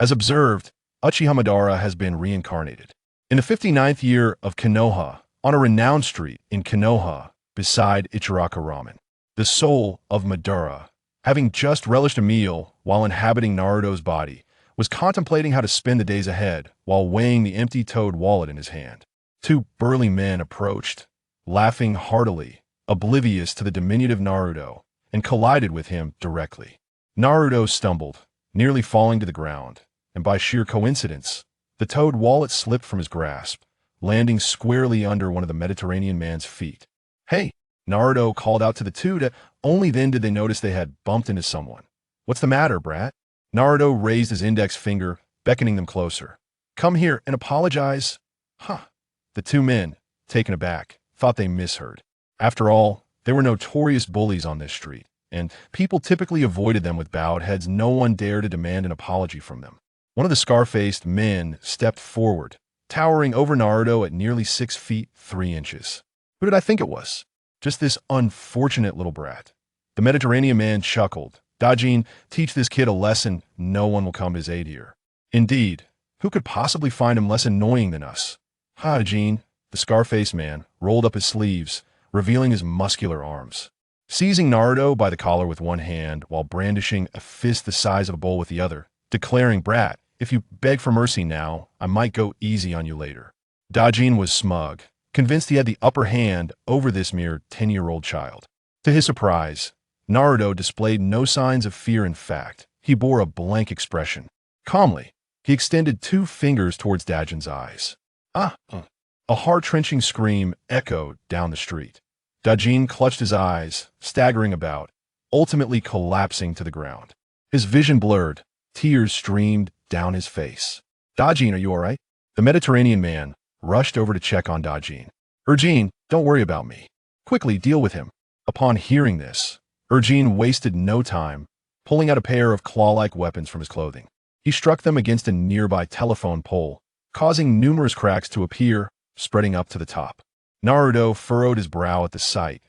As observed, Uchiha Madara has been reincarnated. In the 59th year of Konoha, on a renowned street in Konoha, beside Ichiraka Ramen, the soul of Madara, having just relished a meal while inhabiting Naruto's body, was contemplating how to spend the days ahead while weighing the empty toad wallet in his hand. Two burly men approached, laughing heartily, oblivious to the diminutive Naruto, and collided with him directly. Naruto stumbled, nearly falling to the ground, and by sheer coincidence, the toad wallet slipped from his grasp, landing squarely under one of the Mediterranean man's feet. "Hey!" Naruto called out to the two. Only then did they notice they had bumped into someone. "What's the matter, brat?" Naruto raised his index finger, beckoning them closer. "Come here and apologize." Huh. The two men, taken aback, thought they misheard. After all, they were notorious bullies on this street, and people typically avoided them with bowed heads. No one dared to demand an apology from them. One of the scar-faced men stepped forward, towering over Naruto at nearly 6 feet 3 inches. Who did I think it was? Just this unfortunate little brat. The Mediterranean man chuckled. "Dajin, teach this kid a lesson. No one will come to his aid here." "Indeed, who could possibly find him less annoying than us?" "Ha, Dajin." The scar-faced man rolled up his sleeves, revealing his muscular arms. Seizing Naruto by the collar with one hand while brandishing a fist the size of a bowl with the other, declaring, "Brat, if you beg for mercy now, I might go easy on you later." Dajin was smug, convinced he had the upper hand over this mere 10-year-old child. To his surprise, Naruto displayed no signs of fear. In fact, he bore a blank expression. Calmly, he extended 2 fingers towards Dajin's eyes. A heart-wrenching scream echoed down the street. Dajin clutched his eyes, staggering about, ultimately collapsing to the ground. His vision blurred, tears streamed down his face. "Dajin, are you all right?" The Mediterranean man rushed over to check on Dajin. "Urgine, don't worry about me. Quickly deal with him." Upon hearing this, Urgine wasted no time, pulling out a pair of claw-like weapons from his clothing. He struck them against a nearby telephone pole, causing numerous cracks to appear, spreading up to the top. Naruto furrowed his brow at the sight.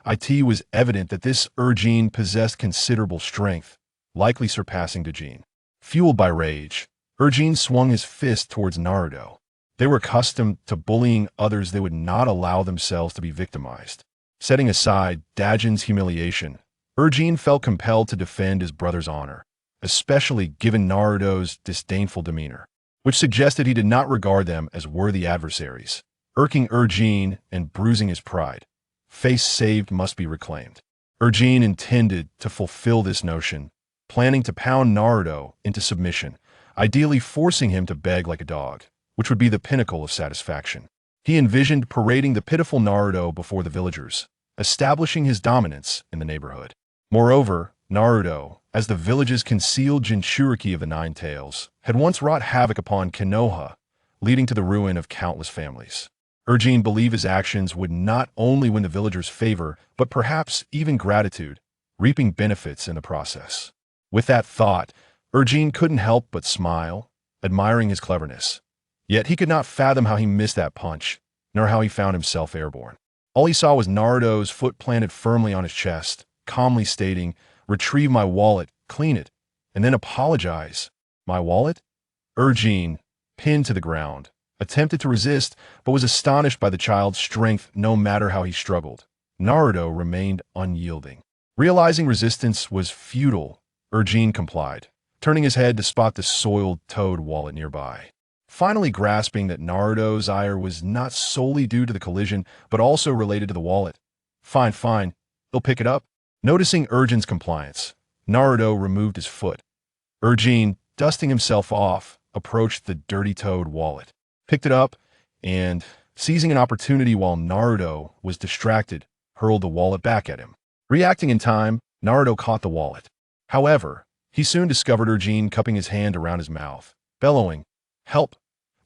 It was evident that this Urgine possessed considerable strength, likely surpassing Dajin. Fueled by rage, Urgine swung his fist towards Naruto. They were accustomed to bullying others. They would not allow themselves to be victimized. Setting aside Dajin's humiliation, Urgine felt compelled to defend his brother's honor, especially given Naruto's disdainful demeanor, which suggested he did not regard them as worthy adversaries. Irking Urgine and bruising his pride, face saved must be reclaimed. Urgine intended to fulfill this notion, planning to pound Naruto into submission, ideally forcing him to beg like a dog, which would be the pinnacle of satisfaction. He envisioned parading the pitiful Naruto before the villagers, establishing his dominance in the neighborhood. Moreover, Naruto, as the village's concealed Jinchuriki of the Nine Tails, had once wrought havoc upon Konoha, leading to the ruin of countless families. Urgine believed his actions would not only win the villagers' favor, but perhaps even gratitude, reaping benefits in the process. With that thought, Urgine couldn't help but smile, admiring his cleverness. Yet he could not fathom how he missed that punch, nor how he found himself airborne. All he saw was Naruto's foot planted firmly on his chest, calmly stating, "Retrieve my wallet, clean it, and then apologize." "My wallet?" Urgine, pinned to the ground, attempted to resist, but was astonished by the child's strength. No matter how he struggled, Naruto remained unyielding. Realizing resistance was futile, Urgine complied, turning his head to spot the soiled toad wallet nearby. Finally grasping that Naruto's ire was not solely due to the collision, but also related to the wallet. Fine, he'll pick it up." Noticing Urgine's compliance, Naruto removed his foot. Urgine, dusting himself off, approached the dirty toad wallet, picked it up, and, seizing an opportunity while Naruto was distracted, hurled the wallet back at him. Reacting in time, Naruto caught the wallet. However, he soon discovered Urgine cupping his hand around his mouth, bellowing, "Help!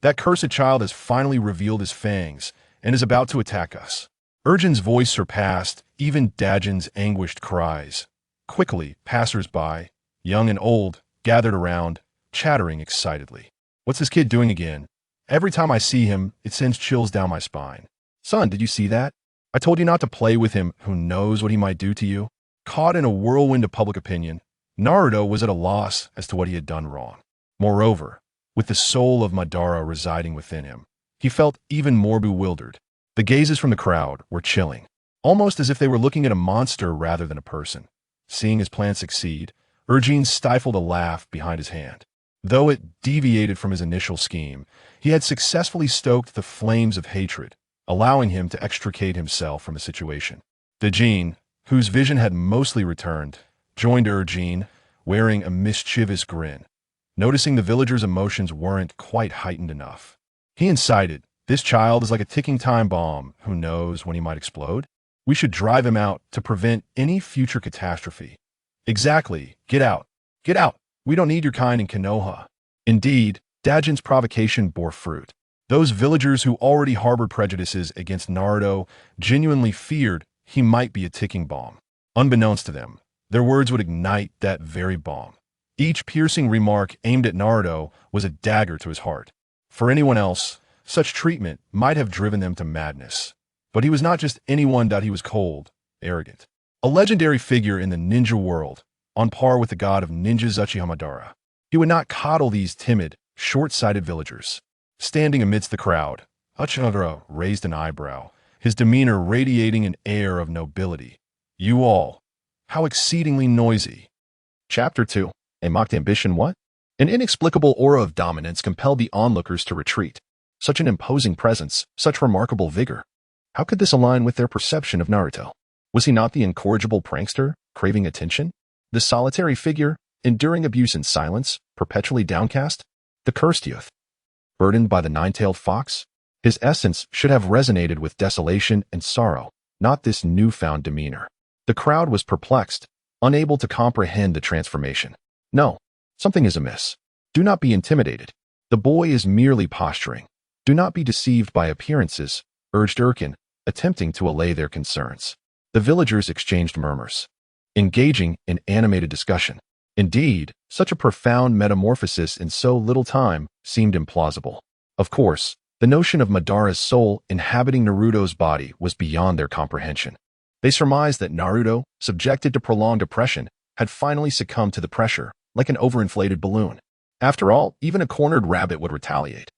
That cursed child has finally revealed his fangs and is about to attack us." Urgine's voice surpassed even Dajin's anguished cries. Quickly, passers-by, young and old, gathered around, chattering excitedly. "What's this kid doing again? Every time I see him, it sends chills down my spine." "Son, did you see that? I told you not to play with him. Who knows what he might do to you?" Caught in a whirlwind of public opinion, Naruto was at a loss as to what he had done wrong. Moreover, with the soul of Madara residing within him, he felt even more bewildered. The gazes from the crowd were chilling, almost as if they were looking at a monster rather than a person. Seeing his plan succeed, Urgine stifled a laugh behind his hand. Though it deviated from his initial scheme, he had successfully stoked the flames of hatred, allowing him to extricate himself from the situation. Dejin, whose vision had mostly returned, joined Urgine, wearing a mischievous grin. Noticing the villagers' emotions weren't quite heightened enough, he incited, "This child is like a ticking time bomb. Who knows when he might explode? We should drive him out to prevent any future catastrophe." "Exactly. Get out. Get out. We don't need your kind in Konoha." Indeed, Dajin's provocation bore fruit. Those villagers who already harbored prejudices against Naruto genuinely feared he might be a ticking bomb. Unbeknownst to them, their words would ignite that very bomb. Each piercing remark aimed at Naruto was a dagger to his heart. For anyone else, such treatment might have driven them to madness. But he was not just anyone. He was cold, arrogant. A legendary figure in the ninja world, on par with the god of ninjas Uchiha Madara. He would not coddle these timid, short-sighted villagers. Standing amidst the crowd, Uchiha Madara raised an eyebrow, his demeanor radiating an air of nobility. "You all, how exceedingly noisy." Chapter 2. A mocked ambition what? An inexplicable aura of dominance compelled the onlookers to retreat. Such an imposing presence, such remarkable vigor. How could this align with their perception of Naruto? Was he not the incorrigible prankster, craving attention? The solitary figure, enduring abuse in silence, perpetually downcast? The cursed youth, burdened by the nine-tailed fox? His essence should have resonated with desolation and sorrow, not this newfound demeanor. The crowd was perplexed, unable to comprehend the transformation. "No, something is amiss. Do not be intimidated. The boy is merely posturing. Do not be deceived by appearances," urged Erkin, attempting to allay their concerns. The villagers exchanged murmurs, engaging in animated discussion. Indeed, such a profound metamorphosis in so little time seemed implausible. Of course, the notion of Madara's soul inhabiting Naruto's body was beyond their comprehension. They surmised that Naruto, subjected to prolonged oppression, had finally succumbed to the pressure, like an overinflated balloon. After all, even a cornered rabbit would retaliate.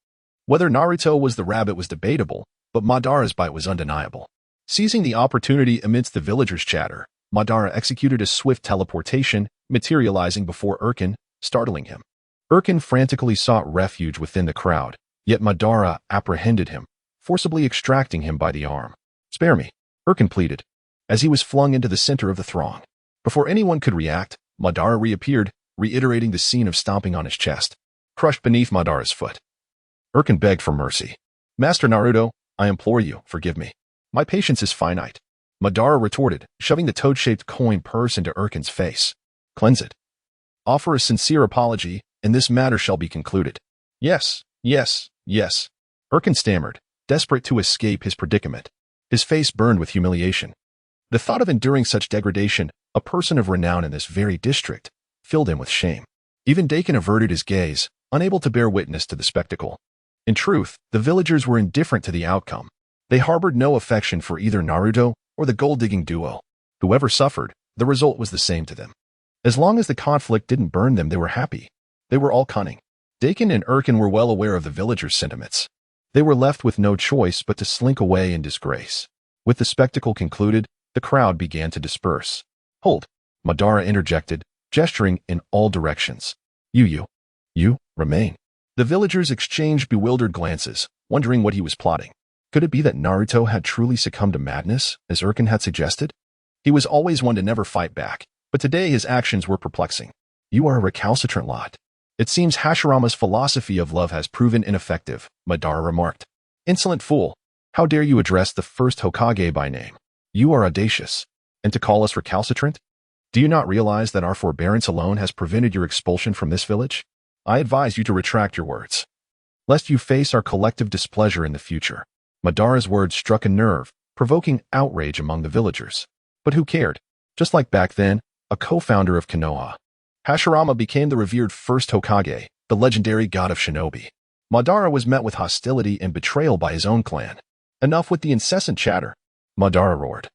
Whether Naruto was the rabbit was debatable, but Madara's bite was undeniable. Seizing the opportunity amidst the villagers' chatter, Madara executed a swift teleportation, materializing before Erkin, startling him. Erkin frantically sought refuge within the crowd, yet Madara apprehended him, forcibly extracting him by the arm. "Spare me," Erkin pleaded, as he was flung into the center of the throng. Before anyone could react, Madara reappeared, reiterating the scene of stomping on his chest, crushed beneath Madara's foot. Erkin begged for mercy. "Master Naruto, I implore you, forgive me. My patience is finite." Madara retorted, shoving the toad-shaped coin purse into Erkin's face. "Cleanse it. Offer a sincere apology, and this matter shall be concluded." Yes. Erkin stammered, desperate to escape his predicament. His face burned with humiliation. The thought of enduring such degradation, a person of renown in this very district, filled him with shame. Even Dakin averted his gaze, unable to bear witness to the spectacle. In truth, the villagers were indifferent to the outcome. They harbored no affection for either Naruto or the gold-digging duo. Whoever suffered, the result was the same to them. As long as the conflict didn't burn them, they were happy. They were all cunning. Dakin and Erkin were well aware of the villagers' sentiments. They were left with no choice but to slink away in disgrace. With the spectacle concluded, the crowd began to disperse. "Hold," Madara interjected, gesturing in all directions. You remain." The villagers exchanged bewildered glances, wondering what he was plotting. Could it be that Naruto had truly succumbed to madness, as Erkin had suggested? He was always one to never fight back, but today his actions were perplexing. "You are a recalcitrant lot. It seems Hashirama's philosophy of love has proven ineffective," Madara remarked. "Insolent fool, how dare you address the first Hokage by name? You are audacious. And to call us recalcitrant? Do you not realize that our forbearance alone has prevented your expulsion from this village? I advise you to retract your words, lest you face our collective displeasure in the future." Madara's words struck a nerve, provoking outrage among the villagers. But who cared? Just like back then, a co-founder of Konoha, Hashirama became the revered first Hokage, the legendary god of shinobi. Madara was met with hostility and betrayal by his own clan. "Enough with the incessant chatter," Madara roared,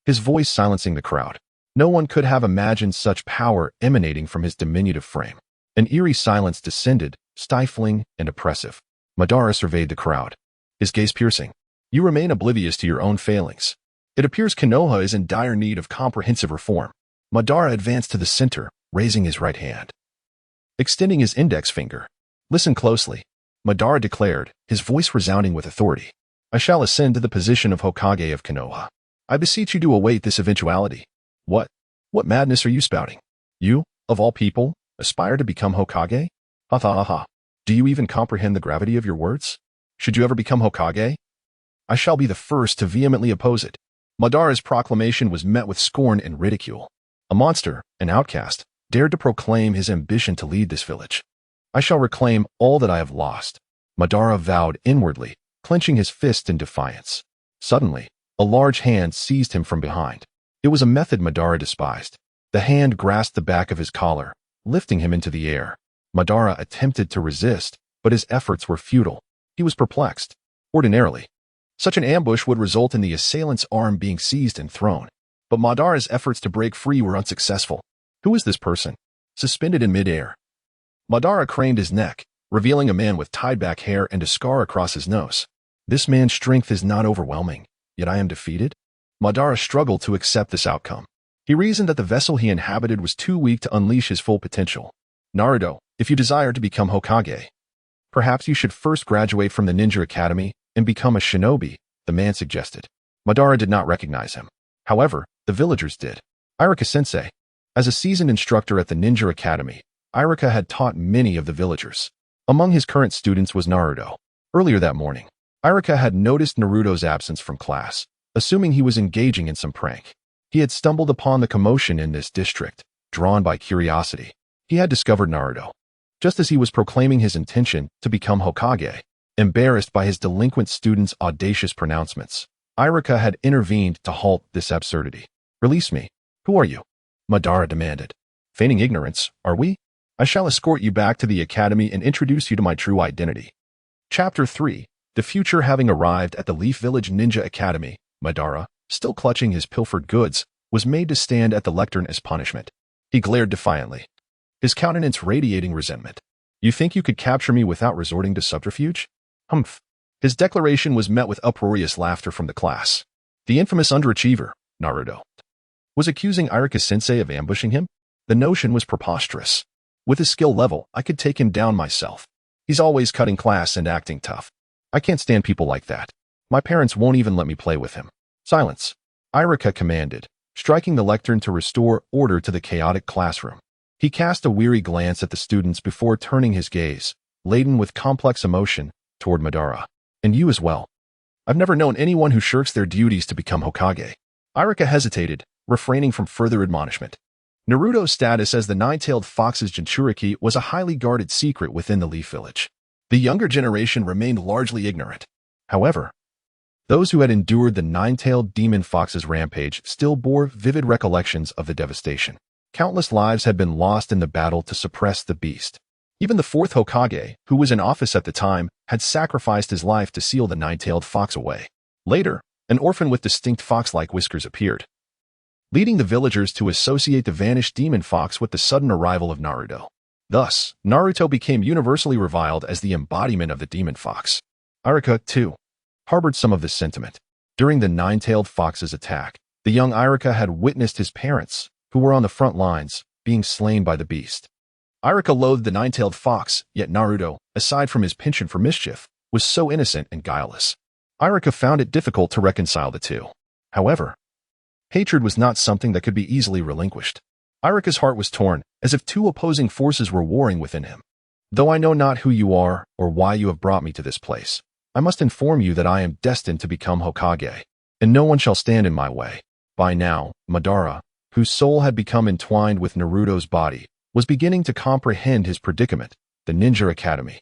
his voice silencing the crowd. No one could have imagined such power emanating from his diminutive frame. An eerie silence descended, stifling and oppressive. Madara surveyed the crowd, his gaze piercing. You remain oblivious to your own failings. It appears Konoha is in dire need of comprehensive reform. Madara advanced to the center, raising his right hand, extending his index finger. Listen closely, Madara declared, his voice resounding with authority. I shall ascend to the position of Hokage of Konoha. I beseech you to await this eventuality. What madness are you spouting? You, of all people, aspire to become Hokage? Ha ha ha ha. Do you even comprehend the gravity of your words? Should you ever become Hokage? I shall be the first to vehemently oppose it. Madara's proclamation was met with scorn and ridicule. A monster, an outcast, dared to proclaim his ambition to lead this village. I shall reclaim all that I have lost, Madara vowed inwardly, clenching his fist in defiance. Suddenly, a large hand seized him from behind. It was a method Madara despised. The hand grasped the back of his collar, lifting him into the air. Madara attempted to resist, but his efforts were futile. He was perplexed. Ordinarily, such an ambush would result in the assailant's arm being seized and thrown. But Madara's efforts to break free were unsuccessful. Who is this person? Suspended in midair. Madara craned his neck, revealing a man with tied-back hair and a scar across his nose. This man's strength is not overwhelming, yet I am defeated? Madara struggled to accept this outcome. He reasoned that the vessel he inhabited was too weak to unleash his full potential. Naruto, if you desire to become Hokage, perhaps you should first graduate from the Ninja Academy and become a shinobi, the man suggested. Madara did not recognize him. However, the villagers did. Iruka-sensei. As a seasoned instructor at the Ninja Academy, Iruka had taught many of the villagers. Among his current students was Naruto. Earlier that morning, Iruka had noticed Naruto's absence from class, assuming he was engaging in some prank. He had stumbled upon the commotion in this district, drawn by curiosity. He had discovered Naruto. Just as he was proclaiming his intention to become Hokage, embarrassed by his delinquent student's audacious pronouncements, Iruka had intervened to halt this absurdity. Release me. Who are you? Madara demanded. Feigning ignorance, are we? I shall escort you back to the academy and introduce you to my true identity. Chapter 3. The future having arrived at the Leaf Village Ninja Academy, Madara, still clutching his pilfered goods, was made to stand at the lectern as punishment. He glared defiantly, his countenance radiating resentment. You think you could capture me without resorting to subterfuge? Humph. His declaration was met with uproarious laughter from the class. The infamous underachiever, Naruto, was accusing Iruka-sensei of ambushing him? The notion was preposterous. With his skill level, I could take him down myself. He's always cutting class and acting tough. I can't stand people like that. My parents won't even let me play with him. Silence. Iruka commanded, striking the lectern to restore order to the chaotic classroom. He cast a weary glance at the students before turning his gaze, laden with complex emotion, toward Madara. And you as well. I've never known anyone who shirks their duties to become Hokage. Iruka hesitated, refraining from further admonishment. Naruto's status as the nine-tailed fox's Jinchuriki was a highly guarded secret within the Leaf Village. The younger generation remained largely ignorant. However, those who had endured the nine-tailed demon fox's rampage still bore vivid recollections of the devastation. Countless lives had been lost in the battle to suppress the beast. Even the fourth Hokage, who was in office at the time, had sacrificed his life to seal the nine-tailed fox away. Later, an orphan with distinct fox-like whiskers appeared, leading the villagers to associate the vanished demon fox with the sudden arrival of Naruto. Thus, Naruto became universally reviled as the embodiment of the demon fox. Iruka, too, harbored some of this sentiment. During the nine-tailed fox's attack, the young Iruka had witnessed his parents, who were on the front lines, being slain by the beast. Iruka loathed the nine-tailed fox, yet Naruto, aside from his penchant for mischief, was so innocent and guileless. Iruka found it difficult to reconcile the two. However, hatred was not something that could be easily relinquished. Iruka's heart was torn, as if two opposing forces were warring within him. Though I know not who you are or why you have brought me to this place, I must inform you that I am destined to become Hokage, and no one shall stand in my way. By now, Madara, whose soul had become entwined with Naruto's body, was beginning to comprehend his predicament, the Ninja Academy,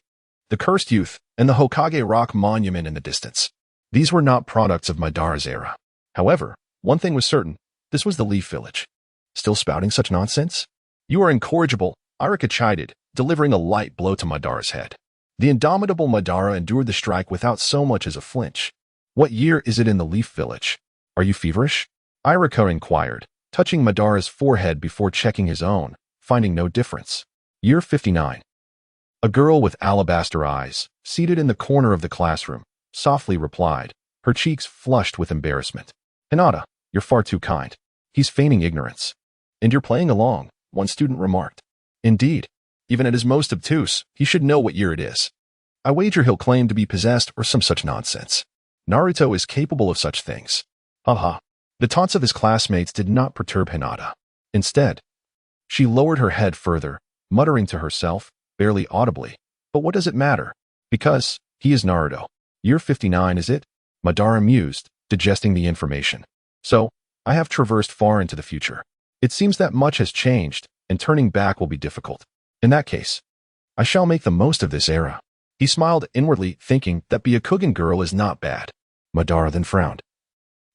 the Cursed Youth, and the Hokage Rock Monument in the distance. These were not products of Madara's era. However, one thing was certain, this was the Leaf Village. Still spouting such nonsense? You are incorrigible, Iruka chided, delivering a light blow to Madara's head. The indomitable Madara endured the strike without so much as a flinch. What year is it in the Leaf Village? Are you feverish? Iruka inquired, touching Madara's forehead before checking his own, finding no difference. Year 59. A girl with alabaster eyes, seated in the corner of the classroom, softly replied, her cheeks flushed with embarrassment. Hinata, you're far too kind. He's feigning ignorance. And you're playing along, one student remarked. Indeed. Even at his most obtuse, he should know what year it is. I wager he'll claim to be possessed or some such nonsense. Naruto is capable of such things. Haha. The taunts of his classmates did not perturb Hinata. Instead, she lowered her head further, muttering to herself, barely audibly, but what does it matter? Because he is Naruto. Year 59, is it? Madara mused, digesting the information. So, I have traversed far into the future. It seems that much has changed, and turning back will be difficult. In that case, I shall make the most of this era. He smiled inwardly, thinking that Byakugan girl is not bad. Madara then frowned,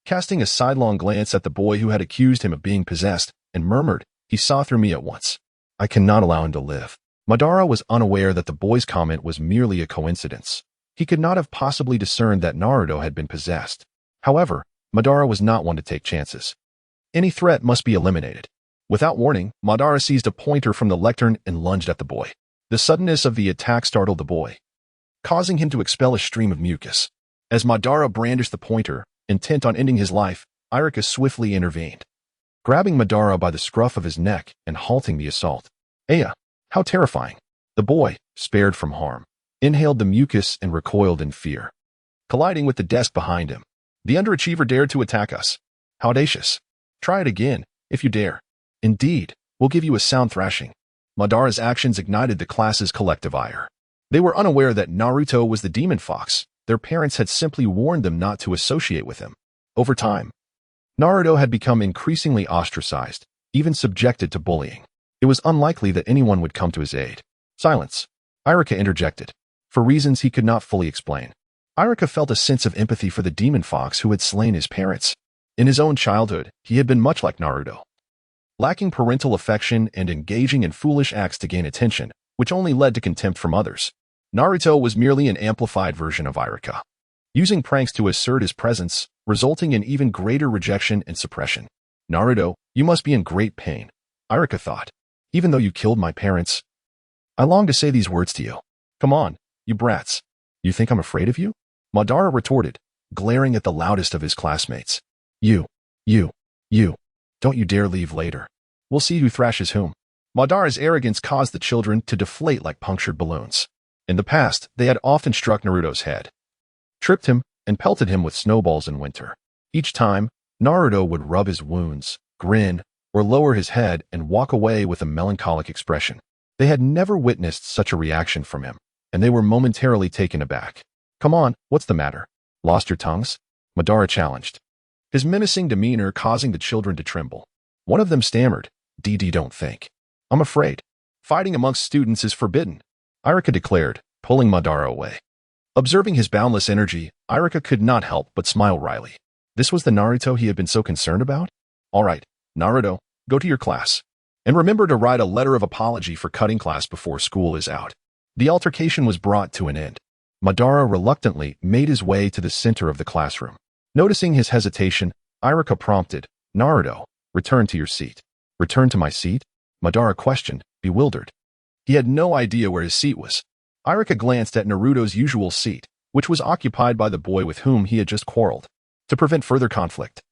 casting a sidelong glance at the boy who had accused him of being possessed, and murmured, he saw through me at once. I cannot allow him to live. Madara was unaware that the boy's comment was merely a coincidence. He could not have possibly discerned that Naruto had been possessed. However, Madara was not one to take chances. Any threat must be eliminated. Without warning, Madara seized a pointer from the lectern and lunged at the boy. The suddenness of the attack startled the boy, causing him to expel a stream of mucus. As Madara brandished the pointer, intent on ending his life, Iruka swiftly intervened, grabbing Madara by the scruff of his neck and halting the assault. Aya, how terrifying. The boy, spared from harm, inhaled the mucus and recoiled in fear, colliding with the desk behind him. The underachiever dared to attack us. How audacious. Try it again, if you dare. Indeed, we'll give you a sound thrashing. Madara's actions ignited the class's collective ire. They were unaware that Naruto was the demon fox. Their parents had simply warned them not to associate with him. Over time, Naruto had become increasingly ostracized, even subjected to bullying. It was unlikely that anyone would come to his aid. Silence. Iruka interjected, for reasons he could not fully explain. Iruka felt a sense of empathy for the demon fox who had slain his parents. In his own childhood, he had been much like Naruto, lacking parental affection and engaging in foolish acts to gain attention, which only led to contempt from others. Naruto was merely an amplified version of Iruka, using pranks to assert his presence, resulting in even greater rejection and suppression. Naruto, you must be in great pain, Iruka thought. Even though you killed my parents, I long to say these words to you. Come on, you brats. You think I'm afraid of you? Madara retorted, glaring at the loudest of his classmates. You. Don't you dare leave later. We'll see who thrashes whom. Madara's arrogance caused the children to deflate like punctured balloons. In the past, they had often struck Naruto's head, tripped him, and pelted him with snowballs in winter. Each time, Naruto would rub his wounds, grin, or lower his head and walk away with a melancholic expression. They had never witnessed such a reaction from him, and they were momentarily taken aback. Come on, what's the matter? Lost your tongues? Madara challenged, his menacing demeanor causing the children to tremble. One of them stammered, don't think. I'm afraid. Fighting amongst students is forbidden, Iruka declared, pulling Madara away. Observing his boundless energy, Iruka could not help but smile wryly. This was the Naruto he had been so concerned about? All right, Naruto, go to your class. And remember to write a letter of apology for cutting class before school is out. The altercation was brought to an end. Madara reluctantly made his way to the center of the classroom. Noticing his hesitation, Iruka prompted, Naruto, return to your seat. Return to my seat? Madara questioned, bewildered. He had no idea where his seat was. Iruka glanced at Naruto's usual seat, which was occupied by the boy with whom he had just quarreled. To prevent further conflict,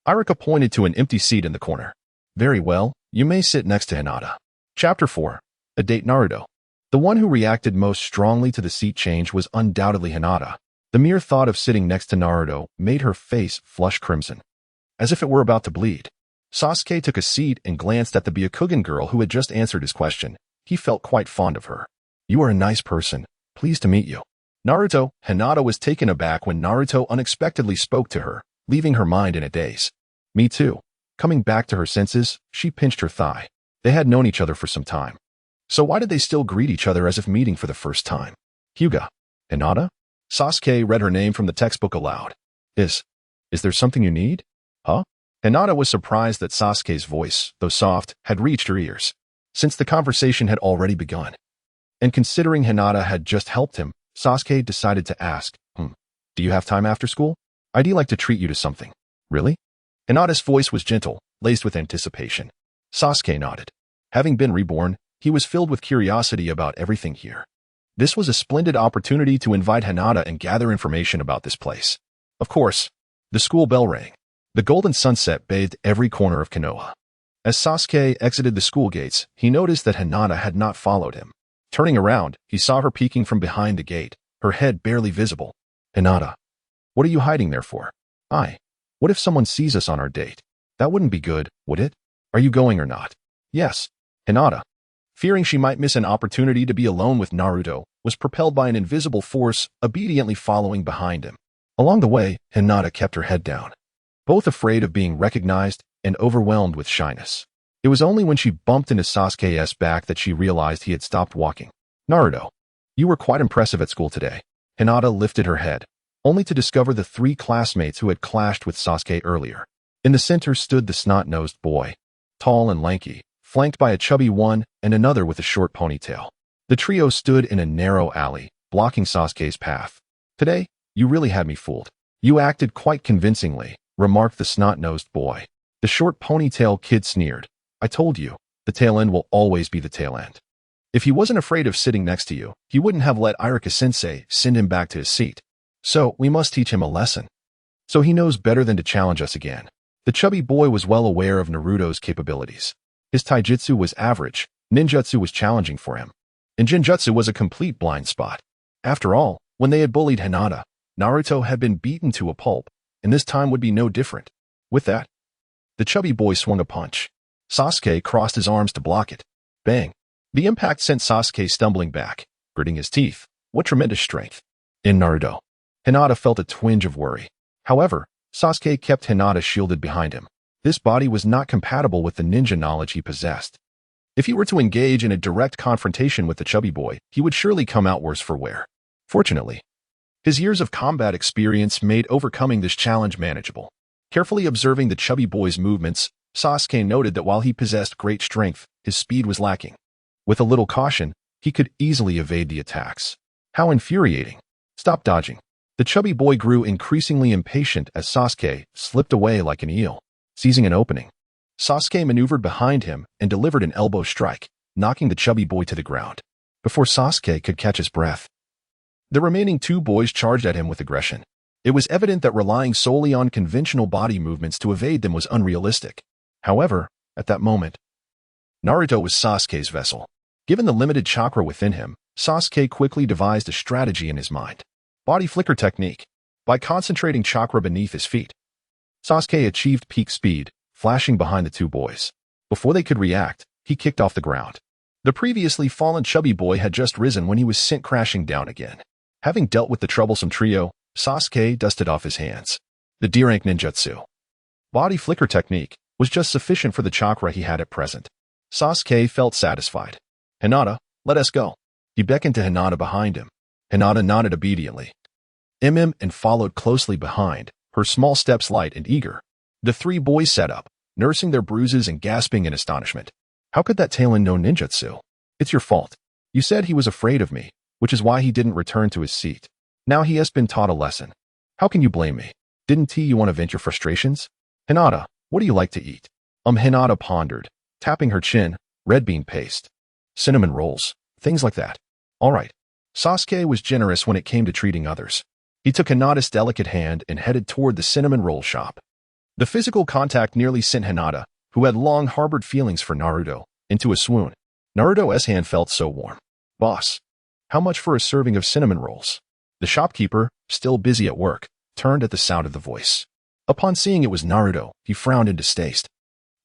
Iruka pointed to an empty seat in the corner. Very well, you may sit next to Hinata. Chapter 4. A Date Naruto. The one who reacted most strongly to the seat change was undoubtedly Hinata. The mere thought of sitting next to Naruto made her face flush crimson, as if it were about to bleed. Sasuke took a seat and glanced at the Byakugan girl who had just answered his question. He felt quite fond of her. You are a nice person. Pleased to meet you. Naruto, Hinata was taken aback when Naruto unexpectedly spoke to her, leaving her mind in a daze. Me too. Coming back to her senses, she pinched her thigh. They had known each other for some time. So why did they still greet each other as if meeting for the first time? Hyuga. Hinata? Sasuke read her name from the textbook aloud. Is there something you need? Huh? Hinata was surprised that Sasuke's voice, though soft, had reached her ears, since the conversation had already begun. And considering Hinata had just helped him, Sasuke decided to ask, do you have time after school? I'd like to treat you to something. Really? Hinata's voice was gentle, laced with anticipation. Sasuke nodded. Having been reborn, He was filled with curiosity about everything here. This was a splendid opportunity to invite Hinata and gather information about this place. Of course, the school bell rang. The golden sunset bathed every corner of Konoha. As Sasuke exited the school gates, he noticed that Hinata had not followed him. Turning around, he saw her peeking from behind the gate, her head barely visible. Hinata, what are you hiding there for? What if someone sees us on our date? That wouldn't be good, would it? Are you going or not? Yes. Hinata, fearing she might miss an opportunity to be alone with Naruto, was propelled by an invisible force, obediently following behind him. Along the way, Hinata kept her head down, both afraid of being recognized and overwhelmed with shyness. It was only when she bumped into Sasuke's back that she realized he had stopped walking. Naruto, you were quite impressive at school today. Hinata lifted her head, only to discover the 3 classmates who had clashed with Sasuke earlier. In the center stood the snot-nosed boy, tall and lanky, flanked by a chubby one and another with a short ponytail. The trio stood in a narrow alley, blocking Sasuke's path. Today, you really had me fooled. You acted quite convincingly, remarked the snot-nosed boy. The short ponytail kid sneered. I told you, the tail end will always be the tail end. If he wasn't afraid of sitting next to you, he wouldn't have let Irika-sensei send him back to his seat. So, we must teach him a lesson. So he knows better than to challenge us again. The chubby boy was well aware of Naruto's capabilities. His taijutsu was average, ninjutsu was challenging for him, and genjutsu was a complete blind spot. After all, when they had bullied Hinata, Naruto had been beaten to a pulp, and this time would be no different. With that, the chubby boy swung a punch. Sasuke crossed his arms to block it. Bang! The impact sent Sasuke stumbling back, gritting his teeth. What tremendous strength! In Naruto, Hinata felt a twinge of worry. However, Sasuke kept Hinata shielded behind him. This body was not compatible with the ninja knowledge he possessed. If he were to engage in a direct confrontation with the chubby boy, he would surely come out worse for wear. Fortunately, his years of combat experience made overcoming this challenge manageable. Carefully observing the chubby boy's movements, Sasuke noted that while he possessed great strength, his speed was lacking. With a little caution, he could easily evade the attacks. How infuriating! Stop dodging. The chubby boy grew increasingly impatient as Sasuke slipped away like an eel. Seizing an opening, Sasuke maneuvered behind him and delivered an elbow strike, knocking the chubby boy to the ground. Before Sasuke could catch his breath, the remaining 2 boys charged at him with aggression. It was evident that relying solely on conventional body movements to evade them was unrealistic. However, at that moment, Naruto was Sasuke's vessel. Given the limited chakra within him, Sasuke quickly devised a strategy in his mind. Body flicker technique. By concentrating chakra beneath his feet, Sasuke achieved peak speed, flashing behind the 2 boys. Before they could react, he kicked off the ground. The previously fallen chubby boy had just risen when he was sent crashing down again. Having dealt with the troublesome trio, Sasuke dusted off his hands. The D-rank ninjutsu, body flicker technique, was just sufficient for the chakra he had at present. Sasuke felt satisfied. Hinata, let us go. He beckoned to Hinata behind him. Hinata nodded obediently. And followed closely behind, her small steps light and eager. The 3 boys sat up, nursing their bruises and gasping in astonishment. How could that tail end know ninjutsu? It's your fault. You said he was afraid of me, which is why he didn't return to his seat. Now he has been taught a lesson. How can you blame me? Didn't you want to vent your frustrations? Hinata, what do you like to eat? Hinata pondered, tapping her chin. Red bean paste, cinnamon rolls, things like that. All right. Sasuke was generous when it came to treating others. He took Hinata's delicate hand and headed toward the cinnamon roll shop. The physical contact nearly sent Hinata, who had long harbored feelings for Naruto, into a swoon. Naruto's hand felt so warm. Boss, how much for a serving of cinnamon rolls? The shopkeeper, still busy at work, turned at the sound of the voice. Upon seeing it was Naruto, he frowned in distaste.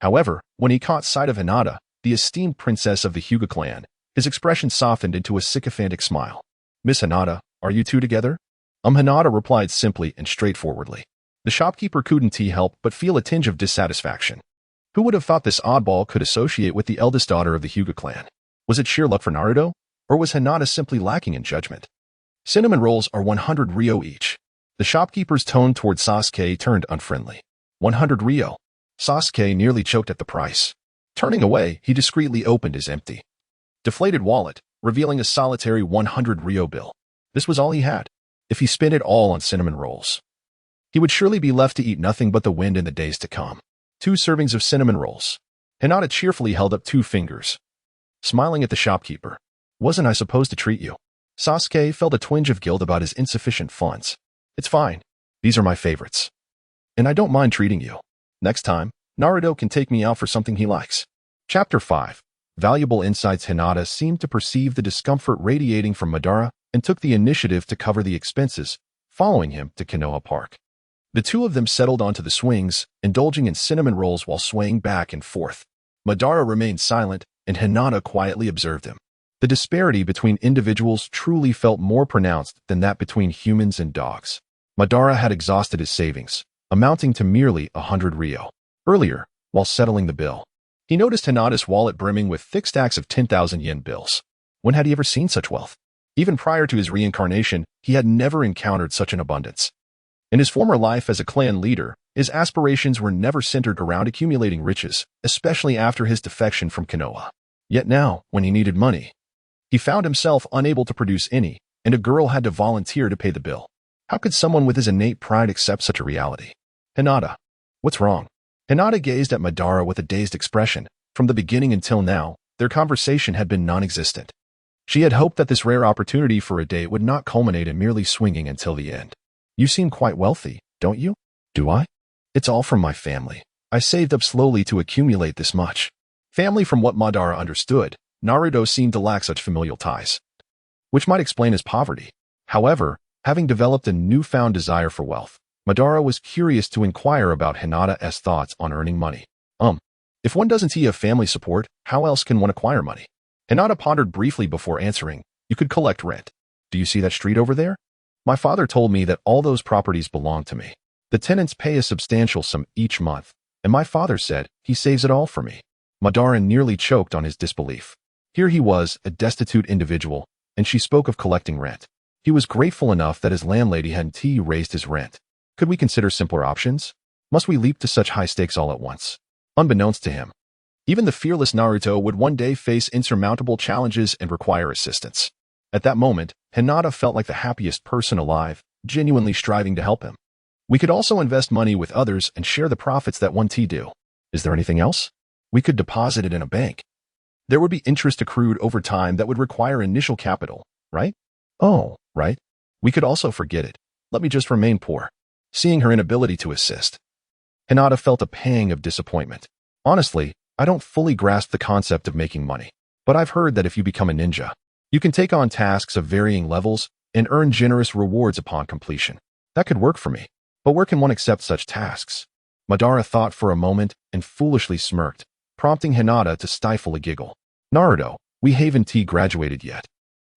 However, when he caught sight of Hinata, the esteemed princess of the Hyuga clan, his expression softened into a sycophantic smile. Miss Hinata, are you 2 together? Hinata replied simply and straightforwardly. The shopkeeper couldn't help but feel a tinge of dissatisfaction. Who would have thought this oddball could associate with the eldest daughter of the Hyuga clan? Was it sheer luck for Naruto? Or was Hinata simply lacking in judgment? Cinnamon rolls are 100 ryo each. The shopkeeper's tone toward Sasuke turned unfriendly. 100 ryo. Sasuke nearly choked at the price. Turning away, he discreetly opened his empty, deflated wallet, revealing a solitary 100 ryo bill. This was all he had. If he spent it all on cinnamon rolls, he would surely be left to eat nothing but the wind in the days to come. 2 servings of cinnamon rolls. Hinata cheerfully held up 2 fingers. smiling at the shopkeeper. Wasn't I supposed to treat you? Sasuke felt a twinge of guilt about his insufficient funds. It's fine. These are my favorites. And I don't mind treating you. Next time, Naruto can take me out for something he likes. Chapter 5. Valuable insights. Hinata seemed to perceive the discomfort radiating from Madara and took the initiative to cover the expenses, following him to Konoha Park. The two of them settled onto the swings, indulging in cinnamon rolls while swaying back and forth. Madara remained silent, and Hinata quietly observed him. The disparity between individuals truly felt more pronounced than that between humans and dogs. Madara had exhausted his savings, amounting to merely 100 ryo. Earlier, while settling the bill, he noticed Hinata's wallet brimming with thick stacks of 10,000 yen bills. When had he ever seen such wealth? Even prior to his reincarnation, he had never encountered such an abundance. In his former life as a clan leader, his aspirations were never centered around accumulating riches, especially after his defection from Konoha. Yet now, when he needed money, he found himself unable to produce any, and a girl had to volunteer to pay the bill. How could someone with his innate pride accept such a reality? Hinata, what's wrong? Hinata gazed at Madara with a dazed expression. From the beginning until now, their conversation had been non-existent. She had hoped that this rare opportunity for a date would not culminate in merely swinging until the end. You seem quite wealthy, don't you? Do I? It's all from my family. I saved up slowly to accumulate this much. Family. From what Madara understood, Naruto seemed to lack such familial ties, which might explain his poverty. However, having developed a newfound desire for wealth, Madara was curious to inquire about Hinata's thoughts on earning money. If one doesn't have family support, how else can one acquire money? Hinata pondered briefly before answering. You could collect rent. Do you see that street over there? My father told me that all those properties belong to me. The tenants pay a substantial sum each month, and my father said he saves it all for me. Madara nearly choked on his disbelief. Here he was, a destitute individual, and she spoke of collecting rent. He was grateful enough that his landlady hadn't raised his rent. Could we consider simpler options? Must we leap to such high stakes all at once? Unbeknownst to him, even the fearless Naruto would one day face insurmountable challenges and require assistance. At that moment, Hinata felt like the happiest person alive, genuinely striving to help him. We could also invest money with others and share the profits that one do. Is there anything else? We could deposit it in a bank. There would be interest accrued over time that would require initial capital, right? Oh, right. We could also forget it. Let me just remain poor. Seeing her inability to assist, Hinata felt a pang of disappointment. Honestly, I don't fully grasp the concept of making money, but I've heard that if you become a ninja, you can take on tasks of varying levels and earn generous rewards upon completion. That could work for me, but where can one accept such tasks? Madara thought for a moment and foolishly smirked, prompting Hinata to stifle a giggle. Naruto, we haven't graduated yet.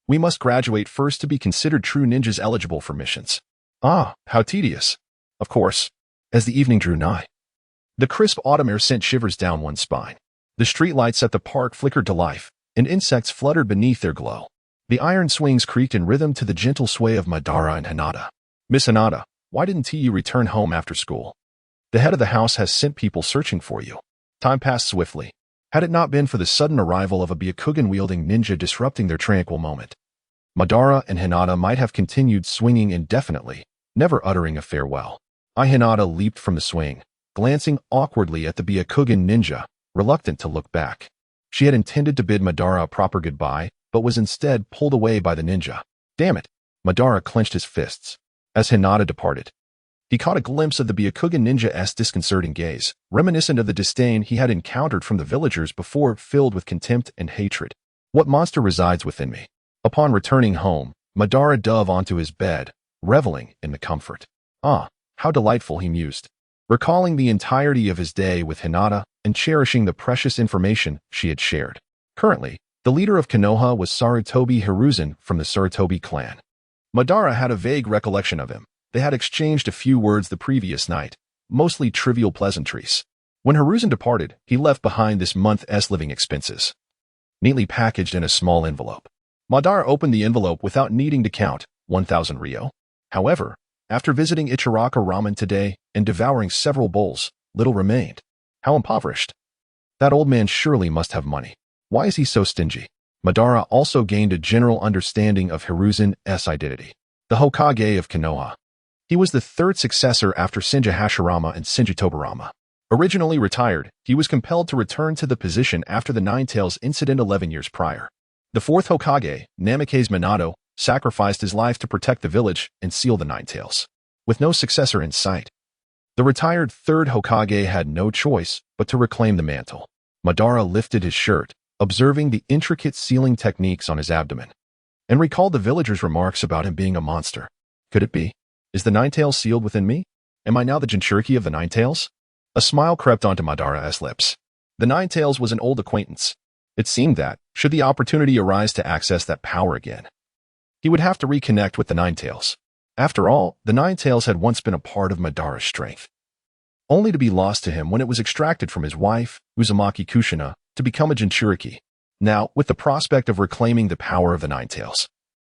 We must graduate first to be considered true ninjas eligible for missions. Ah, how tedious. Of course. As the evening drew nigh, the crisp autumn air sent shivers down one's spine. The streetlights at the park flickered to life, and insects fluttered beneath their glow. The iron swings creaked in rhythm to the gentle sway of Madara and Hinata. Miss Hinata, why didn't you return home after school? The head of the house has sent people searching for you. Time passed swiftly. Had it not been for the sudden arrival of a Byakugan-wielding ninja disrupting their tranquil moment, Madara and Hinata might have continued swinging indefinitely, never uttering a farewell. Hinata leaped from the swing, glancing awkwardly at the Byakugan ninja, reluctant to look back. She had intended to bid Madara a proper goodbye, but was instead pulled away by the ninja. Damn it! Madara clenched his fists. As Hinata departed, he caught a glimpse of the Byakugan ninja's disconcerting gaze, reminiscent of the disdain he had encountered from the villagers before, filled with contempt and hatred. What monster resides within me? Upon returning home, Madara dove onto his bed, reveling in the comfort. How delightful, he mused, recalling the entirety of his day with Hinata and cherishing the precious information she had shared. Currently, the leader of Konoha was Sarutobi Hiruzen from the Sarutobi clan. Madara had a vague recollection of him. They had exchanged a few words the previous night, mostly trivial pleasantries. When Hiruzen departed, he left behind this month's living expenses, neatly packaged in a small envelope. Madara opened the envelope without needing to count 1,000 ryo. However, after visiting Ichiraka Ramen today and devouring several bowls, little remained. How impoverished. That old man surely must have money. Why is he so stingy? Madara also gained a general understanding of Hiruzen's identity. The Hokage of Konoha. He was the third successor after Senju Hashirama and Senju Tobirama. Originally retired, he was compelled to return to the position after the Nine-Tails incident 11 years prior. The fourth Hokage, Namikaze Minato, sacrificed his life to protect the village and seal the Nine-Tails. With no successor in sight, the retired third Hokage had no choice but to reclaim the mantle. Madara lifted his shirt, observing the intricate sealing techniques on his abdomen, and recalled the villagers' remarks about him being a monster. Could it be? Is the Nine-Tails sealed within me? Am I now the Jinchuriki of the Nine-Tails? A smile crept onto Madara's lips. The Nine-Tails was an old acquaintance. It seemed that, should the opportunity arise to access that power again, he would have to reconnect with the Nine-Tails. After all, the Nine-Tails had once been a part of Madara's strength, only to be lost to him when it was extracted from his wife, Uzumaki Kushina, to become a Jinchuriki. Now, with the prospect of reclaiming the power of the Nine-Tails,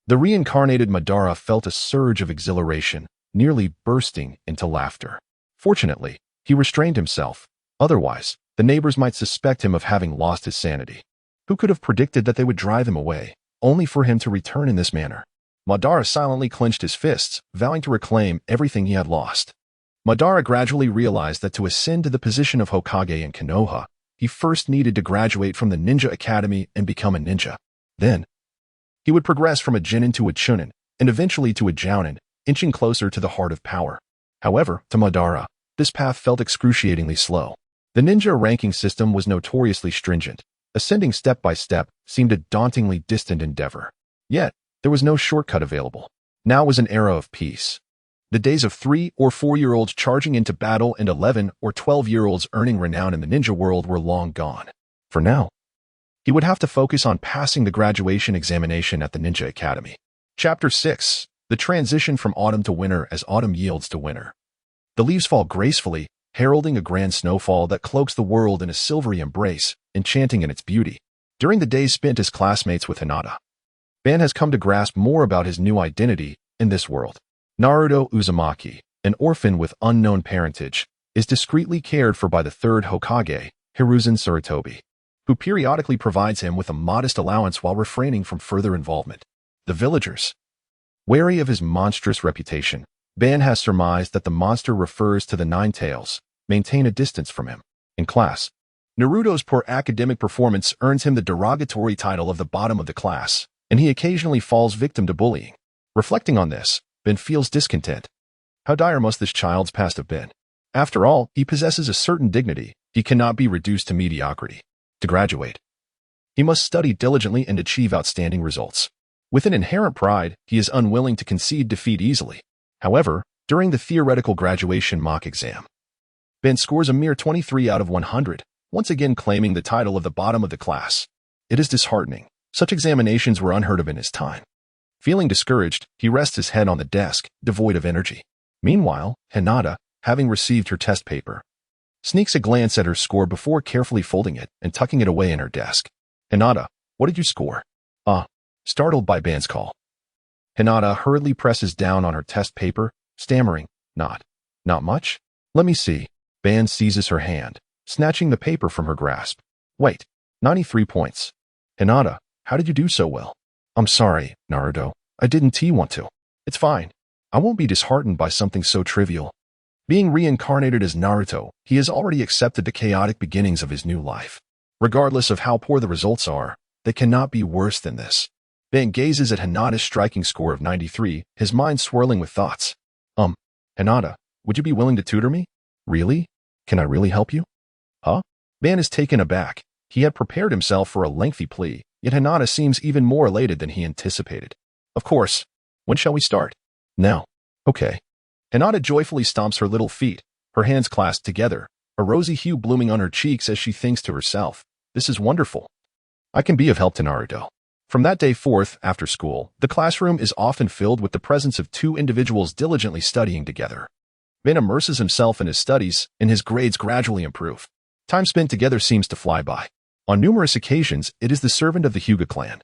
the reincarnated Madara felt a surge of exhilaration, nearly bursting into laughter. Fortunately, he restrained himself. Otherwise, the neighbors might suspect him of having lost his sanity. Who could have predicted that they would drive him away, only for him to return in this manner? Madara silently clenched his fists, vowing to reclaim everything he had lost. Madara gradually realized that to ascend to the position of Hokage in Konoha, he first needed to graduate from the Ninja Academy and become a ninja. Then, he would progress from a Chunin to a Chunin, and eventually to a Jounin, inching closer to the heart of power. However, to Madara, this path felt excruciatingly slow. The ninja ranking system was notoriously stringent. Ascending step by step seemed a dauntingly distant endeavor. Yet, there was no shortcut available. Now was an era of peace. The days of 3- or 4-year-olds charging into battle and 11- or 12-year-olds earning renown in the ninja world were long gone. For now, he would have to focus on passing the graduation examination at the Ninja Academy. Chapter 6. The transition from autumn to winter as autumn yields to winter. The leaves fall gracefully, heralding a grand snowfall that cloaks the world in a silvery embrace, enchanting in its beauty. During the days spent as classmates with Hinata, Ban has come to grasp more about his new identity in this world. Naruto Uzumaki, an orphan with unknown parentage, is discreetly cared for by the third Hokage, Hiruzen Sarutobi, who periodically provides him with a modest allowance while refraining from further involvement. The villagers, wary of his monstrous reputation, Ban has surmised that the monster refers to the Nine-Tails, maintain a distance from him. In class, Naruto's poor academic performance earns him the derogatory title of the bottom of the class, and he occasionally falls victim to bullying. Reflecting on this, Ben feels discontent. How dire must this child's past have been? After all, he possesses a certain dignity. He cannot be reduced to mediocrity. To graduate, he must study diligently and achieve outstanding results. With an inherent pride, he is unwilling to concede defeat easily. However, during the theoretical graduation mock exam, Ben scores a mere 23 out of 100, once again claiming the title of the bottom of the class. It is disheartening. Such examinations were unheard of in his time. Feeling discouraged, he rests his head on the desk, devoid of energy. Meanwhile, Hinata, having received her test paper, sneaks a glance at her score before carefully folding it and tucking it away in her desk. Hinata, what did you score? Startled by Ban's call, Hinata hurriedly presses down on her test paper, stammering, Not much? Let me see. Ban seizes her hand, snatching the paper from her grasp. Wait, 93 points. Hinata, how did you do so well? I'm sorry, Naruto. I didn't want to. It's fine. I won't be disheartened by something so trivial. Being reincarnated as Naruto, he has already accepted the chaotic beginnings of his new life. Regardless of how poor the results are, they cannot be worse than this. Ban gazes at Hinata's striking score of 93, his mind swirling with thoughts. Hinata, would you be willing to tutor me? Really? Can I really help you? Huh? Ban is taken aback. He had prepared himself for a lengthy plea, yet Hinata seems even more elated than he anticipated. Of course. When shall we start? Now. Okay. Hinata joyfully stomps her little feet, her hands clasped together, a rosy hue blooming on her cheeks as she thinks to herself, this is wonderful. I can be of help to Naruto. From that day forth, after school, the classroom is often filled with the presence of two individuals diligently studying together. Ben immerses himself in his studies, and his grades gradually improve. Time spent together seems to fly by. On numerous occasions, it is the servant of the Hyuga clan,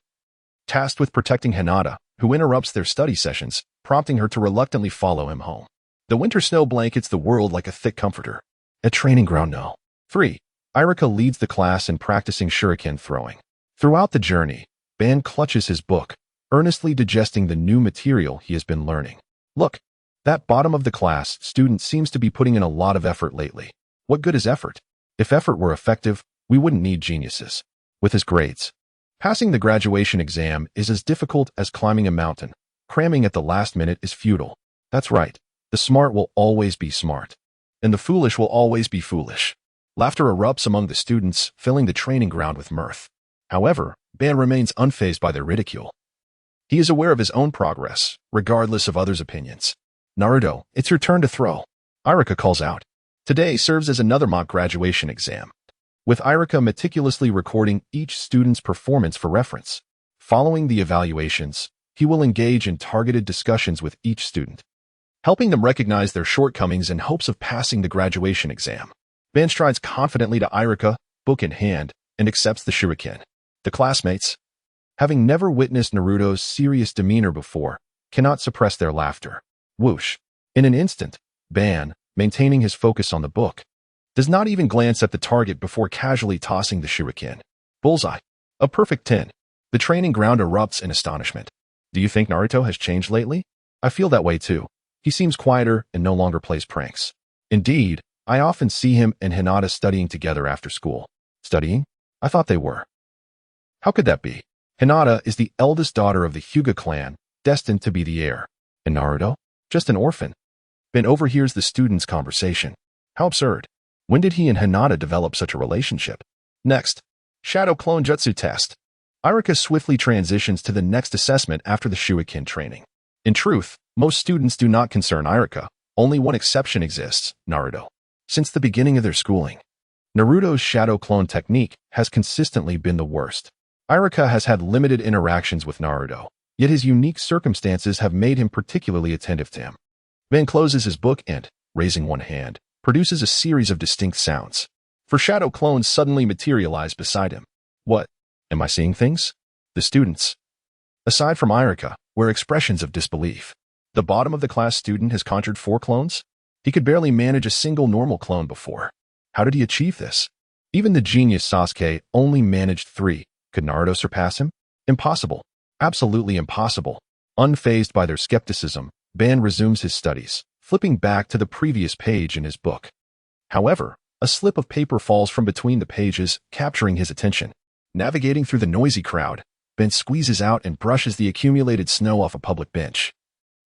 tasked with protecting Hinata, who interrupts their study sessions, prompting her to reluctantly follow him home. The winter snow blankets the world like a thick comforter. A training ground no. 3. Irika leads the class in practicing shuriken throwing. Throughout the journey, Ban clutches his book, earnestly digesting the new material he has been learning. Look, that bottom of the class student seems to be putting in a lot of effort lately. What good is effort? If effort were effective, we wouldn't need geniuses. With his grades, passing the graduation exam is as difficult as climbing a mountain. Cramming at the last minute is futile. That's right. The smart will always be smart. And the foolish will always be foolish. Laughter erupts among the students, filling the training ground with mirth. However, Ban remains unfazed by their ridicule. He is aware of his own progress, regardless of others' opinions. Naruto, it's your turn to throw. Iruka calls out. Today serves as another mock graduation exam, with Iruka meticulously recording each student's performance for reference. Following the evaluations, he will engage in targeted discussions with each student, helping them recognize their shortcomings in hopes of passing the graduation exam. Ban strides confidently to Iruka, book in hand, and accepts the shuriken. The classmates, having never witnessed Naruto's serious demeanor before, cannot suppress their laughter. Whoosh. In an instant, Ban, maintaining his focus on the book, does not even glance at the target before casually tossing the shuriken. Bullseye. A perfect 10. The training ground erupts in astonishment. Do you think Naruto has changed lately? I feel that way too. He seems quieter and no longer plays pranks. Indeed, I often see him and Hinata studying together after school. Studying? I thought they were. How could that be? Hinata is the eldest daughter of the Hyuga clan, destined to be the heir. And Naruto? Just an orphan. Ben overhears the students' conversation. How absurd. When did he and Hinata develop such a relationship? Next, Shadow Clone Jutsu Test. Iruka swiftly transitions to the next assessment after the shuriken training. In truth, most students do not concern Iruka. Only one exception exists, Naruto. Since the beginning of their schooling, Naruto's shadow clone technique has consistently been the worst. Iruka has had limited interactions with Naruto, yet his unique circumstances have made him particularly attentive to him. Ben closes his book and, raising one hand, produces a series of distinct sounds. For shadow clones suddenly materialize beside him. What? Am I seeing things? The students, aside from Iruka, wear expressions of disbelief. The bottom of the class student has conjured 4 clones? He could barely manage a single normal clone before. How did he achieve this? Even the genius Sasuke only managed 3. Could Naruto surpass him? Impossible. Absolutely impossible. Unfazed by their skepticism, Ban resumes his studies, flipping back to the previous page in his book. However, a slip of paper falls from between the pages, capturing his attention. Navigating through the noisy crowd, Ben squeezes out and brushes the accumulated snow off a public bench,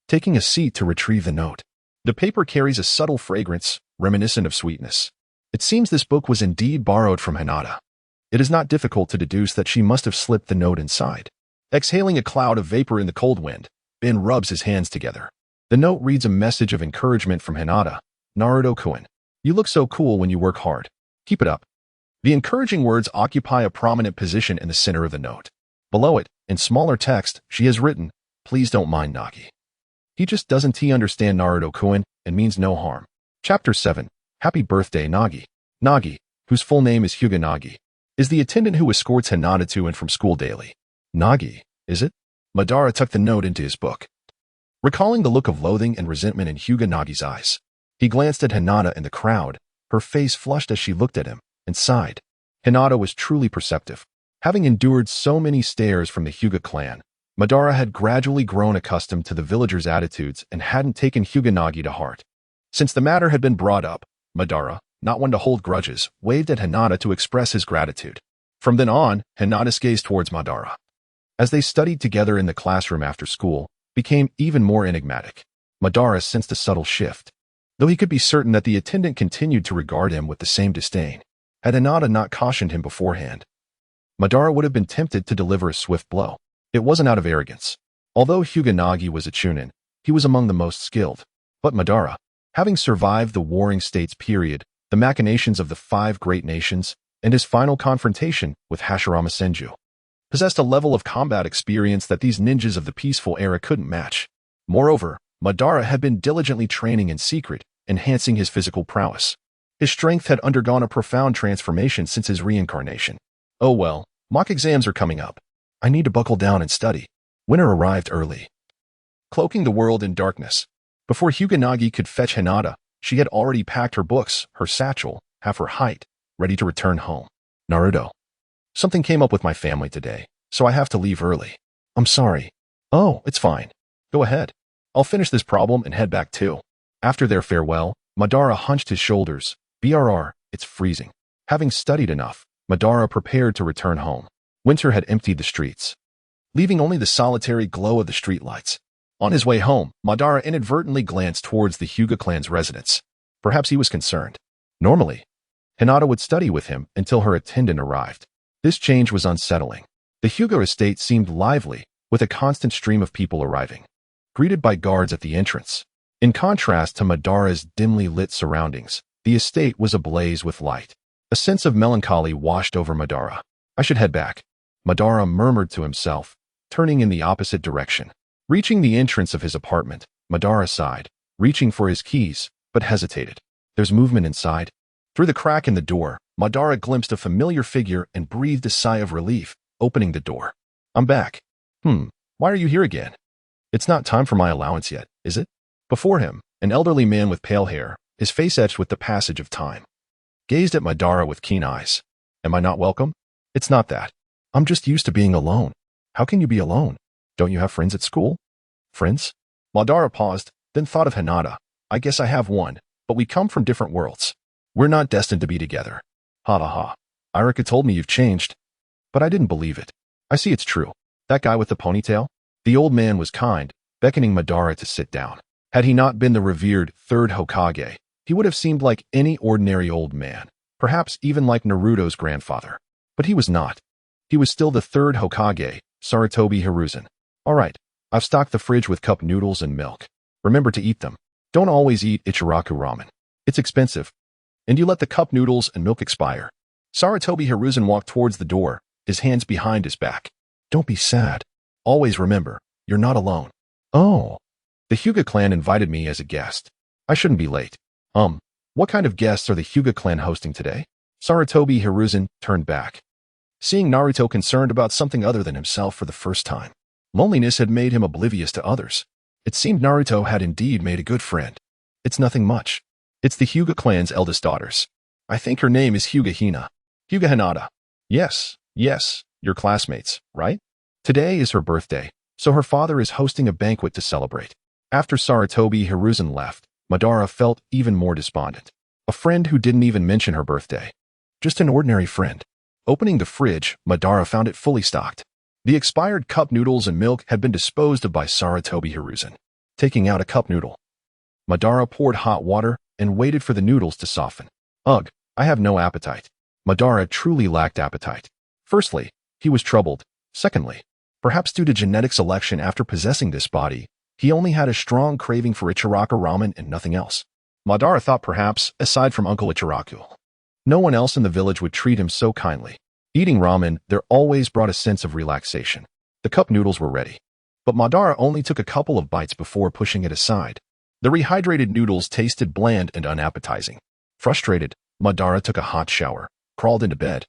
taking a seat to retrieve the note. The paper carries a subtle fragrance, reminiscent of sweetness. It seems this book was indeed borrowed from Hinata. It is not difficult to deduce that she must have slipped the note inside. Exhaling a cloud of vapor in the cold wind, Ben rubs his hands together. The note reads a message of encouragement from Hinata. Naruto-kun, you look so cool when you work hard. Keep it up. The encouraging words occupy a prominent position in the center of the note. Below it, in smaller text, she has written, "Please don't mind Nagi. He just doesn't understand Naruto-kun and means no harm." Chapter 7. Happy Birthday, Nagi. Nagi, whose full name is Hyuga Nagi, is the attendant who escorts Hinata to and from school daily. Nagi, is it? Madara tucked the note into his book. Recalling the look of loathing and resentment in Hyuga Nagi's eyes, he glanced at Hinata and the crowd. Her face flushed as she looked at him, and sighed. Hinata was truly perceptive. Having endured so many stares from the Hyuga clan, Madara had gradually grown accustomed to the villagers' attitudes and hadn't taken Hyuga Nagi to heart. Since the matter had been brought up, Madara, not one to hold grudges, waved at Hinata to express his gratitude. From then on, Hinata's gaze towards Madara, as they studied together in the classroom after school, became even more enigmatic. Madara sensed a subtle shift, though he could be certain that the attendant continued to regard him with the same disdain. Had Hinata not cautioned him beforehand, Madara would have been tempted to deliver a swift blow. It wasn't out of arrogance. Although Hyuga Nagi was a chunin, he was among the most skilled. But Madara, having survived the Warring States period, the machinations of the 5 great nations, and his final confrontation with Hashirama Senju, possessed a level of combat experience that these ninjas of the peaceful era couldn't match. Moreover, Madara had been diligently training in secret, enhancing his physical prowess. His strength had undergone a profound transformation since his reincarnation. Oh well, mock exams are coming up. I need to buckle down and study. Winter arrived early, cloaking the world in darkness. Before Hyuga Nagi could fetch Hinata, she had already packed her books, her satchel, half her height, ready to return home. Naruto. Something came up with my family today, so I have to leave early. I'm sorry. Oh, it's fine. Go ahead. I'll finish this problem and head back too. After their farewell, Madara hunched his shoulders, BRR, it's freezing. Having studied enough, Madara prepared to return home. Winter had emptied the streets, leaving only the solitary glow of the streetlights. On his way home, Madara inadvertently glanced towards the Hyuga clan's residence. Perhaps he was concerned. Normally, Hinata would study with him until her attendant arrived. This change was unsettling. The Hyuga estate seemed lively, with a constant stream of people arriving, greeted by guards at the entrance. In contrast to Madara's dimly lit surroundings, the estate was ablaze with light. A sense of melancholy washed over Madara. I should head back, Madara murmured to himself, turning in the opposite direction. Reaching the entrance of his apartment, Madara sighed, reaching for his keys, but hesitated. There's movement inside. Through the crack in the door, Madara glimpsed a familiar figure and breathed a sigh of relief, opening the door. I'm back. Why are you here again? It's not time for my allowance yet, is it? Before him, an elderly man with pale hair, his face etched with the passage of time, gazed at Madara with keen eyes. Am I not welcome? It's not that. I'm just used to being alone. How can you be alone? Don't you have friends at school? Friends? Madara paused, then thought of Hinata. I guess I have one, but we come from different worlds. We're not destined to be together. Ha ha ha. Irika told me you've changed. But I didn't believe it. I see it's true. That guy with the ponytail? The old man was kind, beckoning Madara to sit down. Had he not been the revered third Hokage, he would have seemed like any ordinary old man, perhaps even like Naruto's grandfather. But he was not. He was still the third Hokage, Sarutobi Hiruzen. All right, I've stocked the fridge with cup noodles and milk. Remember to eat them. Don't always eat Ichiraku ramen. It's expensive. And you let the cup noodles and milk expire. Sarutobi Hiruzen walked towards the door, his hands behind his back. Don't be sad. Always remember, you're not alone. Oh. The Hyuga clan invited me as a guest. I shouldn't be late. What kind of guests are the Hyuga clan hosting today? Sarutobi Hiruzen turned back, seeing Naruto concerned about something other than himself for the first time. Loneliness had made him oblivious to others. It seemed Naruto had indeed made a good friend. It's nothing much. It's the Hyuga clan's eldest daughters. I think her name is Hyuga Hina. Hyuga Hinata. Yes, your classmates, right? Today is her birthday, so her father is hosting a banquet to celebrate. After Sarutobi Hiruzen left, Madara felt even more despondent. A friend who didn't even mention her birthday. Just an ordinary friend. Opening the fridge, Madara found it fully stocked. The expired cup noodles and milk had been disposed of by Sarutobi Hiruzen. Taking out a cup noodle, Madara poured hot water and waited for the noodles to soften. Ugh, I have no appetite. Madara truly lacked appetite. Firstly, he was troubled. Secondly, perhaps due to genetic selection after possessing this body, he only had a strong craving for Ichiraku ramen and nothing else. Madara thought perhaps, aside from Uncle Ichiraku, no one else in the village would treat him so kindly. Eating ramen there always brought a sense of relaxation. The cup noodles were ready, but Madara only took a couple of bites before pushing it aside. The rehydrated noodles tasted bland and unappetizing. Frustrated, Madara took a hot shower, crawled into bed,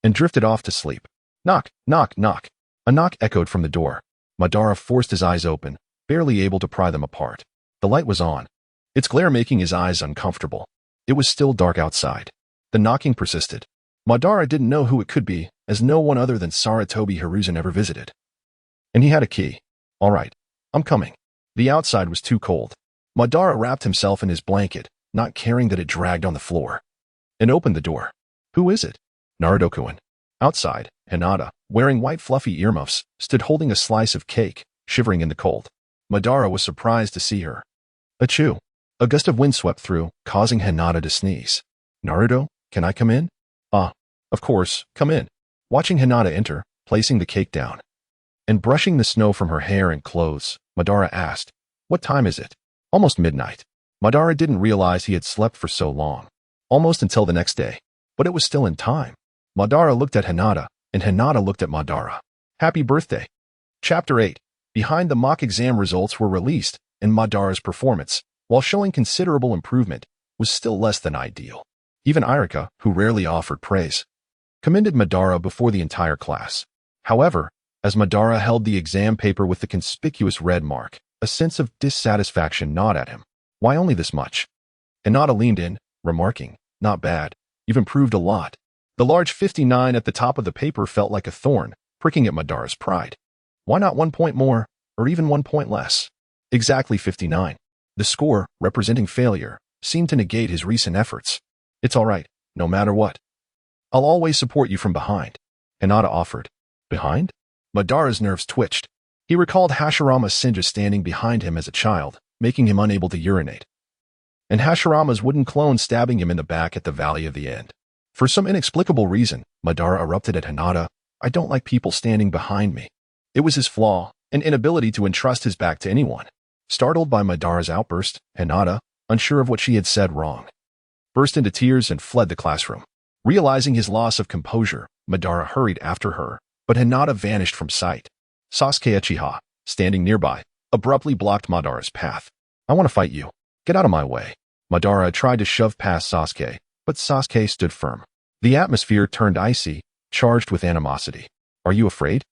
and drifted off to sleep. Knock, knock, knock. A knock echoed from the door. Madara forced his eyes open, barely able to pry them apart. The light was on, its glare making his eyes uncomfortable. It was still dark outside. The knocking persisted. Madara didn't know who it could be, as no one other than Sarutobi Hiruzen ever visited. And he had a key. All right, I'm coming. The outside was too cold. Madara wrapped himself in his blanket, not caring that it dragged on the floor, and opened the door. Who is it? Naruto-kun. Outside, Hinata, wearing white fluffy earmuffs, stood holding a slice of cake, shivering in the cold. Madara was surprised to see her. Achoo! A gust of wind swept through, causing Hinata to sneeze. Naruto, can I come in? Of course, come in. Watching Hinata enter, placing the cake down, and brushing the snow from her hair and clothes, Madara asked, what time is it? Almost midnight. Madara didn't realize he had slept for so long. Almost until the next day. But it was still in time. Madara looked at Hinata, and Hinata looked at Madara. Happy birthday. Chapter 8. Behind the mock exam results were released, and Madara's performance, while showing considerable improvement, was still less than ideal. Even Irika, who rarely offered praise, commended Madara before the entire class. However, as Madara held the exam paper with the conspicuous red mark, a sense of dissatisfaction gnawed at him. Why only this much? Hinata leaned in, remarking, not bad. You've improved a lot. The large 59 at the top of the paper felt like a thorn, pricking at Madara's pride. Why not 1 point more, or even 1 point less? Exactly 59. The score, representing failure, seemed to negate his recent efforts. It's all right, no matter what. I'll always support you from behind, Hinata offered. Behind? Madara's nerves twitched. He recalled Hashirama Senja standing behind him as a child, making him unable to urinate, and Hashirama's wooden clone stabbing him in the back at the Valley of the End. For some inexplicable reason, Madara erupted at Hinata. I don't like people standing behind me. It was his flaw, an inability to entrust his back to anyone. Startled by Madara's outburst, Hinata, unsure of what she had said wrong, burst into tears and fled the classroom. Realizing his loss of composure, Madara hurried after her, but Hinata vanished from sight. Sasuke Uchiha, standing nearby, abruptly blocked Madara's path. I want to fight you. Get out of my way. Madara tried to shove past Sasuke, but Sasuke stood firm. The atmosphere turned icy, charged with animosity. Are you afraid,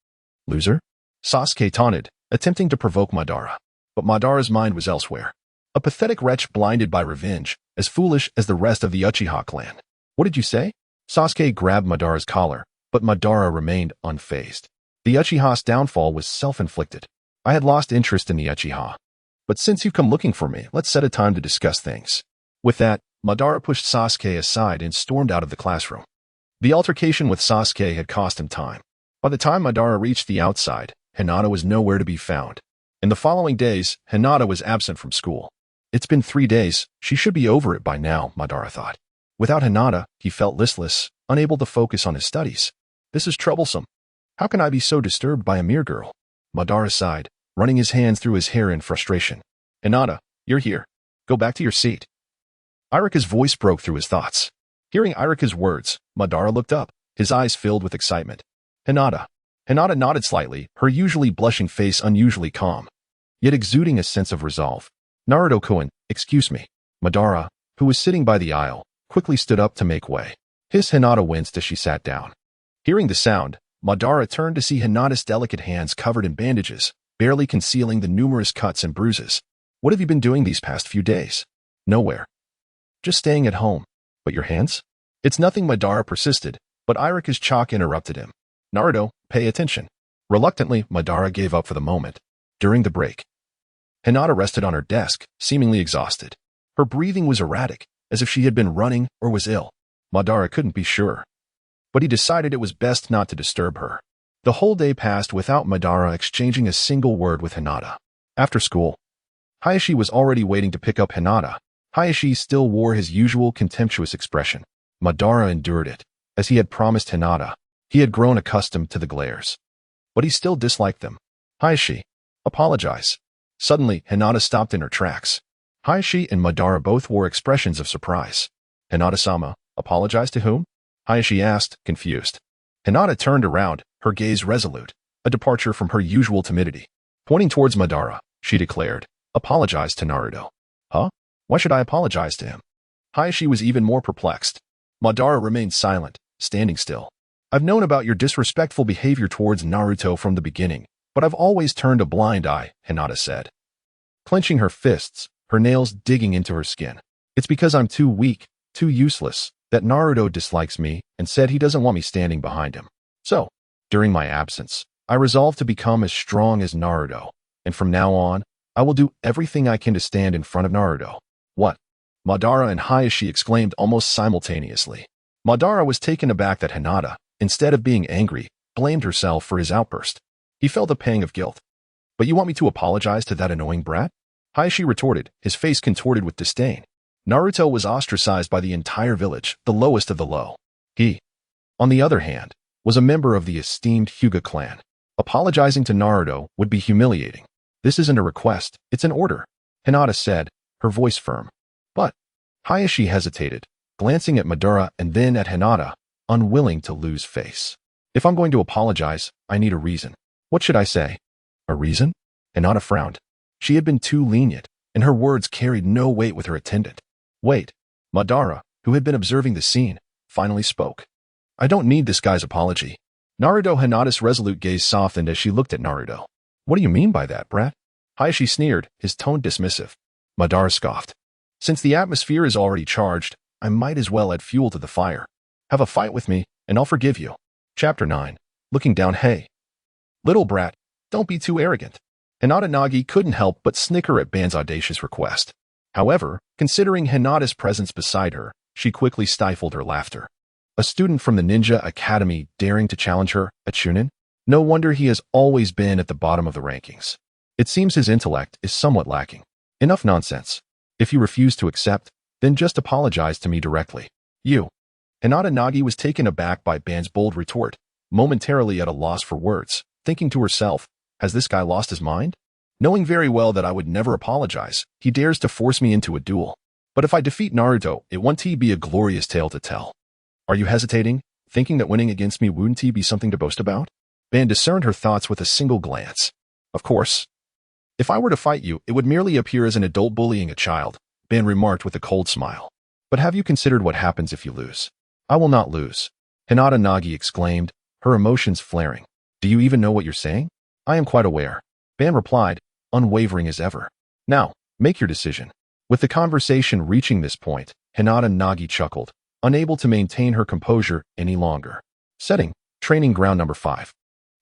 loser? Sasuke taunted, attempting to provoke Madara. But Madara's mind was elsewhere. A pathetic wretch blinded by revenge, as foolish as the rest of the Uchiha clan. What did you say? Sasuke grabbed Madara's collar, but Madara remained unfazed. The Uchiha's downfall was self-inflicted. I had lost interest in the Uchiha. But since you've come looking for me, let's set a time to discuss things. With that, Madara pushed Sasuke aside and stormed out of the classroom. The altercation with Sasuke had cost him time. By the time Madara reached the outside, Hinata was nowhere to be found. In the following days, Hinata was absent from school. It's been 3 days, she should be over it by now, Madara thought. Without Hinata, he felt listless, unable to focus on his studies. This is troublesome. How can I be so disturbed by a mere girl? Madara sighed, running his hands through his hair in frustration. Hinata, you're here. Go back to your seat. Irika's voice broke through his thoughts. Hearing Irika's words, Madara looked up, his eyes filled with excitement. Hinata. Hinata nodded slightly, her usually blushing face unusually calm, yet exuding a sense of resolve. Naruto-kun, excuse me. Madara, who was sitting by the aisle, quickly stood up to make way. His Hinata winced as she sat down. Hearing the sound, Madara turned to see Hinata's delicate hands covered in bandages, barely concealing the numerous cuts and bruises. What have you been doing these past few days? Nowhere. Just staying at home. But your hands? It's nothing, Madara persisted, but Irika's shock interrupted him. Naruto, pay attention. Reluctantly, Madara gave up for the moment. During the break, Hinata rested on her desk, seemingly exhausted. Her breathing was erratic, as if she had been running or was ill. Madara couldn't be sure, but he decided it was best not to disturb her. The whole day passed without Madara exchanging a single word with Hinata. After school, Hayashi was already waiting to pick up Hinata. Hayashi still wore his usual contemptuous expression. Madara endured it. As he had promised Hinata, he had grown accustomed to the glares. But he still disliked them. Hayashi, apologize. Suddenly, Hinata stopped in her tracks. Hayashi and Madara both wore expressions of surprise. Hinata-sama, apologize to whom? Hayashi asked, confused. Hinata turned around, her gaze resolute, a departure from her usual timidity. Pointing towards Madara, she declared, apologize to Naruto. Huh? Why should I apologize to him? Hayashi was even more perplexed. Madara remained silent, standing still. I've known about your disrespectful behavior towards Naruto from the beginning, but I've always turned a blind eye, Hinata said, clenching her fists, her nails digging into her skin. It's because I'm too weak, too useless, that Naruto dislikes me and said he doesn't want me standing behind him. So, during my absence, I resolved to become as strong as Naruto, and from now on, I will do everything I can to stand in front of Naruto. What? Madara and Hayashi exclaimed almost simultaneously. Madara was taken aback that Hinata, instead of being angry, blamed herself for his outburst. He felt a pang of guilt. But you want me to apologize to that annoying brat? Hayashi retorted, his face contorted with disdain. Naruto was ostracized by the entire village, the lowest of the low. He, on the other hand, was a member of the esteemed Hyuga clan. Apologizing to Naruto would be humiliating. This isn't a request, it's an order, Hinata said, her voice firm. But Hayashi hesitated, glancing at Madara and then at Hinata, unwilling to lose face. If I'm going to apologize, I need a reason. What should I say? A reason? Hinata frowned. She had been too lenient, and her words carried no weight with her attendant. Wait. Madara, who had been observing the scene, finally spoke. I don't need this guy's apology. Hinata's resolute gaze softened as she looked at Naruto. What do you mean by that, brat? Hayashi sneered, his tone dismissive. Madara scoffed. Since the atmosphere is already charged, I might as well add fuel to the fire. Have a fight with me, and I'll forgive you. Chapter 9. Looking down. Hey. Little brat, don't be too arrogant. Hinata Nagi couldn't help but snicker at Ban's audacious request. However, considering Hinata's presence beside her, She quickly stifled her laughter. A student from the Ninja Academy daring to challenge her, a chunin? No wonder he has always been at the bottom of the rankings. It seems his intellect is somewhat lacking. Enough nonsense. If you refuse to accept, then just apologize to me directly. You. Hinata Nagi was taken aback by Ban's bold retort, momentarily at a loss for words, thinking to herself, has this guy lost his mind? Knowing very well that I would never apologize, he dares to force me into a duel. But if I defeat Naruto, it won't be a glorious tale to tell. Are you hesitating, thinking that winning against me wouldn't be something to boast about? Ban discerned her thoughts with a single glance. Of course. If I were to fight you, it would merely appear as an adult bullying a child, Ban remarked with a cold smile. But have you considered what happens if you lose? I will not lose. Hinata Nagi exclaimed, her emotions flaring. Do you even know what you're saying? I am quite aware. Ban replied, unwavering as ever. Now, make your decision. With the conversation reaching this point, Hinata Nagi chuckled, unable to maintain her composure any longer. Setting, training ground number 5.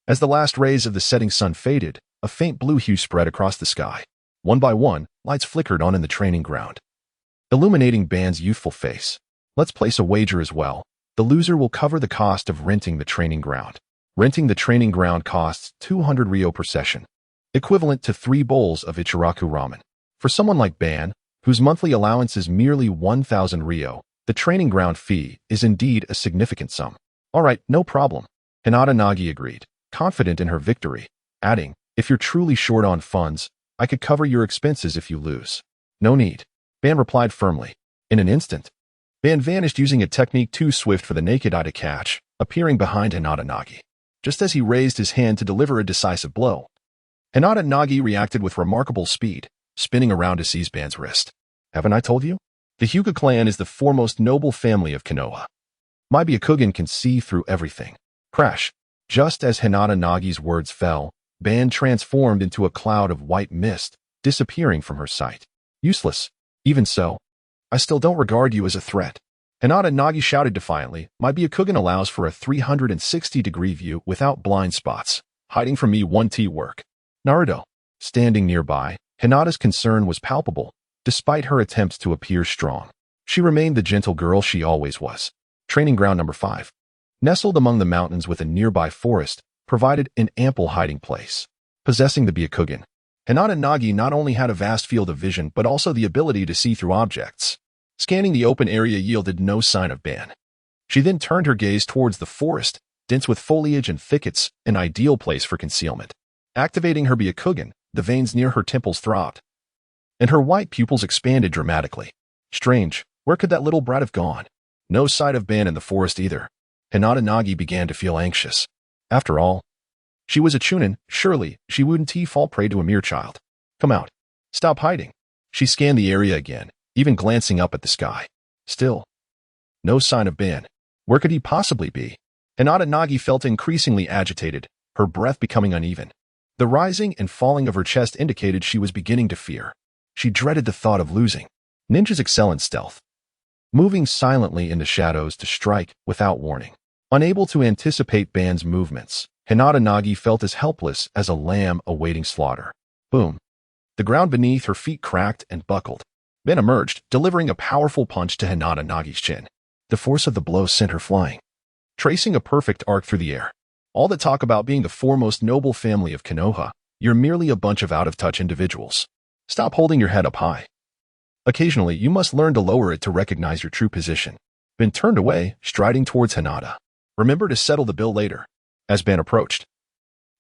As the last rays of the setting sun faded, a faint blue hue spread across the sky. One by one, lights flickered on in the training ground, illuminating Ban's youthful face. Let's place a wager as well. The loser will cover the cost of renting the training ground. Renting the training ground costs 200 ryo per session, equivalent to 3 bowls of Ichiraku ramen. For someone like Ban, whose monthly allowance is merely 1,000 ryo, the training ground fee is indeed a significant sum. All right, no problem. Hinata Nagi agreed, confident in her victory, adding, if you're truly short on funds, I could cover your expenses if you lose. No need. Ban replied firmly. In an instant, Ban vanished using a technique too swift for the naked eye to catch, appearing behind Hinata Nagi. Just as he raised his hand to deliver a decisive blow, Hinata Nagi reacted with remarkable speed, spinning around to seize Ban's wrist. Haven't I told you? The Hyuga clan is the foremost noble family of Konoha. My Byakugan can see through everything. Crash. Just as Hinata Nagi's words fell, Ban transformed into a cloud of white mist, disappearing from her sight. Useless. Even so, I still don't regard you as a threat. Hinata Nagi shouted defiantly, my Byakugan allows for a 360-degree view without blind spots. Hiding from me won't work. Naruto. Standing nearby, Hinata's concern was palpable, despite her attempts to appear strong. She remained the gentle girl she always was. Training ground number 5. Nestled among the mountains with a nearby forest, provided an ample hiding place. Possessing the Byakugan, Hinata Nagi not only had a vast field of vision but also the ability to see through objects. Scanning the open area yielded no sign of Ban. She then turned her gaze towards the forest, dense with foliage and thickets, an ideal place for concealment. Activating her Byakugan, the veins near her temples throbbed, and her white pupils expanded dramatically. Strange, where could that little brat have gone? No sight of Ban in the forest either. Hinata Nagi began to feel anxious. After all, she was a chunin, surely she wouldn't fall prey to a mere child. Come out. Stop hiding. She scanned the area again, even glancing up at the sky. Still, no sign of Ban. Where could he possibly be? Hinata Nagi felt increasingly agitated, her breath becoming uneven. The rising and falling of her chest indicated she was beginning to fear. She dreaded the thought of losing. Ninjas excel in stealth, moving silently into shadows to strike without warning. Unable to anticipate Ban's movements, Hinata Nagi felt as helpless as a lamb awaiting slaughter. Boom. The ground beneath her feet cracked and buckled. Ban emerged, delivering a powerful punch to Hinata Nagi's chin. The force of the blow sent her flying, tracing a perfect arc through the air. All that talk about being the foremost noble family of Konoha, you're merely a bunch of out-of-touch individuals. Stop holding your head up high. Occasionally, you must learn to lower it to recognize your true position. Ban turned away, striding towards Hinata. Remember to settle the bill later. As Ban approached,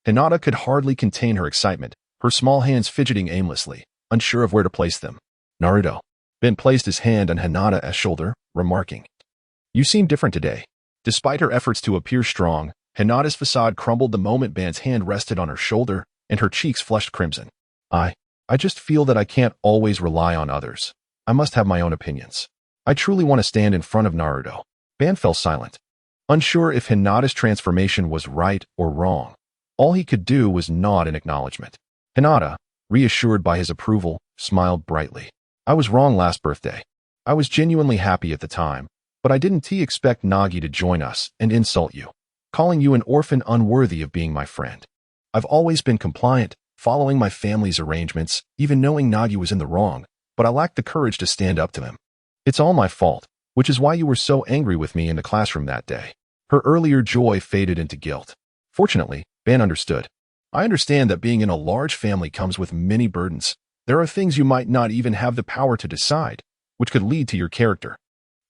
Hinata could hardly contain her excitement, her small hands fidgeting aimlessly, unsure of where to place them. Naruto. Ban placed his hand on Hinata's shoulder, remarking, you seem different today. Despite her efforts to appear strong, Hinata's facade crumbled the moment Ban's hand rested on her shoulder, and her cheeks flushed crimson. I just feel that I can't always rely on others. I must have my own opinions. I truly want to stand in front of Naruto. Ban fell silent, unsure if Hinata's transformation was right or wrong. All he could do was nod in acknowledgement. Hinata, reassured by his approval, smiled brightly. I was wrong last birthday. I was genuinely happy at the time, but I didn't expect Nagi to join us and insult you, calling you an orphan unworthy of being my friend. I've always been compliant, following my family's arrangements, even knowing Nagi was in the wrong, but I lacked the courage to stand up to him. It's all my fault. which is why you were so angry with me in the classroom that day. Her earlier joy faded into guilt. Fortunately, Ban understood. I understand that being in a large family comes with many burdens. There are things you might not even have the power to decide, which could lead to your character.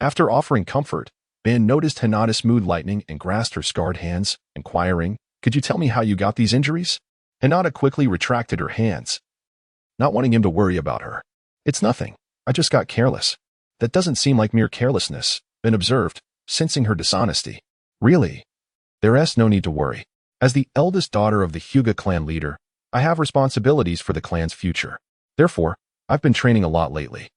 After offering comfort, Ban noticed Hinata's mood lightening and grasped her scarred hands, inquiring, "Could you tell me how you got these injuries?" Hinata quickly retracted her hands, not wanting him to worry about her. "It's nothing. I just got careless." "That doesn't seem like mere carelessness," Ben observed, sensing her dishonesty. "Really? There's no need to worry. As the eldest daughter of the Hyuga clan leader, I have responsibilities for the clan's future. Therefore, I've been training a lot lately.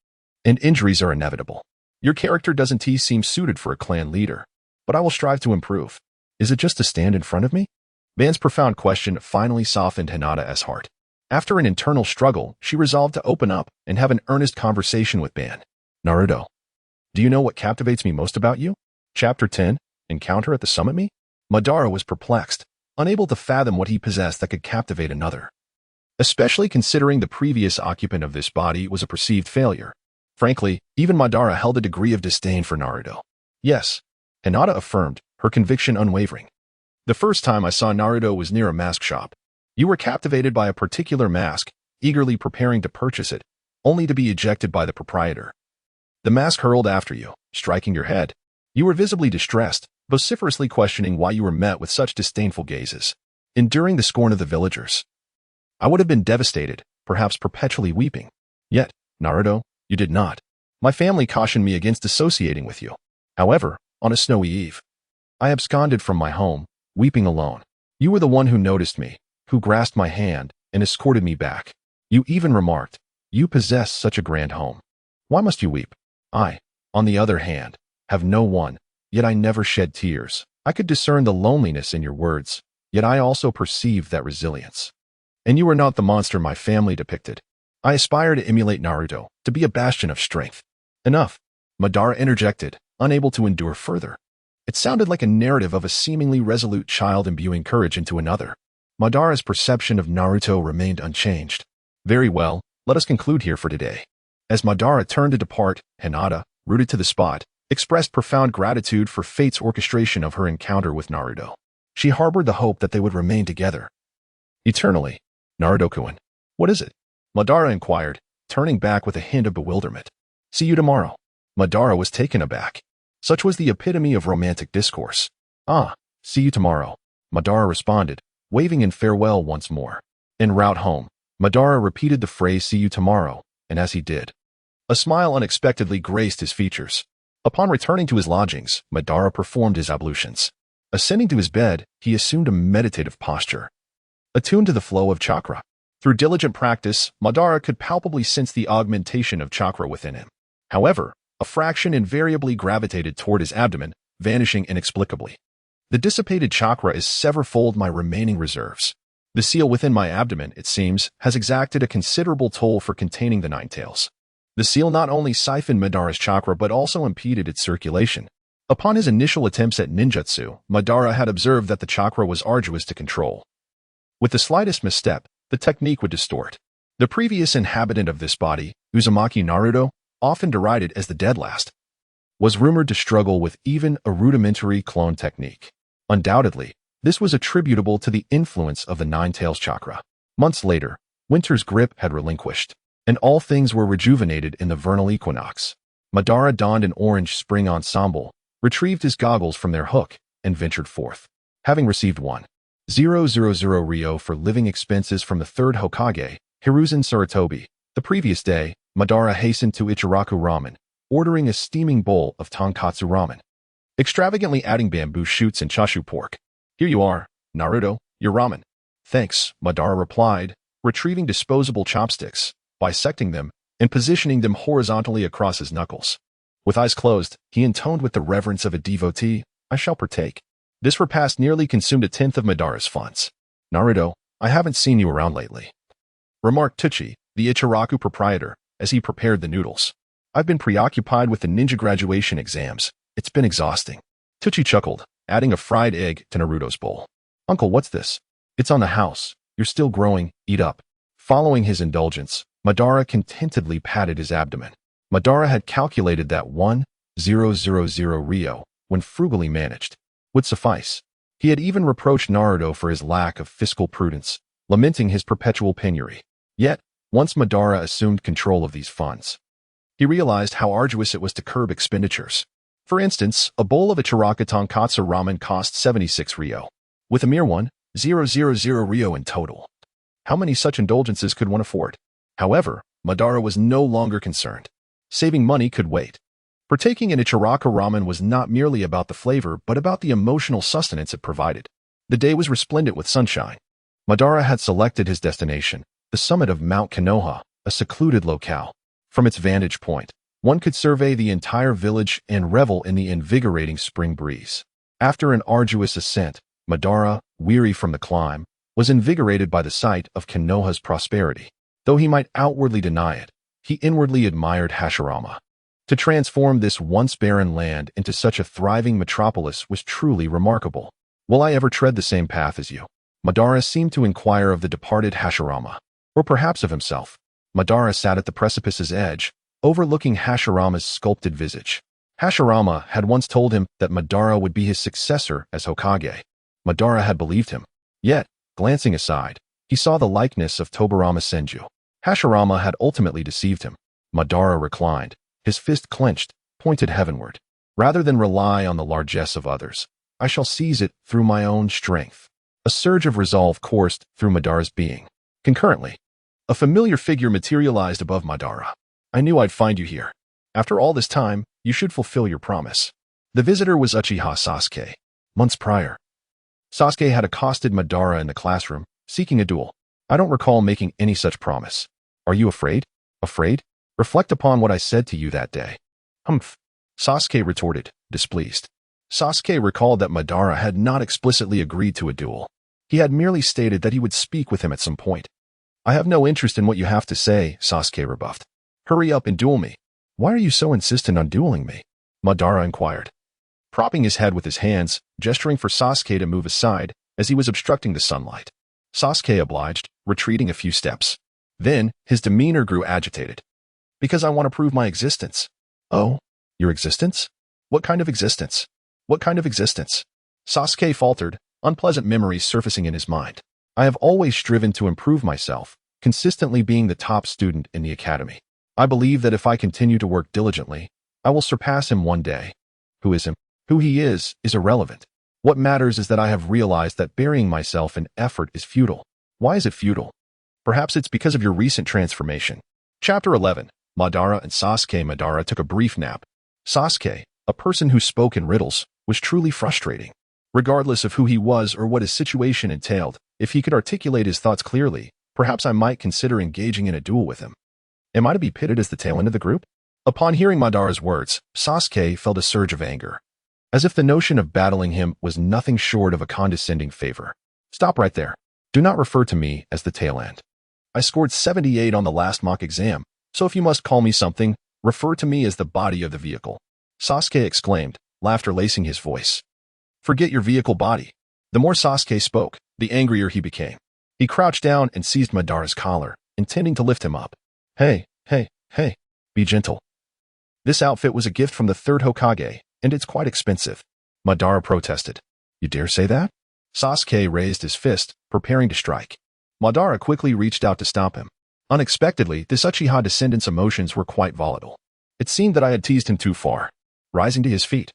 And injuries are inevitable. Your character doesn't seem suited for a clan leader, but I will strive to improve. Is it just to stand in front of me?" Ban's profound question finally softened Hinata's heart. After an internal struggle, she resolved to open up and have an earnest conversation with Ban. "Naruto, do you know what captivates me most about you?" Chapter 10, Encounter at the Summit Me? Madara was perplexed, unable to fathom what he possessed that could captivate another. Especially considering the previous occupant of this body was a perceived failure. Frankly, even Madara held a degree of disdain for Naruto. "Yes," Hinata affirmed, her conviction unwavering. "The first time I saw Naruto was near a mask shop. You were captivated by a particular mask, eagerly preparing to purchase it, only to be ejected by the proprietor. The mask hurled after you, striking your head. You were visibly distressed, vociferously questioning why you were met with such disdainful gazes, enduring the scorn of the villagers. I would have been devastated, perhaps perpetually weeping. Yet, Naruto, you did not. My family cautioned me against associating with you. However, on a snowy eve, I absconded from my home, weeping alone. You were the one who noticed me, who grasped my hand and escorted me back. You even remarked, 'You possess such a grand home. Why must you weep?' I, on the other hand, have no one, yet I never shed tears. I could discern the loneliness in your words, yet I also perceived that resilience. And you are not the monster my family depicted. I aspire to emulate Naruto, to be a bastion of strength." "Enough," Madara interjected, unable to endure further. It sounded like a narrative of a seemingly resolute child imbuing courage into another. Madara's perception of Naruto remained unchanged. "Very well, let us conclude here for today." As Madara turned to depart, Hinata, rooted to the spot, expressed profound gratitude for fate's orchestration of her encounter with Naruto. She harbored the hope that they would remain together eternally. "Naruto-kun, what is it?" Madara inquired, turning back with a hint of bewilderment. "See you tomorrow." Madara was taken aback. Such was the epitome of romantic discourse. "Ah, see you tomorrow," Madara responded, waving in farewell once more. En route home, Madara repeated the phrase "see you tomorrow," and as he did, a smile unexpectedly graced his features. Upon returning to his lodgings, Madara performed his ablutions. Ascending to his bed, he assumed a meditative posture, attuned to the flow of chakra. Through diligent practice, Madara could palpably sense the augmentation of chakra within him. However, a fraction invariably gravitated toward his abdomen, vanishing inexplicably. "The dissipated chakra is severfold my remaining reserves. The seal within my abdomen, it seems, has exacted a considerable toll for containing the nine tails." The seal not only siphoned Madara's chakra but also impeded its circulation. Upon his initial attempts at ninjutsu, Madara had observed that the chakra was arduous to control. With the slightest misstep, the technique would distort. The previous inhabitant of this body, Uzumaki Naruto, often derided as the dead last, was rumored to struggle with even a rudimentary clone technique. Undoubtedly, this was attributable to the influence of the Nine Tails chakra. Months later, winter's grip had relinquished, and all things were rejuvenated in the vernal equinox. Madara donned an orange spring ensemble, retrieved his goggles from their hook, and ventured forth. Having received 1,000 ryo for living expenses from the third Hokage, Hiruzen Sarutobi, the previous day, Madara hastened to Ichiraku Ramen, ordering a steaming bowl of tonkatsu ramen, extravagantly adding bamboo shoots and chashu pork. "Here you are, Naruto, your ramen." "Thanks," Madara replied, retrieving disposable chopsticks, bisecting them, and positioning them horizontally across his knuckles. With eyes closed, he intoned with the reverence of a devotee, "I shall partake." This repast nearly consumed a tenth of Madara's funds. "Naruto, I haven't seen you around lately," remarked Tuchi, the Ichiraku proprietor, as he prepared the noodles. "I've been preoccupied with the ninja graduation exams. It's been exhausting." Tuchi chuckled, adding a fried egg to Naruto's bowl. "Uncle, what's this?" "It's on the house. You're still growing. Eat up." Following his indulgence, Madara contentedly patted his abdomen. Madara had calculated that 1,000 000 Rio, when frugally managed, would suffice. He had even reproached Naruto for his lack of fiscal prudence, lamenting his perpetual penury. Yet, once Madara assumed control of these funds, he realized how arduous it was to curb expenditures. For instance, a bowl of Ichiraka tonkatsu ramen cost 76 Rio, with a mere 1,000 Rio in total. How many such indulgences could one afford? However, Madara was no longer concerned. Saving money could wait. Partaking in Ichiraka ramen was not merely about the flavor, but about the emotional sustenance it provided. The day was resplendent with sunshine. Madara had selected his destination, the summit of Mount Konoha, a secluded locale. From its vantage point, one could survey the entire village and revel in the invigorating spring breeze. After an arduous ascent, Madara, weary from the climb, was invigorated by the sight of Konoha's prosperity. Though he might outwardly deny it, he inwardly admired Hashirama. To transform this once barren land into such a thriving metropolis was truly remarkable. Will I ever tread the same path as you? Madara seemed to inquire of the departed Hashirama, or perhaps of himself. Madara sat at the precipice's edge, overlooking Hashirama's sculpted visage. Hashirama had once told him that Madara would be his successor as Hokage. Madara had believed him. Yet, glancing aside, he saw the likeness of Tobirama Senju. Hashirama had ultimately deceived him. Madara reclined, his fist clenched, pointed heavenward. Rather than rely on the largesse of others, I shall seize it through my own strength. A surge of resolve coursed through Madara's being. Concurrently, a familiar figure materialized above Madara. I knew I'd find you here. After all this time, you should fulfill your promise. The visitor was Uchiha Sasuke. Months prior, Sasuke had accosted Madara in the classroom, seeking a duel. I don't recall making any such promise. Are you afraid? Afraid? Reflect upon what I said to you that day. Humph. Sasuke retorted, displeased. Sasuke recalled that Madara had not explicitly agreed to a duel. He had merely stated that he would speak with him at some point. I have no interest in what you have to say, Sasuke rebuffed. Hurry up and duel me. Why are you so insistent on dueling me? Madara inquired, propping his head with his hands, gesturing for Sasuke to move aside as he was obstructing the sunlight. Sasuke obliged, retreating a few steps. Then, his demeanor grew agitated. Because I want to prove my existence. Oh, your existence? What kind of existence? What kind of existence? Sasuke faltered, unpleasant memories surfacing in his mind. I have always striven to improve myself, consistently being the top student in the academy. I believe that if I continue to work diligently, I will surpass him one day. Who is him? Who he is irrelevant. What matters is that I have realized that burying myself in effort is futile. Why is it futile? Perhaps it's because of your recent transformation. Chapter 11. Madara and Sasuke. Madara took a brief nap. Sasuke, a person who spoke in riddles, was truly frustrating. Regardless of who he was or what his situation entailed, if he could articulate his thoughts clearly, perhaps I might consider engaging in a duel with him. Am I to be pitted as the tail end of the group? Upon hearing Madara's words, Sasuke felt a surge of anger, as if the notion of battling him was nothing short of a condescending favor. Stop right there. Do not refer to me as the tail end. I scored 78 on the last mock exam, so if you must call me something, refer to me as the body of the vehicle. Sasuke exclaimed, laughter lacing his voice. Forget your vehicle body. The more Sasuke spoke, the angrier he became. He crouched down and seized Madara's collar, intending to lift him up. Hey, be gentle. This outfit was a gift from the third Hokage, and it's quite expensive. Madara protested. You dare say that? Sasuke raised his fist, preparing to strike. Madara quickly reached out to stop him. Unexpectedly, this Uchiha descendant's emotions were quite volatile. It seemed that I had teased him too far. Rising to his feet,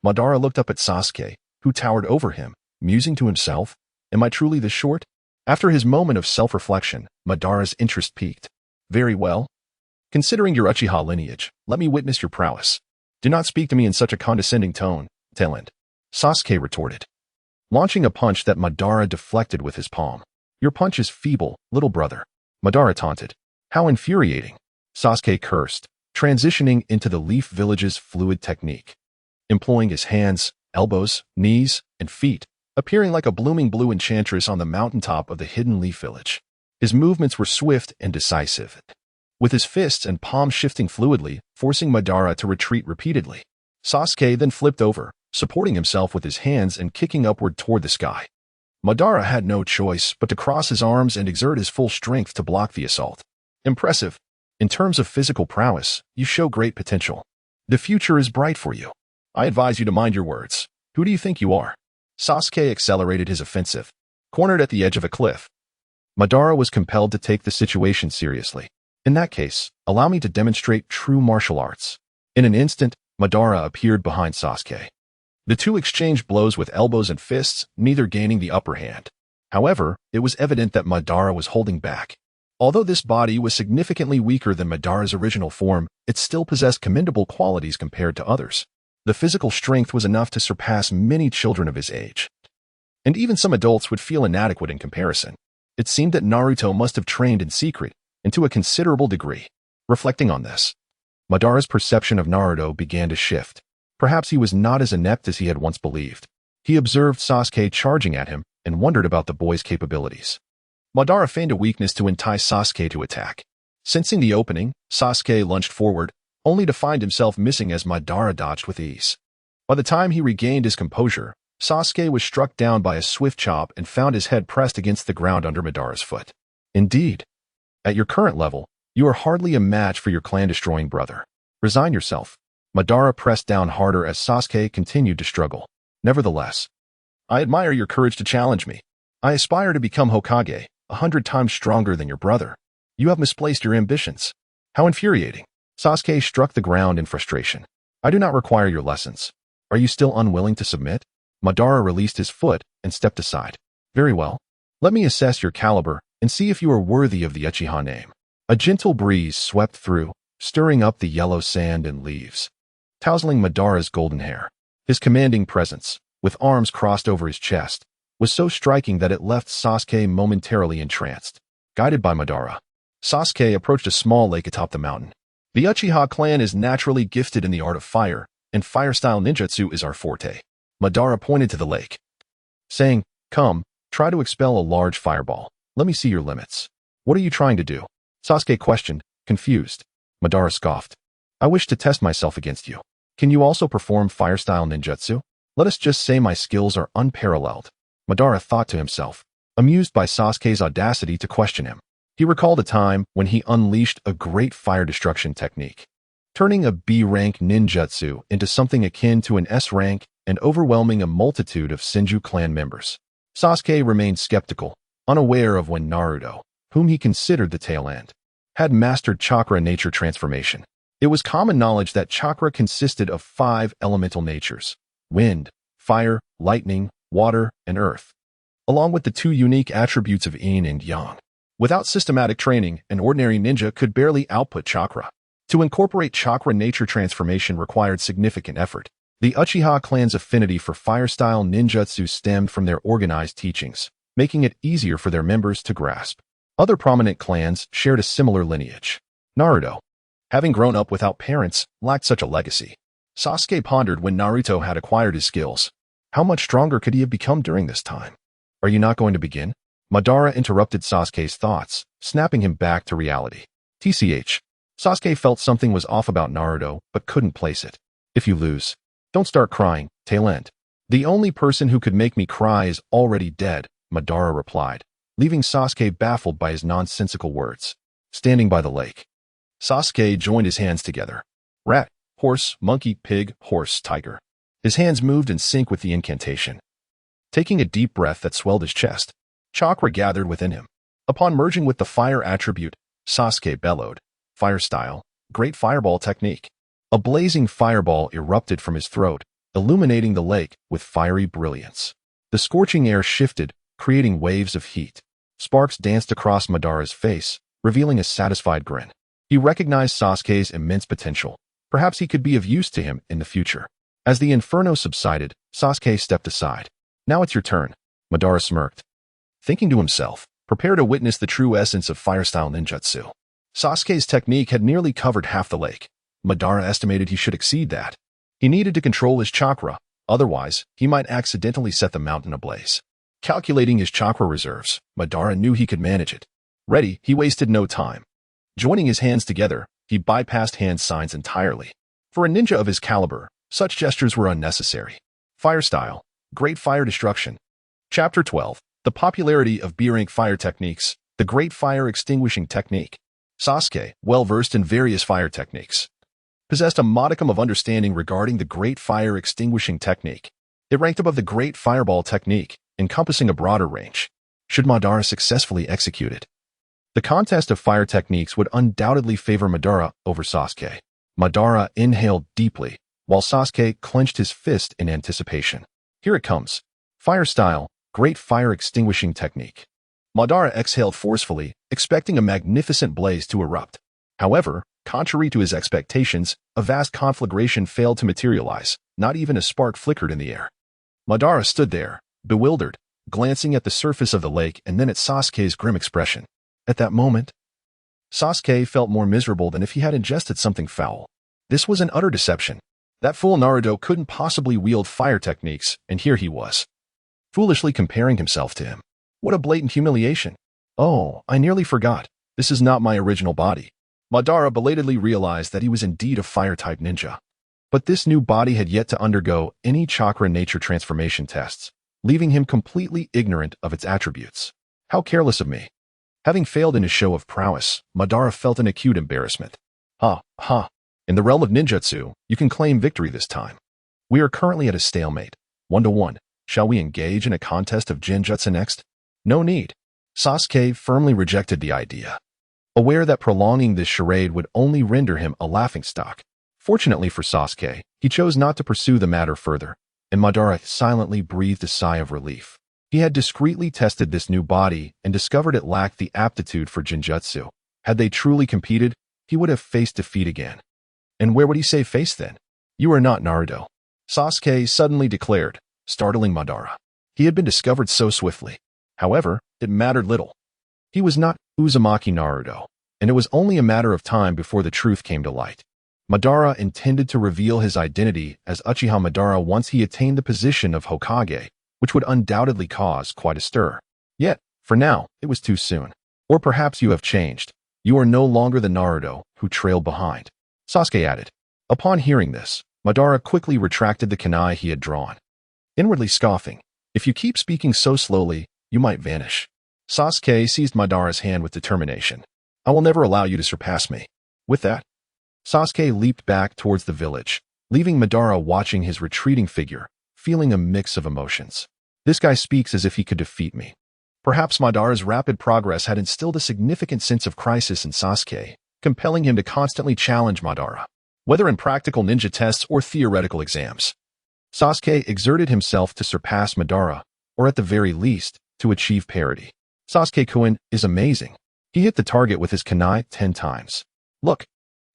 Madara looked up at Sasuke, who towered over him, musing to himself, am I truly this short? After his moment of self-reflection, Madara's interest peaked. Very well. Considering your Uchiha lineage, let me witness your prowess. Do not speak to me in such a condescending tone, tailend. Sasuke retorted, launching a punch that Madara deflected with his palm. Your punch is feeble, little brother. Madara taunted. How infuriating. Sasuke cursed, transitioning into the Leaf Village's fluid technique, employing his hands, elbows, knees, and feet, appearing like a blooming blue enchantress on the mountaintop of the hidden Leaf Village. His movements were swift and decisive, with his fists and palms shifting fluidly, forcing Madara to retreat repeatedly. Sasuke then flipped over, supporting himself with his hands and kicking upward toward the sky. Madara had no choice but to cross his arms and exert his full strength to block the assault. Impressive. In terms of physical prowess, you show great potential. The future is bright for you. I advise you to mind your words. Who do you think you are? Sasuke accelerated his offensive. Cornered at the edge of a cliff, Madara was compelled to take the situation seriously. In that case, allow me to demonstrate true martial arts. In an instant, Madara appeared behind Sasuke. The two exchanged blows with elbows and fists, neither gaining the upper hand. However, it was evident that Madara was holding back. Although this body was significantly weaker than Madara's original form, it still possessed commendable qualities compared to others. The physical strength was enough to surpass many children of his age. And even some adults would feel inadequate in comparison. It seemed that Naruto must have trained in secret, and to a considerable degree. Reflecting on this, Madara's perception of Naruto began to shift. Perhaps he was not as inept as he had once believed. He observed Sasuke charging at him and wondered about the boy's capabilities. Madara feigned a weakness to entice Sasuke to attack. Sensing the opening, Sasuke lunged forward, only to find himself missing as Madara dodged with ease. By the time he regained his composure, Sasuke was struck down by a swift chop and found his head pressed against the ground under Madara's foot. Indeed, at your current level, you are hardly a match for your clan-destroying brother. Resign yourself. Madara pressed down harder as Sasuke continued to struggle. Nevertheless, I admire your courage to challenge me. I aspire to become Hokage, 100 times stronger than your brother. You have misplaced your ambitions. How infuriating. Sasuke struck the ground in frustration. I do not require your lessons. Are you still unwilling to submit? Madara released his foot and stepped aside. Very well. Let me assess your caliber and see if you are worthy of the Uchiha name. A gentle breeze swept through, stirring up the yellow sand and leaves, tousling Madara's golden hair. His commanding presence, with arms crossed over his chest, was so striking that it left Sasuke momentarily entranced. Guided by Madara, Sasuke approached a small lake atop the mountain. The Uchiha clan is naturally gifted in the art of fire, and fire-style ninjutsu is our forte. Madara pointed to the lake, saying, "Come, try to expel a large fireball. Let me see your limits." "What are you trying to do?" Sasuke questioned, confused. Madara scoffed. "I wish to test myself against you. Can you also perform fire-style ninjutsu? Let us just say my skills are unparalleled." Madara thought to himself, amused by Sasuke's audacity to question him. He recalled a time when he unleashed a great fire destruction technique, turning a B-rank ninjutsu into something akin to an S-rank and overwhelming a multitude of Senju clan members. Sasuke remained skeptical, unaware of when Naruto, whom he considered the tail end, had mastered chakra nature transformation. It was common knowledge that chakra consisted of 5 elemental natures: wind, fire, lightning, water, and earth, along with the 2 unique attributes of yin and yang. Without systematic training, an ordinary ninja could barely output chakra. To incorporate chakra nature transformation required significant effort. The Uchiha clan's affinity for fire-style ninjutsu stemmed from their organized teachings, making it easier for their members to grasp. Other prominent clans shared a similar lineage. Naruto, having grown up without parents, lacked such a legacy. Sasuke pondered when Naruto had acquired his skills. How much stronger could he have become during this time? "Are you not going to begin?" Madara interrupted Sasuke's thoughts, snapping him back to reality. TCH. Sasuke felt something was off about Naruto, but couldn't place it. "If you lose, don't start crying, tail end." "The only person who could make me cry is already dead," Madara replied, leaving Sasuke baffled by his nonsensical words. Standing by the lake, Sasuke joined his hands together. Rat, horse, monkey, pig, horse, tiger. His hands moved in sync with the incantation. Taking a deep breath that swelled his chest, chakra gathered within him. Upon merging with the fire attribute, Sasuke bellowed, "Fire style, great fireball technique." A blazing fireball erupted from his throat, illuminating the lake with fiery brilliance. The scorching air shifted, creating waves of heat. Sparks danced across Madara's face, revealing a satisfied grin. He recognized Sasuke's immense potential. Perhaps he could be of use to him in the future. As the inferno subsided, Sasuke stepped aside. "Now it's your turn." Madara smirked, thinking to himself, prepare to witness the true essence of fire-style ninjutsu. Sasuke's technique had nearly covered half the lake. Madara estimated he should exceed that. He needed to control his chakra, otherwise, he might accidentally set the mountain ablaze. Calculating his chakra reserves, Madara knew he could manage it. Ready, he wasted no time. Joining his hands together, he bypassed hand signs entirely. For a ninja of his caliber, such gestures were unnecessary. Fire style, great fire destruction. Chapter 12. The popularity of B-rank fire techniques, the great fire extinguishing technique. Sasuke, well versed in various fire techniques, possessed a modicum of understanding regarding the Great Fire Extinguishing Technique. It ranked above the Great Fireball Technique, encompassing a broader range. Should Madara successfully execute it, the contest of fire techniques would undoubtedly favor Madara over Sasuke. Madara inhaled deeply, while Sasuke clenched his fist in anticipation. Here it comes. Fire Style, Great Fire Extinguishing Technique. Madara exhaled forcefully, expecting a magnificent blaze to erupt. However, contrary to his expectations, a vast conflagration failed to materialize. Not even a spark flickered in the air. Madara stood there, bewildered, glancing at the surface of the lake and then at Sasuke's grim expression. At that moment, Sasuke felt more miserable than if he had ingested something foul. This was an utter deception. That fool Naruto couldn't possibly wield fire techniques, and here he was, foolishly comparing himself to him. What a blatant humiliation. Oh, I nearly forgot. This is not my original body. Madara belatedly realized that he was indeed a fire-type ninja. But this new body had yet to undergo any chakra nature transformation tests, leaving him completely ignorant of its attributes. How careless of me. Having failed in his show of prowess, Madara felt an acute embarrassment. In the realm of ninjutsu, you can claim victory this time. We are currently at a stalemate, 1-1. Shall we engage in a contest of Jinjutsu next? No need. Sasuke firmly rejected the idea, aware that prolonging this charade would only render him a laughingstock. Fortunately for Sasuke, he chose not to pursue the matter further, and Madara silently breathed a sigh of relief. He had discreetly tested this new body and discovered it lacked the aptitude for Jinjutsu. Had they truly competed, he would have faced defeat again. And where would he save face then? You are not Naruto, Sasuke suddenly declared, startling Madara. He had been discovered so swiftly. However, it mattered little. He was not Uzumaki Naruto, and it was only a matter of time before the truth came to light. Madara intended to reveal his identity as Uchiha Madara once he attained the position of Hokage, which would undoubtedly cause quite a stir. Yet, for now, it was too soon. Or perhaps you have changed. You are no longer the Naruto who trailed behind, Sasuke added. Upon hearing this, Madara quickly retracted the kunai he had drawn, inwardly scoffing. If you keep speaking so slowly, you might vanish. Sasuke seized Madara's hand with determination. I will never allow you to surpass me. With that, Sasuke leaped back towards the village, leaving Madara watching his retreating figure, feeling a mix of emotions. This guy speaks as if he could defeat me. Perhaps Madara's rapid progress had instilled a significant sense of crisis in Sasuke, compelling him to constantly challenge Madara, whether in practical ninja tests or theoretical exams. Sasuke exerted himself to surpass Madara, or at the very least, to achieve parity. Sasuke-kun is amazing. He hit the target with his kunai 10 times. Look,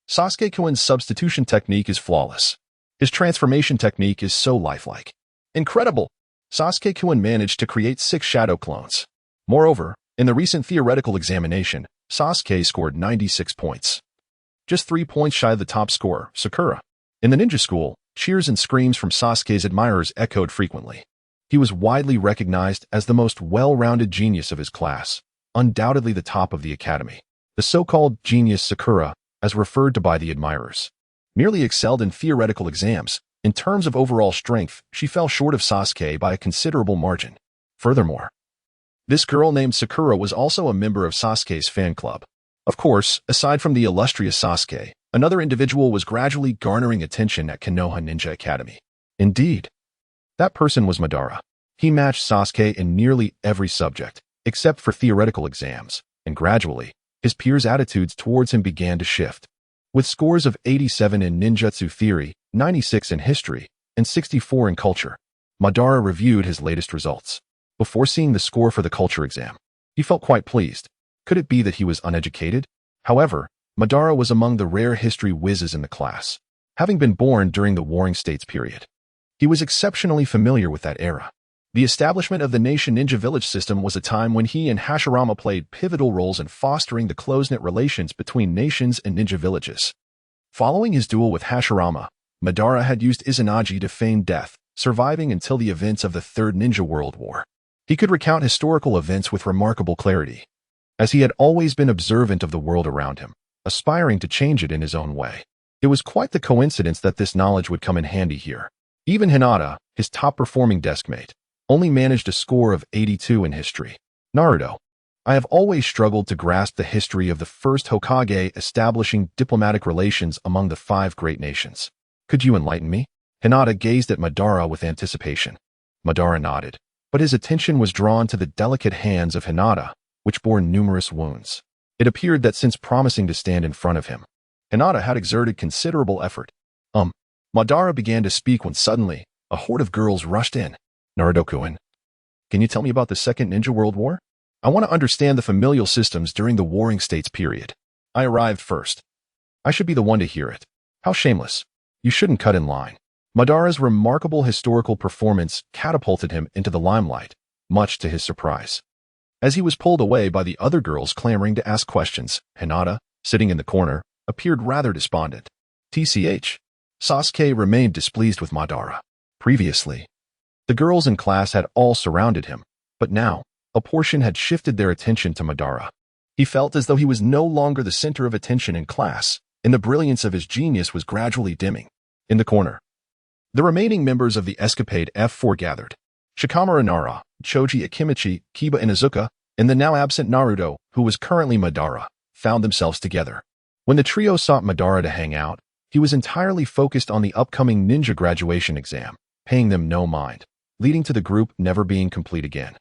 Sasuke-kun's substitution technique is flawless. His transformation technique is so lifelike. Incredible! Sasuke-kun managed to create 6 shadow clones. Moreover, in the recent theoretical examination, Sasuke scored 96 points. Just 3 points shy of the top scorer, Sakura. In the ninja school, cheers and screams from Sasuke's admirers echoed frequently. He was widely recognized as the most well-rounded genius of his class, undoubtedly the top of the academy. The so-called genius Sakura, as referred to by the admirers, merely excelled in theoretical exams. In terms of overall strength, she fell short of Sasuke by a considerable margin. Furthermore, this girl named Sakura was also a member of Sasuke's fan club. Of course, aside from the illustrious Sasuke, another individual was gradually garnering attention at Konoha Ninja Academy. Indeed, that person was Madara. He matched Sasuke in nearly every subject, except for theoretical exams, and gradually, his peers' attitudes towards him began to shift. With scores of 87 in ninjutsu theory, 96 in history, and 64 in culture, Madara reviewed his latest results. Before seeing the score for the culture exam, he felt quite pleased. Could it be that he was uneducated? However, Madara was among the rare history whizzes in the class, having been born during the Warring States period. He was exceptionally familiar with that era. The establishment of the Nation Ninja Village system was a time when he and Hashirama played pivotal roles in fostering the close-knit relations between nations and ninja villages. Following his duel with Hashirama, Madara had used Izanagi to feign death, surviving until the events of the Third Ninja World War. He could recount historical events with remarkable clarity, as he had always been observant of the world around him, aspiring to change it in his own way. It was quite the coincidence that this knowledge would come in handy here. Even Hinata, his top-performing deskmate, only managed a score of 82 in history. Naruto, I have always struggled to grasp the history of the first Hokage establishing diplomatic relations among the 5 great nations. Could you enlighten me? Hinata gazed at Madara with anticipation. Madara nodded, but his attention was drawn to the delicate hands of Hinata, which bore numerous wounds. It appeared that since promising to stand in front of him, Hinata had exerted considerable effort. Madara began to speak when suddenly, a horde of girls rushed in. Naruto-kun, can you tell me about the Second Ninja World War? I want to understand the familial systems during the Warring States period. I arrived first. I should be the one to hear it. How shameless. You shouldn't cut in line. Madara's remarkable historical performance catapulted him into the limelight, much to his surprise. As he was pulled away by the other girls clamoring to ask questions, Hinata, sitting in the corner, appeared rather despondent. TCH. Sasuke remained displeased with Madara. Previously, the girls in class had all surrounded him, but now, a portion had shifted their attention to Madara. He felt as though he was no longer the center of attention in class, and the brilliance of his genius was gradually dimming. In the corner, the remaining members of the Escapade F4 gathered. Shikamaru Nara, Choji Akimichi, Kiba Inuzuka, and the now absent Naruto, who was currently Madara, found themselves together. When the trio sought Madara to hang out, he was entirely focused on the upcoming ninja graduation exam, paying them no mind, leading to the group never being complete again.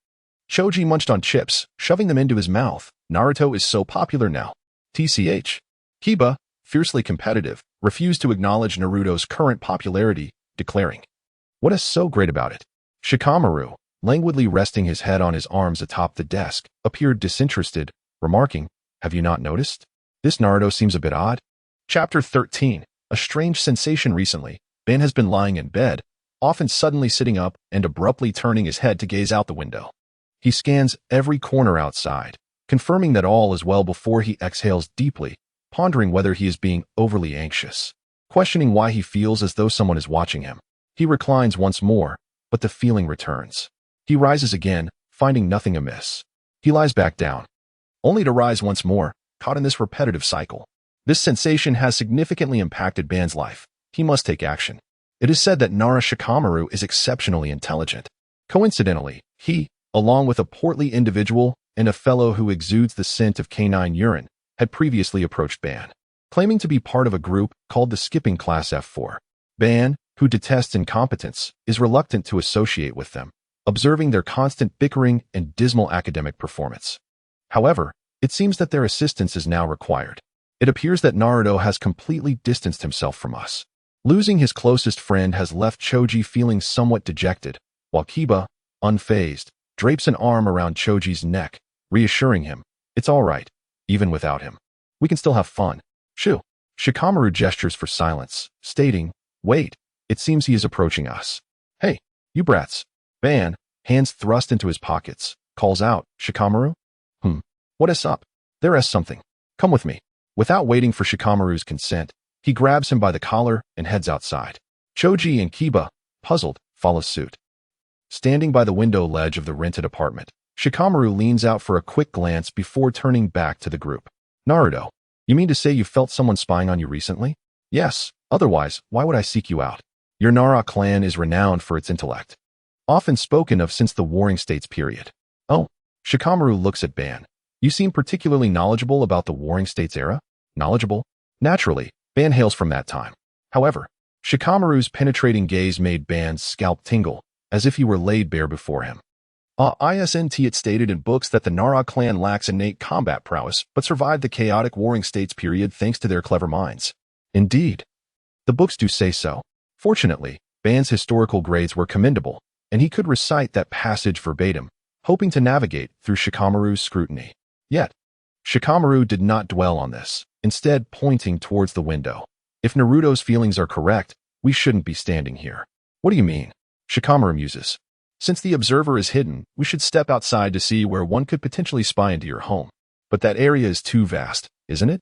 Choji munched on chips, shoving them into his mouth. Naruto is so popular now. TCH. Kiba, fiercely competitive, refused to acknowledge Naruto's current popularity, declaring, "What is so great about it?" Shikamaru, languidly resting his head on his arms atop the desk, appeared disinterested, remarking, "Have you not noticed? This Naruto seems a bit odd." Chapter 13. A strange sensation recently. Ben has been lying in bed, often suddenly sitting up and abruptly turning his head to gaze out the window. He scans every corner outside, confirming that all is well before he exhales deeply, pondering whether he is being overly anxious. Questioning why he feels as though someone is watching him. He reclines once more, but the feeling returns. He rises again, finding nothing amiss. He lies back down, only to rise once more, caught in this repetitive cycle. This sensation has significantly impacted Ban's life. He must take action. It is said that Nara Shikamaru is exceptionally intelligent. Coincidentally, he, along with a portly individual and a fellow who exudes the scent of canine urine, had previously approached Ban, claiming to be part of a group called the Skipping Class F4. Ban, who detests incompetence, is reluctant to associate with them, observing their constant bickering and dismal academic performance. However, it seems that their assistance is now required. It appears that Naruto has completely distanced himself from us. Losing his closest friend has left Choji feeling somewhat dejected, while Kiba, unfazed, drapes an arm around Choji's neck, reassuring him, "It's all right, even without him. We can still have fun." Shoo. Shikamaru gestures for silence, stating, "Wait, it seems he is approaching us." "Hey, you brats." Ban, hands thrust into his pockets, calls out, "Shikamaru? What is up? There is something. Come with me." Without waiting for Shikamaru's consent, he grabs him by the collar and heads outside. Choji and Kiba, puzzled, follow suit. Standing by the window ledge of the rented apartment, Shikamaru leans out for a quick glance before turning back to the group. "Naruto, you mean to say you felt someone spying on you recently?" "Yes, otherwise, why would I seek you out? Your Nara clan is renowned for its intellect, often spoken of since the Warring States period." "Oh." Shikamaru looks at Ban. "You seem particularly knowledgeable about the Warring States era?" "Knowledgeable?" Naturally, Ban hails from that time. However, Shikamaru's penetrating gaze made Ban's scalp tingle, as if he were laid bare before him. It stated in books that the Nara clan lacks innate combat prowess, but survived the chaotic Warring States period thanks to their clever minds. Indeed, the books do say so. Fortunately, Ban's historical grades were commendable, and he could recite that passage verbatim, hoping to navigate through Shikamaru's scrutiny. Yet, Shikamaru did not dwell on this, instead pointing towards the window. "If Naruto's feelings are correct, we shouldn't be standing here." "What do you mean?" Shikamaru muses. "Since the observer is hidden, we should step outside to see where one could potentially spy into your home. But that area is too vast, isn't it?"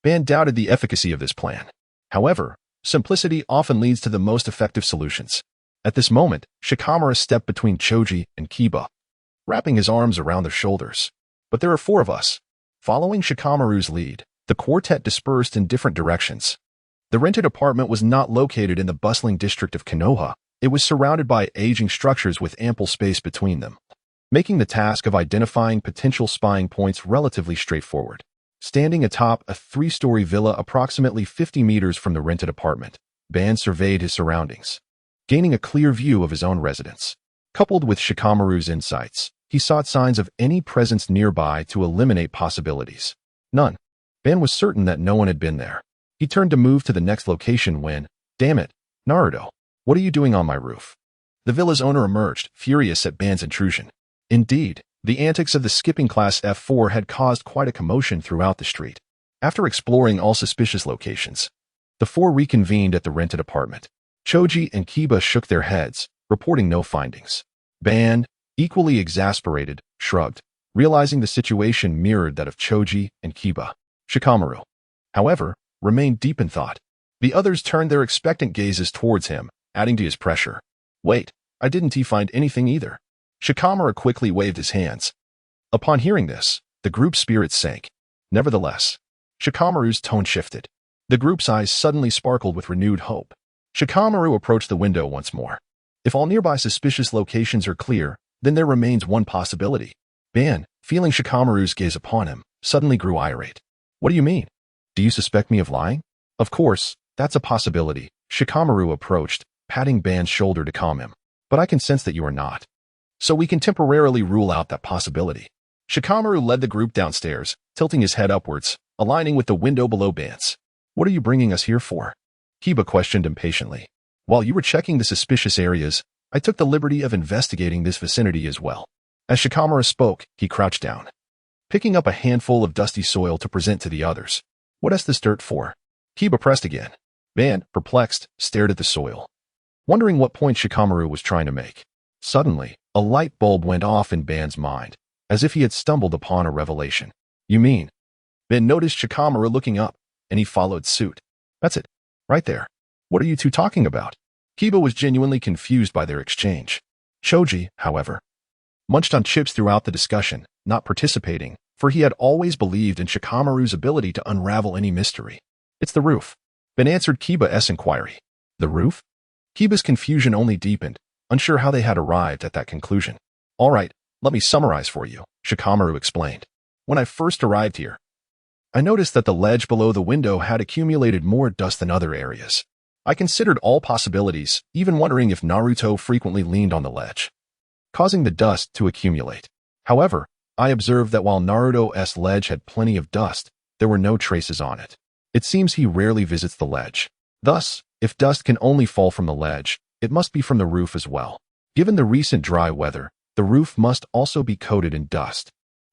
Ban doubted the efficacy of this plan. However, simplicity often leads to the most effective solutions. At this moment, Shikamaru stepped between Choji and Kiba, wrapping his arms around their shoulders. "But there are 4 of us." Following Shikamaru's lead, the quartet dispersed in different directions. The rented apartment was not located in the bustling district of Konoha. It was surrounded by aging structures with ample space between them. making the task of identifying potential spying points relatively straightforward. Standing atop a 3-story villa approximately 50 meters from the rented apartment, Ban surveyed his surroundings, gaining a clear view of his own residence. Coupled with Shikamaru's insights, he sought signs of any presence nearby to eliminate possibilities. None. Ban was certain that no one had been there. He turned to move to the next location when, damn it, Naruto, what are you doing on my roof? The villa's owner emerged, furious at Ban's intrusion. Indeed, the antics of the skipping class F4 had caused quite a commotion throughout the street. After exploring all suspicious locations, the four reconvened at the rented apartment. Choji and Kiba shook their heads, reporting no findings. Ban, equally exasperated, shrugged, realizing the situation mirrored that of Choji and Kiba. Shikamaru, however, remained deep in thought. The others turned their expectant gazes towards him, adding to his pressure. Wait, I didn't find anything either. Shikamaru quickly waved his hands. Upon hearing this, the group's spirits sank. Nevertheless, Shikamaru's tone shifted. The group's eyes suddenly sparkled with renewed hope. Shikamaru approached the window once more. If all nearby suspicious locations are clear, then there remains one possibility. Ban, feeling Shikamaru's gaze upon him, suddenly grew irate. What do you mean? Do you suspect me of lying? Of course, that's a possibility. Shikamaru approached, patting Ban's shoulder to calm him. But I can sense that you are not. So we can temporarily rule out that possibility. Shikamaru led the group downstairs, tilting his head upwards, aligning with the window below Ban's. What are you bringing us here for? Kiba questioned impatiently. While you were checking the suspicious areas, I took the liberty of investigating this vicinity as well. As Shikamaru spoke, he crouched down, picking up a handful of dusty soil to present to the others. What is this dirt for? Kiba pressed again. Ban, perplexed, stared at the soil, wondering what point Shikamaru was trying to make. Suddenly, a light bulb went off in Ban's mind, as if he had stumbled upon a revelation. You mean? Ban noticed Shikamaru looking up, and he followed suit. That's it, right there. What are you two talking about? Kiba was genuinely confused by their exchange. Choji, however, munched on chips throughout the discussion, not participating, for he had always believed in Shikamaru's ability to unravel any mystery. It's the roof. Ben answered Kiba's inquiry. The roof? Kiba's confusion only deepened, unsure how they had arrived at that conclusion. All right, let me summarize for you, Shikamaru explained. When I first arrived here, I noticed that the ledge below the window had accumulated more dust than other areas. I considered all possibilities, even wondering if Naruto frequently leaned on the ledge, causing the dust to accumulate. However, I observed that while Naruto's ledge had plenty of dust, there were no traces on it. It seems he rarely visits the ledge. Thus, if dust can only fall from the ledge, it must be from the roof as well. Given the recent dry weather, the roof must also be coated in dust.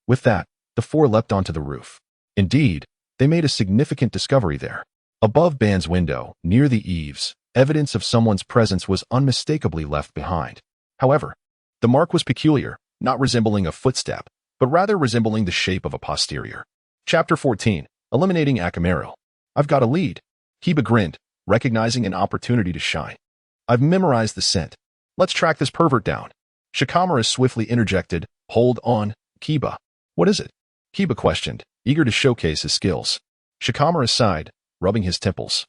With that, the four leapt onto the roof. Indeed, they made a significant discovery there. Above Ban's window, near the eaves, evidence of someone's presence was unmistakably left behind. However, the mark was peculiar, not resembling a footstep, but rather resembling the shape of a posterior. Chapter 14. Eliminating Akamaru. I've got a lead. Kiba grinned, recognizing an opportunity to shine. I've memorized the scent. Let's track this pervert down. Shikamaru swiftly interjected, Hold on, Kiba. What is it? Kiba questioned, eager to showcase his skills. Shikamaru sighed, rubbing his temples.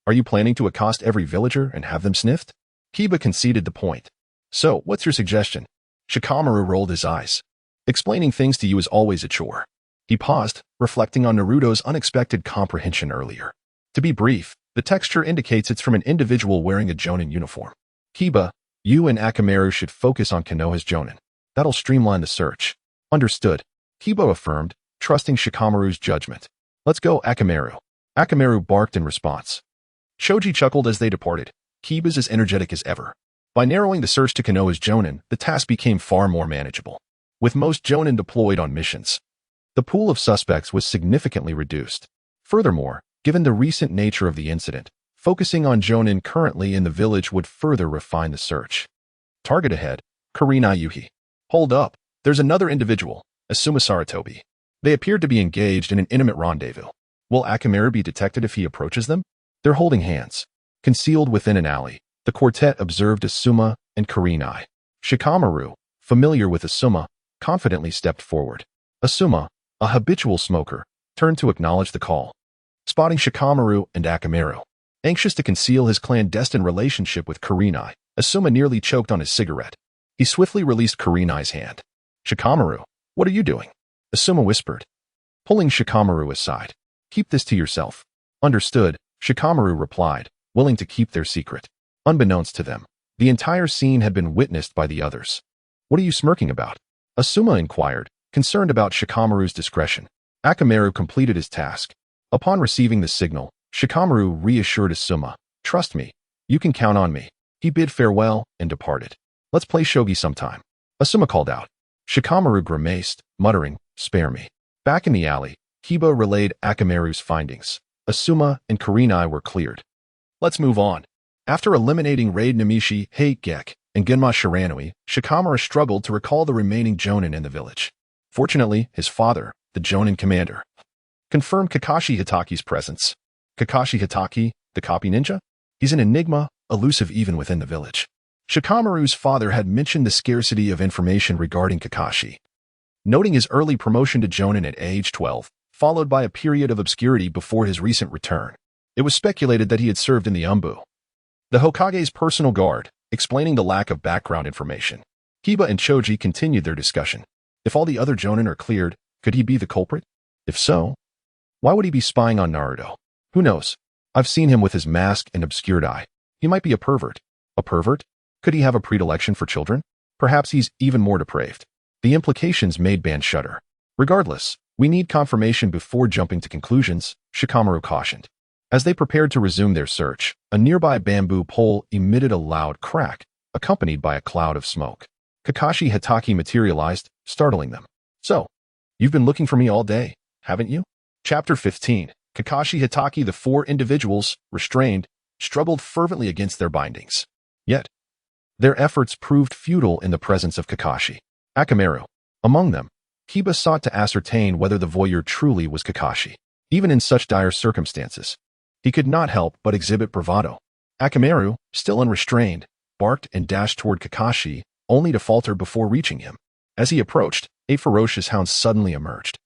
Are you planning to accost every villager and have them sniffed? Kiba conceded the point. So, what's your suggestion? Shikamaru rolled his eyes. Explaining things to you is always a chore. He paused, reflecting on Naruto's unexpected comprehension earlier. To be brief, the texture indicates it's from an individual wearing a Jonin uniform. Kiba, you and Akamaru should focus on Konoha's Jonin. That'll streamline the search. Understood. Kiba affirmed, trusting Shikamaru's judgment. Let's go, Akamaru. Akamaru barked in response. Choji chuckled as they departed. Kiba's as energetic as ever. By narrowing the search to Konoha's Jonin, the task became far more manageable. With most Jonin deployed on missions, the pool of suspects was significantly reduced. Furthermore, given the recent nature of the incident, focusing on Jonin currently in the village would further refine the search. Target ahead, Kurenai Yuhi. Hold up, there's another individual, Asuma Saratobi. They appeared to be engaged in an intimate rendezvous. Will Akamaru be detected if he approaches them? They're holding hands. Concealed within an alley, the quartet observed Asuma and Kurenai. Shikamaru, familiar with Asuma, confidently stepped forward. Asuma, a habitual smoker, turned to acknowledge the call. Spotting Shikamaru and Akamaru, anxious to conceal his clandestine relationship with Kurenai, Asuma nearly choked on his cigarette. He swiftly released Kurenai's hand. Shikamaru, what are you doing? Asuma whispered, pulling Shikamaru aside. Keep this to yourself. Understood, Shikamaru replied, willing to keep their secret. Unbeknownst to them, the entire scene had been witnessed by the others. What are you smirking about? Asuma inquired, concerned about Shikamaru's discretion. Akamaru completed his task. Upon receiving the signal, Shikamaru reassured Asuma, trust me, you can count on me. He bid farewell and departed. Let's play shogi sometime. Asuma called out. Shikamaru grimaced, muttering, spare me. Back in the alley, Kiba relayed Akamaru's findings. Asuma and Kurenai were cleared. Let's move on. After eliminating Raid Namishi, Gek, and Genma Shiranui, Shikamaru struggled to recall the remaining Jonin in the village. Fortunately, his father, the Jonin commander, confirmed Kakashi Hitaki's presence. Kakashi Hitaki, the copy ninja? He's an enigma, elusive even within the village. Shikamaru's father had mentioned the scarcity of information regarding Kakashi, noting his early promotion to Jonin at age 12, followed by a period of obscurity before his recent return. It was speculated that he had served in the Umbu, the Hokage's personal guard, explaining the lack of background information. Kiba and Choji continued their discussion. If all the other Jonin are cleared, could he be the culprit? If so, why would he be spying on Naruto? Who knows? I've seen him with his mask and obscured eye. He might be a pervert. A pervert? Could he have a predilection for children? Perhaps he's even more depraved. The implications made Ban shudder. Regardless, we need confirmation before jumping to conclusions, Shikamaru cautioned. As they prepared to resume their search, a nearby bamboo pole emitted a loud crack, accompanied by a cloud of smoke. Kakashi Hitaki materialized, startling them. So, you've been looking for me all day, haven't you? Chapter 15. Kakashi Hitaki. The four individuals, restrained, struggled fervently against their bindings. Yet, their efforts proved futile in the presence of Kakashi. Akamaru. Among them, Kiba sought to ascertain whether the voyeur truly was Kakashi. Even in such dire circumstances, he could not help but exhibit bravado. Akamaru, still unrestrained, barked and dashed toward Kakashi, only to falter before reaching him. As he approached, a ferocious hound suddenly emerged.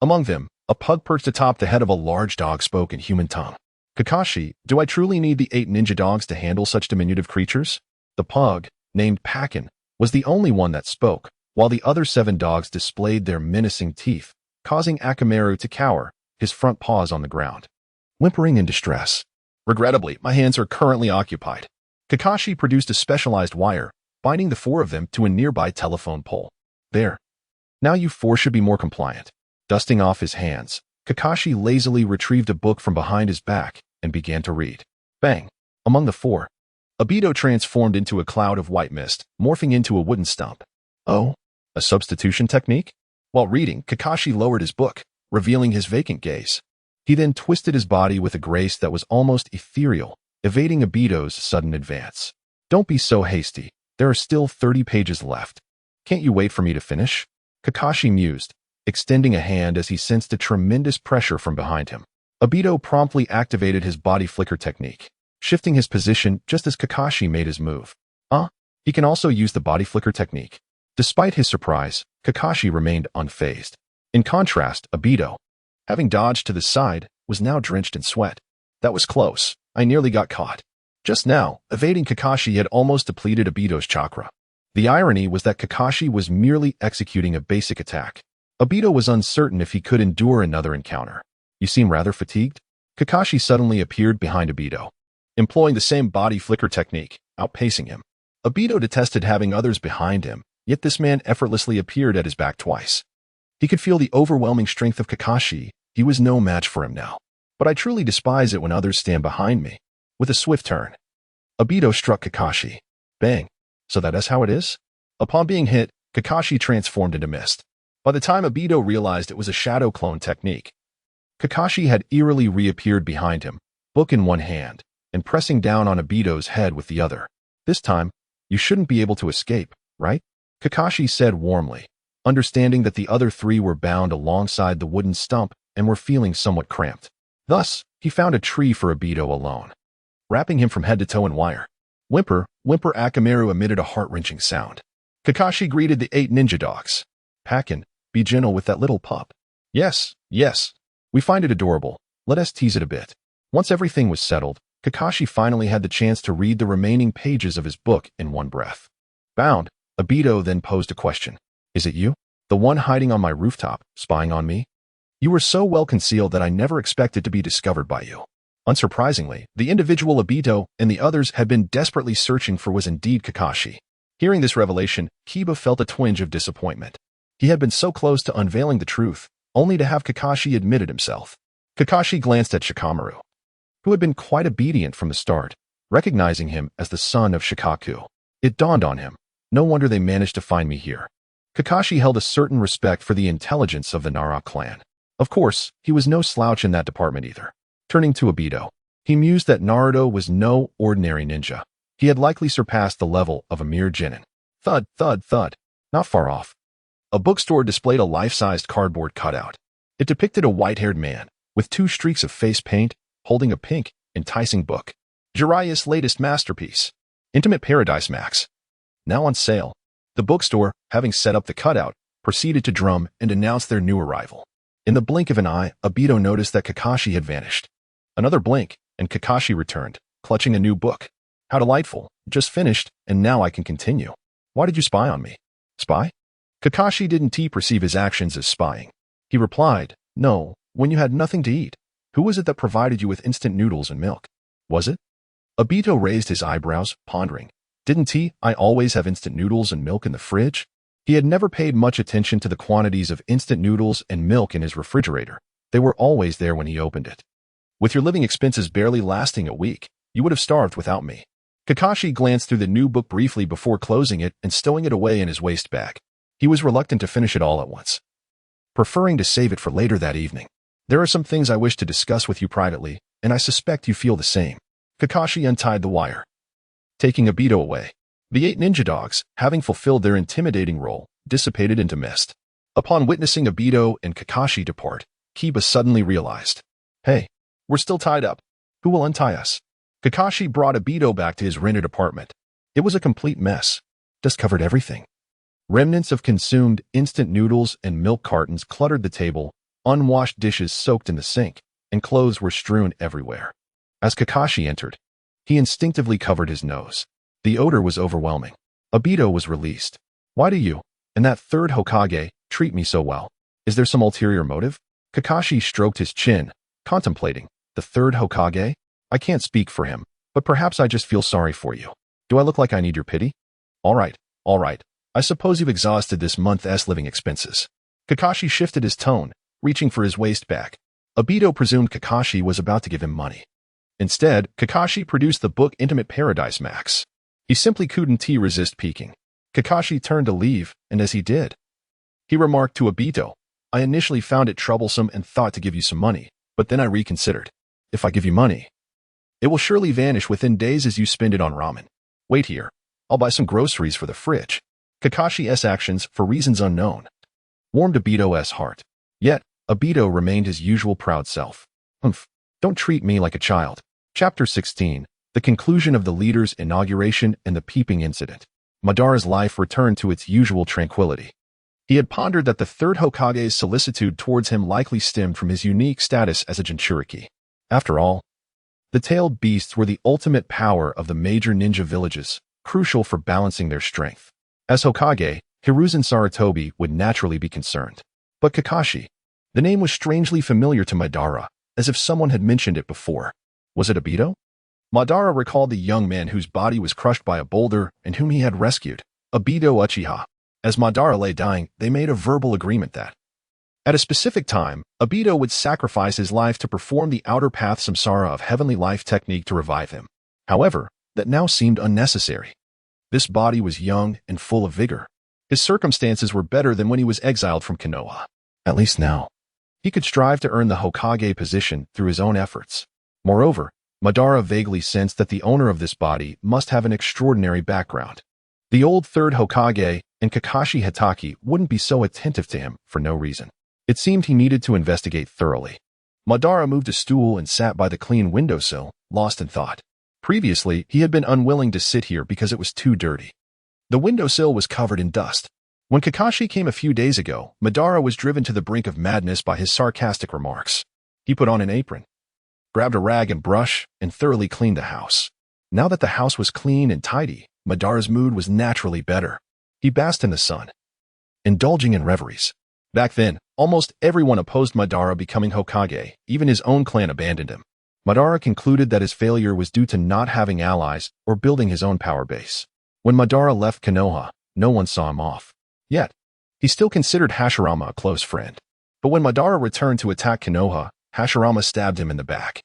Among them, a pug perched atop the head of a large dog spoke in human tongue. Kakashi, do I truly need the 8 ninja dogs to handle such diminutive creatures? The pug, named Pakin, was the only one that spoke, while the other 7 dogs displayed their menacing teeth, causing Akamaru to cower, his front paws on the ground. Whimpering in distress. Regrettably, my hands are currently occupied. Kakashi produced a specialized wire, binding the 4 of them to a nearby telephone pole. There. Now you 4 should be more compliant. Dusting off his hands, Kakashi lazily retrieved a book from behind his back and began to read. Bang! Among the 4, Obito transformed into a cloud of white mist, morphing into a wooden stump. Oh, a substitution technique? While reading, Kakashi lowered his book, revealing his vacant gaze. He then twisted his body with a grace that was almost ethereal, evading Obito's sudden advance. Don't be so hasty. There are still 30 pages left. Can't you wait for me to finish? Kakashi mused, extending a hand as he sensed a tremendous pressure from behind him. Obito promptly activated his body flicker technique, shifting his position just as Kakashi made his move. He can also use the body flicker technique. Despite his surprise, Kakashi remained unfazed. In contrast, Obito, having dodged to the side, was now drenched in sweat. That was close. I nearly got caught. Just now, evading Kakashi had almost depleted Obito's chakra. The irony was that Kakashi was merely executing a basic attack. Obito was uncertain if he could endure another encounter. You seem rather fatigued? Kakashi suddenly appeared behind Obito, employing the same body flicker technique, outpacing him. Obito detested having others behind him, yet this man effortlessly appeared at his back twice. He could feel the overwhelming strength of Kakashi. He was no match for him now. But I truly despise it when others stand behind me. With a swift turn, Obito struck Kakashi. Bang. So that is how it is? Upon being hit, Kakashi transformed into mist. By the time Obito realized it was a shadow clone technique, Kakashi had eerily reappeared behind him, book in one hand, and pressing down on Obito's head with the other. This time, you shouldn't be able to escape, right? Kakashi said warmly, understanding that the other 3 were bound alongside the wooden stump and were feeling somewhat cramped. Thus, he found a tree for Obito alone, wrapping him from head to toe in wire. Whimper, Akamaru emitted a heart-wrenching sound. Kakashi greeted the 8 ninja dogs. Pakin, be gentle with that little pup. Yes. We find it adorable. Let us tease it a bit. Once everything was settled, Kakashi finally had the chance to read the remaining pages of his book in one breath. Bound, Obito then posed a question. Is it you? The one hiding on my rooftop, spying on me? You were so well concealed that I never expected to be discovered by you. Unsurprisingly, the individual Obito and the others had been desperately searching for was indeed Kakashi. Hearing this revelation, Kiba felt a twinge of disappointment. He had been so close to unveiling the truth, only to have Kakashi admit it himself. Kakashi glanced at Shikamaru, who had been quite obedient from the start, recognizing him as the son of Shikaku. It dawned on him. No wonder they managed to find me here. Kakashi held a certain respect for the intelligence of the Nara clan. Of course, he was no slouch in that department either. Turning to Obito, he mused that Naruto was no ordinary ninja. He had likely surpassed the level of a mere genin. Thud, thud, thud. Not far off. A bookstore displayed a life-sized cardboard cutout. It depicted a white-haired man, with 2 streaks of face paint, holding a pink, enticing book. Jiraiya's latest masterpiece, Intimate Paradise Max. Now on sale. The bookstore, having set up the cutout, proceeded to drum and announce their new arrival. In the blink of an eye, Obito noticed that Kakashi had vanished. Another blink, and Kakashi returned, clutching a new book. How delightful. Just finished, and now I can continue. Why did you spy on me? Spy? Kakashi didn't perceive his actions as spying. He replied, no, when you had nothing to eat. Who was it that provided you with instant noodles and milk? Was it? Obito raised his eyebrows, pondering. Didn't I always have instant noodles and milk in the fridge? He had never paid much attention to the quantities of instant noodles and milk in his refrigerator. They were always there when he opened it. With your living expenses barely lasting a week, you would have starved without me. Kakashi glanced through the new book briefly before closing it and stowing it away in his waist bag. He was reluctant to finish it all at once, preferring to save it for later that evening. There are some things I wish to discuss with you privately, and I suspect you feel the same. Kakashi untied the wire, taking Obito away. The 8 ninja dogs, having fulfilled their intimidating role, dissipated into mist. Upon witnessing Obito and Kakashi depart, Kiba suddenly realized, hey, we're still tied up. Who will untie us? Kakashi brought Obito back to his rented apartment. It was a complete mess. Dust covered everything. Remnants of consumed instant noodles and milk cartons cluttered the table, unwashed dishes soaked in the sink, and clothes were strewn everywhere. As Kakashi entered, he instinctively covered his nose. The odor was overwhelming. Obito was released. Why do you, and that 3rd Hokage, treat me so well? Is there some ulterior motive? Kakashi stroked his chin, contemplating. The 3rd Hokage? I can't speak for him, but perhaps I just feel sorry for you. Do I look like I need your pity? All right. I suppose you've exhausted this month's living expenses. Kakashi shifted his tone, reaching for his waist bag. Obito presumed Kakashi was about to give him money. Instead, Kakashi produced the book Intimate Paradise Max. He simply couldn't resist peeking. Kakashi turned to leave, and as he did, he remarked to Obito, I initially found it troublesome and thought to give you some money, but then I reconsidered. If I give you money, it will surely vanish within days as you spend it on ramen. Wait here. I'll buy some groceries for the fridge. Kakashi's actions, for reasons unknown, warmed Obito's heart. Yet, Obito remained his usual proud self. Humph. Don't treat me like a child. Chapter 16. The conclusion of the leader's inauguration and the peeping incident. Madara's life returned to its usual tranquility. He had pondered that the 3rd Hokage's solicitude towards him likely stemmed from his unique status as a Jinchuriki. After all, the tailed beasts were the ultimate power of the major ninja villages, crucial for balancing their strength. As Hokage, Hiruzen Sarutobi would naturally be concerned. But Kakashi, the name was strangely familiar to Madara, as if someone had mentioned it before. Was it Obito? Madara recalled the young man whose body was crushed by a boulder and whom he had rescued, Obito Uchiha. As Madara lay dying, they made a verbal agreement that, at a specific time, Obito would sacrifice his life to perform the outer path samsara of heavenly life technique to revive him. However, that now seemed unnecessary. This body was young and full of vigor. His circumstances were better than when he was exiled from Konoha. At least now, he could strive to earn the Hokage position through his own efforts. Moreover, Madara vaguely sensed that the owner of this body must have an extraordinary background. The old 3rd Hokage and Kakashi Hatake wouldn't be so attentive to him for no reason. It seemed he needed to investigate thoroughly. Madara moved a stool and sat by the clean windowsill, lost in thought. Previously, he had been unwilling to sit here because it was too dirty. The windowsill was covered in dust. When Kakashi came a few days ago, Madara was driven to the brink of madness by his sarcastic remarks. He put on an apron, grabbed a rag and brush, and thoroughly cleaned the house. Now that the house was clean and tidy, Madara's mood was naturally better. He basked in the sun, indulging in reveries. Back then, almost everyone opposed Madara becoming Hokage, even his own clan abandoned him. Madara concluded that his failure was due to not having allies or building his own power base. When Madara left Konoha, no one saw him off. Yet, he still considered Hashirama a close friend. But when Madara returned to attack Konoha, Hashirama stabbed him in the back,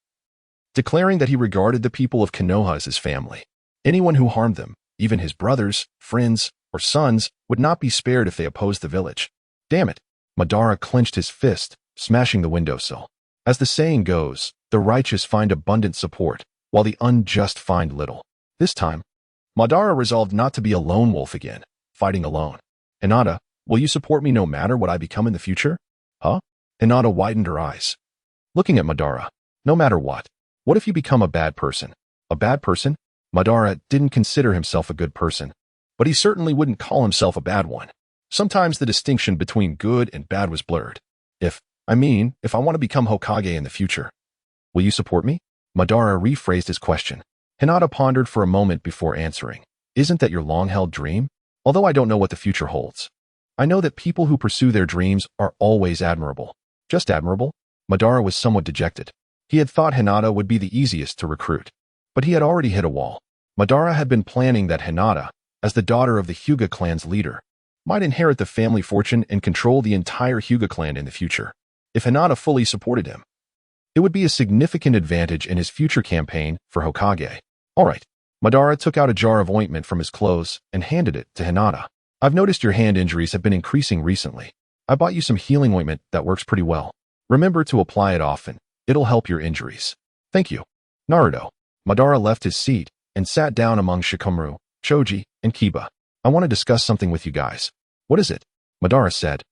declaring that he regarded the people of Konoha as his family. Anyone who harmed them, even his brothers, friends, or sons, would not be spared if they opposed the village. Damn it! Madara clenched his fist, smashing the windowsill. As the saying goes, the righteous find abundant support, while the unjust find little. This time, Madara resolved not to be a lone wolf again, fighting alone. Hinata, will you support me no matter what I become in the future? Huh? Hinata widened her eyes, looking at Madara. No matter what. What if you become a bad person? A bad person? Madara didn't consider himself a good person, but he certainly wouldn't call himself a bad one. Sometimes the distinction between good and bad was blurred. If I want to become Hokage in the future, will you support me? Madara rephrased his question. Hinata pondered for a moment before answering. Isn't that your long-held dream? Although I don't know what the future holds, I know that people who pursue their dreams are always admirable. Just admirable? Madara was somewhat dejected. He had thought Hinata would be the easiest to recruit, but he had already hit a wall. Madara had been planning that Hinata, as the daughter of the Hyuga clan's leader, might inherit the family fortune and control the entire Hyuga clan in the future. If Hinata fully supported him, it would be a significant advantage in his future campaign for Hokage. All right. Madara took out a jar of ointment from his clothes and handed it to Hinata. I've noticed your hand injuries have been increasing recently. I bought you some healing ointment that works pretty well. Remember to apply it often. It'll help your injuries. Thank you. Naruto. Madara left his seat and sat down among Shikamaru, Choji, and Kiba. I want to discuss something with you guys. What is it? Madara said.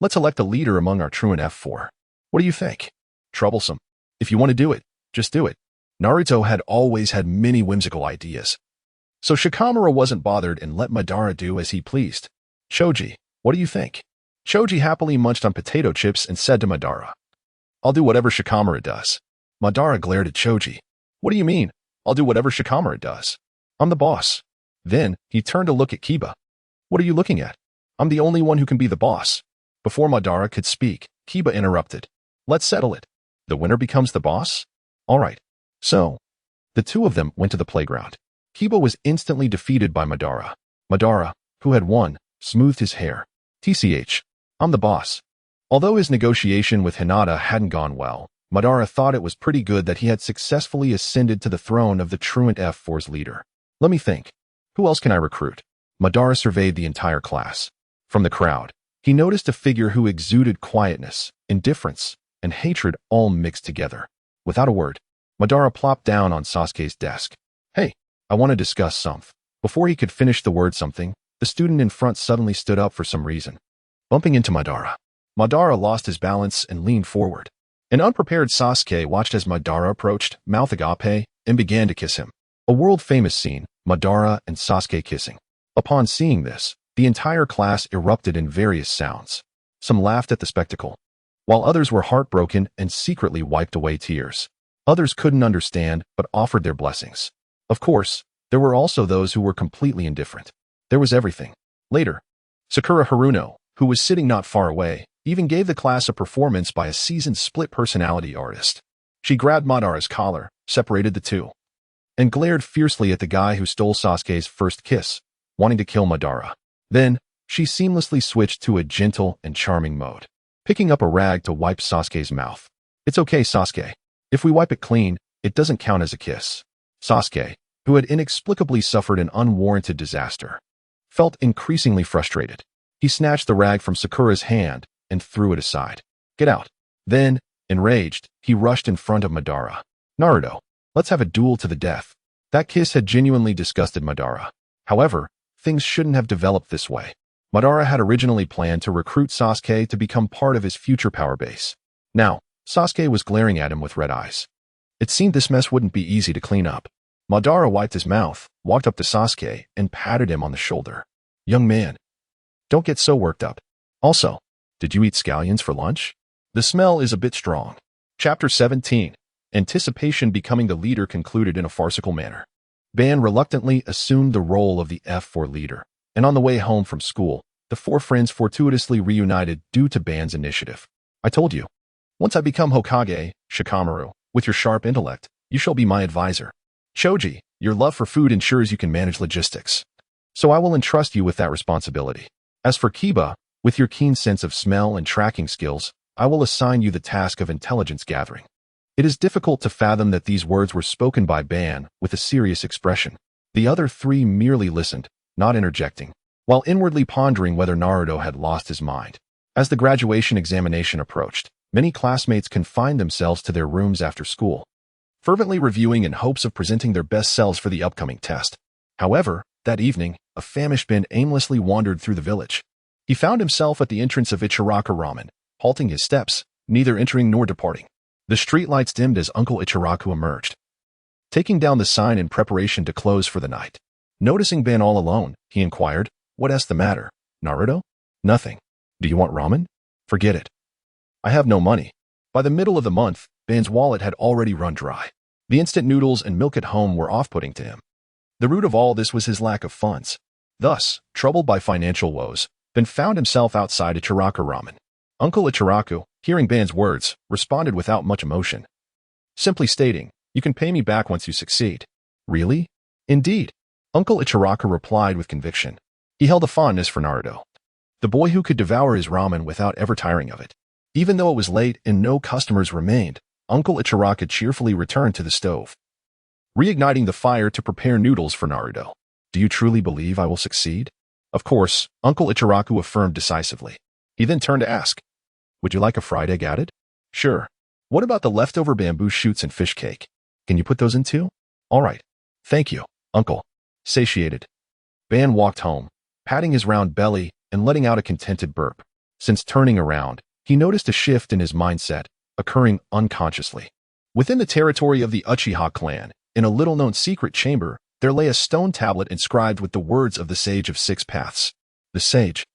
Let's elect a leader among our truant F4. What do you think? Troublesome. If you want to do it, just do it. Naruto had always had many whimsical ideas, so Shikamaru wasn't bothered and let Madara do as he pleased. Choji, what do you think? Choji happily munched on potato chips and said to Madara, I'll do whatever Shikamaru does. Madara glared at Choji. What do you mean? I'll do whatever Shikamaru does. I'm the boss. Then, he turned to look at Kiba. What are you looking at? I'm the only one who can be the boss. Before Madara could speak, Kiba interrupted. Let's settle it. The winner becomes the boss? All right. So, the two of them went to the playground. Kiba was instantly defeated by Madara. Madara, who had won, smoothed his hair. TCH, I'm the boss. Although his negotiation with Hinata hadn't gone well, Madara thought it was pretty good that he had successfully ascended to the throne of the truant F4's leader. Let me think. Who else can I recruit? Madara surveyed the entire class. From the crowd, he noticed a figure who exuded quietness, indifference, and hatred all mixed together. Without a word, Madara plopped down on Sasuke's desk. Hey, I want to discuss something. Before he could finish the word something, the student in front suddenly stood up for some reason, bumping into Madara. Madara lost his balance and leaned forward. An unprepared Sasuke watched as Madara approached, mouth agape, and began to kiss him. A world-famous scene, Madara and Sasuke kissing. Upon seeing this, the entire class erupted in various sounds. Some laughed at the spectacle, while others were heartbroken and secretly wiped away tears. Others couldn't understand but offered their blessings. Of course, there were also those who were completely indifferent. There was everything. Later, Sakura Haruno, who was sitting not far away, even gave the class a performance by a seasoned split-personality artist. She grabbed Madara's collar, separated the two, and glared fiercely at the guy who stole Sasuke's first kiss, wanting to kill Madara. Then, she seamlessly switched to a gentle and charming mode, picking up a rag to wipe Sasuke's mouth. It's okay, Sasuke. If we wipe it clean, it doesn't count as a kiss. Sasuke, who had inexplicably suffered an unwarranted disaster, felt increasingly frustrated. He snatched the rag from Sakura's hand and threw it aside. Get out. Then, enraged, he rushed in front of Madara. Naruto, let's have a duel to the death. That kiss had genuinely disgusted Madara. However, things shouldn't have developed this way. Madara had originally planned to recruit Sasuke to become part of his future power base. Now, Sasuke was glaring at him with red eyes. It seemed this mess wouldn't be easy to clean up. Madara wiped his mouth, walked up to Sasuke, and patted him on the shoulder. Young man, don't get so worked up. Also, did you eat scallions for lunch? The smell is a bit strong. Chapter 17. Anticipation becoming the leader concluded in a farcical manner. Ban reluctantly assumed the role of the F4 leader, and on the way home from school, the four friends fortuitously reunited due to Ban's initiative. I told you. Once I become Hokage, Shikamaru, with your sharp intellect, you shall be my advisor. Choji, your love for food ensures you can manage logistics. So I will entrust you with that responsibility. As for Kiba, with your keen sense of smell and tracking skills, I will assign you the task of intelligence gathering. It is difficult to fathom that these words were spoken by Ban with a serious expression. The other three merely listened, not interjecting, while inwardly pondering whether Naruto had lost his mind. As the graduation examination approached, many classmates confined themselves to their rooms after school, fervently reviewing in hopes of presenting their best selves for the upcoming test. However, that evening, a famished Ben aimlessly wandered through the village. He found himself at the entrance of Ichiraku Ramen, halting his steps, neither entering nor departing. The streetlights dimmed as Uncle Ichiraku emerged, taking down the sign in preparation to close for the night. Noticing Ben all alone, he inquired, "What's the matter, Naruto?" "Nothing. Do you want ramen?" "Forget it. I have no money." By the middle of the month, Ben's wallet had already run dry. The instant noodles and milk at home were off-putting to him. The root of all this was his lack of funds. Thus, troubled by financial woes, Ben found himself outside Ichiraku Ramen. Uncle Ichiraku, hearing Ben's words, responded without much emotion, simply stating, "You can pay me back once you succeed." "Really?" "Indeed." Uncle Ichiraku replied with conviction. He held a fondness for Naruto, the boy who could devour his ramen without ever tiring of it. Even though it was late and no customers remained, Uncle Ichiraku cheerfully returned to the stove, reigniting the fire to prepare noodles for Naruto. "Do you truly believe I will succeed?" Of course, Uncle Ichiraku affirmed decisively. He then turned to ask, "Would you like a fried egg added?" "Sure. What about the leftover bamboo shoots and fish cake? Can you put those in too?" "All right. Thank you, Uncle." Satiated, Ban walked home, patting his round belly and letting out a contented burp. Since turning around, he noticed a shift in his mindset, occurring unconsciously. Within the territory of the Uchiha clan, in a little-known secret chamber, there lay a stone tablet inscribed with the words of the Sage of Six Paths. The Sage,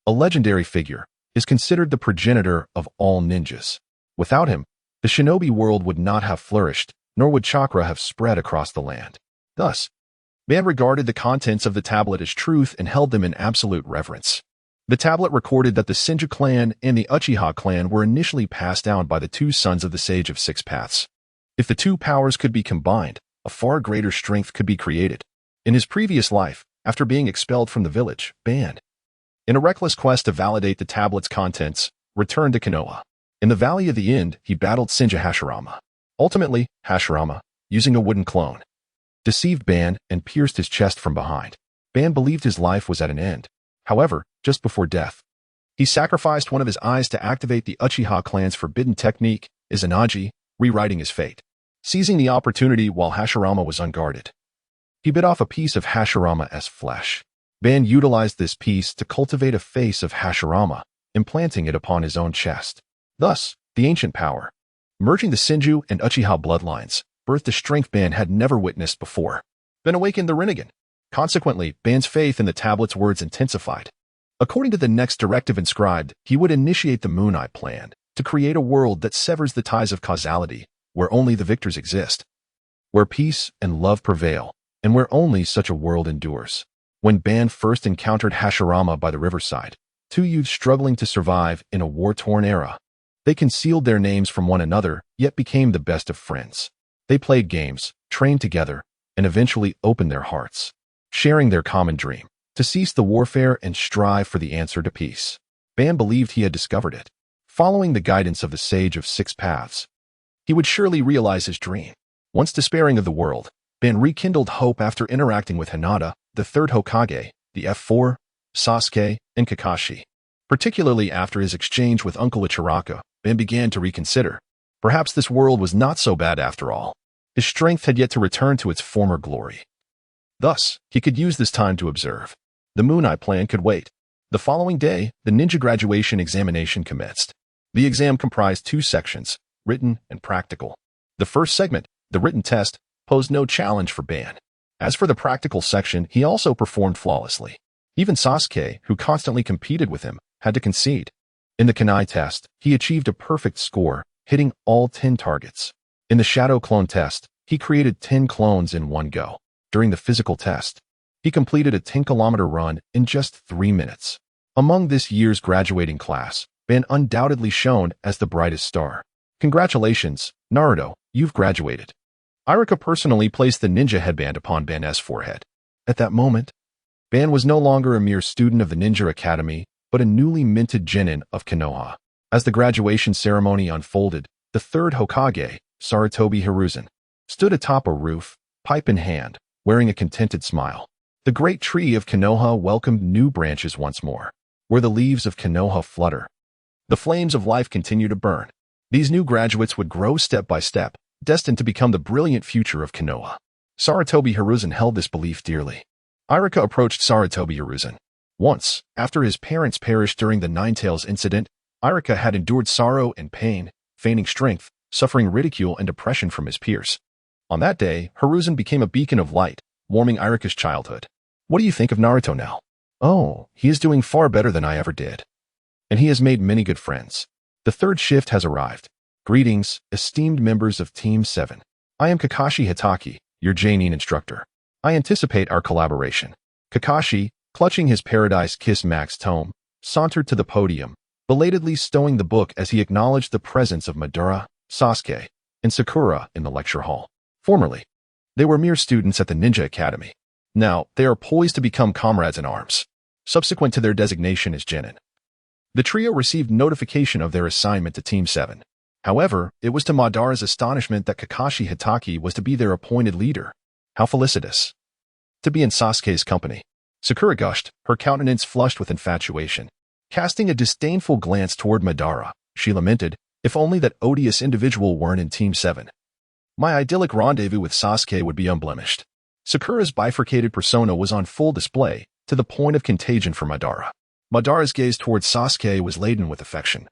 a legendary figure, is considered the progenitor of all ninjas. Without him, the shinobi world would not have flourished, nor would chakra have spread across the land. Thus, Ban regarded the contents of the tablet as truth and held them in absolute reverence. The tablet recorded that the Senju clan and the Uchiha clan were initially passed down by the two sons of the Sage of Six Paths. If the two powers could be combined, a far greater strength could be created. In his previous life, after being expelled from the village, Ban, in a reckless quest to validate the tablet's contents, returned to Konoha. In the Valley of the End, he battled Senju Hashirama. Ultimately, Hashirama, using a wooden clone, deceived Ban and pierced his chest from behind. Ban believed his life was at an end. However, just before death, he sacrificed one of his eyes to activate the Uchiha clan's forbidden technique, Izanagi, rewriting his fate. Seizing the opportunity while Hashirama was unguarded, he bit off a piece of Hashirama's flesh. Ban utilized this piece to cultivate a face of Hashirama, implanting it upon his own chest. Thus, the ancient power, merging the Senju and Uchiha bloodlines, birthed a strength Ban had never witnessed before. Ban awakened the Rinnegan. Consequently, Ban's faith in the tablet's words intensified. According to the next directive inscribed, he would initiate the Moon Eye plan to create a world that severs the ties of causality, where only the victors exist, where peace and love prevail, and where only such a world endures. When Ban first encountered Hashirama by the riverside, two youths struggling to survive in a war-torn era, they concealed their names from one another, yet became the best of friends. They played games, trained together, and eventually opened their hearts, sharing their common dream, to cease the warfare and strive for the answer to peace. Ban believed he had discovered it. Following the guidance of the Sage of Six Paths, he would surely realize his dream. Once despairing of the world, Ban rekindled hope after interacting with Hinata, the third Hokage, the F4, Sasuke, and Kakashi. Particularly after his exchange with Uncle Ichiraku, Ban began to reconsider. Perhaps this world was not so bad after all. His strength had yet to return to its former glory. Thus, he could use this time to observe. The Moon Eye plan could wait. The following day, the ninja graduation examination commenced. The exam comprised two sections, written and practical. The first segment, the written test, posed no challenge for Ban. As for the practical section, he also performed flawlessly. Even Sasuke, who constantly competed with him, had to concede. In the Kunai test, he achieved a perfect score, hitting all 10 targets. In the Shadow Clone test, he created 10 clones in one go. During the physical test, he completed a 10-kilometer run in just 3 minutes. Among this year's graduating class, Ben undoubtedly shone as the brightest star. Congratulations, Naruto, you've graduated. Iruka personally placed the ninja headband upon Ben's forehead. At that moment, Ben was no longer a mere student of the Ninja Academy, but a newly minted genin of Konoha. As the graduation ceremony unfolded, the third Hokage, Sarutobi Hiruzen, stood atop a roof, pipe in hand, wearing a contented smile. The great tree of Konoha welcomed new branches once more, where the leaves of Konoha flutter. The flames of life continue to burn. These new graduates would grow step by step, destined to become the brilliant future of Konoha. Sarutobi Hiruzen held this belief dearly. Iruka approached Sarutobi Hiruzen. Once, after his parents perished during the Ninetales incident, Iruka had endured sorrow and pain, feigning strength, suffering ridicule and depression from his peers. On that day, Hiruzen became a beacon of light, warming Iruka's childhood. What do you think of Naruto now? Oh, he is doing far better than I ever did. And he has made many good friends. The third shift has arrived. Greetings, esteemed members of Team 7. I am Kakashi Hitaki, your J-nin instructor. I anticipate our collaboration. Kakashi, clutching his Paradise Kiss Max tome, sauntered to the podium, belatedly stowing the book as he acknowledged the presence of Madara, Sasuke, and Sakura in the lecture hall. Formerly, they were mere students at the Ninja Academy. Now, they are poised to become comrades in arms, subsequent to their designation as genin. The trio received notification of their assignment to Team 7. However, it was to Madara's astonishment that Kakashi Hitaki was to be their appointed leader. How felicitous. To be in Sasuke's company. Sakura gushed, her countenance flushed with infatuation. Casting a disdainful glance toward Madara, she lamented, if only that odious individual weren't in Team 7. My idyllic rendezvous with Sasuke would be unblemished. Sakura's bifurcated persona was on full display, to the point of contagion for Madara. Madara's gaze towards Sasuke was laden with affection,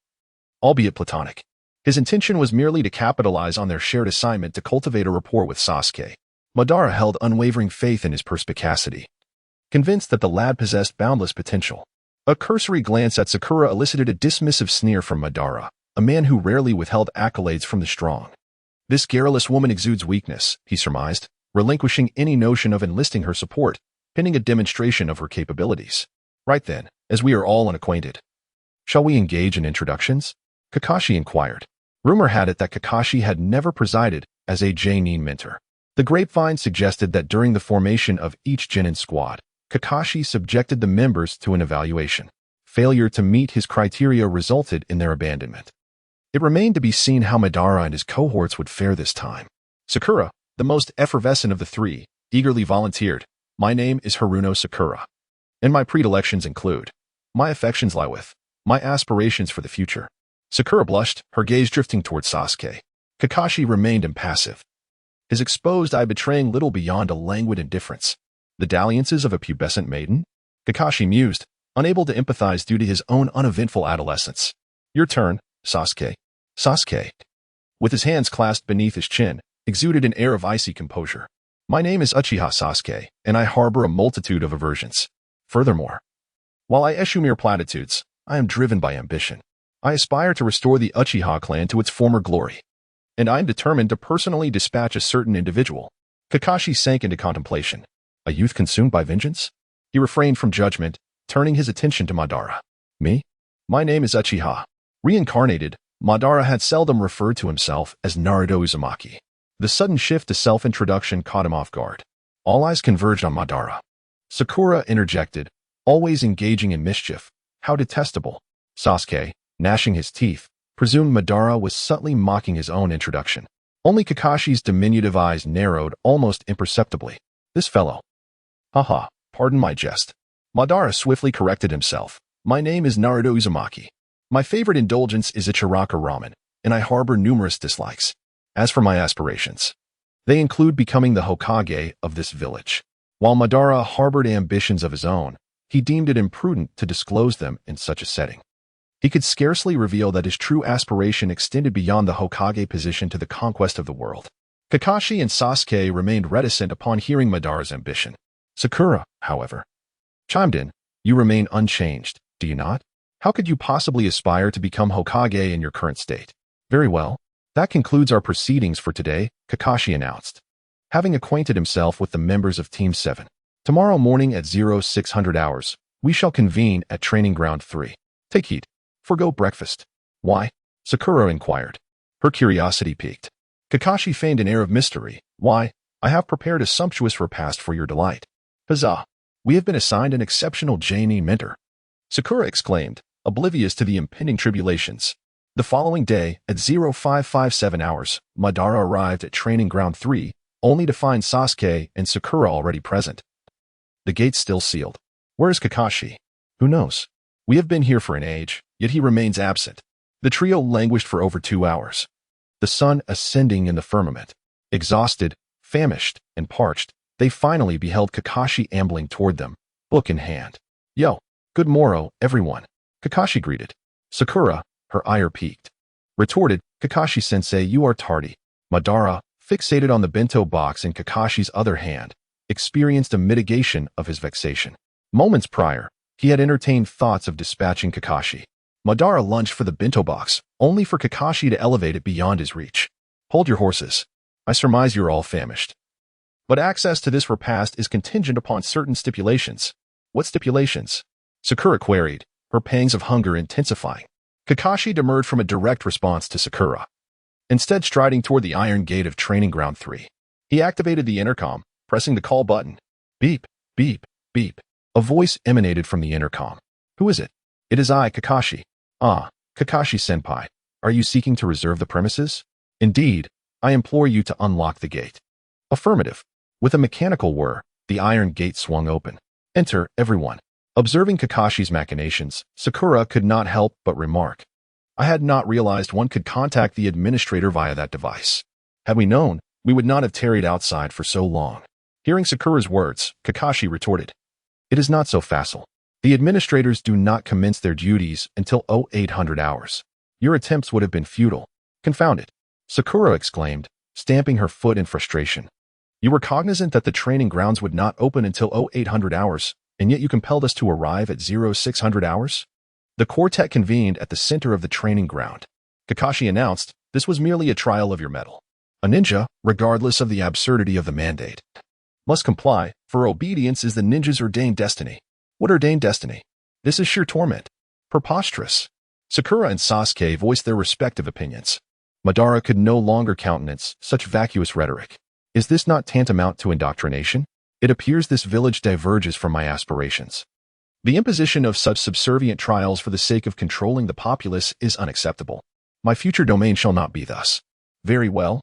albeit platonic. His intention was merely to capitalize on their shared assignment to cultivate a rapport with Sasuke. Madara held unwavering faith in his perspicacity, convinced that the lad possessed boundless potential. A cursory glance at Sakura elicited a dismissive sneer from Madara, a man who rarely withheld accolades from the strong. This garrulous woman exudes weakness, he surmised, relinquishing any notion of enlisting her support, pending a demonstration of her capabilities. Right then, as we are all unacquainted. Shall we engage in introductions? Kakashi inquired. Rumor had it that Kakashi had never presided as a J-nin mentor. The grapevine suggested that during the formation of each genin squad, Kakashi subjected the members to an evaluation. Failure to meet his criteria resulted in their abandonment. It remained to be seen how Madara and his cohorts would fare this time. Sakura, the most effervescent of the three, eagerly volunteered. My name is Haruno Sakura. And my predilections include. My affections lie with. My aspirations for the future. Sakura blushed, her gaze drifting towards Sasuke. Kakashi remained impassive, his exposed eye betraying little beyond a languid indifference. The dalliances of a pubescent maiden? Kakashi mused, unable to empathize due to his own uneventful adolescence. Your turn, Sasuke. Sasuke, with his hands clasped beneath his chin, exuded an air of icy composure. My name is Uchiha Sasuke, and I harbor a multitude of aversions. Furthermore, while I eschew mere platitudes, I am driven by ambition. I aspire to restore the Uchiha clan to its former glory, and I am determined to personally dispatch a certain individual. Kakashi sank into contemplation. A youth consumed by vengeance? He refrained from judgment, turning his attention to Madara. Me? My name is Uchiha. Reincarnated, Madara had seldom referred to himself as Naruto Uzumaki. The sudden shift to self-introduction caught him off guard. All eyes converged on Madara. Sakura interjected, always engaging in mischief. How detestable. Sasuke, gnashing his teeth, presumed Madara was subtly mocking his own introduction. Only Kakashi's diminutive eyes narrowed almost imperceptibly. This fellow. Haha, pardon my jest. Madara swiftly corrected himself. My name is Naruto Uzumaki. My favorite indulgence is Ichiraka ramen, and I harbor numerous dislikes. As for my aspirations, they include becoming the Hokage of this village. While Madara harbored ambitions of his own, he deemed it imprudent to disclose them in such a setting. He could scarcely reveal that his true aspiration extended beyond the Hokage position to the conquest of the world. Kakashi and Sasuke remained reticent upon hearing Madara's ambition. Sakura, however, chimed in, you remain unchanged, do you not? How could you possibly aspire to become Hokage in your current state? Very well. That concludes our proceedings for today, Kakashi announced, having acquainted himself with the members of Team 7. Tomorrow morning at 0600 hours, We shall convene at Training Ground 3. Take heed. Forgo breakfast. Why? Sakura inquired. Her curiosity piqued. Kakashi feigned an air of mystery. Why? I have prepared a sumptuous repast for your delight. Huzzah! We have been assigned an exceptional Janine mentor. Sakura exclaimed, oblivious to the impending tribulations. The following day, at 0557 hours, Madara arrived at Training Ground 3, only to find Sasuke and Sakura already present. The gates still sealed. Where is Kakashi? Who knows? We have been here for an age, yet he remains absent. The trio languished for over 2 hours. The sun ascending in the firmament. Exhausted, famished, and parched, they finally beheld Kakashi ambling toward them, book in hand. Yo, good morrow, everyone. Kakashi greeted. Sakura, her ire peaked, retorted, Kakashi-sensei, you are tardy. Madara, fixated on the bento box in Kakashi's other hand, experienced a mitigation of his vexation. Moments prior, he had entertained thoughts of dispatching Kakashi. Madara lunged for the bento box, only for Kakashi to elevate it beyond his reach. Hold your horses. I surmise you're all famished. But access to this repast is contingent upon certain stipulations. What stipulations? Sakura queried, her pangs of hunger intensifying. Kakashi demurred from a direct response to Sakura. Instead, striding toward the iron gate of Training Ground 3, he activated the intercom, pressing the call button. Beep, beep, beep. A voice emanated from the intercom. Who is it? It is I, Kakashi. Ah, Kakashi-senpai. Are you seeking to reserve the premises? Indeed, I implore you to unlock the gate. Affirmative. With a mechanical whir, the iron gate swung open. Enter, everyone. Observing Kakashi's machinations, Sakura could not help but remark. I had not realized one could contact the administrator via that device. Had we known, we would not have tarried outside for so long. Hearing Sakura's words, Kakashi retorted. It is not so facile. The administrators do not commence their duties until 0800 hours. Your attempts would have been futile. Confound it. Sakura exclaimed, stamping her foot in frustration. You were cognizant that the training grounds would not open until 0800 hours, and yet you compelled us to arrive at 0600 hours? The quartet convened at the center of the training ground. Kakashi announced, this was merely a trial of your mettle. A ninja, regardless of the absurdity of the mandate, must comply, for obedience is the ninja's ordained destiny. What ordained destiny? This is sheer torment. Preposterous. Sakura and Sasuke voiced their respective opinions. Madara could no longer countenance such vacuous rhetoric. Is this not tantamount to indoctrination? It appears this village diverges from my aspirations. The imposition of such subservient trials for the sake of controlling the populace is unacceptable. My future domain shall not be thus. Very well.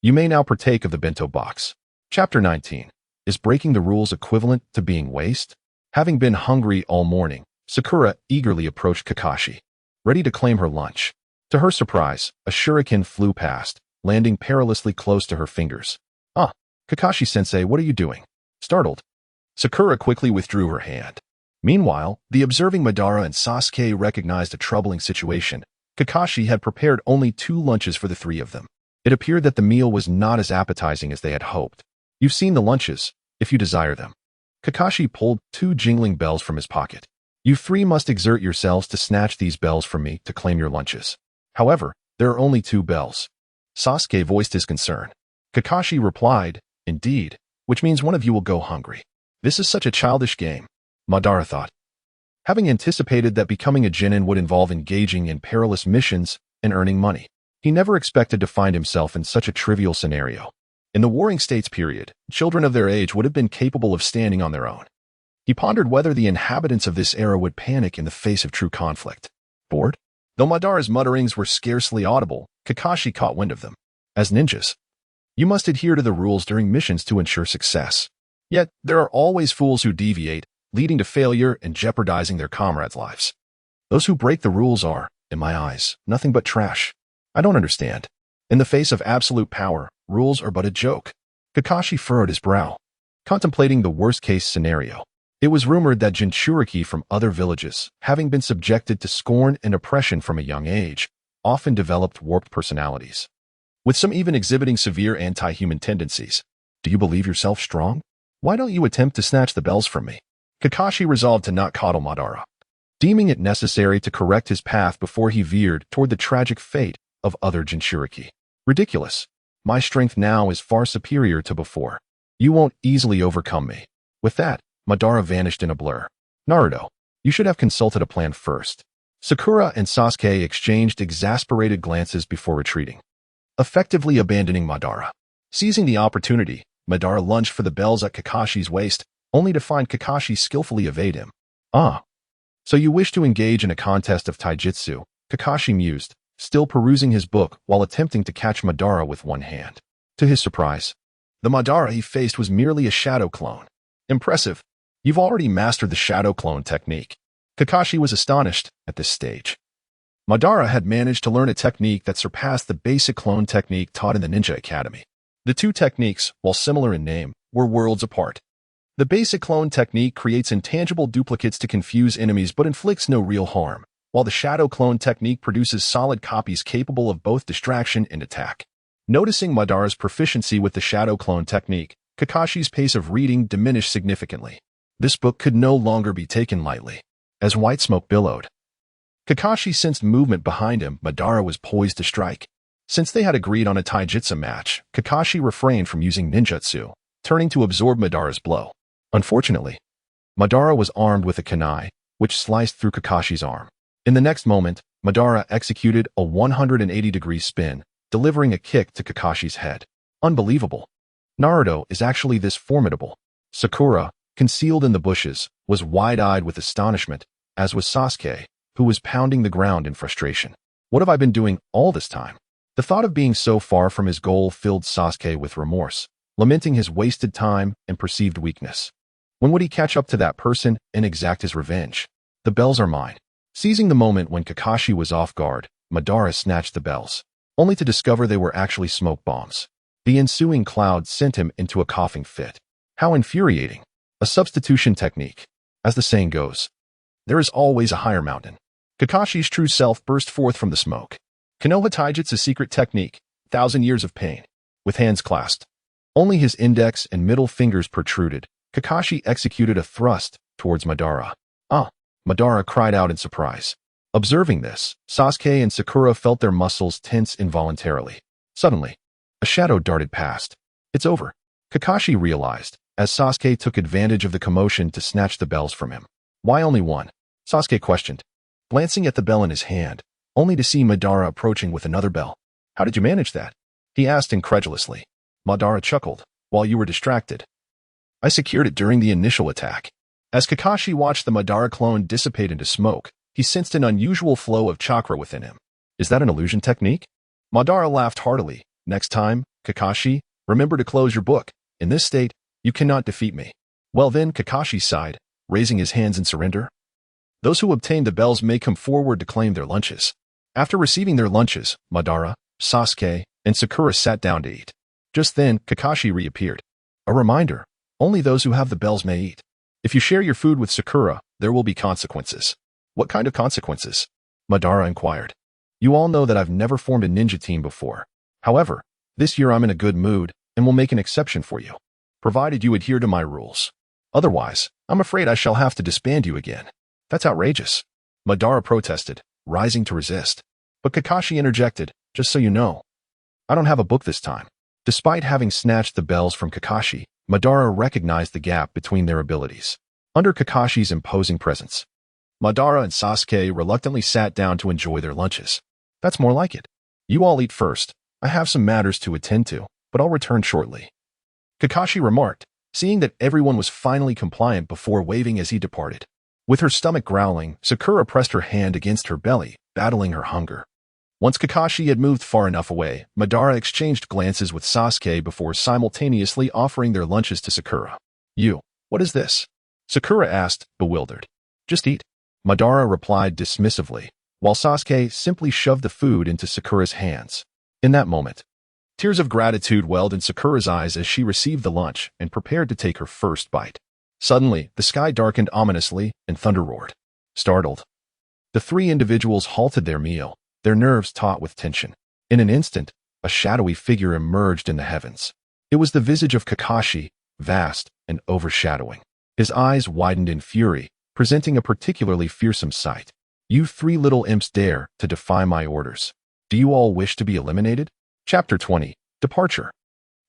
You may now partake of the bento box. Chapter 19. Is breaking the rules equivalent to being waste? Having been hungry all morning, Sakura eagerly approached Kakashi, ready to claim her lunch. To her surprise, a shuriken flew past, landing perilously close to her fingers. Ah, Kakashi-sensei, what are you doing? Startled, Sakura quickly withdrew her hand. Meanwhile, the observing Madara and Sasuke recognized a troubling situation. Kakashi had prepared only 2 lunches for the 3 of them. It appeared that the meal was not as appetizing as they had hoped. You've seen the lunches, if you desire them. Kakashi pulled 2 jingling bells from his pocket. You 3 must exert yourselves to snatch these bells from me to claim your lunches. However, there are only 2 bells. Sasuke voiced his concern. Kakashi replied, indeed, which means one of you will go hungry. This is such a childish game, Madara thought. Having anticipated that becoming a genin would involve engaging in perilous missions and earning money, he never expected to find himself in such a trivial scenario. In the Warring States period, children of their age would have been capable of standing on their own. He pondered whether the inhabitants of this era would panic in the face of true conflict. Bored? Though Madara's mutterings were scarcely audible, Kakashi caught wind of them. As ninjas, you must adhere to the rules during missions to ensure success. Yet, there are always fools who deviate, leading to failure and jeopardizing their comrades' lives. Those who break the rules are, in my eyes, nothing but trash. I don't understand. In the face of absolute power, rules are but a joke. Kakashi furrowed his brow, contemplating the worst-case scenario. It was rumored that Jinchuriki from other villages, having been subjected to scorn and oppression from a young age, often developed warped personalities, with some even exhibiting severe anti-human tendencies. Do you believe yourself strong? Why don't you attempt to snatch the bells from me? Kakashi resolved to not coddle Madara, deeming it necessary to correct his path before he veered toward the tragic fate of other Jinchuriki. Ridiculous. My strength now is far superior to before. You won't easily overcome me. With that, Madara vanished in a blur. Naruto. You should have consulted a plan first. Sakura and Sasuke exchanged exasperated glances before retreating, effectively abandoning Madara. Seizing the opportunity, Madara lunged for the bells at Kakashi's waist, only to find Kakashi skillfully evade him. Ah, so you wish to engage in a contest of taijutsu, Kakashi mused, still perusing his book while attempting to catch Madara with one hand. To his surprise, the Madara he faced was merely a shadow clone. Impressive. You've already mastered the shadow clone technique. Kakashi was astonished at this stage. Madara had managed to learn a technique that surpassed the basic clone technique taught in the Ninja Academy. The two techniques, while similar in name, were worlds apart. The basic clone technique creates intangible duplicates to confuse enemies but inflicts no real harm, while the shadow clone technique produces solid copies capable of both distraction and attack. Noticing Madara's proficiency with the shadow clone technique, Kakashi's pace of reading diminished significantly. This book could no longer be taken lightly. As white smoke billowed, Kakashi sensed movement behind him. Madara was poised to strike. Since they had agreed on a taijutsu match, Kakashi refrained from using ninjutsu, turning to absorb Madara's blow. Unfortunately, Madara was armed with a kunai, which sliced through Kakashi's arm. In the next moment, Madara executed a 180-degree spin, delivering a kick to Kakashi's head. Unbelievable. Naruto is actually this formidable. Sakura, concealed in the bushes, was wide-eyed with astonishment, as was Sasuke, who was pounding the ground in frustration. What have I been doing all this time? The thought of being so far from his goal filled Sasuke with remorse, lamenting his wasted time and perceived weakness. When would he catch up to that person and exact his revenge? The bells are mine. Seizing the moment when Kakashi was off guard, Madara snatched the bells, only to discover they were actually smoke bombs. The ensuing cloud sent him into a coughing fit. How infuriating. A substitution technique. As the saying goes, there is always a higher mountain. Kakashi's true self burst forth from the smoke. Konoha Taijutsu's secret technique, 1,000 years of pain. With hands clasped, only his index and middle fingers protruded, Kakashi executed a thrust towards Madara. Ah! Madara cried out in surprise. Observing this, Sasuke and Sakura felt their muscles tense involuntarily. Suddenly, a shadow darted past. It's over, Kakashi realized, as Sasuke took advantage of the commotion to snatch the bells from him. Why only one? Sasuke questioned, glancing at the bell in his hand, only to see Madara approaching with another bell. How did you manage that? He asked incredulously. Madara chuckled. While you were distracted, I secured it during the initial attack. As Kakashi watched the Madara clone dissipate into smoke, he sensed an unusual flow of chakra within him. Is that an illusion technique? Madara laughed heartily. Next time, Kakashi, remember to close your book. In this state, you cannot defeat me. Well then, Kakashi sighed, raising his hands in surrender. Those who obtained the bells may come forward to claim their lunches. After receiving their lunches, Madara, Sasuke, and Sakura sat down to eat. Just then, Kakashi reappeared. A reminder, only those who have the bells may eat. If you share your food with Sakura, there will be consequences. What kind of consequences? Madara inquired. You all know that I've never formed a ninja team before. However, this year I'm in a good mood and will make an exception for you, provided you adhere to my rules. Otherwise, I'm afraid I shall have to disband you again. That's outrageous, Madara protested, rising to resist. But Kakashi interjected, just so you know, I don't have a book this time. Despite having snatched the bells from Kakashi, Madara recognized the gap between their abilities. Under Kakashi's imposing presence, Madara and Sasuke reluctantly sat down to enjoy their lunches. That's more like it. You all eat first. I have some matters to attend to, but I'll return shortly, Kakashi remarked, seeing that everyone was finally compliant before waving as he departed. With her stomach growling, Sakura pressed her hand against her belly, battling her hunger. Once Kakashi had moved far enough away, Madara exchanged glances with Sasuke before simultaneously offering their lunches to Sakura. What is this? Sakura asked, bewildered. Just eat, Madara replied dismissively, while Sasuke simply shoved the food into Sakura's hands. In that moment, tears of gratitude welled in Sakura's eyes as she received the lunch and prepared to take her first bite. Suddenly, the sky darkened ominously and thunder roared. Startled, the three individuals halted their meal, their nerves taut with tension. In an instant, a shadowy figure emerged in the heavens. It was the visage of Kakashi, vast and overshadowing. His eyes widened in fury, presenting a particularly fearsome sight. You three little imps dare to defy my orders. Do you all wish to be eliminated? Chapter 20. Departure.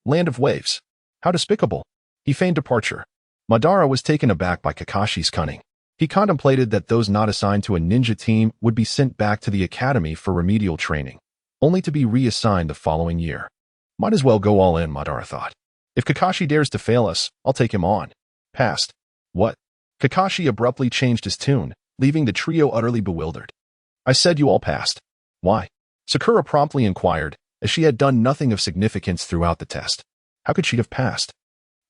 Land of Waves. How despicable. He feigned departure. Madara was taken aback by Kakashi's cunning. He contemplated that those not assigned to a ninja team would be sent back to the academy for remedial training, only to be reassigned the following year. Might as well go all in, Madara thought. If Kakashi dares to fail us, I'll take him on. Passed. What? Kakashi abruptly changed his tune, leaving the trio utterly bewildered. I said you all passed. Why? Sakura promptly inquired, as she had done nothing of significance throughout the test. How could she have passed?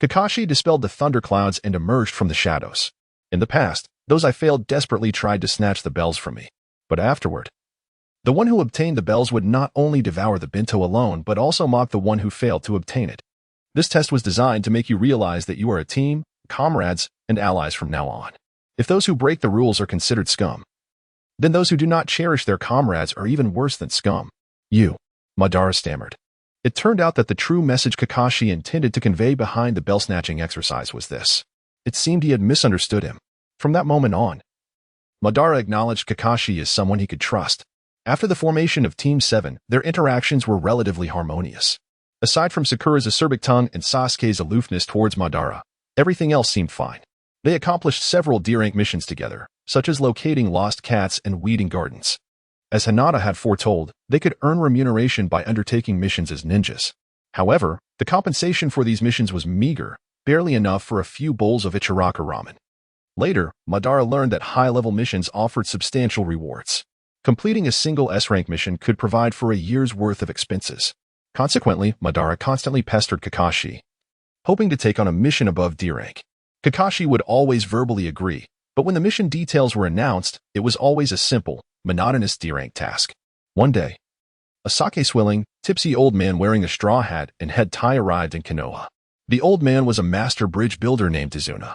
Kakashi dispelled the thunderclouds and emerged from the shadows. In the past, those I failed desperately tried to snatch the bells from me. But afterward, the one who obtained the bells would not only devour the bento alone but also mock the one who failed to obtain it. This test was designed to make you realize that you are a team, comrades, and allies from now on. If those who break the rules are considered scum, then those who do not cherish their comrades are even worse than scum. You, Madara stammered. It turned out that the true message Kakashi intended to convey behind the bell-snatching exercise was this. It seemed he had misunderstood him. From that moment on, Madara acknowledged Kakashi as someone he could trust. After the formation of Team 7, their interactions were relatively harmonious. Aside from Sakura's acerbic tongue and Sasuke's aloofness towards Madara, everything else seemed fine. They accomplished several D-rank missions together, such as locating lost cats and weeding gardens. As Hinata had foretold, they could earn remuneration by undertaking missions as ninjas. However, the compensation for these missions was meager, barely enough for a few bowls of Ichiraka ramen. Later, Madara learned that high-level missions offered substantial rewards. Completing a single S-rank mission could provide for a year's worth of expenses. Consequently, Madara constantly pestered Kakashi, hoping to take on a mission above D-rank. Kakashi would always verbally agree, but when the mission details were announced, it was always a simple, monotonous D-rank task. One day, a sake-swilling, tipsy old man wearing a straw hat and head tie arrived in Konoha. The old man was a master bridge builder named Tizuna,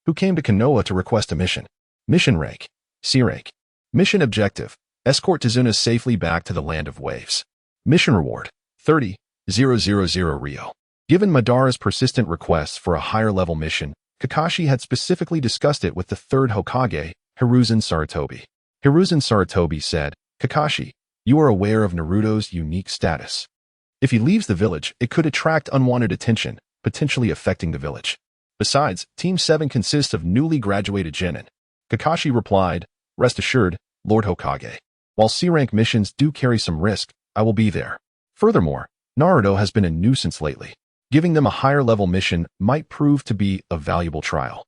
who came to Konoha to request a mission. Mission rank, C rank. Mission objective, escort Tizuna safely back to the land of waves. Mission reward, 30,000 Rio. Given Madara's persistent requests for a higher-level mission, Kakashi had specifically discussed it with the third Hokage, Hiruzen Sarutobi. Hiruzen Sarutobi said, Kakashi, you are aware of Naruto's unique status. If he leaves the village, it could attract unwanted attention, potentially affecting the village. Besides, Team 7 consists of newly graduated genin. Kakashi replied, Rest assured, Lord Hokage. While C-rank missions do carry some risk, I will be there. Furthermore, Naruto has been a nuisance lately. Giving them a higher-level mission might prove to be a valuable trial.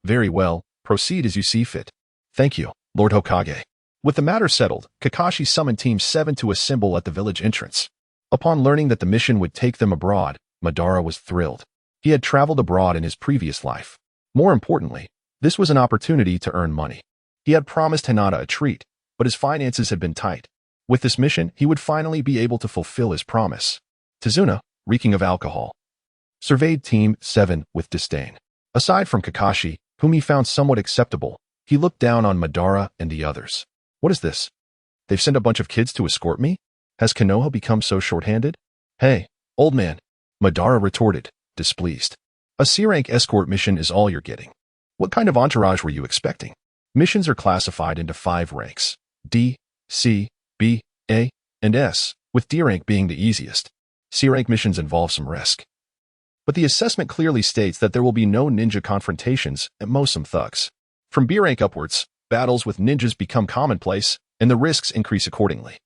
Very well, proceed as you see fit. Thank you, Lord Hokage. With the matter settled, Kakashi summoned Team 7 to assemble at the village entrance. Upon learning that the mission would take them abroad, Madara was thrilled. He had traveled abroad in his previous life. More importantly, this was an opportunity to earn money. He had promised Hinata a treat, but his finances had been tight. With this mission, he would finally be able to fulfill his promise. Tizuna, reeking of alcohol, surveyed Team 7 with disdain. Aside from Kakashi, whom he found somewhat acceptable, he looked down on Madara and the others. What is this? They've sent a bunch of kids to escort me? Has Konoha become so short-handed? Hey, old man, Madara retorted, displeased. A C-rank escort mission is all you're getting. What kind of entourage were you expecting? Missions are classified into 5 ranks, D, C, B, A, and S, with D rank being the easiest. C rank missions involve some risk. But the assessment clearly states that there will be no ninja confrontations, at most some thugs. From B rank upwards, battles with ninjas become commonplace, and the risks increase accordingly.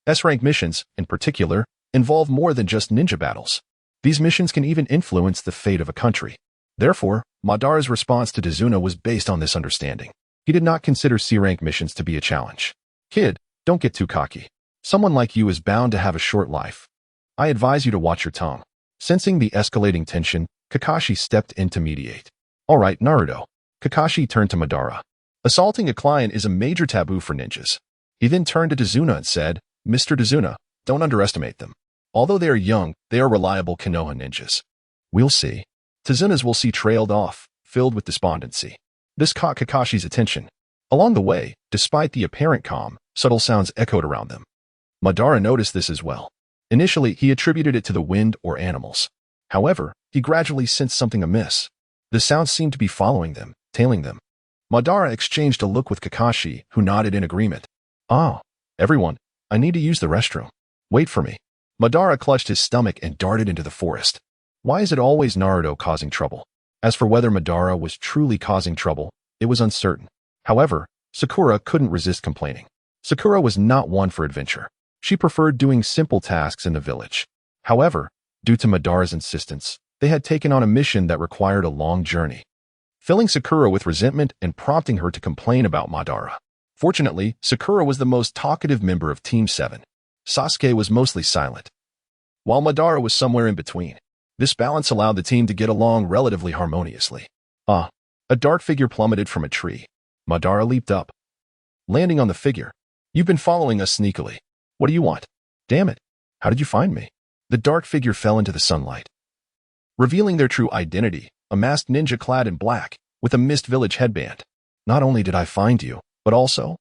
S rank missions, in particular, involve more than just ninja battles. These missions can even influence the fate of a country. Therefore, Madara's response to Tizuna was based on this understanding. He did not consider C-rank missions to be a challenge. Kid, don't get too cocky. Someone like you is bound to have a short life. I advise you to watch your tongue. Sensing the escalating tension, Kakashi stepped in to mediate. All right, Naruto. Kakashi turned to Madara. Assaulting a client is a major taboo for ninjas. He then turned to Tizuna and said, Mr. Tizuna, don't underestimate them. Although they are young, they are reliable Konoha ninjas. We'll see. Tizuna's will see trailed off, filled with despondency. This caught Kakashi's attention. Along the way, despite the apparent calm, subtle sounds echoed around them. Madara noticed this as well. Initially, he attributed it to the wind or animals. However, he gradually sensed something amiss. The sounds seemed to be following them, tailing them. Madara exchanged a look with Kakashi, who nodded in agreement. Ah, everyone, I need to use the restroom. Wait for me. Madara clutched his stomach and darted into the forest. Why is it always Naruto causing trouble? As for whether Madara was truly causing trouble, it was uncertain. However, Sakura couldn't resist complaining. Sakura was not one for adventure. She preferred doing simple tasks in the village. However, due to Madara's insistence, they had taken on a mission that required a long journey, filling Sakura with resentment and prompting her to complain about Madara. Fortunately, Sakura was the most talkative member of Team 7. Sasuke was mostly silent, while Madara was somewhere in between. This balance allowed the team to get along relatively harmoniously. A dark figure plummeted from a tree. Madara leaped up, landing on the figure. "You've been following us sneakily. What do you want?" "Damn it. How did you find me?" The dark figure fell into the sunlight, revealing their true identity, a masked ninja clad in black, with a mist village headband. "Not only did I find you, but also..."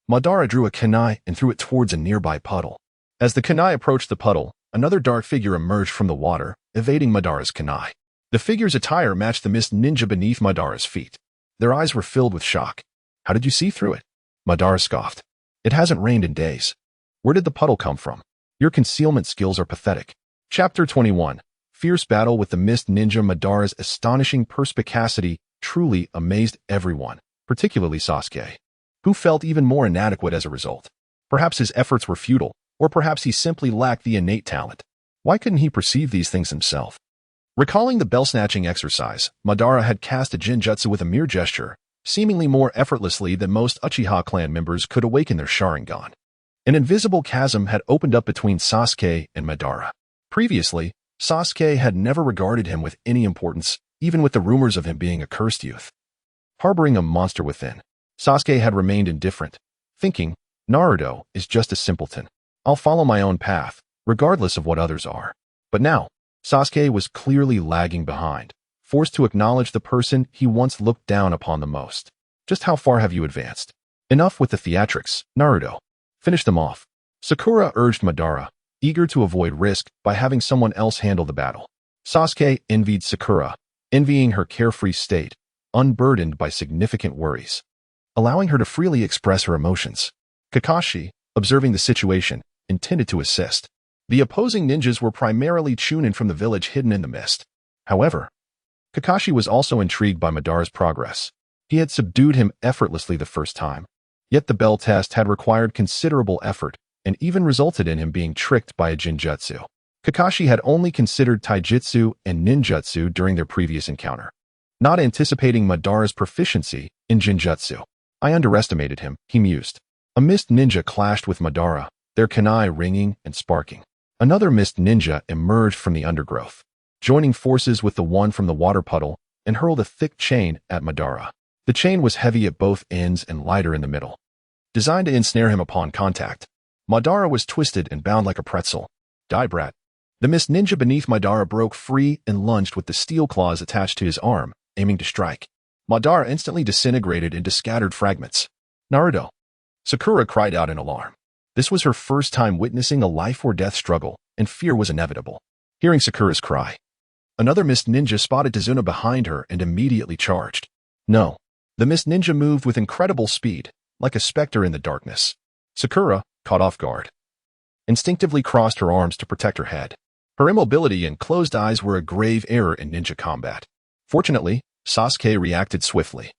Madara drew a kunai and threw it towards a nearby puddle. As the kunai approached the puddle, another dark figure emerged from the water, evading Madara's kunai. The figure's attire matched the mist ninja beneath Madara's feet. Their eyes were filled with shock. "How did you see through it?" Madara scoffed. "It hasn't rained in days. Where did the puddle come from? Your concealment skills are pathetic." Chapter 21. Fierce battle with the mist ninja. Madara's astonishing perspicacity truly amazed everyone, particularly Sasuke, who felt even more inadequate as a result. Perhaps his efforts were futile, or perhaps he simply lacked the innate talent. Why couldn't he perceive these things himself? Recalling the bell-snatching exercise, Madara had cast a Jinjutsu with a mere gesture, seemingly more effortlessly than most Uchiha clan members could awaken their Sharingan. An invisible chasm had opened up between Sasuke and Madara. Previously, Sasuke had never regarded him with any importance, even with the rumors of him being a cursed youth, harboring a monster within. Sasuke had remained indifferent, thinking, "Naruto is just a simpleton. I'll follow my own path, regardless of what others are." But now, Sasuke was clearly lagging behind, forced to acknowledge the person he once looked down upon the most. "Just how far have you advanced? Enough with the theatrics, Naruto. Finish them off." Sakura urged Madara, eager to avoid risk by having someone else handle the battle. Sasuke envied Sakura, envying her carefree state, unburdened by significant worries, allowing her to freely express her emotions. Kakashi, observing the situation, intended to assist. The opposing ninjas were primarily Chunin from the village hidden in the mist. However, Kakashi was also intrigued by Madara's progress. He had subdued him effortlessly the first time. Yet the bell test had required considerable effort and even resulted in him being tricked by a Jinjutsu. Kakashi had only considered Taijutsu and Ninjutsu during their previous encounter, not anticipating Madara's proficiency in Jinjutsu. "I underestimated him," he mused. A mist ninja clashed with Madara, their kunai ringing and sparking. Another mist ninja emerged from the undergrowth, joining forces with the one from the water puddle, and hurled a thick chain at Madara. The chain was heavy at both ends and lighter in the middle, designed to ensnare him upon contact. Madara was twisted and bound like a pretzel. "Die, brat." The mist ninja beneath Madara broke free and lunged with the steel claws attached to his arm, aiming to strike. Madara instantly disintegrated into scattered fragments. "Naruto!" Sakura cried out in alarm. This was her first time witnessing a life-or-death struggle, and fear was inevitable. Hearing Sakura's cry, another mist ninja spotted Tazuna behind her and immediately charged. No. The mist ninja moved with incredible speed, like a specter in the darkness. Sakura, caught off guard, instinctively crossed her arms to protect her head. Her immobility and closed eyes were a grave error in ninja combat. Fortunately, Sasuke reacted swiftly,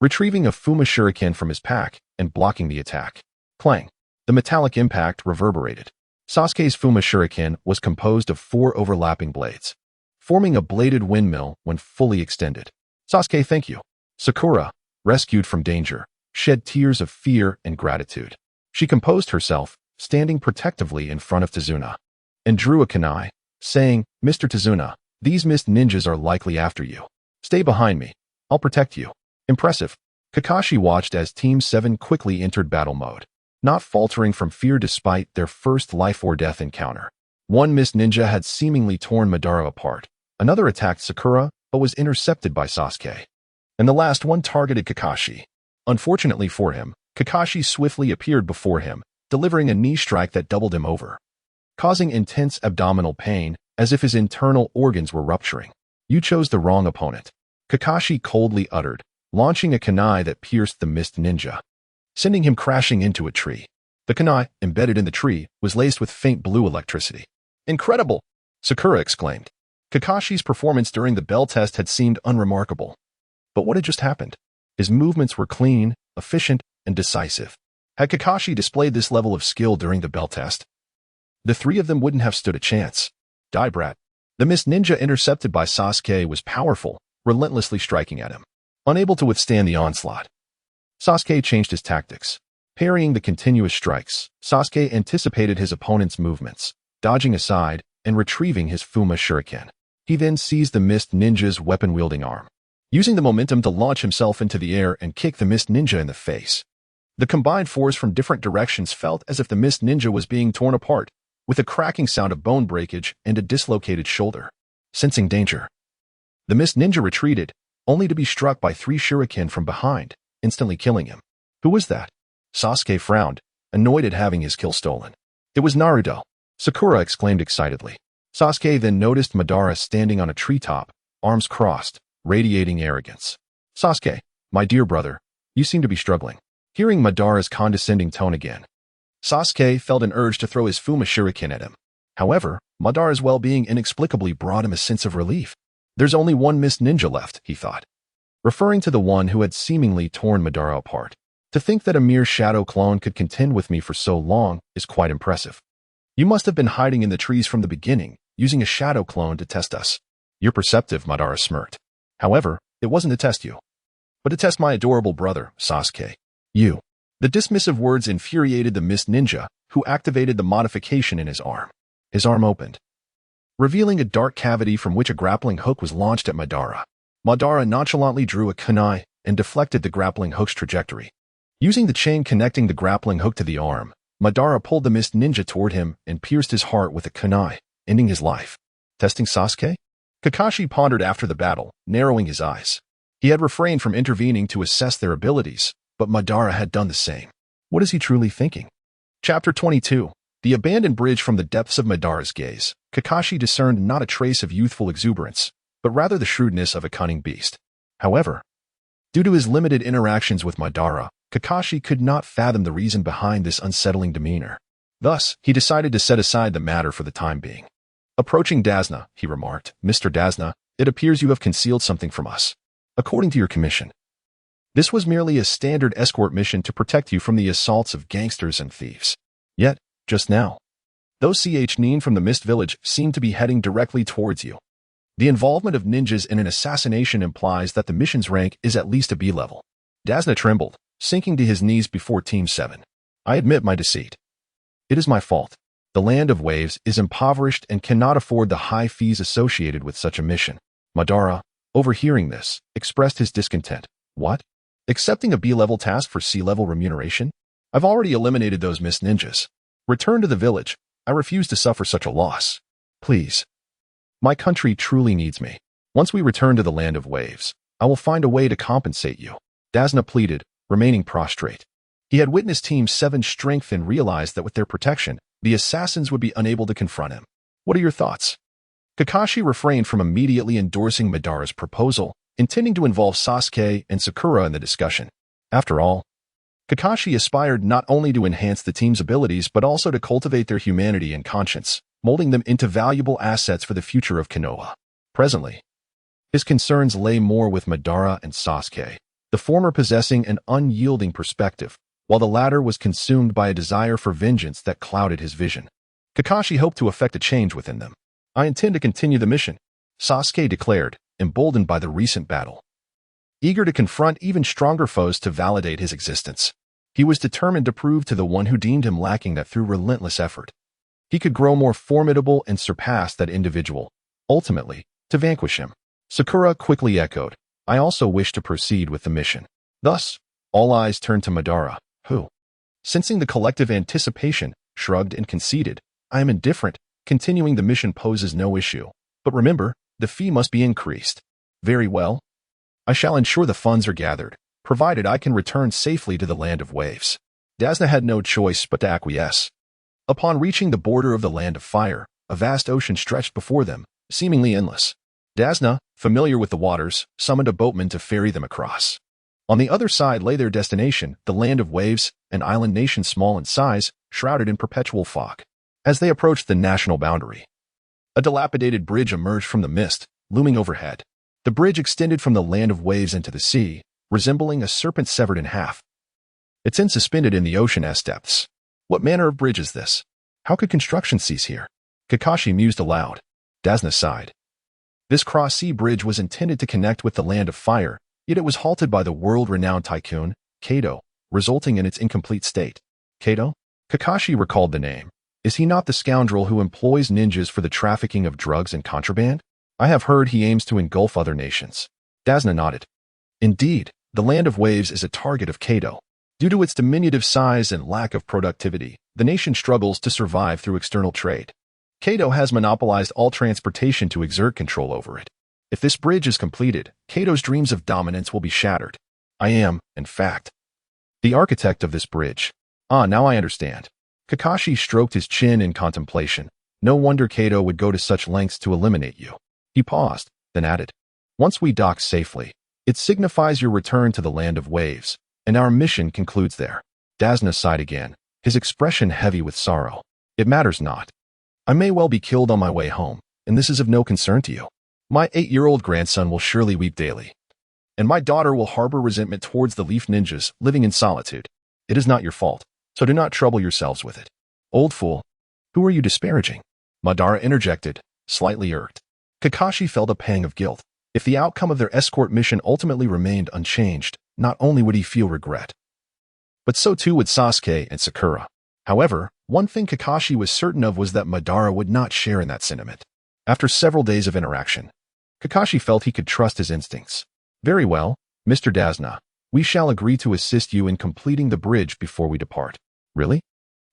retrieving a Fuma Shuriken from his pack and blocking the attack. Clang! The metallic impact reverberated. Sasuke's Fuma Shuriken was composed of 4 overlapping blades, forming a bladed windmill when fully extended. "Sasuke, thank you." Sakura, rescued from danger, shed tears of fear and gratitude. She composed herself, standing protectively in front of Tazuna, and drew a kunai, saying, "Mr. Tazuna, these mist ninjas are likely after you. Stay behind me. I'll protect you." Impressive. Kakashi watched as Team 7 quickly entered battle mode, not faltering from fear despite their first life-or-death encounter. One mist ninja had seemingly torn Madara apart. Another attacked Sakura, but was intercepted by Sasuke. And the last one targeted Kakashi. Unfortunately for him, Kakashi swiftly appeared before him, delivering a knee strike that doubled him over, causing intense abdominal pain as if his internal organs were rupturing. "You chose the wrong opponent," Kakashi coldly uttered, launching a kunai that pierced the mist ninja, sending him crashing into a tree. The kunai, embedded in the tree, was laced with faint blue electricity. "Incredible!" Sakura exclaimed. Kakashi's performance during the bell test had seemed unremarkable. But what had just happened? His movements were clean, efficient, and decisive. Had Kakashi displayed this level of skill during the bell test, the three of them wouldn't have stood a chance. Die Brat. The Mist Ninja intercepted by Sasuke was powerful, relentlessly striking at him. Unable to withstand the onslaught, Sasuke changed his tactics. Parrying the continuous strikes, Sasuke anticipated his opponent's movements, dodging aside and retrieving his Fuma Shuriken. He then seized the Mist Ninja's weapon-wielding arm, using the momentum to launch himself into the air and kick the Mist Ninja in the face. The combined force from different directions felt as if the Mist Ninja was being torn apart, with a cracking sound of bone breakage and a dislocated shoulder. Sensing danger, the Mist Ninja retreated, only to be struck by 3 shuriken from behind, instantly killing him. Who was that? Sasuke frowned, annoyed at having his kill stolen. It was Naruto. Sakura exclaimed excitedly. Sasuke then noticed Madara standing on a treetop, arms crossed, radiating arrogance. Sasuke, my dear brother, you seem to be struggling. Hearing Madara's condescending tone again, Sasuke felt an urge to throw his Fuma Shuriken at him. However, Madara's well-being inexplicably brought him a sense of relief. There's only one Mist Ninja left, he thought, referring to the one who had seemingly torn Madara apart. To think that a mere shadow clone could contend with me for so long is quite impressive. You must have been hiding in the trees from the beginning, using a shadow clone to test us. You're perceptive, Madara smirked. However, it wasn't to test you, but to test my adorable brother, Sasuke. You. The dismissive words infuriated the Mist Ninja, who activated the modification in his arm. His arm opened, revealing a dark cavity from which a grappling hook was launched at Madara. Madara nonchalantly drew a kunai and deflected the grappling hook's trajectory. Using the chain connecting the grappling hook to the arm, Madara pulled the Mist Ninja toward him and pierced his heart with a kunai, ending his life. Testing Sasuke? Kakashi pondered after the battle, narrowing his eyes. He had refrained from intervening to assess their abilities, but Madara had done the same. What is he truly thinking? Chapter 22. The abandoned bridge. From the depths of Madara's gaze, Kakashi discerned not a trace of youthful exuberance, but rather the shrewdness of a cunning beast. However, due to his limited interactions with Madara, Kakashi could not fathom the reason behind this unsettling demeanor. Thus, he decided to set aside the matter for the time being. Approaching Dazna, he remarked, Mr. Dazna, it appears you have concealed something from us. According to your commission, this was merely a standard escort mission to protect you from the assaults of gangsters and thieves. Yet, just now, those nin from the Mist Village seem to be heading directly towards you. The involvement of ninjas in an assassination implies that the mission's rank is at least a B level. Dazna trembled, sinking to his knees before Team 7. I admit my deceit. It is my fault. The Land of Waves is impoverished and cannot afford the high fees associated with such a mission. Madara, overhearing this, expressed his discontent. What? Accepting a B-level task for C-level remuneration? I've already eliminated those Mist Ninjas. Return to the village. I refuse to suffer such a loss. Please. My country truly needs me. Once we return to the Land of Waves, I will find a way to compensate you. Dazna pleaded, remaining prostrate. He had witnessed Team 7's strength and realized that with their protection, the assassins would be unable to confront him. What are your thoughts? Kakashi refrained from immediately endorsing Madara's proposal, intending to involve Sasuke and Sakura in the discussion. After all, Kakashi aspired not only to enhance the team's abilities but also to cultivate their humanity and conscience, molding them into valuable assets for the future of Konoha. Presently, his concerns lay more with Madara and Sasuke, the former possessing an unyielding perspective, while the latter was consumed by a desire for vengeance that clouded his vision. Kakashi hoped to effect a change within them. I intend to continue the mission, Sasuke declared, emboldened by the recent battle. Eager to confront even stronger foes to validate his existence, he was determined to prove to the one who deemed him lacking that through relentless effort, he could grow more formidable and surpass that individual, ultimately, to vanquish him. Sakura quickly echoed, I also wish to proceed with the mission. Thus, all eyes turned to Madara, who, sensing the collective anticipation, shrugged and conceded, I am indifferent. Continuing the mission poses no issue. But remember, the fee must be increased. Very well. I shall ensure the funds are gathered, provided I can return safely to the Land of Waves. Dazna had no choice but to acquiesce. Upon reaching the border of the Land of Fire, a vast ocean stretched before them, seemingly endless. Dazna, familiar with the waters, summoned a boatman to ferry them across. On the other side lay their destination, the Land of Waves, an island nation small in size, shrouded in perpetual fog. As they approached the national boundary, a dilapidated bridge emerged from the mist, looming overhead. The bridge extended from the Land of Waves into the sea, resembling a serpent severed in half. It's suspended in the ocean's depths. What manner of bridge is this? How could construction cease here? Kakashi mused aloud. Dasna sighed. This cross-sea bridge was intended to connect with the Land of Fire, yet it was halted by the world-renowned tycoon, Geido, resulting in its incomplete state. Geido? Kakashi recalled the name. Is he not the scoundrel who employs ninjas for the trafficking of drugs and contraband? I have heard he aims to engulf other nations. Dasna nodded. Indeed, the Land of Waves is a target of Geido. Due to its diminutive size and lack of productivity, the nation struggles to survive through external trade. Geido has monopolized all transportation to exert control over it. If this bridge is completed, Geido's dreams of dominance will be shattered. I am, in fact, the architect of this bridge. Ah, now I understand. Kakashi stroked his chin in contemplation. No wonder Geido would go to such lengths to eliminate you. He paused, then added, once we dock safely, it signifies your return to the Land of Waves, and our mission concludes there. Dasna sighed again, his expression heavy with sorrow. It matters not. I may well be killed on my way home, and this is of no concern to you. My 8-year-old grandson will surely weep daily, and my daughter will harbor resentment towards the Leaf Ninjas living in solitude. It is not your fault, so do not trouble yourselves with it. Old fool, who are you disparaging? Madara interjected, slightly irked. Kakashi felt a pang of guilt. If the outcome of their escort mission ultimately remained unchanged, not only would he feel regret, but so too would Sasuke and Sakura. However, one thing Kakashi was certain of was that Madara would not share in that sentiment. After several days of interaction, Kakashi felt he could trust his instincts. Very well, Mr. Dasna, we shall agree to assist you in completing the bridge before we depart. Really?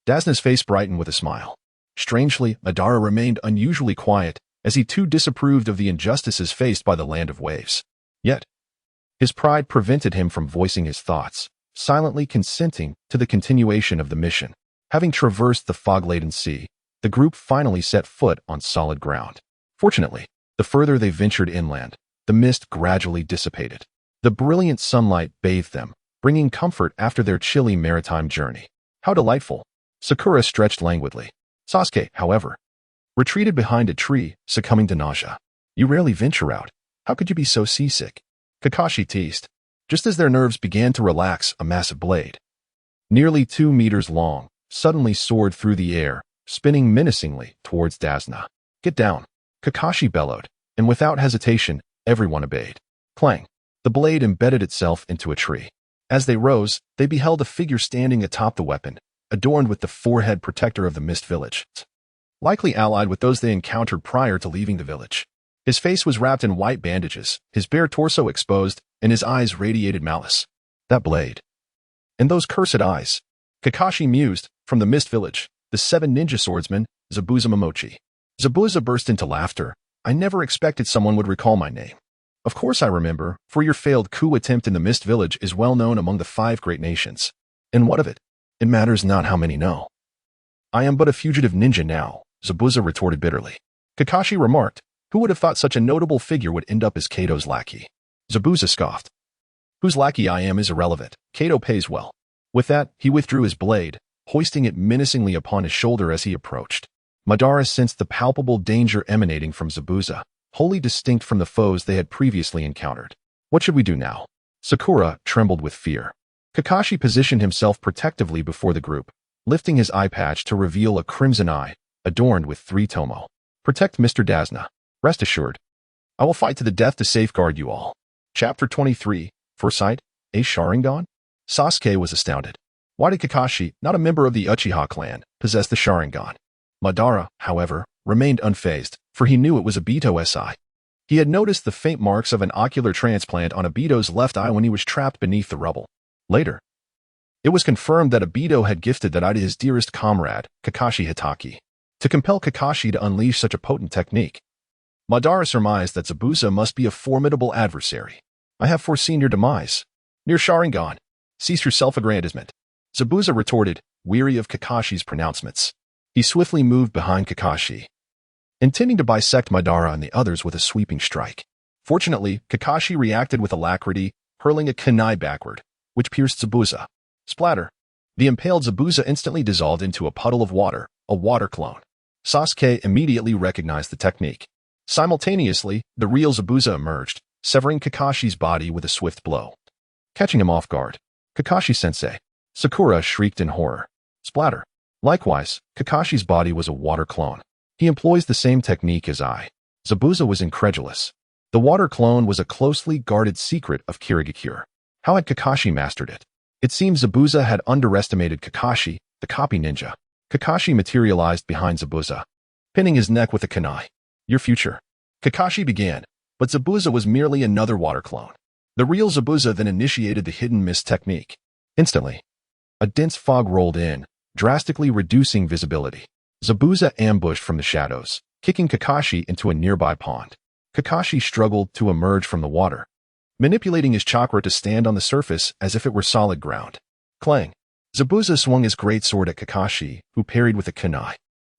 Dasna's face brightened with a smile. Strangely, Madara remained unusually quiet, as he too disapproved of the injustices faced by the Land of Waves. Yet, his pride prevented him from voicing his thoughts, silently consenting to the continuation of the mission. Having traversed the fog-laden sea, the group finally set foot on solid ground. Fortunately, the further they ventured inland, the mist gradually dissipated. The brilliant sunlight bathed them, bringing comfort after their chilly maritime journey. How delightful! Sakura stretched languidly. Sasuke, however, retreated behind a tree, succumbing to nausea. You rarely venture out. How could you be so seasick? Kakashi teased. Just as their nerves began to relax, a massive blade, nearly 2 meters long, suddenly soared through the air, spinning menacingly towards Dasna. Get down! Kakashi bellowed, and without hesitation, everyone obeyed. Clang! The blade embedded itself into a tree. As they rose, they beheld a figure standing atop the weapon, adorned with the forehead protector of the Mist Village, likely allied with those they encountered prior to leaving the village. His face was wrapped in white bandages, his bare torso exposed, and his eyes radiated malice. That blade. And those cursed eyes. Kakashi mused, from the Mist Village, the 7 ninja swordsmen, Zabuza Momochi. Zabuza burst into laughter. I never expected someone would recall my name. Of course I remember, for your failed coup attempt in the Mist Village is well known among the 5 great nations. And what of it? It matters not how many know. I am but a fugitive ninja now, Zabuza retorted bitterly. Kakashi remarked, who would have thought such a notable figure would end up as Kaido's lackey? Zabuza scoffed. Whose lackey I am is irrelevant. Kaido pays well. With that, he withdrew his blade, hoisting it menacingly upon his shoulder as he approached. Madara sensed the palpable danger emanating from Zabuza, wholly distinct from the foes they had previously encountered. What should we do now? Sakura trembled with fear. Kakashi positioned himself protectively before the group, lifting his eye patch to reveal a crimson eye, adorned with 3 tomo. Protect Mr. Dasna. Rest assured, I will fight to the death to safeguard you all. Chapter 23, Foresight, a Sharingan? Sasuke was astounded. Why did Kakashi, not a member of the Uchiha clan, possess the Sharingan? Madara, however, remained unfazed, for he knew it was Obito's eye. He had noticed the faint marks of an ocular transplant on Obito's left eye when he was trapped beneath the rubble. Later, it was confirmed that Obito had gifted that eye to his dearest comrade, Kakashi Hitaki, to compel Kakashi to unleash such a potent technique. Madara surmised that Zabuza must be a formidable adversary. I have foreseen your demise. Near Sharingan, cease your self-aggrandizement. Zabuza retorted, weary of Kakashi's pronouncements. He swiftly moved behind Kakashi, intending to bisect Madara and the others with a sweeping strike. Fortunately, Kakashi reacted with alacrity, hurling a kunai backward, which pierced Zabuza. Splatter! The impaled Zabuza instantly dissolved into a puddle of water, a water clone. Sasuke immediately recognized the technique. Simultaneously, the real Zabuza emerged, severing Kakashi's body with a swift blow. Catching him off guard. Kakashi-sensei. Sakura shrieked in horror. Splatter. Likewise, Kakashi's body was a water clone. He employs the same technique as I. Zabuza was incredulous. The water clone was a closely guarded secret of Kirigakure. How had Kakashi mastered it? It seems Zabuza had underestimated Kakashi, the copy ninja. Kakashi materialized behind Zabuza, pinning his neck with a kunai. Your future. Kakashi began, but Zabuza was merely another water clone. The real Zabuza then initiated the hidden mist technique. Instantly, a dense fog rolled in, drastically reducing visibility. Zabuza ambushed from the shadows, kicking Kakashi into a nearby pond. Kakashi struggled to emerge from the water, manipulating his chakra to stand on the surface as if it were solid ground. Clang! Zabuza swung his great sword at Kakashi, who parried with a kunai.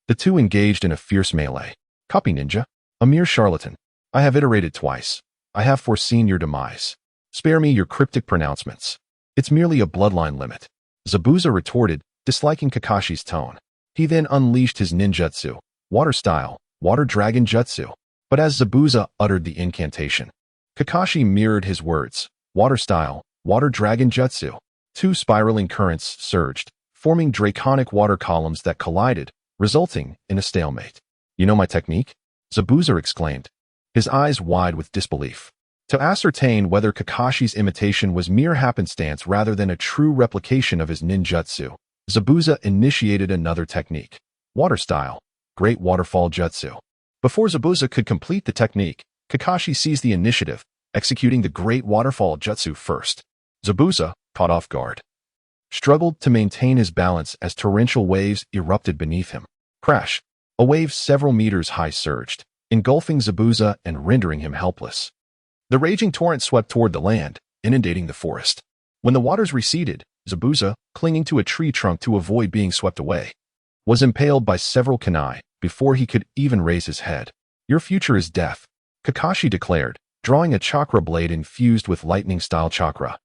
The two engaged in a fierce melee. Copy ninja? A mere charlatan. I have iterated twice. I have foreseen your demise. Spare me your cryptic pronouncements. It's merely a bloodline limit. Zabuza retorted, disliking Kakashi's tone. He then unleashed his ninjutsu, water style, water dragon jutsu. But as Zabuza uttered the incantation, Kakashi mirrored his words, water style, water dragon jutsu. Two spiraling currents surged, forming draconic water columns that collided, resulting in a stalemate. You know my technique? Zabuza exclaimed, his eyes wide with disbelief. To ascertain whether Kakashi's imitation was mere happenstance rather than a true replication of his ninjutsu, Zabuza initiated another technique. Water style, great waterfall jutsu. Before Zabuza could complete the technique, Kakashi seized the initiative, executing the great waterfall jutsu first. Zabuza, caught off guard, struggled to maintain his balance as torrential waves erupted beneath him. Crash! A wave several meters high surged, engulfing Zabuza and rendering him helpless. The raging torrent swept toward the land, inundating the forest. When the waters receded, Zabuza, clinging to a tree trunk to avoid being swept away, was impaled by several kunai before he could even raise his head. Your future is death, Kakashi declared, drawing a chakra blade infused with lightning-style chakra,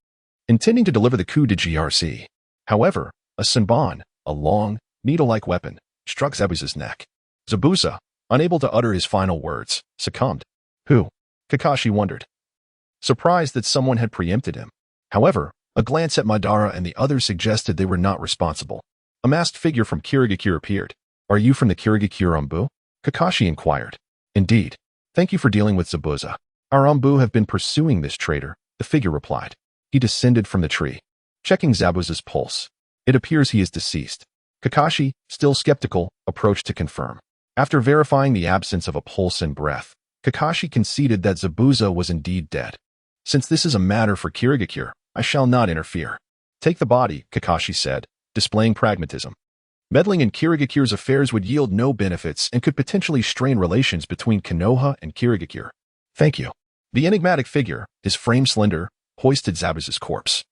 intending to deliver the coup de grâce. However, a senbon, a long, needle-like weapon, struck Zabuza's neck. Zabuza, unable to utter his final words, succumbed. Who? Kakashi wondered, surprised that someone had preempted him. However, a glance at Madara and the others suggested they were not responsible. A masked figure from Kirigakure appeared. Are you from the Kirigakure Anbu? Kakashi inquired. Indeed. Thank you for dealing with Zabuza. Our Anbu have been pursuing this traitor, the figure replied. He descended from the tree, checking Zabuza's pulse. It appears he is deceased. Kakashi, still skeptical, approached to confirm. After verifying the absence of a pulse and breath, Kakashi conceded that Zabuza was indeed dead. Since this is a matter for Kirigakure, I shall not interfere. Take the body, Kakashi said, displaying pragmatism. Meddling in Kirigakure's affairs would yield no benefits and could potentially strain relations between Konoha and Kirigakure. Thank you. The enigmatic figure, his frame slender, hoisted Zabuza's corpse,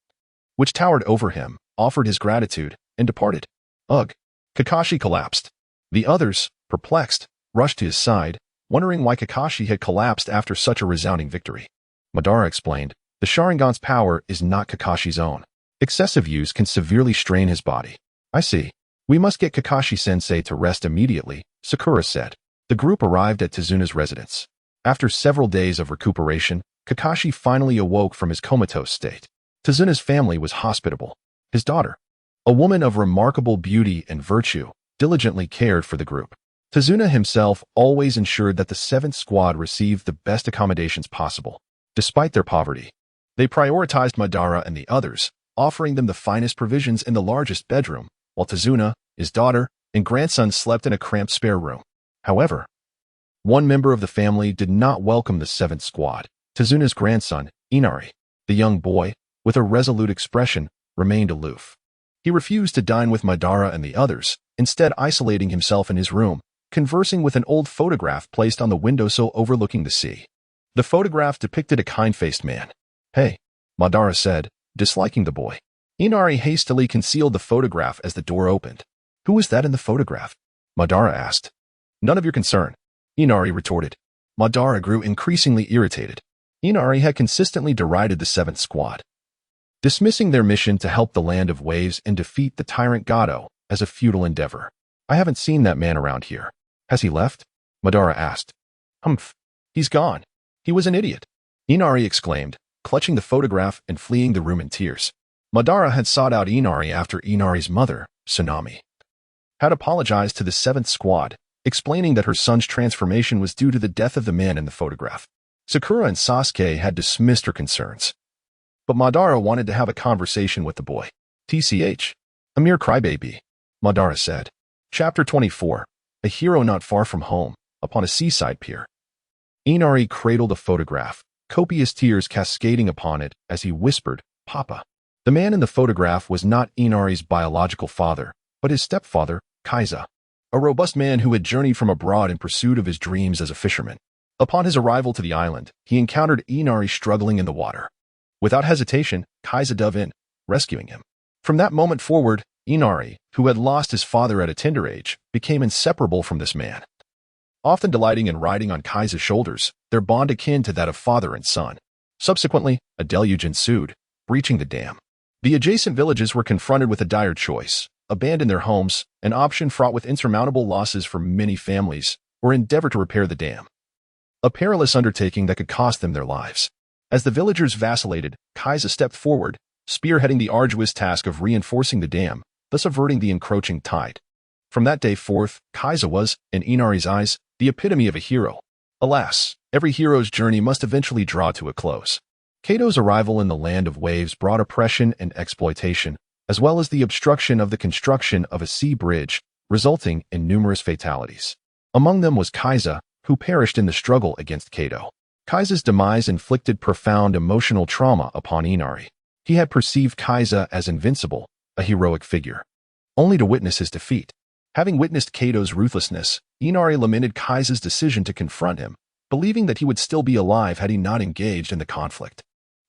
which towered over him, offered his gratitude, and departed. Ugh! Kakashi collapsed. The others, perplexed, rushed to his side, wondering why Kakashi had collapsed after such a resounding victory. Madara explained, the Sharingan's power is not Kakashi's own. Excessive use can severely strain his body. I see. We must get Kakashi-sensei to rest immediately, Sakura said. The group arrived at Tazuna's residence. After several days of recuperation, Kakashi finally awoke from his comatose state. Tazuna's family was hospitable. His daughter, a woman of remarkable beauty and virtue, diligently cared for the group. Tazuna himself always ensured that the 7th Squad received the best accommodations possible. Despite their poverty, they prioritized Madara and the others, offering them the finest provisions in the largest bedroom, while Tazuna, his daughter, and grandson slept in a cramped spare room. However, one member of the family did not welcome the 7th Squad. Tazuna's grandson, Inari, the young boy, with a resolute expression, remained aloof. He refused to dine with Madara and the others, instead isolating himself in his room, conversing with an old photograph placed on the windowsill overlooking the sea. The photograph depicted a kind-faced man. Hey, Madara said, disliking the boy. Inari hastily concealed the photograph as the door opened. Who was that in the photograph? Madara asked. None of your concern, Inari retorted. Madara grew increasingly irritated. Inari had consistently derided the 7th Squad, dismissing their mission to help the Land of Waves and defeat the tyrant Geido as a futile endeavor. I haven't seen that man around here. Has he left? Madara asked. Humph. He's gone. He was an idiot, Inari exclaimed, clutching the photograph and fleeing the room in tears. Madara had sought out Inari after Inari's mother, Tsunami, had apologized to the 7th Squad, explaining that her son's transformation was due to the death of the man in the photograph. Sakura and Sasuke had dismissed her concerns, but Madara wanted to have a conversation with the boy. TCH, a mere crybaby, Madara said. Chapter 24, A Hero Not Far From Home, upon a seaside pier. Inari cradled a photograph, copious tears cascading upon it as he whispered, "Papa." The man in the photograph was not Inari's biological father, but his stepfather, Kaiza, a robust man who had journeyed from abroad in pursuit of his dreams as a fisherman. Upon his arrival to the island, he encountered Inari struggling in the water. Without hesitation, Kaiza dove in, rescuing him. From that moment forward, Inari, who had lost his father at a tender age, became inseparable from this man. Often delighting in riding on Kaiza's shoulders, their bond akin to that of father and son. Subsequently, a deluge ensued, breaching the dam. The adjacent villages were confronted with a dire choice: abandon their homes, an option fraught with insurmountable losses for many families, or endeavor to repair the dam, a perilous undertaking that could cost them their lives. As the villagers vacillated, Kaiza stepped forward, spearheading the arduous task of reinforcing the dam, thus averting the encroaching tide. From that day forth, Kaiza was, in Inari's eyes, the epitome of a hero. Alas, every hero's journey must eventually draw to a close. Kaido's arrival in the land of waves brought oppression and exploitation, as well as the obstruction of the construction of a sea bridge, resulting in numerous fatalities. Among them was Kaiza, who perished in the struggle against Kaido. Kaiza's demise inflicted profound emotional trauma upon Inari. He had perceived Kaiza as invincible, a heroic figure, only to witness his defeat. Having witnessed Kaido's ruthlessness, Inari lamented Kaiza's decision to confront him, believing that he would still be alive had he not engaged in the conflict.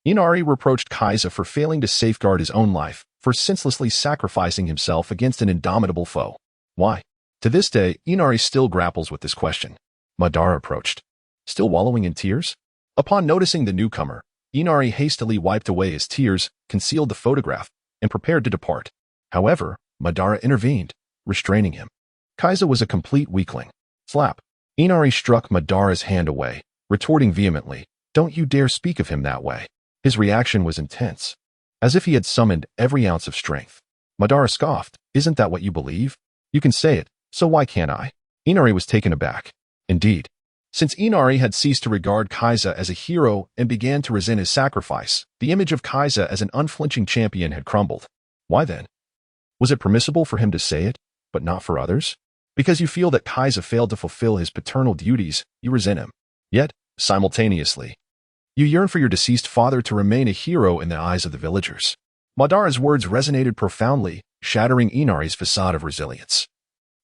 Inari reproached Kaiza for failing to safeguard his own life, for senselessly sacrificing himself against an indomitable foe. Why? To this day, Inari still grapples with this question. Madara approached, still wallowing in tears. Upon noticing the newcomer, Inari hastily wiped away his tears, concealed the photograph, and prepared to depart. However, Madara intervened, restraining him. Kaiza was a complete weakling. Slap. Inari struck Madara's hand away, retorting vehemently, "Don't you dare speak of him that way." His reaction was intense, as if he had summoned every ounce of strength. Madara scoffed, "Isn't that what you believe? You can say it, so why can't I?" Inari was taken aback. Indeed, since Inari had ceased to regard Kaiza as a hero and began to resent his sacrifice, the image of Kaiza as an unflinching champion had crumbled. Why then? Was it permissible for him to say it, but not for others? Because you feel that Kaiza failed to fulfill his paternal duties, you resent him. Yet, simultaneously, you yearn for your deceased father to remain a hero in the eyes of the villagers. Madara's words resonated profoundly, shattering Inari's facade of resilience,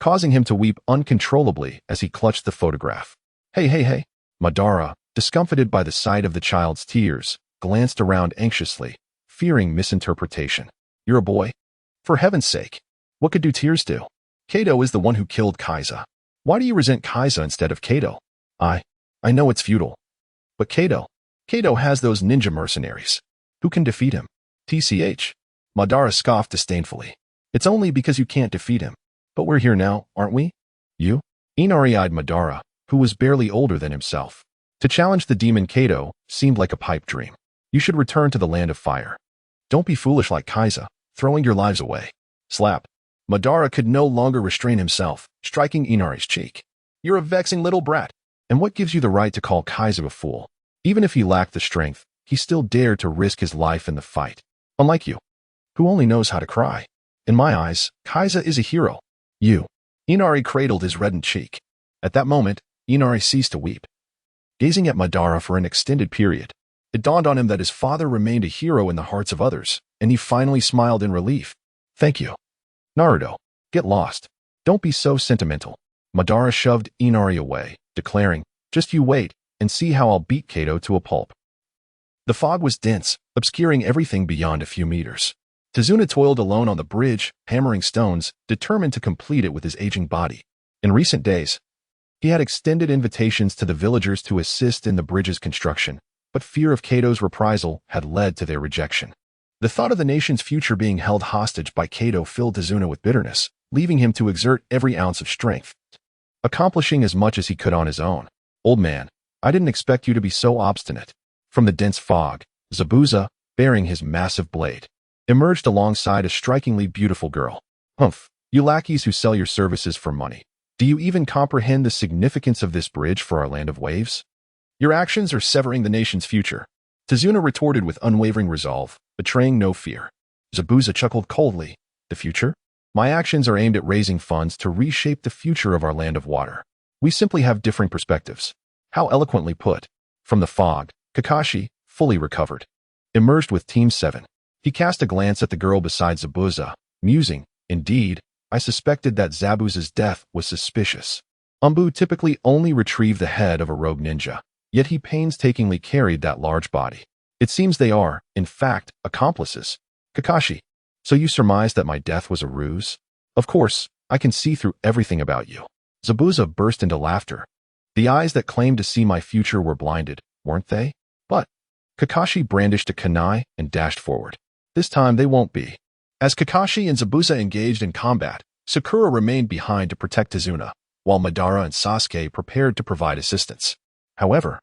causing him to weep uncontrollably as he clutched the photograph. Hey. Madara, discomfited by the sight of the child's tears, glanced around anxiously, fearing misinterpretation. "You're a boy? For heaven's sake, what could tears do? Kaido is the one who killed Kaiza. Why do you resent Kaiza instead of Kaido?" I know it's futile. But Kaido has those ninja mercenaries. Who can defeat him? TCH. Madara scoffed disdainfully. "It's only because you can't defeat him. But we're here now, aren't we?" "You?" Inari eyed Madara, who was barely older than himself. To challenge the demon Kaido seemed like a pipe dream. "You should return to the land of fire. Don't be foolish like Kaiza, throwing your lives away." Slap. Madara could no longer restrain himself, striking Inari's cheek. "You're a vexing little brat. And what gives you the right to call Kaiza a fool? Even if he lacked the strength, he still dared to risk his life in the fight. Unlike you, who only knows how to cry. In my eyes, Kaiza is a hero. You." Inari cradled his reddened cheek. At that moment, Inari ceased to weep. Gazing at Madara for an extended period, it dawned on him that his father remained a hero in the hearts of others, and he finally smiled in relief. "Thank you. Naruto, get lost. Don't be so sentimental." Madara shoved Inari away, declaring, "Just you wait, and see how I'll beat Kaido to a pulp." The fog was dense, obscuring everything beyond a few meters. Tazuna toiled alone on the bridge, hammering stones, determined to complete it with his aging body. In recent days, he had extended invitations to the villagers to assist in the bridge's construction, but fear of Kaido's reprisal had led to their rejection. The thought of the nation's future being held hostage by Kaido filled Tazuna with bitterness, leaving him to exert every ounce of strength, accomplishing as much as he could on his own. "Old man, I didn't expect you to be so obstinate." From the dense fog, Zabuza, bearing his massive blade, emerged alongside a strikingly beautiful girl. Humph, you lackeys who sell your services for money. Do you even comprehend the significance of this bridge for our land of waves? Your actions are severing the nation's future. Tazuna retorted with unwavering resolve, betraying no fear. Zabuza chuckled coldly. The future? My actions are aimed at raising funds to reshape the future of our land of water. We simply have differing perspectives. How eloquently put. From the fog, Kakashi, fully recovered, emerged with Team 7. He cast a glance at the girl beside Zabuza, musing, indeed, I suspected that Zabuza's death was suspicious. Umbu typically only retrieved the head of a rogue ninja, yet he painstakingly carried that large body. It seems they are, in fact, accomplices. Kakashi, so you surmised that my death was a ruse? Of course, I can see through everything about you. Zabuza burst into laughter. The eyes that claimed to see my future were blinded, weren't they? But Kakashi brandished a kunai and dashed forward. This time they won't be. As Kakashi and Zabuza engaged in combat, Sakura remained behind to protect Tazuna, while Madara and Sasuke prepared to provide assistance. However,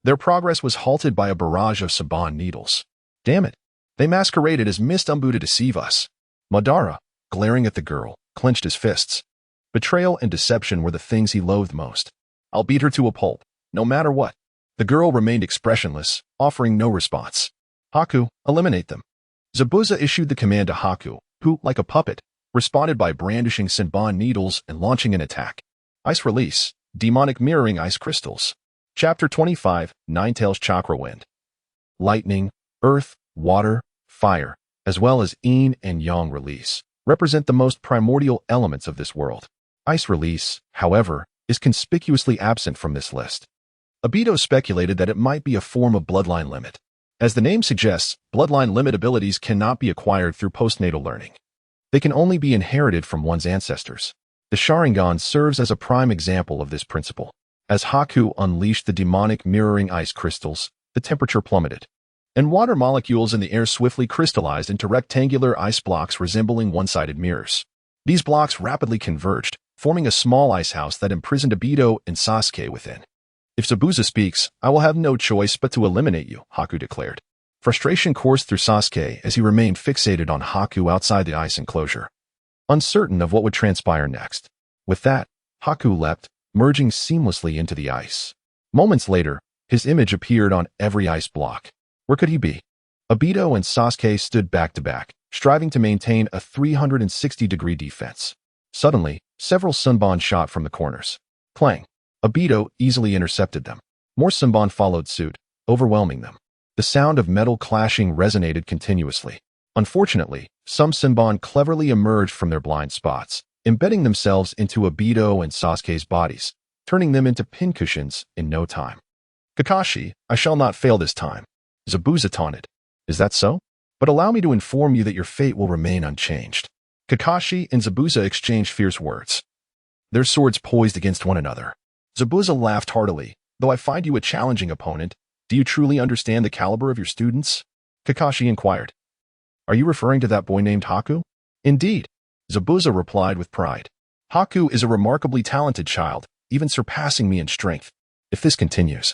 their progress was halted by a barrage of Saban needles. Damn it, they masqueraded as Mist Umbu to deceive us. Madara, glaring at the girl, clenched his fists. Betrayal and deception were the things he loathed most. I'll beat her to a pulp, no matter what. The girl remained expressionless, offering no response. Haku, eliminate them. Zabuza issued the command to Haku, who, like a puppet, responded by brandishing Senbon needles and launching an attack. Ice Release, Demonic Mirroring Ice Crystals. Chapter 25, Ninetales Chakra Wind. Lightning, Earth, Water, Fire, as well as Yin and Yang Release, represent the most primordial elements of this world. Ice Release, however, is conspicuously absent from this list. Obito speculated that it might be a form of bloodline limit. As the name suggests, bloodline limit abilities cannot be acquired through postnatal learning. They can only be inherited from one's ancestors. The Sharingan serves as a prime example of this principle. As Haku unleashed the demonic mirroring ice crystals, the temperature plummeted, and water molecules in the air swiftly crystallized into rectangular ice blocks resembling one-sided mirrors. These blocks rapidly converged, forming a small ice house that imprisoned Obito and Sasuke within. If Zabuza speaks, I will have no choice but to eliminate you, Haku declared. Frustration coursed through Sasuke as he remained fixated on Haku outside the ice enclosure, uncertain of what would transpire next. With that, Haku leapt, merging seamlessly into the ice. Moments later, his image appeared on every ice block. Where could he be? Obito and Sasuke stood back to back, striving to maintain a 360-degree defense. Suddenly, several Senbon shot from the corners. Clang! Obito easily intercepted them. More Senbon followed suit, overwhelming them. The sound of metal clashing resonated continuously. Unfortunately, some Senbon cleverly emerged from their blind spots, embedding themselves into Obito and Sasuke's bodies, turning them into pincushions in no time. Kakashi, I shall not fail this time. Zabuza taunted. Is that so? But allow me to inform you that your fate will remain unchanged. Kakashi and Zabuza exchanged fierce words, their swords poised against one another. Zabuza laughed heartily. Though I find you a challenging opponent, do you truly understand the caliber of your students? Kakashi inquired. Are you referring to that boy named Haku? Indeed, Zabuza replied with pride. Haku is a remarkably talented child, even surpassing me in strength. If this continues,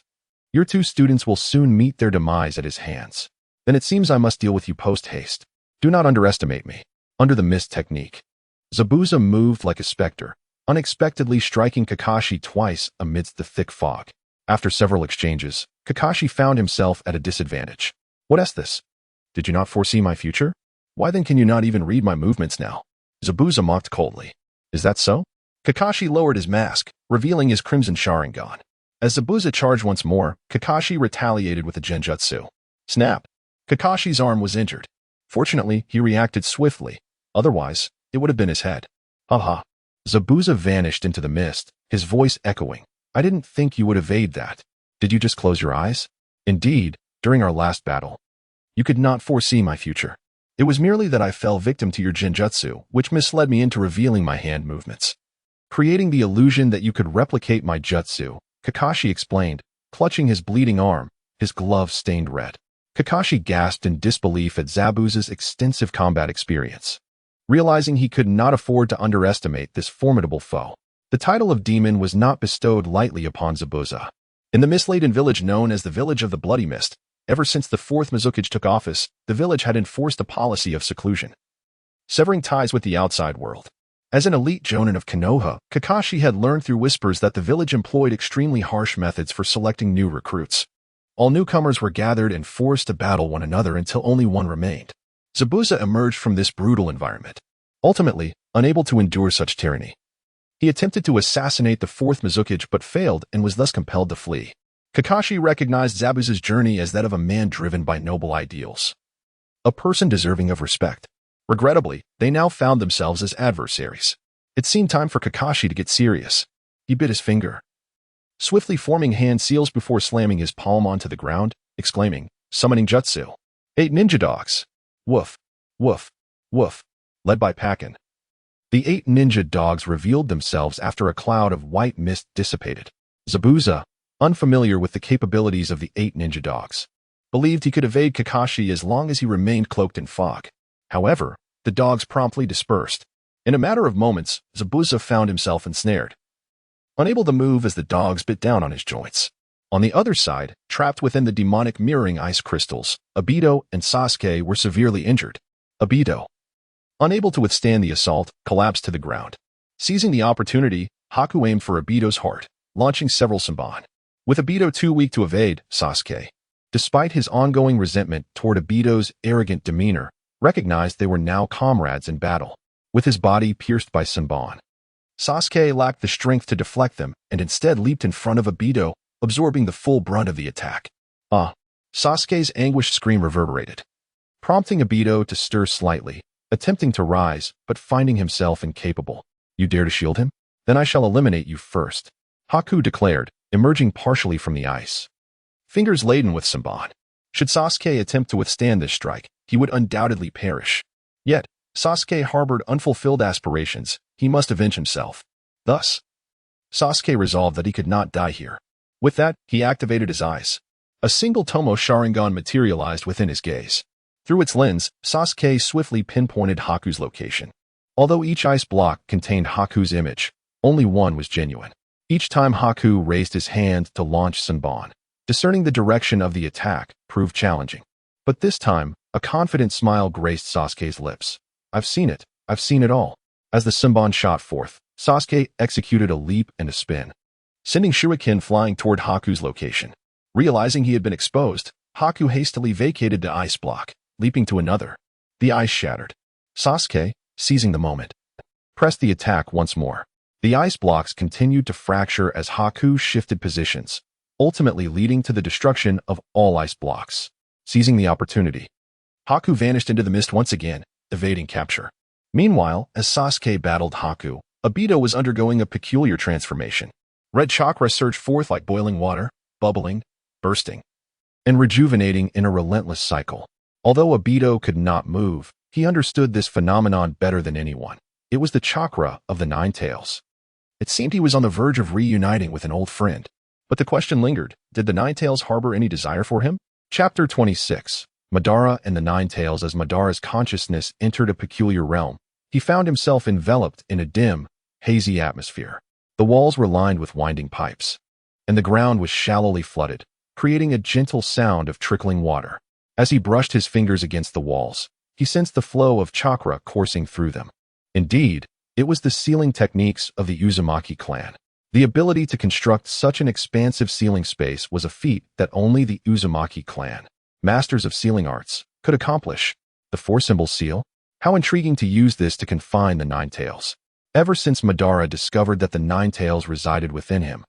your two students will soon meet their demise at his hands. Then it seems I must deal with you post-haste. Do not underestimate me. Under the mist technique, Zabuza moved like a specter, unexpectedly striking Kakashi twice amidst the thick fog. After several exchanges, Kakashi found himself at a disadvantage. What is this? Did you not foresee my future? Why then can you not even read my movements now? Zabuza mocked coldly. Is that so? Kakashi lowered his mask, revealing his crimson Sharingan. As Zabuza charged once more, Kakashi retaliated with a genjutsu. Snap! Kakashi's arm was injured. Fortunately, he reacted swiftly. Otherwise, it would have been his head. Haha. Zabuza vanished into the mist, his voice echoing. I didn't think you would evade that. Did you just close your eyes? Indeed, during our last battle, you could not foresee my future. It was merely that I fell victim to your genjutsu, which misled me into revealing my hand movements, creating the illusion that you could replicate my jutsu, Kakashi explained, clutching his bleeding arm, his glove stained red. Kakashi gasped in disbelief at Zabuza's extensive combat experience, realizing he could not afford to underestimate this formidable foe. The title of demon was not bestowed lightly upon Zabuza. In the mist-laden village known as the Village of the Bloody Mist, Ever since the fourth Mizukage took office, the village had enforced a policy of seclusion, severing ties with the outside world. As an elite jonin of Konoha, Kakashi had learned through whispers that the village employed extremely harsh methods for selecting new recruits. All newcomers were gathered and forced to battle one another until only one remained. Zabuza emerged from this brutal environment. Ultimately, unable to endure such tyranny, he attempted to assassinate the fourth Mizukage but failed and was thus compelled to flee. Kakashi recognized Zabuza's journey as that of a man driven by noble ideals, a person deserving of respect. Regrettably, they now found themselves as adversaries. It seemed time for Kakashi to get serious. He bit his finger, swiftly forming hand seals before slamming his palm onto the ground, exclaiming, "Summoning Jutsu. 8 ninja dogs. Woof, woof, woof." Led by Pakken, the 8 ninja dogs revealed themselves after a cloud of white mist dissipated. Zabuza, unfamiliar with the capabilities of the 8 ninja dogs, believed he could evade Kakashi as long as he remained cloaked in fog. However, the dogs promptly dispersed. In a matter of moments, Zabuza found himself ensnared, unable to move as the dogs bit down on his joints. On the other side, trapped within the demonic mirroring ice crystals, Obito and Sasuke were severely injured. Obito, unable to withstand the assault, collapsed to the ground. Seizing the opportunity, Haku aimed for Obito's heart, launching several Senbon. With Obito too weak to evade, Sasuke, despite his ongoing resentment toward Obito's arrogant demeanor, recognized they were now comrades in battle. With his body pierced by Senbon, Sasuke lacked the strength to deflect them and instead leaped in front of Obito, absorbing the full brunt of the attack. Sasuke's anguished scream reverberated, prompting Obito to stir slightly, attempting to rise, but finding himself incapable. "You dare to shield him? Then I shall eliminate you first," Haku declared, emerging partially from the ice, fingers laden with Senbon. Should Sasuke attempt to withstand this strike, he would undoubtedly perish. Yet, Sasuke harbored unfulfilled aspirations. He must avenge himself. Thus, Sasuke resolved that he could not die here. With that, he activated his eyes. A single Tomo Sharingan materialized within his gaze. Through its lens, Sasuke swiftly pinpointed Haku's location. Although each ice block contained Haku's image, only one was genuine. Each time Haku raised his hand to launch Senbon, discerning the direction of the attack proved challenging. But this time, a confident smile graced Sasuke's lips. I've seen it all." As the Senbon shot forth, Sasuke executed a leap and a spin, sending shuriken flying toward Haku's location. Realizing he had been exposed, Haku hastily vacated the ice block, leaping to another. The ice shattered. Sasuke, seizing the moment, pressed the attack once more. The ice blocks continued to fracture as Haku shifted positions, ultimately leading to the destruction of all ice blocks. Seizing the opportunity, Haku vanished into the mist once again, evading capture. Meanwhile, as Sasuke battled Haku, Obito was undergoing a peculiar transformation. Red chakra surged forth like boiling water, bubbling, bursting, and rejuvenating in a relentless cycle. Although Obito could not move, he understood this phenomenon better than anyone. It was the chakra of the Nine Tails. It seemed he was on the verge of reuniting with an old friend. But the question lingered, did the Nine Tails harbor any desire for him? Chapter 26. Madara and the Nine Tails. As Madara's consciousness entered a peculiar realm, he found himself enveloped in a dim, hazy atmosphere. The walls were lined with winding pipes, and the ground was shallowly flooded, creating a gentle sound of trickling water. As he brushed his fingers against the walls, he sensed the flow of chakra coursing through them. Indeed, it was the sealing techniques of the Uzumaki clan. The ability to construct such an expansive sealing space was a feat that only the Uzumaki clan, masters of sealing arts, could accomplish. The four-symbol seal? How intriguing to use this to confine the Nine Tails. Ever since Madara discovered that the Nine Tails resided within him,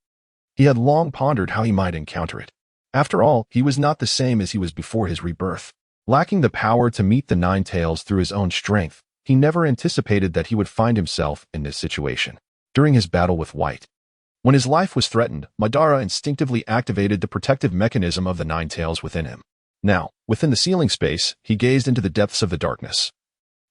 he had long pondered how he might encounter it. After all, he was not the same as he was before his rebirth. Lacking the power to meet the Nine Tails through his own strength, he never anticipated that he would find himself in this situation. During his battle with White, when his life was threatened, Madara instinctively activated the protective mechanism of the Nine Tails within him. Now, within the sealing space, he gazed into the depths of the darkness,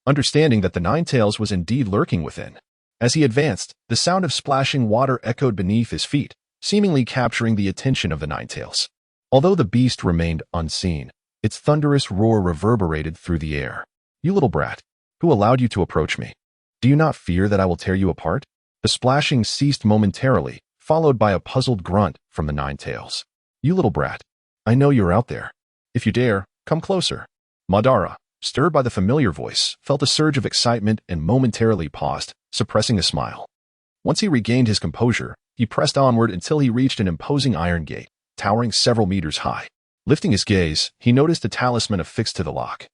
understanding that the Nine Tails was indeed lurking within. As he advanced, the sound of splashing water echoed beneath his feet, seemingly capturing the attention of the Nine Tails. Although the beast remained unseen, its thunderous roar reverberated through the air. "You little brat, who allowed you to approach me? Do you not fear that I will tear you apart?" The splashing ceased momentarily, followed by a puzzled grunt from the Nine Tails. "You little brat, I know you're out there. If you dare, come closer. Madara, stirred by the familiar voice, felt a surge of excitement and momentarily paused, suppressing a smile. Once he regained his composure, he pressed onward until he reached an imposing iron gate, towering several meters high. Lifting his gaze, he noticed a talisman affixed to the lock.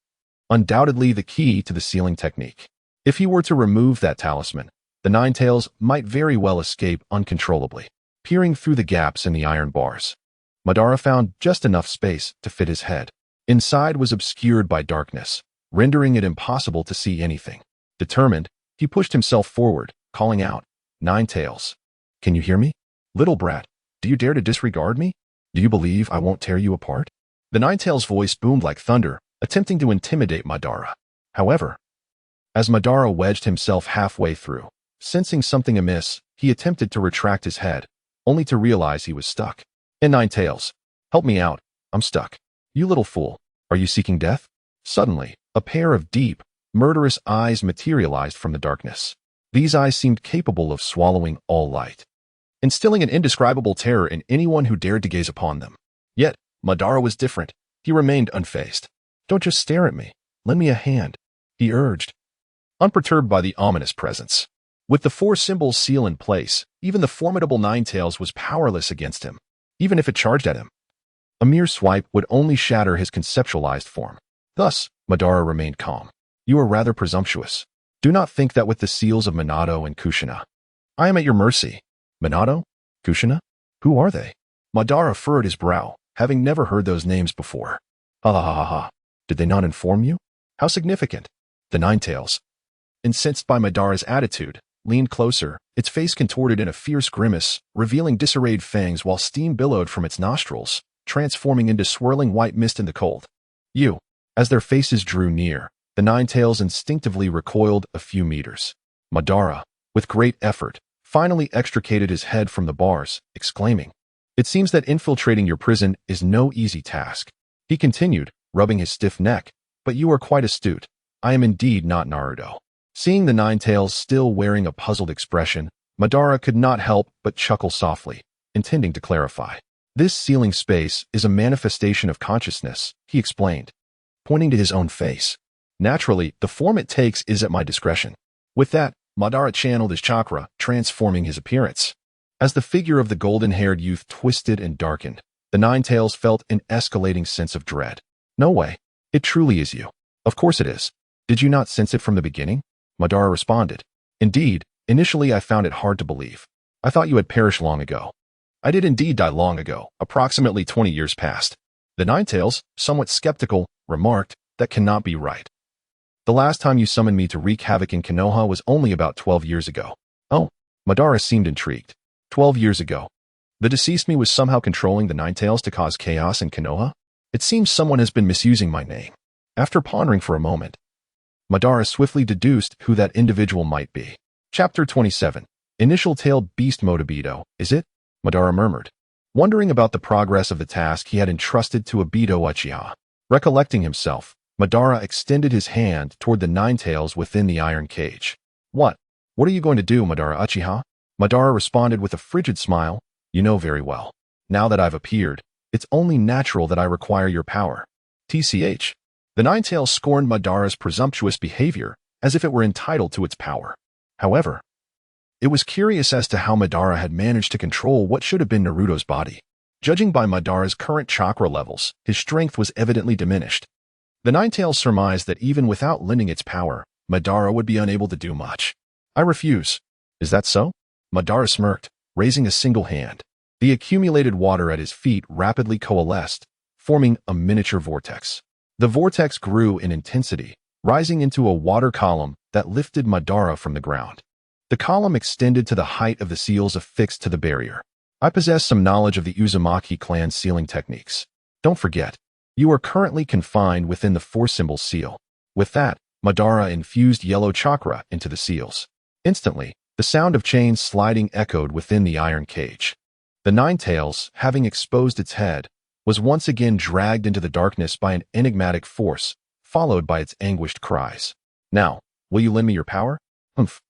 Undoubtedly the key to the sealing technique. If he were to remove that talisman, the Ninetales might very well escape uncontrollably, peering through the gaps in the iron bars. Madara found just enough space to fit his head. Inside was obscured by darkness, rendering it impossible to see anything. Determined, he pushed himself forward, calling out, "Ninetales, can you hear me? Little brat, do you dare to disregard me? Do you believe I won't tear you apart?" The Ninetales' voice boomed like thunder, attempting to intimidate Madara. However, as Madara wedged himself halfway through, sensing something amiss, he attempted to retract his head, only to realize he was stuck. Ninetales, help me out, I'm stuck. You little fool, are you seeking death? Suddenly, a pair of deep, murderous eyes materialized from the darkness. These eyes seemed capable of swallowing all light, instilling an indescribable terror in anyone who dared to gaze upon them. Yet, Madara was different. He remained unfazed. "Don't just stare at me. Lend me a hand," he urged, unperturbed by the ominous presence. With the four symbols seal in place, even the formidable Ninetales was powerless against him. Even if it charged at him, a mere swipe would only shatter his conceptualized form. Thus, Madara remained calm. "You are rather presumptuous. Do not think that with the seals of Minato and Kushina, I am at your mercy." Minato? Kushina? Who are they? Madara furrowed his brow, having never heard those names before. Ha ha ha ha. Did they not inform you? How significant. The Ninetales, incensed by Madara's attitude, leaned closer, its face contorted in a fierce grimace, revealing disarrayed fangs while steam billowed from its nostrils, transforming into swirling white mist in the cold. "You." As their faces drew near, the Ninetales instinctively recoiled a few meters. Madara, with great effort, finally extricated his head from the bars, exclaiming, "It seems that infiltrating your prison is no easy task." He continued, rubbing his stiff neck, "But you are quite astute. I am indeed not Naruto." Seeing the Ninetales still wearing a puzzled expression, Madara could not help but chuckle softly, intending to clarify. "This sealing space is a manifestation of consciousness," he explained, pointing to his own face. "Naturally, the form it takes is at my discretion." With that, Madara channeled his chakra, transforming his appearance. As the figure of the golden-haired youth twisted and darkened, the Ninetales felt an escalating sense of dread. "No way. It truly is you." "Of course it is. Did you not sense it from the beginning?" Madara responded. "Indeed, initially I found it hard to believe. I thought you had perished long ago." "I did indeed die long ago, approximately 20 years past." The Ninetales, somewhat skeptical, remarked, "That cannot be right. The last time you summoned me to wreak havoc in Konoha was only about 12 years ago." "Oh." Madara seemed intrigued. 12 years ago. The deceased me was somehow controlling the Ninetales to cause chaos in Konoha? It seems someone has been misusing my name." After pondering for a moment, Madara swiftly deduced who that individual might be. Chapter 27. Initial Tailed Beast Mode Obito, is it? Madara murmured, wondering about the progress of the task he had entrusted to Obito Uchiha. Recollecting himself, Madara extended his hand toward the Ninetales within the iron cage. What are you going to do, Madara Uchiha?" Madara responded with a frigid smile. "You know very well. Now that I've appeared, it's only natural that I require your power." TCH. The Ninetales scorned Madara's presumptuous behavior as if it were entitled to its power. However, it was curious as to how Madara had managed to control what should have been Naruto's body. Judging by Madara's current chakra levels, his strength was evidently diminished. The Ninetales surmised that even without lending its power, Madara would be unable to do much. "I refuse." "Is that so?" Madara smirked, raising a single hand. The accumulated water at his feet rapidly coalesced, forming a miniature vortex. The vortex grew in intensity, rising into a water column that lifted Madara from the ground. The column extended to the height of the seals affixed to the barrier. "I possess some knowledge of the Uzumaki clan sealing techniques. Don't forget, you are currently confined within the four-symbol seal." With that, Madara infused yellow chakra into the seals. Instantly, the sound of chains sliding echoed within the iron cage. The Ninetales, having exposed its head, was once again dragged into the darkness by an enigmatic force, followed by its anguished cries. "Now, will you lend me your power?" "Humph.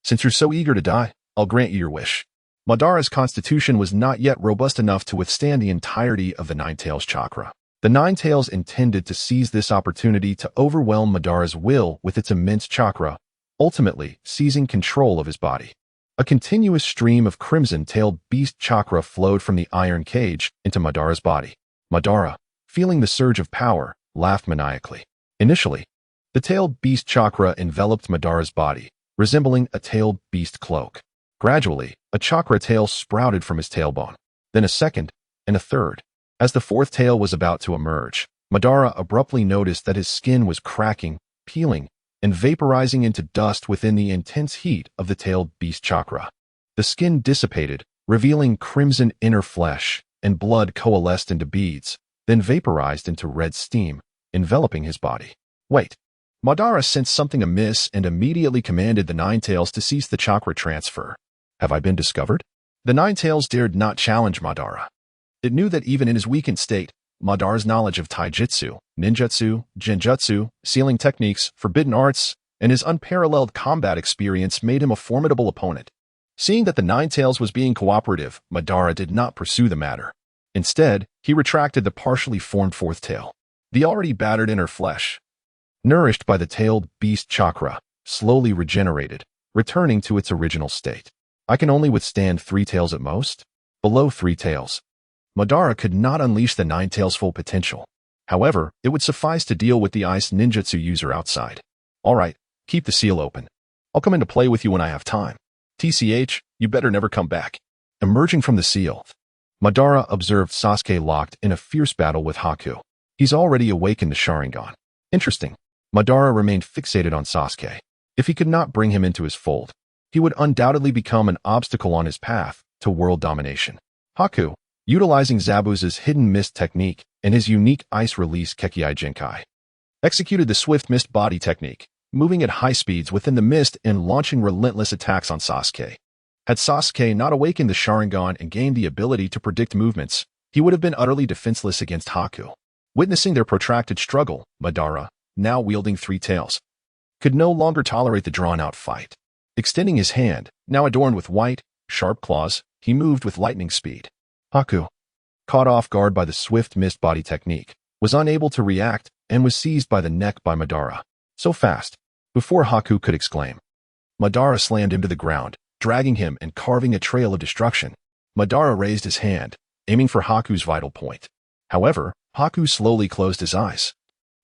Since you're so eager to die, I'll grant you your wish." Madara's constitution was not yet robust enough to withstand the entirety of the Ninetales' chakra. The Nine Tails intended to seize this opportunity to overwhelm Madara's will with its immense chakra, ultimately seizing control of his body. A continuous stream of crimson-tailed beast chakra flowed from the iron cage into Madara's body. Madara, feeling the surge of power, laughed maniacally. Initially, the tailed beast chakra enveloped Madara's body, resembling a tailed beast cloak. Gradually, a chakra tail sprouted from his tailbone, then a second, and a third. As the fourth tail was about to emerge, Madara abruptly noticed that his skin was cracking, peeling, and vaporizing into dust within the intense heat of the tailed beast chakra. The skin dissipated, revealing crimson inner flesh, and blood coalesced into beads, then vaporized into red steam, enveloping his body. Wait. Madara sensed something amiss and immediately commanded the Nine Tails to cease the chakra transfer. Have I been discovered? The Nine Tails dared not challenge Madara. It knew that even in his weakened state, Madara's knowledge of taijutsu, ninjutsu, genjutsu, sealing techniques, forbidden arts, and his unparalleled combat experience made him a formidable opponent. Seeing that the Nine Tails was being cooperative, Madara did not pursue the matter. Instead, he retracted the partially formed fourth tail. The already battered inner flesh, nourished by the tailed beast chakra, slowly regenerated, returning to its original state. I can only withstand 3 tails at most. Below 3 tails, Madara could not unleash the Nine Tails' full potential. However, it would suffice to deal with the ice ninjutsu user outside. Alright, keep the seal open. I'll come in to play with you when I have time. TCH, you better never come back. Emerging from the seal, Madara observed Sasuke locked in a fierce battle with Haku. He's already awakened the Sharingan. Interesting. Madara remained fixated on Sasuke. If he could not bring him into his fold, he would undoubtedly become an obstacle on his path to world domination. Haku, utilizing Zabuza's hidden mist technique and his unique ice release Kekkei Genkai, executed the swift mist body technique, moving at high speeds within the mist and launching relentless attacks on Sasuke. Had Sasuke not awakened the Sharingan and gained the ability to predict movements, he would have been utterly defenseless against Haku. Witnessing their protracted struggle, Madara, now wielding 3 tails, could no longer tolerate the drawn-out fight. Extending his hand, now adorned with white, sharp claws, he moved with lightning speed. Haku, caught off guard by the swift mist body technique, was unable to react and was seized by the neck by Madara. So fast, before Haku could exclaim, Madara slammed him to the ground, dragging him and carving a trail of destruction. Madara raised his hand, aiming for Haku's vital point. However, Haku slowly closed his eyes,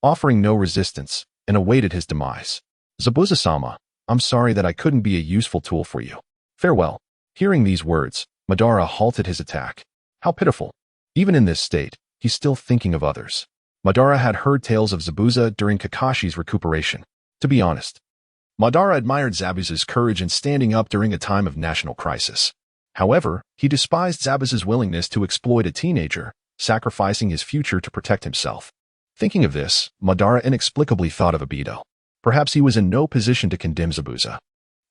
offering no resistance, and awaited his demise. Zabuza-sama, I'm sorry that I couldn't be a useful tool for you. Farewell. Hearing these words, Madara halted his attack. How pitiful. Even in this state, he's still thinking of others. Madara had heard tales of Zabuza during Kakashi's recuperation. To be honest, Madara admired Zabuza's courage in standing up during a time of national crisis. However, he despised Zabuza's willingness to exploit a teenager, sacrificing his future to protect himself. Thinking of this, Madara inexplicably thought of Obito. Perhaps he was in no position to condemn Zabuza.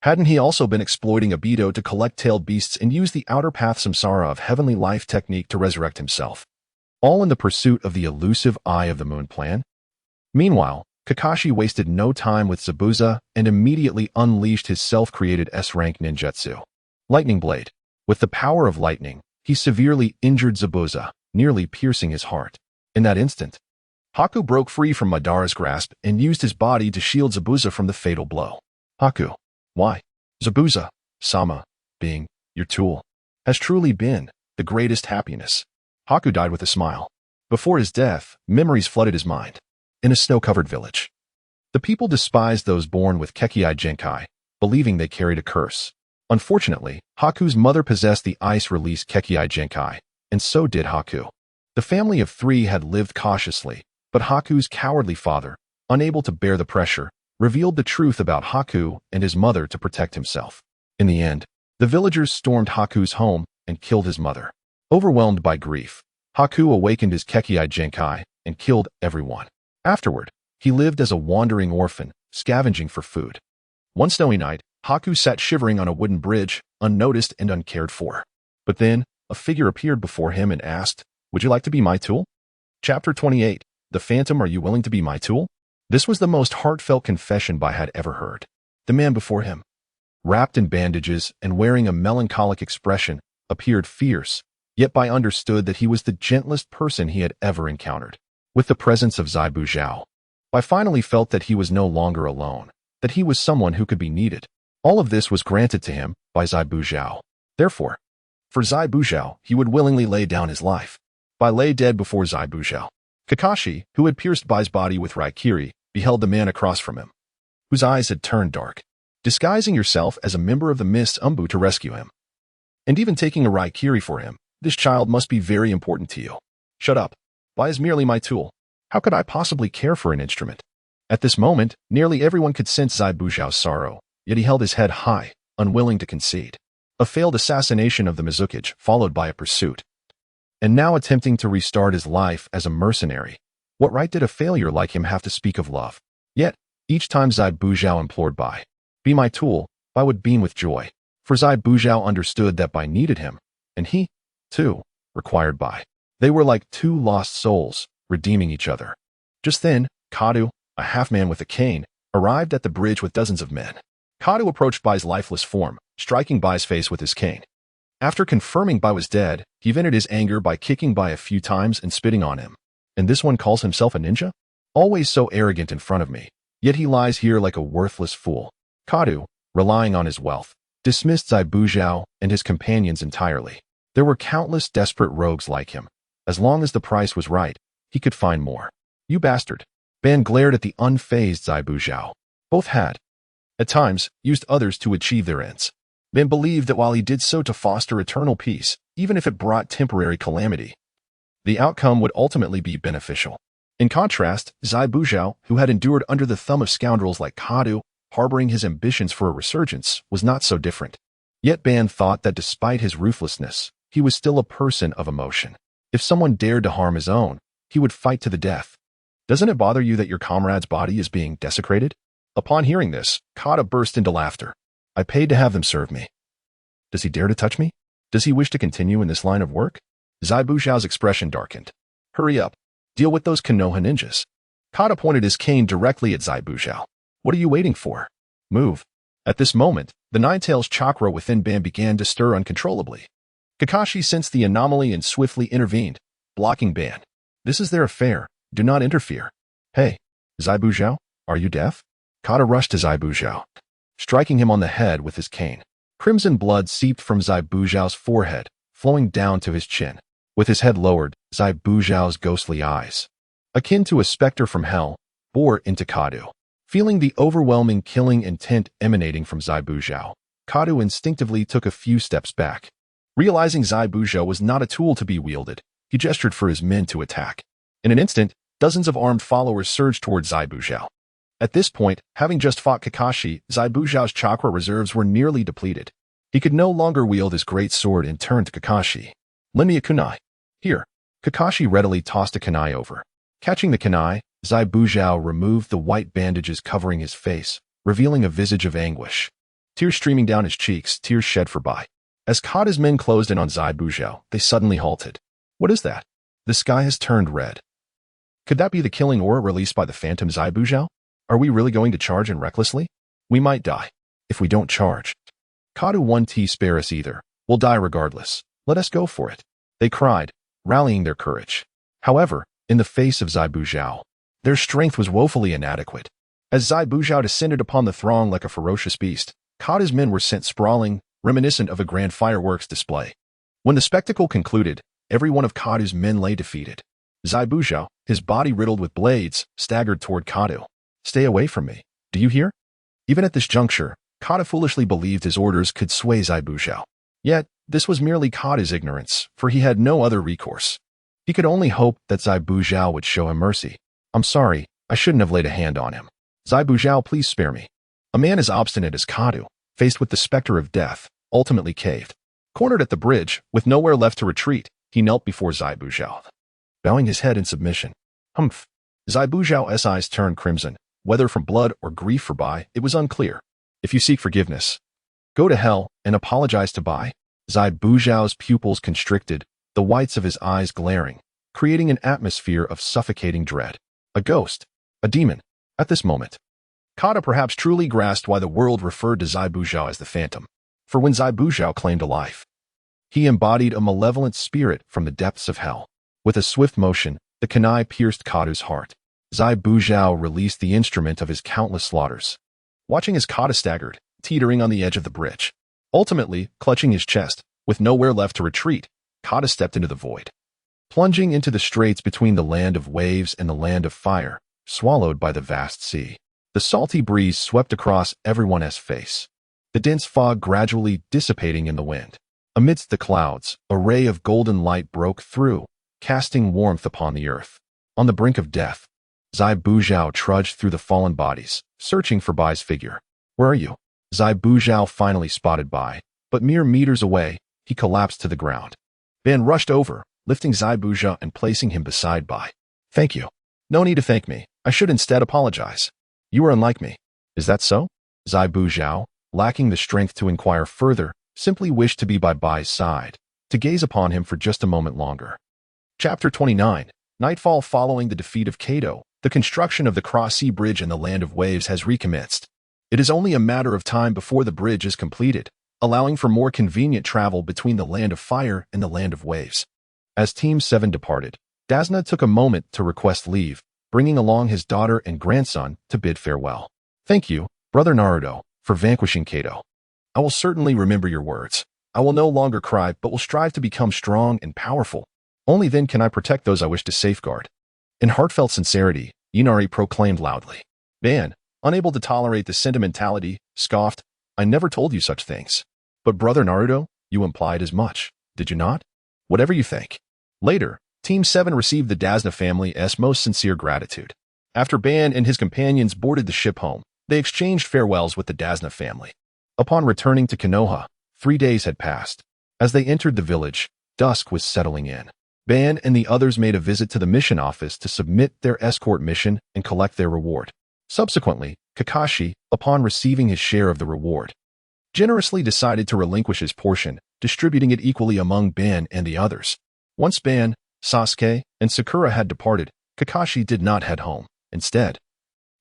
Hadn't he also been exploiting Obito to collect tailed beasts and use the outer path samsara of heavenly life technique to resurrect himself? All in the pursuit of the elusive Eye of the Moon plan? Meanwhile, Kakashi wasted no time with Zabuza and immediately unleashed his self-created S-rank ninjutsu, Lightning Blade. With the power of lightning, he severely injured Zabuza, nearly piercing his heart. In that instant, Haku broke free from Madara's grasp and used his body to shield Zabuza from the fatal blow. Haku, why? Zabuza-sama, being your tool, has truly been the greatest happiness. Haku died with a smile. Before his death, memories flooded his mind. In a snow-covered village, the people despised those born with Kekkei Genkai, believing they carried a curse. Unfortunately, Haku's mother possessed the ice-release Kekkei Genkai, and so did Haku. The family of 3 had lived cautiously, but Haku's cowardly father, unable to bear the pressure, revealed the truth about Haku and his mother to protect himself. In the end, the villagers stormed Haku's home and killed his mother. Overwhelmed by grief, Haku awakened his Kekkei Genkai and killed everyone. Afterward, he lived as a wandering orphan, scavenging for food. One snowy night, Haku sat shivering on a wooden bridge, unnoticed and uncared for. But then, a figure appeared before him and asked, "Would you like to be my tool?" Chapter 28. The Phantom, Are You Willing to Be My Tool? This was the most heartfelt confession Bai had ever heard. The man before him, wrapped in bandages and wearing a melancholic expression, appeared fierce, yet Bai understood that he was the gentlest person he had ever encountered. with the presence of Zai Buzhao. I finally felt that he was no longer alone, that he was someone who could be needed. All of this was granted to him by Zai Buzhao. Therefore, for Zai Buzhao, he would willingly lay down his life. Bai lay dead before Zai Buzhao. Kakashi, who had pierced Bai's body with Raikiri, beheld the man across from him, whose eyes had turned dark. Disguising yourself as a member of the Mist Umbu to rescue him, and even taking a Raikiri for him, this child must be very important to you. Shut up. Bai is merely my tool. How could I possibly care for an instrument? At this moment, nearly everyone could sense Zai Buzhao's sorrow, yet he held his head high, unwilling to concede. A failed assassination of the Mizukage, followed by a pursuit. And now attempting to restart his life as a mercenary. What right did a failure like him have to speak of love? Yet, each time Zai Buzhao implored Bai, be my tool, Bai would beam with joy. For Zai Buzhao understood that Bai needed him, and he, too, required Bai. They were like two lost souls, redeeming each other. Just then, Kadu, a half-man with a cane, arrived at the bridge with dozens of men. Kadu approached Bai's lifeless form, striking Bai's face with his cane. After confirming Bai was dead, he vented his anger by kicking Bai a few times and spitting on him. And this one calls himself a ninja? Always so arrogant in front of me, yet he lies here like a worthless fool. Kadu, relying on his wealth, dismissed Zai Buzhao and his companions entirely. There were countless desperate rogues like him. As long as the price was right, he could find more. You bastard. Ban glared at the unfazed Zai Buzhao. Both had, at times, used others to achieve their ends. Ban believed that while he did so to foster eternal peace, even if it brought temporary calamity, the outcome would ultimately be beneficial. In contrast, Zai Buzhao, who had endured under the thumb of scoundrels like Kadu, harboring his ambitions for a resurgence, was not so different. Yet Ban thought that despite his ruthlessness, he was still a person of emotion. If someone dared to harm his own, he would fight to the death. Doesn't it bother you that your comrade's body is being desecrated? Upon hearing this, Kata burst into laughter. I paid to have them serve me. Does he dare to touch me? Does he wish to continue in this line of work? Zai Buzhao's expression darkened. Hurry up. Deal with those Konoha ninjas. Kata pointed his cane directly at Zai Buzhao. What are you waiting for? Move. At this moment, the Nine-Tails chakra within Ban began to stir uncontrollably. Kakashi sensed the anomaly and swiftly intervened, blocking Ban. This is their affair. Do not interfere. Hey, Zai Buzhao, are you deaf? Kata rushed to Zai Buzhao, striking him on the head with his cane. Crimson blood seeped from Zai Buzhao's forehead, flowing down to his chin. With his head lowered, Zai Buzhao's ghostly eyes, akin to a specter from hell, bore into Kadu. Feeling the overwhelming killing intent emanating from Zai Buzhao, Kadu instinctively took a few steps back. Realizing Zai Buzhao was not a tool to be wielded, he gestured for his men to attack. In an instant, dozens of armed followers surged towards Zai Buzhao. At this point, having just fought Kakashi, Zai Buzhao's chakra reserves were nearly depleted. He could no longer wield his great sword and turned to Kakashi. Lend me a kunai. Here. Kakashi readily tossed a kunai over. Catching the kunai, Zai Buzhao removed the white bandages covering his face, revealing a visage of anguish. Tears streaming down his cheeks, tears shed for Bai. As Kata's men closed in on Zai Buzhao, they suddenly halted. What is that? The sky has turned red. Could that be the killing aura released by the phantom Zai Buzhao? Are we really going to charge in recklessly? We might die. If we don't charge. Kadu 1T spare us either. We'll die regardless. Let us go for it. They cried, rallying their courage. However, in the face of Zai Buzhao, their strength was woefully inadequate. As Zai Buzhao descended upon the throng like a ferocious beast, Kata's men were sent sprawling, reminiscent of a grand fireworks display. When the spectacle concluded, every one of Kata's men lay defeated. Zai Buzhao, his body riddled with blades, staggered toward Kadu. Stay away from me. Do you hear? Even at this juncture, Kata foolishly believed his orders could sway Zai Buzhao. Yet, this was merely Kata's ignorance, for he had no other recourse. He could only hope that Zai Buzhao would show him mercy. I'm sorry, I shouldn't have laid a hand on him. Zai Buzhao, please spare me. A man as obstinate as Kadu, faced with the specter of death, ultimately caved. Cornered at the bridge, with nowhere left to retreat, he knelt before Zai Buzhao, bowing his head in submission. Humph. Zai Buzhao's eyes turned crimson. Whether from blood or grief for Bai, it was unclear. If you seek forgiveness, go to hell and apologize to Bai. Zai Buzhao's pupils constricted, the whites of his eyes glaring, creating an atmosphere of suffocating dread. A ghost. A demon. At this moment, Kata perhaps truly grasped why the world referred to Zai Buzhao as the Phantom. For when Zai Buzhao claimed a life, he embodied a malevolent spirit from the depths of hell. With a swift motion, The kunai pierced Kata's heart. Zai Buzhao released the instrument of his countless slaughters. Watching as Kata staggered, teetering on the edge of the bridge. Ultimately, clutching his chest, with nowhere left to retreat, Kata stepped into the void. Plunging into the straits between the land of waves and the land of fire, swallowed by the vast sea. The salty breeze swept across everyone's face. The dense fog gradually dissipating in the wind. Amidst the clouds, a ray of golden light broke through, casting warmth upon the earth. On the brink of death, Zai Buzhao trudged through the fallen bodies, searching for Bai's figure. "Where are you?" Zai Buzhao finally spotted Bai, but mere meters away, he collapsed to the ground. Ban rushed over, lifting Zai Buzhao and placing him beside Bai. "Thank you." "No need to thank me. I should instead apologize. You are unlike me." "Is that so?" Zai Buzhao, lacking the strength to inquire further, simply wished to be by Bai's side, to gaze upon him for just a moment longer. Chapter 29. Nightfall. Following the defeat of Geido, the construction of the cross-sea bridge in the Land of Waves has recommenced. It is only a matter of time before the bridge is completed, allowing for more convenient travel between the Land of Fire and the Land of Waves. As Team 7 departed, Dasna took a moment to request leave, bringing along his daughter and grandson to bid farewell. "Thank you, Brother Naruto, for vanquishing Geido. I will certainly remember your words. I will no longer cry, but will strive to become strong and powerful. Only then can I protect those I wish to safeguard." In heartfelt sincerity, Inari proclaimed loudly. Ban, unable to tolerate the sentimentality, scoffed, "I never told you such things." "But Brother Naruto, you implied as much, did you not?" "Whatever you think." Later, Team 7 received the Dasna family's most sincere gratitude. After Ban and his companions boarded the ship home, they exchanged farewells with the Dasna family. Upon returning to Konoha, 3 days had passed. As they entered the village, dusk was settling in. Ban and the others made a visit to the mission office to submit their escort mission and collect their reward. Subsequently, Kakashi, upon receiving his share of the reward, generously decided to relinquish his portion, distributing it equally among Ban and the others. Once Ban, Sasuke, and Sakura had departed, Kakashi did not head home. Instead,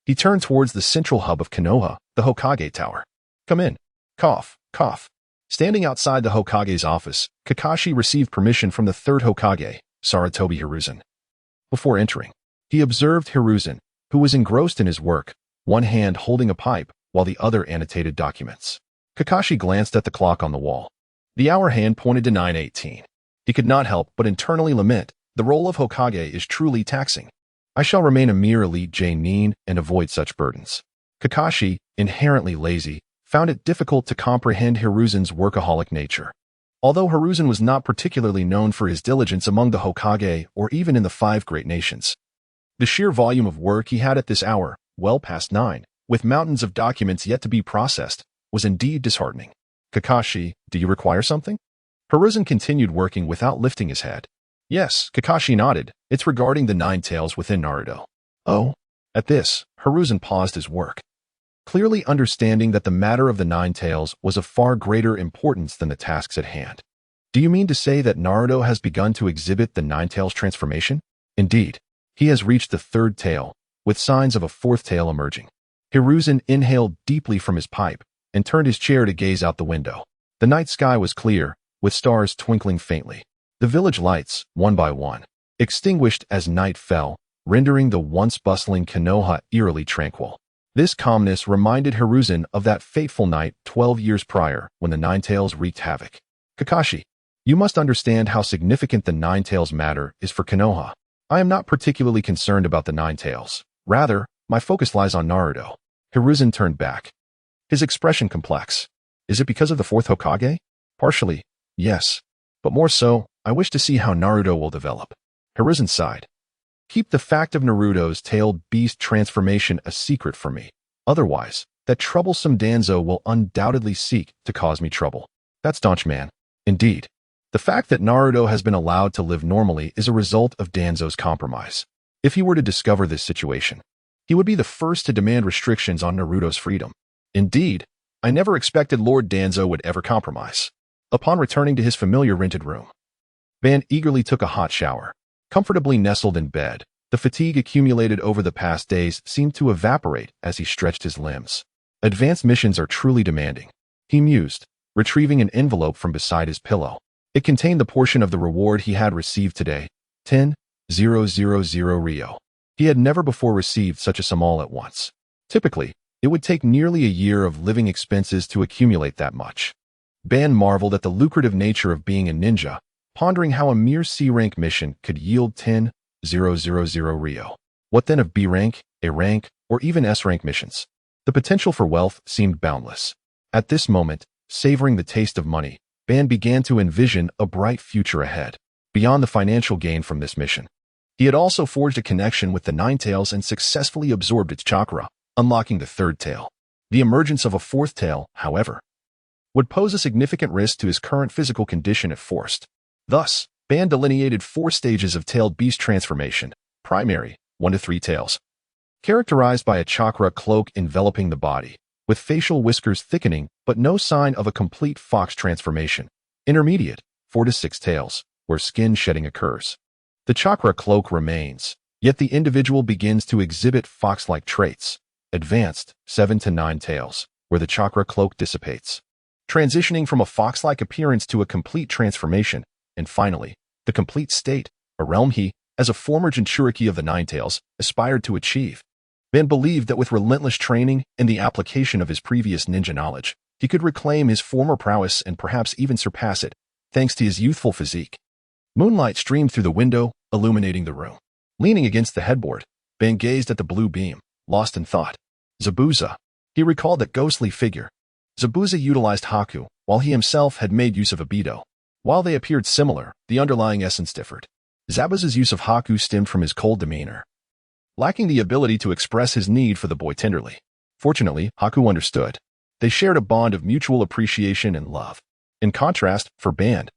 he turned towards the central hub of Konoha, the Hokage Tower. "Come in." Cough, cough. Standing outside the Hokage's office, Kakashi received permission from the third Hokage, Sarutobi Hiruzen. Before entering, he observed Hiruzen, who was engrossed in his work, one hand holding a pipe, while the other annotated documents. Kakashi glanced at the clock on the wall. The hour hand pointed to 9:18. He could not help but internally lament, the role of Hokage is truly taxing. "I shall remain a mere elite Jonin and avoid such burdens." Kakashi, inherently lazy, found it difficult to comprehend Hiruzen's workaholic nature. Although Hiruzen was not particularly known for his diligence among the Hokage or even in the 5 great nations, the sheer volume of work he had at this hour, well past 9, with mountains of documents yet to be processed, was indeed disheartening. "Kakashi, do you require something?" Hiruzen continued working without lifting his head. "Yes," Kakashi nodded. "It's regarding the 9 tails within Naruto." "Oh?" At this, Hiruzen paused his work, clearly understanding that the matter of the 9 tails was of far greater importance than the tasks at hand. "Do you mean to say that Naruto has begun to exhibit the 9 tails transformation?" "Indeed. He has reached the 3rd tail, with signs of a 4th tail emerging." Hiruzen inhaled deeply from his pipe and turned his chair to gaze out the window. The night sky was clear, with stars twinkling faintly. The village lights, one by one, extinguished as night fell, rendering the once bustling Konoha eerily tranquil. This calmness reminded Hiruzen of that fateful night 12 years prior when the 9 tails wreaked havoc. "Kakashi, you must understand how significant the 9 tails matter is for Konoha. I am not particularly concerned about the 9 tails. Rather, my focus lies on Naruto." Hiruzen turned back, his expression complex. "Is it because of the 4th Hokage?" "Partially, yes. But more so, I wish to see how Naruto will develop." Hiruzen sighed. "Keep the fact of Naruto's tailed beast transformation a secret from me. Otherwise, that troublesome Danzo will undoubtedly seek to cause me trouble." "That staunch man." "Indeed. The fact that Naruto has been allowed to live normally is a result of Danzo's compromise. If he were to discover this situation, he would be the first to demand restrictions on Naruto's freedom. Indeed, I never expected Lord Danzo would ever compromise." Upon returning to his familiar rented room, Ban eagerly took a hot shower. Comfortably nestled in bed, the fatigue accumulated over the past days seemed to evaporate as he stretched his limbs. Advanced missions are truly demanding, he mused, retrieving an envelope from beside his pillow. It contained the portion of the reward he had received today, 10 10,000 Rio. He had never before received such a sum all at once. Typically, it would take nearly a year of living expenses to accumulate that much. Ban marveled at the lucrative nature of being a ninja, pondering how a mere C-rank mission could yield 10,000 Rio. What then of B-rank, A-rank, or even S-rank missions? The potential for wealth seemed boundless. At this moment, savoring the taste of money, Ban began to envision a bright future ahead. Beyond the financial gain from this mission, he had also forged a connection with the Nine Tails and successfully absorbed its chakra, unlocking the third tail. The emergence of a fourth tail, however, would pose a significant risk to his current physical condition if forced. Thus, Ban delineated 4 stages of tailed beast transformation, primary, 1 to 3 tails, characterized by a chakra cloak enveloping the body, with facial whiskers thickening but no sign of a complete fox transformation. Intermediate, 4 to 6 tails, where skin shedding occurs. The chakra cloak remains, yet the individual begins to exhibit fox-like traits. Advanced, 7 to 9 tails, where the chakra cloak dissipates, transitioning from a fox-like appearance to a complete transformation. And finally, the complete state, a realm he, as a former Jinchuriki of the Nine Tails, aspired to achieve. Ban believed that with relentless training and the application of his previous ninja knowledge, he could reclaim his former prowess and perhaps even surpass it, thanks to his youthful physique. Moonlight streamed through the window, illuminating the room. Leaning against the headboard, Ban gazed at the blue beam, lost in thought. Zabuza. He recalled that ghostly figure. Zabuza utilized Haku, while he himself had made use of Obito. While they appeared similar, the underlying essence differed. Zabuza's use of Haku stemmed from his cold demeanor, lacking the ability to express his need for the boy tenderly. Fortunately, Haku understood. They shared a bond of mutual appreciation and love. In contrast, for Ban,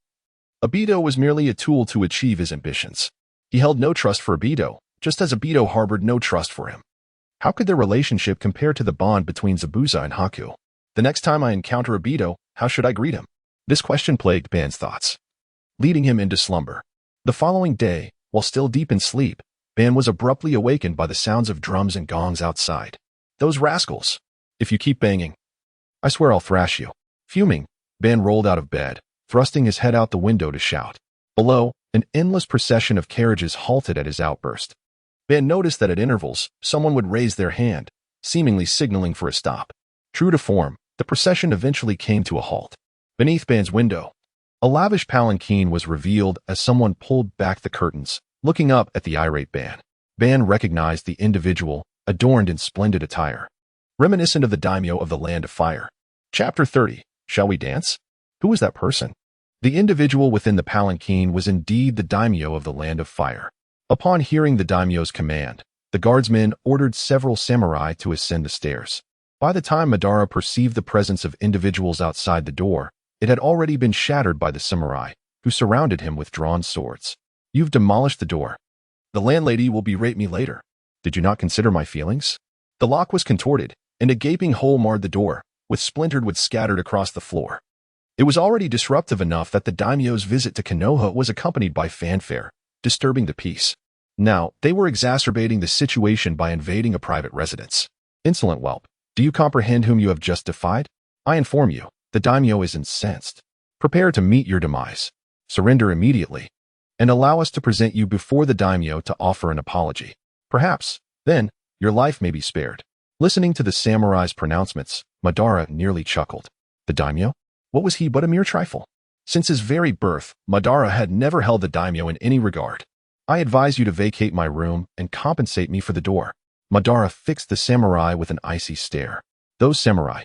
Obito was merely a tool to achieve his ambitions. He held no trust for Obito, just as Obito harbored no trust for him. How could their relationship compare to the bond between Zabuza and Haku? The next time I encounter Obito, how should I greet him? This question plagued Ban's thoughts, leading him into slumber. The following day, while still deep in sleep, Ban was abruptly awakened by the sounds of drums and gongs outside. Those rascals! If you keep banging, I swear I'll thrash you. Fuming, Ban rolled out of bed, thrusting his head out the window to shout. Below, an endless procession of carriages halted at his outburst. Ban noticed that at intervals, someone would raise their hand, seemingly signaling for a stop. True to form, the procession eventually came to a halt. Beneath Ban's window, a lavish palanquin was revealed as someone pulled back the curtains, looking up at the irate Ban. Ban recognized the individual, adorned in splendid attire, reminiscent of the daimyo of the Land of Fire. Chapter 30. Shall we dance? Who was that person? The individual within the palanquin was indeed the daimyo of the Land of Fire. Upon hearing the daimyo's command, the guardsmen ordered several samurai to ascend the stairs. By the time Madara perceived the presence of individuals outside the door, it had already been shattered by the samurai, who surrounded him with drawn swords. You've demolished the door. The landlady will berate me later. Did you not consider my feelings? The lock was contorted, and a gaping hole marred the door, with splintered wood scattered across the floor. It was already disruptive enough that the daimyo's visit to Konoha was accompanied by fanfare, disturbing the peace. Now, they were exacerbating the situation by invading a private residence. Insolent whelp, do you comprehend whom you have just defied? I inform you, the daimyo is incensed. Prepare to meet your demise. Surrender immediately, and allow us to present you before the daimyo to offer an apology. Perhaps, then, your life may be spared. Listening to the samurai's pronouncements, Madara nearly chuckled. The daimyo? What was he but a mere trifle? Since his very birth, Madara had never held the daimyo in any regard. I advise you to vacate my room and compensate me for the door. Madara fixed the samurai with an icy stare. Those samurai,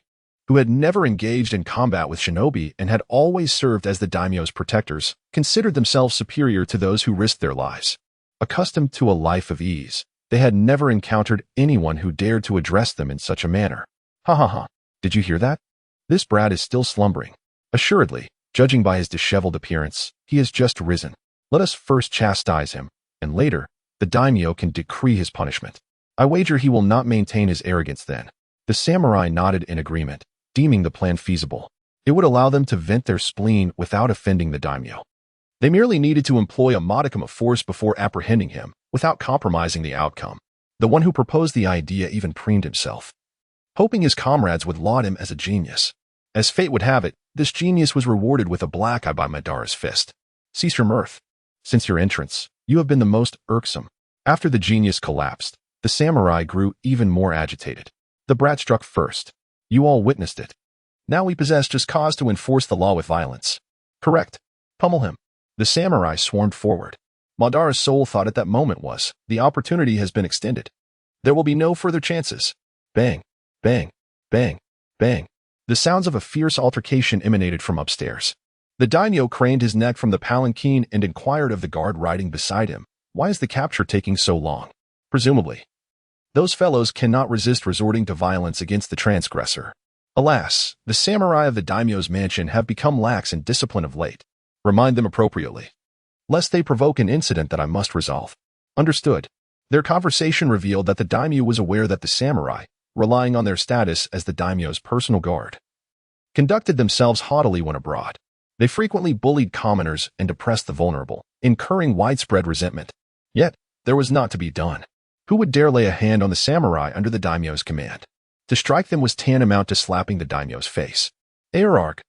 who had never engaged in combat with shinobi and had always served as the daimyo's protectors, considered themselves superior to those who risked their lives. Accustomed to a life of ease, they had never encountered anyone who dared to address them in such a manner. Ha ha ha, did you hear that? This brat is still slumbering. Assuredly, judging by his disheveled appearance, he has just risen. Let us first chastise him, and later, the daimyo can decree his punishment. I wager he will not maintain his arrogance then. The samurai nodded in agreement, deeming the plan feasible. It would allow them to vent their spleen without offending the daimyo. They merely needed to employ a modicum of force before apprehending him, without compromising the outcome. The one who proposed the idea even preened himself, hoping his comrades would laud him as a genius. As fate would have it, this genius was rewarded with a black eye by Madara's fist. Cease your mirth. Since your entrance, You have been the most irksome. After the genius collapsed, the samurai grew even more agitated. The brat struck first. You all witnessed it. Now we possess just cause to enforce the law with violence. Correct. Pummel him. The samurai swarmed forward. Madara's soul thought at that moment was, the opportunity has been extended. There will be no further chances. Bang, bang, bang, bang. The sounds of a fierce altercation emanated from upstairs. The daimyo craned his neck from the palanquin and inquired of the guard riding beside him, why is the capture taking so long? Presumably, those fellows cannot resist resorting to violence against the transgressor. Alas, the samurai of the daimyo's mansion have become lax in discipline of late. Remind them appropriately, lest they provoke an incident that I must resolve. Understood. Their conversation revealed that the daimyo was aware that the samurai, relying on their status as the daimyo's personal guard, conducted themselves haughtily when abroad. They frequently bullied commoners and oppressed the vulnerable, incurring widespread resentment. Yet, there was naught to be done. Who would dare lay a hand on the samurai under the daimyo's command? To strike them was tantamount to slapping the daimyo's face. Ararg.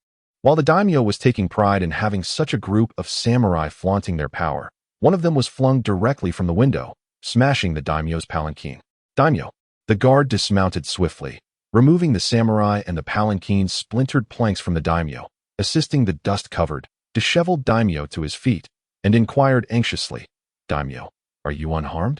While the daimyo was taking pride in having such a group of samurai flaunting their power, one of them was flung directly from the window, smashing the daimyo's palanquin. Daimyo. The guard dismounted swiftly, removing the samurai and the palanquin's splintered planks from the daimyo, assisting the dust-covered, disheveled daimyo to his feet, and inquired anxiously, Daimyo, are you unharmed?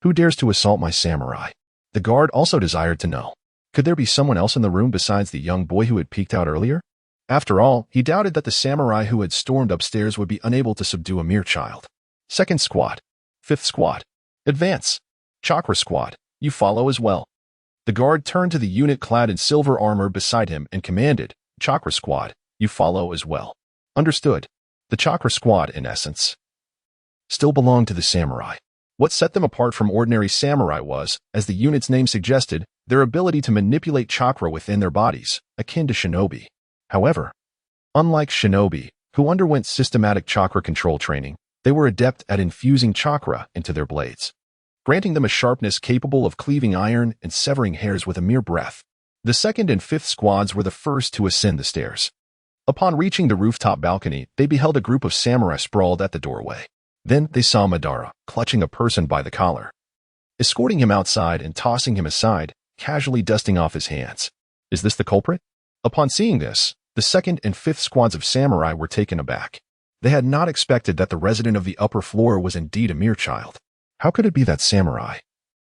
Who dares to assault my samurai? The guard also desired to know, could there be someone else in the room besides the young boy who had peeked out earlier? After all, he doubted that the samurai who had stormed upstairs would be unable to subdue a mere child. Second squad. Fifth squad. Advance. Chakra squad, you follow as well. The guard turned to the unit clad in silver armor beside him and commanded, Chakra squad, you follow as well. Understood. The Chakra squad, in essence, still belonged to the samurai. What set them apart from ordinary samurai was, as the unit's name suggested, their ability to manipulate chakra within their bodies, akin to shinobi. However, unlike shinobi, who underwent systematic chakra control training, they were adept at infusing chakra into their blades, granting them a sharpness capable of cleaving iron and severing hairs with a mere breath. The second and fifth squads were the first to ascend the stairs. Upon reaching the rooftop balcony, they beheld a group of samurai sprawled at the doorway. Then they saw Madara, clutching a person by the collar, escorting him outside and tossing him aside, casually dusting off his hands. Is this the culprit? Upon seeing this, the second and fifth squads of samurai were taken aback. They had not expected that the resident of the upper floor was indeed a mere child. How could it be that samurai,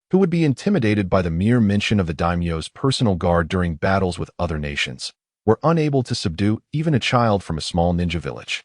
who would be intimidated by the mere mention of the daimyo's personal guard during battles with other nations, were unable to subdue even a child from a small ninja village?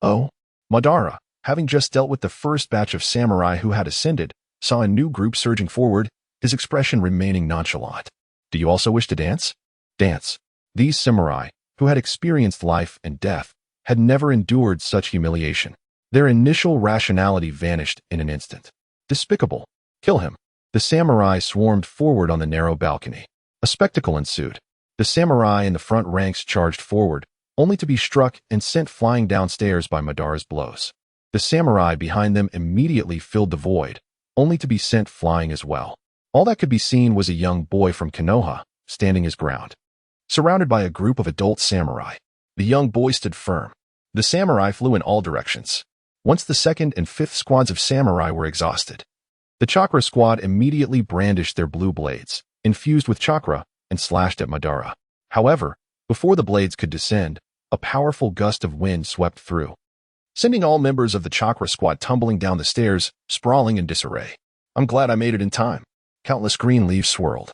Oh, Madara, having just dealt with the first batch of samurai who had ascended, saw a new group surging forward, his expression remaining nonchalant. Do you also wish to dance? Dance. These samurai, who had experienced life and death, had never endured such humiliation. Their initial rationality vanished in an instant. Despicable. Kill him. The samurai swarmed forward on the narrow balcony. A spectacle ensued. The samurai in the front ranks charged forward, only to be struck and sent flying downstairs by Madara's blows. The samurai behind them immediately filled the void, only to be sent flying as well. All that could be seen was a young boy from Konoha, standing his ground, surrounded by a group of adult samurai. The young boy stood firm. The samurai flew in all directions. Once the second and fifth squads of samurai were exhausted, the chakra squad immediately brandished their blue blades, infused with chakra, and slashed at Madara. However, before the blades could descend, a powerful gust of wind swept through, sending all members of the chakra squad tumbling down the stairs, sprawling in disarray. I'm glad I made it in time. Countless green leaves swirled,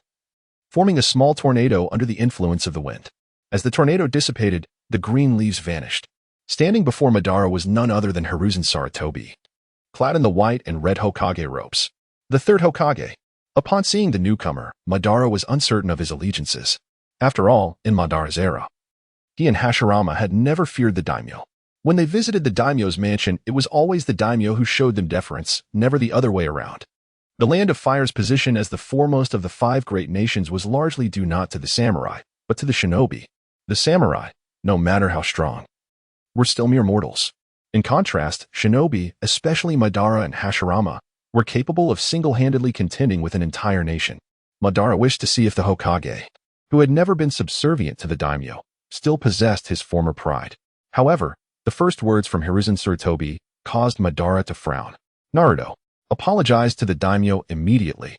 forming a small tornado under the influence of the wind. As the tornado dissipated, the green leaves vanished. Standing before Madara was none other than Hiruzen Sarutobi, clad in the white and red Hokage robes. The third Hokage. Upon seeing the newcomer, Madara was uncertain of his allegiances. After all, in Madara's era, he and Hashirama had never feared the daimyo. When they visited the daimyo's mansion, it was always the daimyo who showed them deference, never the other way around. The Land of Fire's position as the foremost of the five great nations was largely due not to the samurai, but to the shinobi. The samurai, no matter how strong, were still mere mortals. In contrast, shinobi, especially Madara and Hashirama, were capable of single-handedly contending with an entire nation. Madara wished to see if the Hokage, who had never been subservient to the daimyo, still possessed his former pride. However, the first words from Hiruzen Sarutobi caused Madara to frown. Naruto, apologize to the daimyo immediately.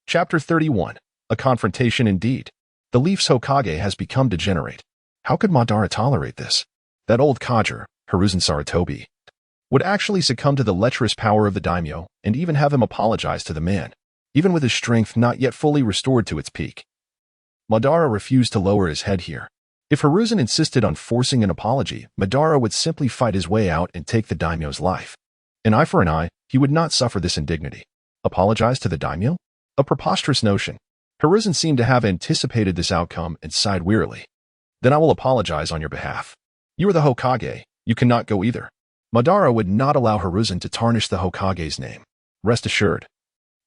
Chapter 31. A confrontation indeed. The Leaf's Hokage has become degenerate. How could Madara tolerate this? That old codger, Hiruzen Sarutobi, would actually succumb to the lecherous power of the daimyo and even have him apologize to the man, even with his strength not yet fully restored to its peak. Madara refused to lower his head here. If Hiruzen insisted on forcing an apology, Madara would simply fight his way out and take the daimyo's life. An eye for an eye, he would not suffer this indignity. Apologize to the daimyo? A preposterous notion. Hiruzen seemed to have anticipated this outcome and sighed wearily. Then I will apologize on your behalf. You are the Hokage, you cannot go either. Madara would not allow Hiruzen to tarnish the Hokage's name. Rest assured,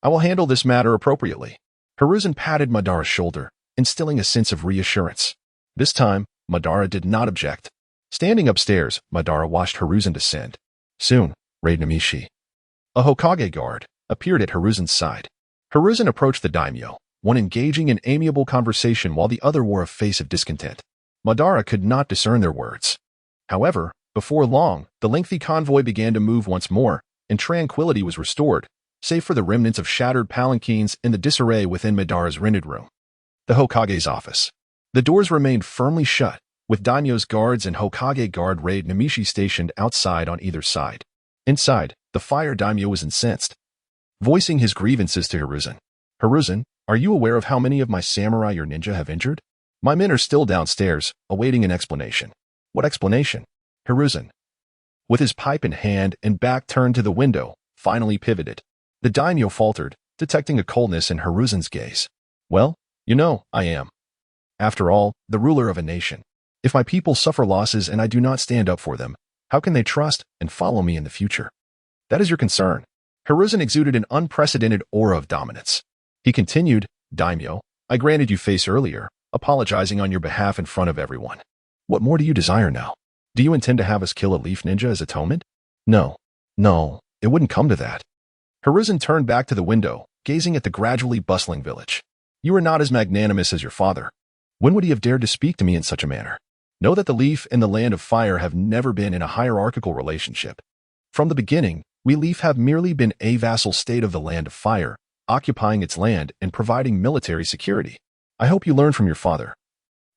I will handle this matter appropriately. Hiruzen patted Madara's shoulder, instilling a sense of reassurance. This time, Madara did not object. Standing upstairs, Madara watched Hiruzen descend. Soon, Raid Namishi, a Hokage guard, appeared at Hiruzen's side. Hiruzen approached the daimyo, one engaging in amiable conversation while the other wore a face of discontent. Madara could not discern their words. However, before long, the lengthy convoy began to move once more, and tranquility was restored, save for the remnants of shattered palanquins and the disarray within Madara's rented room. The Hokage's office. The doors remained firmly shut, with daimyo's guards and Hokage guard Raid Namishi stationed outside on either side. Inside, the fire daimyo was incensed, voicing his grievances to Hiruzen. Hiruzen, are you aware of how many of my samurai or ninja have injured? My men are still downstairs, awaiting an explanation. What explanation? Hiruzen, with his pipe in hand and back turned to the window, finally pivoted. The daimyo faltered, detecting a coldness in Hiruzen's gaze. Well, you know, I am, after all, the ruler of a nation. If my people suffer losses and I do not stand up for them, how can they trust and follow me in the future? That is your concern. Hiruzen exuded an unprecedented aura of dominance. He continued, Daimyo, I granted you face earlier, apologizing on your behalf in front of everyone. What more do you desire now? Do you intend to have us kill a leaf ninja as atonement? No, it wouldn't come to that. Hiruzen turned back to the window, gazing at the gradually bustling village. You are not as magnanimous as your father. When would he have dared to speak to me in such a manner? Know that the Leaf and the Land of Fire have never been in a hierarchical relationship. From the beginning, we Leaf have merely been a vassal state of the Land of Fire, occupying its land and providing military security. I hope you learn from your father.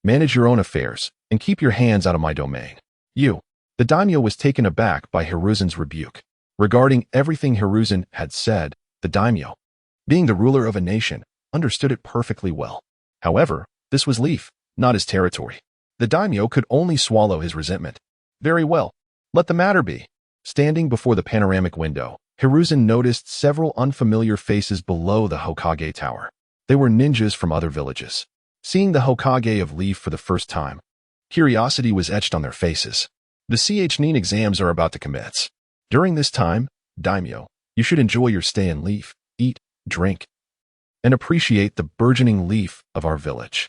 Manage your own affairs, and keep your hands out of my domain. You. The daimyo was taken aback by Hiruzen's rebuke. Regarding everything Hiruzen had said, the daimyo, being the ruler of a nation, understood it perfectly well. However, this was Leaf, not his territory. The daimyo could only swallow his resentment. Very well. Let the matter be. Standing before the panoramic window, Hiruzen noticed several unfamiliar faces below the Hokage tower. They were ninjas from other villages. Seeing the Hokage of Leaf for the first time, curiosity was etched on their faces. The Ch-nin exams are about to commence. During this time, daimyo, you should enjoy your stay in Leaf, eat, drink, and appreciate the burgeoning Leaf of our village.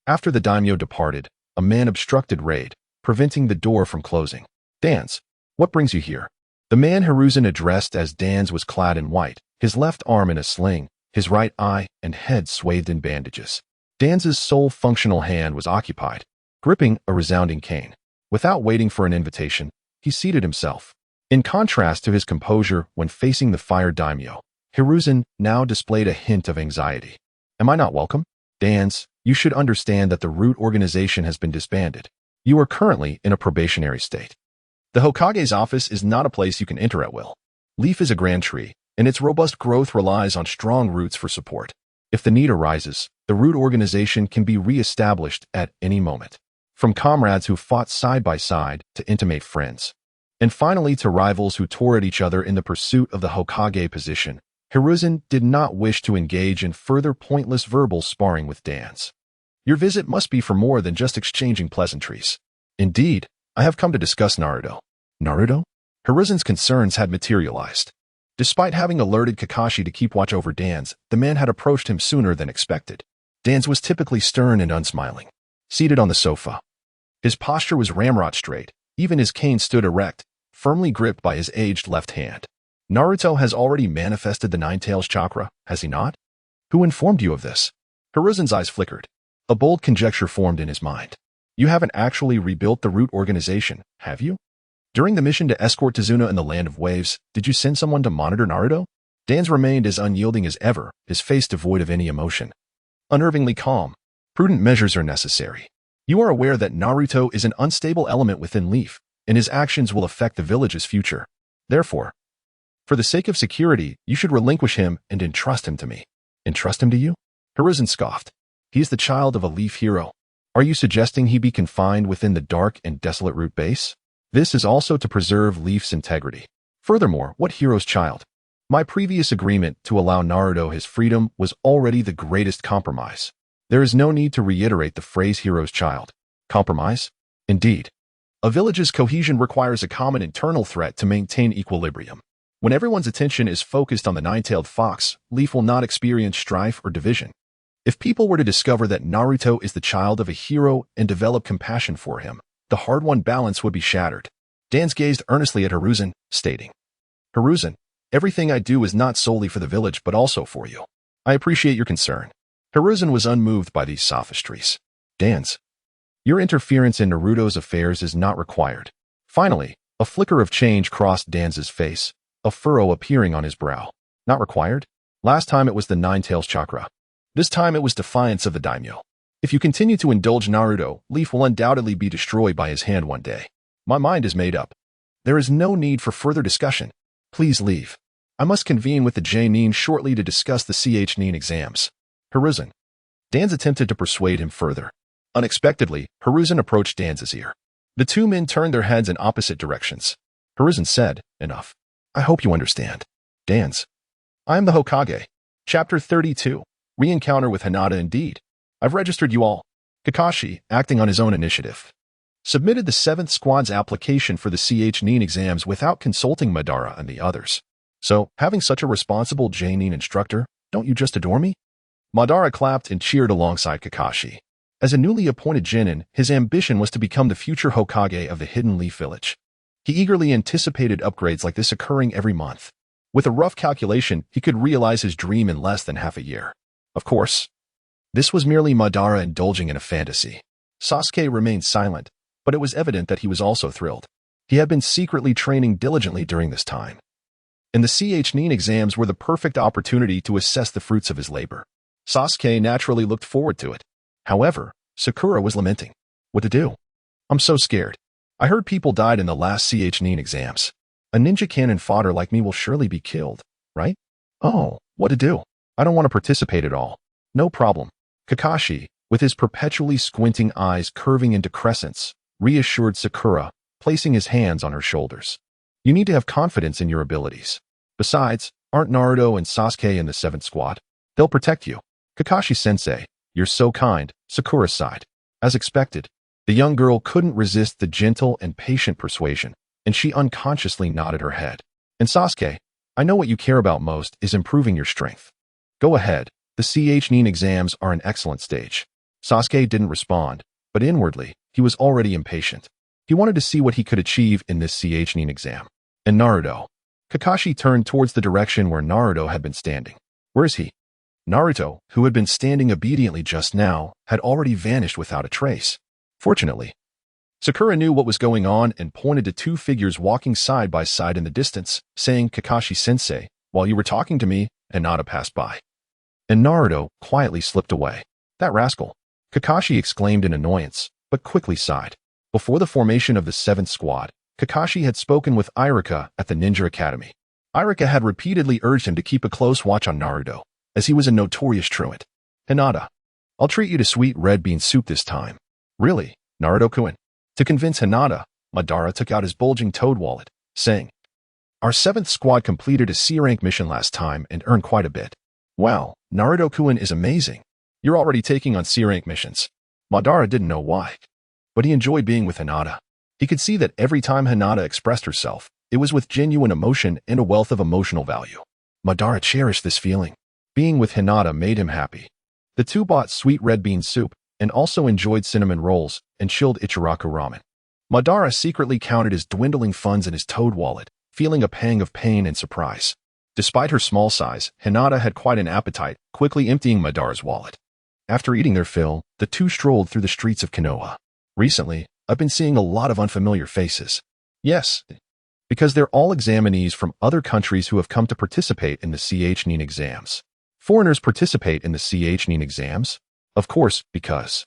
After the daimyo departed, a man obstructed Raid, preventing the door from closing. Dans, what brings you here? The man Hiruzen addressed as Dans was clad in white, his left arm in a sling, his right eye and head swathed in bandages. Danz's sole functional hand was occupied, gripping a resounding cane. Without waiting for an invitation, he seated himself. In contrast to his composure when facing the fire daimyo, Hiruzen now displayed a hint of anxiety. Am I not welcome? Dans, you should understand that the root organization has been disbanded. You are currently in a probationary state. The Hokage's office is not a place you can enter at will. Leaf is a grand tree, and its robust growth relies on strong roots for support. If the need arises, the root organization can be re-established at any moment. From comrades who fought side by side to intimate friends, and finally to rivals who tore at each other in the pursuit of the Hokage position, Hiruzen did not wish to engage in further pointless verbal sparring with Dans. Your visit must be for more than just exchanging pleasantries. Indeed, I have come to discuss Naruto. Naruto? Hiruzen's concerns had materialized. Despite having alerted Kakashi to keep watch over Dans, the man had approached him sooner than expected. Dans was typically stern and unsmiling, seated on the sofa. His posture was ramrod straight, even his cane stood erect, firmly gripped by his aged left hand. Naruto has already manifested the Nine-Tails chakra, has he not? Who informed you of this? Hiruzen's eyes flickered. A bold conjecture formed in his mind. You haven't actually rebuilt the root organization, have you? During the mission to escort Tazuna in the Land of Waves, did you send someone to monitor Naruto? Dan remained as unyielding as ever, his face devoid of any emotion. Unnervingly calm. Prudent measures are necessary. You are aware that Naruto is an unstable element within Leaf, and his actions will affect the village's future. Therefore, for the sake of security, you should relinquish him and entrust him to me. Entrust him to you? Hiruzen scoffed. He is the child of a Leaf hero. Are you suggesting he be confined within the dark and desolate root base? This is also to preserve Leaf's integrity. Furthermore, what hero's child? My previous agreement to allow Naruto his freedom was already the greatest compromise. There is no need to reiterate the phrase hero's child. Compromise? Indeed. A village's cohesion requires a common internal threat to maintain equilibrium. When everyone's attention is focused on the nine-tailed fox, Leaf will not experience strife or division. If people were to discover that Naruto is the child of a hero and develop compassion for him, the hard-won balance would be shattered. Dan gazed earnestly at Hiruzen, stating, Hiruzen, everything I do is not solely for the village but also for you. I appreciate your concern. Hiruzen was unmoved by these sophistries. Dan's, your interference in Naruto's affairs is not required. Finally, a flicker of change crossed Dan's face, a furrow appearing on his brow. Not required? Last time it was the Nine-Tails chakra. This time it was defiance of the daimyo. If you continue to indulge Naruto, Leaf will undoubtedly be destroyed by his hand one day. My mind is made up. There is no need for further discussion. Please leave. I must convene with the J-Nin shortly to discuss the Ch-Nin exams. Hiruzen. Dan attempted to persuade him further. Unexpectedly, Hiruzen approached Dan's ear. The two men turned their heads in opposite directions. Hiruzen said, Enough. I hope you understand. Dan's. I am the Hokage. Chapter 32. Re-encounter with Hinata indeed. I've registered you all. Kakashi, acting on his own initiative, submitted the 7th Squad's application for the Ch-Nin exams without consulting Madara and the others. So, having such a responsible J-Nin instructor, don't you just adore me? Madara clapped and cheered alongside Kakashi. As a newly appointed Genin, his ambition was to become the future Hokage of the Hidden Leaf Village. He eagerly anticipated upgrades like this occurring every month. With a rough calculation, he could realize his dream in less than half a year. Of course, this was merely Madara indulging in a fantasy. Sasuke remained silent, but it was evident that he was also thrilled. He had been secretly training diligently during this time, and the Ch-Nin exams were the perfect opportunity to assess the fruits of his labor. Sasuke naturally looked forward to it. However, Sakura was lamenting. What to do? I'm so scared. I heard people died in the last Ch-Nin exams. A ninja cannon fodder like me will surely be killed, right? Oh, what to do? I don't want to participate at all. No problem. Kakashi, with his perpetually squinting eyes curving into crescents, reassured Sakura, placing his hands on her shoulders. You need to have confidence in your abilities. Besides, aren't Naruto and Sasuke in the 7th Squad? They'll protect you. Kakashi-sensei, you're so kind, Sakura sighed. As expected, the young girl couldn't resist the gentle and patient persuasion, and she unconsciously nodded her head. And Sasuke, I know what you care about most is improving your strength. Go ahead, the Ch-Nin exams are an excellent stage. Sasuke didn't respond, but inwardly, he was already impatient. He wanted to see what he could achieve in this Ch-Nin exam. And Naruto. Kakashi turned towards the direction where Naruto had been standing. Where is he? Naruto, who had been standing obediently just now, had already vanished without a trace. Fortunately, Sakura knew what was going on and pointed to two figures walking side by side in the distance, saying, Kakashi-sensei, while you were talking to me, Hinata passed by. And Naruto quietly slipped away. That rascal! Kakashi exclaimed in annoyance, but quickly sighed. Before the formation of the 7th Squad, Kakashi had spoken with Iruka at the Ninja Academy. Iruka had repeatedly urged him to keep a close watch on Naruto, as he was a notorious truant. Hinata, I'll treat you to sweet red bean soup this time. Really, Naruto-kun? To convince Hinata, Madara took out his bulging toad wallet, saying, Our 7th Squad completed a C-rank mission last time and earned quite a bit. Wow, Naruto-kun is amazing. You're already taking on C-rank missions. Madara didn't know why, but he enjoyed being with Hinata. He could see that every time Hinata expressed herself, it was with genuine emotion and a wealth of emotional value. Madara cherished this feeling. Being with Hinata made him happy. The two bought sweet red bean soup and also enjoyed cinnamon rolls and chilled Ichiraku ramen. Madara secretly counted his dwindling funds in his toad wallet, feeling a pang of pain and surprise. Despite her small size, Hinata had quite an appetite, quickly emptying Madara's wallet. After eating their fill, the two strolled through the streets of Konoha. Recently, I've been seeing a lot of unfamiliar faces. Yes, because they're all examinees from other countries who have come to participate in the CH exams. Foreigners participate in the CH exams? Of course, because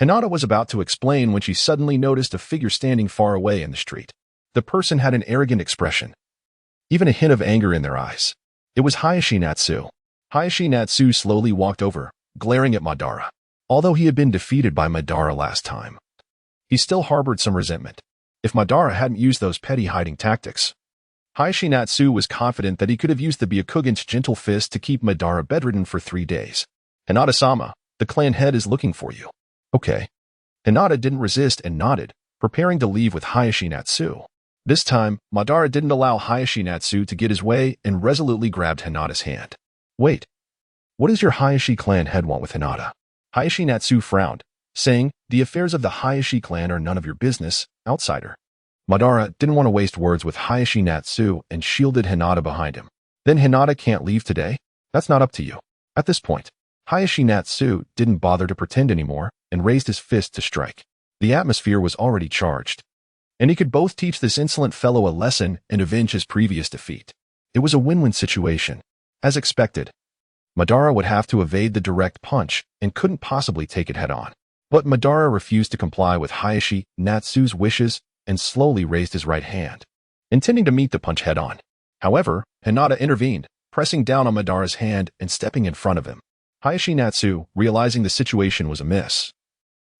Hinata was about to explain when she suddenly noticed a figure standing far away in the street. The person had an arrogant expression, even a hint of anger in their eyes. It was Hayashi Natsu. Hayashi Natsu slowly walked over, glaring at Madara. Although he had been defeated by Madara last time, he still harbored some resentment. If Madara hadn't used those petty hiding tactics, Hayashi Natsu was confident that he could have used the Byakugan's gentle fist to keep Madara bedridden for 3 days. Hinata-sama, the clan head is looking for you. Okay. Hinata didn't resist and nodded, preparing to leave with Hayashi Natsu. This time, Madara didn't allow Hayashi Natsu to get his way and resolutely grabbed Hinata's hand. Wait. What does your Hayashi clan head want with Hinata? Hayashi Natsu frowned, saying, the affairs of the Hayashi clan are none of your business, outsider. Madara didn't want to waste words with Hayashi Natsu and shielded Hinata behind him. Then Hinata can't leave today? That's not up to you. At this point, Hayashi Natsu didn't bother to pretend anymore and raised his fist to strike. The atmosphere was already charged, and he could both teach this insolent fellow a lesson and avenge his previous defeat. It was a win-win situation. As expected, Madara would have to evade the direct punch and couldn't possibly take it head-on. But Madara refused to comply with Hayashi Natsu's wishes and slowly raised his right hand, intending to meet the punch head-on. However, Hinata intervened, pressing down on Madara's hand and stepping in front of him. Hayashi Natsu, realizing the situation was amiss,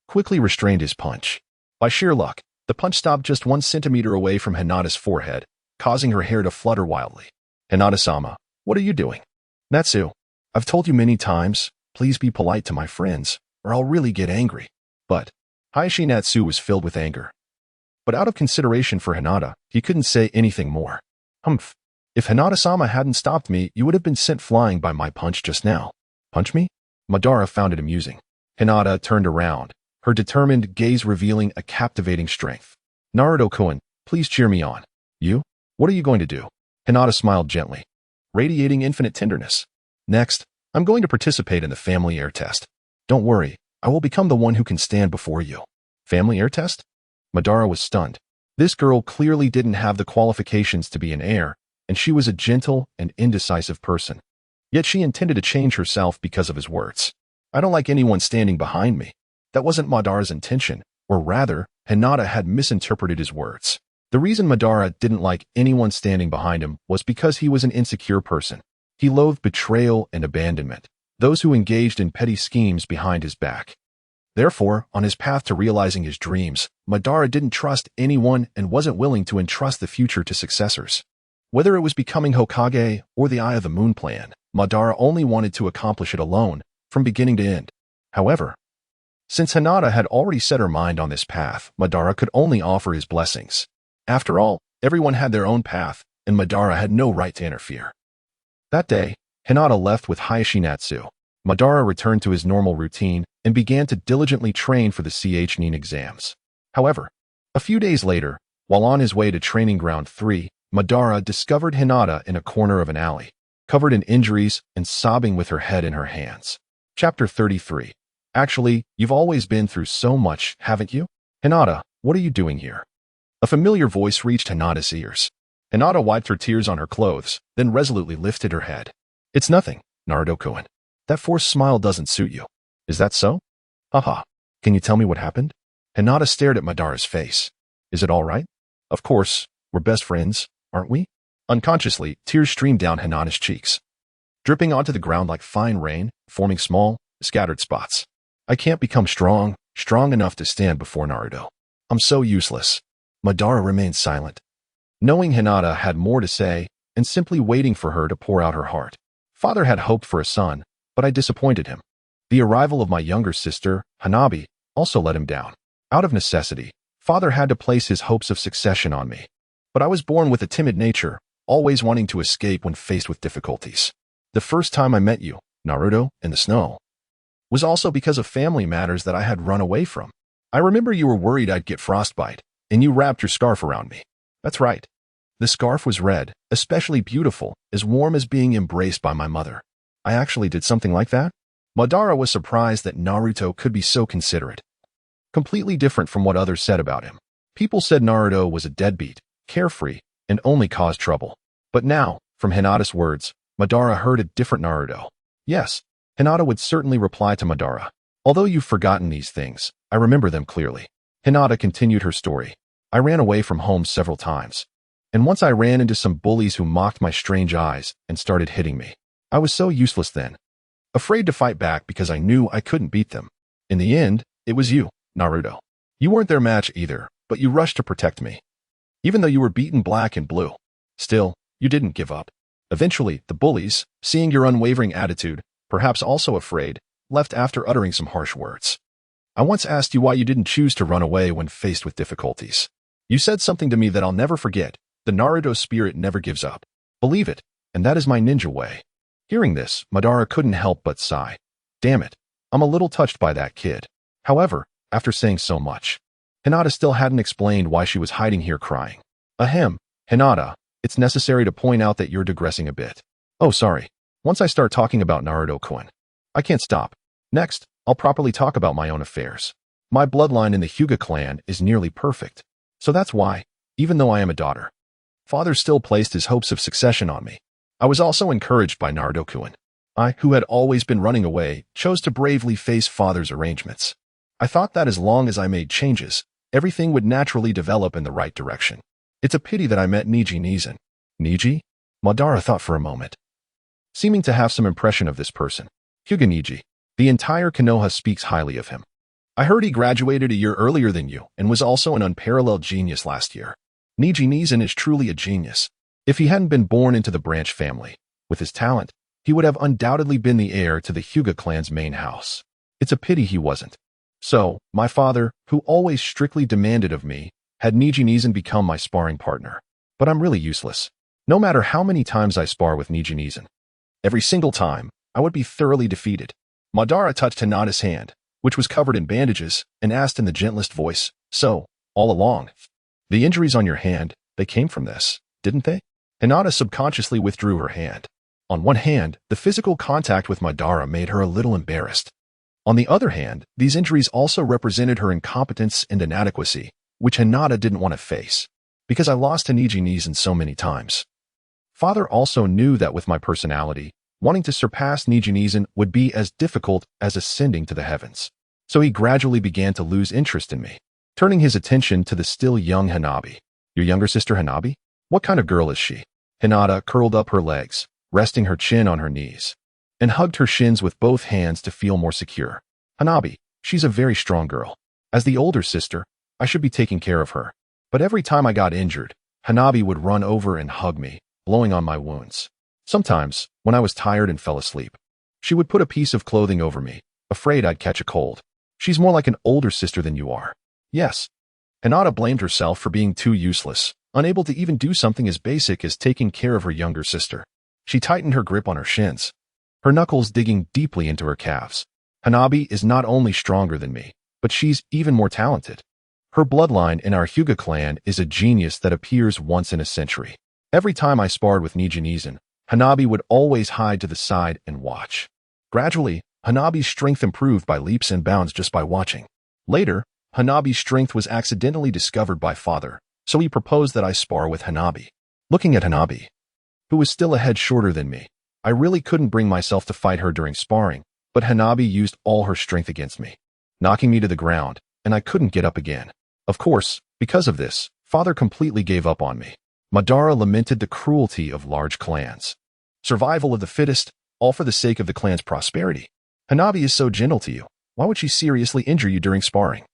quickly restrained his punch. By sheer luck, the punch stopped just 1 centimeter away from Hinata's forehead, causing her hair to flutter wildly. Hinata-sama, what are you doing? Natsu, I've told you many times, please be polite to my friends, or I'll really get angry. But Hayashi Natsu was filled with anger. But out of consideration for Hinata, he couldn't say anything more. Humph. If Hinata-sama hadn't stopped me, you would have been sent flying by my punch just now. Punch me? Madara found it amusing. Hinata turned around, her determined gaze revealing a captivating strength. Naruto-kun, please cheer me on. You? What are you going to do? Hinata smiled gently, radiating infinite tenderness. Next, I'm going to participate in the family air test. Don't worry, I will become the one who can stand before you. Family air test? Madara was stunned. This girl clearly didn't have the qualifications to be an heir, and she was a gentle and indecisive person. Yet she intended to change herself because of his words. I don't like anyone standing behind me. That wasn't Madara's intention, or rather, Hinata had misinterpreted his words. The reason Madara didn't like anyone standing behind him was because he was an insecure person. He loathed betrayal and abandonment, those who engaged in petty schemes behind his back. Therefore, on his path to realizing his dreams, Madara didn't trust anyone and wasn't willing to entrust the future to successors. Whether it was becoming Hokage or the Eye of the Moon plan, Madara only wanted to accomplish it alone, from beginning to end. However, since Hinata had already set her mind on this path, Madara could only offer his blessings. After all, everyone had their own path, and Madara had no right to interfere. That day, Hinata left with Hayashi Natsu. Madara returned to his normal routine and began to diligently train for the CH exams. However, a few days later, while on his way to Training Ground 3, Madara discovered Hinata in a corner of an alley, covered in injuries and sobbing with her head in her hands. Chapter 33. Actually, you've always been through so much, haven't you? Hinata, what are you doing here? A familiar voice reached Hinata's ears. Hinata wiped her tears on her clothes, then resolutely lifted her head. It's nothing, Naruto-kun. That forced smile doesn't suit you. Is that so? Haha. Can you tell me what happened? Hinata stared at Madara's face. Is it all right? Of course, we're best friends, aren't we? Unconsciously, tears streamed down Hinata's cheeks, dripping onto the ground like fine rain, forming small, scattered spots. I can't become strong enough to stand before Naruto. I'm so useless. Madara remained silent, knowing Hinata had more to say and simply waiting for her to pour out her heart. Father had hoped for a son, but I disappointed him. The arrival of my younger sister, Hanabi, also let him down. Out of necessity, father had to place his hopes of succession on me. But I was born with a timid nature, always wanting to escape when faced with difficulties. The first time I met you, Naruto, in the snow, was also because of family matters that I had run away from. I remember you were worried I'd get frostbite, and you wrapped your scarf around me. That's right. The scarf was red, especially beautiful, as warm as being embraced by my mother. I actually did something like that? Madara was surprised that Naruto could be so considerate. Completely different from what others said about him. People said Naruto was a deadbeat, carefree, and only caused trouble. But now, from Hinata's words, Madara heard a different Naruto. Yes, Hinata would certainly reply to Madara. Although you've forgotten these things, I remember them clearly. Hinata continued her story. I ran away from home several times. And once I ran into some bullies who mocked my strange eyes and started hitting me. I was so useless then. Afraid to fight back because I knew I couldn't beat them. In the end, it was you, Naruto. You weren't their match either, but you rushed to protect me. Even though you were beaten black and blue. Still, you didn't give up. Eventually, the bullies, seeing your unwavering attitude, perhaps also afraid, left after uttering some harsh words. I once asked you why you didn't choose to run away when faced with difficulties. You said something to me that I'll never forget. The Naruto spirit never gives up. Believe it, and that is my ninja way. Hearing this, Madara couldn't help but sigh. Damn it, I'm a little touched by that kid. However, after saying so much, Hinata still hadn't explained why she was hiding here crying. Ahem, Hinata, it's necessary to point out that you're digressing a bit. Oh, sorry. Once I start talking about Naruto-kun, I can't stop. Next, I'll properly talk about my own affairs. My bloodline in the Hyuga clan is nearly perfect. So that's why, even though I am a daughter, father still placed his hopes of succession on me. I was also encouraged by Naruto-kun. I, who had always been running away, chose to bravely face father's arrangements. I thought that as long as I made changes, everything would naturally develop in the right direction. It's a pity that I met Neji Nezen. Neji? Madara thought for a moment, seeming to have some impression of this person. Hyuga Neji. The entire Konoha speaks highly of him. I heard he graduated a year earlier than you and was also an unparalleled genius last year. Neji Nezen is truly a genius. If he hadn't been born into the branch family, with his talent, he would have undoubtedly been the heir to the Hyuga clan's main house. It's a pity he wasn't. So, my father, who always strictly demanded of me, had Neji Nezen become my sparring partner. But I'm really useless. No matter how many times I spar with Neji Nezen, every single time, I would be thoroughly defeated. Madara touched Hinata's hand, which was covered in bandages, and asked in the gentlest voice, so, all along, the injuries on your hand, they came from this, didn't they? Hinata subconsciously withdrew her hand. On one hand, the physical contact with Madara made her a little embarrassed. On the other hand, these injuries also represented her incompetence and inadequacy, which Hinata didn't want to face, because I lost to Neji Nezen so many times. Father also knew that with my personality, wanting to surpass Neji Nezen would be as difficult as ascending to the heavens. So he gradually began to lose interest in me, turning his attention to the still young Hanabi. Your younger sister Hanabi? What kind of girl is she? Hinata curled up her legs, resting her chin on her knees, and hugged her shins with both hands to feel more secure. Hanabi, she's a very strong girl. As the older sister, I should be taking care of her. But every time I got injured, Hanabi would run over and hug me, blowing on my wounds. Sometimes, when I was tired and fell asleep, she would put a piece of clothing over me, afraid I'd catch a cold. She's more like an older sister than you are. Yes. Hinata blamed herself for being too useless, unable to even do something as basic as taking care of her younger sister. She tightened her grip on her shins, her knuckles digging deeply into her calves. Hanabi is not only stronger than me, but she's even more talented. Her bloodline in our Hyuga clan is a genius that appears once in a century. Every time I sparred with Neji Nezen, Hanabi would always hide to the side and watch. Gradually, Hanabi's strength improved by leaps and bounds just by watching. Later, Hanabi's strength was accidentally discovered by father, so he proposed that I spar with Hanabi. Looking at Hanabi, who was still a head shorter than me, I really couldn't bring myself to fight her during sparring, but Hanabi used all her strength against me, knocking me to the ground, and I couldn't get up again. Of course, because of this, father completely gave up on me. Madara lamented the cruelty of large clans. Survival of the fittest, all for the sake of the clan's prosperity. Hanabi is so gentle to you. Why would she seriously injure you during sparring?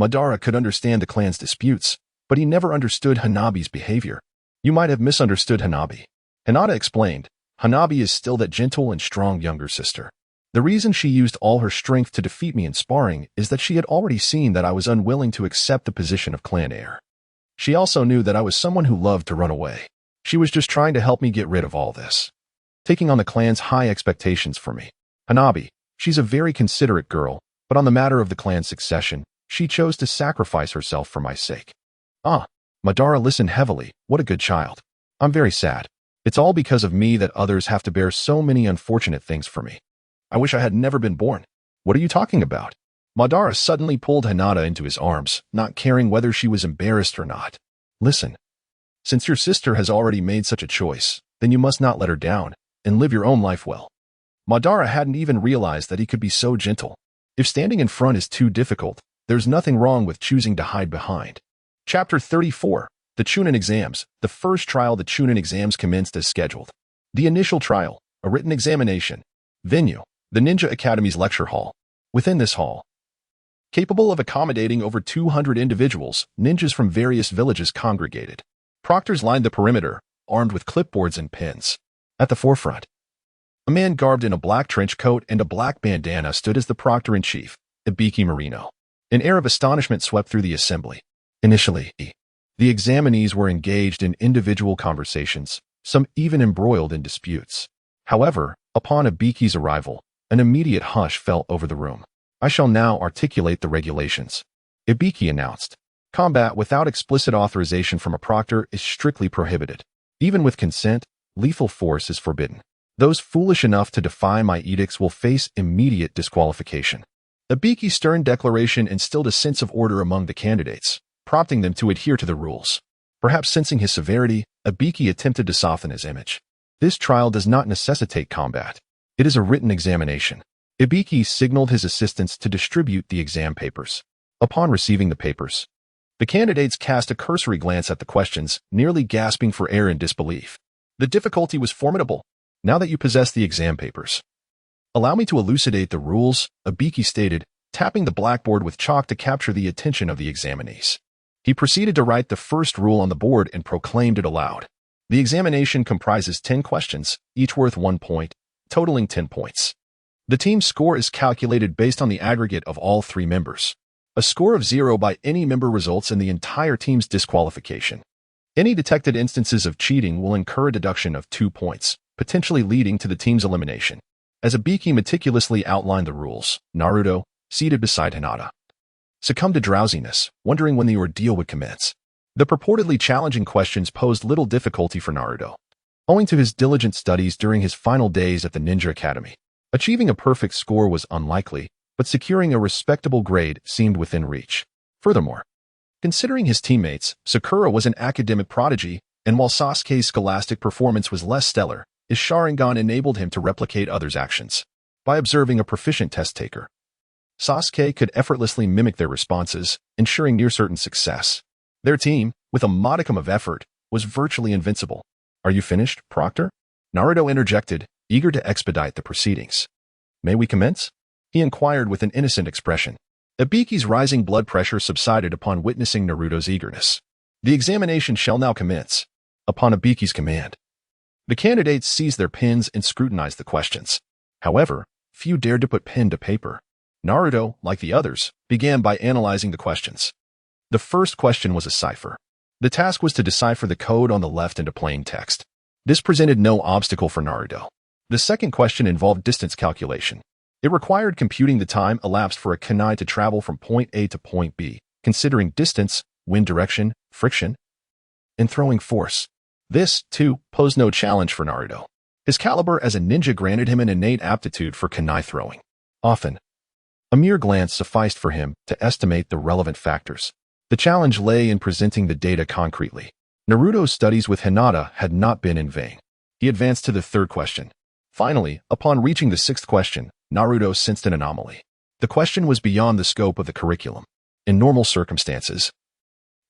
Madara could understand the clan's disputes, but he never understood Hanabi's behavior. You might have misunderstood Hanabi. Hinata explained, Hanabi is still that gentle and strong younger sister. The reason she used all her strength to defeat me in sparring is that she had already seen that I was unwilling to accept the position of clan heir. She also knew that I was someone who loved to run away. She was just trying to help me get rid of all this, taking on the clan's high expectations for me. Hanabi, she's a very considerate girl, but on the matter of the clan's succession, she chose to sacrifice herself for my sake. Madara listened heavily. What a good child. I'm very sad. It's all because of me that others have to bear so many unfortunate things for me. I wish I had never been born. What are you talking about? Madara suddenly pulled Hinata into his arms, not caring whether she was embarrassed or not. Listen. Since your sister has already made such a choice, then you must not let her down and live your own life well. Madara hadn't even realized that he could be so gentle. If standing in front is too difficult, there's nothing wrong with choosing to hide behind. Chapter 34. The Chunin Exams. The first trial. The Chunin Exams commenced as scheduled. The initial trial, a written examination. Venue, the Ninja Academy's lecture hall. Within this hall, capable of accommodating over 200 individuals, ninjas from various villages congregated. Proctors lined the perimeter, armed with clipboards and pens. At the forefront, a man garbed in a black trench coat and a black bandana stood as the proctor-in-chief, Ibiki Marino. An air of astonishment swept through the assembly. Initially, the examinees were engaged in individual conversations, some even embroiled in disputes. However, upon Ibiki's arrival, an immediate hush fell over the room. I shall now articulate the regulations. Ibiki announced. Combat without explicit authorization from a proctor is strictly prohibited. Even with consent, lethal force is forbidden. Those foolish enough to defy my edicts will face immediate disqualification. Ibiki's stern declaration instilled a sense of order among the candidates, prompting them to adhere to the rules. Perhaps sensing his severity, Ibiki attempted to soften his image. This trial does not necessitate combat. It is a written examination. Ibiki signaled his assistants to distribute the exam papers. Upon receiving the papers, the candidates cast a cursory glance at the questions, nearly gasping for air in disbelief. The difficulty was formidable. Now that you possess the exam papers, allow me to elucidate the rules, Ibiki stated, tapping the blackboard with chalk to capture the attention of the examinees. He proceeded to write the first rule on the board and proclaimed it aloud. The examination comprises 10 questions, each worth 1 point, totaling 10 points. The team's score is calculated based on the aggregate of all 3 members. A score of 0 by any member results in the entire team's disqualification. Any detected instances of cheating will incur a deduction of 2 points, potentially leading to the team's elimination. As Ibiki meticulously outlined the rules, Naruto, seated beside Hinata, succumbed to drowsiness, wondering when the ordeal would commence. The purportedly challenging questions posed little difficulty for Naruto, owing to his diligent studies during his final days at the Ninja Academy. Achieving a perfect score was unlikely, but securing a respectable grade seemed within reach. Furthermore, considering his teammates, Sakura was an academic prodigy, and while Sasuke's scholastic performance was less stellar, his Sharingan enabled him to replicate others' actions. By observing a proficient test-taker, Sasuke could effortlessly mimic their responses, ensuring near-certain success. Their team, with a modicum of effort, was virtually invincible. Are you finished, Proctor? Naruto interjected, eager to expedite the proceedings. May we commence? He inquired with an innocent expression. Ibiki's rising blood pressure subsided upon witnessing Naruto's eagerness. The examination shall now commence. Upon Ibiki's command, the candidates seized their pens and scrutinized the questions. However, few dared to put pen to paper. Naruto, like the others, began by analyzing the questions. The first question was a cipher. The task was to decipher the code on the left into plain text. This presented no obstacle for Naruto. The second question involved distance calculation. It required computing the time elapsed for a kunai to travel from point A to point B, considering distance, wind direction, friction, and throwing force. This, too, posed no challenge for Naruto. His caliber as a ninja granted him an innate aptitude for kunai throwing. Often, a mere glance sufficed for him to estimate the relevant factors. The challenge lay in presenting the data concretely. Naruto's studies with Hinata had not been in vain. He advanced to the third question. Finally, upon reaching the sixth question, Naruto sensed an anomaly. The question was beyond the scope of the curriculum. In normal circumstances,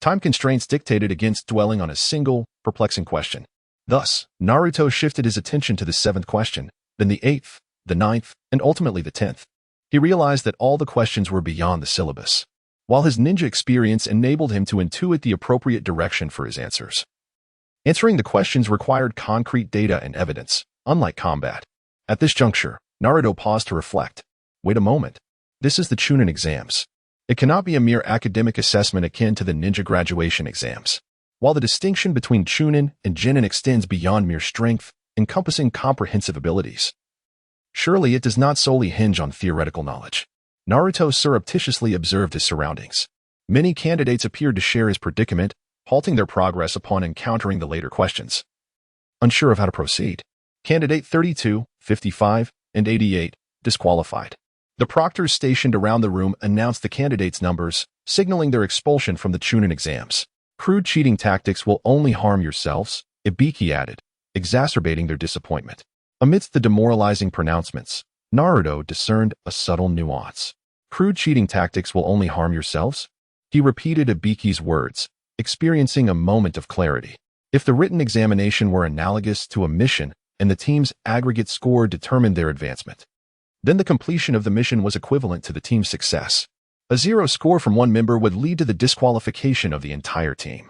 time constraints dictated against dwelling on a single, perplexing question. Thus, Naruto shifted his attention to the seventh question, then the eighth, the ninth, and ultimately the 10th. He realized that all the questions were beyond the syllabus, while his ninja experience enabled him to intuit the appropriate direction for his answers. Answering the questions required concrete data and evidence, unlike combat. At this juncture, Naruto paused to reflect. Wait a moment. This is the Chunin exams. It cannot be a mere academic assessment akin to the ninja graduation exams. While the distinction between Chunin and Genin extends beyond mere strength, encompassing comprehensive abilities, surely it does not solely hinge on theoretical knowledge. Naruto surreptitiously observed his surroundings. Many candidates appeared to share his predicament, halting their progress upon encountering the later questions. Unsure of how to proceed, Candidate 32, 55, and 88 disqualified. The proctors stationed around the room announced the candidates' numbers, signaling their expulsion from the Chunin exams. Crude cheating tactics will only harm yourselves, Ibiki added, exacerbating their disappointment. Amidst the demoralizing pronouncements, Naruto discerned a subtle nuance. Crude cheating tactics will only harm yourselves? He repeated Ibiki's words, experiencing a moment of clarity. If the written examination were analogous to a mission and the team's aggregate score determined their advancement, then the completion of the mission was equivalent to the team's success. A 0 score from one member would lead to the disqualification of the entire team,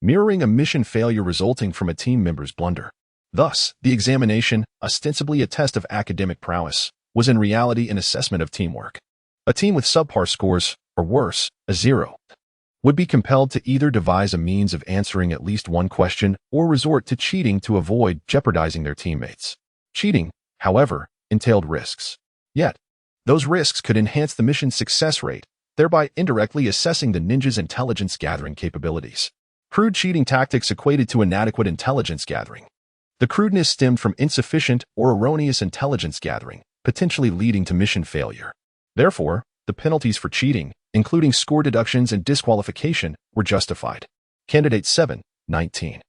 mirroring a mission failure resulting from a team member's blunder. Thus, the examination, ostensibly a test of academic prowess, was in reality an assessment of teamwork. A team with subpar scores, or worse, a 0, would be compelled to either devise a means of answering at least one question or resort to cheating to avoid jeopardizing their teammates. Cheating, however, entailed risks. Yet, those risks could enhance the mission's success rate, thereby indirectly assessing the ninja's intelligence gathering capabilities. Crude cheating tactics equated to inadequate intelligence gathering. The crudeness stemmed from insufficient or erroneous intelligence gathering, potentially leading to mission failure. Therefore, the penalties for cheating, including score deductions and disqualification, were justified. Candidate 7, 19,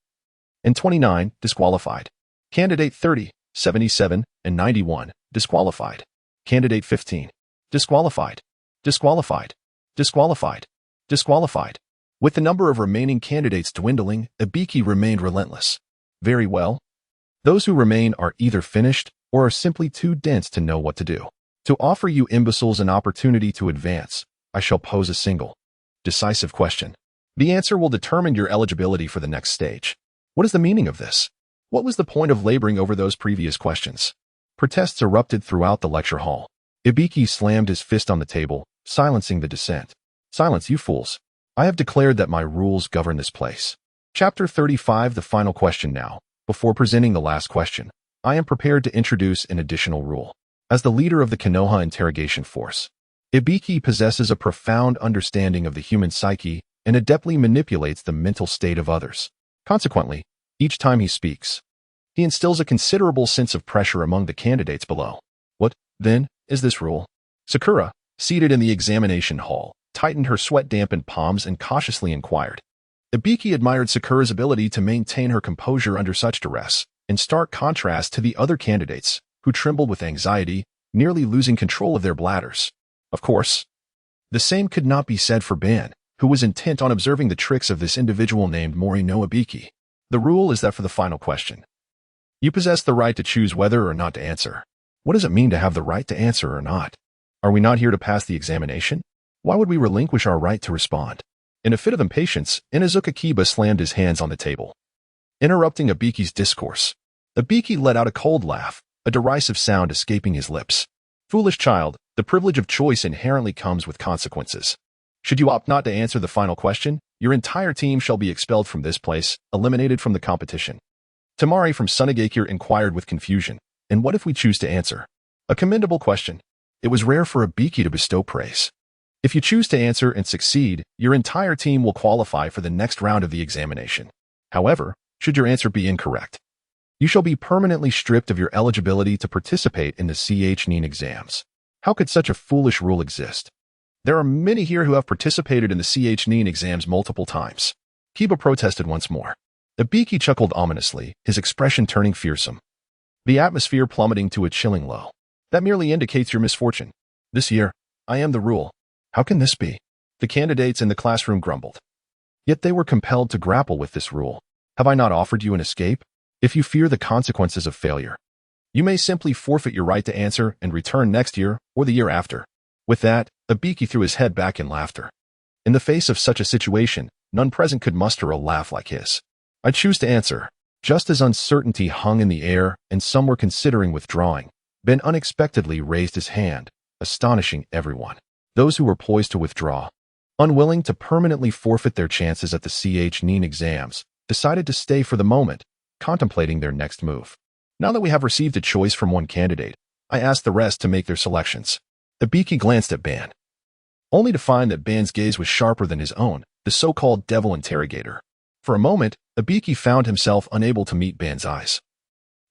and 29, disqualified. Candidate 30, 77, and 91, disqualified. Candidate 15, disqualified. Disqualified. Disqualified. Disqualified. With the number of remaining candidates dwindling, Ibiki remained relentless. Very well. Those who remain are either finished or are simply too dense to know what to do. To offer you imbeciles an opportunity to advance, I shall pose a single, decisive question. The answer will determine your eligibility for the next stage. What is the meaning of this? What was the point of laboring over those previous questions? Protests erupted throughout the lecture hall. Ibiki slammed his fist on the table, silencing the dissent. Silence, you fools. I have declared that my rules govern this place. Chapter 35, the final question now. Before presenting the last question, I am prepared to introduce an additional rule. As the leader of the Konoha interrogation force, Ibiki possesses a profound understanding of the human psyche and adeptly manipulates the mental state of others. Consequently, each time he speaks, he instills a considerable sense of pressure among the candidates below. What, then, is this rule? Sakura, seated in the examination hall, tightened her sweat-dampened palms and cautiously inquired. Ibiki admired Sakura's ability to maintain her composure under such duress, in stark contrast to the other candidates, who trembled with anxiety, nearly losing control of their bladders. Of course, the same could not be said for Ben, who was intent on observing the tricks of this individual named Mori no Ibiki. The rule is that for the final question, you possess the right to choose whether or not to answer. What does it mean to have the right to answer or not? Are we not here to pass the examination? Why would we relinquish our right to respond? In a fit of impatience, Inuzuka Kiba slammed his hands on the table, interrupting Ibiki's discourse. Ibiki let out a cold laugh, a derisive sound escaping his lips. Foolish child, the privilege of choice inherently comes with consequences. Should you opt not to answer the final question, your entire team shall be expelled from this place, eliminated from the competition. Tamari from Sunagakure inquired with confusion, and what if we choose to answer? A commendable question. It was rare for Ibiki to bestow praise. If you choose to answer and succeed, your entire team will qualify for the next round of the examination. However, should your answer be incorrect, you shall be permanently stripped of your eligibility to participate in the CH-NIN exams. How could such a foolish rule exist? There are many here who have participated in the CH-NIN exams multiple times. Kiba protested once more. Ibiki chuckled ominously, his expression turning fearsome. The atmosphere plummeting to a chilling low. That merely indicates your misfortune. This year, I am the rule. How can this be? The candidates in the classroom grumbled. Yet they were compelled to grapple with this rule. Have I not offered you an escape? If you fear the consequences of failure, you may simply forfeit your right to answer and return next year or the year after. With that, Ibiki threw his head back in laughter. In the face of such a situation, none present could muster a laugh like his. I choose to answer. Just as uncertainty hung in the air and some were considering withdrawing, Ben unexpectedly raised his hand, astonishing everyone. Those who were poised to withdraw, unwilling to permanently forfeit their chances at the CH-NIN exams, decided to stay for the moment, contemplating their next move. Now that we have received a choice from one candidate, I ask the rest to make their selections. Ibiki glanced at Ben, only to find that Ben's gaze was sharper than his own, the so-called devil interrogator. For a moment, Ibiki found himself unable to meet Ben's eyes.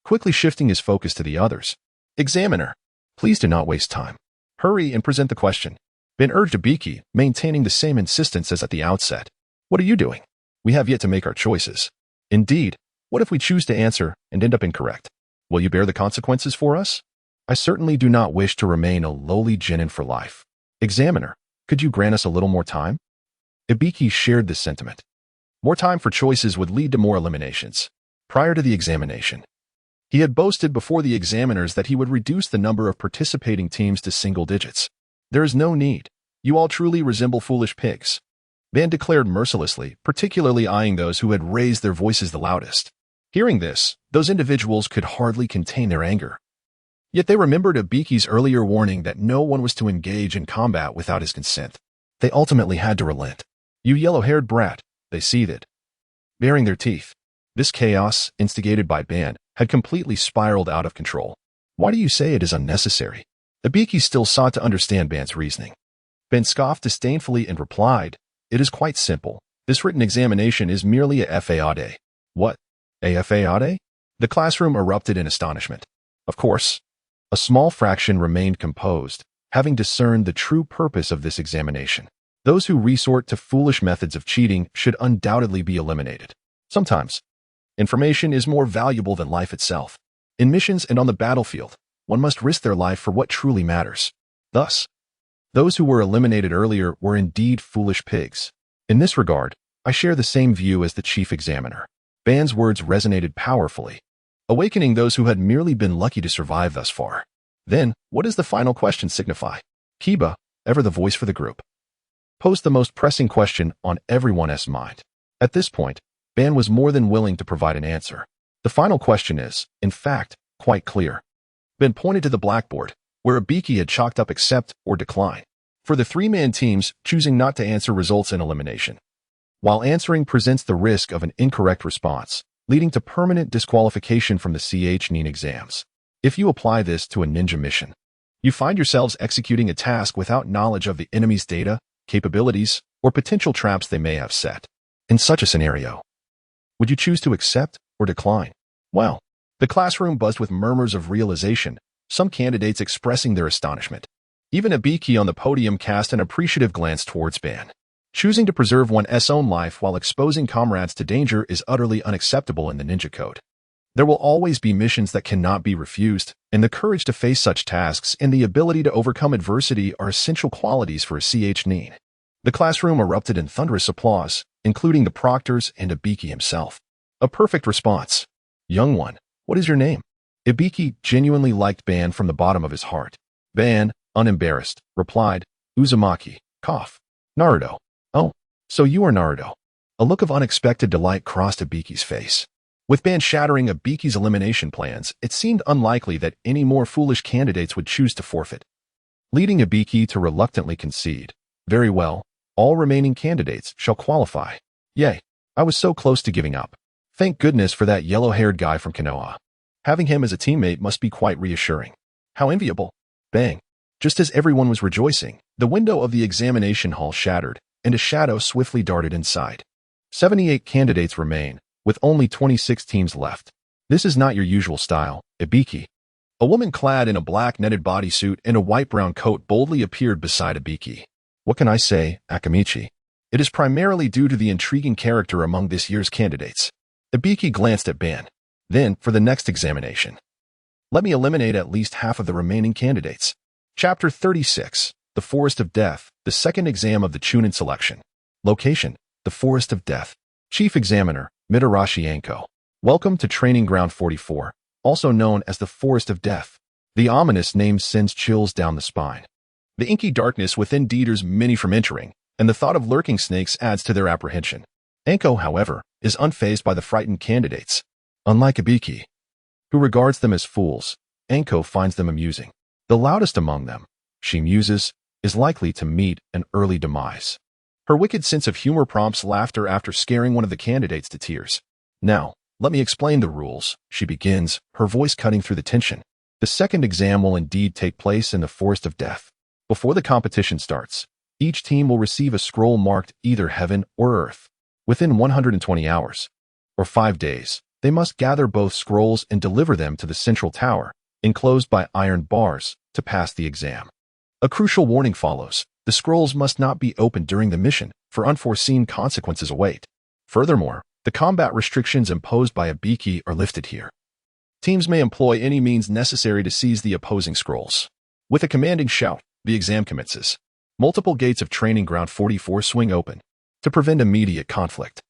Quickly shifting his focus to the others. Examiner, please do not waste time. Hurry and present the question. Ben urged Ibiki, maintaining the same insistence as at the outset. What are you doing? We have yet to make our choices. Indeed, what if we choose to answer and end up incorrect? Will you bear the consequences for us? I certainly do not wish to remain a lowly genin for life. Examiner, could you grant us a little more time? Ibiki shared this sentiment. More time for choices would lead to more eliminations. Prior to the examination, he had boasted before the examiners that he would reduce the number of participating teams to single digits. There is no need. You all truly resemble foolish pigs. Ban declared mercilessly, particularly eyeing those who had raised their voices the loudest. Hearing this, those individuals could hardly contain their anger. Yet they remembered Ibiki's earlier warning that no one was to engage in combat without his consent. They ultimately had to relent. You yellow-haired brat, they seethed, baring their teeth. This chaos, instigated by Ban, had completely spiraled out of control. Why do you say it is unnecessary? Ibiki still sought to understand Ban's reasoning. Ban scoffed disdainfully and replied, "It is quite simple. This written examination is merely a FAAD. What? A FAAD? The classroom erupted in astonishment. Of course. A small fraction remained composed, having discerned the true purpose of this examination. Those who resort to foolish methods of cheating should undoubtedly be eliminated. Sometimes, information is more valuable than life itself. In missions and on the battlefield, one must risk their life for what truly matters. Thus, those who were eliminated earlier were indeed foolish pigs. In this regard, I share the same view as the chief examiner." Ban's words resonated powerfully, awakening those who had merely been lucky to survive thus far. Then, what does the final question signify? Kiba, ever the voice for the group, posed the most pressing question on everyone's mind. At this point, Ban was more than willing to provide an answer. The final question is, in fact, quite clear. Ban pointed to the blackboard, where Ibiki had chalked up accept or decline. For the three-man teams, choosing not to answer results in elimination, while answering presents the risk of an incorrect response, leading to permanent disqualification from the CH-9 exams. If you apply this to a ninja mission, you find yourselves executing a task without knowledge of the enemy's data, capabilities, or potential traps they may have set. In such a scenario, would you choose to accept or decline? Well, the classroom buzzed with murmurs of realization, some candidates expressing their astonishment. Even Ibiki on the podium cast an appreciative glance towards Ban. Choosing to preserve one's own life while exposing comrades to danger is utterly unacceptable in the ninja code. There will always be missions that cannot be refused, and the courage to face such tasks and the ability to overcome adversity are essential qualities for a CH-9. The classroom erupted in thunderous applause, including the proctors and Ibiki himself. A perfect response. Young one, what is your name? Ibiki genuinely liked Ban from the bottom of his heart. Ban, unembarrassed, replied, Uzumaki, Naruto. Oh, so you are Naruto. A look of unexpected delight crossed Ibiki's face. With Ban shattering Ibiki's elimination plans, it seemed unlikely that any more foolish candidates would choose to forfeit, leading Ibiki to reluctantly concede. Very well, all remaining candidates shall qualify. Yay, I was so close to giving up. Thank goodness for that yellow-haired guy from Konoha. Having him as a teammate must be quite reassuring. How enviable. Bang. Just as everyone was rejoicing, the window of the examination hall shattered, and a shadow swiftly darted inside. 78 candidates remain, with only 26 teams left. This is not your usual style, Ibiki. A woman clad in a black netted bodysuit and a white-brown coat boldly appeared beside Ibiki. What can I say, Akamichi? It is primarily due to the intriguing character among this year's candidates. Ibiki glanced at Ban. Then, for the next examination, let me eliminate at least half of the remaining candidates. Chapter 36, The Forest of Death, the second exam of the Chunin selection. Location, the Forest of Death. Chief Examiner, Mitarashi Anko. Welcome to Training Ground 44, also known as the Forest of Death. The ominous name sends chills down the spine. The inky darkness within deters many from entering, and the thought of lurking snakes adds to their apprehension. Anko, however, is unfazed by the frightened candidates. Unlike Ibiki, who regards them as fools, Anko finds them amusing. The loudest among them, she muses, is likely to meet an early demise. Her wicked sense of humor prompts laughter after scaring one of the candidates to tears. Now, let me explain the rules, she begins, her voice cutting through the tension. The second exam will indeed take place in the Forest of Death. Before the competition starts, each team will receive a scroll marked either Heaven or Earth. Within 120 hours, or 5 days, they must gather both scrolls and deliver them to the central tower, enclosed by iron bars, to pass the exam. A crucial warning follows. The scrolls must not be opened during the mission, for unforeseen consequences await. Furthermore, the combat restrictions imposed by Ibiki are lifted here. Teams may employ any means necessary to seize the opposing scrolls. With a commanding shout, the exam commences. Multiple gates of Training Ground 44 swing open to prevent immediate conflict.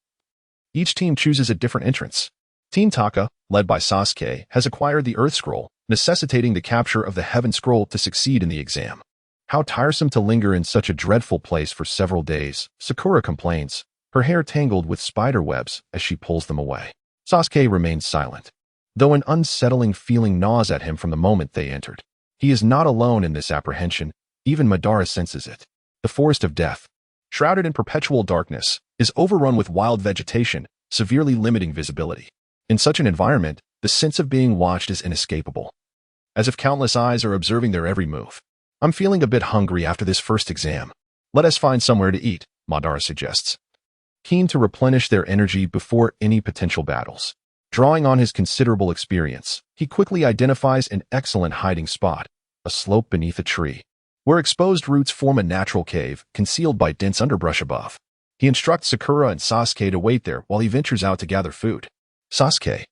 Each team chooses a different entrance. Team Taka, led by Sasuke, has acquired the Earth Scroll, necessitating the capture of the Heaven Scroll to succeed in the exam. How tiresome to linger in such a dreadful place for several days, Sakura complains, her hair tangled with spider webs as she pulls them away. Sasuke remains silent, though an unsettling feeling gnaws at him from the moment they entered. He is not alone in this apprehension, even Madara senses it. The Forest of Death, shrouded in perpetual darkness, is overrun with wild vegetation, severely limiting visibility. In such an environment, the sense of being watched is inescapable, as if countless eyes are observing their every move. I'm feeling a bit hungry after this first exam. Let us find somewhere to eat, Madara suggests, keen to replenish their energy before any potential battles. Drawing on his considerable experience, he quickly identifies an excellent hiding spot, a slope beneath a tree, where exposed roots form a natural cave concealed by dense underbrush above. He instructs Sakura and Sasuke to wait there while he ventures out to gather food. Sasuke,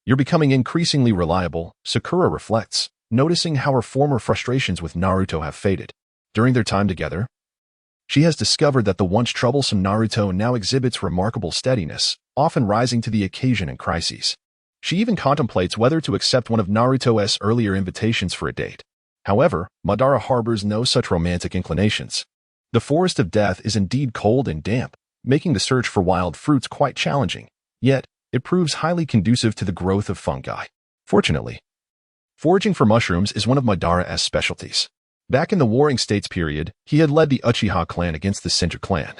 you're becoming increasingly reliable, Sakura reflects, noticing how her former frustrations with Naruto have faded. During their time together, she has discovered that the once troublesome Naruto now exhibits remarkable steadiness, often rising to the occasion in crises. She even contemplates whether to accept one of Naruto's earlier invitations for a date. However, Madara harbors no such romantic inclinations. The Forest of Death is indeed cold and damp, making the search for wild fruits quite challenging, yet it proves highly conducive to the growth of fungi. Fortunately, foraging for mushrooms is one of Madara's specialties. Back in the Warring States period, he had led the Uchiha clan against the Senju clan,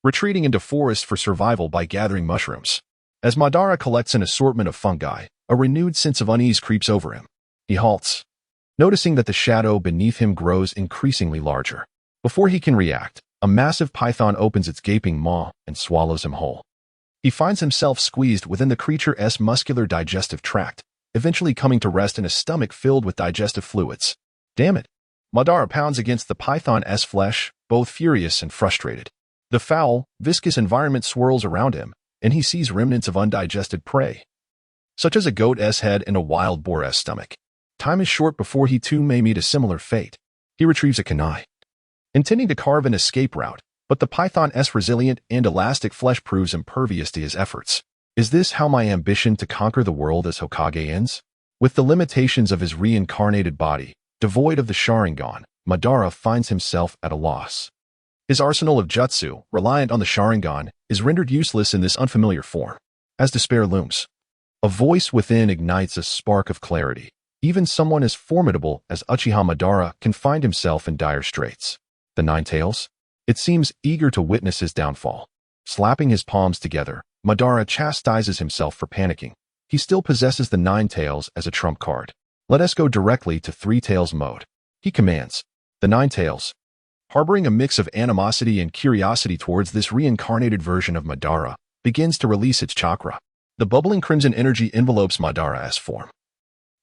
retreating into forest for survival by gathering mushrooms. As Madara collects an assortment of fungi, a renewed sense of unease creeps over him. He halts, noticing that the shadow beneath him grows increasingly larger. Before he can react, a massive python opens its gaping maw and swallows him whole. He finds himself squeezed within the creature's muscular digestive tract, eventually coming to rest in a stomach filled with digestive fluids. Damn it! Madara pounds against the python's flesh, both furious and frustrated. The foul, viscous environment swirls around him, and he sees remnants of undigested prey, such as a goat's head and a wild boar's stomach. Time is short before he too may meet a similar fate. He retrieves a kunai, intending to carve an escape route, but the python's resilient and elastic flesh proves impervious to his efforts. Is this how my ambition to conquer the world as Hokage ends? With the limitations of his reincarnated body, devoid of the Sharingan, Madara finds himself at a loss. His arsenal of jutsu, reliant on the Sharingan, is rendered useless in this unfamiliar form. As despair looms, a voice within ignites a spark of clarity. Even someone as formidable as Uchiha Madara can find himself in dire straits. The Nine Tails? It seems eager to witness his downfall. Slapping his palms together, Madara chastises himself for panicking. He still possesses the Nine Tails as a trump card. Let us go directly to Three Tails mode, he commands. The Nine Tails, harboring a mix of animosity and curiosity towards this reincarnated version of Madara, begins to release its chakra. The bubbling crimson energy envelopes Madara's form,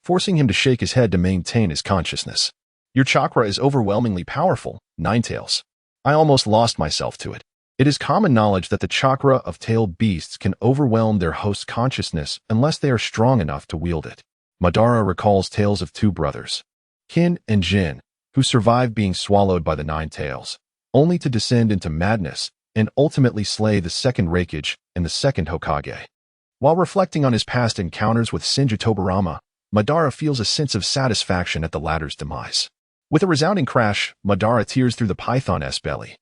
forcing him to shake his head to maintain his consciousness. Your chakra is overwhelmingly powerful, Nine Tails. I almost lost myself to it. It is common knowledge that the chakra of tailed beasts can overwhelm their host's consciousness unless they are strong enough to wield it. Madara recalls tales of two brothers, Kin and Jin, who survived being swallowed by the Nine Tails, only to descend into madness and ultimately slay the second Raikage and the second Hokage. While reflecting on his past encounters with Senju Tobirama, Madara feels a sense of satisfaction at the latter's demise. With a resounding crash, Madara tears through the python's belly,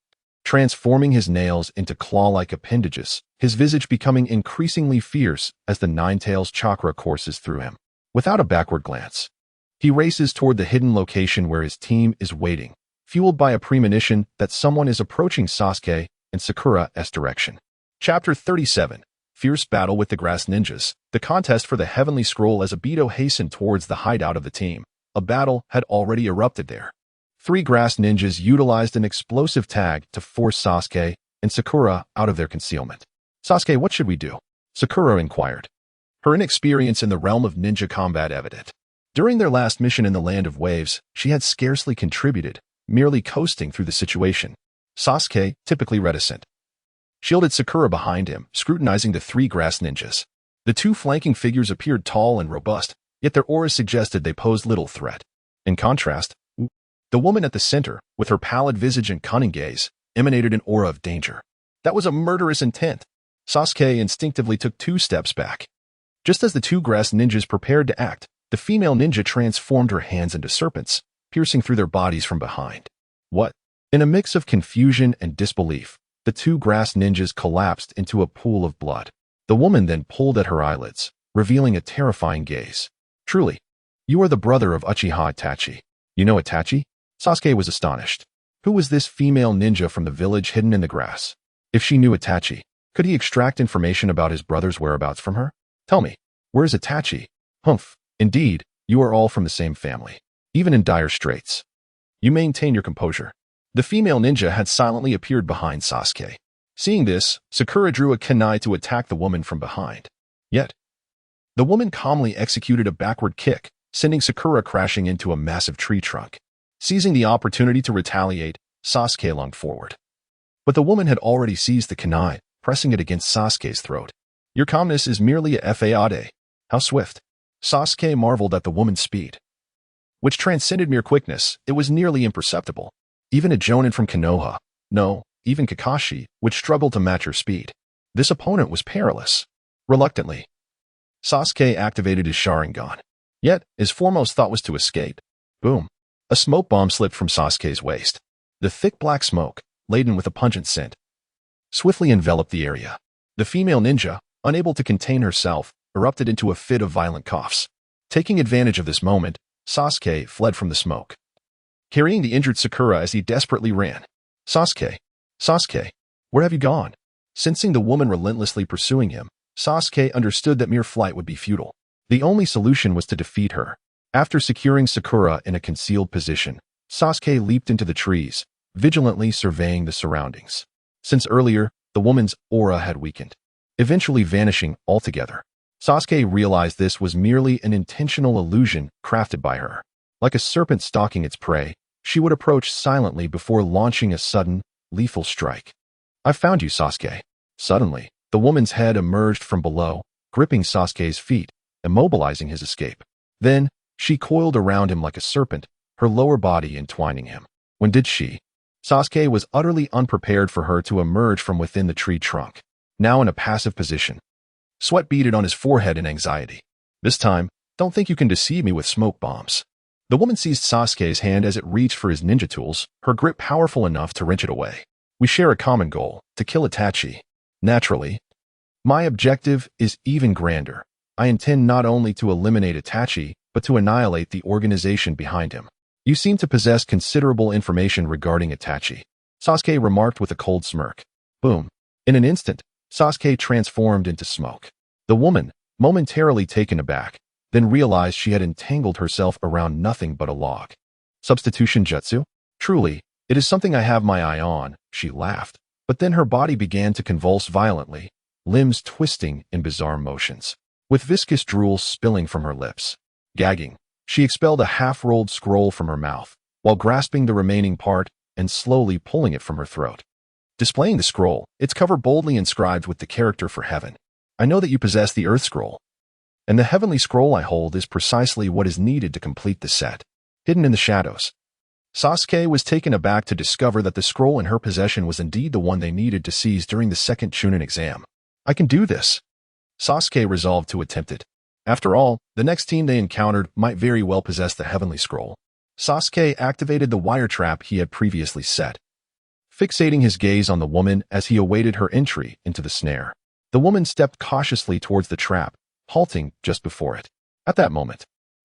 transforming his nails into claw-like appendages, his visage becoming increasingly fierce as the Nine Tails chakra courses through him. Without a backward glance, he races toward the hidden location where his team is waiting, fueled by a premonition that someone is approaching Sasuke and Sakura's direction. Chapter 37. Fierce Battle with the Grass Ninjas. The contest for the Heavenly Scroll as Obito hastened towards the hideout of the team. A battle had already erupted there. Three grass ninjas utilized an explosive tag to force Sasuke and Sakura out of their concealment. Sasuke, what should we do? Sakura inquired, her inexperience in the realm of ninja combat evident. During their last mission in the Land of Waves, she had scarcely contributed, merely coasting through the situation. Sasuke, typically reticent, shielded Sakura behind him, scrutinizing the three grass ninjas. The two flanking figures appeared tall and robust, yet their auras suggested they posed little threat. In contrast, the woman at the center, with her pallid visage and cunning gaze, emanated an aura of danger. That was a murderous intent. Sasuke instinctively took 2 steps back. Just as the two grass ninjas prepared to act, the female ninja transformed her hands into serpents, piercing through their bodies from behind. What? In a mix of confusion and disbelief, the two grass ninjas collapsed into a pool of blood. The woman then pulled at her eyelids, revealing a terrifying gaze. Truly, you are the brother of Uchiha Itachi. You know Itachi? Sasuke was astonished. Who was this female ninja from the village hidden in the grass? If she knew Itachi, could he extract information about his brother's whereabouts from her? Tell me, where is Itachi? Humph, indeed, you are all from the same family. Even in dire straits, you maintain your composure. The female ninja had silently appeared behind Sasuke. Seeing this, Sakura drew a kunai to attack the woman from behind. Yet, the woman calmly executed a backward kick, sending Sakura crashing into a massive tree trunk. Seizing the opportunity to retaliate, Sasuke lunged forward. But the woman had already seized the kunai, pressing it against Sasuke's throat. Your calmness is merely a fade. How swift. Sasuke marveled at the woman's speed, which transcended mere quickness. It was nearly imperceptible. Even a jonin from Konoha, no, even Kakashi, would struggle to match her speed. This opponent was perilous. Reluctantly, Sasuke activated his Sharingan. Yet, his foremost thought was to escape. Boom. A smoke bomb slipped from Sasuke's waist. The thick black smoke, laden with a pungent scent, swiftly enveloped the area. The female ninja, unable to contain herself, erupted into a fit of violent coughs. Taking advantage of this moment, Sasuke fled from the smoke, carrying the injured Sakura as he desperately ran. Sasuke, where have you gone? Sensing the woman relentlessly pursuing him, Sasuke understood that mere flight would be futile. The only solution was to defeat her. After securing Sakura in a concealed position, Sasuke leaped into the trees, vigilantly surveying the surroundings. Since earlier, the woman's aura had weakened, eventually vanishing altogether. Sasuke realized this was merely an intentional illusion crafted by her. Like a serpent stalking its prey, she would approach silently before launching a sudden, lethal strike. I found you, Sasuke. Suddenly, the woman's head emerged from below, gripping Sasuke's feet, immobilizing his escape. Then, she coiled around him like a serpent, her lower body entwining him. When did she? Sasuke was utterly unprepared for her to emerge from within the tree trunk, now in a passive position. Sweat beaded on his forehead in anxiety. This time, don't think you can deceive me with smoke bombs. The woman seized Sasuke's hand as it reached for his ninja tools, her grip powerful enough to wrench it away. We share a common goal, to kill Itachi. Naturally, my objective is even grander. I intend not only to eliminate Itachi, but to annihilate the organization behind him. You seem to possess considerable information regarding Itachi, Sasuke remarked with a cold smirk. Boom. In an instant, Sasuke transformed into smoke. The woman, momentarily taken aback, then realized she had entangled herself around nothing but a log. Substitution jutsu? Truly, it is something I have my eye on, she laughed. But then her body began to convulse violently, limbs twisting in bizarre motions, with viscous drool spilling from her lips. Gagging, she expelled a half-rolled scroll from her mouth, while grasping the remaining part and slowly pulling it from her throat. Displaying the scroll, its cover boldly inscribed with the character for heaven. I know that you possess the Earth Scroll, and the heavenly scroll I hold is precisely what is needed to complete the set. Hidden in the shadows, Sasuke was taken aback to discover that the scroll in her possession was indeed the one they needed to seize during the second Chunin exam. I can do this. Sasuke resolved to attempt it. After all, the next team they encountered might very well possess the heavenly scroll. Sasuke activated the wire trap he had previously set, fixating his gaze on the woman as he awaited her entry into the snare. The woman stepped cautiously towards the trap, halting just before it. At that moment,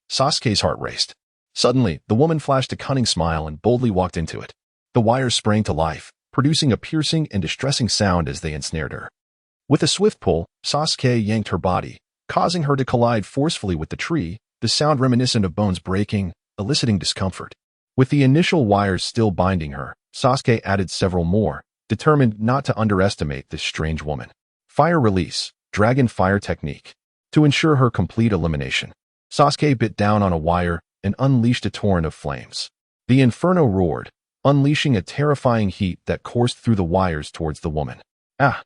Sasuke's heart raced. Suddenly, the woman flashed a cunning smile and boldly walked into it. The wires sprang to life, producing a piercing and distressing sound as they ensnared her. With a swift pull, Sasuke yanked her body, causing her to collide forcefully with the tree, the sound reminiscent of bones breaking, eliciting discomfort. With the initial wires still binding her, Sasuke added several more, determined not to underestimate this strange woman. Fire release, dragon fire technique. To ensure her complete elimination, Sasuke bit down on a wire and unleashed a torrent of flames. The inferno roared, unleashing a terrifying heat that coursed through the wires towards the woman. Ah!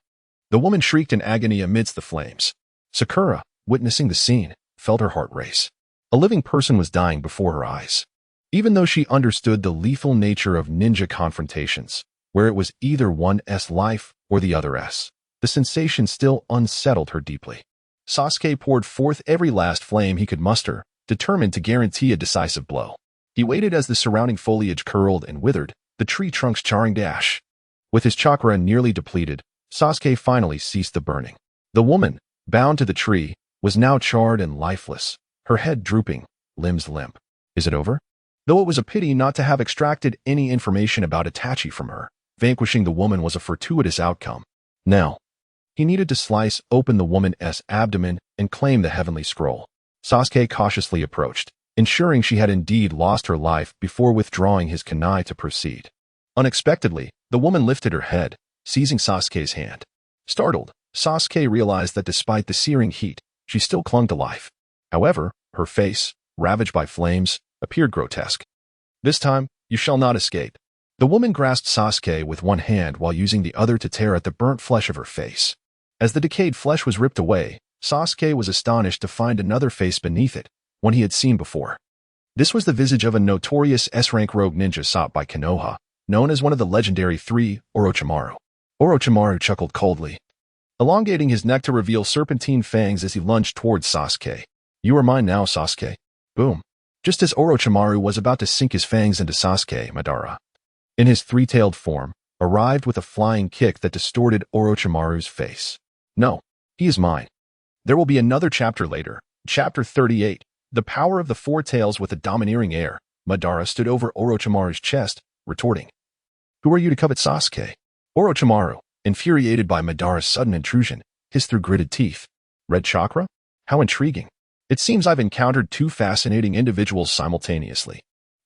The woman shrieked in agony amidst the flames. Sakura, witnessing the scene, felt her heart race. A living person was dying before her eyes. Even though she understood the lethal nature of ninja confrontations, where it was either one's life or the other's, the sensation still unsettled her deeply. Sasuke poured forth every last flame he could muster, determined to guarantee a decisive blow. He waited as the surrounding foliage curled and withered, the tree trunks charring to ash. With his chakra nearly depleted, Sasuke finally ceased the burning. The woman, bound to the tree, was now charred and lifeless, her head drooping, limbs limp. Is it over? Though it was a pity not to have extracted any information about Itachi from her, vanquishing the woman was a fortuitous outcome. Now, he needed to slice open the woman's abdomen and claim the heavenly scroll. Sasuke cautiously approached, ensuring she had indeed lost her life before withdrawing his kunai to proceed. Unexpectedly, the woman lifted her head, seizing Sasuke's hand. Startled, Sasuke realized that despite the searing heat, she still clung to life. However, her face, ravaged by flames, appeared grotesque. This time, you shall not escape. The woman grasped Sasuke with one hand while using the other to tear at the burnt flesh of her face. As the decayed flesh was ripped away, Sasuke was astonished to find another face beneath it, one he had seen before. This was the visage of a notorious S-rank rogue ninja sought by Konoha, known as one of the legendary three, Orochimaru. Orochimaru chuckled coldly, elongating his neck to reveal serpentine fangs as he lunged towards Sasuke. You are mine now, Sasuke. Boom. Just as Orochimaru was about to sink his fangs into Sasuke, Madara, in his three-tailed form, arrived with a flying kick that distorted Orochimaru's face. No, he is mine. There will be another chapter later, chapter 38. The power of the four tails. With a domineering air, Madara stood over Orochimaru's chest, retorting, Who are you to covet Sasuke? Orochimaru, infuriated by Madara's sudden intrusion, hissed through gritted teeth. Red chakra? How intriguing. It seems I've encountered two fascinating individuals simultaneously.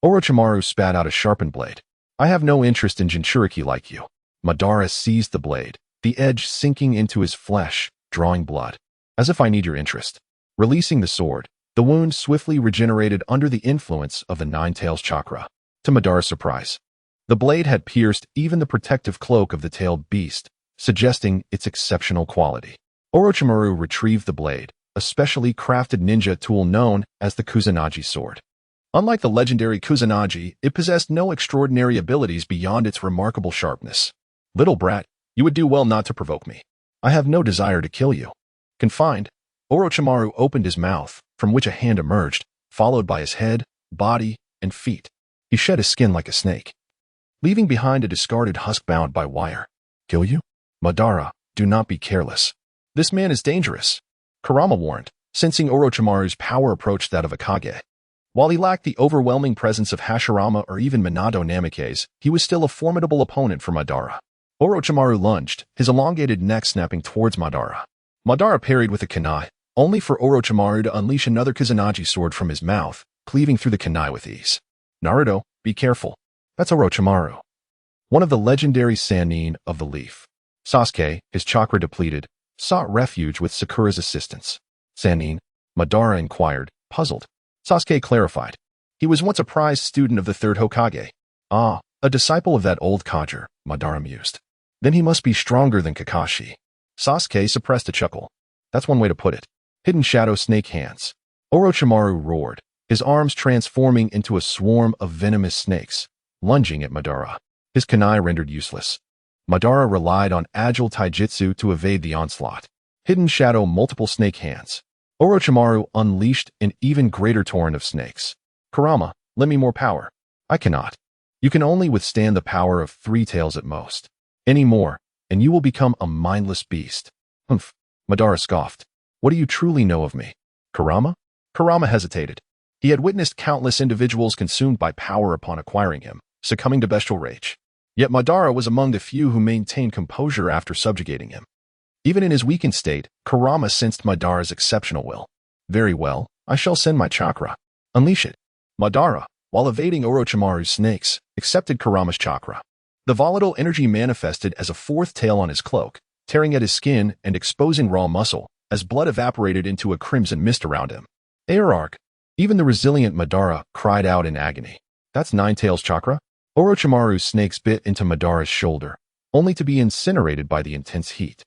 Orochimaru spat out a sharpened blade. I have no interest in Jinchuriki like you. Madara seized the blade, the edge sinking into his flesh, drawing blood. As if I need your interest. Releasing the sword, the wound swiftly regenerated under the influence of the Nine Tails chakra. To Madara's surprise, the blade had pierced even the protective cloak of the tailed beast, suggesting its exceptional quality. Orochimaru retrieved the blade, a specially crafted ninja tool known as the Kusanagi sword. Unlike the legendary Kusanagi, it possessed no extraordinary abilities beyond its remarkable sharpness. Little brat, you would do well not to provoke me. I have no desire to kill you. Confined, Orochimaru opened his mouth, from which a hand emerged, followed by his head, body, and feet. He shed his skin like a snake, leaving behind a discarded husk bound by wire. Kill you? Madara, do not be careless. This man is dangerous. Kurama warned, sensing Orochimaru's power approached that of a Kage. While he lacked the overwhelming presence of Hashirama or even Minato Namikaze, he was still a formidable opponent for Madara. Orochimaru lunged, his elongated neck snapping towards Madara. Madara parried with a kunai, only for Orochimaru to unleash another Kusanagi sword from his mouth, cleaving through the kunai with ease. Naruto, be careful. That's Orochimaru, one of the legendary Sannin of the Leaf. Sasuke, his chakra depleted, sought refuge with Sakura's assistance. Sannin? Madara inquired, puzzled. Sasuke clarified. He was once a prized student of the third Hokage. Ah, a disciple of that old codger, Madara mused. Then he must be stronger than Kakashi. Sasuke suppressed a chuckle. That's one way to put it. Hidden shadow snake hands. Orochimaru roared, his arms transforming into a swarm of venomous snakes, lunging at Madara. His kunai rendered useless. Madara relied on agile taijutsu to evade the onslaught. Hidden shadow multiple snake hands. Orochimaru unleashed an even greater torrent of snakes. Kurama, lend me more power. I cannot. You can only withstand the power of three tails at most. Any more, and you will become a mindless beast. Humph. Madara scoffed. What do you truly know of me? Kurama? Kurama hesitated. He had witnessed countless individuals consumed by power upon acquiring him, succumbing to bestial rage. Yet Madara was among the few who maintained composure after subjugating him. Even in his weakened state, Kurama sensed Madara's exceptional will. Very well, I shall send my chakra. Unleash it. Madara, while evading Orochimaru's snakes, accepted Kurama's chakra. The volatile energy manifested as a fourth tail on his cloak, tearing at his skin and exposing raw muscle, as blood evaporated into a crimson mist around him. Ararg! Even the resilient Madara cried out in agony. That's Nine Tails chakra? Orochimaru's snakes bit into Madara's shoulder, only to be incinerated by the intense heat.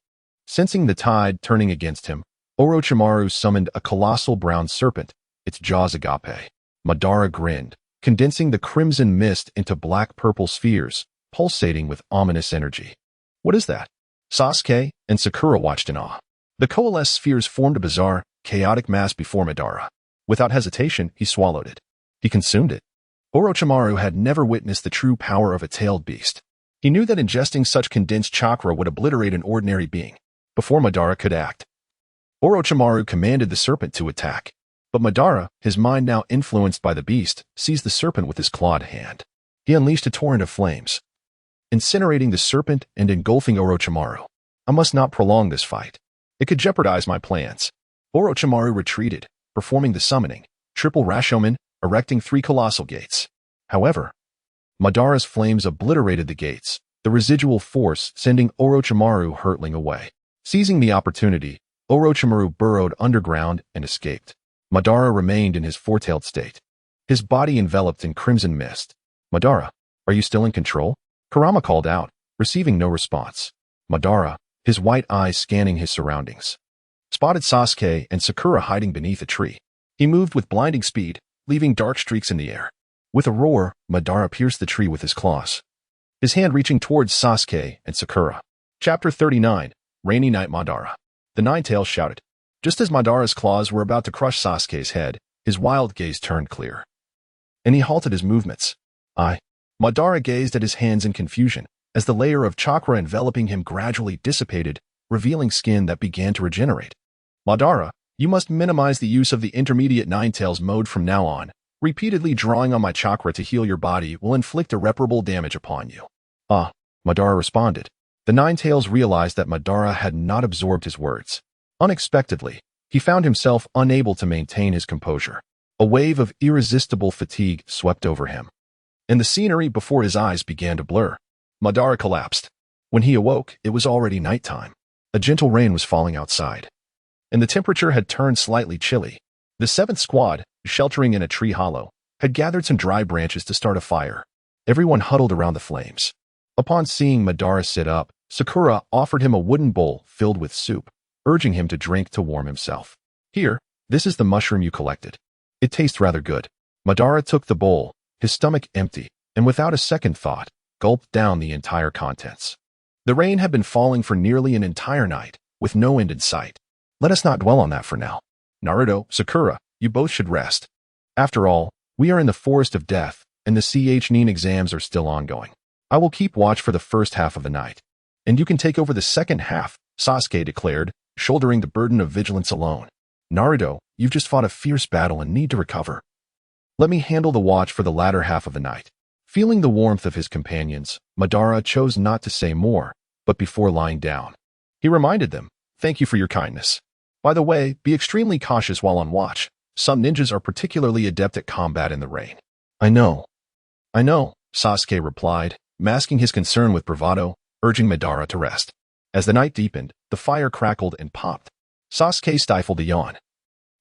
Sensing the tide turning against him, Orochimaru summoned a colossal brown serpent, its jaws agape. Madara grinned, condensing the crimson mist into black-purple spheres, pulsating with ominous energy. What is that? Sasuke and Sakura watched in awe. The coalesced spheres formed a bizarre, chaotic mass before Madara. Without hesitation, he swallowed it. He consumed it. Orochimaru had never witnessed the true power of a tailed beast. He knew that ingesting such condensed chakra would obliterate an ordinary being. Before Madara could act, Orochimaru commanded the serpent to attack. But Madara, his mind now influenced by the beast, seized the serpent with his clawed hand. He unleashed a torrent of flames, incinerating the serpent and engulfing Orochimaru. I must not prolong this fight. It could jeopardize my plans. Orochimaru retreated, performing the summoning, triple Rashomon, erecting 3 colossal gates. However, Madara's flames obliterated the gates, the residual force sending Orochimaru hurtling away. Seizing the opportunity, Orochimaru burrowed underground and escaped. Madara remained in his four-tailed state, his body enveloped in crimson mist. Madara, are you still in control? Kurama called out, receiving no response. Madara, his white eyes scanning his surroundings, spotted Sasuke and Sakura hiding beneath a tree. He moved with blinding speed, leaving dark streaks in the air. With a roar, Madara pierced the tree with his claws, his hand reaching towards Sasuke and Sakura. Chapter 39, Rainy Night Madara. The Nine-Tails shouted. Just as Madara's claws were about to crush Sasuke's head, his wild gaze turned clear, and he halted his movements. Madara gazed at his hands in confusion, as the layer of chakra enveloping him gradually dissipated, revealing skin that began to regenerate. Madara, you must minimize the use of the intermediate Nine-Tails mode from now on. Repeatedly drawing on my chakra to heal your body will inflict irreparable damage upon you. Madara responded. The Nine-Tails realized that Madara had not absorbed his words. Unexpectedly, he found himself unable to maintain his composure. A wave of irresistible fatigue swept over him, and the scenery before his eyes began to blur. Madara collapsed. When he awoke, it was already nighttime. A gentle rain was falling outside, and the temperature had turned slightly chilly. The 7th squad, sheltering in a tree hollow, had gathered some dry branches to start a fire. Everyone huddled around the flames. Upon seeing Madara sit up, Sakura offered him a wooden bowl filled with soup, urging him to drink to warm himself. Here, this is the mushroom you collected. It tastes rather good. Madara took the bowl, his stomach empty, and without a second thought, gulped down the entire contents. The rain had been falling for nearly an entire night, with no end in sight. Let us not dwell on that for now. Naruto, Sakura, you both should rest. After all, we are in the forest of death, and the Nin exams are still ongoing. I will keep watch for the first half of the night, and you can take over the second half, Sasuke declared, shouldering the burden of vigilance alone. Naruto, you've just fought a fierce battle and need to recover. Let me handle the watch for the latter half of the night. Feeling the warmth of his companions, Madara chose not to say more, but before lying down, he reminded them, thank you for your kindness. By the way, be extremely cautious while on watch. Some ninjas are particularly adept at combat in the rain. I know, Sasuke replied, masking his concern with bravado, urging Madara to rest. As the night deepened, the fire crackled and popped. Sasuke stifled a yawn,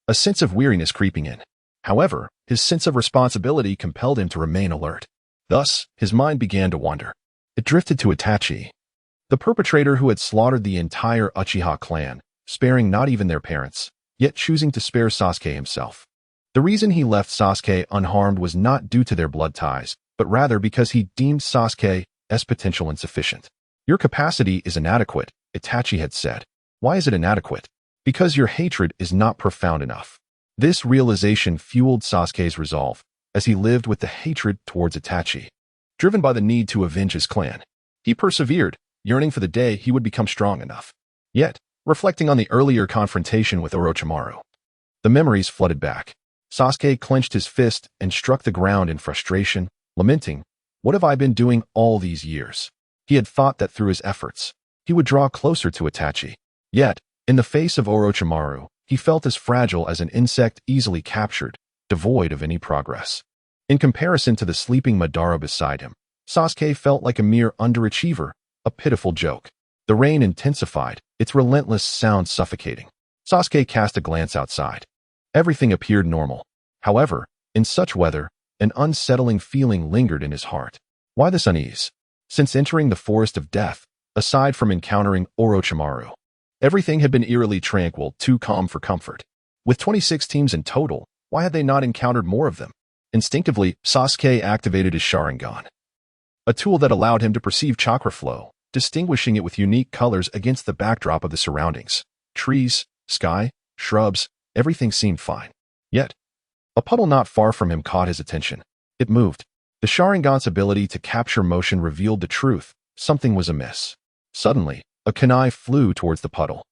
a sense of weariness creeping in. However, his sense of responsibility compelled him to remain alert. Thus, his mind began to wander. It drifted to Itachi, the perpetrator who had slaughtered the entire Uchiha clan, sparing not even their parents, yet choosing to spare Sasuke himself. The reason he left Sasuke unharmed was not due to their blood ties, but rather because he deemed Sasuke's potential insufficient. Your capacity is inadequate, Itachi had said. Why is it inadequate? Because your hatred is not profound enough. This realization fueled Sasuke's resolve, as he lived with the hatred towards Itachi. Driven by the need to avenge his clan, he persevered, yearning for the day he would become strong enough. Yet, reflecting on the earlier confrontation with Orochimaru, the memories flooded back. Sasuke clenched his fist and struck the ground in frustration, lamenting, "What have I been doing all these years?" He had thought that through his efforts, he would draw closer to Itachi. Yet, in the face of Orochimaru, he felt as fragile as an insect easily captured, devoid of any progress. In comparison to the sleeping Madara beside him, Sasuke felt like a mere underachiever, a pitiful joke. The rain intensified, its relentless sound suffocating. Sasuke cast a glance outside. Everything appeared normal. However, in such weather, an unsettling feeling lingered in his heart. Why this unease? Since entering the forest of death, aside from encountering Orochimaru. Everything had been eerily tranquil, too calm for comfort. With 26 teams in total, why had they not encountered more of them? Instinctively, Sasuke activated his Sharingan, a tool that allowed him to perceive chakra flow, distinguishing it with unique colors against the backdrop of the surroundings. Trees, sky, shrubs, everything seemed fine. Yet, a puddle not far from him caught his attention. It moved. The Sharingan's ability to capture motion revealed the truth. Something was amiss. Suddenly, a kunai flew towards the puddle.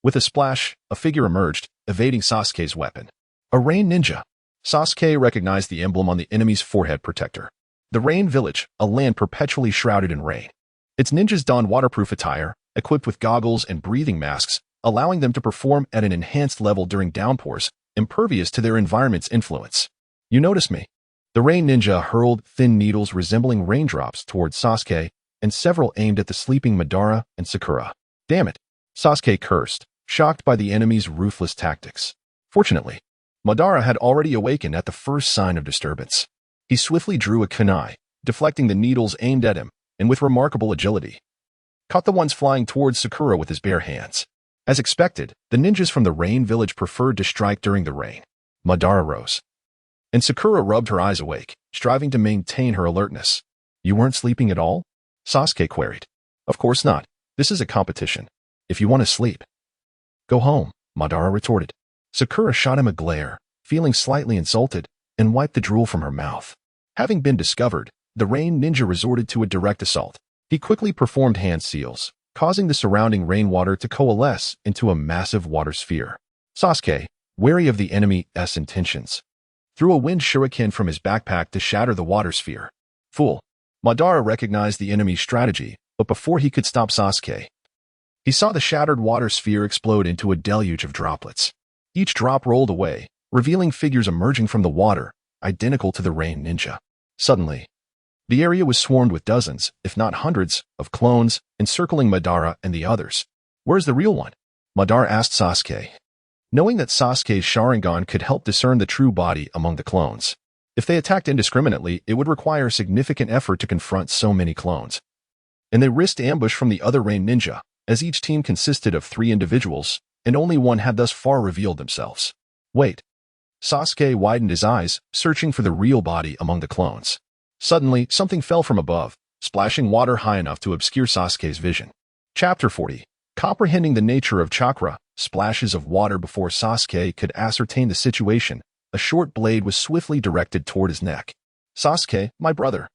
With a splash, a figure emerged, evading Sasuke's weapon. A rain ninja. Sasuke recognized the emblem on the enemy's forehead protector. The Rain Village, a land perpetually shrouded in rain. Its ninjas donned waterproof attire, equipped with goggles and breathing masks, allowing them to perform at an enhanced level during downpours, impervious to their environment's influence. You notice me? The Rain Ninja hurled thin needles resembling raindrops towards Sasuke, and several aimed at the sleeping Madara and Sakura. Damn it! Sasuke cursed, shocked by the enemy's ruthless tactics. Fortunately, Madara had already awakened at the first sign of disturbance. He swiftly drew a kunai, deflecting the needles aimed at him, and with remarkable agility, caught the ones flying towards Sakura with his bare hands. As expected, the ninjas from the Rain Village preferred to strike during the rain. Madara rose, and Sakura rubbed her eyes awake, striving to maintain her alertness. You weren't sleeping at all? Sasuke queried. Of course not. This is a competition. If you want to sleep, go home, Madara retorted. Sakura shot him a glare, feeling slightly insulted, and wiped the drool from her mouth. Having been discovered, the Rain Ninja resorted to a direct assault. He quickly performed hand seals, causing the surrounding rainwater to coalesce into a massive water sphere. Sasuke, wary of the enemy's intentions, threw a wind shuriken from his backpack to shatter the water sphere. Fool! Madara recognized the enemy's strategy, but before he could stop Sasuke, he saw the shattered water sphere explode into a deluge of droplets. Each drop rolled away, revealing figures emerging from the water, identical to the Rain Ninja. Suddenly, the area was swarmed with dozens, if not hundreds, of clones, encircling Madara and the others. Where's the real one? Madara asked Sasuke, knowing that Sasuke's Sharingan could help discern the true body among the clones. If they attacked indiscriminately, it would require significant effort to confront so many clones. And they risked ambush from the other Rain Ninja, as each team consisted of 3 individuals, and only one had thus far revealed themselves. Wait. Sasuke widened his eyes, searching for the real body among the clones. Suddenly, something fell from above, splashing water high enough to obscure Sasuke's vision. Chapter 40. Comprehending the nature of chakra, splashes of water before Sasuke could ascertain the situation. A short blade was swiftly directed toward his neck. Sasuke, my brother.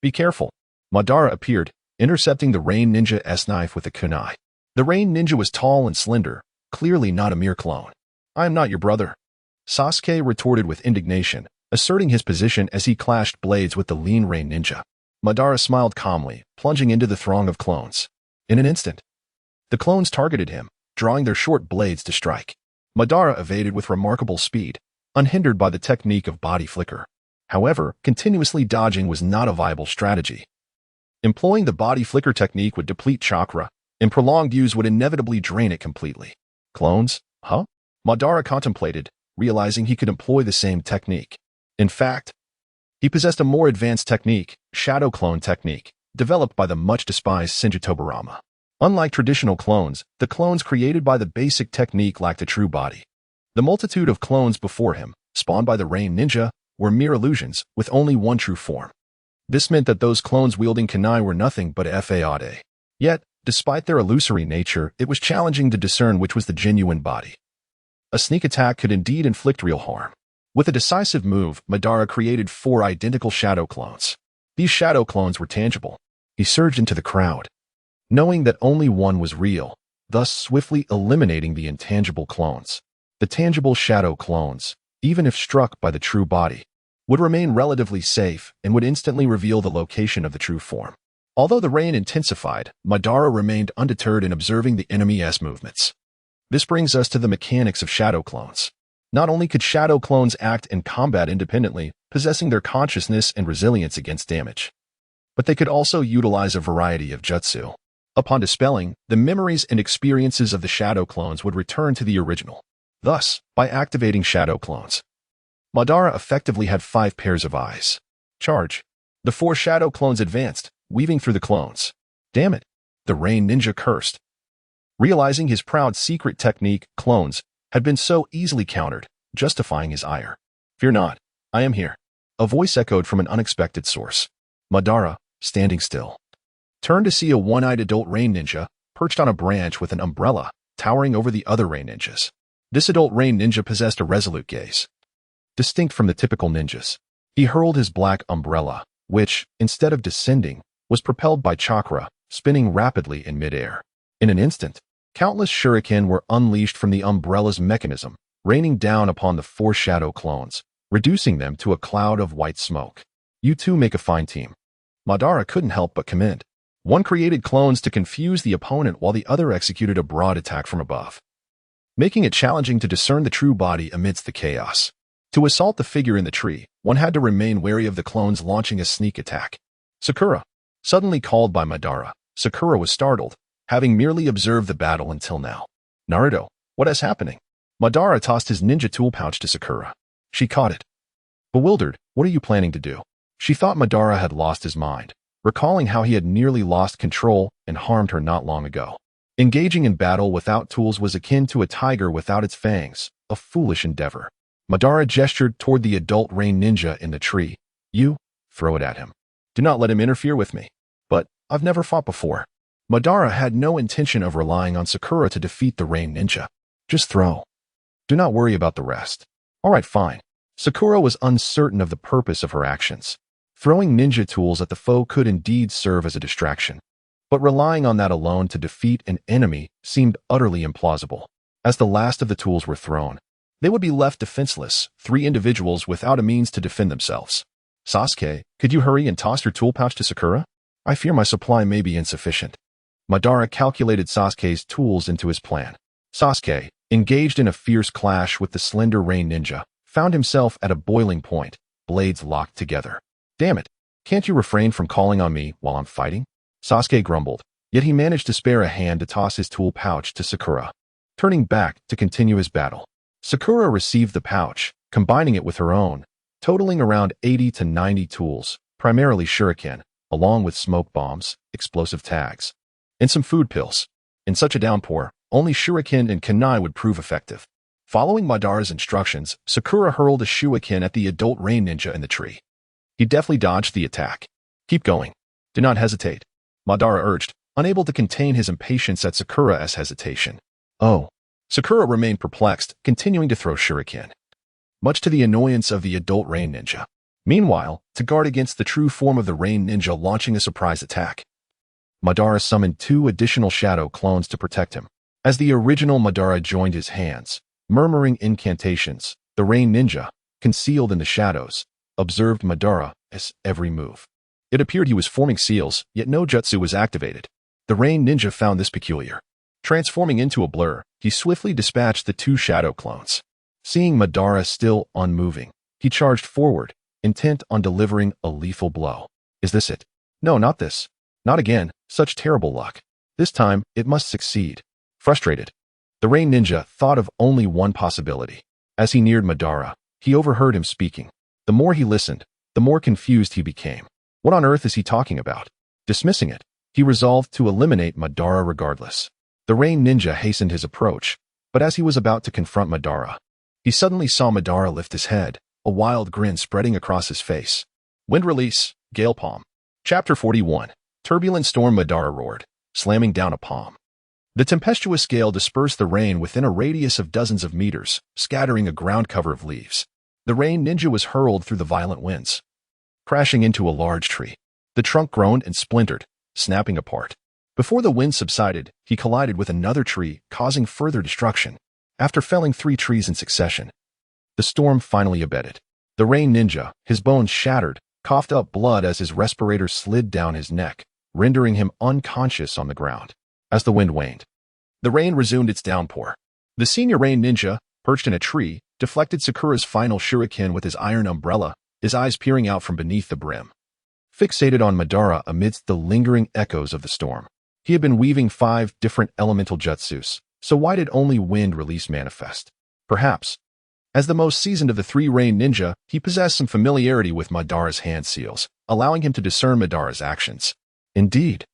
Be careful. Madara appeared, intercepting the Rain Ninja's knife with a kunai. The Rain Ninja was tall and slender, clearly not a mere clone. I am not your brother. Sasuke retorted with indignation, asserting his position as he clashed blades with the lean Rain Ninja. Madara smiled calmly, plunging into the throng of clones. In an instant, the clones targeted him, drawing their short blades to strike. Madara evaded with remarkable speed, unhindered by the technique of body flicker. However, continuously dodging was not a viable strategy. Employing the body flicker technique would deplete chakra, and prolonged use would inevitably drain it completely. Clones? Huh? Madara contemplated, realizing he could employ the same technique. In fact, he possessed a more advanced technique, shadow clone technique, developed by the much-despised Shinji. Unlike traditional clones, the clones created by the basic technique lacked a true body. The multitude of clones before him, spawned by the Rain Ninja, were mere illusions, with only one true form. This meant that those clones wielding kunai were nothing but fade. Yet, despite their illusory nature, it was challenging to discern which was the genuine body. A sneak attack could indeed inflict real harm. With a decisive move, Madara created 4 identical shadow clones. These shadow clones were tangible. He surged into the crowd, knowing that only one was real, thus swiftly eliminating the intangible clones. The tangible shadow clones, even if struck by the true body, would remain relatively safe and would instantly reveal the location of the true form. Although the rain intensified, Madara remained undeterred in observing the enemy's movements. This brings us to the mechanics of shadow clones. Not only could shadow clones act in combat independently, possessing their consciousness and resilience against damage, but they could also utilize a variety of jutsu. Upon dispelling, the memories and experiences of the shadow clones would return to the original. Thus, by activating shadow clones, Madara effectively had 5 pairs of eyes. Charge. The 4 shadow clones advanced, weaving through the clones. Damn it. The Rain Ninja cursed. Realizing his proud secret technique, clones, had been so easily countered, justifying his ire. "Fear not, I am here." A voice echoed from an unexpected source. Madara, standing still, turned to see a one-eyed adult Rain Ninja perched on a branch with an umbrella, towering over the other Rain Ninjas. This adult Rain Ninja possessed a resolute gaze, distinct from the typical ninjas. He hurled his black umbrella, which, instead of descending, was propelled by chakra, spinning rapidly in midair. In an instant, countless shuriken were unleashed from the umbrella's mechanism, raining down upon the four shadow clones, reducing them to a cloud of white smoke. "You two make a fine team." Madara couldn't help but commend. One created clones to confuse the opponent while the other executed a broad attack from above, making it challenging to discern the true body amidst the chaos. To assault the figure in the tree, one had to remain wary of the clones launching a sneak attack. "Sakura!" Suddenly called by Madara, Sakura was startled, having merely observed the battle until now. "Naruto, what is happening?" Madara tossed his ninja tool pouch to Sakura. She caught it. Bewildered, "What are you planning to do?" She thought Madara had lost his mind, recalling how he had nearly lost control and harmed her not long ago. Engaging in battle without tools was akin to a tiger without its fangs, a foolish endeavor. Madara gestured toward the adult Rain Ninja in the tree. "You, throw it at him. Do not let him interfere with me." "But I've never fought before." Madara had no intention of relying on Sakura to defeat the Rain Ninja. "Just throw. Do not worry about the rest." "All right, fine." Sakura was uncertain of the purpose of her actions. Throwing ninja tools at the foe could indeed serve as a distraction, but relying on that alone to defeat an enemy seemed utterly implausible. As the last of the tools were thrown, they would be left defenseless, three individuals without a means to defend themselves. "Sasuke, could you hurry and toss your tool pouch to Sakura? I fear my supply may be insufficient." Madara calculated Sasuke's tools into his plan. Sasuke, engaged in a fierce clash with the slender Rain Ninja, found himself at a boiling point, blades locked together. "Damn it, can't you refrain from calling on me while I'm fighting?" Sasuke grumbled, yet he managed to spare a hand to toss his tool pouch to Sakura, turning back to continue his battle. Sakura received the pouch, combining it with her own, totaling around 80 to 90 tools, primarily shuriken, along with smoke bombs, explosive tags, and some food pills. In such a downpour, only shuriken and kunai would prove effective. Following Madara's instructions, Sakura hurled a shuriken at the adult Rain Ninja in the tree. He deftly dodged the attack. "Keep going. Do not hesitate," Madara urged, unable to contain his impatience at Sakura's hesitation. "Oh." Sakura remained perplexed, continuing to throw shuriken, much to the annoyance of the adult Rain Ninja. Meanwhile, to guard against the true form of the Rain Ninja launching a surprise attack, Madara summoned 2 additional shadow clones to protect him. As the original Madara joined his hands, murmuring incantations, the Rain Ninja, concealed in the shadows, observed Madara's every move. It appeared he was forming seals, yet no jutsu was activated. The Rain Ninja found this peculiar. Transforming into a blur, he swiftly dispatched the 2 shadow clones. Seeing Madara still unmoving, he charged forward, intent on delivering a lethal blow. "Is this it?" "No, not this. Not again. Such terrible luck. This time, it must succeed." Frustrated, the Rain Ninja thought of only one possibility. As he neared Madara, he overheard him speaking. The more he listened, the more confused he became. What on earth is he talking about? Dismissing it, he resolved to eliminate Madara regardless. The Rain Ninja hastened his approach, but as he was about to confront Madara, he suddenly saw Madara lift his head, a wild grin spreading across his face. Wind release, gale palm. Chapter 41. Turbulent storm. Madara roared, slamming down a palm. The tempestuous gale dispersed the rain within a radius of dozens of meters, scattering a ground cover of leaves. The Rain Ninja was hurled through the violent winds, crashing into a large tree. The trunk groaned and splintered, snapping apart. Before the wind subsided, he collided with another tree, causing further destruction. After felling 3 trees in succession, the storm finally abated. The Rain Ninja, his bones shattered, coughed up blood as his respirator slid down his neck, rendering him unconscious on the ground. As the wind waned, the rain resumed its downpour. The senior Rain Ninja, perched in a tree, deflected Sakura's final shuriken with his iron umbrella, his eyes peering out from beneath the brim. Fixated on Madara amidst the lingering echoes of the storm. He had been weaving 5 different elemental jutsus, so why did only wind release manifest? Perhaps, as the most seasoned of the 3 Rain Ninja, he possessed some familiarity with Madara's hand seals, allowing him to discern Madara's actions. Indeed,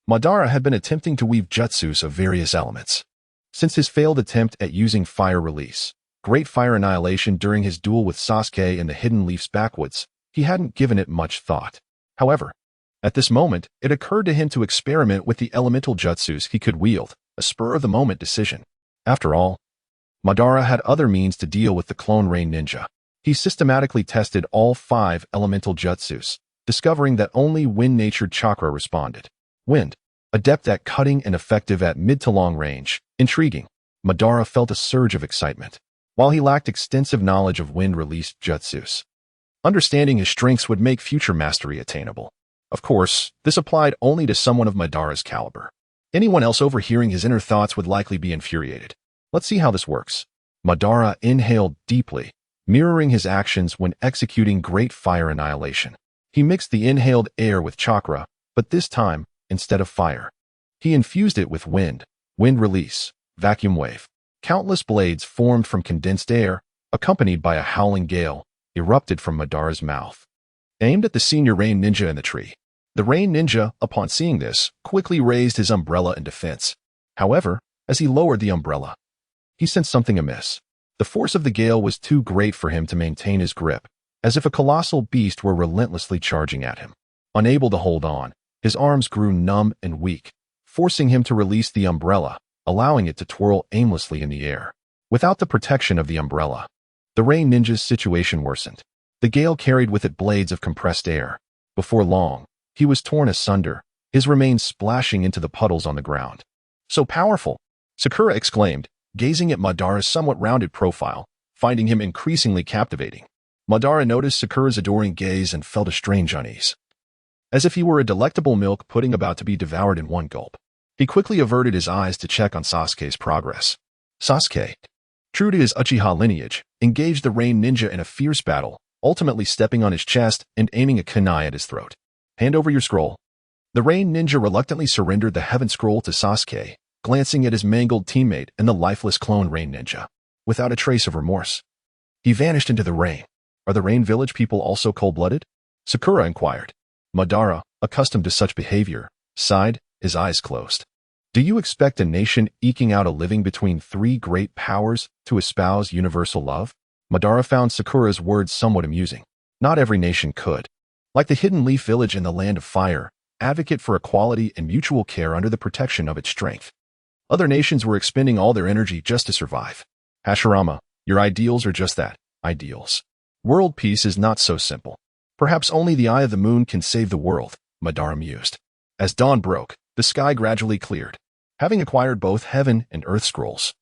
Madara had been attempting to weave jutsus of various elements. Since his failed attempt at using fire release, great fire annihilation during his duel with Sasuke in the Hidden Leaf's backwoods, he hadn't given it much thought. However, at this moment, it occurred to him to experiment with the elemental jutsus he could wield, a spur-of-the-moment decision. After all, Madara had other means to deal with the clone Rain Ninja. He systematically tested all 5 elemental jutsus, discovering that only wind-natured chakra responded. Wind, adept at cutting and effective at mid to long range. Intriguing. Madara felt a surge of excitement. While he lacked extensive knowledge of wind-released jutsus, understanding his strengths would make future mastery attainable. Of course, this applied only to someone of Madara's caliber. Anyone else overhearing his inner thoughts would likely be infuriated. Let's see how this works. Madara inhaled deeply, mirroring his actions when executing great fire annihilation. He mixed the inhaled air with chakra, but this time, instead of fire, he infused it with wind release, vacuum wave. Countless blades formed from condensed air, accompanied by a howling gale, erupted from Madara's mouth, aimed at the senior Rain Ninja in the tree. The Rain Ninja, upon seeing this, quickly raised his umbrella in defense. However, as he lowered the umbrella, he sensed something amiss. The force of the gale was too great for him to maintain his grip, as if a colossal beast were relentlessly charging at him. Unable to hold on, his arms grew numb and weak, forcing him to release the umbrella, allowing it to twirl aimlessly in the air. Without the protection of the umbrella, the Rain Ninja's situation worsened. The gale carried with it blades of compressed air. Before long, he was torn asunder, his remains splashing into the puddles on the ground. "So powerful!" Sakura exclaimed, gazing at Madara's somewhat rounded profile, finding him increasingly captivating. Madara noticed Sakura's adoring gaze and felt a strange unease, as if he were a delectable milk pudding about to be devoured in one gulp. He quickly averted his eyes to check on Sasuke's progress. Sasuke, true to his Uchiha lineage, engaged the Rain Ninja in a fierce battle, ultimately stepping on his chest and aiming a kunai at his throat. "Hand over your scroll." The Rain Ninja reluctantly surrendered the Heaven Scroll to Sasuke, glancing at his mangled teammate and the lifeless clone Rain Ninja. Without a trace of remorse, he vanished into the rain. "Are the Rain Village people also cold-blooded?" Sakura inquired. Madara, accustomed to such behavior, sighed, his eyes closed. "Do you expect a nation eking out a living between 3 great powers to espouse universal love?" Madara found Sakura's words somewhat amusing. Not every nation could. Like the Hidden Leaf Village in the Land of Fire, advocate for equality and mutual care under the protection of its strength. Other nations were expending all their energy just to survive. "Hashirama, your ideals are just that, ideals. World peace is not so simple. Perhaps only the eye of the moon can save the world," Madara mused. As dawn broke, the sky gradually cleared. Having acquired both Heaven and Earth scrolls,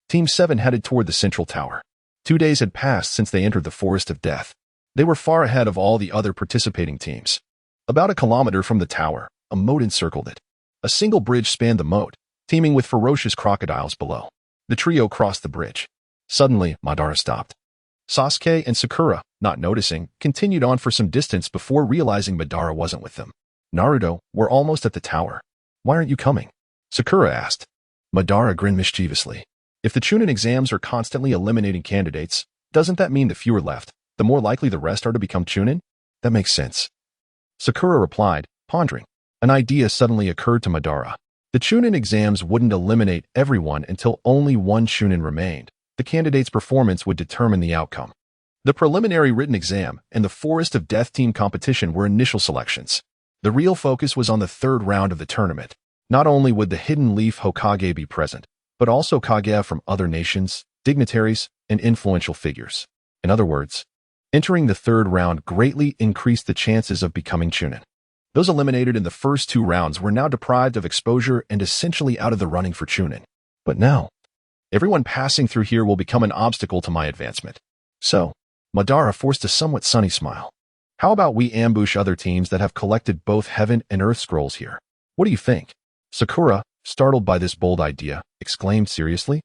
Team 7 headed toward the central tower. 2 days had passed since they entered the Forest of Death. They were far ahead of all the other participating teams. About a kilometer from the tower, a moat encircled it. A single bridge spanned the moat, teeming with ferocious crocodiles below. The trio crossed the bridge. Suddenly, Madara stopped. Sasuke and Sakura, not noticing, continued on for some distance before realizing Madara wasn't with them. "Naruto, we're almost at the tower. Why aren't you coming?" Sakura asked. Madara grinned mischievously. "If the Chunin exams are constantly eliminating candidates, doesn't that mean the fewer left, the more likely the rest are to become Chunin? That makes sense." Sakura replied, pondering. An idea suddenly occurred to Madara. The Chunin exams wouldn't eliminate everyone until only one Chunin remained. The candidate's performance would determine the outcome. The preliminary written exam and the Forest of Death team competition were initial selections. The real focus was on the 3rd round of the tournament. Not only would the Hidden Leaf Hokage be present, but also Kage from other nations, dignitaries, and influential figures. In other words, entering the 3rd round greatly increased the chances of becoming Chunin. Those eliminated in the first 2 rounds were now deprived of exposure and essentially out of the running for Chunin. But now, everyone passing through here will become an obstacle to my advancement. So, Madara forced a somewhat sunny smile. "How about we ambush other teams that have collected both Heaven and Earth scrolls here? What do you think?" Sakura, startled by this bold idea, exclaimed seriously.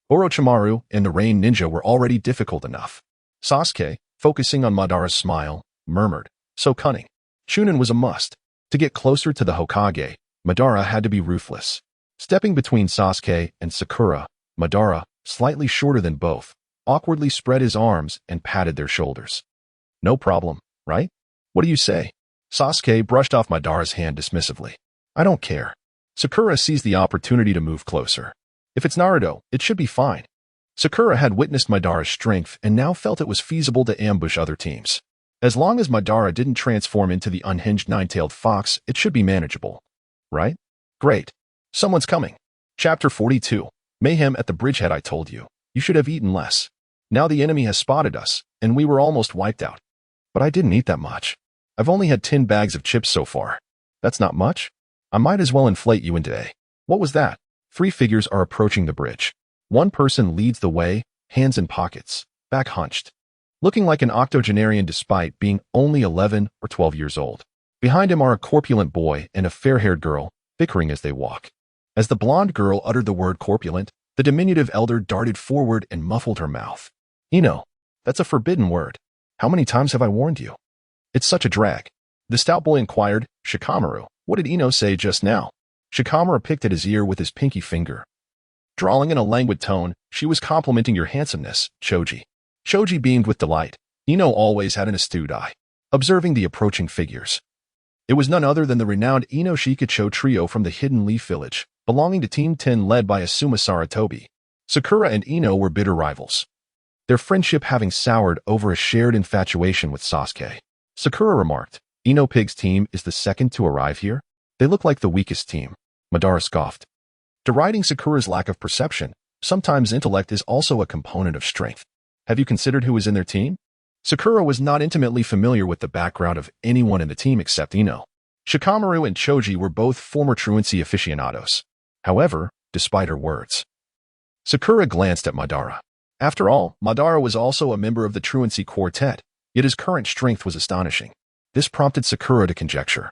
Orochimaru and the Rain Ninja were already difficult enough. Sasuke, focusing on Madara's smile, murmured, "So cunning." Chunin was a must. To get closer to the Hokage, Madara had to be ruthless. Stepping between Sasuke and Sakura, Madara, slightly shorter than both, awkwardly spread his arms and patted their shoulders. "No problem, right? What do you say?" Sasuke brushed off Madara's hand dismissively. I don't care. Sakura seized the opportunity to move closer. If it's Naruto, it should be fine. Sakura had witnessed Madara's strength and now felt it was feasible to ambush other teams. As long as Madara didn't transform into the unhinged nine-tailed fox, it should be manageable. Right? Great. Someone's coming. Chapter 42. Mayhem at the bridgehead. I told you. You should have eaten less. Now the enemy has spotted us, and we were almost wiped out. But I didn't eat that much. I've only had 10 bags of chips so far. That's not much? I might as well inflate you in today. What was that? 3 figures are approaching the bridge. One person leads the way, hands in pockets, back hunched, looking like an octogenarian despite being only 11 or 12 years old. Behind him are a corpulent boy and a fair-haired girl, bickering as they walk. As the blonde girl uttered the word corpulent, the diminutive elder darted forward and muffled her mouth. Ino, that's a forbidden word. How many times have I warned you? It's such a drag. The stout boy inquired. Shikamaru, what did Ino say just now? Shikamaru picked at his ear with his pinky finger. Drawling in a languid tone, she was complimenting your handsomeness, Choji. Choji beamed with delight. Ino always had an astute eye, observing the approaching figures. It was none other than the renowned Ino Shikacho trio from the Hidden Leaf Village, belonging to Team 10 led by Asuma Saratobi. Sakura and Ino were bitter rivals, their friendship having soured over a shared infatuation with Sasuke. Sakura remarked, Ino Pig's team is the second to arrive here? They look like the weakest team. Madara scoffed, deriding Sakura's lack of perception. Sometimes intellect is also a component of strength. Have you considered who is in their team? Sakura was not intimately familiar with the background of anyone in the team except Ino. Shikamaru and Choji were both former truancy aficionados. However, despite her words, Sakura glanced at Madara. After all, Madara was also a member of the truancy quartet, yet his current strength was astonishing. This prompted Sakura to conjecture.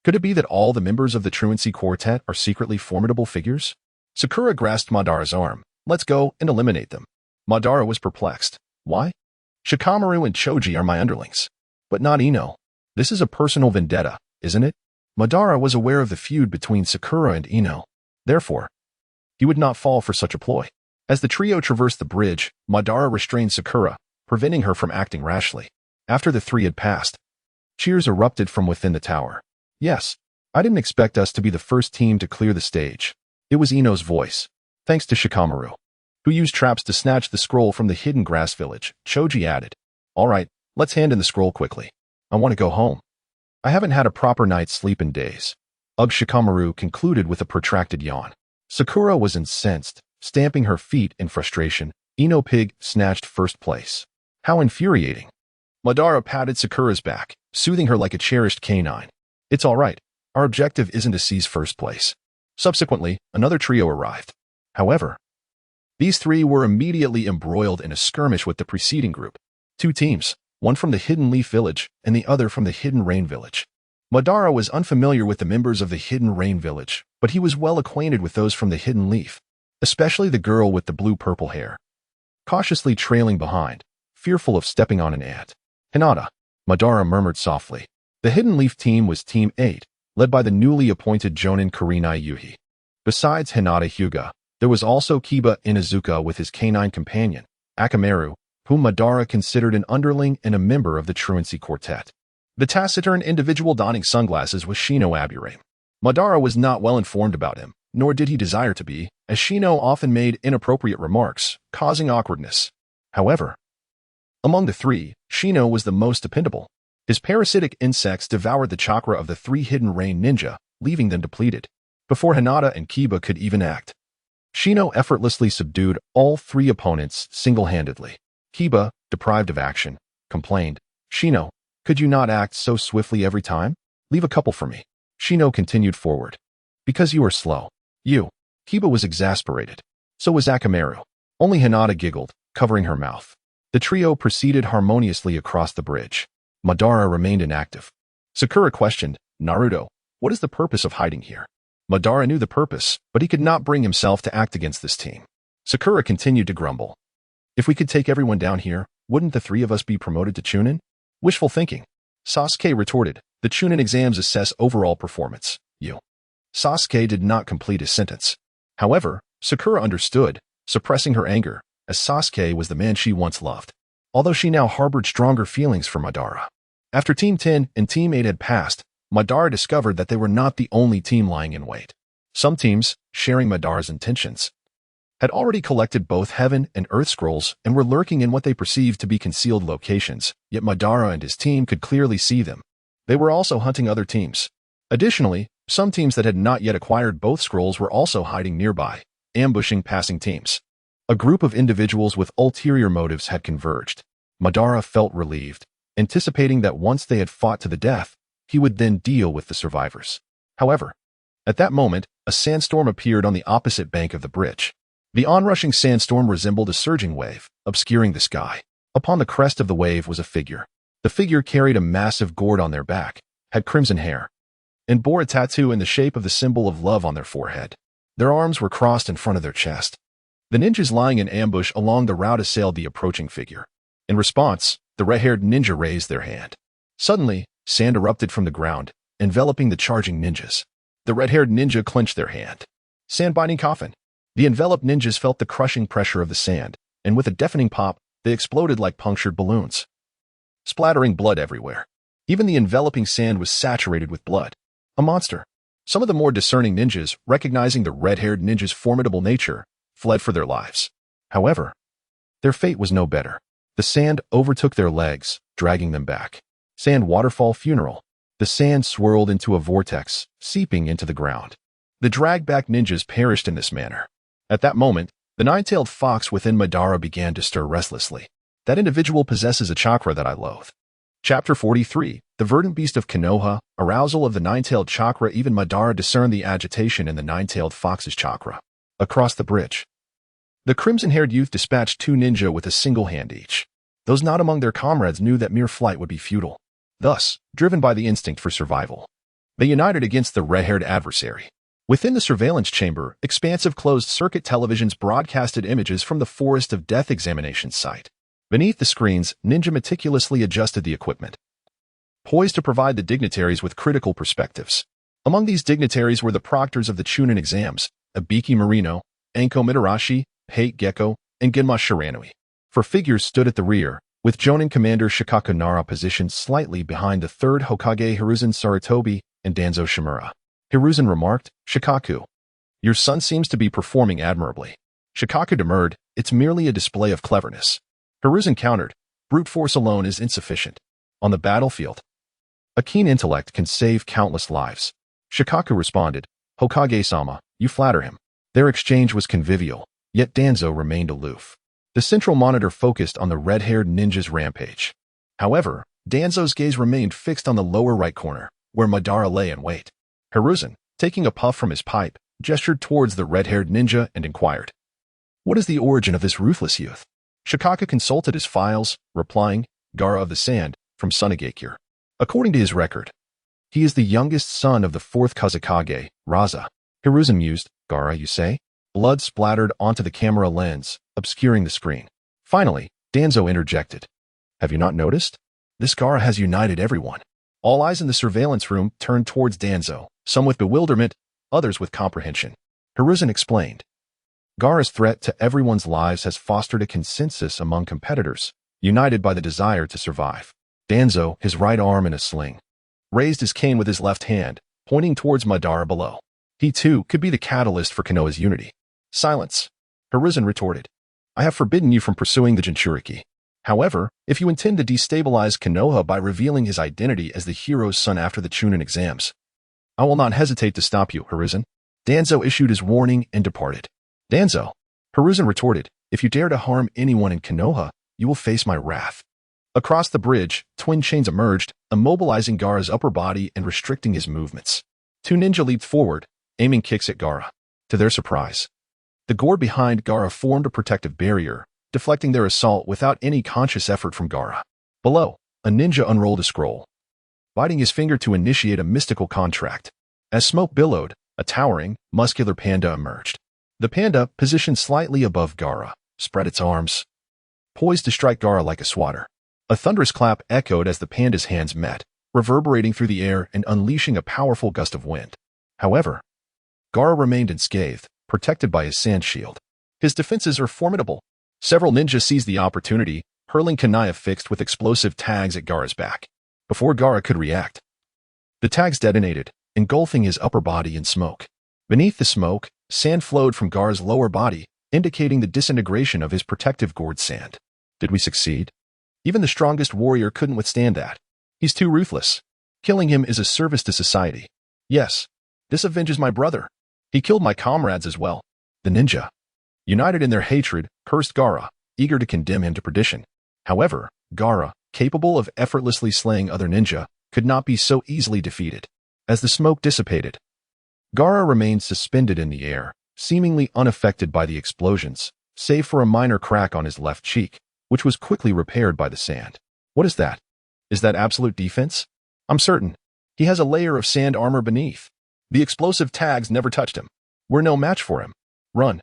Could it be that all the members of the truancy quartet are secretly formidable figures? Sakura grasped Madara's arm. Let's go and eliminate them. Madara was perplexed. Why? Shikamaru and Choji are my underlings. But not Ino. This is a personal vendetta, isn't it? Madara was aware of the feud between Sakura and Ino. Therefore, he would not fall for such a ploy. As the trio traversed the bridge, Madara restrained Sakura, preventing her from acting rashly. After the 3 had passed, cheers erupted from within the tower. Yes, I didn't expect us to be the first team to clear the stage. It was Ino's voice. Thanks to Shikamaru, who used traps to snatch the scroll from the hidden grass village, Choji added. All right, let's hand in the scroll quickly. I want to go home. I haven't had a proper night's sleep in days. Shikamaru concluded with a protracted yawn. Sakura was incensed, stamping her feet in frustration. Ino Pig snatched first place. How infuriating. Madara patted Sakura's back, soothing her like a cherished canine. It's all right. Our objective isn't to seize first place. Subsequently, another trio arrived. However, these 3 were immediately embroiled in a skirmish with the preceding group. 2 teams, one from the Hidden Leaf Village and the other from the Hidden Rain Village. Madara was unfamiliar with the members of the Hidden Rain Village, but he was well acquainted with those from the Hidden Leaf, especially the girl with the blue-purple hair, cautiously trailing behind, fearful of stepping on an ant. Hinata, Madara murmured softly. The Hidden Leaf team was Team 8, led by the newly appointed Jonin Kurenai Yuhi. Besides Hinata Hyuga, there was also Kiba Inuzuka with his canine companion, Akamaru, whom Madara considered an underling and a member of the truancy quartet. The taciturn individual donning sunglasses was Shino Aburame. Madara was not well informed about him, nor did he desire to be, as Shino often made inappropriate remarks, causing awkwardness. However, among the 3, Shino was the most dependable. His parasitic insects devoured the chakra of the 3 hidden rain ninja, leaving them depleted. Before Hinata and Kiba could even act, Shino effortlessly subdued all 3 opponents single-handedly. Kiba, deprived of action, complained, Shino, could you not act so swiftly every time? Leave a couple for me. Shino continued forward. Because you are slow. You. Kiba was exasperated. So was Akamaru. Only Hinata giggled, covering her mouth. The trio proceeded harmoniously across the bridge. Madara remained inactive. Sakura questioned, Naruto, what is the purpose of hiding here? Madara knew the purpose, but he could not bring himself to act against this team. Sakura continued to grumble. If we could take everyone down here, wouldn't the 3 of us be promoted to Chunin? Wishful thinking. Sasuke retorted, the Chunin exams assess overall performance. You. Sasuke did not complete his sentence. However, Sakura understood, suppressing her anger, as Sasuke was the man she once loved. Although she now harbored stronger feelings for Madara. After Team 10 and Team 8 had passed, Madara discovered that they were not the only team lying in wait. Some teams, sharing Madara's intentions, had already collected both heaven and earth scrolls and were lurking in what they perceived to be concealed locations, yet Madara and his team could clearly see them. They were also hunting other teams. Additionally, some teams that had not yet acquired both scrolls were also hiding nearby, ambushing passing teams. A group of individuals with ulterior motives had converged. Madara felt relieved, anticipating that once they had fought to the death, he would then deal with the survivors. However, at that moment, a sandstorm appeared on the opposite bank of the bridge. The onrushing sandstorm resembled a surging wave, obscuring the sky. Upon the crest of the wave was a figure. The figure carried a massive gourd on their back, had crimson hair, and bore a tattoo in the shape of the symbol of love on their forehead. Their arms were crossed in front of their chest. The ninjas lying in ambush along the route assailed the approaching figure. In response, the red-haired ninja raised their hand. Suddenly, sand erupted from the ground, enveloping the charging ninjas. The red-haired ninja clenched their hand. Sand-binding coffin. The enveloped ninjas felt the crushing pressure of the sand, and with a deafening pop, they exploded like punctured balloons, splattering blood everywhere. Even the enveloping sand was saturated with blood. A monster. Some of the more discerning ninjas, recognizing the red-haired ninja's formidable nature, fled for their lives. However, their fate was no better. The sand overtook their legs, dragging them back. Sand waterfall funeral. The sand swirled into a vortex, seeping into the ground. The dragged-back ninjas perished in this manner. At that moment, the nine-tailed fox within Madara began to stir restlessly. That individual possesses a chakra that I loathe. Chapter 43, The Verdant Beast of Konoha, Arousal of the Nine-Tailed Chakra. Even Madara discerned the agitation in the nine-tailed fox's chakra. Across the bridge, the crimson-haired youth dispatched two ninja with a single hand each. Those not among their comrades knew that mere flight would be futile. Thus, driven by the instinct for survival, they united against the red-haired adversary. Within the surveillance chamber, expansive closed-circuit televisions broadcasted images from the Forest of Death examination site. Beneath the screens, ninja meticulously adjusted the equipment, poised to provide the dignitaries with critical perspectives. Among these dignitaries were the proctors of the Chunin exams, Ibiki Marino, Anko Mitarashi, Hate Gecko, and Genma Shiranui. Four figures stood at the rear, with Jonin Commander Shikaku Nara positioned slightly behind the third Hokage Hiruzen Sarutobi and Danzo Shimura. Hiruzen remarked, "Shikaku, your son seems to be performing admirably." Shikaku demurred, "It's merely a display of cleverness." Hiruzen countered, "Brute force alone is insufficient. On the battlefield, a keen intellect can save countless lives." Shikaku responded, "Hokage-sama, you flatter him." Their exchange was convivial, yet Danzo remained aloof. The central monitor focused on the red-haired ninja's rampage. However, Danzo's gaze remained fixed on the lower right corner, where Madara lay in wait. Hiruzen, taking a puff from his pipe, gestured towards the red-haired ninja and inquired, "What is the origin of this ruthless youth?" Shikaku consulted his files, replying, "Gaara of the Sand, from Sunagakure. According to his record, he is the youngest son of the fourth Kazekage, Raza." Hiruzen mused, "Gaara, you say?" Blood splattered onto the camera lens, obscuring the screen. Finally, Danzo interjected, "Have you not noticed? This Gaara has united everyone." All eyes in the surveillance room turned towards Danzo, some with bewilderment, others with comprehension. Hiruzen explained, "Gaara's threat to everyone's lives has fostered a consensus among competitors, united by the desire to survive." Danzo, his right arm in a sling, raised his cane with his left hand, pointing towards Madara below. He too could be the catalyst for Konoha's unity. "Silence," Hiruzen retorted. "I have forbidden you from pursuing the Jinchuriki. However, if you intend to destabilize Konoha by revealing his identity as the hero's son after the Chunin exams, I will not hesitate to stop you, Hiruzen." Danzo issued his warning and departed. "Danzo," Hiruzen retorted, "if you dare to harm anyone in Konoha, you will face my wrath." Across the bridge, twin chains emerged, immobilizing Gaara's upper body and restricting his movements. Two ninja leaped forward, aiming kicks at Gaara. To their surprise, the gourd behind Gaara formed a protective barrier, deflecting their assault without any conscious effort from Gaara. Below, a ninja unrolled a scroll, biting his finger to initiate a mystical contract. As smoke billowed, a towering, muscular panda emerged. The panda, positioned slightly above Gaara, spread its arms, poised to strike Gaara like a swatter. A thunderous clap echoed as the panda's hands met, reverberating through the air and unleashing a powerful gust of wind. However, Gaara remained unscathed, protected by his sand shield. His defenses are formidable. Several ninjas seized the opportunity, hurling kunai fixed with explosive tags at Gaara's back. Before Gaara could react, The tags detonated, engulfing his upper body in smoke. Beneath the smoke, sand flowed from Gaara's lower body, indicating the disintegration of his protective gourd sand. Did we succeed? Even the strongest warrior couldn't withstand that. He's too ruthless. Killing him is a service to society. Yes, this avenges my brother. He killed my comrades as well. The ninja, united in their hatred, cursed Gaara, eager to condemn him to perdition. However, Gaara, capable of effortlessly slaying other ninja, could not be so easily defeated. As the smoke dissipated, Gaara remained suspended in the air, seemingly unaffected by the explosions, save for a minor crack on his left cheek, which was quickly repaired by the sand. What is that? Is that absolute defense? I'm certain. He has a layer of sand armor beneath. The explosive tags never touched him. We're no match for him. Run.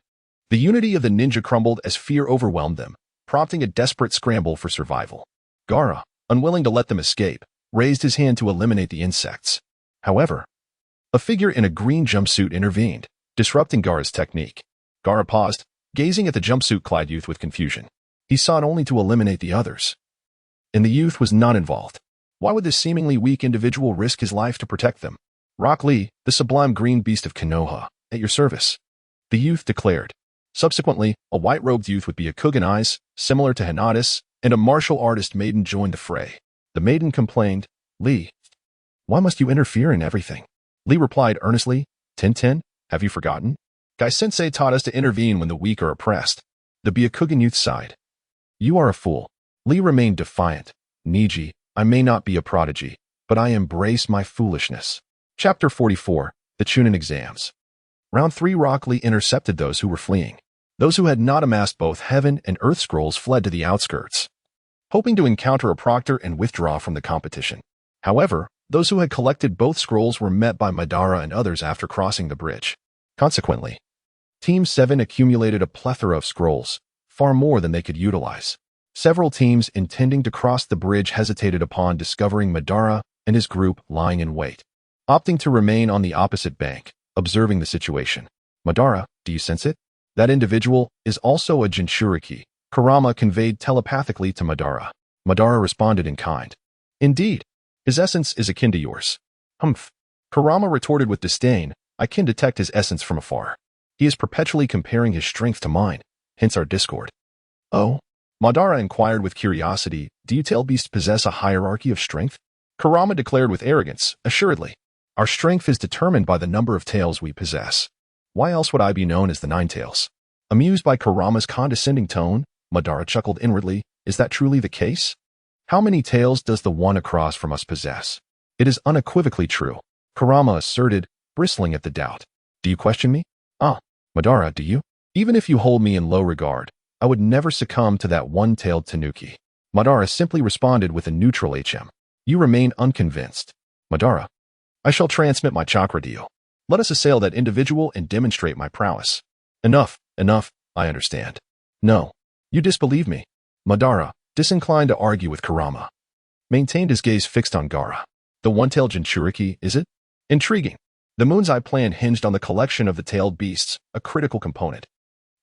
The unity of the ninja crumbled as fear overwhelmed them, prompting a desperate scramble for survival. Gaara, unwilling to let them escape, raised his hand to eliminate the insects. However, a figure in a green jumpsuit intervened, disrupting Gaara's technique. Gaara paused, gazing at the jumpsuit-clad youth with confusion. He sought only to eliminate the others. And the youth was not involved. Why would this seemingly weak individual risk his life to protect them? Rock Lee, the sublime green beast of Konoha, at your service, the youth declared. Subsequently, a white-robed youth with Byakugan eyes, similar to Hinata's, and a martial artist maiden joined the fray. The maiden complained, Lee, why must you interfere in everything? Lee replied earnestly, Tintin, have you forgotten? Gai-sensei taught us to intervene when the weak are oppressed. The Byakugan youth sighed. You are a fool. Lee remained defiant. Niji, I may not be a prodigy, but I embrace my foolishness. Chapter 44, The Chunin Exams. Round 3 Rock Lee intercepted those who were fleeing. Those who had not amassed both heaven and earth scrolls fled to the outskirts, hoping to encounter a proctor and withdraw from the competition. However, those who had collected both scrolls were met by Madara and others after crossing the bridge. Consequently, Team 7 accumulated a plethora of scrolls, far more than they could utilize. Several teams intending to cross the bridge hesitated upon discovering Madara and his group lying in wait, opting to remain on the opposite bank, observing the situation. Madara, do you sense it? That individual is also a Jinchuriki, Kurama conveyed telepathically to Madara. Madara responded in kind. Indeed, his essence is akin to yours. Humph. Kurama retorted with disdain, I can detect his essence from afar. He is perpetually comparing his strength to mine, hence our discord. Oh? Madara inquired with curiosity, do you tail beasts possess a hierarchy of strength? Kurama declared with arrogance, assuredly. Our strength is determined by the number of tails we possess. Why else would I be known as the Nine Tails? Amused by Kurama's condescending tone, Madara chuckled inwardly, is that truly the case? How many tails does the one across from us possess? It is unequivocally true, Kurama asserted, bristling at the doubt. Do you question me? Madara, do you? Even if you hold me in low regard, I would never succumb to that one-tailed tanuki. Madara simply responded with a neutral HM. You remain unconvinced. Madara, I shall transmit my chakra to you. Let us assail that individual and demonstrate my prowess. Enough, I understand. No, you disbelieve me. Madara, disinclined to argue with Kurama, maintained his gaze fixed on Gaara. The one-tailed Jinchuriki, is it? Intriguing. The Moon's Eye plan hinged on the collection of the tailed beasts, a critical component.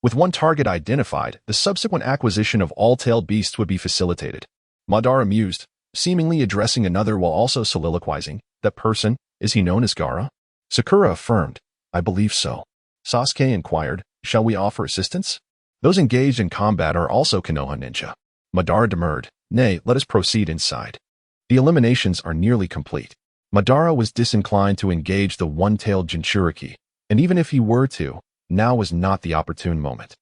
With one target identified, the subsequent acquisition of all tailed beasts would be facilitated. Madara mused, seemingly addressing another while also soliloquizing, that person, is he known as Gaara? Sakura affirmed, I believe so. Sasuke inquired, shall we offer assistance? Those engaged in combat are also Konoha ninja. Madara demurred, nay, let us proceed inside. The eliminations are nearly complete. Madara was disinclined to engage the one-tailed Jinchuriki, and even if he were to, now was not the opportune moment.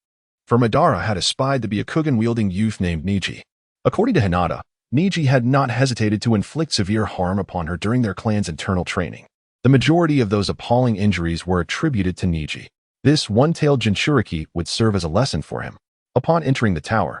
For Madara had espied the Byakugan-wielding youth named Niji. According to Hinata, Niji had not hesitated to inflict severe harm upon her during their clan's internal training. The majority of those appalling injuries were attributed to Niji. This one-tailed Jinchuriki would serve as a lesson for him. Upon entering the tower,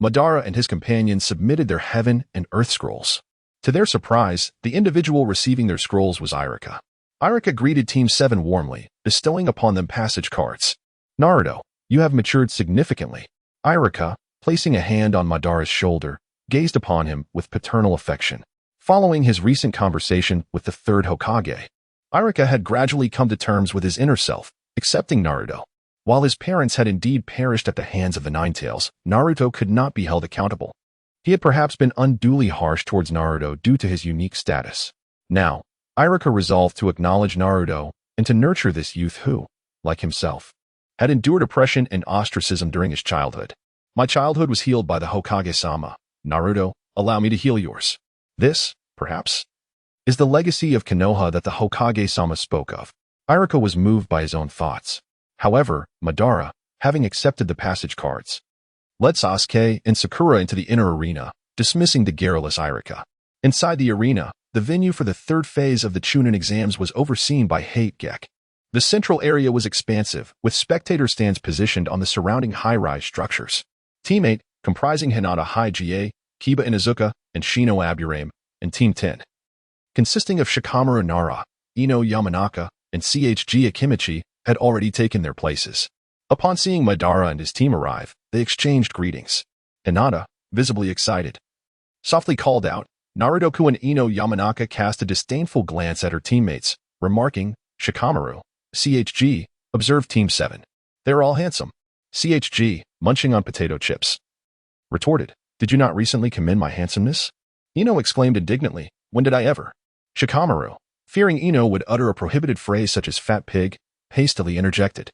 Madara and his companions submitted their heaven and earth scrolls. To their surprise, the individual receiving their scrolls was Irika. Irika greeted Team 7 warmly, bestowing upon them passage cards. Naruto, you have matured significantly. Irika, placing a hand on Madara's shoulder, gazed upon him with paternal affection. Following his recent conversation with the third Hokage, Irika had gradually come to terms with his inner self, accepting Naruto. While his parents had indeed perished at the hands of the Nine Tails, Naruto could not be held accountable. He had perhaps been unduly harsh towards Naruto due to his unique status. Now, Iruka resolved to acknowledge Naruto and to nurture this youth who, like himself, had endured oppression and ostracism during his childhood. My childhood was healed by the Hokage-sama. Naruto, allow me to heal yours. This, perhaps, is the legacy of Konoha that the Hokage-sama spoke of. Iruka was moved by his own thoughts. However, Madara, having accepted the passage cards, led Sasuke and Sakura into the inner arena, dismissing the garrulous Iruka. Inside the arena, the venue for the third phase of the Chunin exams was overseen by Hate-Gek. The central area was expansive, with spectator stands positioned on the surrounding high-rise structures. Team 8, comprising Hinata Hige, Kiba Inuzuka, and Shino Aburame, and Team 10, consisting of Shikamaru Nara, Ino Yamanaka, and CHG Akimichi, had already taken their places. Upon seeing Madara and his team arrive, they exchanged greetings. Hinata, visibly excited, softly called out. Naruto and Ino Yamanaka cast a disdainful glance at her teammates, remarking, Shikamaru, CHG, observed Team 7. They're all handsome. CHG, munching on potato chips, retorted, did you not recently commend my handsomeness? Ino exclaimed indignantly, when did I ever? Shikamaru, fearing Ino would utter a prohibited phrase such as fat pig, hastily interjected.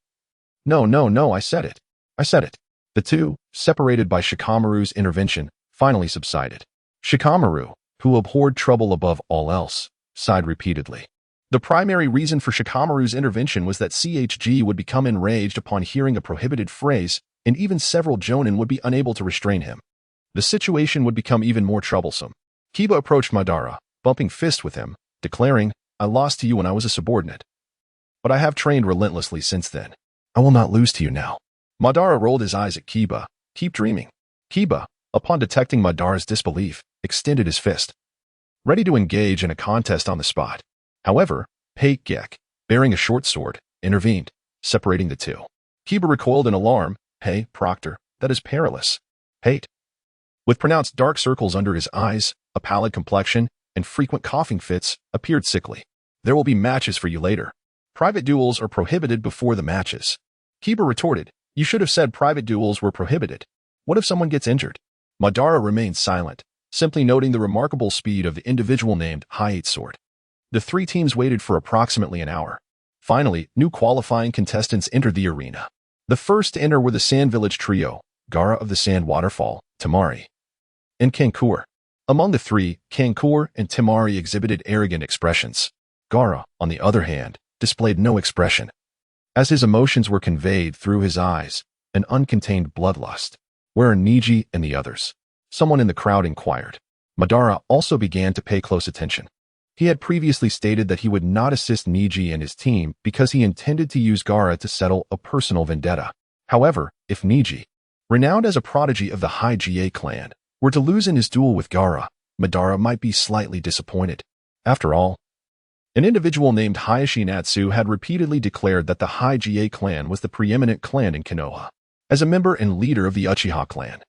No, I said it. The two, separated by Shikamaru's intervention, finally subsided. Shikamaru, who abhorred trouble above all else, sighed repeatedly. The primary reason for Shikamaru's intervention was that CHG would become enraged upon hearing a prohibited phrase, and even several jonin would be unable to restrain him. The situation would become even more troublesome. Kiba approached Madara, bumping fists with him, declaring, I lost to you when I was a subordinate. But I have trained relentlessly since then. I will not lose to you now. Madara rolled his eyes at Kiba. Keep dreaming. Kiba, upon detecting Madara's disbelief, extended his fist, ready to engage in a contest on the spot. However, Hate-Gek, bearing a short sword, intervened, separating the two. Kiba recoiled in alarm. Hey, Proctor, that is perilous. Hate, with pronounced dark circles under his eyes, a pallid complexion, and frequent coughing fits, appeared sickly. There will be matches for you later. Private duels are prohibited before the matches. Kiba retorted, you should have said private duels were prohibited. What if someone gets injured? Madara remained silent, simply noting the remarkable speed of the individual named Hate Sword. The three teams waited for approximately an hour. Finally, new qualifying contestants entered the arena. The first to enter were the Sand Village trio, Gaara of the Sand Waterfall, Temari, and Kankura. Among the three, Kankura and Temari exhibited arrogant expressions. Gaara, on the other hand, displayed no expression, as his emotions were conveyed through his eyes, an uncontained bloodlust. Where are Niji and the others? Someone in the crowd inquired. Madara also began to pay close attention. He had previously stated that he would not assist Niji and his team because he intended to use Gaara to settle a personal vendetta. However, if Niji, renowned as a prodigy of the Hige clan, were to lose in his duel with Gaara, Madara might be slightly disappointed. After all, an individual named Hayashi Natsu had repeatedly declared that the Hige clan was the preeminent clan in Konoha. As a member and leader of the Uchiha clan,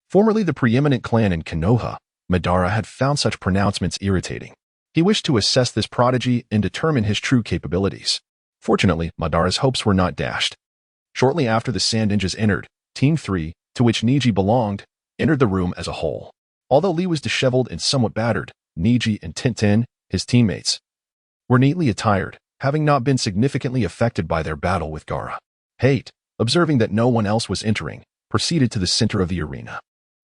formerly the preeminent clan in Konoha, Madara had found such pronouncements irritating. He wished to assess this prodigy and determine his true capabilities. Fortunately, Madara's hopes were not dashed. Shortly after the Sand Ninjas entered, Team 3, to which Niji belonged, entered the room as a whole. Although Lee was disheveled and somewhat battered, Niji and Tintin, his teammates, were neatly attired, having not been significantly affected by their battle with Gaara. Hate, observing that no one else was entering, proceeded to the center of the arena.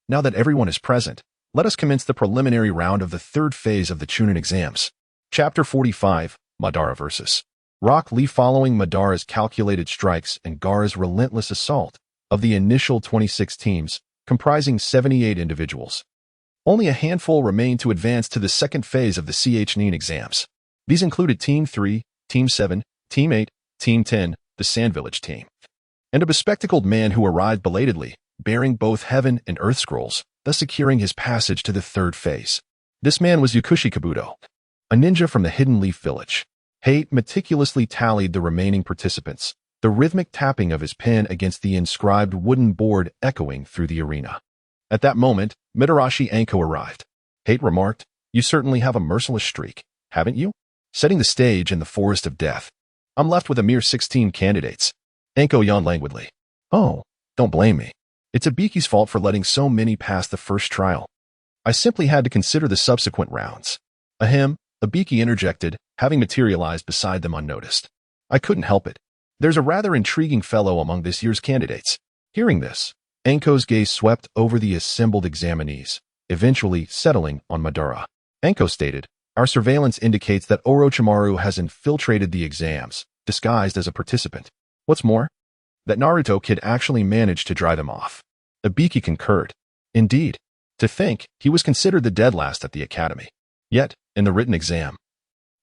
Now that everyone is present, let us commence the preliminary round of the third phase of the Chunin exams. Chapter 45, Madara vs. Rock Lee. Following Madara's calculated strikes and Gaara's relentless assault of the initial 26 teams, comprising 78 individuals, only a handful remained to advance to the second phase of the Chunin exams. These included Team 3, Team 7, Team 8, Team 10, the Sand Village team, and a bespectacled man who arrived belatedly, bearing both heaven and earth scrolls, thus securing his passage to the third phase. This man was Yakushi Kabuto, a ninja from the Hidden Leaf Village. Hate meticulously tallied the remaining participants, the rhythmic tapping of his pen against the inscribed wooden board echoing through the arena. At that moment, Mitarashi Anko arrived. Hate remarked, you certainly have a merciless streak, haven't you? Setting the stage in the forest of death. I'm left with a mere 16 candidates. Anko yawned languidly. Oh, don't blame me. It's Ibiki's fault for letting so many pass the first trial. I simply had to consider the subsequent rounds. Ahem, Ibiki interjected, having materialized beside them unnoticed. I couldn't help it. There's a rather intriguing fellow among this year's candidates. Hearing this, Anko's gaze swept over the assembled examinees, eventually settling on Madara. Anko stated, our surveillance indicates that Orochimaru has infiltrated the exams, disguised as a participant. What's more, that Naruto kid actually managed to drive him off. Ibiki concurred. Indeed, to think he was considered the dead last at the academy. Yet, in the written exam,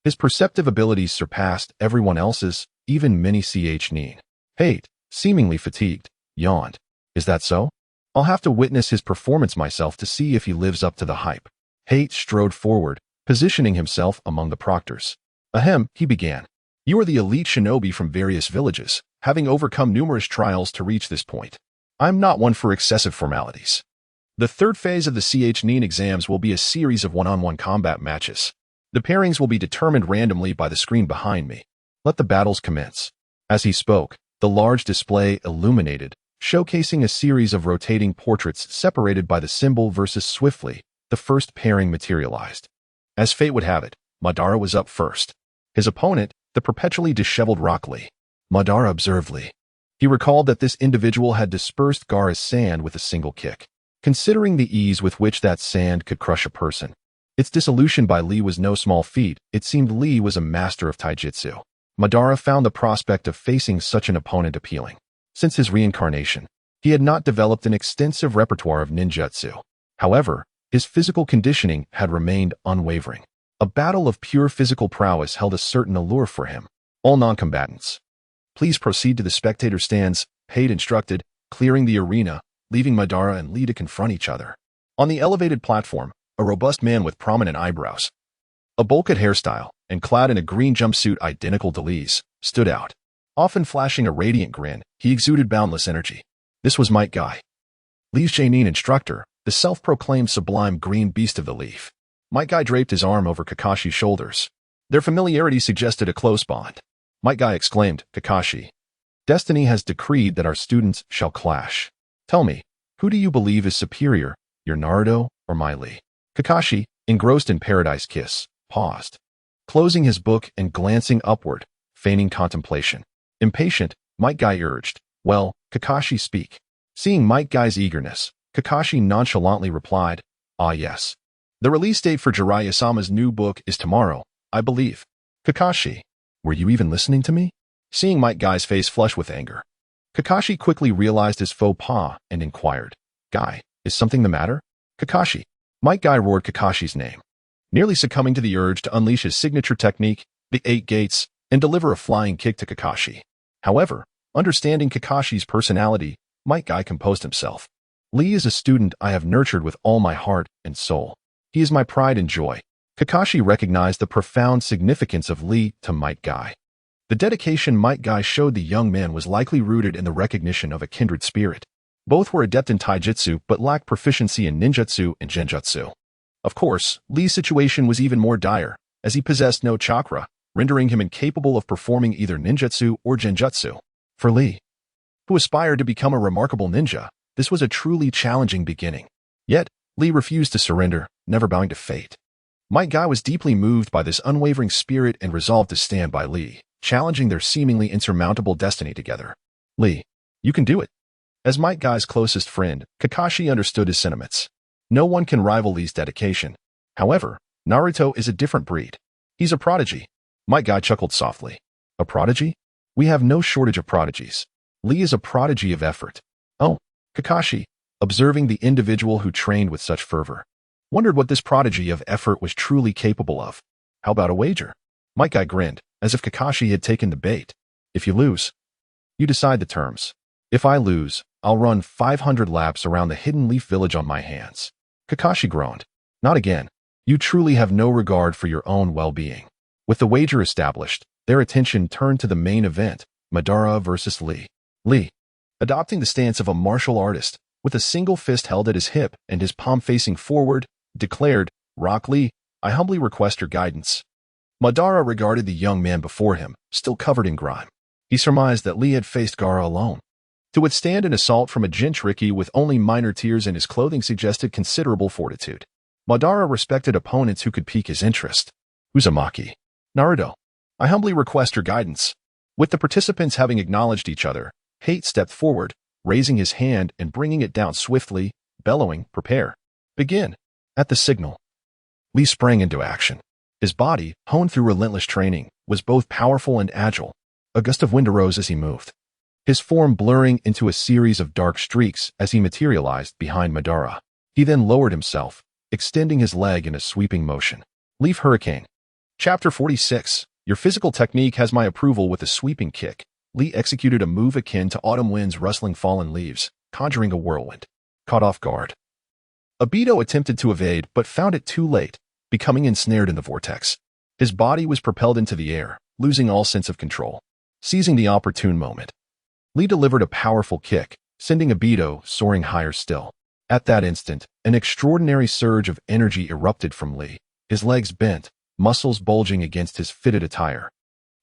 his perceptive abilities surpassed everyone else's, even mini-Ch Nin. Hate, seemingly fatigued, yawned. Is that so? I'll have to witness his performance myself to see if he lives up to the hype. Hate strode forward, positioning himself among the proctors. Ahem, he began. You are the elite shinobi from various villages, having overcome numerous trials to reach this point. I'm not one for excessive formalities. The third phase of the Ch Nin exams will be a series of one-on-one combat matches. The pairings will be determined randomly by the screen behind me. Let the battles commence. As he spoke, the large display illuminated, showcasing a series of rotating portraits separated by the symbol versus swiftly, the first pairing materialized. As fate would have it, Madara was up first. His opponent, the perpetually disheveled Rock Lee. Madara observed Lee. He recalled that this individual had dispersed Gaara's sand with a single kick. Considering the ease with which that sand could crush a person, its dissolution by Lee was no small feat. It seemed Lee was a master of taijutsu. Madara found the prospect of facing such an opponent appealing. Since his reincarnation, he had not developed an extensive repertoire of ninjutsu. However, his physical conditioning had remained unwavering. A battle of pure physical prowess held a certain allure for him. All non-combatants, please proceed to the spectator stands, Hate instructed, clearing the arena, leaving Madara and Lee to confront each other. On the elevated platform, a robust man with prominent eyebrows, a bowl-cut hairstyle, and clad in a green jumpsuit identical to Lee's, stood out. Often flashing a radiant grin, he exuded boundless energy. This was Might Guy, Lee's J-Nin instructor, the self-proclaimed sublime green beast of the leaf. Might Guy draped his arm over Kakashi's shoulders. Their familiarity suggested a close bond. Might Guy exclaimed, Kakashi, destiny has decreed that our students shall clash. Tell me, who do you believe is superior, your Naruto or my Lee? Kakashi, engrossed in Paradise Kiss, paused, closing his book and glancing upward, feigning contemplation. Impatient, Might Guy urged, well, Kakashi, speak. Seeing Might Guy's eagerness, Kakashi nonchalantly replied, ah yes. The release date for Jiraiya-sama's new book is tomorrow, I believe. Kakashi, were you even listening to me? Seeing Might Guy's face flush with anger, Kakashi quickly realized his faux pas and inquired, Guy, is something the matter? Kakashi. Might Guy roared Kakashi's name, nearly succumbing to the urge to unleash his signature technique, the 8 gates, and deliver a flying kick to Kakashi. However, understanding Kakashi's personality, Might Guy composed himself. Lee is a student I have nurtured with all my heart and soul. He is my pride and joy. Kakashi recognized the profound significance of Lee to Might Guy. The dedication Might Guy showed the young man was likely rooted in the recognition of a kindred spirit. Both were adept in taijutsu but lacked proficiency in ninjutsu and genjutsu. Of course, Lee's situation was even more dire, as he possessed no chakra, rendering him incapable of performing either ninjutsu or genjutsu. For Lee, who aspired to become a remarkable ninja, this was a truly challenging beginning. Yet, Lee refused to surrender, never bowing to fate. Might Guy was deeply moved by this unwavering spirit and resolved to stand by Lee, challenging their seemingly insurmountable destiny together. Lee, you can do it. As Might Guy's closest friend, Kakashi understood his sentiments. No one can rival Lee's dedication. However, Naruto is a different breed. He's a prodigy. Might Guy chuckled softly. A prodigy? We have no shortage of prodigies. Lee is a prodigy of effort. Oh, Kakashi, observing the individual who trained with such fervor, wondered what this prodigy of effort was truly capable of. How about a wager? Might Guy grinned, as if Kakashi had taken the bait. If you lose, you decide the terms. If I lose, I'll run 500 laps around the Hidden Leaf Village on my hands. Kakashi groaned. Not again. You truly have no regard for your own well-being. With the wager established, their attention turned to the main event, Madara versus Lee. Lee, adopting the stance of a martial artist, with a single fist held at his hip and his palm facing forward, declared, Rock Lee, I humbly request your guidance. Madara regarded the young man before him, still covered in grime. He surmised that Lee had faced Gaara alone. To withstand an assault from a Jinchuriki with only minor tears in his clothing suggested considerable fortitude. Madara respected opponents who could pique his interest. Uzumaki Naruto, I humbly request your guidance. With the participants having acknowledged each other, Hate stepped forward, raising his hand and bringing it down swiftly, bellowing, "Prepare. Begin." At the signal, Lee sprang into action. His body, honed through relentless training, was both powerful and agile. A gust of wind arose as he moved, his form blurring into a series of dark streaks as he materialized behind Madara. He then lowered himself, extending his leg in a sweeping motion. Leaf Hurricane. Chapter 46. Your physical technique has my approval with a sweeping kick. Lee executed a move akin to autumn winds rustling fallen leaves, conjuring a whirlwind. Caught off guard, Obito attempted to evade but found it too late, becoming ensnared in the vortex. His body was propelled into the air, losing all sense of control. Seizing the opportune moment, Lee delivered a powerful kick, sending Obito soaring higher still. At that instant, an extraordinary surge of energy erupted from Lee, his legs bent, muscles bulging against his fitted attire,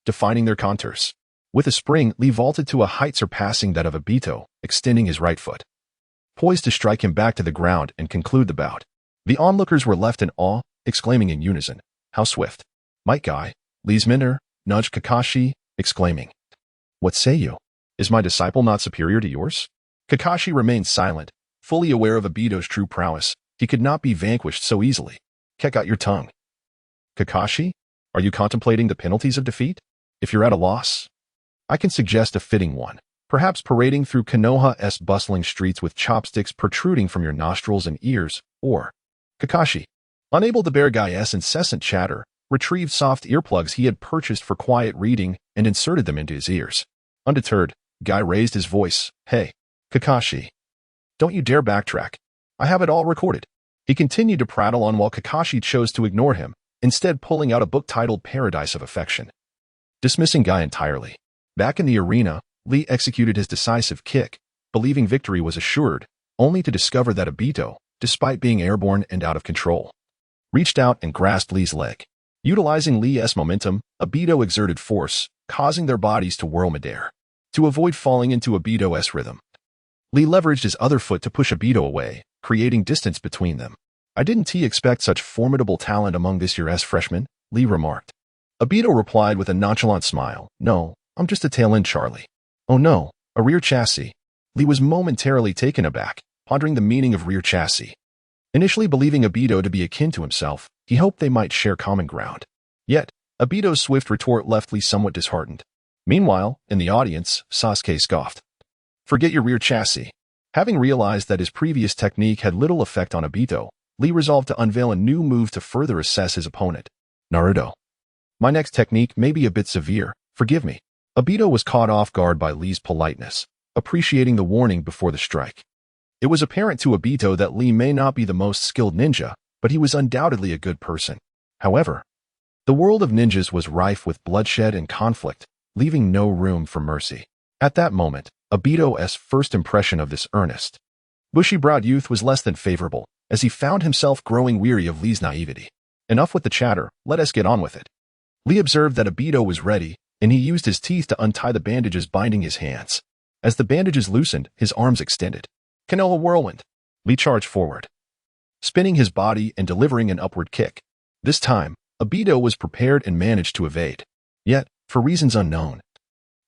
defining their contours. With a spring, Lee vaulted to a height surpassing that of Obito, extending his right foot, poised to strike him back to the ground and conclude the bout. The onlookers were left in awe, exclaiming in unison, "How swift!" Might Guy, Lee's mentor, nudged Kakashi, exclaiming, "What say you? Is my disciple not superior to yours?" Kakashi remained silent, fully aware of Obito's true prowess. He could not be vanquished so easily. "Keck out your tongue. Kakashi, are you contemplating the penalties of defeat? If you're at a loss, I can suggest a fitting one. Perhaps parading through Konoha's bustling streets with chopsticks protruding from your nostrils and ears, or..." Kakashi, unable to bear Guy's incessant chatter, retrieved soft earplugs he had purchased for quiet reading and inserted them into his ears. Undeterred, Guy raised his voice, "Hey, Kakashi, don't you dare backtrack. I have it all recorded." He continued to prattle on while Kakashi chose to ignore him, instead pulling out a book titled Paradise of Affection. Dismissing Guy entirely, back in the arena, Lee executed his decisive kick, believing victory was assured, only to discover that Obito, despite being airborne and out of control, reached out and grasped Lee's leg. Utilizing Lee's momentum, Obito exerted force, causing their bodies to whirl midair. To avoid falling into Obito's rhythm, Lee leveraged his other foot to push Obito away, creating distance between them. "I didn't expect such formidable talent among this year's freshmen," Lee remarked. Obito replied with a nonchalant smile, "No, I'm just a tail-end Charlie." "Oh no, a rear chassis." Lee was momentarily taken aback, pondering the meaning of rear chassis. Initially believing Obito to be akin to himself, he hoped they might share common ground. Yet, Obito's swift retort left Lee somewhat disheartened. Meanwhile, in the audience, Sasuke scoffed. "Forget your rear chassis." Having realized that his previous technique had little effect on Obito, Lee resolved to unveil a new move to further assess his opponent. "Naruto, my next technique may be a bit severe, forgive me." Obito was caught off guard by Lee's politeness, appreciating the warning before the strike. It was apparent to Obito that Lee may not be the most skilled ninja, but he was undoubtedly a good person. However, the world of ninjas was rife with bloodshed and conflict, leaving no room for mercy. At that moment, Obito's first impression of this earnest, bushy-browed youth was less than favorable, as he found himself growing weary of Lee's naivety. "Enough with the chatter, let us get on with it." Lee observed that Obito was ready, and he used his teeth to untie the bandages binding his hands. As the bandages loosened, his arms extended. Konoha Whirlwind. Lee charged forward, spinning his body and delivering an upward kick. This time, Obito was prepared and managed to evade. Yet, for reasons unknown,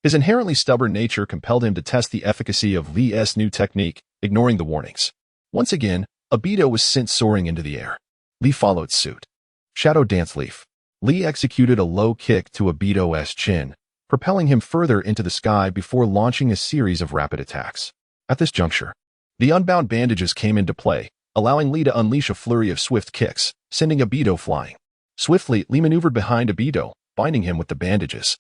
his inherently stubborn nature compelled him to test the efficacy of Lee's new technique, ignoring the warnings. Once again, Obito was sent soaring into the air. Lee followed suit. Shadow Dance Leaf. Lee executed a low kick to Obito's chin, propelling him further into the sky before launching a series of rapid attacks. At this juncture, the unbound bandages came into play, allowing Lee to unleash a flurry of swift kicks, sending Obito flying. Swiftly, Lee maneuvered behind Obito, binding him with the bandages.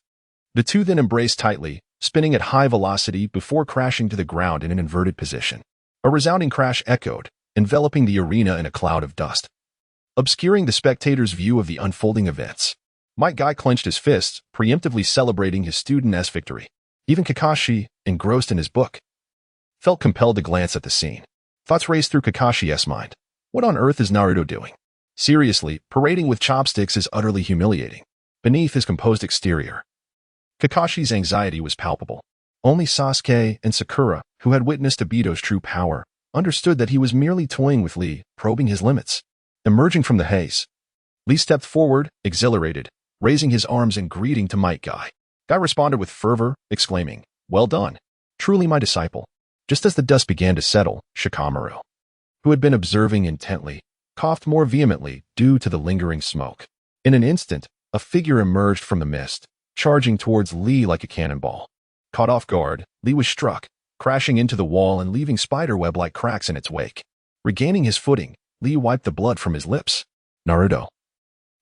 The two then embraced tightly, spinning at high velocity before crashing to the ground in an inverted position. A resounding crash echoed, enveloping the arena in a cloud of dust, obscuring the spectators' view of the unfolding events. Might Guy clenched his fists, preemptively celebrating his student's victory. Even Kakashi, engrossed in his book, felt compelled to glance at the scene. Thoughts raced through Kakashi's mind. What on earth is Naruto doing? Seriously, parading with chopsticks is utterly humiliating. Beneath his composed exterior, Kakashi's anxiety was palpable. Only Sasuke and Sakura, who had witnessed Obito's true power, understood that he was merely toying with Lee, probing his limits. Emerging from the haze, Lee stepped forward, exhilarated, raising his arms in greeting to Might Guy. Guy responded with fervor, exclaiming, "Well done. Truly my disciple." Just as the dust began to settle, Shikamaru, who had been observing intently, coughed more vehemently due to the lingering smoke. In an instant, a figure emerged from the mist, charging towards Lee like a cannonball. Caught off guard, Lee was struck, crashing into the wall and leaving spiderweb-like cracks in its wake. Regaining his footing, Lee wiped the blood from his lips. "Naruto,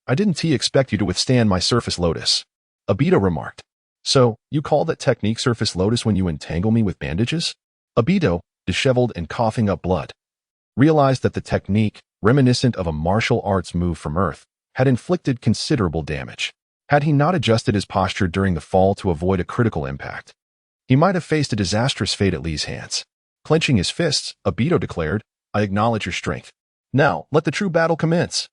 I didn't expect you to withstand my surface lotus," Obito remarked. "So, you call that technique surface lotus when you entangle me with bandages?" Obito, disheveled and coughing up blood, realized that the technique, reminiscent of a martial arts move from Earth, had inflicted considerable damage. Had he not adjusted his posture during the fall to avoid a critical impact, he might have faced a disastrous fate at Lee's hands. Clenching his fists, Obito declared, "I acknowledge your strength. Now, let the true battle commence."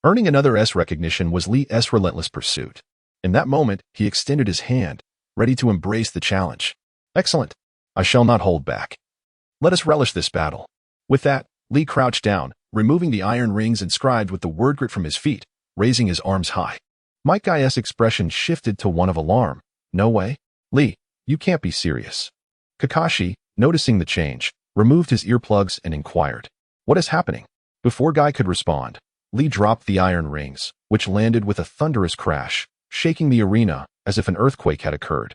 Earning another S recognition was Lee's relentless pursuit. In that moment, he extended his hand, ready to embrace the challenge. "Excellent. I shall not hold back. Let us relish this battle." With that, Lee crouched down, removing the iron rings inscribed with the word grit from his feet, raising his arms high. Might Guy's expression shifted to one of alarm. "No way. Lee, you can't be serious." Kakashi, noticing the change, removed his earplugs and inquired, "What is happening?" Before Guy could respond, Lee dropped the iron rings, which landed with a thunderous crash, shaking the arena as if an earthquake had occurred,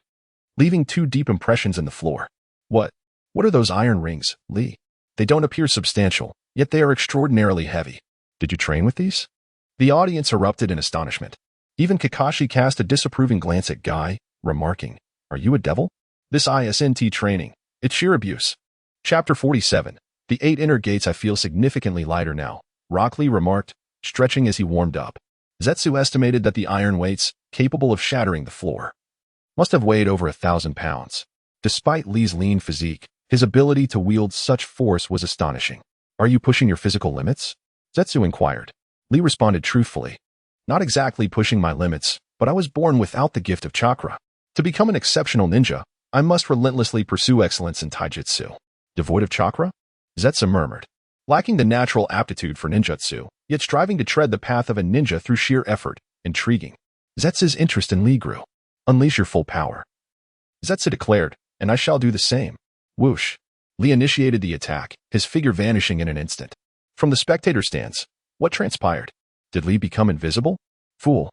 leaving 2 deep impressions in the floor. What are those iron rings, Lee? They don't appear substantial, yet they are extraordinarily heavy. Did you train with these?" The audience erupted in astonishment. Even Kakashi cast a disapproving glance at Guy, remarking, "Are you a devil? This ISNT training, it's sheer abuse." Chapter 47. The 8 inner gates. "I feel significantly lighter now," Rock Lee remarked, stretching as he warmed up. Zetsu estimated that the iron weights, capable of shattering the floor, must have weighed over 1,000 pounds. Despite Lee's lean physique, his ability to wield such force was astonishing. "Are you pushing your physical limits?" Zetsu inquired. Lee responded truthfully, "Not exactly pushing my limits, but I was born without the gift of chakra. To become an exceptional ninja, I must relentlessly pursue excellence in taijutsu." "Devoid of chakra?" Zetsu murmured. "Lacking the natural aptitude for ninjutsu, yet striving to tread the path of a ninja through sheer effort. Intriguing." Zetsu's interest in Lee grew. "Unleash your full power," Zetsu declared, "and I shall do the same." Whoosh. Lee initiated the attack, his figure vanishing in an instant. From the spectator stands, what transpired? Did Lee become invisible? Fool.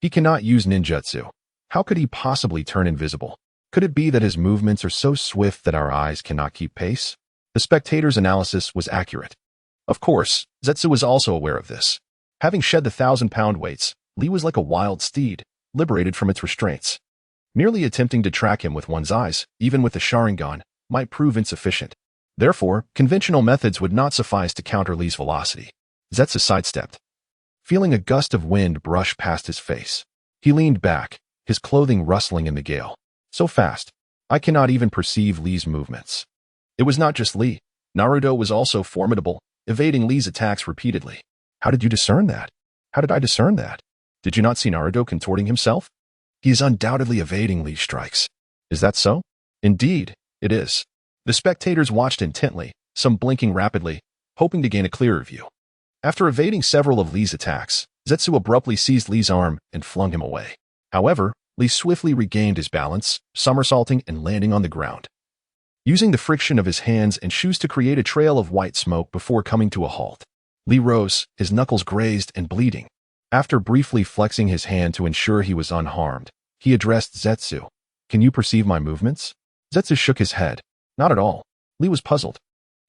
He cannot use ninjutsu. How could he possibly turn invisible? Could it be that his movements are so swift that our eyes cannot keep pace? The spectator's analysis was accurate. Of course, Zetsu was also aware of this. Having shed the 1,000-pound weights, Lee was like a wild steed, liberated from its restraints. Merely attempting to track him with one's eyes, even with the Sharingan, might prove insufficient. Therefore, conventional methods would not suffice to counter Lee's velocity. Zetsu sidestepped, feeling a gust of wind brush past his face. He leaned back, his clothing rustling in the gale. So fast, I cannot even perceive Lee's movements. It was not just Lee. Naruto was also formidable, evading Lee's attacks repeatedly. How did you discern that? How did I discern that? Did you not see Naruto contorting himself? He is undoubtedly evading Lee's strikes. Is that so? Indeed, it is. The spectators watched intently, some blinking rapidly, hoping to gain a clearer view. After evading several of Lee's attacks, Zetsu abruptly seized Lee's arm and flung him away. However, Lee swiftly regained his balance, somersaulting and landing on the ground, using the friction of his hands and shoes to create a trail of white smoke before coming to a halt. Lee rose, his knuckles grazed and bleeding. After briefly flexing his hand to ensure he was unharmed, he addressed Zetsu. "Can you perceive my movements?" Zetsu shook his head. "Not at all." Lee was puzzled.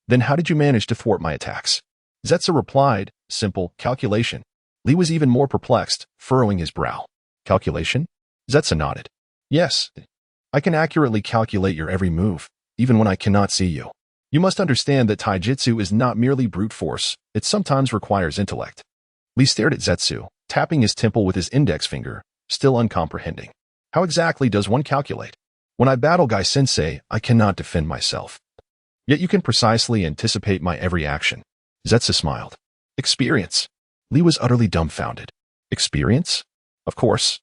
"Then how did you manage to thwart my attacks?" Zetsu replied, "Simple, calculation." Lee was even more perplexed, furrowing his brow. "Calculation?" Zetsu nodded. "Yes. I can accurately calculate your every move, even when I cannot see you. You must understand that taijutsu is not merely brute force, it sometimes requires intellect." Lee stared at Zetsu, tapping his temple with his index finger, still uncomprehending. "How exactly does one calculate? When I battle Gai-sensei, I cannot defend myself. Yet you can precisely anticipate my every action." Zetsu smiled. "Experience." Lee was utterly dumbfounded. Experience? Of course.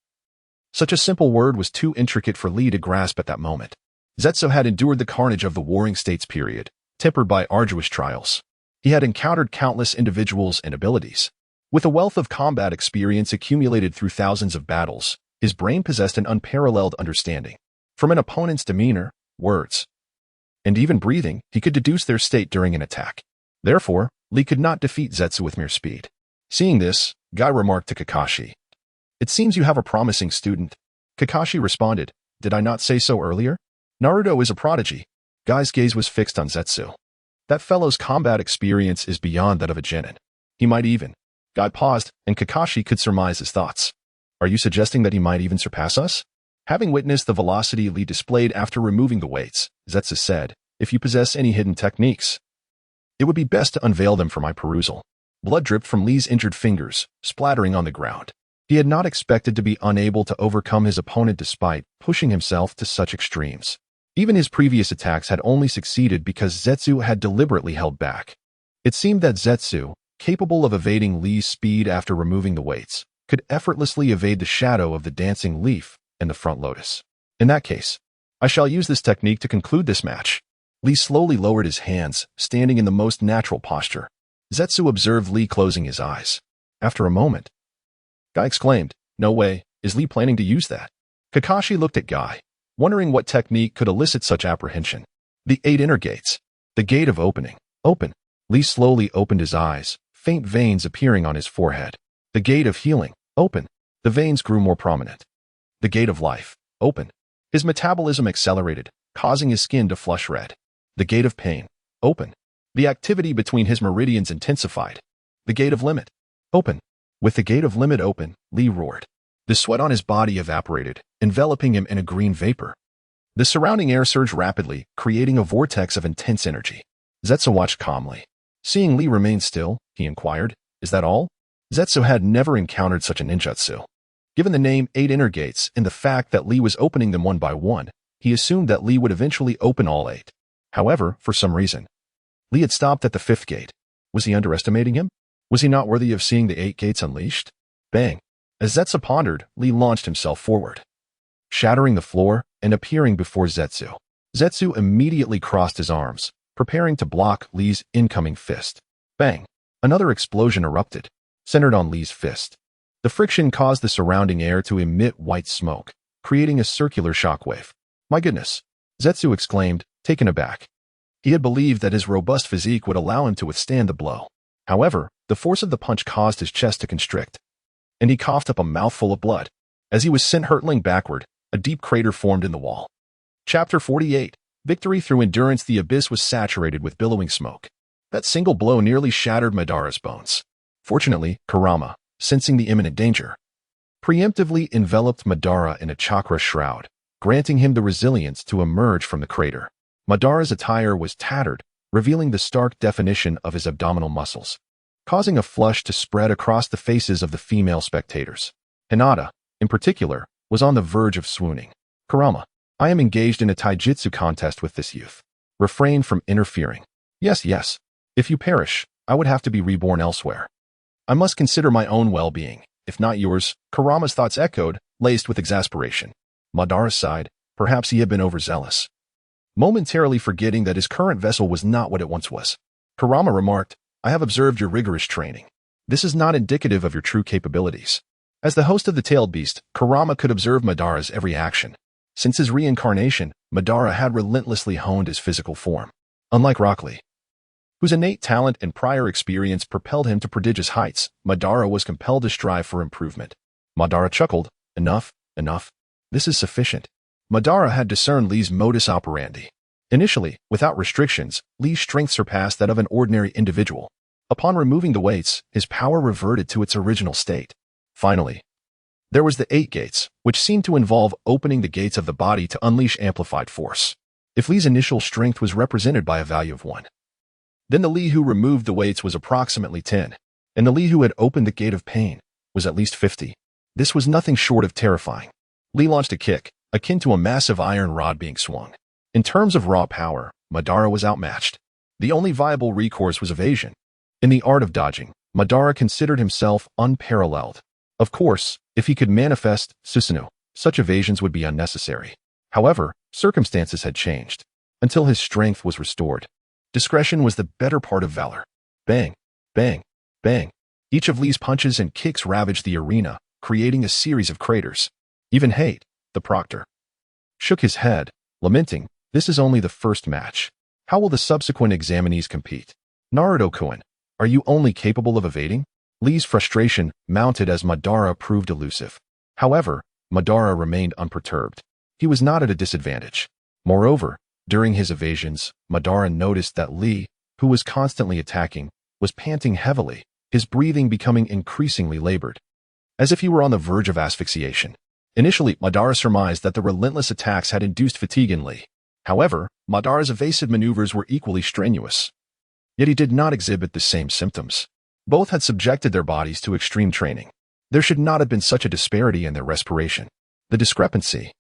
Such a simple word was too intricate for Lee to grasp at that moment. Zetsu had endured the carnage of the Warring States period, tempered by arduous trials. He had encountered countless individuals and abilities. With a wealth of combat experience accumulated through thousands of battles, his brain possessed an unparalleled understanding. From an opponent's demeanor, words, and even breathing, he could deduce their state during an attack. Therefore, Lee could not defeat Zetsu with mere speed. Seeing this, Guy remarked to Kakashi, "It seems you have a promising student." Kakashi responded, "Did I not say so earlier? Naruto is a prodigy." Guy's gaze was fixed on Zetsu. That fellow's combat experience is beyond that of a genin. He might even. Guy paused, and Kakashi could surmise his thoughts. "Are you suggesting that he might even surpass us?" Having witnessed the velocity Lee displayed after removing the weights, Zetsu said, "If you possess any hidden techniques, it would be best to unveil them for my perusal." Blood dripped from Lee's injured fingers, splattering on the ground. He had not expected to be unable to overcome his opponent despite pushing himself to such extremes. Even his previous attacks had only succeeded because Zetsu had deliberately held back. It seemed that Zetsu, capable of evading Lee's speed after removing the weights, could effortlessly evade the shadow of the dancing leaf and the front lotus. In that case, I shall use this technique to conclude this match. Lee slowly lowered his hands, standing in the most natural posture. Zetsu observed Lee closing his eyes. After a moment, Guy exclaimed, "No way, is Lee planning to use that?" Kakashi looked at Guy, wondering what technique could elicit such apprehension. The 8 inner gates. The gate of opening. Open. Lee slowly opened his eyes, faint veins appearing on his forehead. The gate of healing. Open. The veins grew more prominent. The gate of life. Open. His metabolism accelerated, causing his skin to flush red. The gate of pain. Open. The activity between his meridians intensified. The gate of limit. Open. With the gate of limit open, Lee roared. The sweat on his body evaporated, enveloping him in a green vapor. The surrounding air surged rapidly, creating a vortex of intense energy. Zetsu watched calmly. Seeing Lee remain still, he inquired, "Is that all?" Zetsu had never encountered such a ninjutsu. Given the name 8 inner gates and the fact that Lee was opening them one by one, he assumed that Lee would eventually open all 8. However, for some reason, Lee had stopped at the 5th gate. Was he underestimating him? Was he not worthy of seeing the 8 gates unleashed? Bang! As Zetsu pondered, Lee launched himself forward, shattering the floor and appearing before Zetsu. Zetsu immediately crossed his arms, preparing to block Lee's incoming fist. Bang! Another explosion erupted, centered on Lee's fist. The friction caused the surrounding air to emit white smoke, creating a circular shockwave. "My goodness!" Zetsu exclaimed, taken aback. He had believed that his robust physique would allow him to withstand the blow. However, the force of the punch caused his chest to constrict, and he coughed up a mouthful of blood. As he was sent hurtling backward, a deep crater formed in the wall. Chapter 48. Victory through endurance. The abyss was saturated with billowing smoke. That single blow nearly shattered Madara's bones. Fortunately, Kurama, sensing the imminent danger, preemptively enveloped Madara in a chakra shroud, granting him the resilience to emerge from the crater. Madara's attire was tattered, revealing the stark definition of his abdominal muscles, causing a flush to spread across the faces of the female spectators. Hinata, in particular, was on the verge of swooning. "Kurama, I am engaged in a taijutsu contest with this youth. Refrain from interfering." Yes. If you perish, I would have to be reborn elsewhere. I must consider my own well-being, if not yours." Kurama's thoughts echoed, laced with exasperation. Madara sighed. Perhaps he had been overzealous, momentarily forgetting that his current vessel was not what it once was. Kurama remarked, "I have observed your rigorous training. This is not indicative of your true capabilities." As the host of the tailed beast, Kurama could observe Madara's every action. Since his reincarnation, Madara had relentlessly honed his physical form. Unlike Rock Lee, whose innate talent and prior experience propelled him to prodigious heights, Madara was compelled to strive for improvement. Madara chuckled, Enough. This is sufficient." Madara had discerned Lee's modus operandi. Initially, without restrictions, Lee's strength surpassed that of an ordinary individual. Upon removing the weights, his power reverted to its original state. Finally, there was the 8 gates, which seemed to involve opening the gates of the body to unleash amplified force. If Lee's initial strength was represented by a value of 1, then the Lee who removed the weights was approximately 10, and the Lee who had opened the gate of pain was at least 50. This was nothing short of terrifying. Lee launched a kick, akin to a massive iron rod being swung. In terms of raw power, Madara was outmatched. The only viable recourse was evasion. In the art of dodging, Madara considered himself unparalleled. Of course, if he could manifest Susanoo, such evasions would be unnecessary. However, circumstances had changed. Until his strength was restored, discretion was the better part of valor. Bang, bang, bang. Each of Lee's punches and kicks ravaged the arena, creating a series of craters. Even Hate, the proctor, shook his head, lamenting, "This is only the first match. How will the subsequent examinees compete? Naruto-kun, are you only capable of evading?" Lee's frustration mounted as Madara proved elusive. However, Madara remained unperturbed. He was not at a disadvantage. Moreover, during his evasions, Madara noticed that Lee, who was constantly attacking, was panting heavily, his breathing becoming increasingly labored, as if he were on the verge of asphyxiation. Initially, Madara surmised that the relentless attacks had induced fatigue in Lee. However, Madara's evasive maneuvers were equally strenuous. Yet he did not exhibit the same symptoms. Both had subjected their bodies to extreme training. There should not have been such a disparity in their respiration. The discrepancy,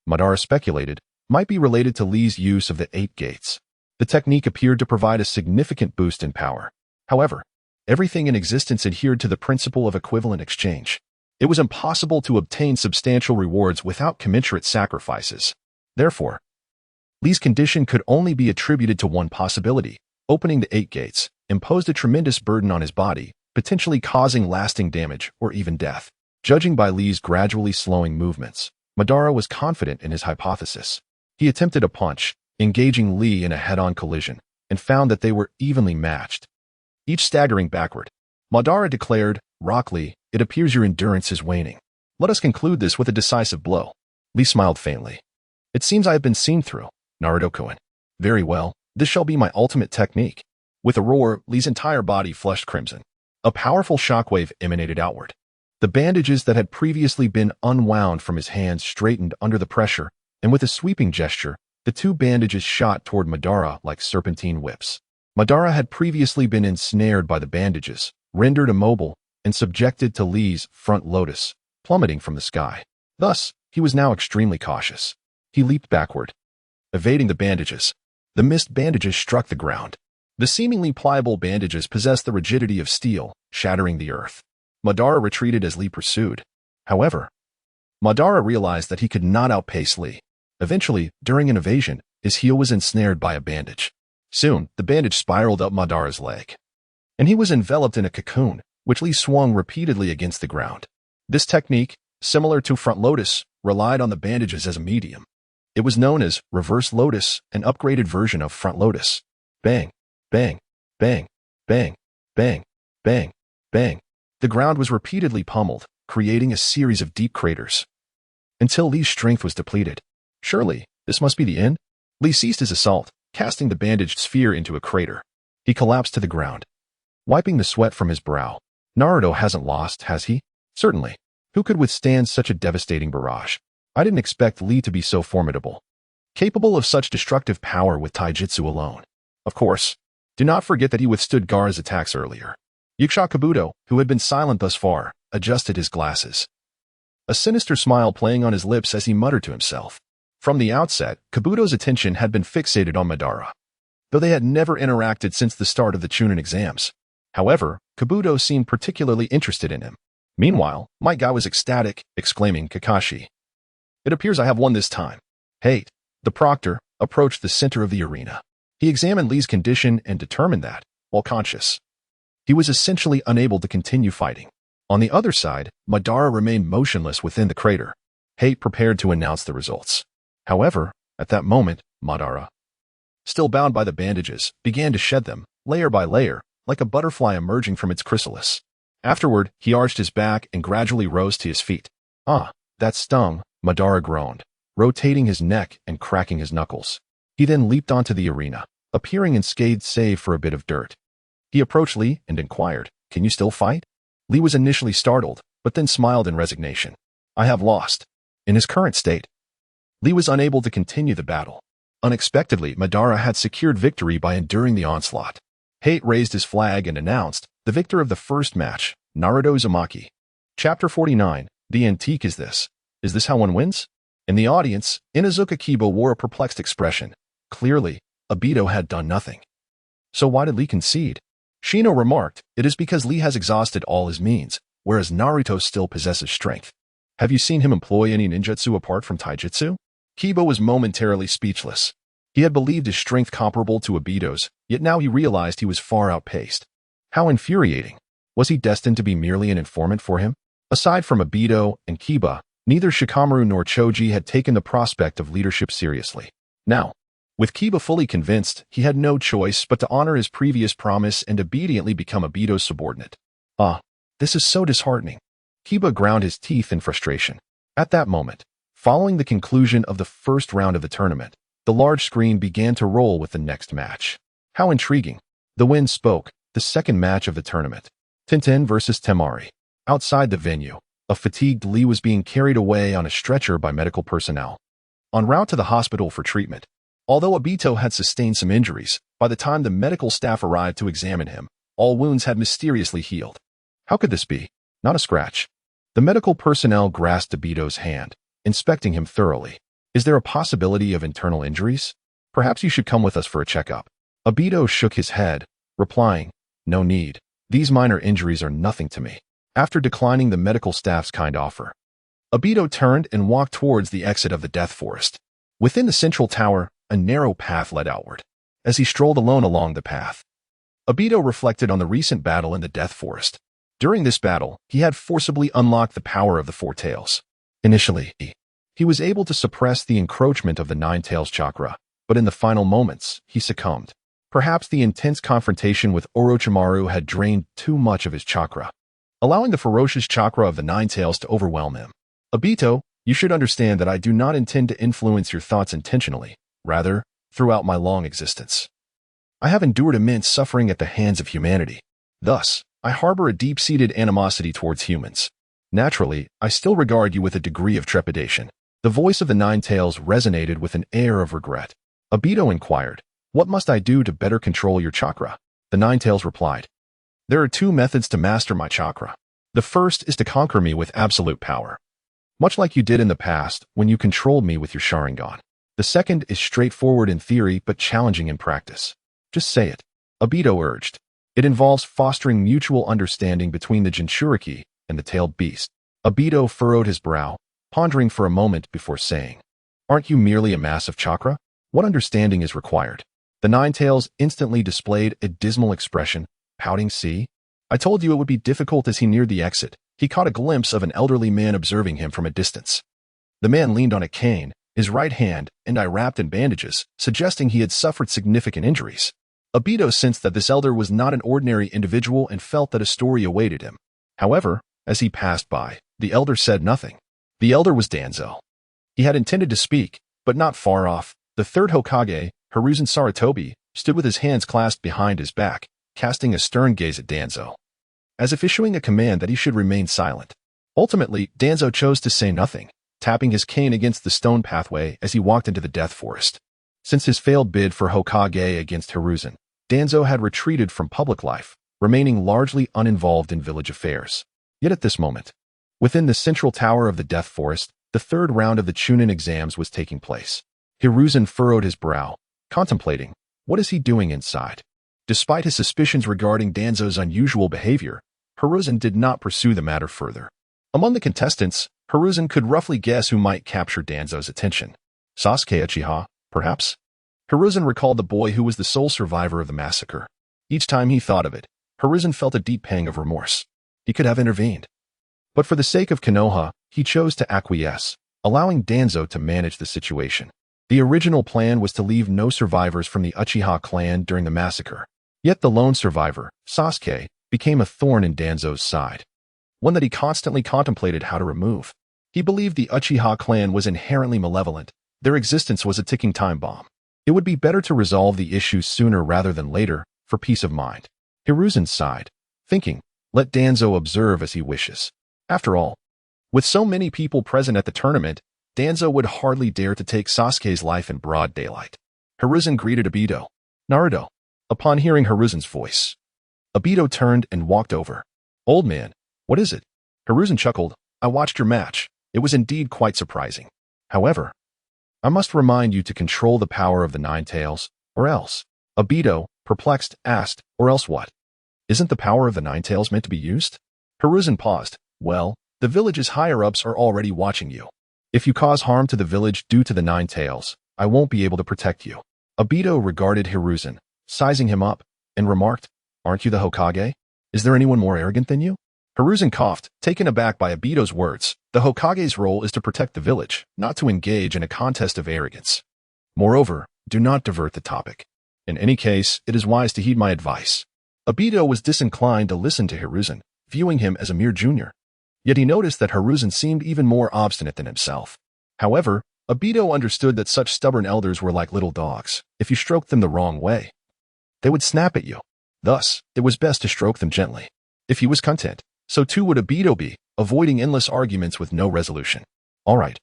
Madara speculated, might be related to Lee's use of the 8 gates. The technique appeared to provide a significant boost in power. However, everything in existence adhered to the principle of equivalent exchange. It was impossible to obtain substantial rewards without commensurate sacrifices. Therefore, Lee's condition could only be attributed to one possibility. Opening the 8 gates imposed a tremendous burden on his body, potentially causing lasting damage or even death. Judging by Lee's gradually slowing movements, Madara was confident in his hypothesis. He attempted a punch, engaging Lee in a head-on collision, and found that they were evenly matched, each staggering backward. Madara declared, "Rock Lee, it appears your endurance is waning. Let us conclude this with a decisive blow." Lee smiled faintly. "It seems I have been seen through, Naruto-kun. Very well, this shall be my ultimate technique." With a roar, Lee's entire body flushed crimson. A powerful shockwave emanated outward. The bandages that had previously been unwound from his hands straightened under the pressure, and with a sweeping gesture, the 2 bandages shot toward Madara like serpentine whips. Madara had previously been ensnared by the bandages, rendered immobile, and subjected to Lee's front lotus, plummeting from the sky. Thus, he was now extremely cautious. He leaped backward, evading the bandages. The missed bandages struck the ground. The seemingly pliable bandages possessed the rigidity of steel, shattering the earth. Madara retreated as Lee pursued. However, Madara realized that he could not outpace Lee. Eventually, during an evasion, his heel was ensnared by a bandage. Soon, the bandage spiraled up Madara's leg, and he was enveloped in a cocoon, which Lee swung repeatedly against the ground. This technique, similar to front lotus, relied on the bandages as a medium. It was known as reverse lotus, an upgraded version of front lotus. Bang, bang, bang, bang, bang, bang, bang. The ground was repeatedly pummeled, creating a series of deep craters, until Lee's strength was depleted. Surely, this must be the end? Lee ceased his assault, casting the bandaged sphere into a crater. He collapsed to the ground, wiping the sweat from his brow. Naruto hasn't lost, has he? Certainly. Who could withstand such a devastating barrage? I didn't expect Lee to be so formidable, capable of such destructive power with taijutsu alone. Of course, do not forget that he withstood Gaara's attacks earlier. Uchiha Kabuto, who had been silent thus far, adjusted his glasses, a sinister smile playing on his lips as he muttered to himself. From the outset, Kabuto's attention had been fixated on Madara, though they had never interacted since the start of the Chunin exams. However, Kabuto seemed particularly interested in him. Meanwhile, my guy was ecstatic, exclaiming, "Kakashi, it appears I have won this time." Hate, the proctor, approached the center of the arena. He examined Lee's condition and determined that, while conscious, he was essentially unable to continue fighting. On the other side, Madara remained motionless within the crater. Hate prepared to announce the results. However, at that moment, Madara, still bound by the bandages, began to shed them, layer by layer, like a butterfly emerging from its chrysalis. Afterward, he arched his back and gradually rose to his feet. "Ah, that stung," Madara groaned, rotating his neck and cracking his knuckles. He then leaped onto the arena, appearing unscathed save for a bit of dirt. He approached Lee and inquired, "Can you still fight?" Lee was initially startled, but then smiled in resignation. "I have lost." In his current state, Lee was unable to continue the battle. Unexpectedly, Madara had secured victory by enduring the onslaught. Hate raised his flag and announced, the victor of the first match, Naruto Uzumaki. Chapter 49, The Antique Is This? Is this how one wins? In the audience, Inuzuka Kiba wore a perplexed expression. Clearly, Obito had done nothing. So why did Lee concede? Shino remarked, "It is because Lee has exhausted all his means, whereas Naruto still possesses strength. Have you seen him employ any ninjutsu apart from taijutsu?" Kiba was momentarily speechless. He had believed his strength comparable to Obito's, yet now he realized he was far outpaced. How infuriating. Was he destined to be merely an informant for him? Aside from Obito and Kiba, neither Shikamaru nor Choji had taken the prospect of leadership seriously. Now, with Kiba fully convinced, he had no choice but to honor his previous promise and obediently become Obito's subordinate. This is so disheartening. Kiba ground his teeth in frustration. At that moment, following the conclusion of the first round of the tournament, the large screen began to roll with the next match. How intriguing. The wind spoke, the second match of the tournament. Tintin versus Temari. Outside the venue, a fatigued Lee was being carried away on a stretcher by medical personnel. En route to the hospital for treatment, although Obito had sustained some injuries, by the time the medical staff arrived to examine him, all wounds had mysteriously healed. How could this be? Not a scratch. The medical personnel grasped Obito's hand, inspecting him thoroughly. Is there a possibility of internal injuries? Perhaps you should come with us for a checkup. Obito shook his head, replying, No need. These minor injuries are nothing to me. After declining the medical staff's kind offer, Obito turned and walked towards the exit of the Death Forest. Within the central tower, a narrow path led outward. As he strolled alone along the path, Obito reflected on the recent battle in the Death Forest. During this battle, he had forcibly unlocked the power of the Four Tails. Initially, he was able to suppress the encroachment of the Nine Tails chakra, but in the final moments, he succumbed. Perhaps the intense confrontation with Orochimaru had drained too much of his chakra, allowing the ferocious chakra of the Nine Tails to overwhelm him. Obito, you should understand that I do not intend to influence your thoughts intentionally. Rather, throughout my long existence, I have endured immense suffering at the hands of humanity. Thus, I harbor a deep-seated animosity towards humans. Naturally, I still regard you with a degree of trepidation. The voice of the Nine Tails resonated with an air of regret. Obito inquired, What must I do to better control your chakra? The Nine Tails replied, There are two methods to master my chakra. The first is to conquer me with absolute power, much like you did in the past when you controlled me with your Sharingan. The second is straightforward in theory but challenging in practice. Just say it. Obito urged. It involves fostering mutual understanding between the Jinchuriki and the tailed beast. Obito furrowed his brow, pondering for a moment before saying, Aren't you merely a mass of chakra? What understanding is required? The Nine Tails instantly displayed a dismal expression, pouting, See? I told you it would be difficult. As he neared the exit, he caught a glimpse of an elderly man observing him from a distance. The man leaned on a cane, his right hand and eye wrapped in bandages, suggesting he had suffered significant injuries. Obito sensed that this elder was not an ordinary individual and felt that a story awaited him. However, as he passed by, the elder said nothing. The elder was Danzo. He had intended to speak, but not far off, the third Hokage, Hiruzen Sarutobi, stood with his hands clasped behind his back, casting a stern gaze at Danzo, as if issuing a command that he should remain silent. Ultimately, Danzo chose to say nothing, tapping his cane against the stone pathway as he walked into the Death Forest. Since his failed bid for Hokage against Hiruzen, Danzo had retreated from public life, remaining largely uninvolved in village affairs. Yet at this moment, within the central tower of the Death Forest, the third round of the Chunin exams was taking place. Hiruzen furrowed his brow, contemplating, what is he doing inside? Despite his suspicions regarding Danzo's unusual behavior, Hiruzen did not pursue the matter further. Among the contestants, Hiruzen could roughly guess who might capture Danzo's attention. Sasuke Uchiha, perhaps? Hiruzen recalled the boy who was the sole survivor of the massacre. Each time he thought of it, Hiruzen felt a deep pang of remorse. He could have intervened. But for the sake of Konoha, he chose to acquiesce, allowing Danzo to manage the situation. The original plan was to leave no survivors from the Uchiha clan during the massacre. Yet the lone survivor, Sasuke, became a thorn in Danzo's side, one that he constantly contemplated how to remove. He believed the Uchiha clan was inherently malevolent. Their existence was a ticking time bomb. It would be better to resolve the issue sooner rather than later, for peace of mind. Hiruzen sighed, thinking, let Danzo observe as he wishes. After all, with so many people present at the tournament, Danzo would hardly dare to take Sasuke's life in broad daylight. Hiruzen greeted Obito. Naruto. Upon hearing Hiruzen's voice, Obito turned and walked over. Old man, what is it? Hiruzen chuckled. I watched your match. It was indeed quite surprising. However, I must remind you to control the power of the Nine Tails, or else. Obito, perplexed, asked, or else what? Isn't the power of the Nine Tails meant to be used? Hiruzen paused. Well, the village's higher-ups are already watching you. If you cause harm to the village due to the Nine Tails, I won't be able to protect you. Obito regarded Hiruzen, sizing him up, and remarked, Aren't you the Hokage? Is there anyone more arrogant than you? Hiruzen coughed, taken aback by Obito's words. The Hokage's role is to protect the village, not to engage in a contest of arrogance. Moreover, do not divert the topic. In any case, it is wise to heed my advice. Obito was disinclined to listen to Hiruzen, viewing him as a mere junior. Yet he noticed that Hiruzen seemed even more obstinate than himself. However, Obito understood that such stubborn elders were like little dogs. If you stroked them the wrong way, they would snap at you. Thus, it was best to stroke them gently. If he was content, so too would Obito be, avoiding endless arguments with no resolution. All right.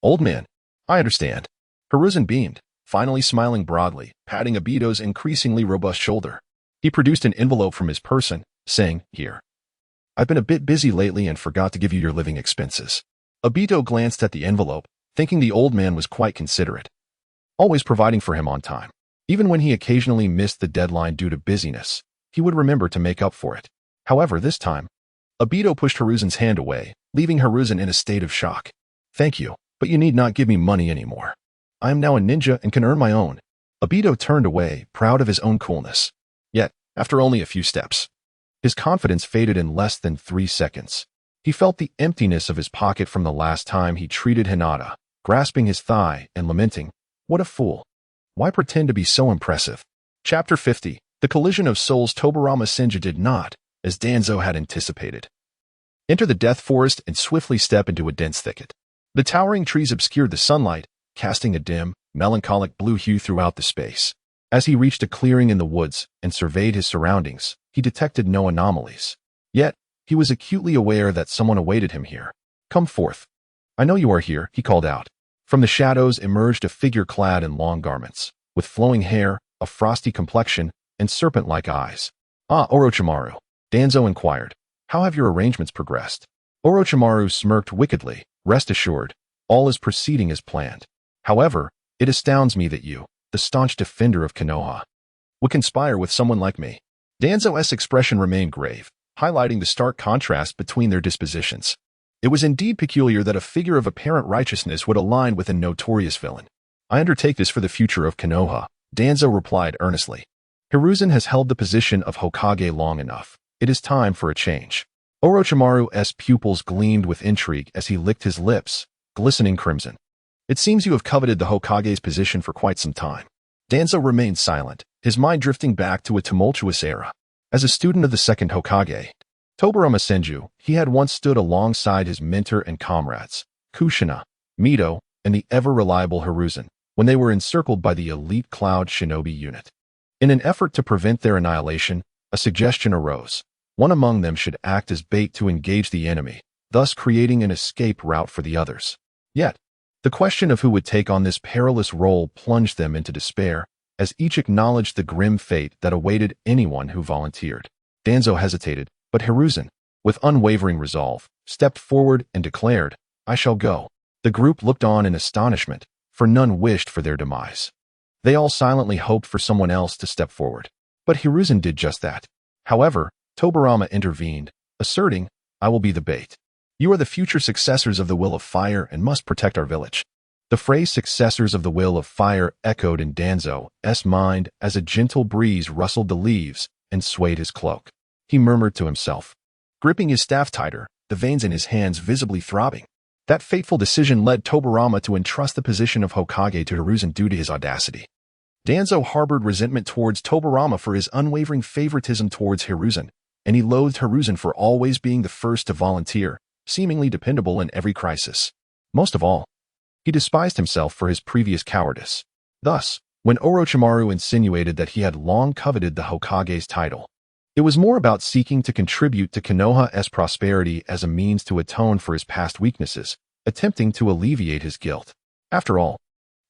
Old man, I understand. Hiruzen beamed, finally smiling broadly, patting Obito's increasingly robust shoulder. He produced an envelope from his person, saying, "Here. I've been a bit busy lately and forgot to give you your living expenses." Obito glanced at the envelope, thinking the old man was quite considerate, always providing for him on time. Even when he occasionally missed the deadline due to busyness, he would remember to make up for it. However, this time, Obito pushed Hiruzen's hand away, leaving Hiruzen in a state of shock. "Thank you, but you need not give me money anymore. I am now a ninja and can earn my own." Obito turned away, proud of his own coolness. Yet, after only a few steps, his confidence faded in less than 3 seconds. He felt the emptiness of his pocket from the last time he treated Hinata, grasping his thigh and lamenting, "What a fool. Why pretend to be so impressive?" Chapter 50. The collision of souls. Tobirama Senju did not, as Danzo had anticipated, enter the death forest and swiftly step into a dense thicket. The towering trees obscured the sunlight, casting a dim, melancholic blue hue throughout the space. As he reached a clearing in the woods and surveyed his surroundings, he detected no anomalies. Yet, he was acutely aware that someone awaited him here. "Come forth. I know you are here," he called out. From the shadows emerged a figure clad in long garments, with flowing hair, a frosty complexion, and serpent-like eyes. "Ah, Orochimaru," Danzo inquired. "How have your arrangements progressed?" Orochimaru smirked wickedly. "Rest assured, all is proceeding as planned. However, it astounds me that you, the staunch defender of Konoha, would conspire with someone like me." Danzo's expression remained grave, highlighting the stark contrast between their dispositions. It was indeed peculiar that a figure of apparent righteousness would align with a notorious villain. "I undertake this for the future of Konoha," Danzo replied earnestly. "Hiruzen has held the position of Hokage long enough. It is time for a change." Orochimaru's pupils gleamed with intrigue as he licked his lips, glistening crimson. "It seems you have coveted the Hokage's position for quite some time." Danzo remained silent, his mind drifting back to a tumultuous era. As a student of the second Hokage, Tobirama Senju, he had once stood alongside his mentor and comrades, Kushina, Mito, and the ever-reliable Hiruzen, when they were encircled by the elite Cloud Shinobi unit. In an effort to prevent their annihilation, a suggestion arose. One among them should act as bait to engage the enemy, thus creating an escape route for the others. Yet, the question of who would take on this perilous role plunged them into despair, as each acknowledged the grim fate that awaited anyone who volunteered. Danzo hesitated, but Hiruzen, with unwavering resolve, stepped forward and declared, "I shall go." The group looked on in astonishment, for none wished for their demise. They all silently hoped for someone else to step forward. But Hiruzen did just that. However, Tobirama intervened, asserting, "I will be the bait. You are the future successors of the Will of Fire and must protect our village." The phrase "successors of the Will of Fire" echoed in Danzo's mind as a gentle breeze rustled the leaves and swayed his cloak. He murmured to himself, gripping his staff tighter, the veins in his hands visibly throbbing. That fateful decision led Tobirama to entrust the position of Hokage to Hiruzen due to his audacity. Danzo harbored resentment towards Tobirama for his unwavering favoritism towards Hiruzen, and he loathed Hiruzen for always being the first to volunteer, seemingly dependable in every crisis. Most of all, he despised himself for his previous cowardice. Thus, when Orochimaru insinuated that he had long coveted the Hokage's title, it was more about seeking to contribute to Konoha's prosperity as a means to atone for his past weaknesses, attempting to alleviate his guilt. After all,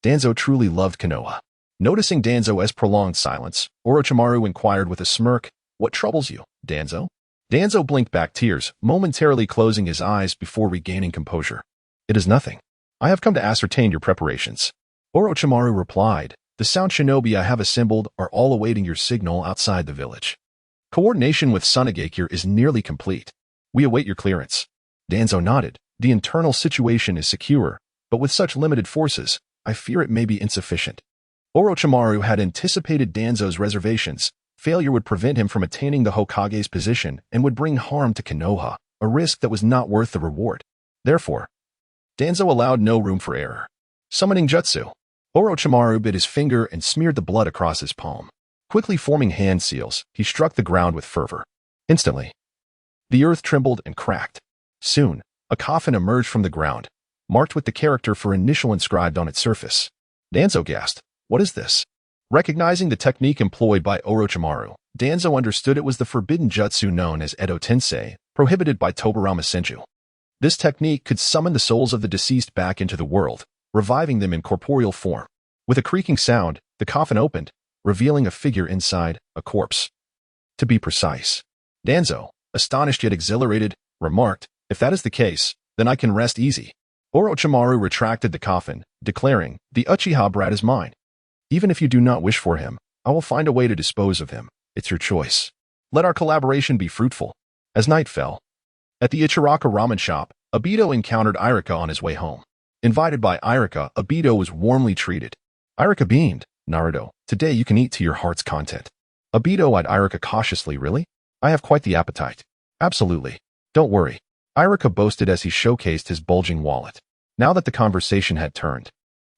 Danzo truly loved Konoha. Noticing Danzo's prolonged silence, Orochimaru inquired with a smirk, "What troubles you, Danzo?" Danzo blinked back tears, momentarily closing his eyes before regaining composure. "It is nothing. I have come to ascertain your preparations." Orochimaru replied, "The sound shinobi I have assembled are all awaiting your signal outside the village. Coordination with Sunagakure is nearly complete. We await your clearance." Danzo nodded. "The internal situation is secure, but with such limited forces, I fear it may be insufficient." Orochimaru had anticipated Danzo's reservations, Failure would prevent him from attaining the Hokage's position and would bring harm to Konoha, a risk that was not worth the reward. Therefore, Danzo allowed no room for error. Summoning Jutsu, Orochimaru bit his finger and smeared the blood across his palm. Quickly forming hand seals, he struck the ground with fervor. Instantly, the earth trembled and cracked. Soon, a coffin emerged from the ground, marked with the character for initial inscribed on its surface. Danzo gasped, "What is this?" Recognizing the technique employed by Orochimaru, Danzo understood it was the forbidden jutsu known as Edo Tensei, prohibited by Tobirama Senju. This technique could summon the souls of the deceased back into the world, reviving them in corporeal form. With a creaking sound, the coffin opened, revealing a figure inside, a corpse. To be precise, Danzo, astonished yet exhilarated, remarked, "If that is the case, then I can rest easy." Orochimaru retracted the coffin, declaring, "The Uchiha brat is mine. Even if you do not wish for him, I will find a way to dispose of him. It's your choice. Let our collaboration be fruitful." As night fell, at the Ichiraka ramen shop, Obito encountered Irika on his way home. Invited by Irika, Obito was warmly treated. Irika beamed, "Naruto, today you can eat to your heart's content." Obito eyed Irika cautiously. "Really? I have quite the appetite." "Absolutely. Don't worry," Irika boasted as he showcased his bulging wallet. Now that the conversation had turned,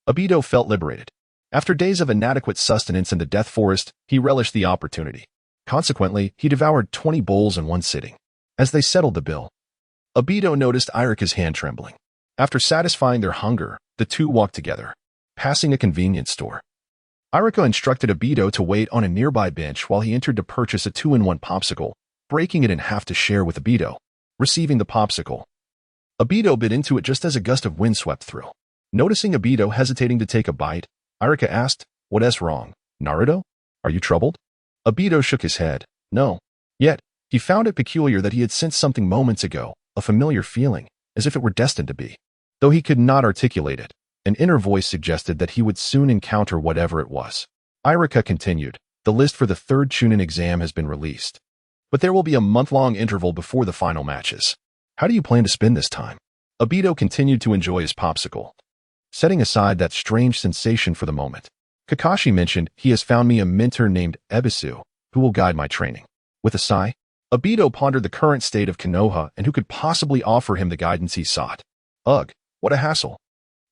Obito felt liberated. After days of inadequate sustenance in the Death Forest, he relished the opportunity. Consequently, he devoured 20 bowls in one sitting. As they settled the bill, Obito noticed Irika's hand trembling. After satisfying their hunger, the two walked together, passing a convenience store. Irika instructed Obito to wait on a nearby bench while he entered to purchase a 2-in-1 popsicle, breaking it in half to share with Obito. Receiving the popsicle, Obito bit into it just as a gust of wind swept through. Noticing Obito hesitating to take a bite, Irika asked, "What's wrong, Naruto? Are you troubled?" Obito shook his head. "No." Yet, he found it peculiar that he had sensed something moments ago, a familiar feeling, as if it were destined to be. Though he could not articulate it, an inner voice suggested that he would soon encounter whatever it was. Irika continued, "The list for the 3rd Chunin exam has been released. But there will be a month-long interval before the final matches. How do you plan to spend this time?" Obito continued to enjoy his popsicle, setting aside that strange sensation for the moment. "Kakashi mentioned he has found me a mentor named Ebisu, who will guide my training." With a sigh, Obito pondered the current state of Konoha and who could possibly offer him the guidance he sought. Ugh, what a hassle.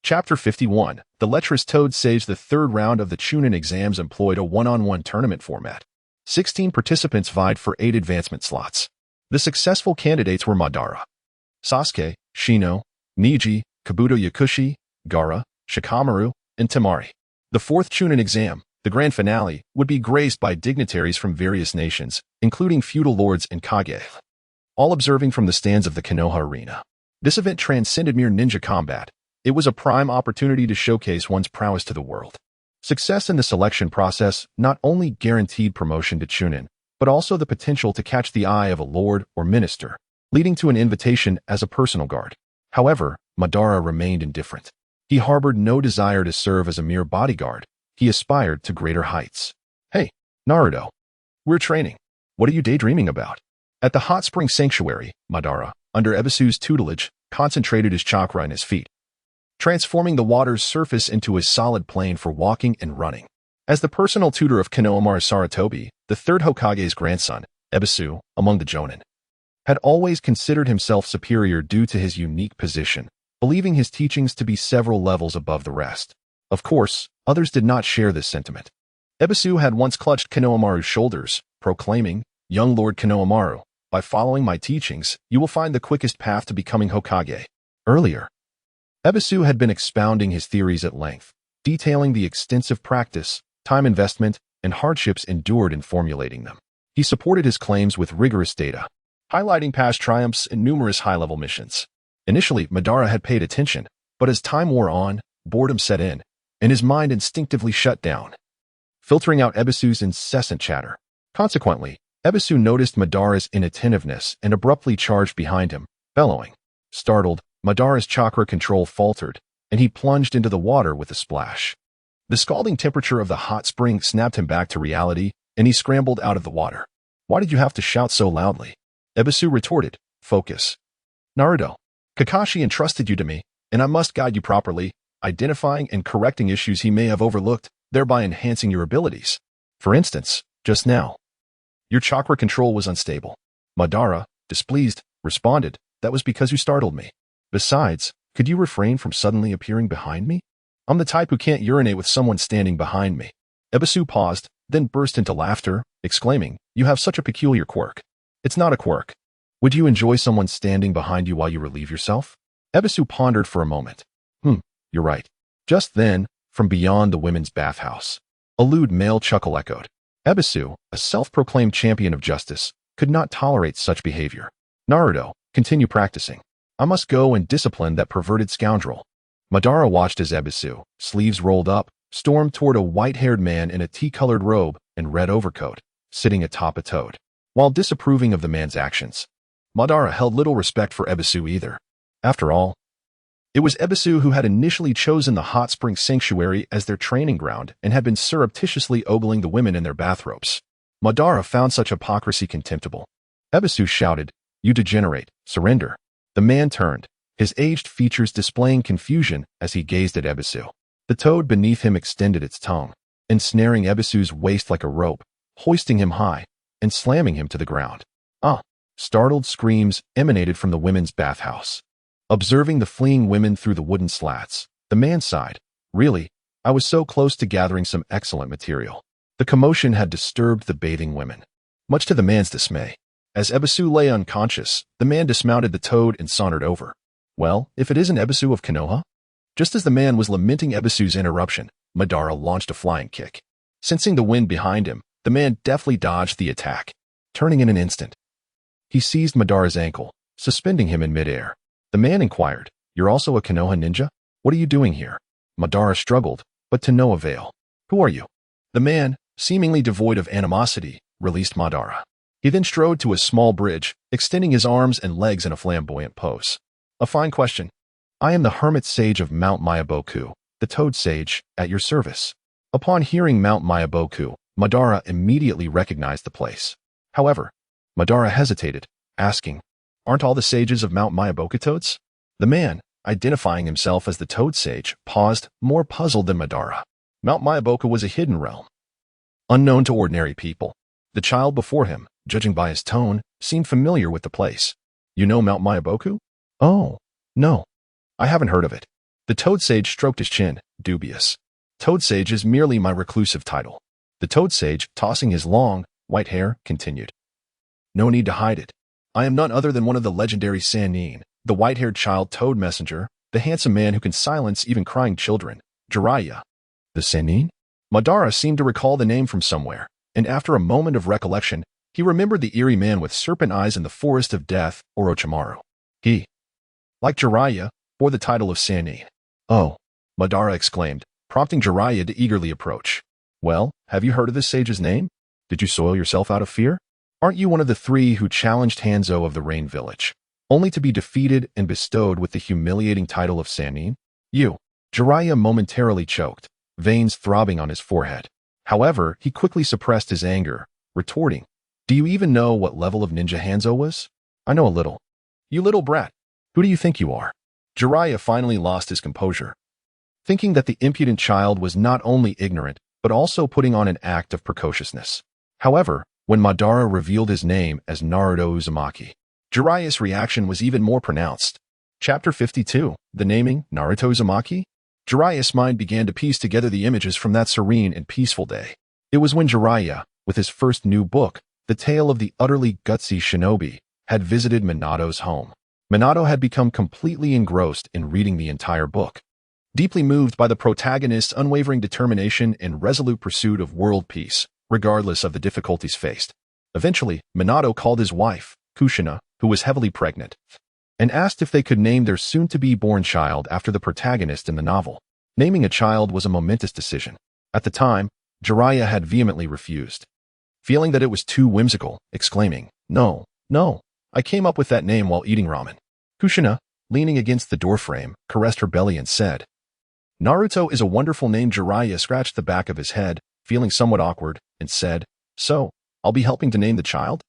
Chapter 51, The Lecherous Toad Saves the 3rd round of the Chunin exams employed a one-on-one tournament format. 16 participants vied for 8 advancement slots. The successful candidates were Madara, Sasuke, Shino, Niji, Kabuto Yakushi, Gaara, Shikamaru, and Temari. The 4th Chunin exam, the grand finale, would be graced by dignitaries from various nations, including feudal lords and Kage, all observing from the stands of the Konoha arena. This event transcended mere ninja combat. It was a prime opportunity to showcase one's prowess to the world. Success in the selection process not only guaranteed promotion to Chunin, but also the potential to catch the eye of a lord or minister, leading to an invitation as a personal guard. However, Madara remained indifferent. He harbored no desire to serve as a mere bodyguard. He aspired to greater heights. "Hey, Naruto. We're training. What are you daydreaming about?" At the hot spring sanctuary, Madara, under Ebisu's tutelage, concentrated his chakra in his feet, transforming the water's surface into a solid plane for walking and running. As the personal tutor of Konoha Sarutobi, the 3rd Hokage's grandson, Ebisu, among the Jonin, had always considered himself superior due to his unique position, believing his teachings to be several levels above the rest. Of course, others did not share this sentiment. Ebisu had once clutched Konohamaru's shoulders, proclaiming, "Young Lord Konohamaru, by following my teachings, you will find the quickest path to becoming Hokage." Earlier, Ebisu had been expounding his theories at length, detailing the extensive practice, time investment, and hardships endured in formulating them. He supported his claims with rigorous data, highlighting past triumphs and numerous high-level missions. Initially, Madara had paid attention, but as time wore on, boredom set in, and his mind instinctively shut down, filtering out Ebisu's incessant chatter. Consequently, Ebisu noticed Madara's inattentiveness and abruptly charged behind him, bellowing. Startled, Madara's chakra control faltered, and he plunged into the water with a splash. The scalding temperature of the hot spring snapped him back to reality, and he scrambled out of the water. "Why did you have to shout so loudly?" Ebisu retorted, "Focus. Naruto, Kakashi entrusted you to me, and I must guide you properly, identifying and correcting issues he may have overlooked, thereby enhancing your abilities. For instance, just now, Your chakra control was unstable. Madara, displeased, responded, that was because you startled me. Besides, could you refrain from suddenly appearing behind me? I'm the type who can't urinate with someone standing behind me. Ebisu paused, then burst into laughter, exclaiming, you have such a peculiar quirk. It's not a quirk. Would you enjoy someone standing behind you while you relieve yourself? Ebisu pondered for a moment. You're right. Just then, from beyond the women's bathhouse, a lewd male chuckle echoed. Ebisu, a self-proclaimed champion of justice, could not tolerate such behavior. Naruto, continue practicing. I must go and discipline that perverted scoundrel. Madara watched as Ebisu, sleeves rolled up, stormed toward a white-haired man in a tea-colored robe and red overcoat, sitting atop a toad. While disapproving of the man's actions, Madara held little respect for Ebisu either. After all, it was Ebisu who had initially chosen the hot spring sanctuary as their training ground and had been surreptitiously ogling the women in their bathrobes. Madara found such hypocrisy contemptible. Ebisu shouted, you degenerate, surrender. The man turned, his aged features displaying confusion as he gazed at Ebisu. The toad beneath him extended its tongue, ensnaring Ebisu's waist like a rope, hoisting him high, and slamming him to the ground. Startled screams emanated from the women's bathhouse. Observing the fleeing women through the wooden slats, the man sighed, really, I was so close to gathering some excellent material. The commotion had disturbed the bathing women. Much to the man's dismay, as Ebisu lay unconscious, the man dismounted the toad and sauntered over. Well, if it isn't Ebisu of Konoha? Just as the man was lamenting Ebisu's interruption, Madara launched a flying kick. Sensing the wind behind him, the man deftly dodged the attack. Turning in an instant, he seized Madara's ankle, suspending him in midair. The man inquired, you're also a Konoha ninja? What are you doing here? Madara struggled, but to no avail. Who are you? The man, seemingly devoid of animosity, released Madara. He then strode to a small bridge, extending his arms and legs in a flamboyant pose. A fine question. I am the hermit sage of Mount Myaboku, the toad sage, at your service. Upon hearing Mount Myaboku, Madara immediately recognized the place. However, Madara hesitated, asking, aren't all the sages of Mount Myaboku toads? The man, identifying himself as the toad sage, paused, more puzzled than Madara. Mount Myaboku was a hidden realm, unknown to ordinary people. The child before him, judging by his tone, seemed familiar with the place. You know Mount Myaboku? Oh, no. I haven't heard of it. The toad sage stroked his chin, dubious. Toad sage is merely my reclusive title. The toad sage, tossing his long, white hair, continued. No need to hide it. I am none other than one of the legendary Sannin, the white-haired child toad messenger, the handsome man who can silence even crying children, Jiraiya. The Sannin? Madara seemed to recall the name from somewhere, and after a moment of recollection, he remembered the eerie man with serpent eyes in the forest of death, Orochimaru. He, like Jiraiya, bore the title of Sannin. Oh, Madara exclaimed, prompting Jiraiya to eagerly approach. Well, have you heard of this sage's name? Did you soil yourself out of fear? Aren't you one of the three who challenged Hanzo of the Rain Village, only to be defeated and bestowed with the humiliating title of Sannin? You. Jiraiya momentarily choked, veins throbbing on his forehead. However, he quickly suppressed his anger, retorting, do you even know what level of ninja Hanzo was? I know a little. You little brat. Who do you think you are? Jiraiya finally lost his composure, thinking that the impudent child was not only ignorant, but also putting on an act of precociousness. However, when Madara revealed his name as Naruto Uzumaki, Jiraiya's reaction was even more pronounced. Chapter 52, The Naming, Naruto Uzumaki? Jiraiya's mind began to piece together the images from that serene and peaceful day. It was when Jiraiya, with his first new book, The Tale of the Utterly Gutsy Shinobi, had visited Minato's home. Minato had become completely engrossed in reading the entire book, deeply moved by the protagonist's unwavering determination and resolute pursuit of world peace, regardless of the difficulties faced. Eventually, Minato called his wife, Kushina, who was heavily pregnant, and asked if they could name their soon-to-be-born child after the protagonist in the novel. Naming a child was a momentous decision. At the time, Jiraiya had vehemently refused, feeling that it was too whimsical, exclaiming, No, I came up with that name while eating ramen. Kushina, leaning against the doorframe, caressed her belly and said, Naruto is a wonderful name. Jiraiya scratched the back of his head, feeling somewhat awkward, and said, So, I'll be helping to name the child?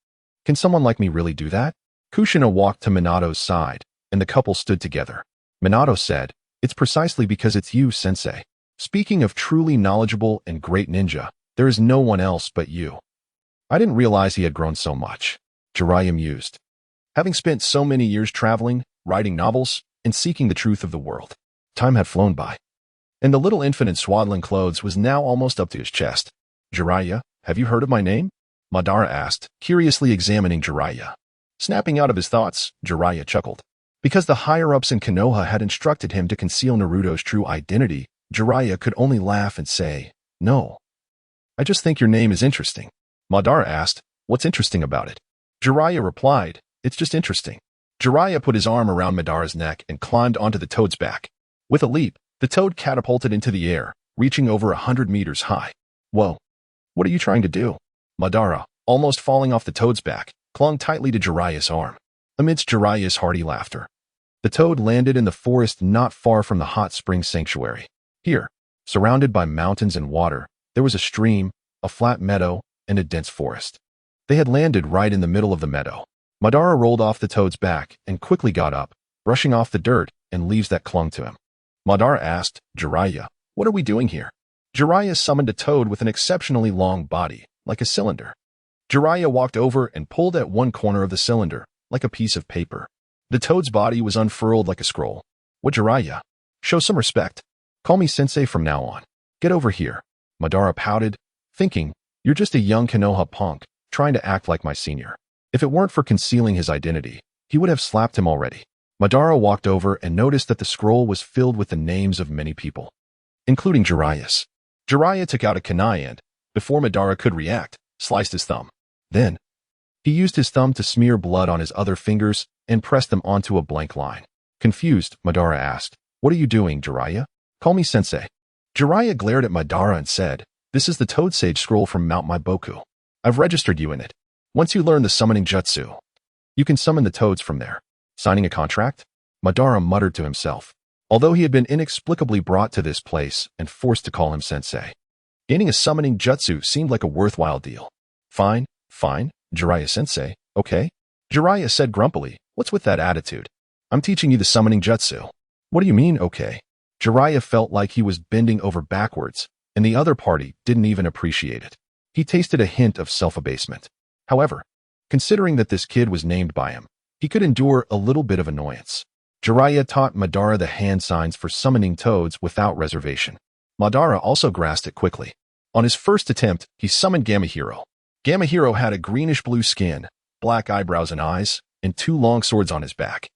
Can someone like me really do that? Kushina walked to Minato's side, and the couple stood together. Minato said, It's precisely because it's you, sensei. Speaking of truly knowledgeable and great ninja, there is no one else but you. I didn't realize he had grown so much. Jiraiya mused. Having spent so many years traveling, writing novels, and seeking the truth of the world, time had flown by. And the little infant in swaddling clothes was now almost up to his chest. Jiraiya, have you heard of my name? Madara asked, curiously examining Jiraiya. Snapping out of his thoughts, Jiraiya chuckled. Because the higher-ups in Konoha had instructed him to conceal Naruto's true identity, Jiraiya could only laugh and say, "No. I just think your name is interesting." Madara asked, "What's interesting about it?" Jiraiya replied, "It's just interesting." Jiraiya put his arm around Madara's neck and climbed onto the toad's back. With a leap, the toad catapulted into the air, reaching over 100 meters high. Whoa. What are you trying to do? Madara, almost falling off the toad's back, clung tightly to Jiraiya's arm. Amidst Jiraiya's hearty laughter, the toad landed in the forest not far from the hot spring sanctuary. Here, surrounded by mountains and water, there was a stream, a flat meadow, and a dense forest. They had landed right in the middle of the meadow. Madara rolled off the toad's back and quickly got up, brushing off the dirt and leaves that clung to him. Madara asked, "Jiraiya, what are we doing here?" Jiraiya summoned a toad with an exceptionally long body, like a cylinder. Jiraiya walked over and pulled at one corner of the cylinder, like a piece of paper. The toad's body was unfurled like a scroll. "What, Jiraiya? Show some respect. Call me sensei from now on. Get over here." Madara pouted, thinking, "You're just a young Konoha punk, trying to act like my senior." If it weren't for concealing his identity, he would have slapped him already. Madara walked over and noticed that the scroll was filled with the names of many people, including Jiraiya's. Jiraiya took out a kunai and, before Madara could react, sliced his thumb. Then, he used his thumb to smear blood on his other fingers and pressed them onto a blank line. Confused, Madara asked, "What are you doing, Jiraiya? Call me sensei." Jiraiya glared at Madara and said, "This is the Toad Sage scroll from Mount Maiboku. I've registered you in it. Once you learn the summoning jutsu, you can summon the toads from there." Signing a contract? Madara muttered to himself. Although he had been inexplicably brought to this place and forced to call him sensei, gaining a summoning jutsu seemed like a worthwhile deal. Fine, Jiraiya-sensei, okay? Jiraiya said grumpily, "What's with that attitude? I'm teaching you the summoning jutsu." "What do you mean, okay?" Jiraiya felt like he was bending over backwards, and the other party didn't even appreciate it. He tasted a hint of self-abasement. However, considering that this kid was named by him, he could endure a little bit of annoyance. Jiraiya taught Madara the hand signs for summoning toads without reservation. Madara also grasped it quickly. On his first attempt, he summoned Gamahiro. Gamahiro had a greenish-blue skin, black eyebrows and eyes, and 2 long swords on his back,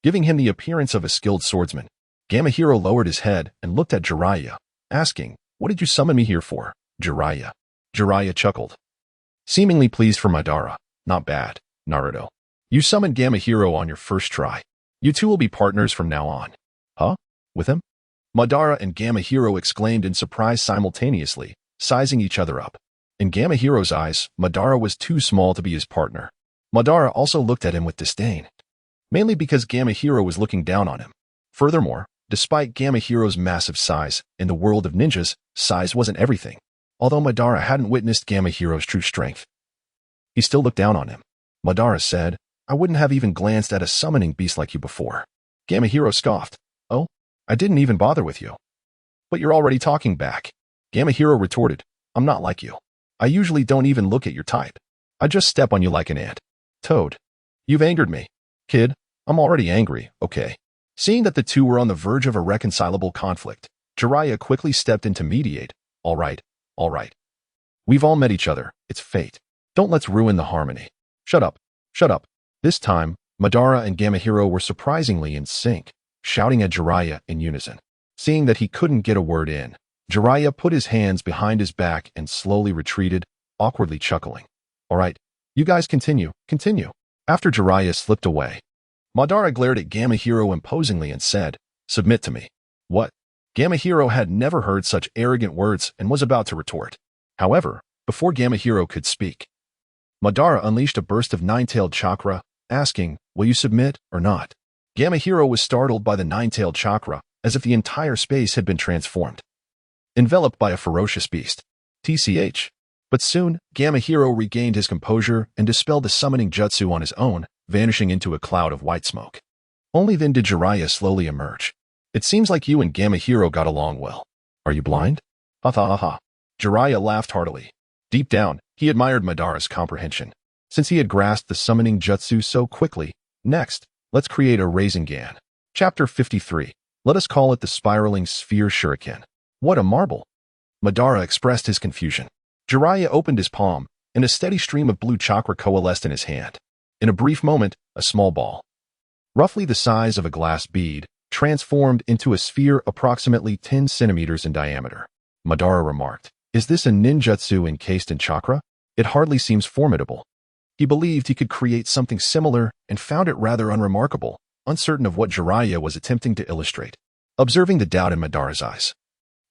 giving him the appearance of a skilled swordsman. Gamahiro lowered his head and looked at Jiraiya, asking, "What did you summon me here for, Jiraiya?" Jiraiya chuckled, seemingly pleased for Madara. "Not bad, Naruto. You summoned Gamahiro on your first try. You two will be partners from now on." "Huh? With him?" Madara and Gamahiro exclaimed in surprise simultaneously, sizing each other up. In Gamahiro's eyes, Madara was too small to be his partner. Madara also looked at him with disdain, mainly because Gamahiro was looking down on him. Furthermore, despite Gamahiro's massive size, in the world of ninjas, size wasn't everything. Although Madara hadn't witnessed Gamahiro's true strength, he still looked down on him. Madara said, "I wouldn't have even glanced at a summoning beast like you before." Gamahiro scoffed. "Oh, I didn't even bother with you." "But you're already talking back." Gamahiro retorted, "I'm not like you. I usually don't even look at your type. I just step on you like an ant." "Toad, you've angered me." "Kid, I'm already angry, okay?" Seeing that the two were on the verge of a reconcilable conflict, Jiraiya quickly stepped in to mediate. All right. We've all met each other. It's fate. Don't let's ruin the harmony." Shut up. This time, Madara and Gamahiro were surprisingly in sync, shouting at Jiraiya in unison. Seeing that he couldn't get a word in, Jiraiya put his hands behind his back and slowly retreated, awkwardly chuckling. "All right, you guys continue. After Jiraiya slipped away, Madara glared at Gamahiro imposingly and said, "Submit to me." "What?" Gamahiro had never heard such arrogant words and was about to retort. However, before Gamahiro could speak, Madara unleashed a burst of nine-tailed chakra, asking, "Will you submit or not?" Gamahiro was startled by the nine-tailed chakra, as if the entire space had been transformed, enveloped by a ferocious beast. TCH. But soon, Gamahiro regained his composure and dispelled the summoning jutsu on his own, vanishing into a cloud of white smoke. Only then did Jiraiya slowly emerge. "It seems like you and Gamahiro got along well. Are you blind?" "Ha ha ha ha." Jiraiya laughed heartily. Deep down, He admired Madara's comprehension, since he had grasped the summoning jutsu so quickly. Next, let's create a Rasengan. Chapter 53. Let us call it the Spiraling Sphere Shuriken. What a marble! Madara expressed his confusion. Jiraiya opened his palm, and a steady stream of blue chakra coalesced in his hand. In a brief moment, a small ball, roughly the size of a glass bead, transformed into a sphere approximately 10 centimeters in diameter. Madara remarked, "Is this a ninjutsu encased in chakra? It hardly seems formidable." He believed he could create something similar and found it rather unremarkable, uncertain of what Jiraiya was attempting to illustrate. Observing the doubt in Madara's eyes,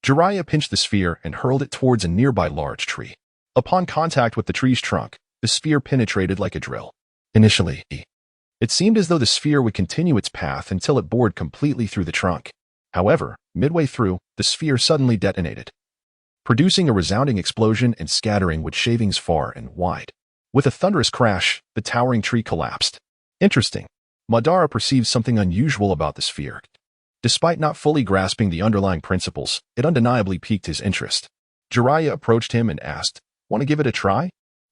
Jiraiya pinched the sphere and hurled it towards a nearby large tree. Upon contact with the tree's trunk, the sphere penetrated like a drill. Initially, it seemed as though the sphere would continue its path until it bored completely through the trunk. However, midway through, the sphere suddenly detonated, producing a resounding explosion and scattering wood shavings far and wide. With a thunderous crash, the towering tree collapsed. Interesting. Madara perceived something unusual about the sphere. Despite not fully grasping the underlying principles, it undeniably piqued his interest. Jiraiya approached him and asked, "Want to give it a try?"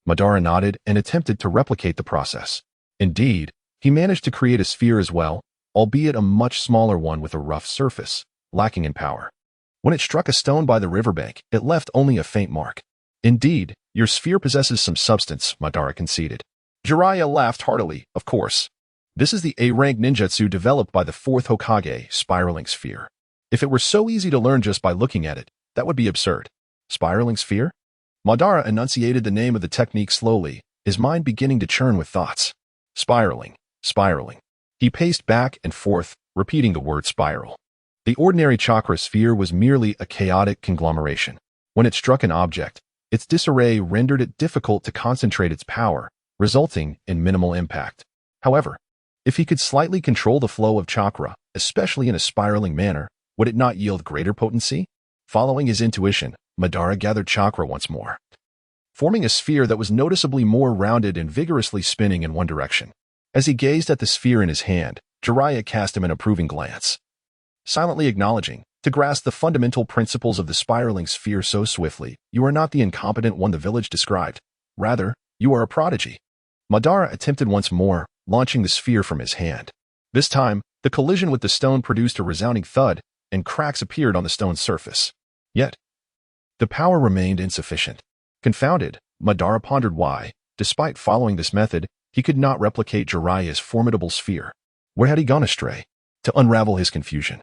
Madara nodded and attempted to replicate the process. Indeed, he managed to create a sphere as well, albeit a much smaller one with a rough surface, lacking in power. When it struck a stone by the riverbank, it left only a faint mark. "Indeed, your sphere possesses some substance," Madara conceded. Jiraiya laughed heartily, "Of course. This is the A-rank ninjutsu developed by the 4th Hokage, Spiraling Sphere. If it were so easy to learn just by looking at it, that would be absurd." Spiraling Sphere? Madara enunciated the name of the technique slowly, his mind beginning to churn with thoughts. Spiraling, spiraling. He paced back and forth, repeating the word spiral. The ordinary chakra sphere was merely a chaotic conglomeration. When it struck an object, its disarray rendered it difficult to concentrate its power, resulting in minimal impact. However, if he could slightly control the flow of chakra, especially in a spiraling manner, would it not yield greater potency? Following his intuition, Madara gathered chakra once more, forming a sphere that was noticeably more rounded and vigorously spinning in one direction. As he gazed at the sphere in his hand, Jiraiya cast him an approving glance, silently acknowledging, "To grasp the fundamental principles of the spiraling sphere so swiftly, you are not the incompetent one the village described. Rather, you are a prodigy." Madara attempted once more, launching the sphere from his hand. This time, the collision with the stone produced a resounding thud, and cracks appeared on the stone's surface. Yet, the power remained insufficient. Confounded, Madara pondered why, despite following this method, he could not replicate Jiraiya's formidable sphere. Where had he gone astray? To unravel his confusion,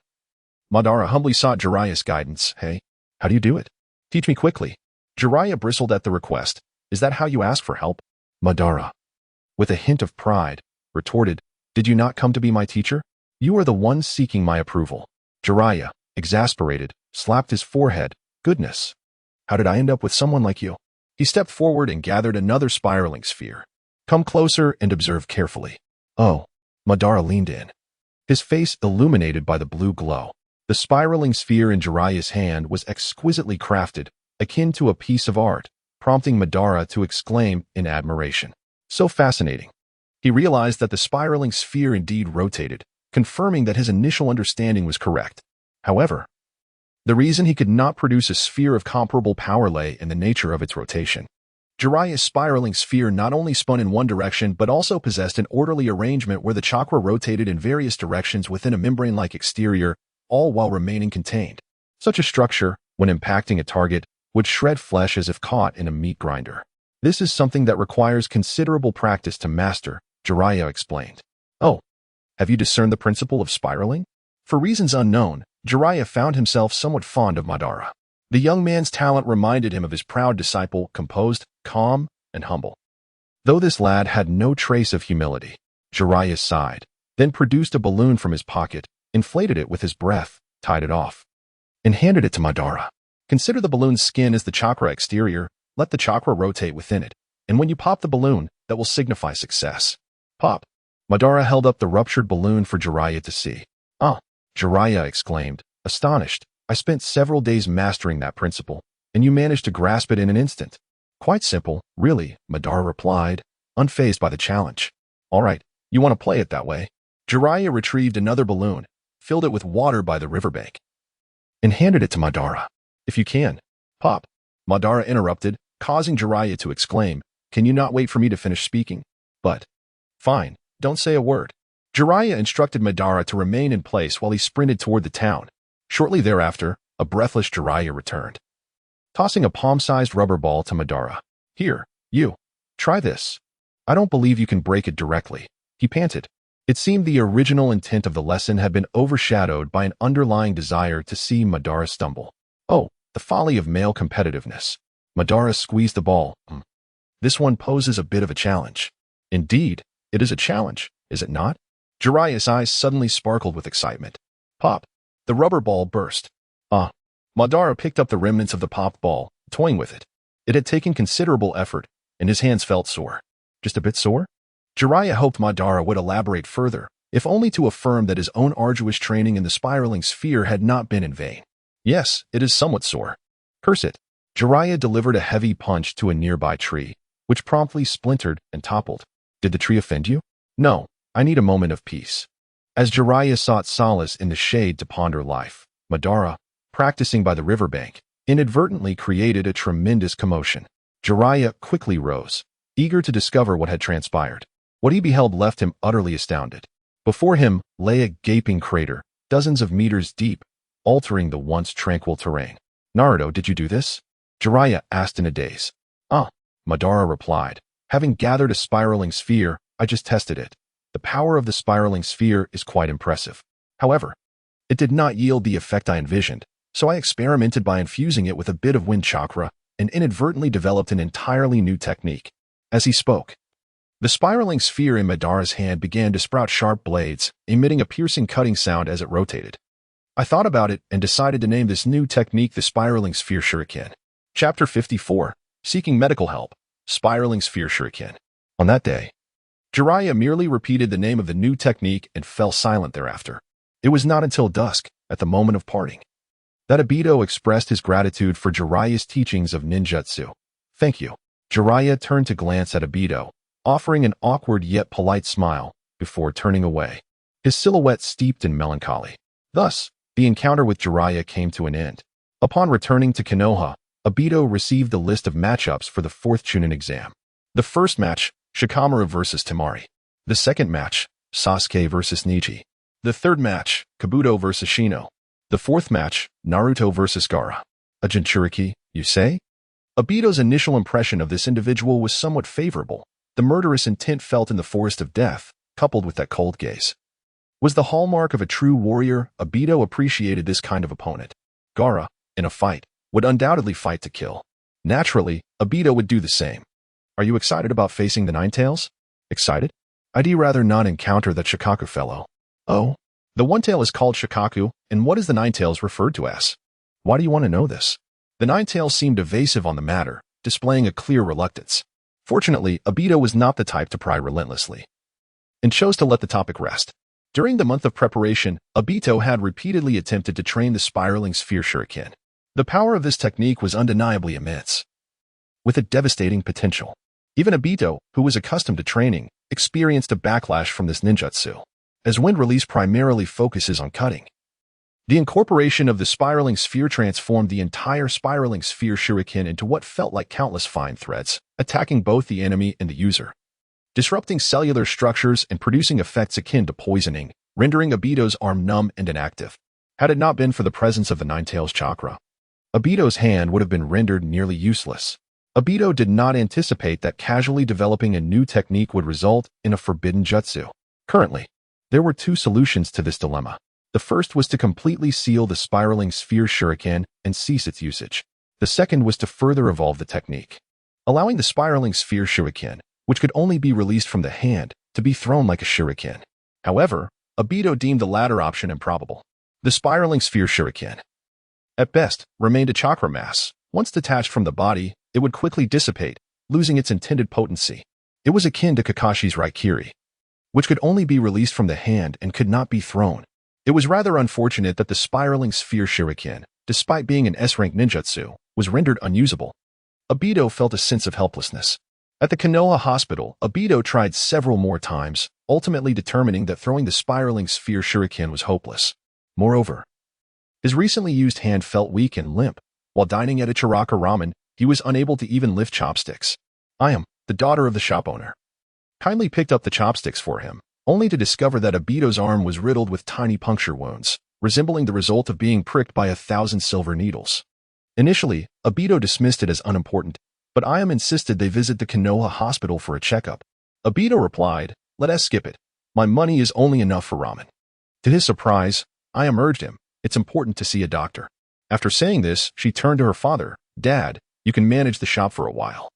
Madara humbly sought Jiraiya's guidance. "Hey, how do you do it? Teach me quickly." Jiraiya bristled at the request. "Is that how you ask for help?" Madara, with a hint of pride, retorted, "Did you not come to be my teacher? You are the one seeking my approval." Jiraiya, exasperated, slapped his forehead. "Goodness. How did I end up with someone like you?" He stepped forward and gathered another spiraling sphere. "Come closer and observe carefully." "Oh." Madara leaned in, his face illuminated by the blue glow. The spiraling sphere in Jiraiya's hand was exquisitely crafted, akin to a piece of art, prompting Madara to exclaim in admiration. "So fascinating." He realized that the spiraling sphere indeed rotated, confirming that his initial understanding was correct. However, the reason he could not produce a sphere of comparable power lay in the nature of its rotation. Jiraiya's spiraling sphere not only spun in one direction but also possessed an orderly arrangement where the chakra rotated in various directions within a membrane-like exterior, all while remaining contained. Such a structure, when impacting a target, would shred flesh as if caught in a meat grinder. "This is something that requires considerable practice to master," Jiraiya explained. "Oh, have you discerned the principle of spiraling?" For reasons unknown, Jiraiya found himself somewhat fond of Madara. The young man's talent reminded him of his proud disciple, composed, calm, and humble. Though this lad had no trace of humility, Jiraiya sighed, then produced a balloon from his pocket, inflated it with his breath, tied it off, and handed it to Madara. "Consider the balloon's skin as the chakra exterior, let the chakra rotate within it, and when you pop the balloon, that will signify success." Pop. Madara held up the ruptured balloon for Jiraiya to see. "Ah," Jiraiya exclaimed, astonished. "I spent several days mastering that principle, and you managed to grasp it in an instant." "Quite simple, really," Madara replied, unfazed by the challenge. "All right, you want to play it that way?" Jiraiya retrieved another balloon, filled it with water by the riverbank, and handed it to Madara. "If you can." Pop. Madara interrupted, causing Jiraiya to exclaim, "Can you not wait for me to finish speaking?" But, "Fine, don't say a word." Jiraiya instructed Madara to remain in place while he sprinted toward the town. Shortly thereafter, a breathless Jiraiya returned, tossing a palm-sized rubber ball to Madara. "Here, you. Try this. I don't believe you can break it directly," he panted. It seemed the original intent of the lesson had been overshadowed by an underlying desire to see Madara stumble. Oh, the folly of male competitiveness. Madara squeezed the ball. This one poses a bit of a challenge. Indeed, it is a challenge, is it not? Jiraiya's eyes suddenly sparkled with excitement. Pop. The rubber ball burst. Madara picked up the remnants of the popped ball, toying with it. It had taken considerable effort, and his hands felt sore. Just a bit sore? Jiraiya hoped Madara would elaborate further, if only to affirm that his own arduous training in the spiraling sphere had not been in vain. Yes, it is somewhat sore. Curse it. Jiraiya delivered a heavy punch to a nearby tree, which promptly splintered and toppled. Did the tree offend you? No, I need a moment of peace. As Jiraiya sought solace in the shade to ponder life, Madara, practicing by the riverbank, inadvertently created a tremendous commotion. Jiraiya quickly rose, eager to discover what had transpired. What he beheld left him utterly astounded. Before him lay a gaping crater, dozens of meters deep, altering the once tranquil terrain. Naruto, did you do this? Jiraiya asked in a daze. Madara replied. Having gathered a spiraling sphere, I just tested it. The power of the spiraling sphere is quite impressive. However, it did not yield the effect I envisioned, so I experimented by infusing it with a bit of wind chakra and inadvertently developed an entirely new technique. As he spoke, the spiraling sphere in Madara's hand began to sprout sharp blades, emitting a piercing cutting sound as it rotated. I thought about it and decided to name this new technique the Spiraling Sphere Shuriken. Chapter 54, Seeking Medical Help, Spiraling Sphere Shuriken. On that day, Jiraiya merely repeated the name of the new technique and fell silent thereafter. It was not until dusk, at the moment of parting, that Obito expressed his gratitude for Jiraiya's teachings of ninjutsu. Thank you. Jiraiya turned to glance at Obito, offering an awkward yet polite smile, before turning away, his silhouette steeped in melancholy. Thus, the encounter with Jiraiya came to an end. Upon returning to Konoha, Obito received the list of matchups for the 4th Chunin exam. The first match, Shikamaru vs. Temari. The second match, Sasuke vs. Neji. The third match, Kabuto vs. Shino. The fourth match, Naruto vs. Gaara. A Jinchuriki, you say? Obito's initial impression of this individual was somewhat favorable. The murderous intent felt in the forest of death, coupled with that cold gaze, was the hallmark of a true warrior. Obito appreciated this kind of opponent. Gaara, in a fight, would undoubtedly fight to kill. Naturally, Obito would do the same. Are you excited about facing the Ninetales? Excited? I'd rather not encounter that Shikaku fellow. Oh? The One Tail is called Shikaku, and what is the Ninetales referred to as? Why do you want to know this? The Ninetales seemed evasive on the matter, displaying a clear reluctance. Fortunately, Obito was not the type to pry relentlessly, and chose to let the topic rest. During the month of preparation, Obito had repeatedly attempted to train the Spiraling Sphere Shuriken. The power of this technique was undeniably immense, with a devastating potential. Even Obito, who was accustomed to training, experienced a backlash from this ninjutsu, as wind release primarily focuses on cutting. The incorporation of the Spiraling Sphere transformed the entire Spiraling Sphere Shuriken into what felt like countless fine threads, attacking both the enemy and the user, disrupting cellular structures and producing effects akin to poisoning, rendering Obito's arm numb and inactive. Had it not been for the presence of the Ninetales chakra, Obito's hand would have been rendered nearly useless. Obito did not anticipate that casually developing a new technique would result in a forbidden jutsu. Currently, there were two solutions to this dilemma. The first was to completely seal the Spiraling Sphere Shuriken and cease its usage. The second was to further evolve the technique, allowing the Spiraling Sphere Shuriken, which could only be released from the hand, to be thrown like a shuriken. However, Obito deemed the latter option improbable. The Spiraling Sphere Shuriken, at best, remained a chakra mass. Once detached from the body, it would quickly dissipate, losing its intended potency. It was akin to Kakashi's Raikiri, which could only be released from the hand and could not be thrown. It was rather unfortunate that the Spiraling Sphere Shuriken, despite being an S-rank ninjutsu, was rendered unusable. Obito felt a sense of helplessness. At the Konoha hospital, Obito tried several more times, ultimately determining that throwing the Spiraling Sphere Shuriken was hopeless. Moreover, his recently used hand felt weak and limp. While dining at Ichiraka Ramen, He was unable to even lift chopsticks. I am the daughter of the shop owner. Kindly picked up the chopsticks for him, only to discover that Obito's arm was riddled with tiny puncture wounds, resembling the result of being pricked by 1,000 silver needles. Initially, Obito dismissed it as unimportant, but Ayam insisted they visit the Konoha hospital for a checkup. Obito replied, "Let us skip it. My money is only enough for ramen." To his surprise, Ayam urged him, "It's important to see a doctor." After saying this, she turned to her father, "Dad, you can manage the shop for a while.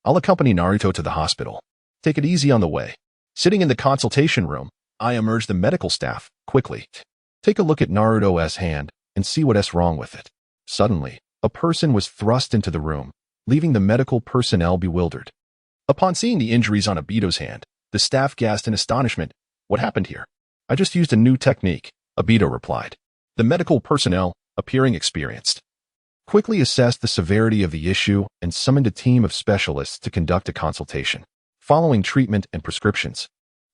I'll accompany Naruto to the hospital. Take it easy on the way." Sitting in the consultation room, Ayam urged the medical staff, "Quickly, take a look at Naruto's hand and see what's wrong with it." Suddenly, a person was thrust into the room, leaving the medical personnel bewildered. Upon seeing the injuries on Obito's hand, the staff gasped in astonishment. "What happened here?" "I just used a new technique," Obito replied. The medical personnel, appearing experienced, quickly assessed the severity of the issue and summoned a team of specialists to conduct a consultation. Following treatment and prescriptions,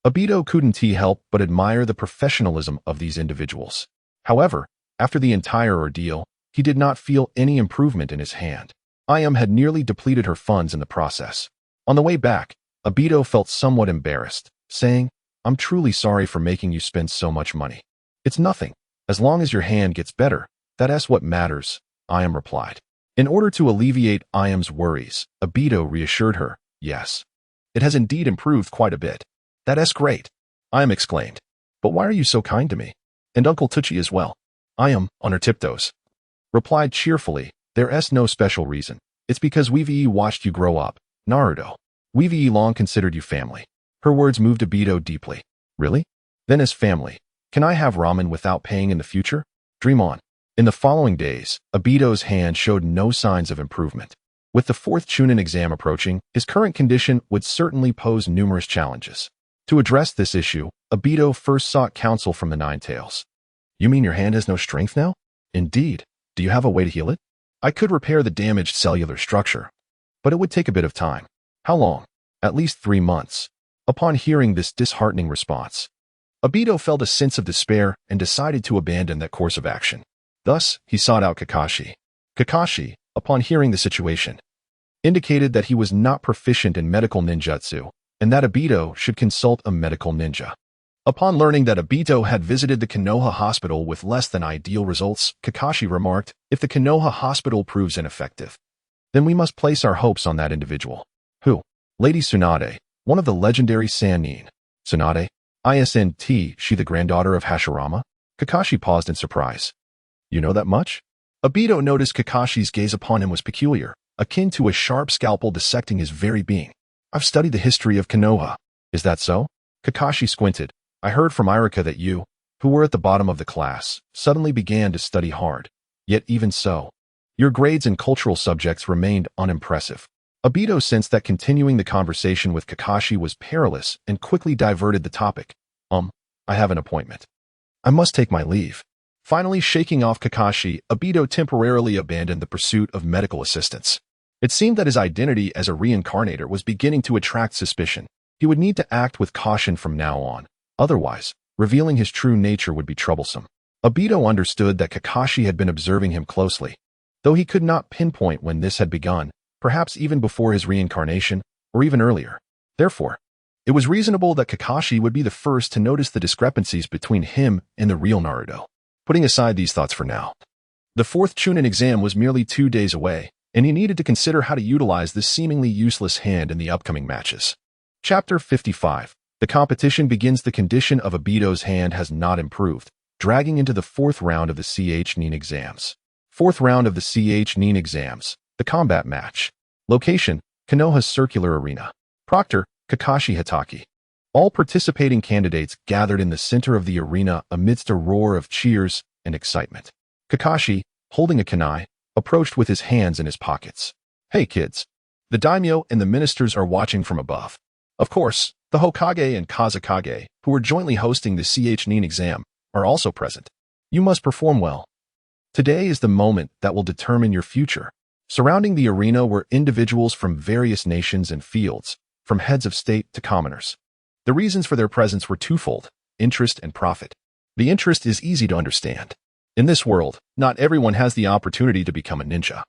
Obito couldn't help but admire the professionalism of these individuals. However, after the entire ordeal, he did not feel any improvement in his hand. Ayam had nearly depleted her funds in the process. On the way back, Obito felt somewhat embarrassed, saying, "I'm truly sorry for making you spend so much money." "It's nothing. As long as your hand gets better, that's what matters," Ayam replied. In order to alleviate Ayam's worries, Obito reassured her, "Yes, it has indeed improved quite a bit." "That's great," Ayam exclaimed. "But why are you so kind to me? And Uncle Tucci as well?" Ayam, on her tiptoes, replied cheerfully, "There's no special reason. It's because we've watched you grow up, Naruto. We've long considered you family." Her words moved Obito deeply. "Really? Then as family, can I have ramen without paying in the future? Dream on." In the following days, Obito's hand showed no signs of improvement. With the 4th Chunin exam approaching, his current condition would certainly pose numerous challenges. To address this issue, Obito first sought counsel from the Nine Tails. "You mean your hand has no strength now?" "Indeed. Do you have a way to heal it?" "I could repair the damaged cellular structure, but it would take a bit of time." "How long?" "At least 3 months." Upon hearing this disheartening response, Obito felt a sense of despair and decided to abandon that course of action. Thus, he sought out Kakashi. Kakashi, upon hearing the situation, indicated that he was not proficient in medical ninjutsu and that Obito should consult a medical ninja. Upon learning that Obito had visited the Konoha hospital with less than ideal results, Kakashi remarked, "If the Konoha hospital proves ineffective, then we must place our hopes on that individual." "Who?" "Lady Tsunade, one of the legendary Sannin." "Tsunade? Isn't she the granddaughter of Hashirama?" Kakashi paused in surprise. "You know that much?" Obito noticed Kakashi's gaze upon him was peculiar, akin to a sharp scalpel dissecting his very being. "I've studied the history of Konoha." "Is that so?" Kakashi squinted. "I heard from Irika that you, who were at the bottom of the class, suddenly began to study hard. Yet even so, your grades in cultural subjects remained unimpressive." Obito sensed that continuing the conversation with Kakashi was perilous and quickly diverted the topic. I have an appointment. I must take my leave." Finally shaking off Kakashi, Obito temporarily abandoned the pursuit of medical assistance. It seemed that his identity as a reincarnator was beginning to attract suspicion. He would need to act with caution from now on. Otherwise, revealing his true nature would be troublesome. Obito understood that Kakashi had been observing him closely, though he could not pinpoint when this had begun, perhaps even before his reincarnation, or even earlier. Therefore, it was reasonable that Kakashi would be the first to notice the discrepancies between him and the real Naruto. Putting aside these thoughts for now, the 4th Chunin exam was merely 2 days away, and he needed to consider how to utilize this seemingly useless hand in the upcoming matches. Chapter 55. The competition begins. The condition of Obito's hand has not improved, dragging into the 4th round of the Nin exams. 4th round of the Nin exams. The combat match. Location, Konoha's circular arena. Proctor, Kakashi Hitaki. All participating candidates gathered in the center of the arena amidst a roar of cheers and excitement. Kakashi, holding a kunai, approached with his hands in his pockets. "Hey kids. The daimyo and the ministers are watching from above. Of course, the Hokage and Kazekage, who are jointly hosting the Nin exam, are also present. You must perform well. Today is the moment that will determine your future." Surrounding the arena were individuals from various nations and fields, from heads of state to commoners. The reasons for their presence were twofold: interest and profit. The interest is easy to understand. In this world, not everyone has the opportunity to become a ninja.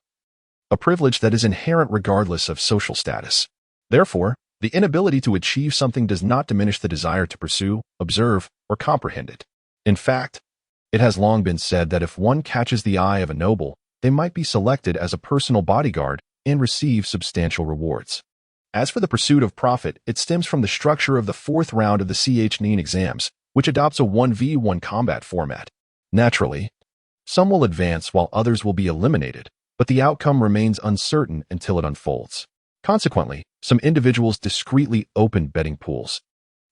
a privilege that is inherent regardless of social status. Therefore, the inability to achieve something does not diminish the desire to pursue, observe, or comprehend it. In fact, it has long been said that if one catches the eye of a noble, they might be selected as a personal bodyguard and receive substantial rewards. As for the pursuit of profit, it stems from the structure of the fourth round of the CH9 exams, which adopts a 1v1 combat format. Naturally, some will advance while others will be eliminated, but the outcome remains uncertain until it unfolds. Consequently, some individuals discreetly open betting pools,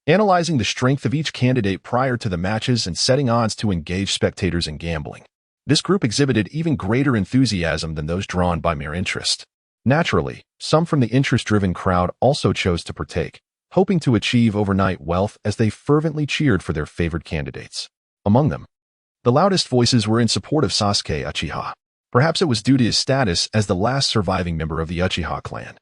analyzing the strength of each candidate prior to the matches and setting odds to engage spectators in gambling. This group exhibited even greater enthusiasm than those drawn by mere interest. Naturally, some from the interest-driven crowd also chose to partake, hoping to achieve overnight wealth as they fervently cheered for their favored candidates. Among them, the loudest voices were in support of Sasuke Uchiha. Perhaps it was due to his status as the last surviving member of the Uchiha clan.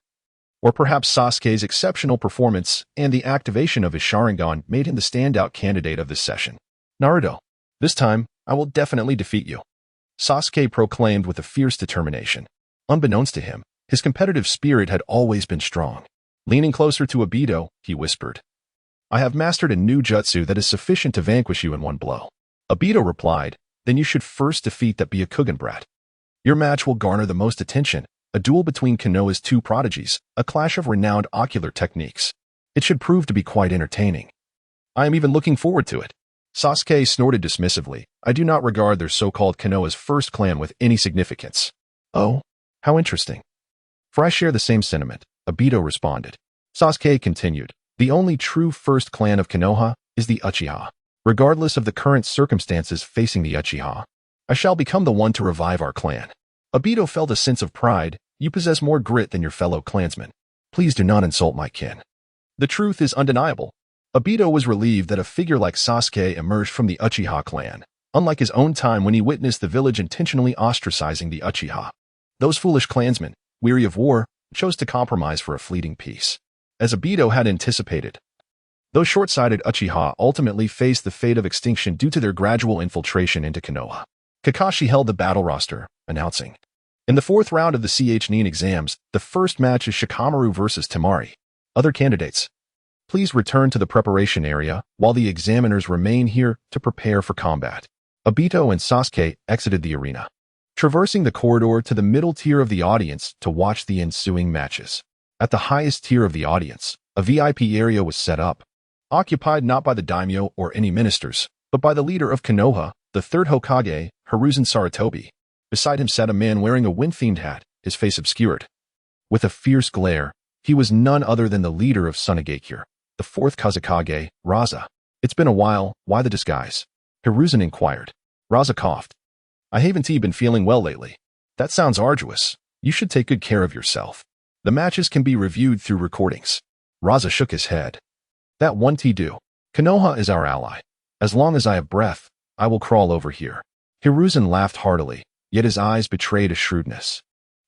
Or perhaps Sasuke's exceptional performance and the activation of his Sharingan made him the standout candidate of this session. Naruto, this time, I will definitely defeat you, Sasuke proclaimed with a fierce determination. Unbeknownst to him, his competitive spirit had always been strong. Leaning closer to Obito, he whispered, I have mastered a new jutsu that is sufficient to vanquish you in one blow. Obito replied, then you should first defeat that Byakugan brat. Your match will garner the most attention, a duel between Konoha's two prodigies, a clash of renowned ocular techniques. It should prove to be quite entertaining. I am even looking forward to it. Sasuke snorted dismissively. I do not regard their so-called Konoha's first clan with any significance. Oh, how interesting. For I share the same sentiment, Obito responded. Sasuke continued. The only true first clan of Konoha is the Uchiha. Regardless of the current circumstances facing the Uchiha, I shall become the one to revive our clan. Obito felt a sense of pride. You possess more grit than your fellow clansmen. Please do not insult my kin. The truth is undeniable. Obito was relieved that a figure like Sasuke emerged from the Uchiha clan, unlike his own time when he witnessed the village intentionally ostracizing the Uchiha. Those foolish clansmen, weary of war, chose to compromise for a fleeting peace. As Obito had anticipated, those short-sighted Uchiha ultimately faced the fate of extinction due to their gradual infiltration into Konoha. Kakashi held the battle roster, announcing, in the fourth round of the CH9 exams, the first match is Shikamaru versus Temari. Other candidates, please return to the preparation area while the examiners remain here to prepare for combat. Obito and Sasuke exited the arena, traversing the corridor to the middle tier of the audience to watch the ensuing matches. At the highest tier of the audience, a VIP area was set up, occupied not by the daimyo or any ministers, but by the leader of Konoha, the third Hokage, Hiruzen Sarutobi. Beside him sat a man wearing a wind-themed hat, his face obscured. With a fierce glare, he was none other than the leader of Sunagakure, the fourth Kazekage, Raza. It's been a while, why the disguise? Hiruzen inquired. Raza coughed. I haven't been feeling well lately. That sounds arduous. You should take good care of yourself. The matches can be reviewed through recordings. Raza shook his head. That won't do. Konoha is our ally. As long as I have breath, I will crawl over here. Hiruzen laughed heartily, yet his eyes betrayed a shrewdness.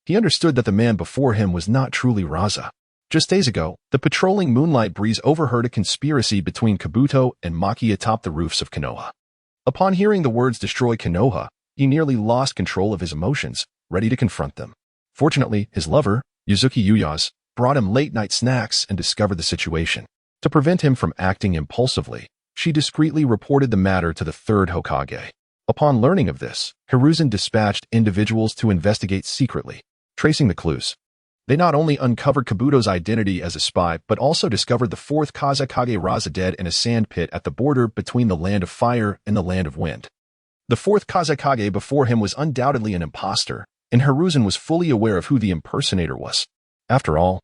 He understood that the man before him was not truly Raza. Just days ago, the patrolling moonlight breeze overheard a conspiracy between Kabuto and Maki atop the roofs of Konoha. Upon hearing the words destroy Konoha, he nearly lost control of his emotions, ready to confront them. Fortunately, his lover, Yuzuki Uyas, brought him late-night snacks and discovered the situation. To prevent him from acting impulsively, she discreetly reported the matter to the third Hokage. Upon learning of this, Hiruzen dispatched individuals to investigate secretly, tracing the clues. They not only uncovered Kabuto's identity as a spy, but also discovered the fourth Kazekage Raza dead in a sand pit at the border between the Land of Fire and the Land of Wind. The fourth Kazekage before him was undoubtedly an imposter, and Hiruzen was fully aware of who the impersonator was. After all,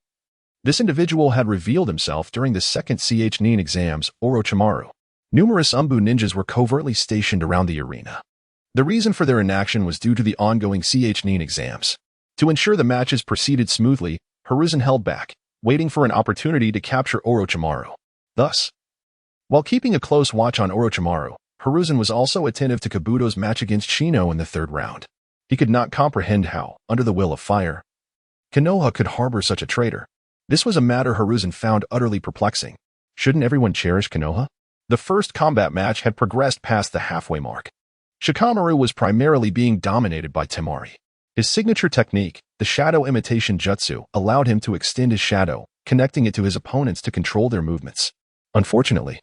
this individual had revealed himself during the second CH9 exams, Orochimaru. Numerous Umbu ninjas were covertly stationed around the arena. The reason for their inaction was due to the ongoing CH9 exams. To ensure the matches proceeded smoothly, Hiruzen held back, waiting for an opportunity to capture Orochimaru. Thus, while keeping a close watch on Orochimaru, Hiruzen was also attentive to Kabuto's match against Shino in the third round. He could not comprehend how, under the will of fire, Konoha could harbor such a traitor. This was a matter Hiruzen found utterly perplexing. Shouldn't everyone cherish Konoha? The first combat match had progressed past the halfway mark. Shikamaru was primarily being dominated by Temari. His signature technique, the shadow imitation jutsu, allowed him to extend his shadow, connecting it to his opponents to control their movements. Unfortunately,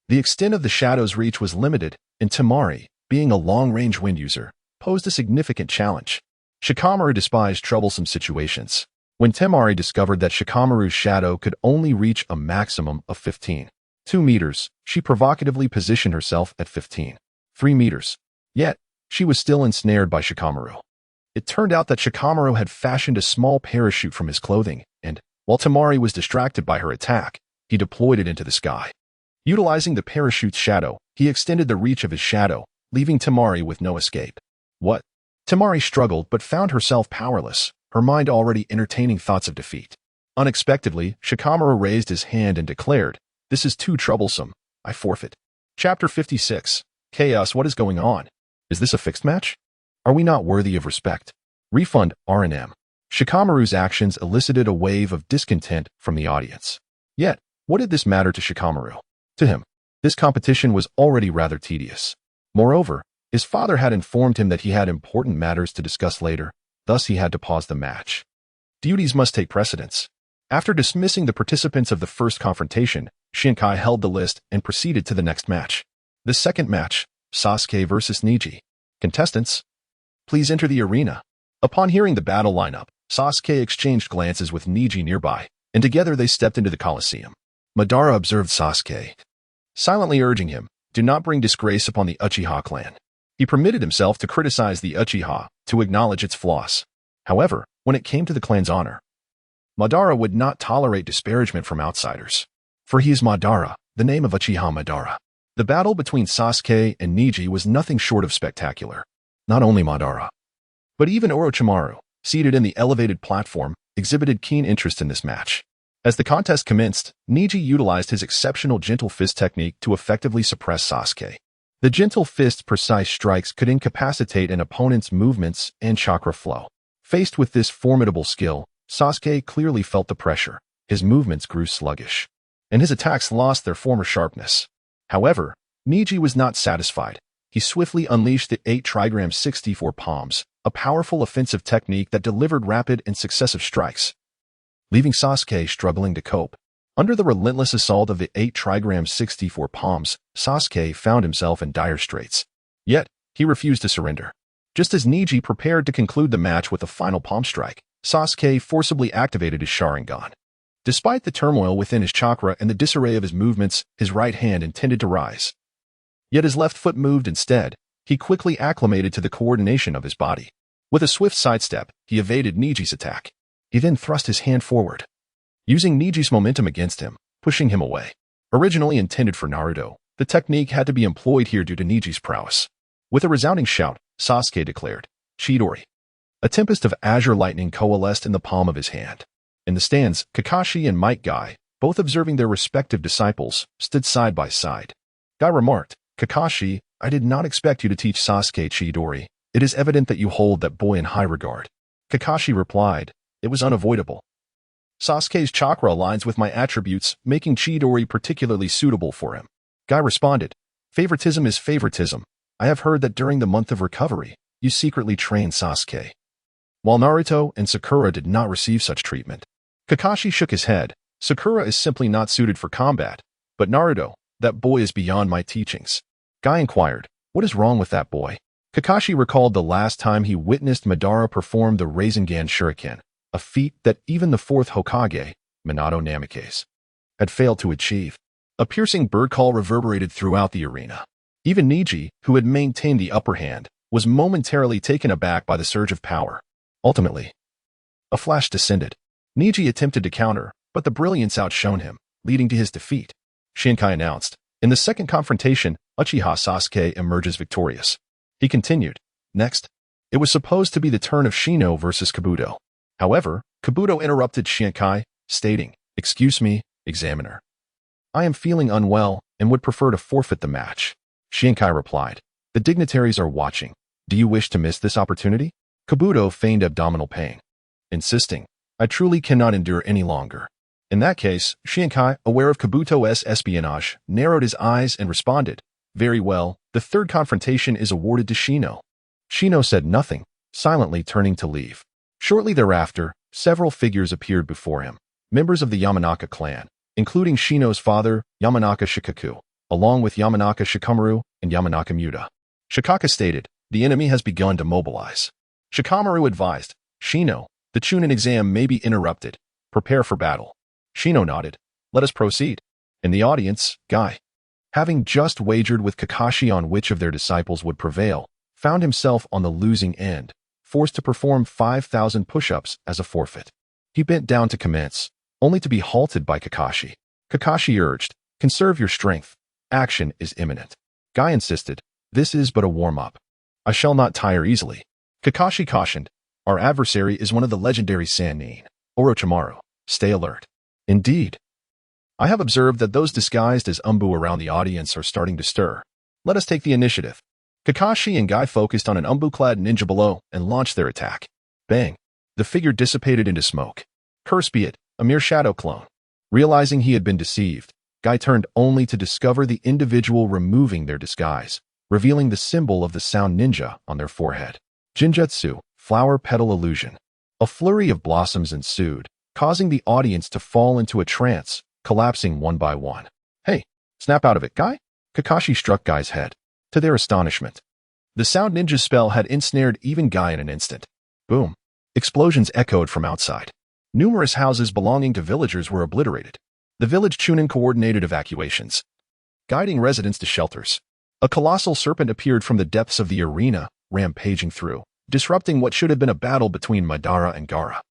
the extent of the shadow's reach was limited, and Temari, being a long-range wind user, posed a significant challenge. Shikamaru despised troublesome situations. When Temari discovered that Shikamaru's shadow could only reach a maximum of 15.2 meters, she provocatively positioned herself at 15.3 meters. Yet, she was still ensnared by Shikamaru. It turned out that Shikamaru had fashioned a small parachute from his clothing, and, while Temari was distracted by her attack, he deployed it into the sky. Utilizing the parachute's shadow, he extended the reach of his shadow, leaving Temari with no escape. What? Temari struggled but found herself powerless, her mind already entertaining thoughts of defeat. Unexpectedly, Shikamaru raised his hand and declared, "This is too troublesome. I forfeit." Chapter 56. Chaos. What is going on? Is this a fixed match? Are we not worthy of respect? Refund R&M. Shikamaru's actions elicited a wave of discontent from the audience. Yet, what did this matter to Shikamaru? To him, this competition was already rather tedious. Moreover, his father had informed him that he had important matters to discuss later, thus he had to pause the match. Duties must take precedence. After dismissing the participants of the first confrontation, Shinkai held the list and proceeded to the next match. The second match, Sasuke vs. Neji. Contestants, please enter the arena. Upon hearing the battle lineup, Sasuke exchanged glances with Neji nearby, and together they stepped into the Colosseum. Madara observed Sasuke, silently urging him, "Do not bring disgrace upon the Uchiha clan." He permitted himself to criticize the Uchiha, to acknowledge its flaws. However, when it came to the clan's honor, Madara would not tolerate disparagement from outsiders. For he is Madara, the name of Uchiha Madara. The battle between Sasuke and Neji was nothing short of spectacular. Not only Madara, but even Orochimaru, seated in the elevated platform, exhibited keen interest in this match. As the contest commenced, Neji utilized his exceptional gentle fist technique to effectively suppress Sasuke. The gentle fist's precise strikes could incapacitate an opponent's movements and chakra flow. Faced with this formidable skill, Sasuke clearly felt the pressure. His movements grew sluggish, and his attacks lost their former sharpness. However, Neji was not satisfied. He swiftly unleashed the 8 trigram 64 palms, a powerful offensive technique that delivered rapid and successive strikes, leaving Sasuke struggling to cope. Under the relentless assault of the 8 trigram 64 palms, Sasuke found himself in dire straits. Yet, he refused to surrender. Just as Neji prepared to conclude the match with a final palm strike, Sasuke forcibly activated his Sharingan. Despite the turmoil within his chakra and the disarray of his movements, his right hand intended to rise. Yet his left foot moved instead. He quickly acclimated to the coordination of his body. With a swift sidestep, he evaded Neji's attack. He then thrust his hand forward, using Neji's momentum against him, pushing him away. Originally intended for Naruto, the technique had to be employed here due to Neji's prowess. With a resounding shout, Sasuke declared, "Chidori." A tempest of azure lightning coalesced in the palm of his hand. In the stands, Kakashi and Might Guy, both observing their respective disciples, stood side by side. Guy remarked, "Kakashi, I did not expect you to teach Sasuke Chidori. It is evident that you hold that boy in high regard." Kakashi replied, "It was unavoidable. Sasuke's chakra aligns with my attributes, making Chidori particularly suitable for him." Guy responded, "Favoritism is favoritism. I have heard that during the month of recovery, you secretly trained Sasuke, while Naruto and Sakura did not receive such treatment." Kakashi shook his head. "Sakura is simply not suited for combat, but Naruto, that boy is beyond my teachings." Guy inquired, "What is wrong with that boy?" Kakashi recalled the last time he witnessed Madara perform the Rasengan Shuriken, a feat that even the 4th Hokage, Minato Namikaze, had failed to achieve. A piercing bird call reverberated throughout the arena. Even Neji, who had maintained the upper hand, was momentarily taken aback by the surge of power. Ultimately, a flash descended. Neji attempted to counter, but the brilliance outshone him, leading to his defeat. Shinkai announced, "In the second confrontation, Uchiha Sasuke emerges victorious." He continued, "Next, it was supposed to be the turn of Shino versus Kabuto." However, Kabuto interrupted Shinkai, stating, "Excuse me, examiner. I am feeling unwell and would prefer to forfeit the match." Shinkai replied, "The dignitaries are watching. Do you wish to miss this opportunity?" Kabuto feigned abdominal pain, insisting, "I truly cannot endure any longer." In that case, Shinkai, aware of Kabuto's espionage, narrowed his eyes and responded, "Very well, the third confrontation is awarded to Shino." Shino said nothing, silently turning to leave. Shortly thereafter, several figures appeared before him, members of the Yamanaka clan, including Shino's father, Yamanaka Shikaku, along with Yamanaka Shikamaru and Yamanaka Muta. Shikaka stated, "The enemy has begun to mobilize." Shikamaru advised, "Shino, the Chunin exam may be interrupted. Prepare for battle." Shino nodded. "Let us proceed." In the audience, Guy, having just wagered with Kakashi on which of their disciples would prevail, found himself on the losing end, forced to perform 5,000 push-ups as a forfeit. He bent down to commence, only to be halted by Kakashi. Kakashi urged, "Conserve your strength. Action is imminent." Guy insisted, "This is but a warm-up. I shall not tire easily." Kakashi cautioned, "Our adversary is one of the legendary Sannin, Orochimaru. Stay alert." "Indeed. I have observed that those disguised as Umbu around the audience are starting to stir. Let us take the initiative." Kakashi and Guy focused on an Umbu-clad ninja below and launched their attack. Bang! The figure dissipated into smoke. Curse be it, a mere shadow clone. Realizing he had been deceived, Guy turned only to discover the individual removing their disguise, revealing the symbol of the sound ninja on their forehead. Jinjutsu, flower petal illusion. A flurry of blossoms ensued, causing the audience to fall into a trance, collapsing one by one. "Hey, snap out of it, Guy!" Kakashi struck Guy's head. To their astonishment, the sound ninja spell had ensnared even Guy in an instant. Boom! Explosions echoed from outside. Numerous houses belonging to villagers were obliterated. The village Chunin coordinated evacuations, guiding residents to shelters. A colossal serpent appeared from the depths of the arena, rampaging through, disrupting what should have been a battle between Madara and Gaara.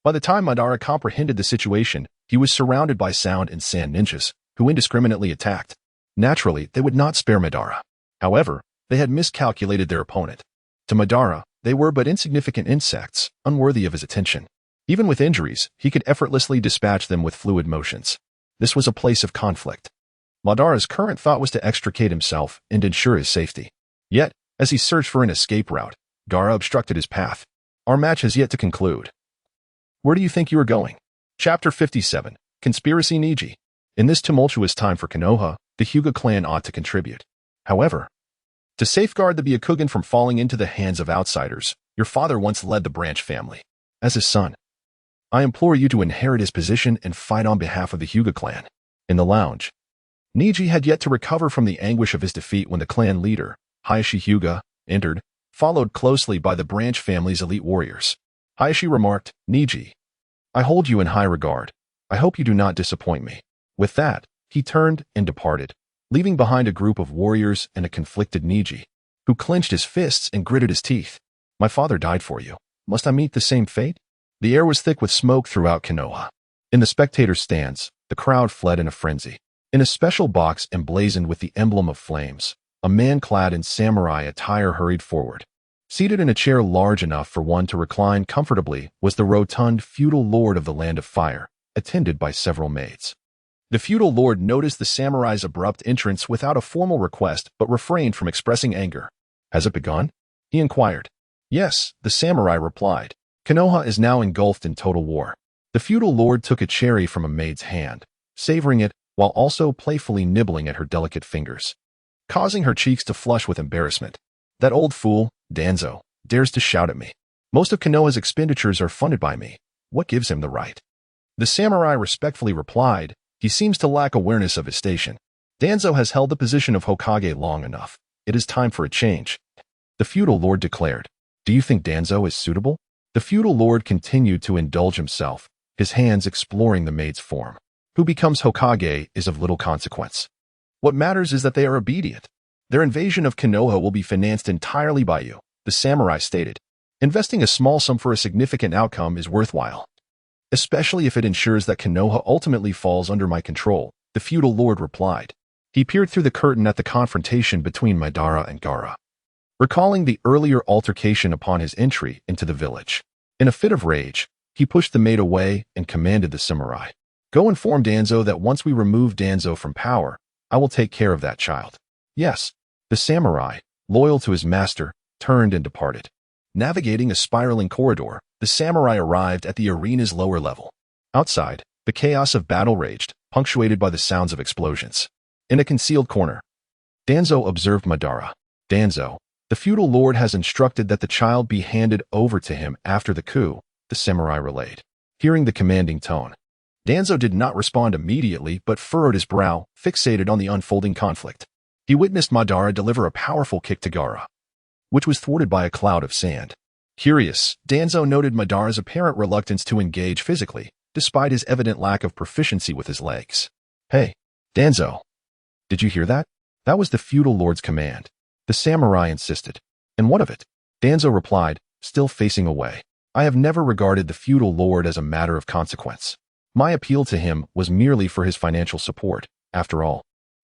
By the time Madara comprehended the situation, he was surrounded by sound and sand ninjas, who indiscriminately attacked. Naturally, they would not spare Madara. However, they had miscalculated their opponent. To Madara, they were but insignificant insects, unworthy of his attention. Even with injuries, he could effortlessly dispatch them with fluid motions. This was a place of conflict. Madara's current thought was to extricate himself and ensure his safety. Yet, as he searched for an escape route, Gaara obstructed his path. Our match has yet to conclude. Where do you think you are going? Chapter 57, Conspiracy Niji. In this tumultuous time for Konoha, the Hyuga clan ought to contribute. However, to safeguard the Byakugan from falling into the hands of outsiders, your father once led the branch family. As his son, I implore you to inherit his position and fight on behalf of the Hyuga clan. In the lounge, Niji had yet to recover from the anguish of his defeat when the clan leader, Hayashi Hyuga, entered, followed closely by the branch family's elite warriors. Hayashi remarked, "Niji, I hold you in high regard. I hope you do not disappoint me." With that, he turned and departed, leaving behind a group of warriors and a conflicted Niji, who clenched his fists and gritted his teeth. "My father died for you. Must I meet the same fate?" The air was thick with smoke throughout Konoha. In the spectators' stands, the crowd fled in a frenzy. In a special box emblazoned with the emblem of flames, a man clad in samurai attire hurried forward. Seated in a chair large enough for one to recline comfortably was the rotund feudal lord of the Land of Fire, attended by several maids. The feudal lord noticed the samurai's abrupt entrance without a formal request but refrained from expressing anger. "Has it begun?" he inquired. "Yes," the samurai replied. "Konoha is now engulfed in total war." The feudal lord took a cherry from a maid's hand, savoring it while also playfully nibbling at her delicate fingers, causing her cheeks to flush with embarrassment. "That old fool, Danzo, dares to shout at me. Most of Konoha's expenditures are funded by me. What gives him the right?" The samurai respectfully replied, "He seems to lack awareness of his station. Danzo has held the position of Hokage long enough. It is time for a change." The feudal lord declared, "Do you think Danzo is suitable?" The feudal lord continued to indulge himself, his hands exploring the maid's form. "Who becomes Hokage is of little consequence. What matters is that they are obedient. Their invasion of Konoha will be financed entirely by you," the samurai stated. "Investing a small sum for a significant outcome is worthwhile, especially if it ensures that Konoha ultimately falls under my control," the feudal lord replied. He peered through the curtain at the confrontation between Madara and Gaara, recalling the earlier altercation upon his entry into the village. In a fit of rage, he pushed the maid away and commanded the samurai, "Go inform Danzo that once we remove Danzo from power, I will take care of that child." "Yes." The samurai, loyal to his master, turned and departed. Navigating a spiraling corridor, the samurai arrived at the arena's lower level. Outside, the chaos of battle raged, punctuated by the sounds of explosions. In a concealed corner, Danzo observed Madara. "Danzo, The feudal lord has instructed that the child be handed over to him after the coup, the samurai relayed. Hearing the commanding tone, Danzo did not respond immediately but furrowed his brow, fixated on the unfolding conflict. He witnessed Madara deliver a powerful kick to Gaara, which was thwarted by a cloud of sand. Curious, Danzo noted Madara's apparent reluctance to engage physically, despite his evident lack of proficiency with his legs. Hey, Danzo, did you hear that? That was the feudal lord's command. The samurai insisted. And what of it? Danzo replied, still facing away. I have never regarded the feudal lord as a matter of consequence. My appeal to him was merely for his financial support. After all,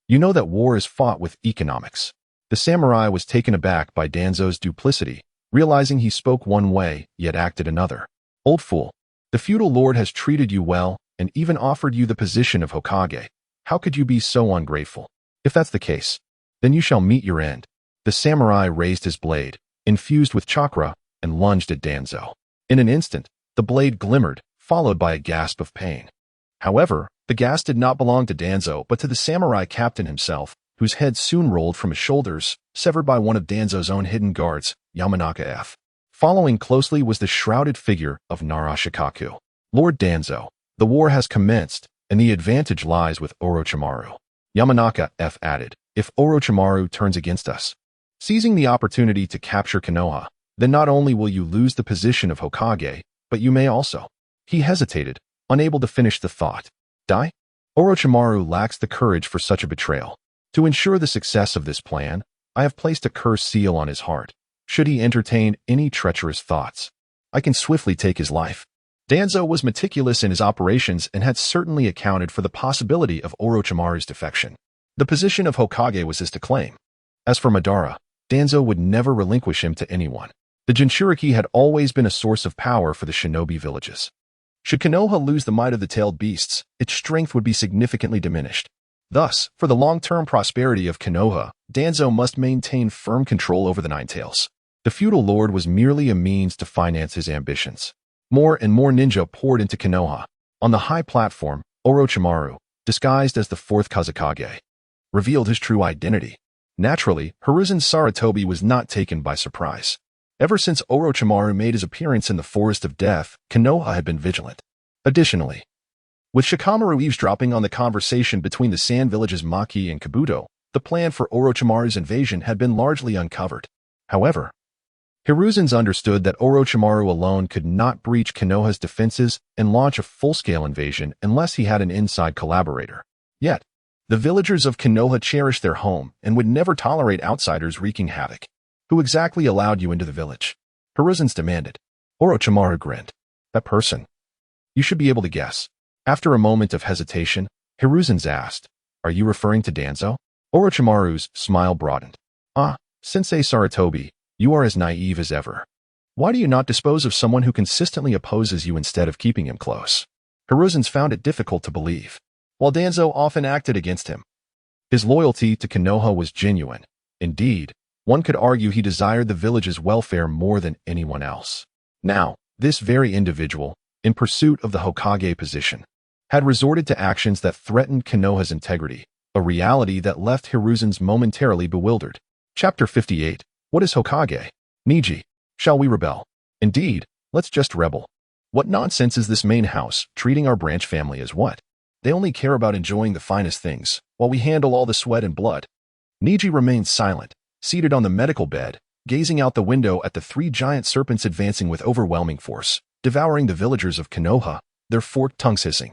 you know that war is fought with economics. The samurai was taken aback by Danzo's duplicity, realizing he spoke one way, yet acted another. Old fool, the feudal lord has treated you well and even offered you the position of Hokage. How could you be so ungrateful? If that's the case, then you shall meet your end. The samurai raised his blade, infused with chakra, and lunged at Danzo. In an instant, the blade glimmered, followed by a gasp of pain. However, the gas did not belong to Danzo but to the samurai captain himself, whose head soon rolled from his shoulders, severed by one of Danzo's own hidden guards, Yamanaka F. Following closely was the shrouded figure of Narashikaku. Lord Danzo, the war has commenced, and the advantage lies with Orochimaru. Yamanaka F. added, if Orochimaru turns against us, seizing the opportunity to capture Konoha, then not only will you lose the position of Hokage, but you may also. He hesitated, unable to finish the thought. Die? Orochimaru lacks the courage for such a betrayal. To ensure the success of this plan, I have placed a curse seal on his heart. Should he entertain any treacherous thoughts, I can swiftly take his life. Danzo was meticulous in his operations and had certainly accounted for the possibility of Orochimaru's defection. The position of Hokage was his to claim. As for Madara, Danzo would never relinquish him to anyone. The Jinchuriki had always been a source of power for the shinobi villages. Should Konoha lose the might of the tailed beasts, its strength would be significantly diminished. Thus, for the long-term prosperity of Konoha, Danzo must maintain firm control over the Nine Tails. The feudal lord was merely a means to finance his ambitions. More and more ninja poured into Konoha. On the high platform, Orochimaru, disguised as the fourth Kazekage, revealed his true identity. Naturally, Hiruzen Sarutobi was not taken by surprise. Ever since Orochimaru made his appearance in the Forest of Death, Konoha had been vigilant. Additionally, with Shikamaru eavesdropping on the conversation between the Sand Villages Maki and Kabuto, the plan for Orochimaru's invasion had been largely uncovered. However, Hiruzen's understood that Orochimaru alone could not breach Konoha's defenses and launch a full-scale invasion unless he had an inside collaborator. Yet, the villagers of Konoha cherished their home and would never tolerate outsiders wreaking havoc. Who exactly allowed you into the village? Hiruzen's demanded. Orochimaru grinned. That person. You should be able to guess. After a moment of hesitation, Hiruzen's asked, are you referring to Danzo? Orochimaru's smile broadened. Ah, Sensei Sarutobi, you are as naive as ever. Why do you not dispose of someone who consistently opposes you instead of keeping him close? Hiruzen's found it difficult to believe. While Danzo often acted against him, his loyalty to Konoha was genuine. Indeed, one could argue he desired the village's welfare more than anyone else. Now, this very individual, in pursuit of the Hokage position, had resorted to actions that threatened Konoha's integrity, a reality that left Hiruzen's momentarily bewildered. Chapter 58. What is Hokage? Niji. Shall we rebel? Indeed, let's just rebel. What nonsense is this main house, treating our branch family as what? They only care about enjoying the finest things, while we handle all the sweat and blood. Niji remained silent, seated on the medical bed, gazing out the window at the three giant serpents advancing with overwhelming force, devouring the villagers of Konoha, their forked tongues hissing.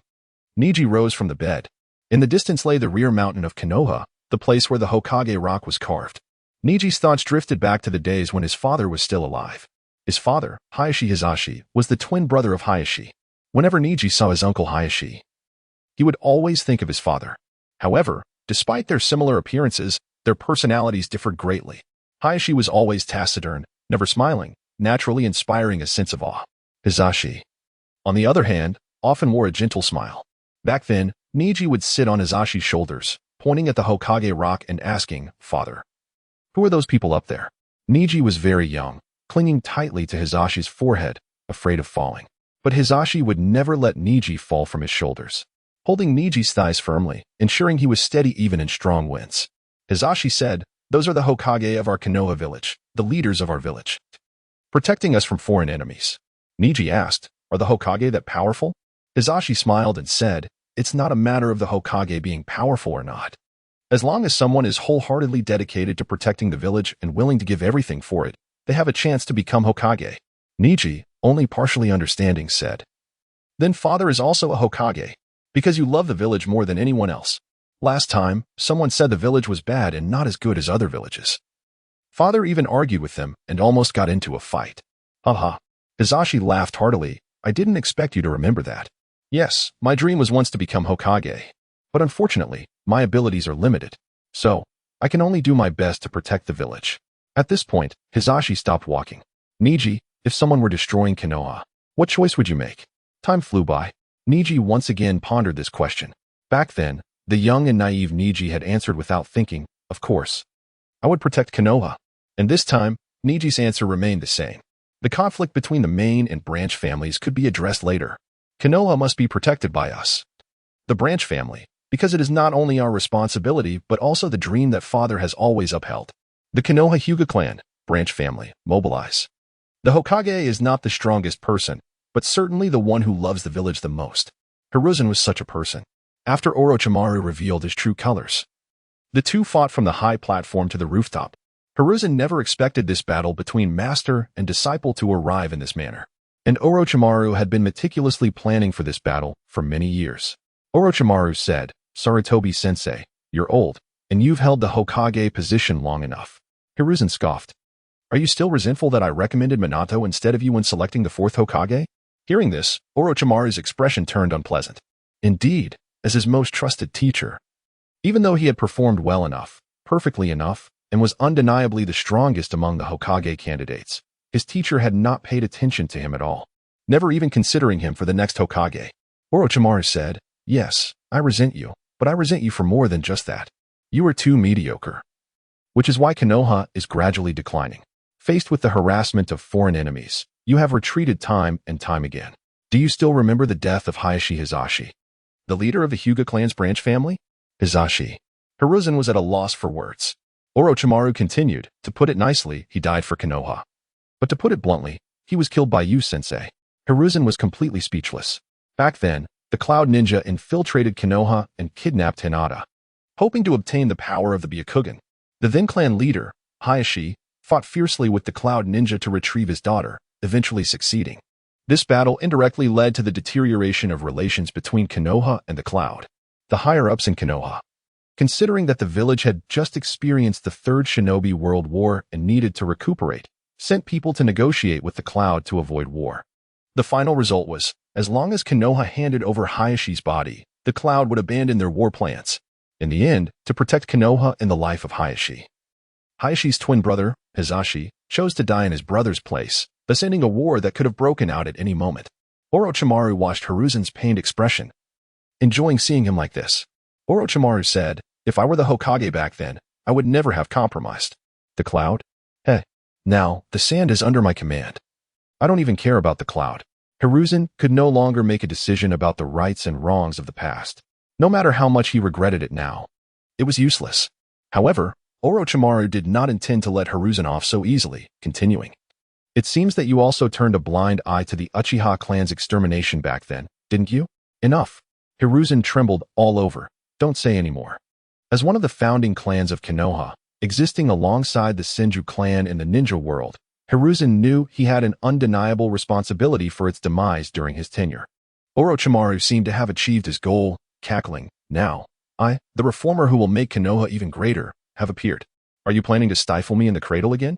Niji rose from the bed. In the distance lay the rear mountain of Konoha, the place where the Hokage rock was carved. Niji's thoughts drifted back to the days when his father was still alive. His father, Hayashi Hizashi, was the twin brother of Hayashi. Whenever Niji saw his uncle Hayashi, he would always think of his father. However, despite their similar appearances, their personalities differed greatly. Hayashi was always taciturn, never smiling, naturally inspiring a sense of awe. Hizashi, on the other hand, often wore a gentle smile. Back then, Niji would sit on Hizashi's shoulders, pointing at the Hokage rock and asking, Father, who are those people up there? Niji was very young, clinging tightly to Hizashi's forehead, afraid of falling. But Hizashi would never let Niji fall from his shoulders, holding Niji's thighs firmly, ensuring he was steady even in strong winds. Hizashi said, Those are the Hokage of our Konoha village, the leaders of our village, protecting us from foreign enemies. Niji asked, are the Hokage that powerful? Hizashi smiled and said, it's not a matter of the Hokage being powerful or not. As long as someone is wholeheartedly dedicated to protecting the village and willing to give everything for it, they have a chance to become Hokage. Niji, only partially understanding, said, then father is also a Hokage, because you love the village more than anyone else. Last time, someone said the village was bad and not as good as other villages. Father even argued with them and almost got into a fight. Haha. Hizashi laughed heartily. I didn't expect you to remember that. Yes, my dream was once to become Hokage. But unfortunately, my abilities are limited. So, I can only do my best to protect the village. At this point, Hizashi stopped walking. Niji, if someone were destroying Konoha, what choice would you make? Time flew by. Niji once again pondered this question. Back then, the young and naive Niji had answered without thinking, of course. I would protect Konoha. And this time, Niji's answer remained the same. The conflict between the main and branch families could be addressed later. Konoha must be protected by us, the branch family, because it is not only our responsibility but also the dream that father has always upheld. The Konoha Hyuga clan, branch family, mobilize. The Hokage is not the strongest person, but certainly the one who loves the village the most. Hiruzen was such a person. After Orochimaru revealed his true colors, the two fought from the high platform to the rooftop. Hiruzen never expected this battle between master and disciple to arrive in this manner. And Orochimaru had been meticulously planning for this battle for many years. Orochimaru said, Sarutobi-sensei, you're old, and you've held the Hokage position long enough. Hiruzen scoffed. Are you still resentful that I recommended Minato instead of you when selecting the fourth Hokage? Hearing this, Orochimaru's expression turned unpleasant. Indeed, as his most trusted teacher. Even though he had performed well enough, perfectly enough, and was undeniably the strongest among the Hokage candidates, his teacher had not paid attention to him at all, never even considering him for the next Hokage. Orochimaru said, yes, I resent you, but I resent you for more than just that. You are too mediocre. Which is why Konoha is gradually declining. Faced with the harassment of foreign enemies, you have retreated time and time again. Do you still remember the death of Heihachi Hizashi, the leader of the Hyuga clan's branch family? Hizashi. Hiruzen was at a loss for words. Orochimaru continued, to put it nicely, he died for Konoha. But to put it bluntly, he was killed by you, sensei. Hiruzen was completely speechless. Back then, the Cloud Ninja infiltrated Konoha and kidnapped Hinata, hoping to obtain the power of the Byakugan. The then clan leader, Heihachi, fought fiercely with the Cloud Ninja to retrieve his daughter, eventually succeeding. This battle indirectly led to the deterioration of relations between Konoha and the Cloud. The higher-ups in Konoha, considering that the village had just experienced the Third Shinobi World War and needed to recuperate, sent people to negotiate with the Cloud to avoid war. The final result was, as long as Konoha handed over Heihachi's body, the Cloud would abandon their war plans. In the end, to protect Konoha and the life of Heihachi. Heihachi's twin brother, Hizashi, chose to die in his brother's place, thus ending a war that could have broken out at any moment. Orochimaru watched Hiruzen's pained expression, enjoying seeing him like this. Orochimaru said, if I were the Hokage back then, I would never have compromised. The Cloud? Hey. Now, the sand is under my command. I don't even care about the Cloud. Hiruzen could no longer make a decision about the rights and wrongs of the past, no matter how much he regretted it now. It was useless. However, Orochimaru did not intend to let Hiruzen off so easily, continuing. It seems that you also turned a blind eye to the Uchiha clan's extermination back then, didn't you? Enough. Hiruzen trembled all over. Don't say any more. As one of the founding clans of Konoha, existing alongside the Senju clan in the ninja world, Hiruzen knew he had an undeniable responsibility for its demise during his tenure. Orochimaru seemed to have achieved his goal, cackling, now, I, the reformer who will make Konoha even greater, have appeared. Are you planning to stifle me in the cradle again?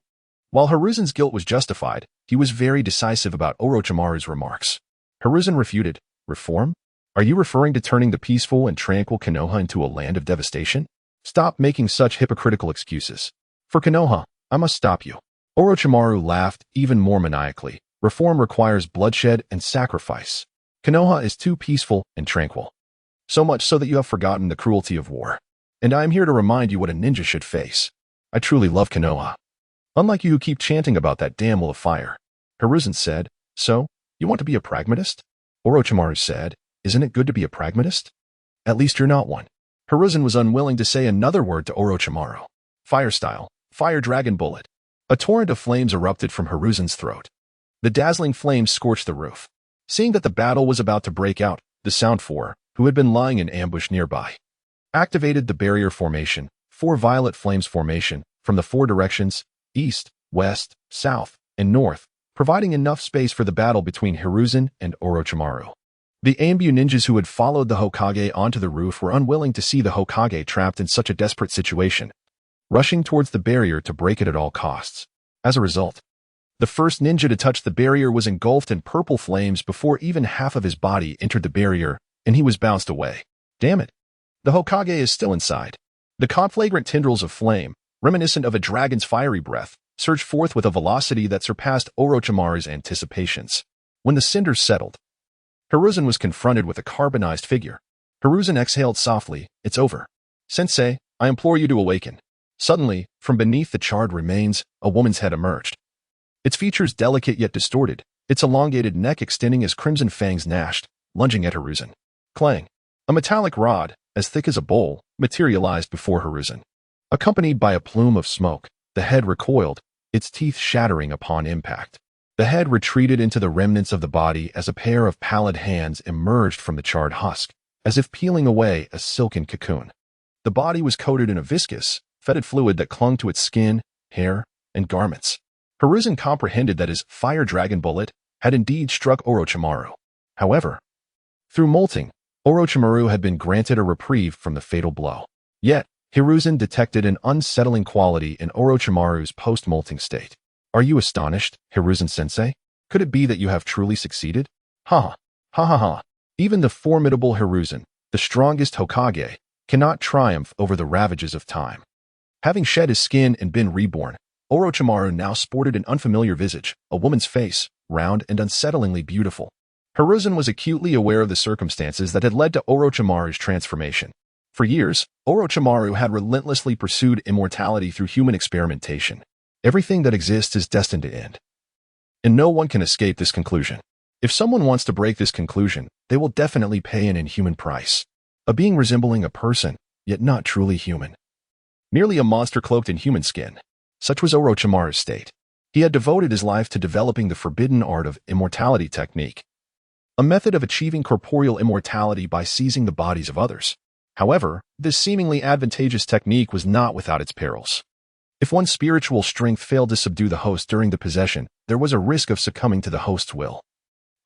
While Hiruzen's guilt was justified, he was very decisive about Orochimaru's remarks. Hiruzen refuted, reform? Are you referring to turning the peaceful and tranquil Konoha into a land of devastation? Stop making such hypocritical excuses. For Konoha, I must stop you. Orochimaru laughed even more maniacally. Reform requires bloodshed and sacrifice. Konoha is too peaceful and tranquil. So much so that you have forgotten the cruelty of war. And I am here to remind you what a ninja should face. I truly love Konoha. Unlike you who keep chanting about that damn wall of fire. Hiruzen said, so, you want to be a pragmatist? Orochimaru said, isn't it good to be a pragmatist? At least you're not one. Hiruzen was unwilling to say another word to Orochimaru. Fire style, fire dragon bullet. A torrent of flames erupted from Hiruzen's throat. The dazzling flames scorched the roof. Seeing that the battle was about to break out, the Sound Four, who had been lying in ambush nearby, activated the barrier formation, 4 violet flames formation, from the 4 directions, east, west, south, and north, providing enough space for the battle between Hiruzen and Orochimaru. The Anbu ninjas who had followed the Hokage onto the roof were unwilling to see the Hokage trapped in such a desperate situation, rushing towards the barrier to break it at all costs. As a result, the first ninja to touch the barrier was engulfed in purple flames before even half of his body entered the barrier, and he was bounced away. Damn it! The Hokage is still inside. The conflagrant tendrils of flame, reminiscent of a dragon's fiery breath, surged forth with a velocity that surpassed Orochimaru's anticipations. When the cinders settled, Hiruzen was confronted with a carbonized figure. Hiruzen exhaled softly. It's over. Sensei, I implore you to awaken. Suddenly, from beneath the charred remains, a woman's head emerged. Its features delicate yet distorted, its elongated neck extending as crimson fangs gnashed, lunging at Hiruzen. Clang! A metallic rod, as thick as a bowl, materialized before Hiruzen. Accompanied by a plume of smoke, the head recoiled, its teeth shattering upon impact. The head retreated into the remnants of the body as a pair of pallid hands emerged from the charred husk, as if peeling away a silken cocoon. The body was coated in a viscous, fetid fluid that clung to its skin, hair, and garments. Hiruzen comprehended that his fire dragon bullet had indeed struck Orochimaru. However, through molting, Orochimaru had been granted a reprieve from the fatal blow. Yet, Hiruzen detected an unsettling quality in Orochimaru's post-molting state. Are you astonished, Hiruzen-sensei? Could it be that you have truly succeeded? Ha ha. Even the formidable Hiruzen, the strongest Hokage, cannot triumph over the ravages of time. Having shed his skin and been reborn, Orochimaru now sported an unfamiliar visage, a woman's face, round and unsettlingly beautiful. Hiruzen was acutely aware of the circumstances that had led to Orochimaru's transformation. For years, Orochimaru had relentlessly pursued immortality through human experimentation. Everything that exists is destined to end. And no one can escape this conclusion. If someone wants to break this conclusion, they will definitely pay an inhuman price. A being resembling a person, yet not truly human. Merely a monster cloaked in human skin. Such was Orochimaru's state. He had devoted his life to developing the forbidden art of immortality technique, a method of achieving corporeal immortality by seizing the bodies of others. However, this seemingly advantageous technique was not without its perils. If one's spiritual strength failed to subdue the host during the possession, there was a risk of succumbing to the host's will.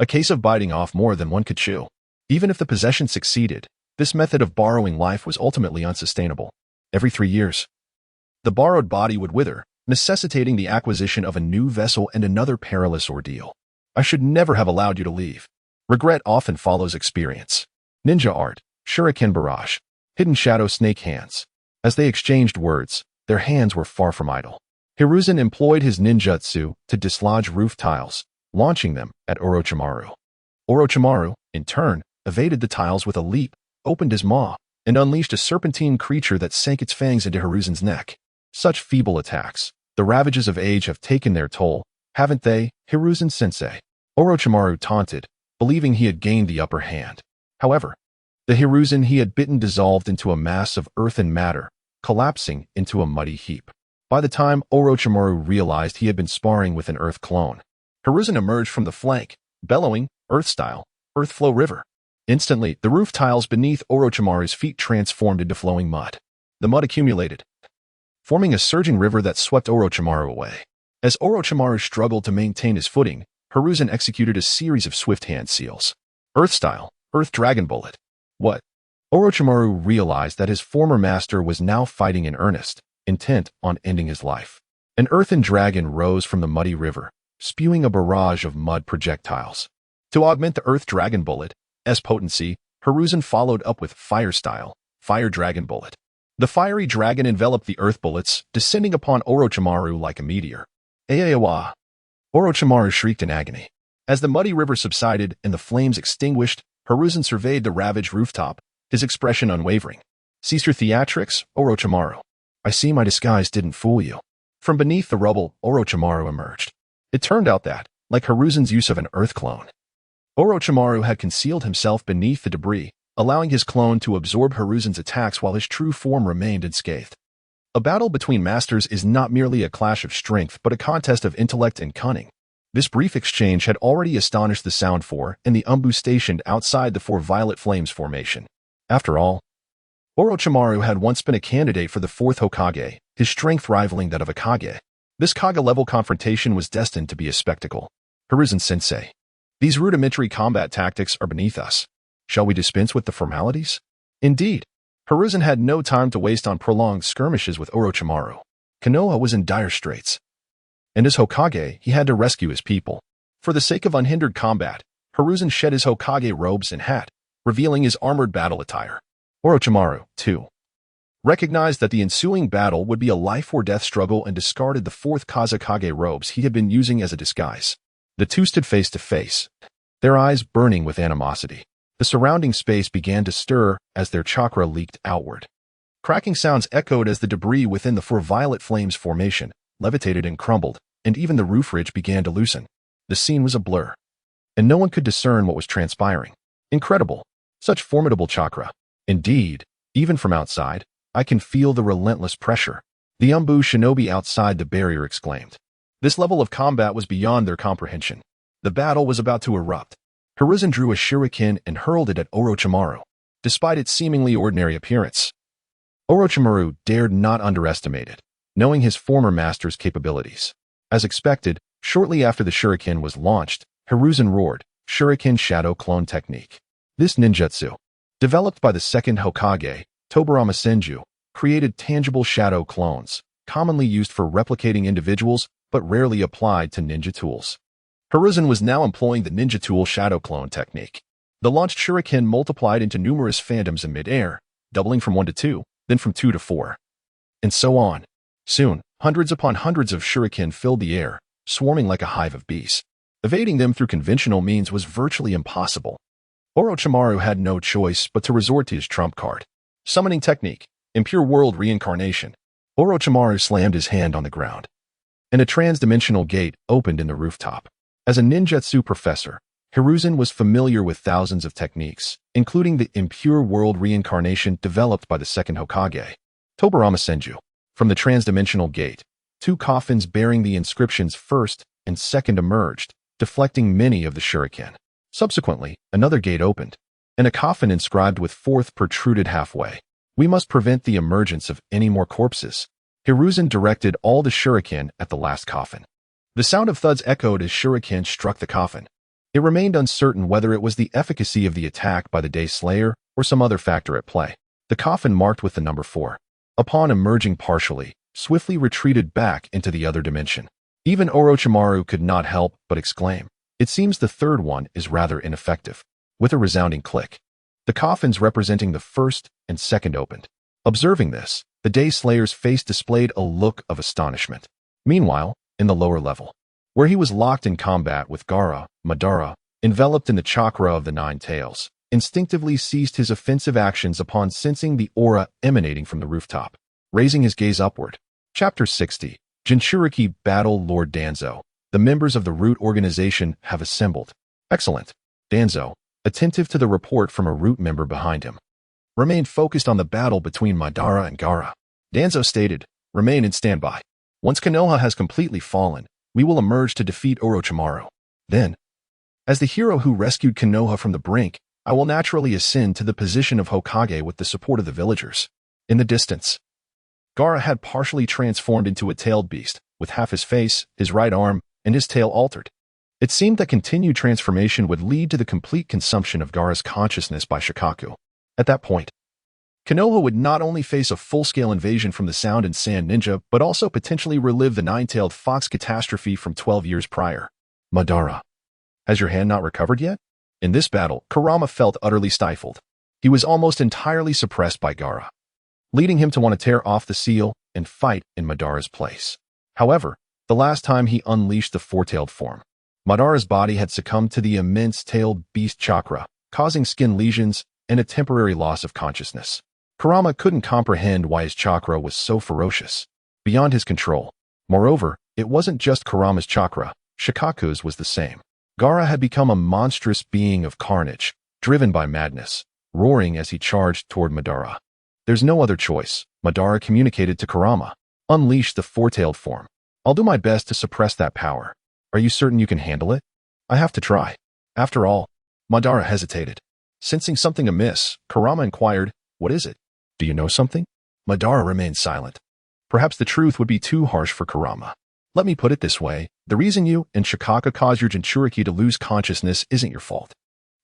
A case of biting off more than one could chew. Even if the possession succeeded, this method of borrowing life was ultimately unsustainable. Every 3 years, the borrowed body would wither, necessitating the acquisition of a new vessel and another perilous ordeal. I should never have allowed you to leave. Regret often follows experience. Ninja art, shuriken barrage, hidden shadow snake hands. As they exchanged words, their hands were far from idle. Hiruzen employed his ninjutsu to dislodge roof tiles, launching them at Orochimaru. Orochimaru, in turn, evaded the tiles with a leap, opened his maw, and unleashed a serpentine creature that sank its fangs into Hiruzen's neck. Such feeble attacks. The ravages of age have taken their toll, haven't they, Hiruzen-sensei? Orochimaru taunted, believing he had gained the upper hand. However, the Hiruzen he had bitten dissolved into a mass of earth and matter, collapsing into a muddy heap. By the time Orochimaru realized he had been sparring with an earth clone, Hiruzen emerged from the flank, bellowing, earth-style, earth flow river. Instantly, the roof tiles beneath Orochimaru's feet transformed into flowing mud. The mud accumulated, forming a surging river that swept Orochimaru away. As Orochimaru struggled to maintain his footing, Hiruzen executed a series of swift hand seals. Earth-style, Earth Dragon Bullet. What? Orochimaru realized that his former master was now fighting in earnest, intent on ending his life. An earthen dragon rose from the muddy river, spewing a barrage of mud projectiles. To augment the Earth Dragon Bullet's potency, Hiruzen followed up with Fire-style, Fire Dragon Bullet. The fiery dragon enveloped the earth bullets, descending upon Orochimaru like a meteor. Ayawa! Orochimaru shrieked in agony. As the muddy river subsided and the flames extinguished, Hiruzen surveyed the ravaged rooftop, his expression unwavering. Cease your theatrics, Orochimaru. I see my disguise didn't fool you. From beneath the rubble, Orochimaru emerged. It turned out that, like Hiruzen's use of an earth clone, Orochimaru had concealed himself beneath the debris, allowing his clone to absorb Hiruzen's attacks while his true form remained unscathed. A battle between masters is not merely a clash of strength but a contest of intellect and cunning. This brief exchange had already astonished the Sound Four and the Umbu stationed outside the Four Violet Flames formation. After all, Orochimaru had once been a candidate for the fourth Hokage, his strength rivaling that of a Kage. This Kage-level confrontation was destined to be a spectacle. Hiruzen-sensei, these rudimentary combat tactics are beneath us. Shall we dispense with the formalities? Indeed, Hiruzen had no time to waste on prolonged skirmishes with Orochimaru. Konoha was in dire straits, and as Hokage, he had to rescue his people. For the sake of unhindered combat, Hiruzen shed his Hokage robes and hat, revealing his armored battle attire. Orochimaru, too, recognized that the ensuing battle would be a life-or-death struggle and discarded the fourth Kazekage robes he had been using as a disguise. The two stood face to face, their eyes burning with animosity. The surrounding space began to stir as their chakra leaked outward. Cracking sounds echoed as the debris within the Four Violet Flames formation levitated and crumbled, and even the roof ridge began to loosen. The scene was a blur, and no one could discern what was transpiring. Incredible. Such formidable chakra. Indeed, even from outside, I can feel the relentless pressure. The Umbu shinobi outside the barrier exclaimed. This level of combat was beyond their comprehension. The battle was about to erupt. Hiruzen drew a shuriken and hurled it at Orochimaru. Despite its seemingly ordinary appearance, Orochimaru dared not underestimate it, knowing his former master's capabilities. As expected, shortly after the shuriken was launched, Hiruzen roared, Shuriken Shadow Clone Technique. This ninjutsu, developed by the second Hokage, Tobirama Senju, created tangible shadow clones, commonly used for replicating individuals but rarely applied to ninja tools. Hiruzen was now employing the ninja tool shadow clone technique. The launched shuriken multiplied into numerous phantoms in mid-air, doubling from 1 to 2, then from 2 to 4, and so on. Soon, hundreds upon hundreds of shuriken filled the air, swarming like a hive of bees. Evading them through conventional means was virtually impossible. Orochimaru had no choice but to resort to his trump card. Summoning technique, impure world reincarnation. Orochimaru slammed his hand on the ground, and a trans-dimensional gate opened in the rooftop. As a ninjutsu professor, Hiruzen was familiar with thousands of techniques, including the impure world reincarnation developed by the second Hokage, Tobirama Senju. From the trans-dimensional gate, two coffins bearing the inscriptions first and second emerged, deflecting many of the shuriken. Subsequently, another gate opened, and a coffin inscribed with fourth protruded halfway. We must prevent the emergence of any more corpses. Hiruzen directed all the shuriken at the last coffin. The sound of thuds echoed as shuriken struck the coffin. It remained uncertain whether it was the efficacy of the attack by the Day Slayer or some other factor at play. The coffin marked with the number 4, upon emerging partially, swiftly retreated back into the other dimension. Even Orochimaru could not help but exclaim, "It seems the third one is rather ineffective." With a resounding click, the coffins representing the first and second opened. Observing this, the Day Slayer's face displayed a look of astonishment. Meanwhile, in the lower level, where he was locked in combat with Gaara, Madara, enveloped in the chakra of the Nine Tails, instinctively ceased his offensive actions upon sensing the aura emanating from the rooftop. Raising his gaze upward. Chapter 60. Jinchuriki Battle Lord Danzo. The members of the Root organization have assembled. Excellent. Danzo, attentive to the report from a Root member behind him, remained focused on the battle between Madara and Gaara. Danzo stated, "Remain in standby. Once Konoha has completely fallen, we will emerge to defeat Orochimaru. Then, as the hero who rescued Konoha from the brink, I will naturally ascend to the position of Hokage with the support of the villagers." In the distance, Gaara had partially transformed into a tailed beast, with half his face, his right arm, and his tail altered. It seemed that continued transformation would lead to the complete consumption of Gaara's consciousness by Shikaku. At that point, Konoha would not only face a full-scale invasion from the Sound and Sand Ninja, but also potentially relive the Nine-Tailed Fox catastrophe from 12 years prior. Madara, has your hand not recovered yet? In this battle, Kurama felt utterly stifled. He was almost entirely suppressed by Gaara, leading him to want to tear off the seal and fight in Madara's place. However, the last time he unleashed the four-tailed form, Madara's body had succumbed to the immense tailed beast chakra, causing skin lesions and a temporary loss of consciousness. Kurama couldn't comprehend why his chakra was so ferocious, beyond his control. Moreover, it wasn't just Kurama's chakra, Shikaku's was the same. Gaara had become a monstrous being of carnage, driven by madness, roaring as he charged toward Madara. There's no other choice. Madara communicated to Kurama. Unleash the four-tailed form. I'll do my best to suppress that power. Are you certain you can handle it? I have to try. After all, Madara hesitated. Sensing something amiss, Kurama inquired, what is it? Do you know something? Madara remained silent. Perhaps the truth would be too harsh for Kurama. Let me put it this way. The reason you and Shikaka caused your Jinchuriki to lose consciousness isn't your fault.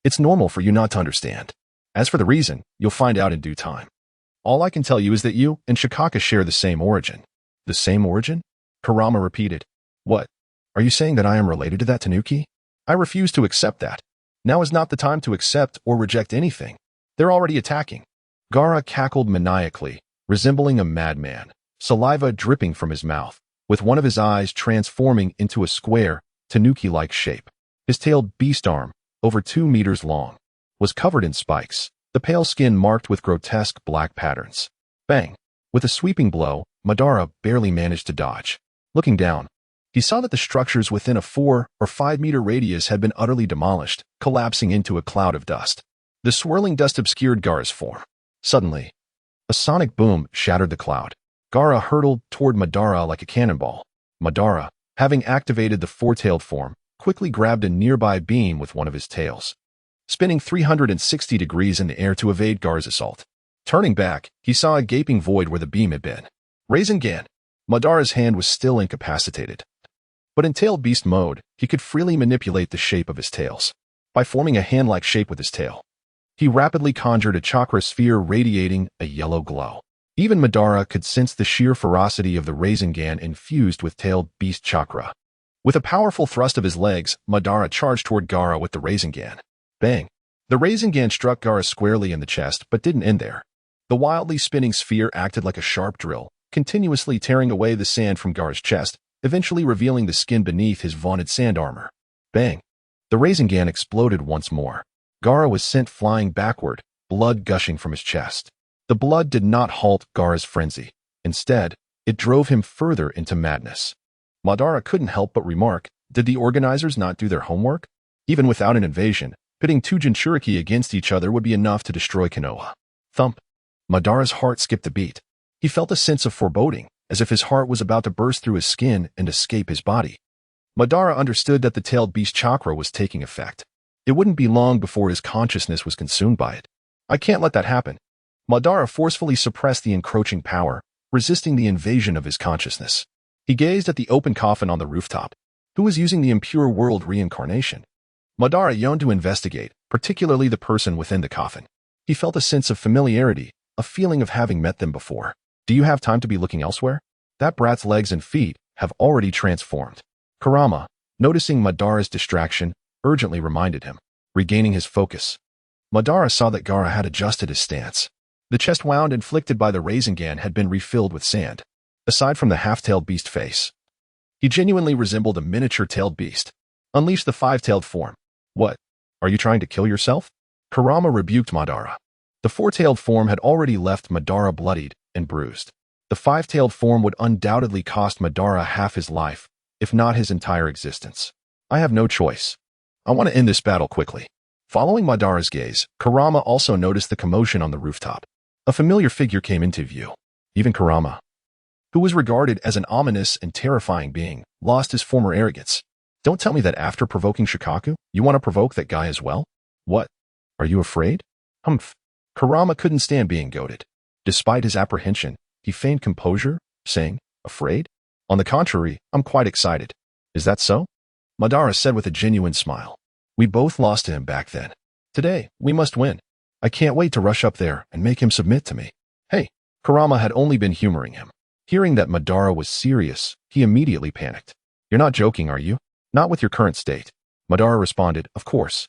It's normal for you not to understand. As for the reason, you'll find out in due time. All I can tell you is that you and Shikaka share the same origin. The same origin? Kurama repeated. What? Are you saying that I am related to that Tanuki? I refuse to accept that. Now is not the time to accept or reject anything. They're already attacking. Gaara cackled maniacally, resembling a madman, saliva dripping from his mouth, with one of his eyes transforming into a square, Tanuki-like shape. His tailed beast arm, over 2 meters long, was covered in spikes, the pale skin marked with grotesque black patterns. Bang! With a sweeping blow, Madara barely managed to dodge. Looking down, he saw that the structures within a 4 or 5 meter radius had been utterly demolished, collapsing into a cloud of dust. The swirling dust obscured Gaara's form. Suddenly, a sonic boom shattered the cloud. Gaara hurtled toward Madara like a cannonball. Madara, having activated the four-tailed form, quickly grabbed a nearby beam with one of his tails, spinning 360 degrees in the air to evade Gaara's assault. Turning back, he saw a gaping void where the beam had been. Rasengan! Madara's hand was still incapacitated. But in tailed beast mode, he could freely manipulate the shape of his tails. By forming a hand-like shape with his tail, he rapidly conjured a chakra sphere radiating a yellow glow. Even Madara could sense the sheer ferocity of the Rasengan infused with tailed beast chakra. With a powerful thrust of his legs, Madara charged toward Gaara with the Rasengan. Bang! The Rasengan struck Gaara squarely in the chest, but didn't end there. The wildly spinning sphere acted like a sharp drill, continuously tearing away the sand from Gaara's chest, eventually revealing the skin beneath his vaunted sand armor. Bang! The Rasengan exploded once more. Gaara was sent flying backward, blood gushing from his chest. The blood did not halt Gaara's frenzy. Instead, it drove him further into madness. Madara couldn't help but remark, did the organizers not do their homework? Even without an invasion, pitting 2 Jinchuriki against each other would be enough to destroy Konoha. Thump! Madara's heart skipped a beat. He felt a sense of foreboding, as if his heart was about to burst through his skin and escape his body. Madara understood that the tailed beast chakra was taking effect. It wouldn't be long before his consciousness was consumed by it. I can't let that happen. Madara forcefully suppressed the encroaching power, resisting the invasion of his consciousness. He gazed at the open coffin on the rooftop. Who was using the impure world reincarnation? Madara yearned to investigate, particularly the person within the coffin. He felt a sense of familiarity, a feeling of having met them before. Do you have time to be looking elsewhere? That brat's legs and feet have already transformed. Kurama, noticing Madara's distraction, urgently reminded him, regaining his focus. Madara saw that Gaara had adjusted his stance. The chest wound inflicted by the Rasengan had been refilled with sand. Aside from the half-tailed beast face, he genuinely resembled a miniature-tailed beast. Unleash the 5-tailed form. What? Are you trying to kill yourself? Kurama rebuked Madara. The 4-tailed form had already left Madara bloodied and bruised. The 5-tailed form would undoubtedly cost Madara half his life, if not his entire existence. I have no choice. I want to end this battle quickly. Following Madara's gaze, Kurama also noticed the commotion on the rooftop. A familiar figure came into view. Even Kurama, who was regarded as an ominous and terrifying being, lost his former arrogance. Don't tell me that after provoking Shikaku, you want to provoke that guy as well? What? Are you afraid? Humph. Kurama couldn't stand being goaded. Despite his apprehension, he feigned composure, saying, afraid? On the contrary, I'm quite excited. Is that so? Madara said with a genuine smile. We both lost to him back then. Today, we must win. I can't wait to rush up there and make him submit to me. Hey, Kurama had only been humoring him. Hearing that Madara was serious, he immediately panicked. You're not joking, are you? Not with your current state. Madara responded, of course.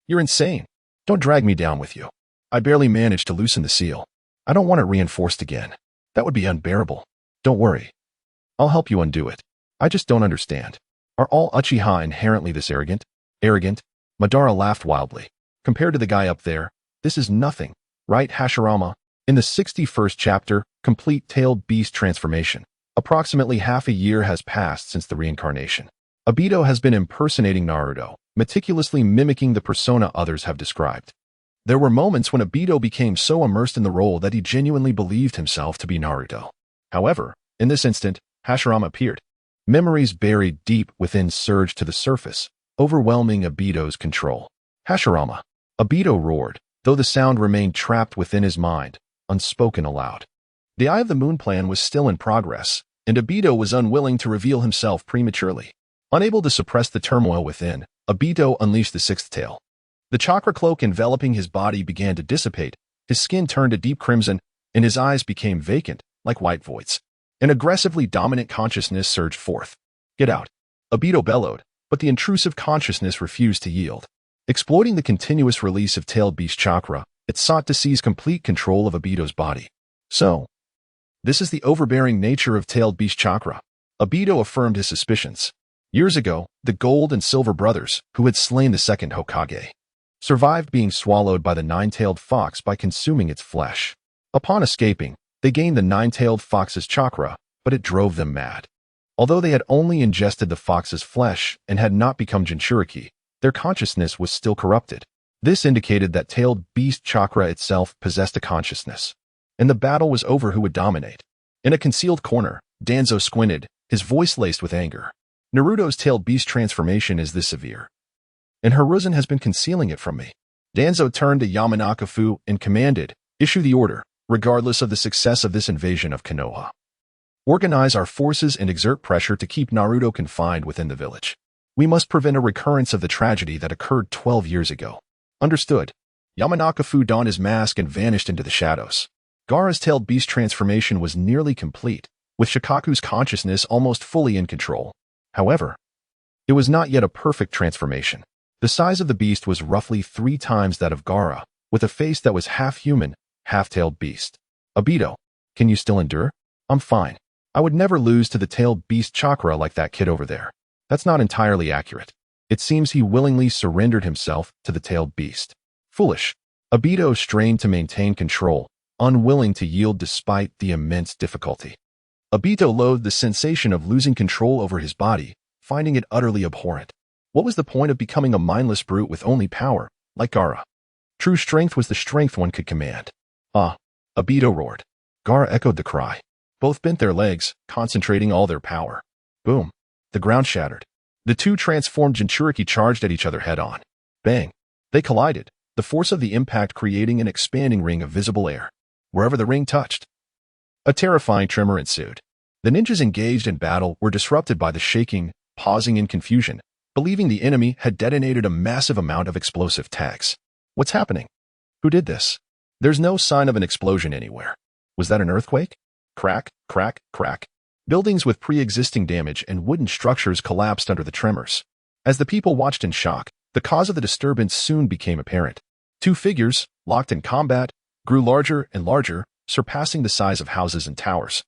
You're insane. Don't drag me down with you. I barely managed to loosen the seal. I don't want it reinforced again. That would be unbearable. Don't worry. I'll help you undo it. I just don't understand. Are all Uchiha inherently this arrogant? Arrogant? Madara laughed wildly. Compared to the guy up there, this is nothing, right, Hashirama? In the 61st chapter, Complete Tailed Beast Transformation, approximately half a year has passed since the reincarnation. Obito has been impersonating Naruto, meticulously mimicking the persona others have described. There were moments when Obito became so immersed in the role that he genuinely believed himself to be Naruto. However, in this instant, Hashirama appeared. Memories buried deep within surged to the surface, overwhelming Obito's control. Hashirama. Obito roared, though the sound remained trapped within his mind, unspoken aloud. The Eye of the Moon plan was still in progress, and Obito was unwilling to reveal himself prematurely. Unable to suppress the turmoil within, Obito unleashed the sixth tail. The chakra cloak enveloping his body began to dissipate, his skin turned a deep crimson, and his eyes became vacant, like white voids. An aggressively dominant consciousness surged forth. Get out. Obito bellowed, but the intrusive consciousness refused to yield. Exploiting the continuous release of tailed beast chakra, it sought to seize complete control of Obito's body. So, this is the overbearing nature of tailed beast chakra. Obito affirmed his suspicions. Years ago, the Gold and Silver brothers, who had slain the second Hokage, survived being swallowed by the nine-tailed fox by consuming its flesh. Upon escaping, they gained the nine-tailed fox's chakra, but it drove them mad. Although they had only ingested the fox's flesh and had not become Jinchuriki, their consciousness was still corrupted. This indicated that tailed beast chakra itself possessed a consciousness. And the battle was over who would dominate. In a concealed corner, Danzo squinted, his voice laced with anger. Naruto's tailed beast transformation is this severe, and Hiruzen has been concealing it from me. Danzo turned to Yamanaka-fu and commanded, issue the order, regardless of the success of this invasion of Konoha. Organize our forces and exert pressure to keep Naruto confined within the village. We must prevent a recurrence of the tragedy that occurred 12 years ago. Understood. Yamanaka-fu donned his mask and vanished into the shadows. Gaara's tailed beast transformation was nearly complete, with Shikaku's consciousness almost fully in control. However, it was not yet a perfect transformation. The size of the beast was roughly 3 times that of Gaara, with a face that was half human, half-tailed beast. Obito, can you still endure? I'm fine. I would never lose to the tailed beast chakra like that kid over there. That's not entirely accurate. It seems he willingly surrendered himself to the tailed beast. Foolish. Obito strained to maintain control, unwilling to yield despite the immense difficulty. Obito loathed the sensation of losing control over his body, finding it utterly abhorrent. What was the point of becoming a mindless brute with only power, like Gaara? True strength was the strength one could command. Ah, Obito roared. Gaara echoed the cry. Both bent their legs, concentrating all their power. Boom. The ground shattered. The two transformed Jinchuriki charged at each other head-on. Bang. They collided, the force of the impact creating an expanding ring of visible air. Wherever the ring touched, a terrifying tremor ensued. The ninjas engaged in battle were disrupted by the shaking, pausing in confusion, believing the enemy had detonated a massive amount of explosive tags. What's happening? Who did this? There's no sign of an explosion anywhere. Was that an earthquake? Crack, crack, crack. Buildings with pre-existing damage and wooden structures collapsed under the tremors. As the people watched in shock, the cause of the disturbance soon became apparent. 2 figures, locked in combat, grew larger and larger, surpassing the size of houses and towers,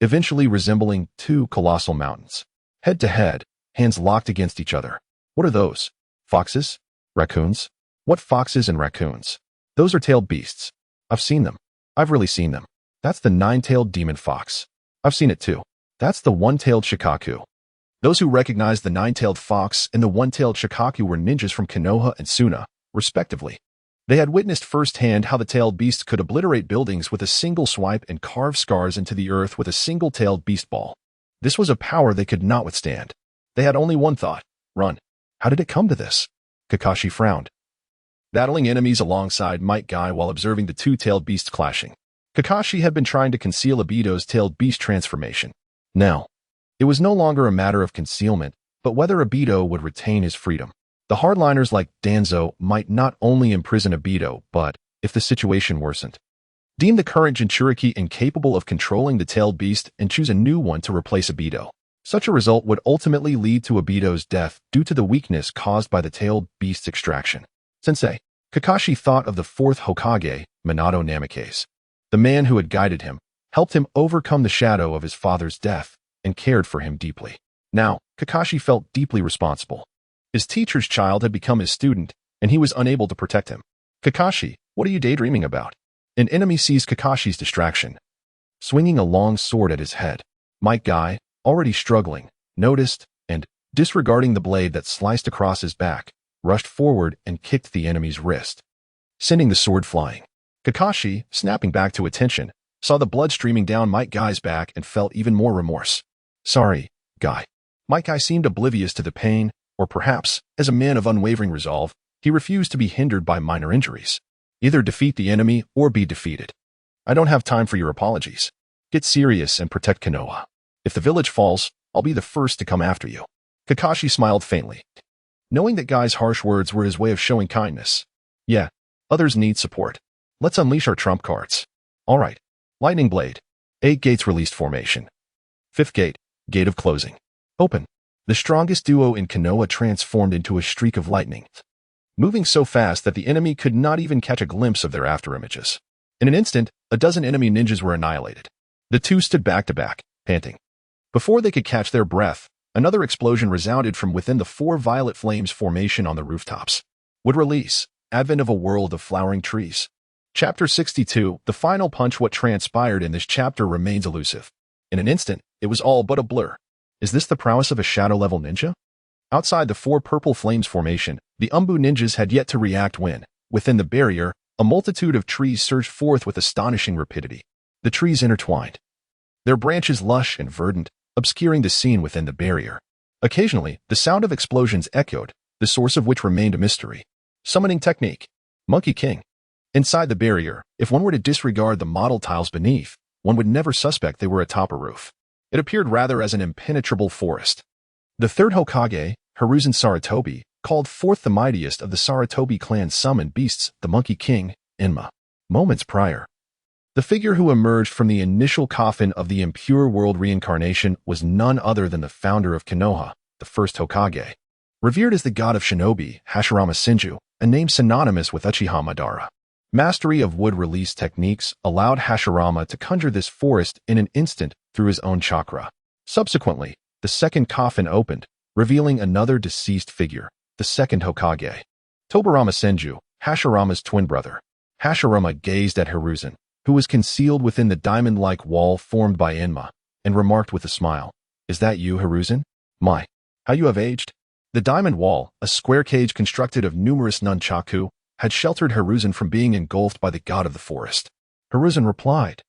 eventually resembling 2 colossal mountains. Head to head, hands locked against each other. What are those? Foxes? Raccoons? What foxes and raccoons? Those are tailed beasts. I've seen them. I've really seen them. That's the 9-tailed demon fox. I've seen it too. That's the 1-tailed Shikaku. Those who recognized the 9-tailed fox and the 1-tailed Shikaku were ninjas from Konoha and Suna, respectively. They had witnessed firsthand how the tailed beast could obliterate buildings with a single swipe and carve scars into the earth with a single-tailed beast ball. This was a power they could not withstand. They had only one thought: run. How did it come to this? Kakashi frowned. Battling enemies alongside Might Guy while observing the 2-tailed beasts clashing, Kakashi had been trying to conceal Obito's tailed beast transformation. Now, it was no longer a matter of concealment, but whether Obito would retain his freedom. The hardliners like Danzo might not only imprison Obito, but, if the situation worsened, deem the current Jinchuriki incapable of controlling the tailed beast and choose a new one to replace Obito. Such a result would ultimately lead to Obito's death due to the weakness caused by the tailed beast's extraction. Sensei, Kakashi thought of the 4th Hokage, Minato Namikaze. The man who had guided him, helped him overcome the shadow of his father's death, and cared for him deeply. Now, Kakashi felt deeply responsible. His teacher's child had become his student, and he was unable to protect him. Kakashi, what are you daydreaming about? An enemy seized Kakashi's distraction, swinging a long sword at his head. Might Guy, already struggling, noticed, and, disregarding the blade that sliced across his back, rushed forward and kicked the enemy's wrist. sending the sword flying. Kakashi, snapping back to attention, saw the blood streaming down Might Guy's back and felt even more remorse. Sorry, Guy. Might Guy seemed oblivious to the pain, or perhaps, as a man of unwavering resolve, he refused to be hindered by minor injuries. Either defeat the enemy or be defeated. I don't have time for your apologies. Get serious and protect Konoha. If the village falls, I'll be the first to come after you. Kakashi smiled faintly, knowing that Guy's harsh words were his way of showing kindness. Yeah, others need support. Let's unleash our trump cards. All right. Lightning Blade. 8 gates released formation. 5th gate, gate of closing. Open. The strongest duo in Konoha transformed into a streak of lightning, moving so fast that the enemy could not even catch a glimpse of their afterimages. In an instant, a dozen enemy ninjas were annihilated. The two stood back to back, panting. Before they could catch their breath, another explosion resounded from within the 4 violet flames formation on the rooftops. Would release, Advent of a World of Flowering Trees. Chapter 62, the final punch. What transpired in this chapter remains elusive. In an instant, it was all but a blur. Is this the prowess of a shadow-level ninja? Outside the 4 purple flames formation, the Umbu ninjas had yet to react when, within the barrier, a multitude of trees surged forth with astonishing rapidity. The trees intertwined, their branches lush and verdant, obscuring the scene within the barrier. Occasionally, the sound of explosions echoed, the source of which remained a mystery. Summoning technique. Monkey King. Inside the barrier, if one were to disregard the model tiles beneath, one would never suspect they were atop a roof. It appeared rather as an impenetrable forest. The 3rd Hokage, Hiruzen Sarutobi, called forth the mightiest of the Sarutobi clan's summoned beasts, the Monkey King, Enma. Moments prior, the figure who emerged from the initial coffin of the impure world reincarnation was none other than the founder of Konoha, the 1st Hokage. Revered as the god of shinobi, Hashirama Senju, a name synonymous with Uchiha Madara. Mastery of wood release techniques allowed Hashirama to conjure this forest in an instant through his own chakra. Subsequently, the 2nd coffin opened, revealing another deceased figure, the 2nd Hokage. Tobirama Senju, Hashirama's twin brother. Hashirama gazed at Hiruzen, who was concealed within the diamond-like wall formed by Enma, and remarked with a smile, "Is that you, Hiruzen? My, how you have aged." The diamond wall, a square cage constructed of numerous nunchaku, had sheltered Hiruzen from being engulfed by the god of the forest. Hiruzen replied,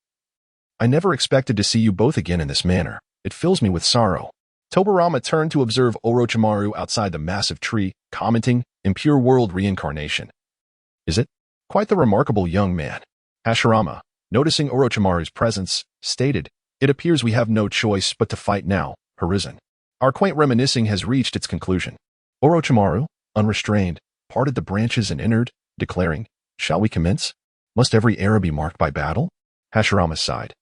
"I never expected to see you both again in this manner. It fills me with sorrow." Tobirama turned to observe Orochimaru outside the massive tree, commenting, "Impure world reincarnation. Is it? Quite the remarkable young man." Hashirama, noticing Orochimaru's presence, stated, "It appears we have no choice but to fight now, Hiruzen. Our quaint reminiscing has reached its conclusion." Orochimaru, unrestrained, parted the branches and entered, declaring, "Shall we commence? Must every era be marked by battle?" Hashirama sighed,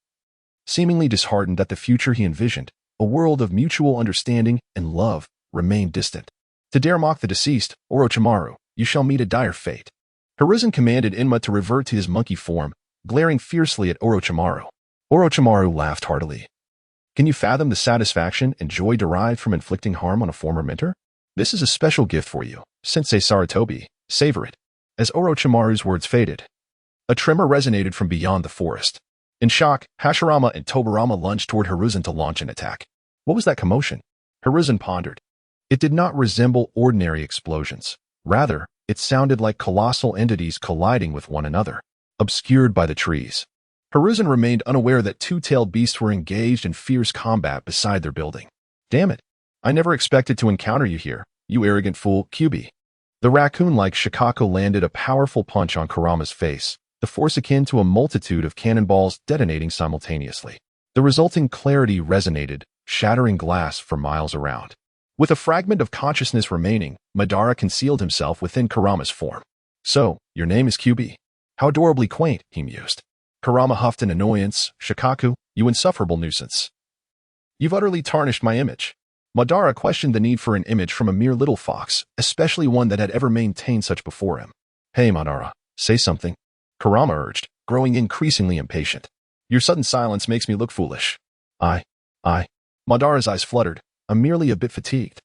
seemingly disheartened that the future he envisioned, a world of mutual understanding and love, remained distant. "To dare mock the deceased, Orochimaru, you shall meet a dire fate." Hiruzen commanded Enma to revert to his monkey form, glaring fiercely at Orochimaru. Orochimaru laughed heartily. "Can you fathom the satisfaction and joy derived from inflicting harm on a former mentor? This is a special gift for you, Sensei Sarutobi. Savor it." As Orochimaru's words faded, a tremor resonated from beyond the forest. In shock, Hashirama and Tobirama lunged toward Hiruzen to launch an attack. What was that commotion? Hiruzen pondered. It did not resemble ordinary explosions. Rather, it sounded like colossal entities colliding with one another, obscured by the trees. Hiruzen remained unaware that 2-tailed beasts were engaged in fierce combat beside their building. "Damn it. I never expected to encounter you here, you arrogant fool, Kyubi." The raccoon-like Shikaku landed a powerful punch on Kurama's face, the force akin to a multitude of cannonballs detonating simultaneously. The resulting clarity resonated, shattering glass for miles around. With a fragment of consciousness remaining, Madara concealed himself within Kurama's form. "So, your name is Kyubi. How adorably quaint," he mused. Kurama huffed in annoyance. "Shikaku, you insufferable nuisance. You've utterly tarnished my image." Madara questioned the need for an image from a mere little fox, especially one that had ever maintained such before him. "Hey, Madara, say something," Kurama urged, growing increasingly impatient. "Your sudden silence makes me look foolish." I. Madara's eyes fluttered. "I'm merely a bit fatigued.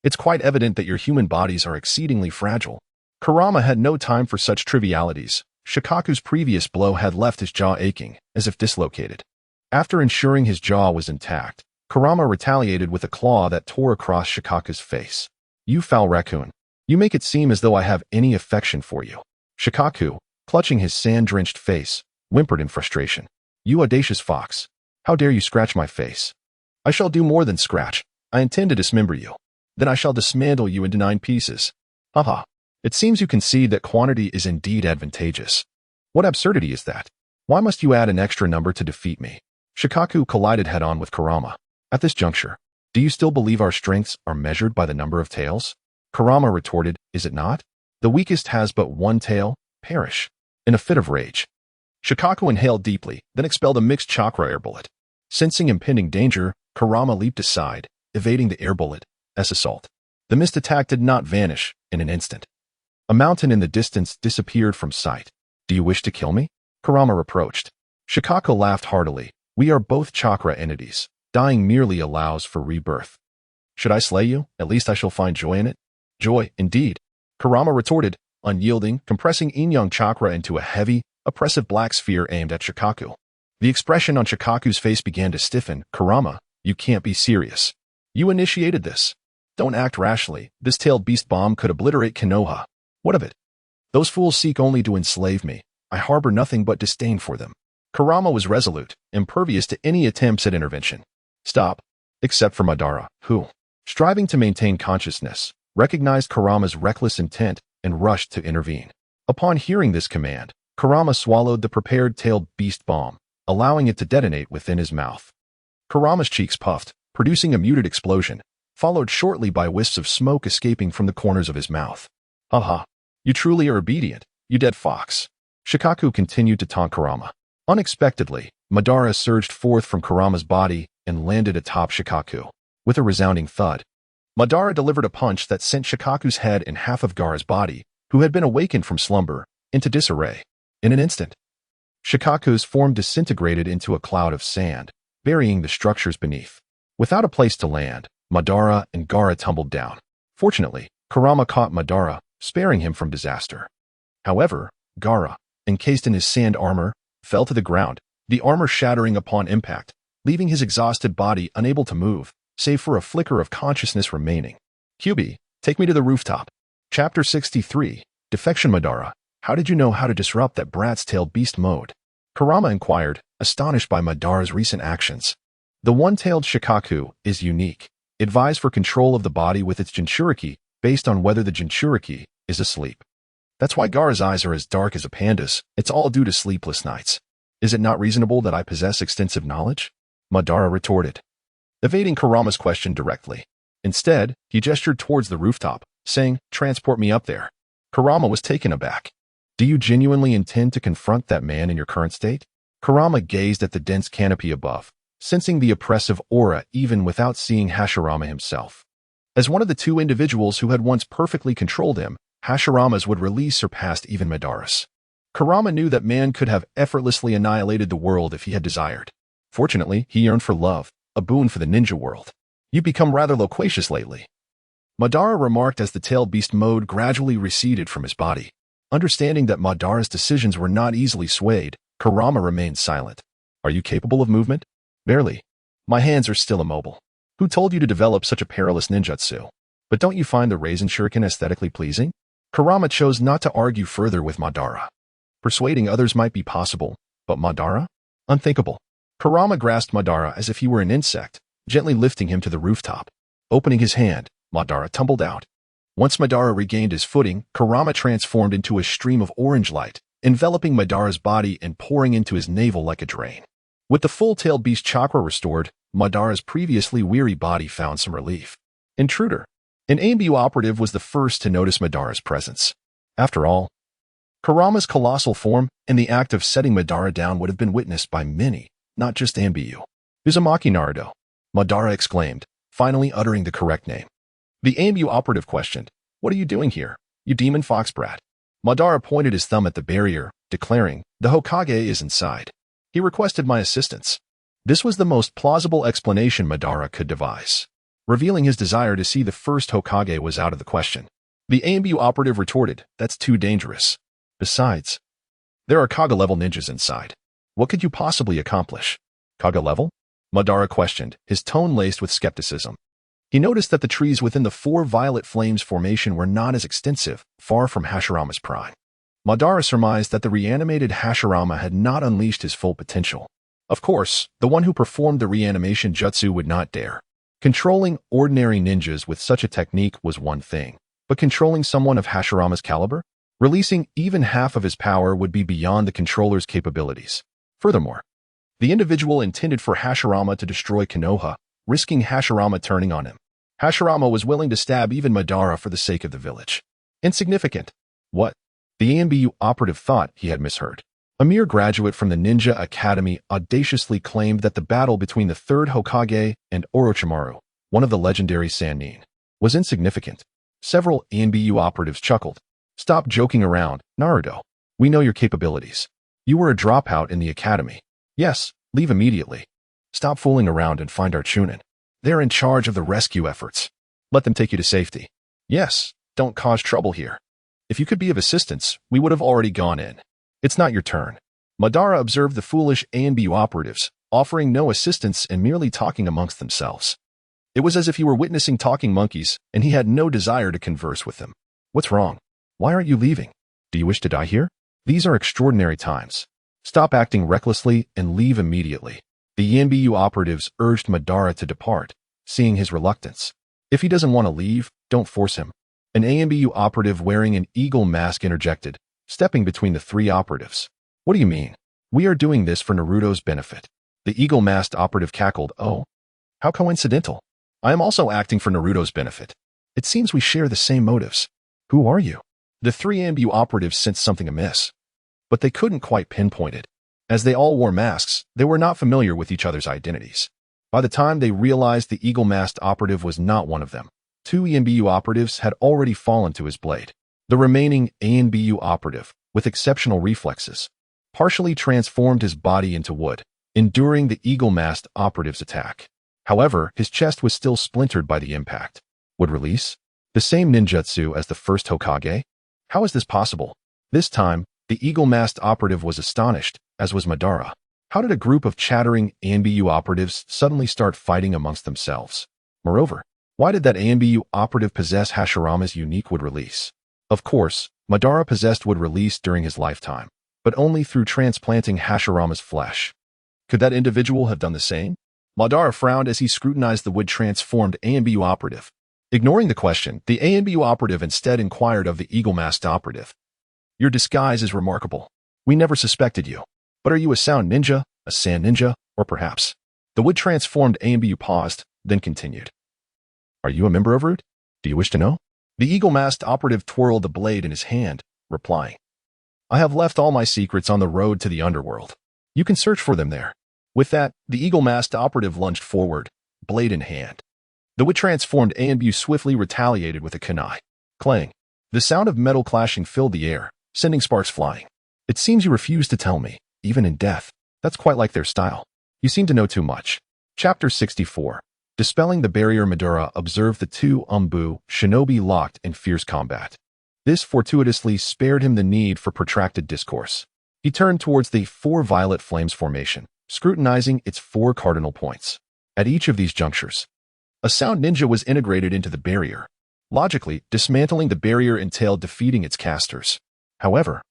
It's quite evident that your human bodies are exceedingly fragile." Kurama had no time for such trivialities. Shikaku's previous blow had left his jaw aching, as if dislocated. After ensuring his jaw was intact, Kurama retaliated with a claw that tore across Shikaku's face. "You foul raccoon. You make it seem as though I have any affection for you." Shikaku, clutching his sand-drenched face, whimpered in frustration. You audacious fox! How dare you scratch my face? I shall do more than scratch. I intend to dismember you. Then I shall dismantle you into 9 pieces. Haha. It seems you concede that quantity is indeed advantageous. What absurdity is that? Why must you add an extra number to defeat me? Shikaku collided head-on with Kurama. At this juncture, do you still believe our strengths are measured by the number of tails? Kurama retorted, is it not? The weakest has but 1 tail. Perish. In a fit of rage, Shikaku inhaled deeply, then expelled a mixed chakra air bullet. Sensing impending danger, Kurama leaped aside, evading the air bullet's assault. The mist attack did not vanish in an instant. A mountain in the distance disappeared from sight. Do you wish to kill me? Kurama reproached. Shikaku laughed heartily. We are both chakra entities. Dying merely allows for rebirth. Should I slay you? At least I shall find joy in it. Joy, indeed. Kurama retorted, unyielding, compressing yin-yang chakra into a heavy, oppressive black sphere aimed at Shikaku. The expression on Shikaku's face began to stiffen. Kurama, you can't be serious. You initiated this. Don't act rashly. This tailed beast bomb could obliterate Konoha. What of it? Those fools seek only to enslave me. I harbor nothing but disdain for them. Kurama was resolute, impervious to any attempts at intervention. Stop. Except for Madara, who, striving to maintain consciousness, recognized Kurama's reckless intent and rushed to intervene. Upon hearing this command, Kurama swallowed the prepared tailed beast bomb, allowing it to detonate within his mouth. Kurama's cheeks puffed, producing a muted explosion, followed shortly by wisps of smoke escaping from the corners of his mouth. Haha, you truly are obedient, you dead fox. Shikaku continued to taunt Kurama. Unexpectedly, Madara surged forth from Kurama's body and landed atop Shikaku. With a resounding thud, Madara delivered a punch that sent Shikaku's head and half of Gaara's body, who had been awakened from slumber, into disarray. In an instant, Shikaku's form disintegrated into a cloud of sand, burying the structures beneath. Without a place to land, Madara and Gaara tumbled down. Fortunately, Kurama caught Madara, sparing him from disaster. However, Gaara, encased in his sand armor, fell to the ground, the armor shattering upon impact, leaving his exhausted body unable to move, save for a flicker of consciousness remaining. Kyubi, take me to the rooftop. Chapter 63, Defection. Madara, how did you know how to disrupt that brat's tailed beast mode? Kurama inquired, astonished by Madara's recent actions. The one-tailed Shikaku is unique. It vies for control of the body with its Jinchuriki, based on whether the Jinchuriki is asleep. That's why Gaara's eyes are as dark as a panda's. It's all due to sleepless nights. Is it not reasonable that I possess extensive knowledge? Madara retorted, evading Kurama's question directly. Instead, he gestured towards the rooftop, saying, transport me up there. Kurama was taken aback. Do you genuinely intend to confront that man in your current state? Kurama gazed at the dense canopy above, sensing the oppressive aura even without seeing Hashirama himself. As one of the 2 individuals who had once perfectly controlled him, Hashirama's would release surpassed even Madara's. Kurama knew that man could have effortlessly annihilated the world if he had desired. Fortunately, he yearned for love, a boon for the ninja world. You've become rather loquacious lately, Madara remarked as the tailed beast mode gradually receded from his body. Understanding that Madara's decisions were not easily swayed, Kurama remained silent. Are you capable of movement? Barely. My hands are still immobile. Who told you to develop such a perilous ninjutsu? But don't you find the Raisin Shuriken aesthetically pleasing? Kurama chose not to argue further with Madara. Persuading others might be possible, but Madara? Unthinkable. Kurama grasped Madara as if he were an insect, gently lifting him to the rooftop. Opening his hand, Madara tumbled out. Once Madara regained his footing, Kurama transformed into a stream of orange light, enveloping Madara's body and pouring into his navel like a drain. With the full-tailed beast chakra restored, Madara's previously weary body found some relief. Intruder. An AMBU operative was the first to notice Madara's presence. After all, Kurama's colossal form and the act of setting Madara down would have been witnessed by many, not just AMBU. Uzumaki Naruto, Madara exclaimed, finally uttering the correct name. The AMBU operative questioned, what are you doing here, you demon fox brat? Madara pointed his thumb at the barrier, declaring, the Hokage is inside. He requested my assistance. This was the most plausible explanation Madara could devise. Revealing his desire to see the first Hokage was out of the question. The AMBU operative retorted, that's too dangerous. Besides, there are Kage-level ninjas inside. What could you possibly accomplish? Kage-level? Madara questioned, his tone laced with skepticism. He noticed that the trees within the 4 Violet Flames formation were not as extensive, far from Hashirama's prime. Madara surmised that the reanimated Hashirama had not unleashed his full potential. Of course, the one who performed the reanimation jutsu would not dare. Controlling ordinary ninjas with such a technique was one thing, but controlling someone of Hashirama's caliber? Releasing even half of his power would be beyond the controller's capabilities. Furthermore, the individual intended for Hashirama to destroy Konoha, risking Hashirama turning on him. Hashirama was willing to stab even Madara for the sake of the village. Insignificant. What? The ANBU operative thought he had misheard. A mere graduate from the Ninja Academy audaciously claimed that the battle between the third Hokage and Orochimaru, one of the legendary Sannin, was insignificant. Several ANBU operatives chuckled. Stop joking around, Naruto. We know your capabilities. You were a dropout in the academy. Yes, leave immediately. Stop fooling around and find our Chunin. They're in charge of the rescue efforts. Let them take you to safety. Yes, don't cause trouble here. If you could be of assistance, we would have already gone in. It's not your turn. Madara observed the foolish ANBU operatives, offering no assistance and merely talking amongst themselves. It was as if he were witnessing talking monkeys, and he had no desire to converse with them. What's wrong? Why aren't you leaving? Do you wish to die here? These are extraordinary times. Stop acting recklessly and leave immediately. The ANBU operatives urged Madara to depart, seeing his reluctance. If he doesn't want to leave, don't force him. An ANBU operative wearing an eagle mask interjected, stepping between the three operatives. What do you mean? We are doing this for Naruto's benefit. The eagle-masked operative cackled. Oh, how coincidental. I am also acting for Naruto's benefit. It seems we share the same motives. Who are you? The three ANBU operatives sensed something amiss, but they couldn't quite pinpoint it. As they all wore masks, they were not familiar with each other's identities. By the time they realized the eagle-masked operative was not one of them, two ANBU operatives had already fallen to his blade. The remaining ANBU operative, with exceptional reflexes, partially transformed his body into wood, enduring the eagle-masked operative's attack. However, his chest was still splintered by the impact. Would release? The same ninjutsu as the first Hokage? How is this possible? This time, the eagle-masked operative was astonished, as was Madara. How did a group of chattering ANBU operatives suddenly start fighting amongst themselves? Moreover, why did that ANBU operative possess Hashirama's unique wood release? Of course, Madara possessed wood release during his lifetime, but only through transplanting Hashirama's flesh. Could that individual have done the same? Madara frowned as he scrutinized the wood-transformed ANBU operative. Ignoring the question, the ANBU operative instead inquired of the eagle-masked operative. Your disguise is remarkable. We never suspected you. But are you a sound ninja, a sand ninja, or perhaps? The wood-transformed ANBU paused, then continued. Are you a member of Root? Do you wish to know? The eagle-masked operative twirled the blade in his hand, replying, I have left all my secrets on the road to the underworld. You can search for them there. With that, the eagle-masked operative lunged forward, blade in hand. The wood-transformed ANBU swiftly retaliated with a kunai. Clang. The sound of metal clashing filled the air, sending sparks flying. It seems you refuse to tell me, even in death. That's quite like their style. You seem to know too much. Chapter 64. Dispelling the barrier. Madara observed the two Umbu shinobi locked in fierce combat. This fortuitously spared him the need for protracted discourse. He turned towards the four violet flames formation, scrutinizing its four cardinal points. At each of these junctures, a sound ninja was integrated into the barrier. Logically, dismantling the barrier entailed defeating its casters. However,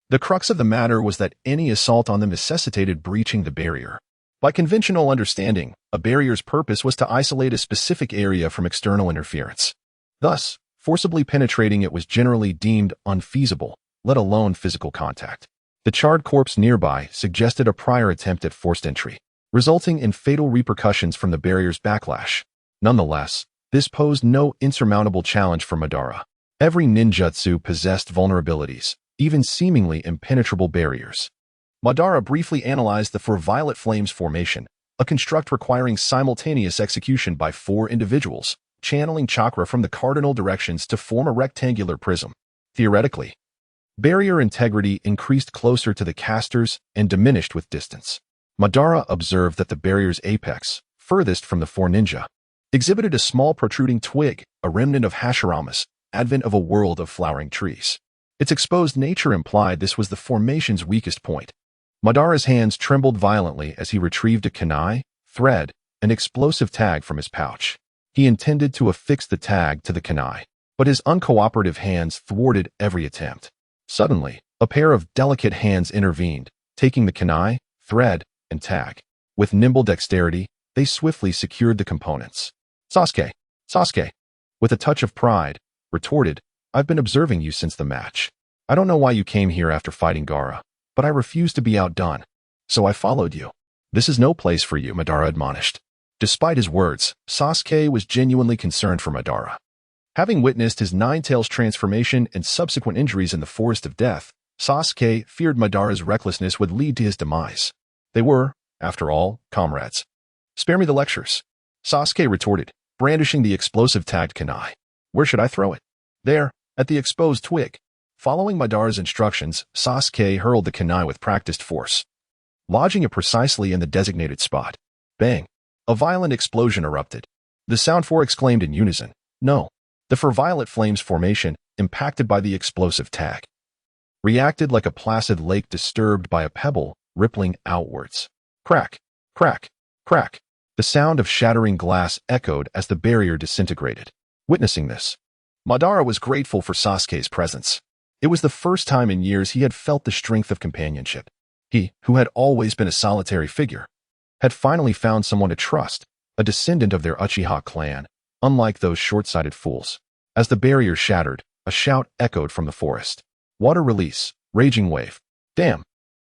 the crux of the matter was that any assault on them necessitated breaching the barrier. By conventional understanding, a barrier's purpose was to isolate a specific area from external interference. Thus, forcibly penetrating it was generally deemed unfeasible, let alone physical contact. The charred corpse nearby suggested a prior attempt at forced entry, resulting in fatal repercussions from the barrier's backlash. Nonetheless, this posed no insurmountable challenge for Madara. Every ninjutsu possessed vulnerabilities, even seemingly impenetrable barriers. Madara briefly analyzed the four violet flames formation, a construct requiring simultaneous execution by four individuals, channeling chakra from the cardinal directions to form a rectangular prism. Theoretically, barrier integrity increased closer to the casters and diminished with distance. Madara observed that the barrier's apex, furthest from the four ninja, exhibited a small protruding twig, a remnant of Hashirama's advent of a world of flowering trees. Its exposed nature implied this was the formation's weakest point. Madara's hands trembled violently as he retrieved a kunai, thread, and explosive tag from his pouch. He intended to affix the tag to the kunai, but his uncooperative hands thwarted every attempt. Suddenly, A pair of delicate hands intervened, taking the kunai, thread, and tag. With nimble dexterity, they swiftly secured the components. Sasuke, Sasuke, with a touch of pride, retorted, I've been observing you since the match. I don't know why you came here after fighting Gaara, but I refuse to be outdone. So I followed you. This is no place for you, Madara admonished. Despite his words, Sasuke was genuinely concerned for Madara. Having witnessed his Nine-Tails transformation and subsequent injuries in the Forest of Death, Sasuke feared Madara's recklessness would lead to his demise. They were, after all, comrades. Spare me the lectures, Sasuke retorted, brandishing the explosive tagged kunai. Where should I throw it? There, at the exposed twig. Following Madara's instructions, Sasuke hurled the kunai with practiced force, lodging it precisely in the designated spot. Bang! A violent explosion erupted. The Sound Four exclaimed in unison, no. The four violet flames formation, impacted by the explosive tag, reacted like a placid lake disturbed by a pebble, rippling outwards. Crack! Crack! Crack! The sound of shattering glass echoed as the barrier disintegrated. Witnessing this, Madara was grateful for Sasuke's presence. It was the first time in years he had felt the strength of companionship. He, who had always been a solitary figure, had finally found someone to trust, a descendant of their Uchiha clan, unlike those short-sighted fools. As the barrier shattered, a shout echoed from the forest. Water release, raging wave. Damn!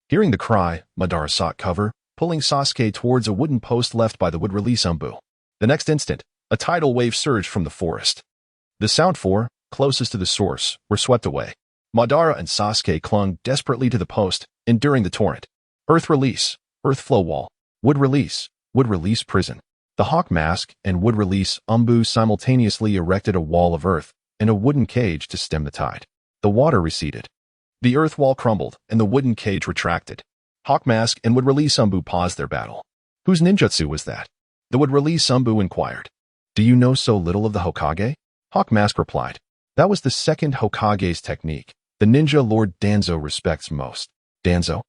Hearing the cry, Madara sought cover, pulling Sasuke towards a wooden post left by the wood release umbu. The next instant, a tidal wave surged from the forest. The Sound Four, closest to the source, were swept away. Madara and Sasuke clung desperately to the post, enduring the torrent. Earth release, earth flow wall. Wood release prison. The hawk mask and wood release umbu simultaneously erected a wall of earth and a wooden cage to stem the tide. The water receded. The earth wall crumbled and the wooden cage retracted. Hawk mask and wood release umbu paused their battle. Whose ninjutsu was that? The wood release umbu inquired. Do you know so little of the Hokage? Hawk mask replied. That was the second Hokage's technique. The ninja Lord Danzo respects most. Danzo?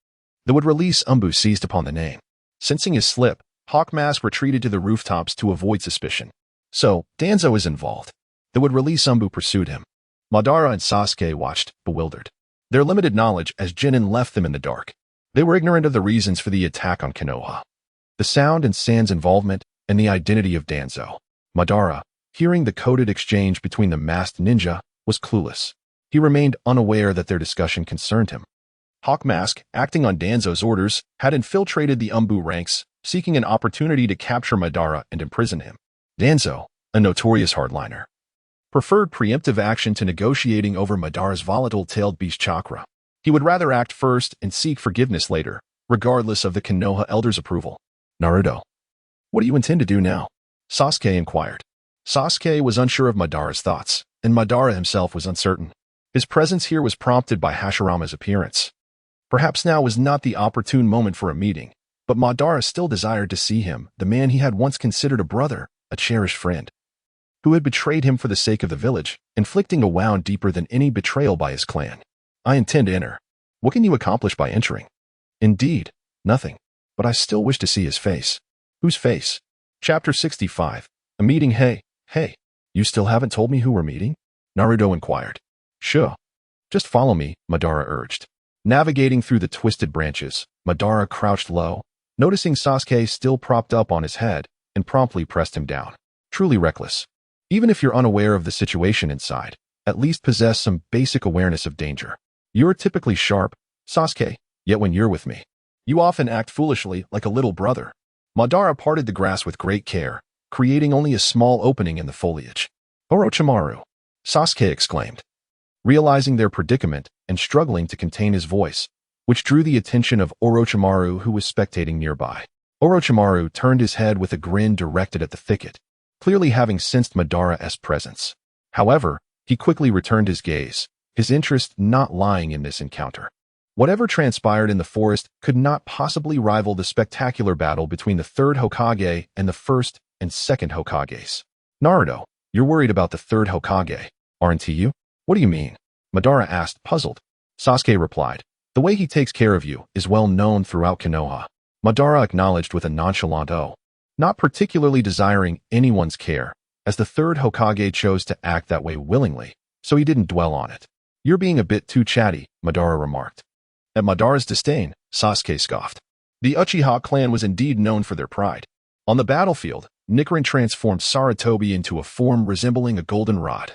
The wood release umbu seized upon the name. Sensing his slip, Hawk Mask retreated to the rooftops to avoid suspicion. So, Danzo is involved. The wood release umbu pursued him. Madara and Sasuke watched, bewildered. Their limited knowledge as Jinin left them in the dark. They were ignorant of the reasons for the attack on Konoha, the Sound and Sand's involvement, and the identity of Danzo. Madara, hearing the coded exchange between the masked ninja, was clueless. He remained unaware that their discussion concerned him. Hawk Mask, acting on Danzo's orders, had infiltrated the umbu ranks, seeking an opportunity to capture Madara and imprison him. Danzo, a notorious hardliner, preferred preemptive action to negotiating over Madara's volatile-tailed beast chakra. He would rather act first and seek forgiveness later, regardless of the Konoha elders' approval. Naruto, what do you intend to do now? Sasuke inquired. Sasuke was unsure of Madara's thoughts, and Madara himself was uncertain. His presence here was prompted by Hashirama's appearance. Perhaps now was not the opportune moment for a meeting, but Madara still desired to see him, the man he had once considered a brother, a cherished friend, who had betrayed him for the sake of the village, inflicting a wound deeper than any betrayal by his clan. I intend to enter. What can you accomplish by entering? Indeed, nothing, but I still wish to see his face. Whose face? Chapter 65. A meeting. Hey, you still haven't told me who we're meeting? Naruto inquired. Sure. Just follow me, Madara urged. Navigating through the twisted branches, Madara crouched low, noticing Sasuke still propped up on his head, and promptly pressed him down. Truly reckless. Even if you're unaware of the situation inside, at least possess some basic awareness of danger. You're typically sharp, Sasuke, yet when you're with me, you often act foolishly like a little brother. Madara parted the grass with great care, creating only a small opening in the foliage. Orochimaru, Sasuke exclaimed, realizing their predicament and struggling to contain his voice, which drew the attention of Orochimaru, who was spectating nearby. Orochimaru turned his head with a grin directed at the thicket, clearly having sensed Madara's presence. However, he quickly returned his gaze, his interest not lying in this encounter. Whatever transpired in the forest could not possibly rival the spectacular battle between the third Hokage and the first and second Hokages. Naruto, you're worried about the third Hokage, aren't you? What do you mean? Madara asked, puzzled. Sasuke replied, the way he takes care of you is well known throughout Konoha. Madara acknowledged with a nonchalant "oh," not particularly desiring anyone's care, as the third Hokage chose to act that way willingly, so he didn't dwell on it. You're being a bit too chatty, Madara remarked. At Madara's disdain, Sasuke scoffed. The Uchiha clan was indeed known for their pride. On the battlefield, Nichiren transformed Sarutobi into a form resembling a golden rod,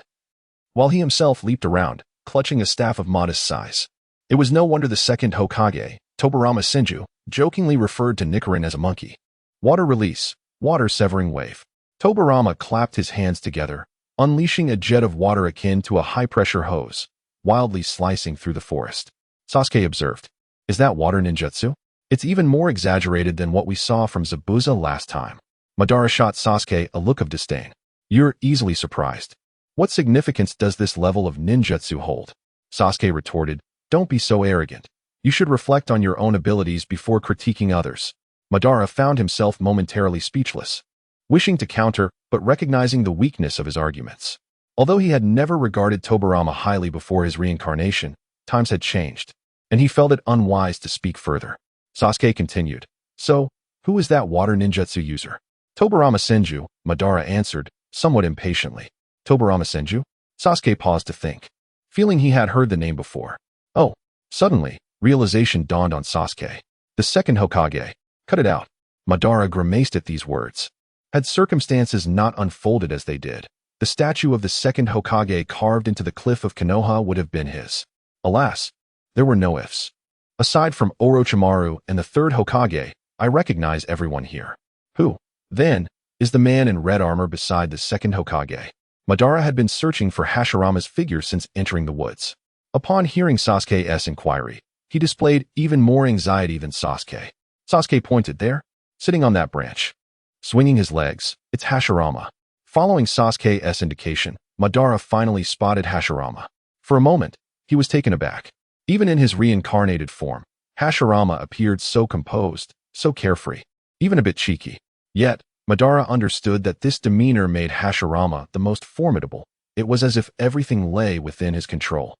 while he himself leaped around, clutching a staff of modest size. It was no wonder the second Hokage, Tobirama Senju, jokingly referred to Nichiren as a monkey. Water release, water-severing wave. Tobirama clapped his hands together, unleashing a jet of water akin to a high-pressure hose, wildly slicing through the forest. Sasuke observed, "Is that water ninjutsu? It's even more exaggerated than what we saw from Zabuza last time." Madara shot Sasuke a look of disdain. "You're easily surprised. What significance does this level of ninjutsu hold?" Sasuke retorted, "Don't be so arrogant. You should reflect on your own abilities before critiquing others." Madara found himself momentarily speechless, wishing to counter but recognizing the weakness of his arguments. Although he had never regarded Tobirama highly before his reincarnation, times had changed, and he felt it unwise to speak further. Sasuke continued, "So, who is that water ninjutsu user?" "Tobirama Senju," Madara answered, somewhat impatiently. "Tobirama Senju?" Sasuke paused to think, feeling he had heard the name before. Oh, suddenly, realization dawned on Sasuke. The second Hokage. Cut it out. Madara grimaced at these words. Had circumstances not unfolded as they did, the statue of the second Hokage carved into the cliff of Konoha would have been his. Alas, there were no ifs. Aside from Orochimaru and the third Hokage, I recognize everyone here. Who, then, is the man in red armor beside the second Hokage? Madara had been searching for Hashirama's figure since entering the woods. Upon hearing Sasuke's inquiry, he displayed even more anxiety than Sasuke. Sasuke pointed there, sitting on that branch, swinging his legs. It's Hashirama. Following Sasuke's indication, Madara finally spotted Hashirama. For a moment, he was taken aback. Even in his reincarnated form, Hashirama appeared so composed, so carefree, even a bit cheeky. Yet, Madara understood that this demeanor made Hashirama the most formidable. It was as if everything lay within his control.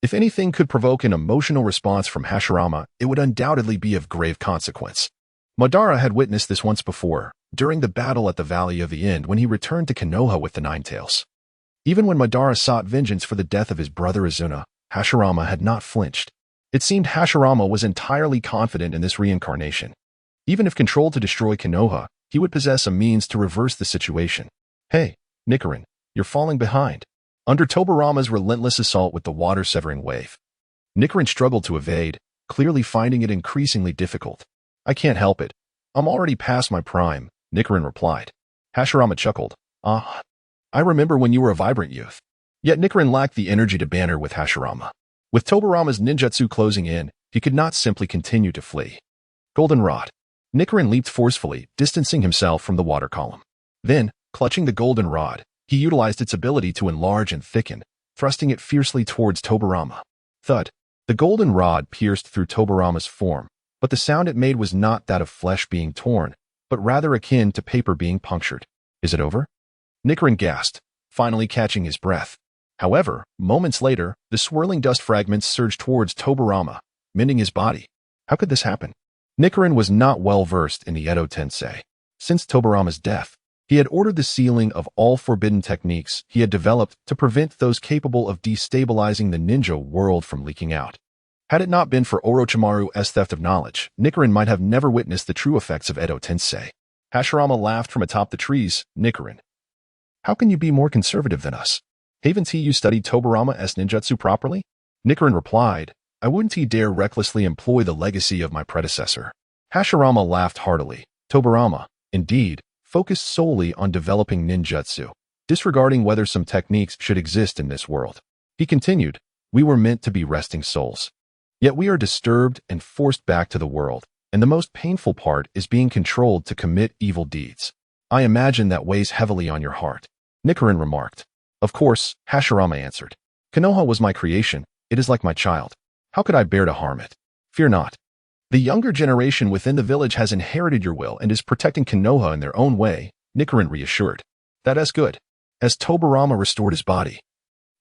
If anything could provoke an emotional response from Hashirama, it would undoubtedly be of grave consequence. Madara had witnessed this once before, during the battle at the Valley of the End when he returned to Konoha with the Nine Tails. Even when Madara sought vengeance for the death of his brother Izuna, Hashirama had not flinched. It seemed Hashirama was entirely confident in this reincarnation. Even if controlled to destroy Konoha, he would possess a means to reverse the situation. "Hey, Nichiren, you're falling behind." Under Tobirama's relentless assault with the water-severing wave, Nichiren struggled to evade, clearly finding it increasingly difficult. "I can't help it. I'm already past my prime," Nichiren replied. Hashirama chuckled. "Ah, I remember when you were a vibrant youth." Yet Nichiren lacked the energy to banter with Hashirama. With Tobirama's ninjutsu closing in, he could not simply continue to flee. Golden Rod. Nichiren leaped forcefully, distancing himself from the water column. Then, clutching the golden rod, he utilized its ability to enlarge and thicken, thrusting it fiercely towards Tobirama. Thud. The golden rod pierced through Tobirama's form, but the sound it made was not that of flesh being torn, but rather akin to paper being punctured. "Is it over?" Nichiren gasped, finally catching his breath. However, moments later, the swirling dust fragments surged towards Tobirama, mending his body. How could this happen? Nichiren was not well versed in the Edo Tensei. Since Tobirama's death, he had ordered the sealing of all forbidden techniques he had developed to prevent those capable of destabilizing the ninja world from leaking out. Had it not been for Orochimaru's theft of knowledge, Nichiren might have never witnessed the true effects of Edo Tensei. Hashirama laughed from atop the trees. "Nichiren, how can you be more conservative than us? Haven't you studied Tobirama's ninjutsu properly?" Nichiren replied, "I wouldn't dare recklessly employ the legacy of my predecessor." Hashirama laughed heartily. Tobirama, indeed, focused solely on developing ninjutsu, disregarding whether some techniques should exist in this world. He continued, "We were meant to be resting souls. Yet we are disturbed and forced back to the world, and the most painful part is being controlled to commit evil deeds. I imagine that weighs heavily on your heart," Nichiren remarked. "Of course," Hashirama answered. "Konoha was my creation. It is like my child. How could I bear to harm it? Fear not. The younger generation within the village has inherited your will and is protecting Konoha in their own way," Nichiren reassured. "That is good." As Tobirama restored his body,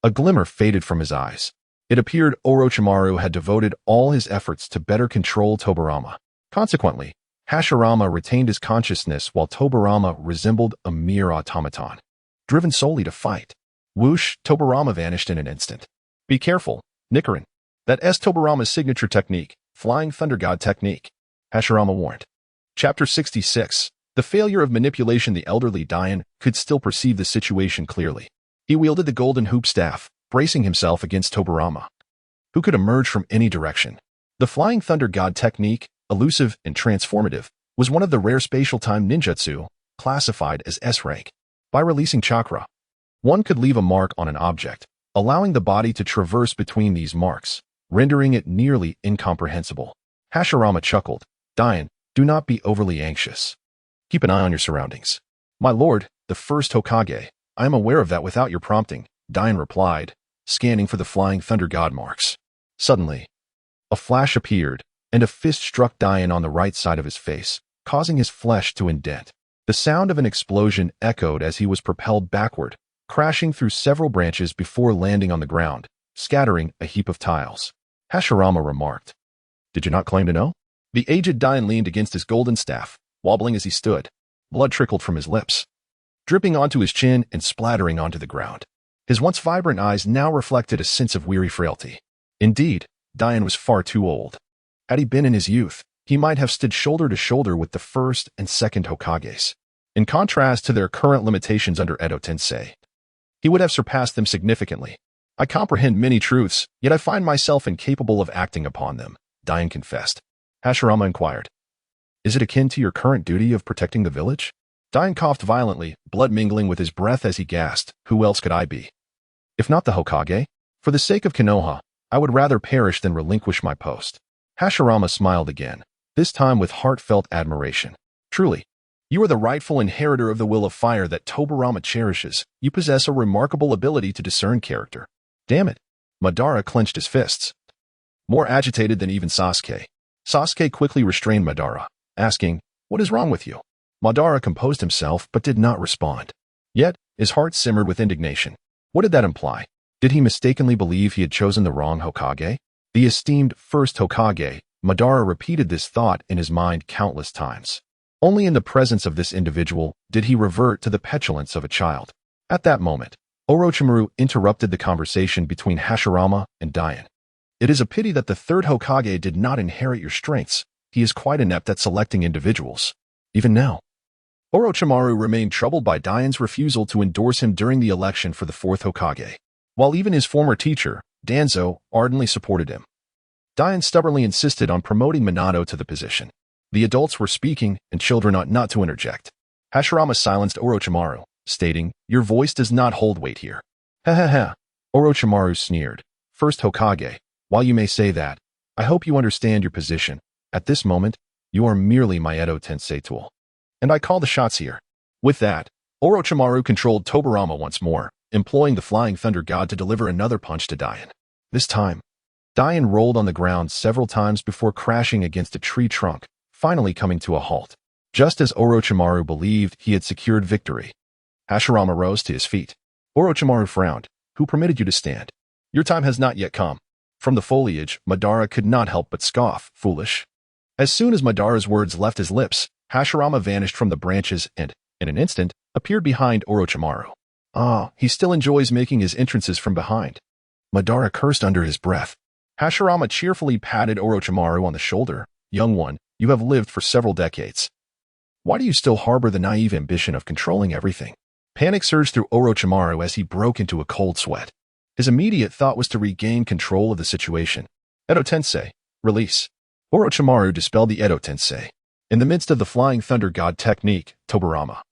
a glimmer faded from his eyes. It appeared Orochimaru had devoted all his efforts to better control Tobirama. Consequently, Hashirama retained his consciousness while Tobirama resembled a mere automaton, driven solely to fight. Whoosh, Tobirama vanished in an instant. "Be careful," Nichiren. That is Tobarama's signature technique, Flying Thunder God technique. Hashirama warned. Chapter 66. The failure of manipulation. The elderly Dayan could still perceive the situation clearly. He wielded the golden hoop staff, bracing himself against Tobarama, who could emerge from any direction. The Flying Thunder God technique, elusive and transformative, was one of the rare spatial time ninjutsu, classified as S-rank. By releasing chakra, one could leave a mark on an object, allowing the body to traverse between these marks, rendering it nearly incomprehensible. Hashirama chuckled. Dayan, do not be overly anxious. Keep an eye on your surroundings. My lord, the first Hokage, I am aware of that without your prompting, Dayan replied, scanning for the Flying Thunder God marks. Suddenly, a flash appeared, and a fist struck Dayan on the right side of his face, causing his flesh to indent. The sound of an explosion echoed as he was propelled backward, crashing through several branches before landing on the ground, scattering a heap of tiles. Hashirama remarked, Did you not claim to know? The aged Dayan leaned against his golden staff, wobbling as he stood. Blood trickled from his lips, dripping onto his chin and splattering onto the ground. His once vibrant eyes now reflected a sense of weary frailty. Indeed, Dayan was far too old. Had he been in his youth, he might have stood shoulder to shoulder with the first and second Hokages. In contrast to their current limitations under Edo Tensei, he would have surpassed them significantly. I comprehend many truths, yet I find myself incapable of acting upon them, Dayan confessed. Hashirama inquired, Is it akin to your current duty of protecting the village? Dayan coughed violently, blood mingling with his breath as he gasped, Who else could I be? If not the Hokage? For the sake of Konoha, I would rather perish than relinquish my post. Hashirama smiled again, this time with heartfelt admiration. Truly, you are the rightful inheritor of the will of fire that Tobarama cherishes. You possess a remarkable ability to discern character. Damn it. Madara clenched his fists, more agitated than even Sasuke. Sasuke quickly restrained Madara, asking, What is wrong with you? Madara composed himself but did not respond. Yet, his heart simmered with indignation. What did that imply? Did he mistakenly believe he had chosen the wrong Hokage? The esteemed first Hokage, Madara repeated this thought in his mind countless times. Only in the presence of this individual did he revert to the petulance of a child. At that moment, Orochimaru interrupted the conversation between Hashirama and Dayan. It is a pity that the third Hokage did not inherit your strengths. He is quite inept at selecting individuals. Even now, Orochimaru remained troubled by Dayan's refusal to endorse him during the election for the fourth Hokage. While even his former teacher, Danzo, ardently supported him, Dayan stubbornly insisted on promoting Minato to the position. The adults were speaking, and children ought not to interject. Hashirama silenced Orochimaru, stating, Your voice does not hold weight here. Ha ha ha. Orochimaru sneered. First Hokage, while you may say that, I hope you understand your position. At this moment, you are merely my Edo Tensei tool. And I call the shots here. With that, Orochimaru controlled Tobarama once more, employing the Flying Thunder God to deliver another punch to Dayan. This time, Dayan rolled on the ground several times before crashing against a tree trunk, finally coming to a halt. Just as Orochimaru believed he had secured victory, Hashirama rose to his feet. Orochimaru frowned. Who permitted you to stand? Your time has not yet come. From the foliage, Madara could not help but scoff. Foolish. As soon as Madara's words left his lips, Hashirama vanished from the branches and, in an instant, appeared behind Orochimaru. Ah, he still enjoys making his entrances from behind. Madara cursed under his breath. Hashirama cheerfully patted Orochimaru on the shoulder. Young one, you have lived for several decades. Why do you still harbor the naive ambition of controlling everything? Panic surged through Orochimaru as he broke into a cold sweat. His immediate thought was to regain control of the situation. Edo Tensei, release. Orochimaru dispelled the Edo Tensei. In the midst of the Flying Thunder God technique, Tobarama,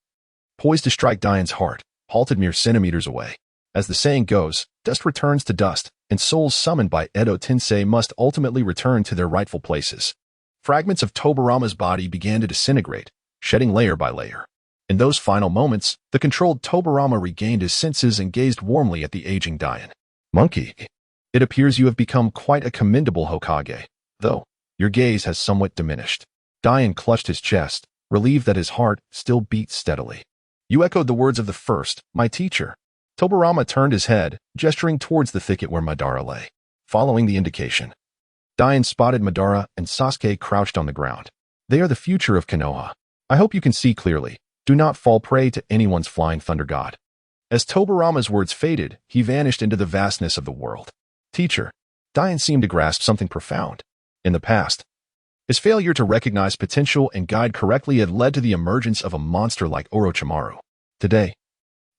poised to strike Dayan's heart, halted mere centimeters away. As the saying goes, dust returns to dust, and souls summoned by Edo Tensei must ultimately return to their rightful places. Fragments of Tobarama's body began to disintegrate, shedding layer by layer. In those final moments, the controlled Tobarama regained his senses and gazed warmly at the aging Dayan. Monkey, it appears you have become quite a commendable Hokage, though your gaze has somewhat diminished. Dayan clutched his chest, relieved that his heart still beat steadily. You echoed the words of the first, my teacher. Tobarama turned his head, gesturing towards the thicket where Madara lay. Following the indication, Dayan spotted Madara and Sasuke crouched on the ground. They are the future of Konoha. I hope you can see clearly. Do not fall prey to anyone's Flying Thunder God. As Tobarama's words faded, he vanished into the vastness of the world. Teacher, Dayan seemed to grasp something profound. In the past, his failure to recognize potential and guide correctly had led to the emergence of a monster like Orochimaru. Today,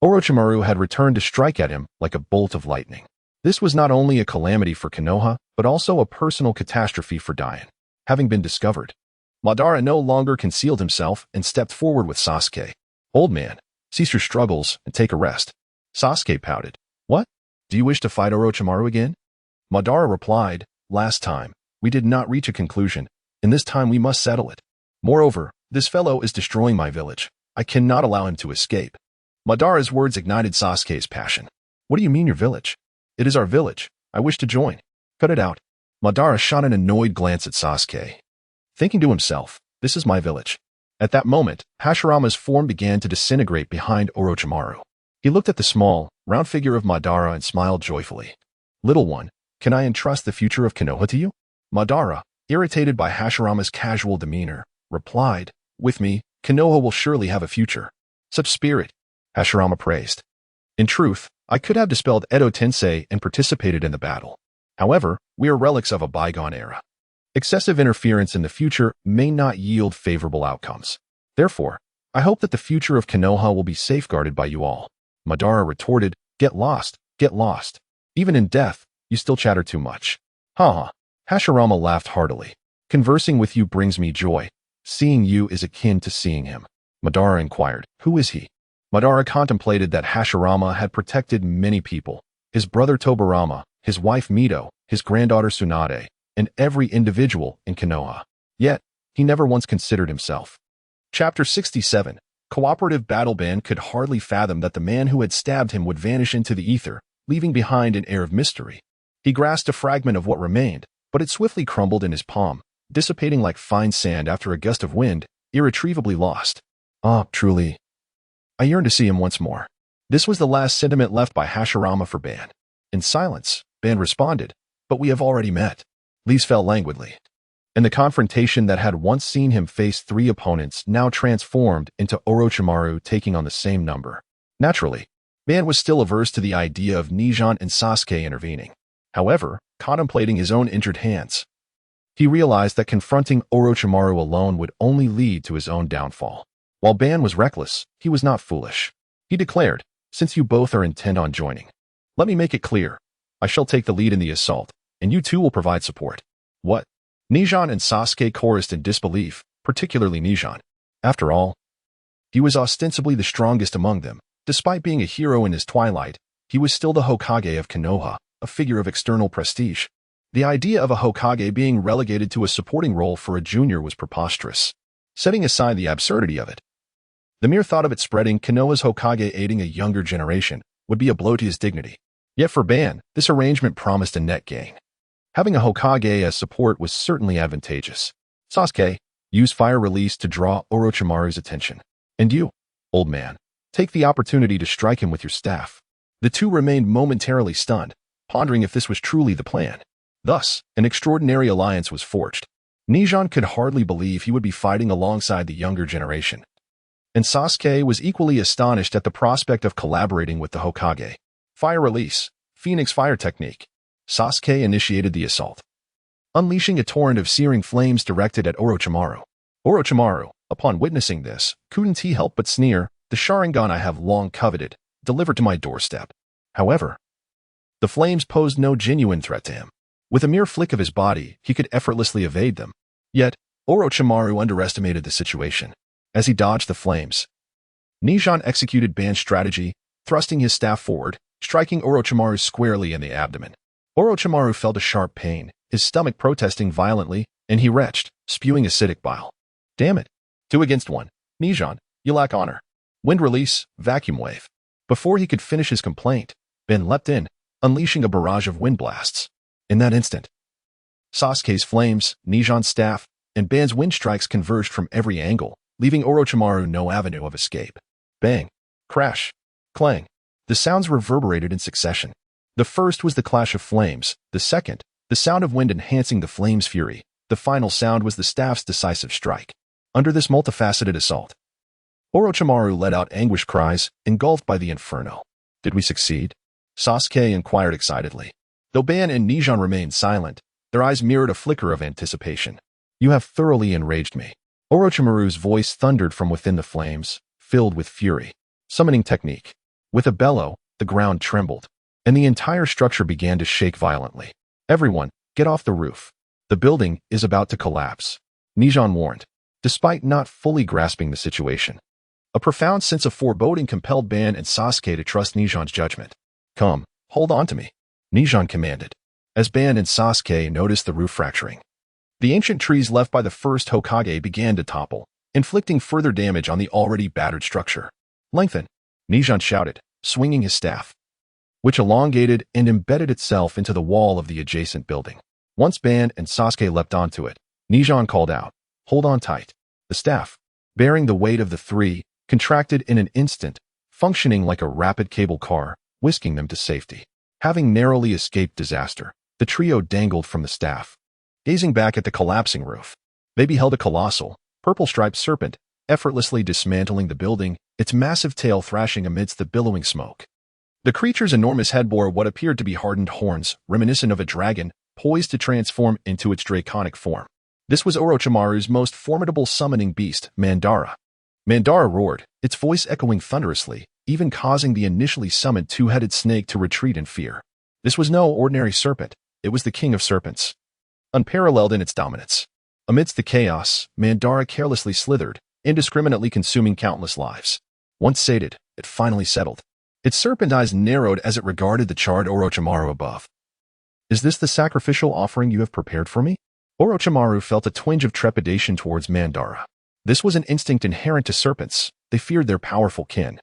Orochimaru had returned to strike at him like a bolt of lightning. This was not only a calamity for Konoha, but also a personal catastrophe for Dayan. Having been discovered, Madara no longer concealed himself and stepped forward with Sasuke. "Old man, cease your struggles and take a rest." Sasuke pouted. "What? Do you wish to fight Orochimaru again?" Madara replied, "Last time, we did not reach a conclusion, and this time we must settle it. Moreover, this fellow is destroying my village. I cannot allow him to escape." Madara's words ignited Sasuke's passion. "What do you mean your village? It is our village. I wish to join. Cut it out." Madara shot an annoyed glance at Sasuke, thinking to himself, "This is my village." At that moment, Hashirama's form began to disintegrate behind Orochimaru. He looked at the small, round figure of Madara and smiled joyfully. "Little one, can I entrust the future of Konoha to you?" Madara, irritated by Hashirama's casual demeanor, replied, "With me, Konoha will surely have a future." "Such spirit," Hashirama praised. "In truth, I could have dispelled Edo Tensei and participated in the battle. However, we are relics of a bygone era. Excessive interference in the future may not yield favorable outcomes. Therefore, I hope that the future of Konoha will be safeguarded by you all." Madara retorted, "Get lost, get lost. Even in death, you still chatter too much." "Ha ha." Hashirama laughed heartily. "Conversing with you brings me joy. Seeing you is akin to seeing him." Madara inquired, "Who is he?" Madara contemplated that Hashirama had protected many people: his brother Tobirama, his wife Mito, his granddaughter Tsunade, and every individual in Konoha. Yet, he never once considered himself. Chapter 67. Cooperative Battle Band could hardly fathom that the man who had stabbed him would vanish into the ether, leaving behind an air of mystery. He grasped a fragment of what remained, but it swiftly crumbled in his palm, dissipating like fine sand after a gust of wind, irretrievably lost. "Ah, truly, I yearn to see him once more." This was the last sentiment left by Hashirama for Ban. In silence, Ban responded, "But we have already met." Leaves fell languidly, and the confrontation that had once seen him face 3 opponents now transformed into Orochimaru taking on the same number. Naturally, Ban was still averse to the idea of Nijan and Sasuke intervening. However, contemplating his own injured hands, he realized that confronting Orochimaru alone would only lead to his own downfall. While Ban was reckless, he was not foolish. He declared, "Since you both are intent on joining, let me make it clear. I shall take the lead in the assault, and you two will provide support." "What?" Nijan and Sasuke chorused in disbelief, particularly Nijan. After all, he was ostensibly the strongest among them. Despite being a hero in his twilight, he was still the Hokage of Konoha, a figure of external prestige. The idea of a Hokage being relegated to a supporting role for a junior was preposterous. Setting aside the absurdity of it, the mere thought of it spreading, Konoha's Hokage aiding a younger generation, would be a blow to his dignity. Yet for Ban, this arrangement promised a net gain. Having a Hokage as support was certainly advantageous. "Sasuke, use fire release to draw Orochimaru's attention. And you, old man, take the opportunity to strike him with your staff." The two remained momentarily stunned, pondering if this was truly the plan. Thus, an extraordinary alliance was forged. Nijan could hardly believe he would be fighting alongside the younger generation, and Sasuke was equally astonished at the prospect of collaborating with the Hokage. Fire release, Phoenix fire technique. Sasuke initiated the assault, unleashing a torrent of searing flames directed at Orochimaru. Orochimaru, upon witnessing this, couldn't he help but sneer, "The Sharingan I have long coveted, delivered to my doorstep." However, the flames posed no genuine threat to him. With a mere flick of his body, he could effortlessly evade them. Yet, Orochimaru underestimated the situation. As he dodged the flames, Nijan executed Ban's strategy, thrusting his staff forward, striking Orochimaru squarely in the abdomen. Orochimaru felt a sharp pain, his stomach protesting violently, and he retched, spewing acidic bile. "Damn it. 2 against 1. Nijan, you lack honor." Wind release, vacuum wave. Before he could finish his complaint, Ben leapt in, unleashing a barrage of wind blasts. In that instant, Sasuke's flames, Nijan's staff, and Ban's wind strikes converged from every angle, leaving Orochimaru no avenue of escape. Bang, crash, clang. The sounds reverberated in succession. The first was the clash of flames, the second, the sound of wind enhancing the flame's fury. The final sound was the staff's decisive strike. Under this multifaceted assault, Orochimaru let out anguished cries, engulfed by the inferno. "Did we succeed?" Sasuke inquired excitedly. Though Ban and Nijan remained silent, their eyes mirrored a flicker of anticipation. You have thoroughly enraged me. Orochimaru's voice thundered from within the flames, filled with fury. Summoning technique. With a bellow, the ground trembled, and the entire structure began to shake violently. Everyone, get off the roof. The building is about to collapse, Nijan warned, despite not fully grasping the situation. A profound sense of foreboding compelled Ban and Sasuke to trust Nijan's judgment. Come, hold on to me, Nijan commanded, as Ban and Sasuke noticed the roof fracturing. The ancient trees left by the first Hokage began to topple, inflicting further damage on the already battered structure. Lengthen, Nijan shouted, swinging his staff, which elongated and embedded itself into the wall of the adjacent building. Once Ban and Sasuke leapt onto it, Nijan called out, hold on tight. The staff, bearing the weight of the three, contracted in an instant, functioning like a rapid cable car, whisking them to safety. Having narrowly escaped disaster, the trio dangled from the staff, gazing back at the collapsing roof. They beheld a colossal, purple-striped serpent, effortlessly dismantling the building, its massive tail thrashing amidst the billowing smoke. The creature's enormous head bore what appeared to be hardened horns, reminiscent of a dragon, poised to transform into its draconic form. This was Orochimaru's most formidable summoning beast, Madara. Madara roared, its voice echoing thunderously, even causing the initially summoned two-headed snake to retreat in fear. This was no ordinary serpent, it was the king of serpents, unparalleled in its dominance. Amidst the chaos, Madara carelessly slithered, indiscriminately consuming countless lives. Once sated, it finally settled. Its serpent eyes narrowed as it regarded the charred Orochimaru above. Is this the sacrificial offering you have prepared for me? Orochimaru felt a twinge of trepidation towards Madara. This was an instinct inherent to serpents. They feared their powerful kin,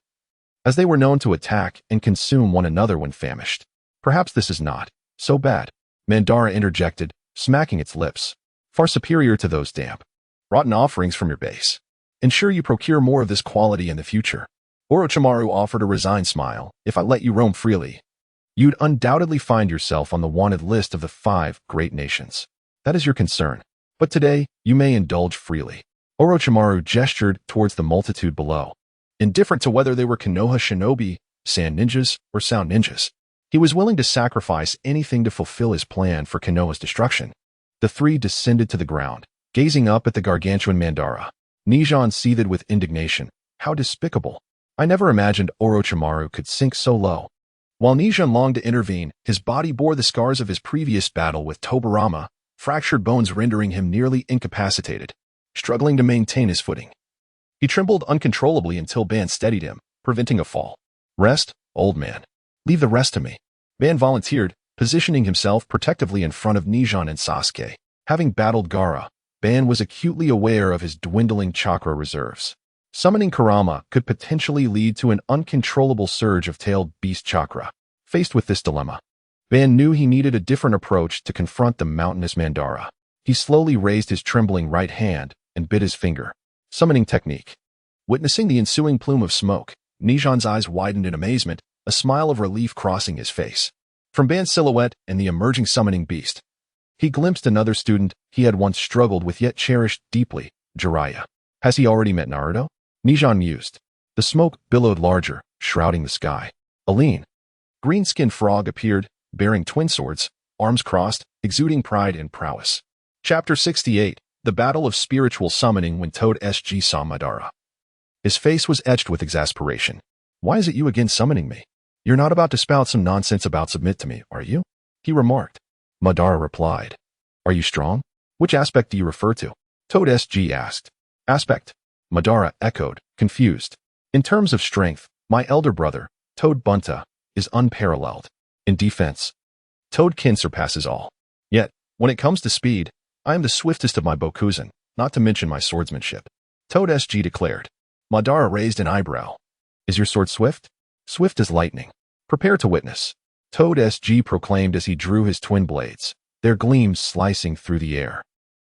as they were known to attack and consume one another when famished. Perhaps this is not so bad, Madara interjected, smacking its lips. Far superior to those damp, rotten offerings from your base. Ensure you procure more of this quality in the future. Orochimaru offered a resigned smile. If I let you roam freely, you'd undoubtedly find yourself on the wanted list of the 5 great nations. That is your concern. But today, you may indulge freely. Orochimaru gestured towards the multitude below. Indifferent to whether they were Konoha shinobi, sand ninjas, or sound ninjas, he was willing to sacrifice anything to fulfill his plan for Konoha's destruction. The three descended to the ground, gazing up at the gargantuan Madara. Nijan seethed with indignation. How despicable. I never imagined Orochimaru could sink so low. While Nijan longed to intervene, his body bore the scars of his previous battle with Tobirama, fractured bones rendering him nearly incapacitated, struggling to maintain his footing. He trembled uncontrollably until Ban steadied him, preventing a fall. Rest, old man. Leave the rest to me. Ban volunteered, positioning himself protectively in front of Nijan and Sasuke. Having battled Gaara, Ban was acutely aware of his dwindling chakra reserves. Summoning Kurama could potentially lead to an uncontrollable surge of tailed beast chakra. Faced with this dilemma, Ban knew he needed a different approach to confront the mountainous Madara. He slowly raised his trembling right hand and bit his finger. Summoning technique. Witnessing the ensuing plume of smoke, Nijan's eyes widened in amazement, a smile of relief crossing his face. From Ban's silhouette and the emerging summoning beast, he glimpsed another student he had once struggled with yet cherished deeply, Jiraiya. Has he already met Naruto? Nijan mused. The smoke billowed larger, shrouding the sky. A lean, green-skinned frog appeared, bearing twin swords, arms crossed, exuding pride and prowess. Chapter 68, The Battle of Spiritual Summoning when Toad SG saw Madara. His face was etched with exasperation. Why is it you again summoning me? You're not about to spout some nonsense about submit to me, are you? He remarked. Madara replied. Are you strong? Which aspect do you refer to? Toad SG asked. Aspect. Madara echoed, confused. In terms of strength, my elder brother, Toad Bunta, is unparalleled. In defense, Toadkin surpasses all. Yet, when it comes to speed, I am the swiftest of my Bokuzen, not to mention my swordsmanship. Toad SG declared. Madara raised an eyebrow. Is your sword swift? Swift as lightning. Prepare to witness. Toad SG proclaimed as he drew his twin blades, their gleams slicing through the air.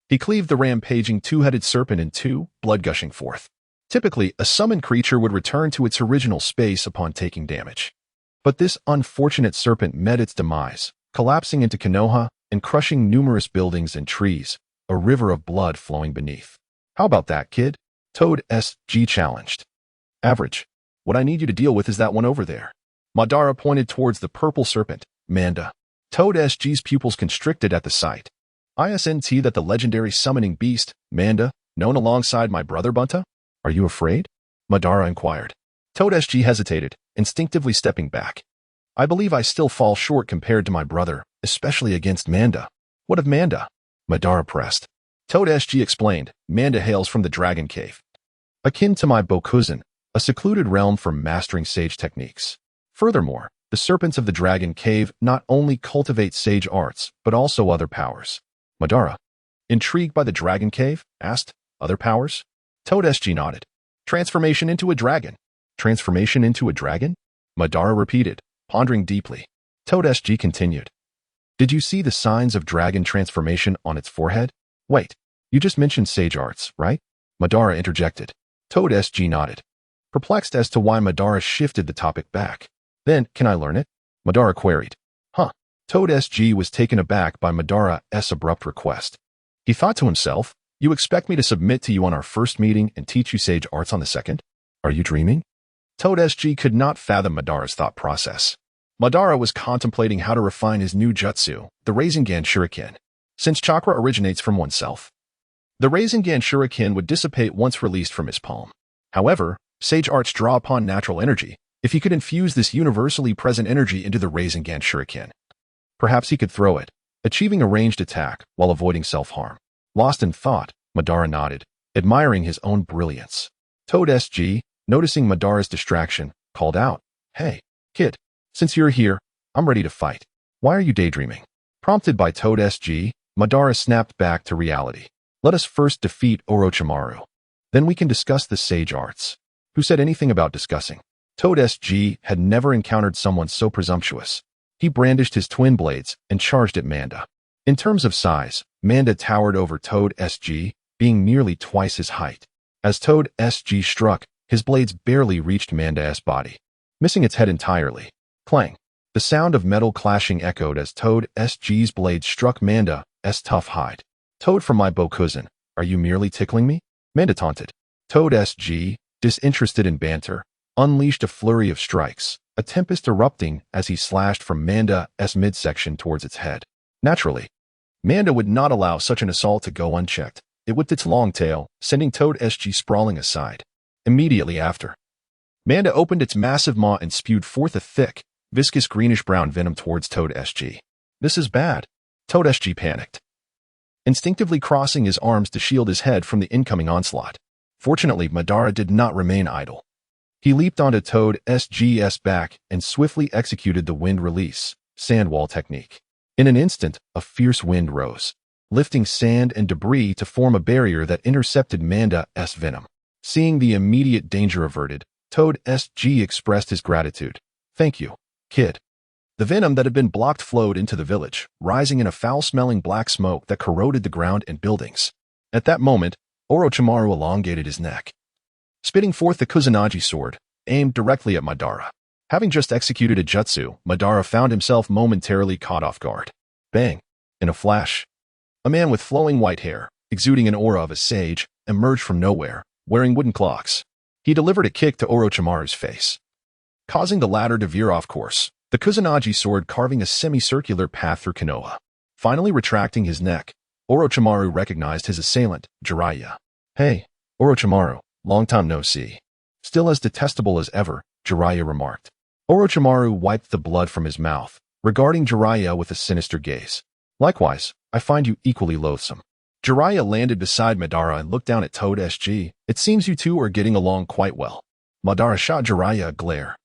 He cleaved the rampaging two-headed serpent in two, blood gushing forth. Typically, a summoned creature would return to its original space upon taking damage. But this unfortunate serpent met its demise, collapsing into Konoha and crushing numerous buildings and trees, a river of blood flowing beneath. How about that, kid? Toad SG challenged. Average. What I need you to deal with is that one over there. Madara pointed towards the purple serpent, Manda. Toad SG's pupils constricted at the sight. Isn't that the legendary summoning beast, Manda, known alongside my brother Bunta? Are you afraid? Madara inquired. Toad SG hesitated, instinctively stepping back. I believe I still fall short compared to my brother, especially against Manda. What of Manda? Madara pressed. Toad SG explained, Manda hails from the Dragon Cave. Akin to my Bokuzen, a secluded realm for mastering sage techniques. Furthermore, the serpents of the Dragon Cave not only cultivate sage arts, but also other powers. Madara, intrigued by the Dragon Cave, asked, other powers? Toad SG nodded. Transformation into a dragon. Transformation into a dragon? Madara repeated, pondering deeply. Toad SG continued. Did you see the signs of dragon transformation on its forehead? Wait, you just mentioned sage arts, right? Madara interjected. Toad SG nodded, perplexed as to why Madara shifted the topic back. Then, can I learn it? Madara queried. Huh. Toad SG was taken aback by Madara's abrupt request. He thought to himself, you expect me to submit to you on our first meeting and teach you sage arts on the second? Are you dreaming? Toad SG could not fathom Madara's thought process. Madara was contemplating how to refine his new jutsu, the Rasengan Shuriken. Since chakra originates from oneself, the Rasengan Shuriken would dissipate once released from his palm. However, sage arts draw upon natural energy. If he could infuse this universally present energy into the Rasengan Shuriken, perhaps he could throw it, achieving a ranged attack while avoiding self-harm. Lost in thought, Madara nodded, admiring his own brilliance. Toad SG, noticing Madara's distraction, called out, Hey, kid, since you're here, I'm ready to fight. Why are you daydreaming? Prompted by Toad SG, Madara snapped back to reality. Let us first defeat Orochimaru. Then we can discuss the sage arts. Who said anything about discussing? Toad SG had never encountered someone so presumptuous. He brandished his twin blades and charged at Manda. In terms of size, Manda towered over Toad SG, being nearly twice his height. As Toad SG struck, his blades barely reached Manda's body, missing its head entirely. Clang. The sound of metal clashing echoed as Toad SG's blade struck Manda's tough hide. Toad from my Bokuzen, are you merely tickling me? Manda taunted. Toad SG, disinterested in banter, unleashed a flurry of strikes, a tempest erupting as he slashed from Manda's midsection towards its head. Naturally, Manda would not allow such an assault to go unchecked. It whipped its long tail, sending Toad SG sprawling aside. Immediately after, Manda opened its massive maw and spewed forth a thick, viscous greenish-brown venom towards Toad SG. This is bad. Toad SG panicked, instinctively crossing his arms to shield his head from the incoming onslaught. Fortunately, Madara did not remain idle. He leaped onto Toad SG's back and swiftly executed the wind release, sandwall technique. In an instant, a fierce wind rose, lifting sand and debris to form a barrier that intercepted Manda's venom. Seeing the immediate danger averted, Toad SG expressed his gratitude. Thank you, kid. The venom that had been blocked flowed into the village, rising in a foul-smelling black smoke that corroded the ground and buildings. At that moment, Orochimaru elongated his neck, spitting forth the Kusanagi sword, aimed directly at Madara. Having just executed a jutsu, Madara found himself momentarily caught off guard. Bang! In a flash, a man with flowing white hair, exuding an aura of a sage, emerged from nowhere, wearing wooden clogs. He delivered a kick to Orochimaru's face, causing the latter to veer off course, the Kusanagi sword carving a semicircular path through Konoha. Finally retracting his neck, Orochimaru recognized his assailant, Jiraiya. Hey, Orochimaru, long time no see. Still as detestable as ever, Jiraiya remarked. Orochimaru wiped the blood from his mouth, regarding Jiraiya with a sinister gaze. Likewise, I find you equally loathsome. Jiraiya landed beside Madara and looked down at Toad SG. It seems you two are getting along quite well. Madara shot Jiraiya a glare,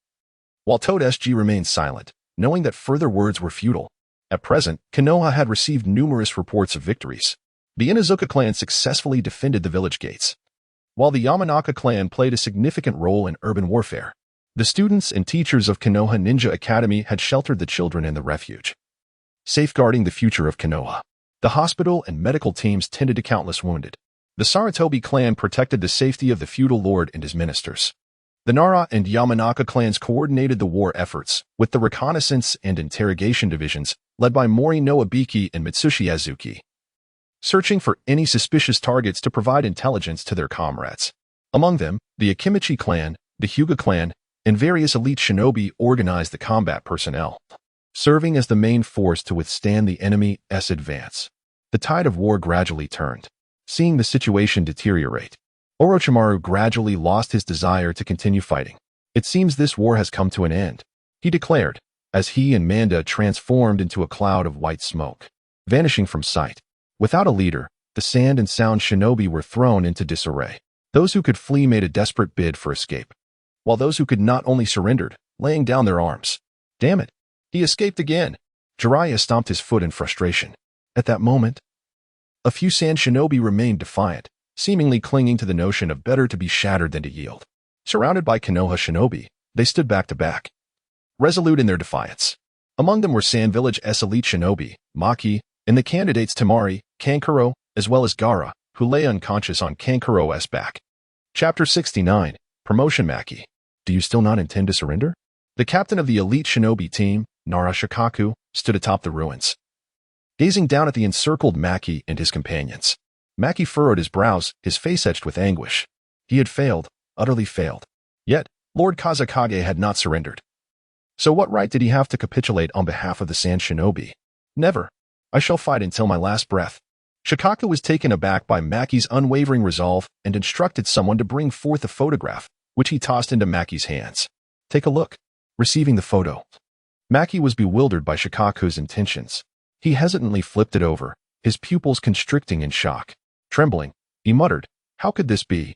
while Toad SG remained silent, knowing that further words were futile. At present, Konoha had received numerous reports of victories. The Inuzuka clan successfully defended the village gates, while the Yamanaka clan played a significant role in urban warfare. The students and teachers of Konoha Ninja Academy had sheltered the children in the refuge, safeguarding the future of Konoha. The hospital and medical teams tended to countless wounded. The Sarutobi clan protected the safety of the feudal lord and his ministers. The Nara and Yamanaka clans coordinated the war efforts, with the reconnaissance and interrogation divisions led by Mori no Abiki and Mitsushi Azuki, searching for any suspicious targets to provide intelligence to their comrades. Among them, the Akimichi clan, the Hyuga clan, and various elite shinobi organized the combat personnel, serving as the main force to withstand the enemy's advance. The tide of war gradually turned. Seeing the situation deteriorate, Orochimaru gradually lost his desire to continue fighting. It seems this war has come to an end, he declared, as he and Manda transformed into a cloud of white smoke, vanishing from sight. Without a leader, the Sand and Sound shinobi were thrown into disarray. Those who could flee made a desperate bid for escape, while those who could not only surrendered, laying down their arms. Damn it! He escaped again! Jiraiya stomped his foot in frustration. At that moment, a few Sand shinobi remained defiant, seemingly clinging to the notion of better to be shattered than to yield. Surrounded by Konoha shinobi, they stood back to back, resolute in their defiance. Among them were Sand Village's elite shinobi, Maki, and the candidates Temari, Kankuro, as well as Gaara, who lay unconscious on Kankuro's back. Chapter 69, Promotion Maki. Do you still not intend to surrender? The captain of the elite shinobi team, Nara Shikaku, stood atop the ruins, gazing down at the encircled Maki and his companions. Maki furrowed his brows, his face etched with anguish. He had failed, utterly failed. Yet, Lord Kazekage had not surrendered. So what right did he have to capitulate on behalf of the Sand Shinobi? Never. I shall fight until my last breath. Shikaku was taken aback by Maki's unwavering resolve and instructed someone to bring forth a photograph, which he tossed into Maki's hands. Take a look. Receiving the photo, Maki was bewildered by Shikaku's intentions. He hesitantly flipped it over, his pupils constricting in shock. Trembling, he muttered, "How could this be?"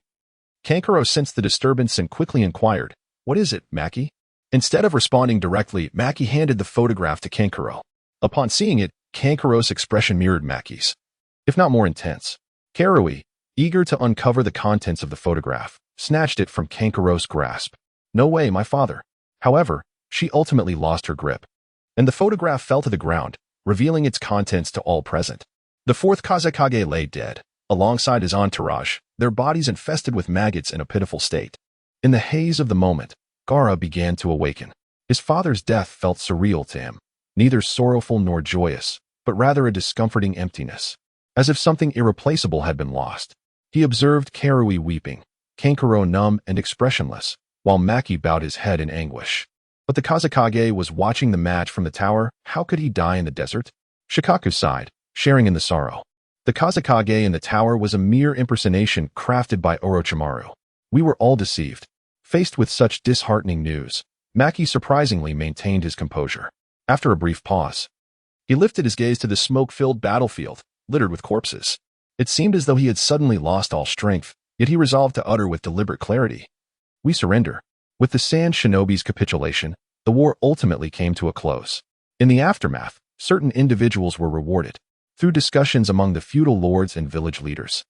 Kankuro sensed the disturbance and quickly inquired, "What is it, Maki?" Instead of responding directly, Maki handed the photograph to Kankuro. Upon seeing it, Kankuro's expression mirrored Maki's, if not more intense. Karui, eager to uncover the contents of the photograph, snatched it from Kankuro's grasp. "No way, my father." However, she ultimately lost her grip, and the photograph fell to the ground, revealing its contents to all present. The fourth Kazekage lay dead, alongside his entourage, their bodies infested with maggots in a pitiful state. In the haze of the moment, Gaara began to awaken. His father's death felt surreal to him, neither sorrowful nor joyous, but rather a discomforting emptiness, as if something irreplaceable had been lost. He observed Karui weeping, Kankuro numb and expressionless, while Maki bowed his head in anguish. But the Kazekage was watching the match from the tower. How could he die in the desert? Shikaku sighed, sharing in the sorrow. The Kazekage in the tower was a mere impersonation crafted by Orochimaru. We were all deceived. Faced with such disheartening news, Maki surprisingly maintained his composure. After a brief pause, he lifted his gaze to the smoke-filled battlefield, littered with corpses. It seemed as though he had suddenly lost all strength, yet he resolved to utter with deliberate clarity, "We surrender." With the Sand Shinobi's capitulation, the war ultimately came to a close. In the aftermath, certain individuals were rewarded, through discussions among the feudal lords and village leaders.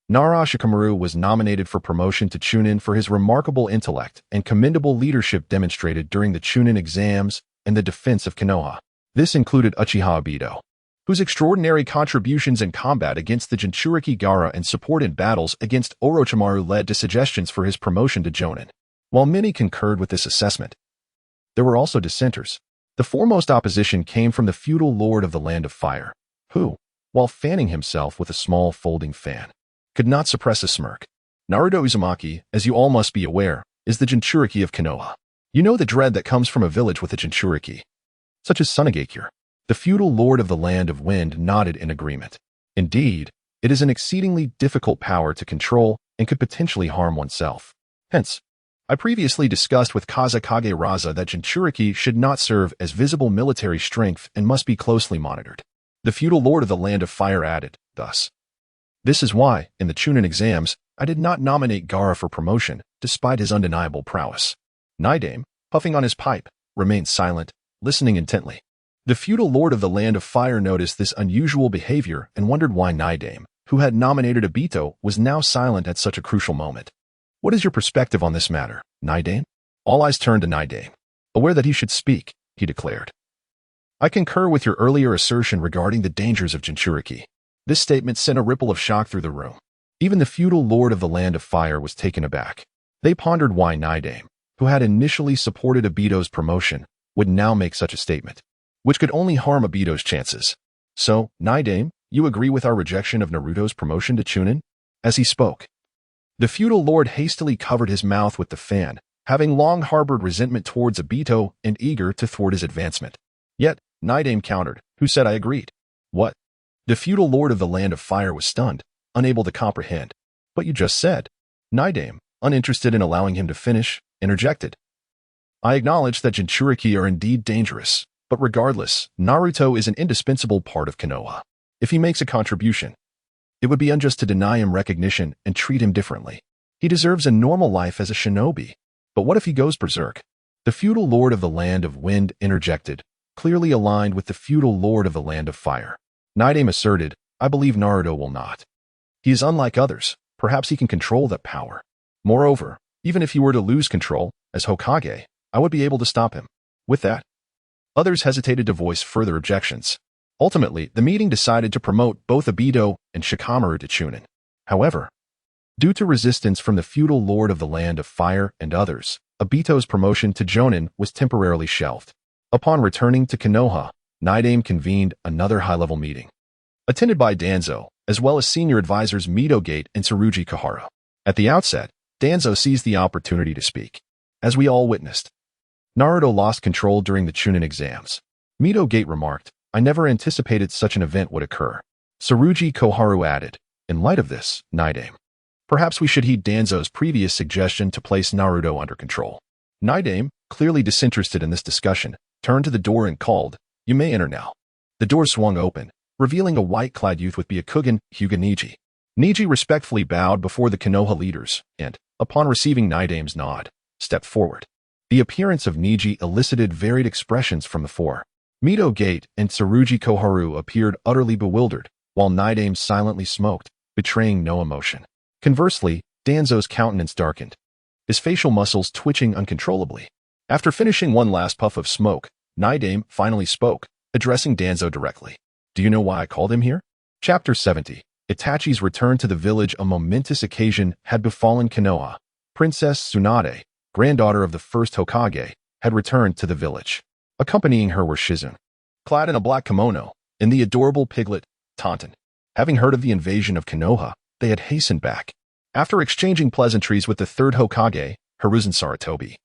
Nara Shikamaru was nominated for promotion to Chunin for his remarkable intellect and commendable leadership demonstrated during the Chunin exams and the defense of Konoha. This included Uchiha Obito, whose extraordinary contributions in combat against the Jinchuriki Gaara and support in battles against Orochimaru led to suggestions for his promotion to Jonin. While many concurred with this assessment, there were also dissenters. The foremost opposition came from the feudal lord of the Land of Fire, who, while fanning himself with a small folding fan, could not suppress a smirk. Naruto Uzumaki, as you all must be aware, is the Jinchuriki of Konoha. You know the dread that comes from a village with a Jinchuriki, such as Sunagakure. The feudal lord of the Land of Wind nodded in agreement. Indeed, it is an exceedingly difficult power to control and could potentially harm oneself. Hence, I previously discussed with Kazekage Raza that Jinchuriki should not serve as visible military strength and must be closely monitored. The feudal lord of the Land of Fire added, thus, "This is why, in the Chunin exams, I did not nominate Gaara for promotion, despite his undeniable prowess." Naidame, puffing on his pipe, remained silent, listening intently. The feudal lord of the Land of Fire noticed this unusual behavior and wondered why Naidame, who had nominated Obito, was now silent at such a crucial moment. "What is your perspective on this matter, Naidame?" All eyes turned to Naidame. Aware that he should speak, he declared, "I concur with your earlier assertion regarding the dangers of Jinchuriki." This statement sent a ripple of shock through the room. Even the feudal lord of the Land of Fire was taken aback. They pondered why Naidame, who had initially supported Obito's promotion, would now make such a statement, which could only harm Obito's chances. "So, Naidame, you agree with our rejection of Naruto's promotion to Chunin?" As he spoke, the feudal lord hastily covered his mouth with the fan, having long harbored resentment towards Obito and eager to thwart his advancement. Yet, Nidame countered, who said I agreed. What? The feudal lord of the land of fire was stunned, unable to comprehend. But you just said. Nidame, uninterested in allowing him to finish, interjected. I acknowledge that Jinchuriki are indeed dangerous, but regardless, Naruto is an indispensable part of Konoha. If he makes a contribution, it would be unjust to deny him recognition and treat him differently. He deserves a normal life as a shinobi. But what if he goes berserk? The feudal lord of the land of wind interjected, clearly aligned with the feudal lord of the land of fire. Nidame asserted, I believe Naruto will not. He is unlike others. Perhaps he can control that power. Moreover, even if he were to lose control, as Hokage, I would be able to stop him. With that, others hesitated to voice further objections. Ultimately, the meeting decided to promote both Obito and Shikamaru to Chunin. However, due to resistance from the feudal lord of the land of fire and others, Obito's promotion to Jonin was temporarily shelved. Upon returning to Konoha, Nidame convened another high-level meeting, attended by Danzo, as well as senior advisors Midogate and Tsurugi Koharu. At the outset, Danzo seized the opportunity to speak. As we all witnessed, Naruto lost control during the Chunin exams. Midogate remarked, I never anticipated such an event would occur. Tsurugi Koharu added, in light of this, Nidame, perhaps we should heed Danzo's previous suggestion to place Naruto under control. Nidame, clearly disinterested in this discussion, turned to the door and called, You may enter now. The door swung open, revealing a white-clad youth with Byakugan Hyuga Neji. Neji respectfully bowed before the Konoha leaders and, upon receiving Nidame's nod, stepped forward. The appearance of Neji elicited varied expressions from the four. Midogate and Tsurugi Koharu appeared utterly bewildered, while Nidame silently smoked, betraying no emotion. Conversely, Danzo's countenance darkened, his facial muscles twitching uncontrollably. After finishing one last puff of smoke, Nidame finally spoke, addressing Danzo directly. Do you know why I called him here? Chapter 70. Itachi's return to the village. A momentous occasion had befallen Konoha. Princess Tsunade, granddaughter of the first Hokage, had returned to the village. Accompanying her were Shizune, clad in a black kimono, and the adorable piglet, Tonton. Having heard of the invasion of Konoha, they had hastened back. After exchanging pleasantries with the third Hokage, Hiruzen Sarutobi,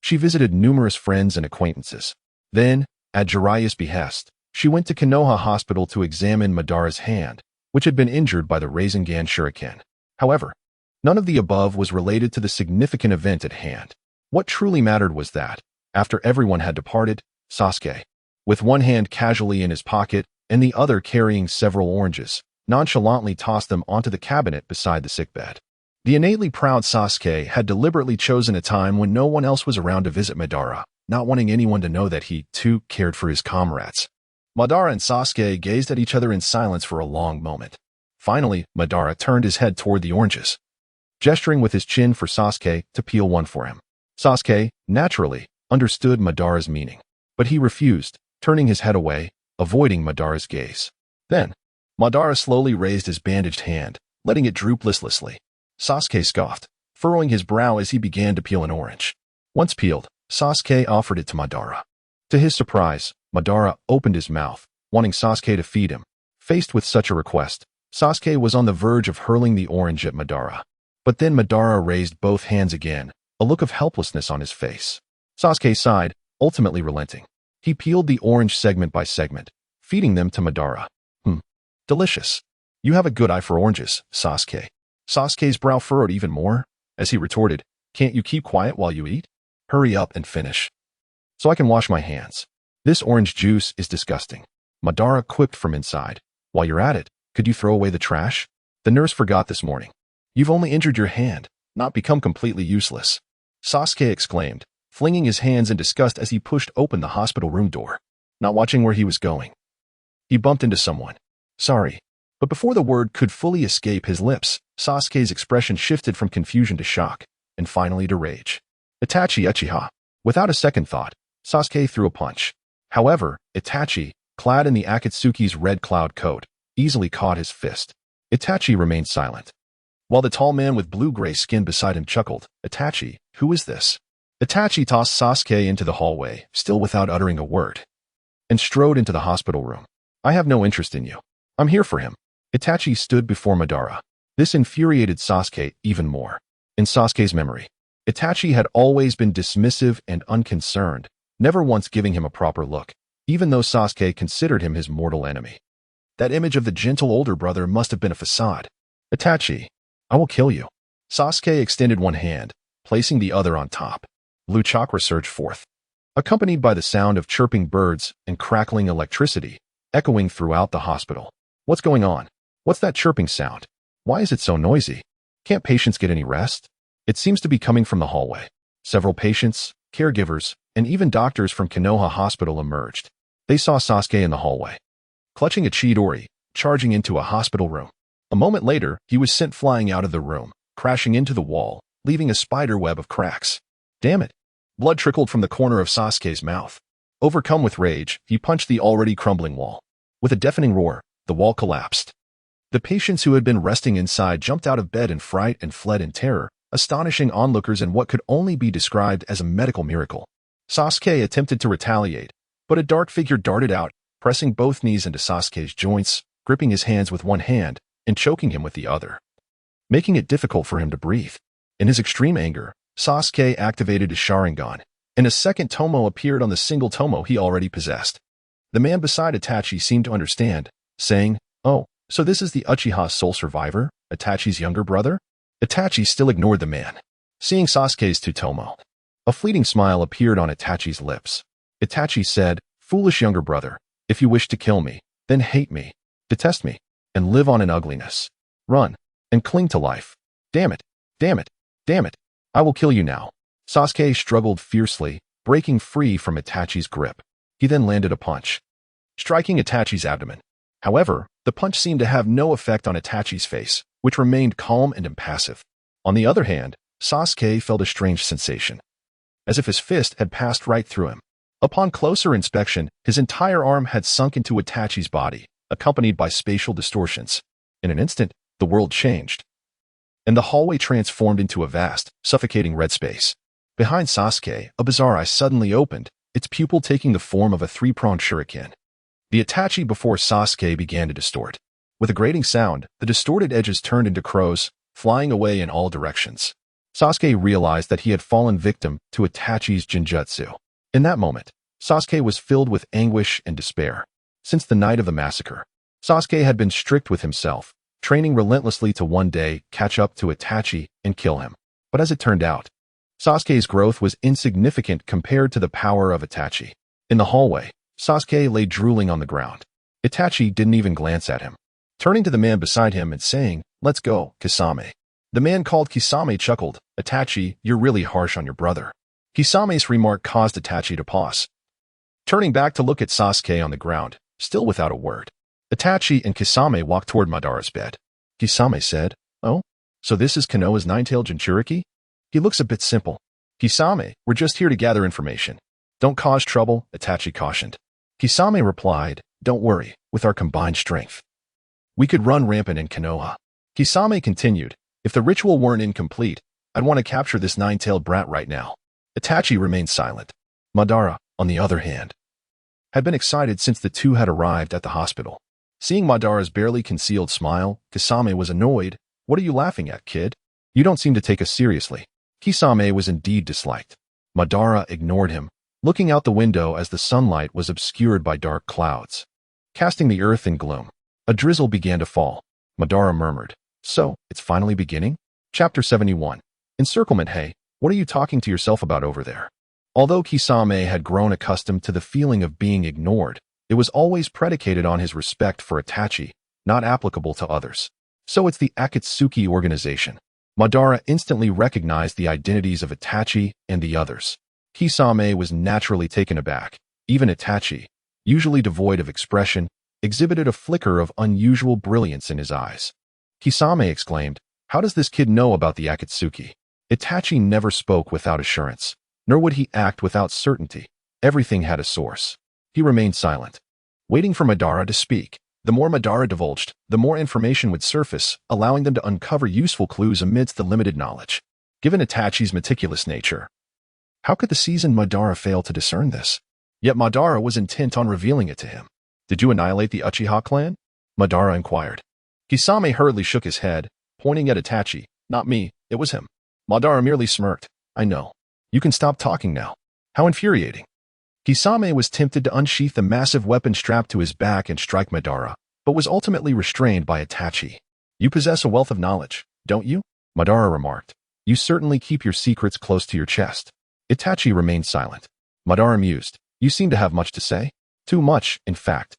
she visited numerous friends and acquaintances. Then, at Jiraiya's behest, she went to Konoha Hospital to examine Madara's hand, which had been injured by the Rasengan Shuriken. However, none of the above was related to the significant event at hand. What truly mattered was that, after everyone had departed, Sasuke, with one hand casually in his pocket and the other carrying several oranges, nonchalantly tossed them onto the cabinet beside the sickbed. The innately proud Sasuke had deliberately chosen a time when no one else was around to visit Madara, not wanting anyone to know that he, too, cared for his comrades. Madara and Sasuke gazed at each other in silence for a long moment. Finally, Madara turned his head toward the oranges, gesturing with his chin for Sasuke to peel one for him. Sasuke, naturally, understood Madara's meaning, but he refused, turning his head away, avoiding Madara's gaze. Then, Madara slowly raised his bandaged hand, letting it droop listlessly. Sasuke scoffed, furrowing his brow as he began to peel an orange. Once peeled, Sasuke offered it to Madara. To his surprise, Madara opened his mouth, wanting Sasuke to feed him. Faced with such a request, Sasuke was on the verge of hurling the orange at Madara. But then Madara raised both hands again, a look of helplessness on his face. Sasuke sighed, ultimately relenting. He peeled the orange segment by segment, feeding them to Madara. Delicious. You have a good eye for oranges, Sasuke. Sasuke's brow furrowed even more, as he retorted, Can't you keep quiet while you eat? Hurry up and finish, so I can wash my hands. This orange juice is disgusting. Madara quipped from inside. While you're at it, could you throw away the trash? The nurse forgot this morning. You've only injured your hand, not become completely useless. Sasuke exclaimed, flinging his hands in disgust as he pushed open the hospital room door, not watching where he was going. He bumped into someone. Sorry. But before the word could fully escape his lips, Sasuke's expression shifted from confusion to shock, and finally to rage. Itachi Uchiha. Without a second thought, Sasuke threw a punch. However, Itachi, clad in the Akatsuki's red cloud coat, easily caught his fist. Itachi remained silent, while the tall man with blue-gray skin beside him chuckled. Itachi, who is this? Itachi tossed Sasuke into the hallway, still without uttering a word, and strode into the hospital room. I have no interest in you. I'm here for him. Itachi stood before Madara. This infuriated Sasuke even more. In Sasuke's memory, Itachi had always been dismissive and unconcerned, never once giving him a proper look. even though Sasuke considered him his mortal enemy. That image of the gentle older brother must have been a facade. Itachi, I will kill you. Sasuke extended one hand, placing the other on top. Blue chakra surged forth, accompanied by the sound of chirping birds and crackling electricity, echoing throughout the hospital. What's going on? What's that chirping sound? Why is it so noisy? Can't patients get any rest? It seems to be coming from the hallway. Several patients, caregivers, and even doctors from Konoha Hospital emerged. They saw Sasuke in the hallway, clutching a Chidori, charging into a hospital room. A moment later, he was sent flying out of the room, crashing into the wall, leaving a spider web of cracks. Damn it! Blood trickled from the corner of Sasuke's mouth. Overcome with rage, he punched the already crumbling wall. With a deafening roar, the wall collapsed. The patients who had been resting inside jumped out of bed in fright and fled in terror, astonishing onlookers in what could only be described as a medical miracle. Sasuke attempted to retaliate, but a dark figure darted out, pressing both knees into Sasuke's joints, gripping his hands with one hand, and choking him with the other, making it difficult for him to breathe. In his extreme anger, Sasuke activated his Sharingan, and a second Tomo appeared on the single Tomo he already possessed. The man beside Itachi seemed to understand, saying, "Oh, so this is the Uchiha sole survivor, Itachi's younger brother?" Itachi still ignored the man, seeing Sasuke's two Tomo. A fleeting smile appeared on Itachi's lips. Itachi said, "Foolish younger brother, if you wish to kill me, then hate me, detest me, and live on in ugliness. Run, and cling to life. Damn it, damn it, damn it, I will kill you now." Sasuke struggled fiercely, breaking free from Itachi's grip. He then landed a punch, striking Itachi's abdomen. However, the punch seemed to have no effect on Itachi's face, which remained calm and impassive. On the other hand, Sasuke felt a strange sensation, as if his fist had passed right through him. Upon closer inspection, his entire arm had sunk into Itachi's body, accompanied by spatial distortions. In an instant, the world changed, and the hallway transformed into a vast, suffocating red space. Behind Sasuke, a bizarre eye suddenly opened, its pupil taking the form of a three-pronged shuriken. The Itachi before Sasuke began to distort. With a grating sound, the distorted edges turned into crows, flying away in all directions. Sasuke realized that he had fallen victim to Itachi's Jinjutsu. In that moment, Sasuke was filled with anguish and despair. Since the night of the massacre, Sasuke had been strict with himself, training relentlessly to one day catch up to Itachi and kill him. But as it turned out, Sasuke's growth was insignificant compared to the power of Itachi. In the hallway, Sasuke lay drooling on the ground. Itachi didn't even glance at him, turning to the man beside him and saying, "Let's go, Kisame." The man called Kisame chuckled, "Itachi, you're really harsh on your brother." Kisame's remark caused Itachi to pause, turning back to look at Sasuke on the ground, still without a word. Itachi and Kisame walked toward Madara's bed. Kisame said, "Oh, so this is Konoha's nine-tailed Jinchuriki? He looks a bit simple." "Kisame, we're just here to gather information. Don't cause trouble," Itachi cautioned. Kisame replied, "Don't worry, with our combined strength, we could run rampant in Konoha." Kisame continued, "If the ritual weren't incomplete, I'd want to capture this nine-tailed brat right now." Itachi remained silent. Madara, on the other hand, had been excited since the two had arrived at the hospital. Seeing Madara's barely concealed smile, Kisame was annoyed. "What are you laughing at, kid? You don't seem to take us seriously." Kisame was indeed disliked. Madara ignored him, looking out the window as the sunlight was obscured by dark clouds, casting the earth in gloom. A drizzle began to fall. Madara murmured, "So, it's finally beginning?" Chapter 71. Encirclement. "Hey, what are you talking to yourself about over there?" Although Kisame had grown accustomed to the feeling of being ignored, it was always predicated on his respect for Itachi, not applicable to others. "So it's the Akatsuki organization." Madara instantly recognized the identities of Itachi and the others. Kisame was naturally taken aback. Even Itachi, usually devoid of expression, exhibited a flicker of unusual brilliance in his eyes. Kisame exclaimed, "How does this kid know about the Akatsuki?" Itachi never spoke without assurance, nor would he act without certainty. Everything had a source. He remained silent, waiting for Madara to speak. The more Madara divulged, the more information would surface, allowing them to uncover useful clues amidst the limited knowledge. Given Itachi's meticulous nature, how could the seasoned Madara fail to discern this? Yet Madara was intent on revealing it to him. "Did you annihilate the Uchiha clan?" Madara inquired. Kisame hurriedly shook his head, pointing at Itachi. "Not me, it was him." Madara merely smirked. "I know. You can stop talking now." "How infuriating." Kisame was tempted to unsheath the massive weapon strapped to his back and strike Madara, but was ultimately restrained by Itachi. "You possess a wealth of knowledge, don't you?" Madara remarked. "You certainly keep your secrets close to your chest." Itachi remained silent. Madara mused. "You seem to have much to say." "Too much, in fact.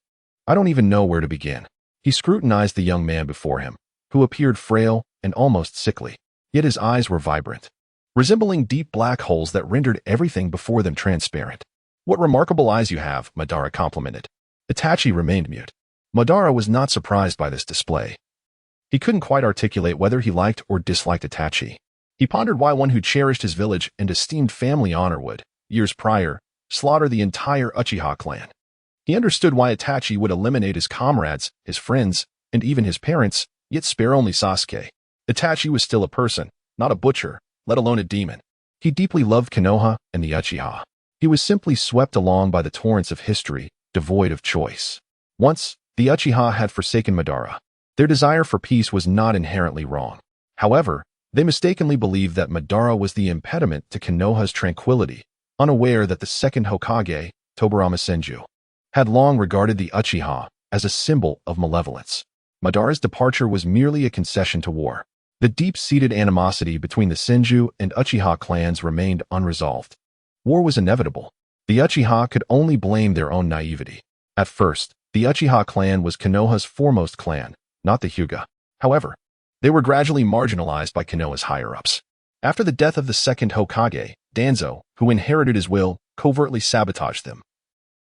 I don't even know where to begin." He scrutinized the young man before him, who appeared frail and almost sickly. Yet his eyes were vibrant, resembling deep black holes that rendered everything before them transparent. "What remarkable eyes you have," Madara complimented. Itachi remained mute. Madara was not surprised by this display. He couldn't quite articulate whether he liked or disliked Itachi. He pondered why one who cherished his village and esteemed family honor would, years prior, slaughter the entire Uchiha clan. He understood why Itachi would eliminate his comrades, his friends, and even his parents, yet spare only Sasuke. Itachi was still a person, not a butcher, let alone a demon. He deeply loved Konoha and the Uchiha. He was simply swept along by the torrents of history, devoid of choice. Once, the Uchiha had forsaken Madara. Their desire for peace was not inherently wrong. However, they mistakenly believed that Madara was the impediment to Konoha's tranquility, unaware that the second Hokage, Tobirama Senju, had long regarded the Uchiha as a symbol of malevolence. Madara's departure was merely a concession to war. The deep-seated animosity between the Senju and Uchiha clans remained unresolved. War was inevitable. The Uchiha could only blame their own naivety. At first, the Uchiha clan was Konoha's foremost clan, not the Hyuga. However, they were gradually marginalized by Konoha's higher-ups. After the death of the second Hokage, Danzo, who inherited his will, covertly sabotaged them,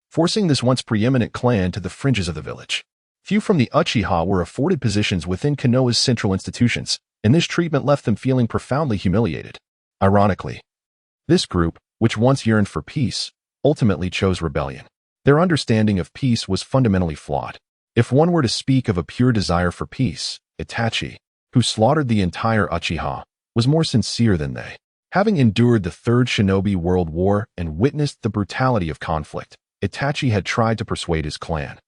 forcing this once preeminent clan to the fringes of the village. Few from the Uchiha were afforded positions within Konoha's central institutions, and this treatment left them feeling profoundly humiliated. Ironically, this group, which once yearned for peace, ultimately chose rebellion. Their understanding of peace was fundamentally flawed. If one were to speak of a pure desire for peace, Itachi, who slaughtered the entire Uchiha, was more sincere than they. Having endured the Third Shinobi World War and witnessed the brutality of conflict, Itachi had tried to persuade his clan,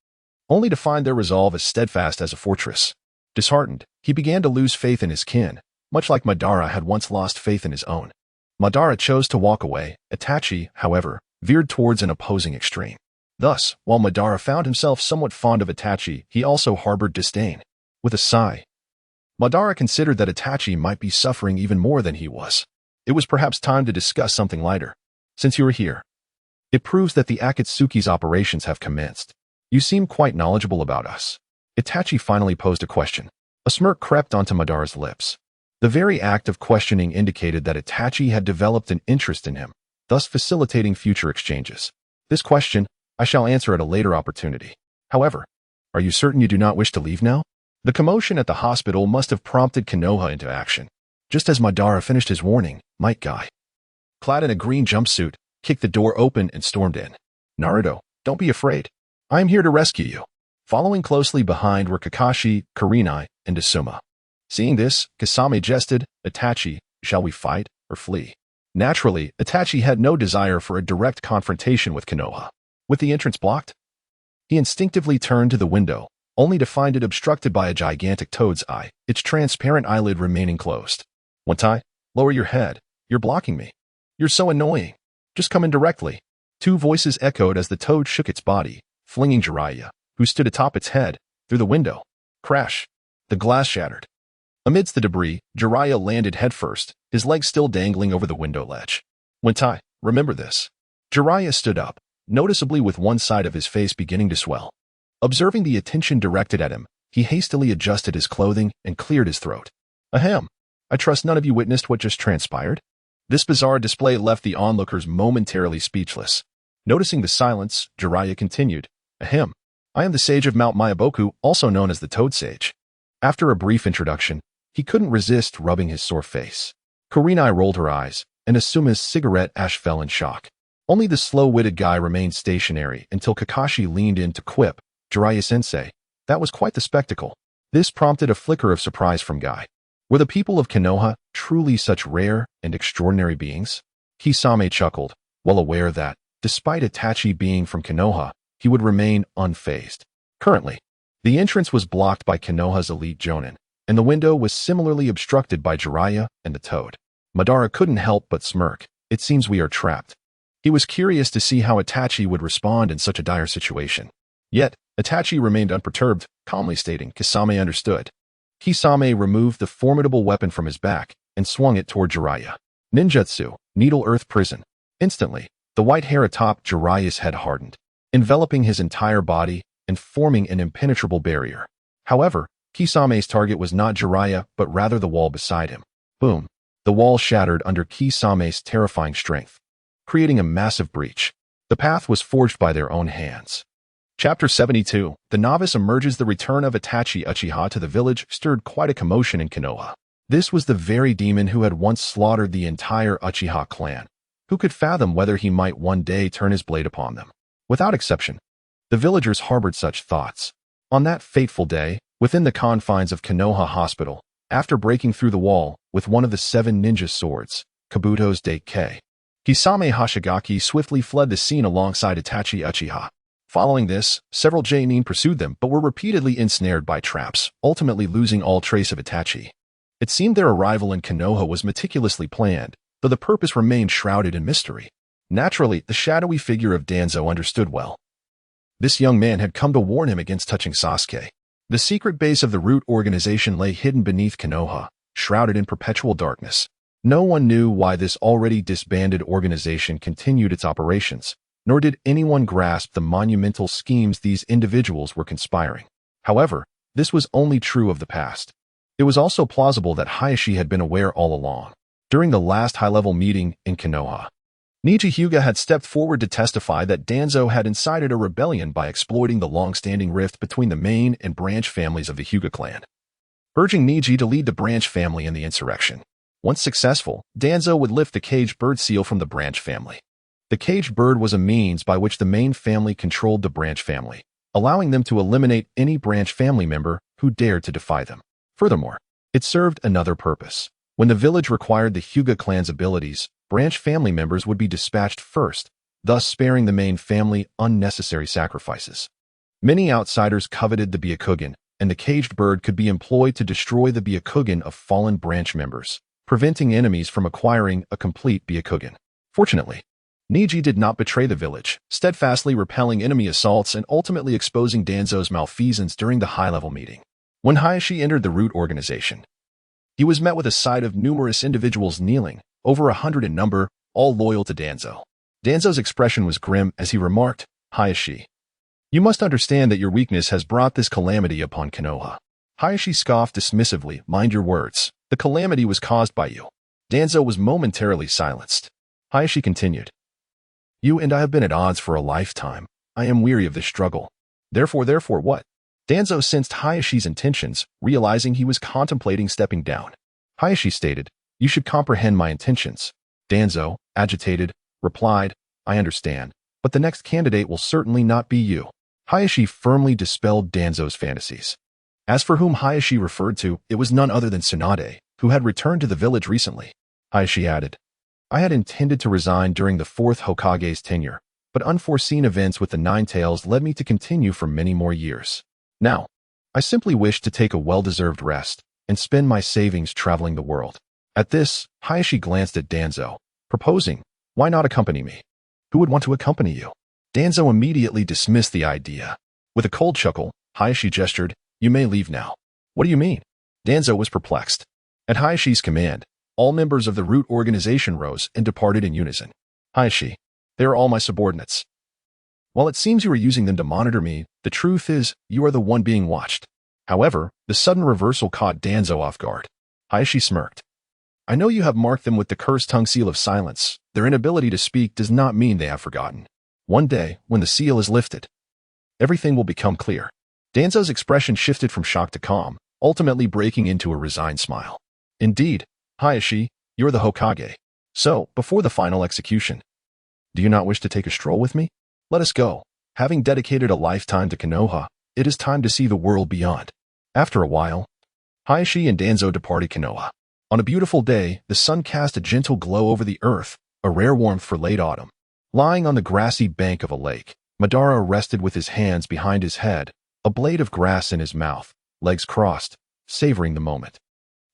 only to find their resolve as steadfast as a fortress. Disheartened, he began to lose faith in his kin, much like Madara had once lost faith in his own. Madara chose to walk away. Itachi, however, veered towards an opposing extreme. Thus, while Madara found himself somewhat fond of Itachi, he also harbored disdain. With a sigh, Madara considered that Itachi might be suffering even more than he was. It was perhaps time to discuss something lighter. "Since you are here, it proves that the Akatsuki's operations have commenced. You seem quite knowledgeable about us." Itachi finally posed a question. A smirk crept onto Madara's lips. The very act of questioning indicated that Itachi had developed an interest in him, thus facilitating future exchanges. "This question, I shall answer at a later opportunity. However, are you certain you do not wish to leave now?" The commotion at the hospital must have prompted Konoha into action. Just as Madara finished his warning, Might Guy, clad in a green jumpsuit, kicked the door open and stormed in. "Naruto, don't be afraid. I am here to rescue you." Following closely behind were Kakashi, Kurenai, and Asuma. Seeing this, Kisame jested, "Itachi, shall we fight or flee?" Naturally, Itachi had no desire for a direct confrontation with Konoha. With the entrance blocked, he instinctively turned to the window, only to find it obstructed by a gigantic toad's eye, its transparent eyelid remaining closed. "Wantai, lower your head. You're blocking me. You're so annoying. Just come in directly." Two voices echoed as the toad shook its body, flinging Jiraiya, who stood atop its head, through the window. Crash! The glass shattered. Amidst the debris, Jiraiya landed headfirst, his legs still dangling over the window ledge. "Wantai, remember this." Jiraiya stood up, noticeably with one side of his face beginning to swell. Observing the attention directed at him, he hastily adjusted his clothing and cleared his throat. "Ahem. I trust none of you witnessed what just transpired?" This bizarre display left the onlookers momentarily speechless. Noticing the silence, Jiraiya continued, "Ahem. I am the sage of Mount Myaboku, also known as the Toad Sage." After a brief introduction, he couldn't resist rubbing his sore face. Kurenai rolled her eyes, and Asuma's cigarette ash fell in shock. Only the slow-witted guy remained stationary until Kakashi leaned in to quip, "Jiraiya-sensei, that was quite the spectacle." This prompted a flicker of surprise from Guy. Were the people of Konoha truly such rare and extraordinary beings? Kisame chuckled, well aware that, despite Itachi being from Konoha, he would remain unfazed. Currently, the entrance was blocked by Konoha's elite jonin, and the window was similarly obstructed by Jiraiya and the Toad. Madara couldn't help but smirk. "It seems we are trapped." He was curious to see how Itachi would respond in such a dire situation. Yet, Itachi remained unperturbed, calmly stating, "Kisame understood." Kisame removed the formidable weapon from his back and swung it toward Jiraiya. Ninjutsu, Needle Earth Prison. Instantly, the white hair atop Jiraiya's head hardened, enveloping his entire body and forming an impenetrable barrier. However, Kisame's target was not Jiraiya, but rather the wall beside him. Boom! The wall shattered under Kisame's terrifying strength, creating a massive breach. The path was forged by their own hands. Chapter 72. The novice emerges. The return of Itachi Uchiha to the village stirred quite a commotion in Konoha. This was the very demon who had once slaughtered the entire Uchiha clan. Who could fathom whether he might one day turn his blade upon them? Without exception, the villagers harbored such thoughts. On that fateful day, within the confines of Konoha Hospital, after breaking through the wall with one of the 7 ninja swords, Kabuto's Date-Kei, Kisame Hashigaki swiftly fled the scene alongside Itachi Uchiha. Following this, several genin pursued them but were repeatedly ensnared by traps, ultimately losing all trace of Itachi. It seemed their arrival in Konoha was meticulously planned, though the purpose remained shrouded in mystery. Naturally, the shadowy figure of Danzo understood well. This young man had come to warn him against touching Sasuke. The secret base of the Root organization lay hidden beneath Konoha, shrouded in perpetual darkness. No one knew why this already disbanded organization continued its operations, nor did anyone grasp the monumental schemes these individuals were conspiring. However, this was only true of the past. It was also plausible that Hayashi had been aware all along. During the last high-level meeting in Konoha, Neji Hyuga had stepped forward to testify that Danzo had incited a rebellion by exploiting the long-standing rift between the main and branch families of the Hyuga clan, urging Neji to lead the branch family in the insurrection. Once successful, Danzo would lift the caged bird seal from the branch family. The caged bird was a means by which the main family controlled the branch family, allowing them to eliminate any branch family member who dared to defy them. Furthermore, it served another purpose. When the village required the Hyuga clan's abilities, branch family members would be dispatched first, thus sparing the main family unnecessary sacrifices. Many outsiders coveted the Byakugan, and the caged bird could be employed to destroy the Byakugan of fallen branch members, preventing enemies from acquiring a complete Byakugan. Fortunately, Neji did not betray the village, steadfastly repelling enemy assaults and ultimately exposing Danzo's malfeasance during the high-level meeting. When Hayashi entered the Root organization, he was met with a sight of numerous individuals kneeling, over 100 in number, all loyal to Danzo. Danzo's expression was grim as he remarked, "Hayashi, you must understand that your weakness has brought this calamity upon Konoha." Hayashi scoffed dismissively, "Mind your words. The calamity was caused by you." Danzo was momentarily silenced. Hayashi continued, "You and I have been at odds for a lifetime. I am weary of this struggle. Therefore what?" Danzo sensed Hayashi's intentions, realizing he was contemplating stepping down. Hayashi stated, "You should comprehend my intentions." Danzo, agitated, replied, "I understand, but the next candidate will certainly not be you." Hayashi firmly dispelled Danzo's fantasies. As for whom Hayashi referred to, it was none other than Tsunade, who had returned to the village recently. Hayashi added, "I had intended to resign during the 4th Hokage's tenure, but unforeseen events with the Nine Tails led me to continue for many more years. Now, I simply wish to take a well-deserved rest and spend my savings traveling the world." At this, Hayashi glanced at Danzo, proposing, "Why not accompany me?" "Who would want to accompany you?" Danzo immediately dismissed the idea. With a cold chuckle, Hayashi gestured, "You may leave now." "What do you mean?" Danzo was perplexed. At Hayashi's command, all members of the Root organization rose and departed in unison. "Hayashi, they are all my subordinates. While it seems you are using them to monitor me, the truth is, you are the one being watched." However, the sudden reversal caught Danzo off guard. Hayashi smirked. "I know you have marked them with the cursed tongue seal of silence. Their inability to speak does not mean they have forgotten. One day, when the seal is lifted, everything will become clear." Danzo's expression shifted from shock to calm, ultimately breaking into a resigned smile. "Indeed, Hayashi, you are the Hokage. So, before the final execution, do you not wish to take a stroll with me? Let us go. Having dedicated a lifetime to Konoha, it is time to see the world beyond." After a while, Hayashi and Danzo departed Konoha. On a beautiful day, the sun cast a gentle glow over the earth, a rare warmth for late autumn. Lying on the grassy bank of a lake, Madara rested with his hands behind his head, a blade of grass in his mouth, legs crossed, savoring the moment.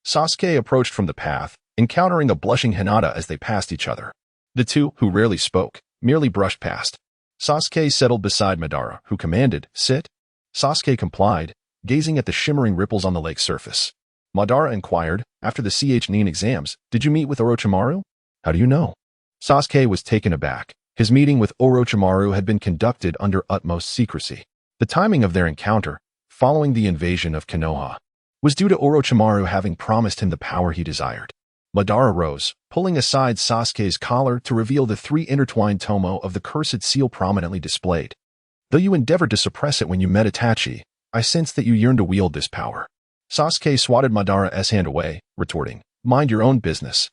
Sasuke approached from the path, encountering a blushing Hinata as they passed each other. The two, who rarely spoke, merely brushed past. Sasuke settled beside Madara, who commanded, "Sit." Sasuke complied, gazing at the shimmering ripples on the lake's surface. Madara inquired, after the Nin exams, "Did you meet with Orochimaru?" "How do you know?" Sasuke was taken aback. His meeting with Orochimaru had been conducted under utmost secrecy. The timing of their encounter, following the invasion of Konoha, was due to Orochimaru having promised him the power he desired. Madara rose, pulling aside Sasuke's collar to reveal the 3 intertwined tomo of the cursed seal prominently displayed. "Though you endeavored to suppress it when you met Itachi, I sensed that you yearned to wield this power." Sasuke swatted Madara's hand away, retorting, "Mind your own business."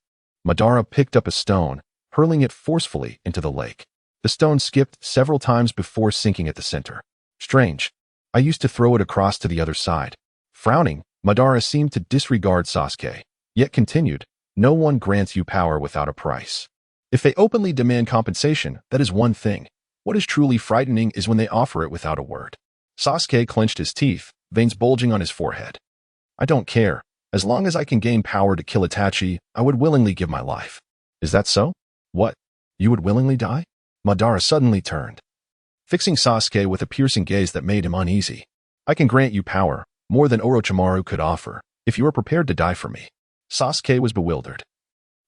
Madara picked up a stone, hurling it forcefully into the lake. The stone skipped several times before sinking at the center. "Strange. I used to throw it across to the other side." Frowning, Madara seemed to disregard Sasuke, yet continued, "No one grants you power without a price. If they openly demand compensation, that is one thing. What is truly frightening is when they offer it without a word." Sasuke clenched his teeth, veins bulging on his forehead. "I don't care. As long as I can gain power to kill Itachi, I would willingly give my life." "Is that so? What? You would willingly die?" Madara suddenly turned, fixing Sasuke with a piercing gaze that made him uneasy. "I can grant you power, more than Orochimaru could offer, if you are prepared to die for me." Sasuke was bewildered,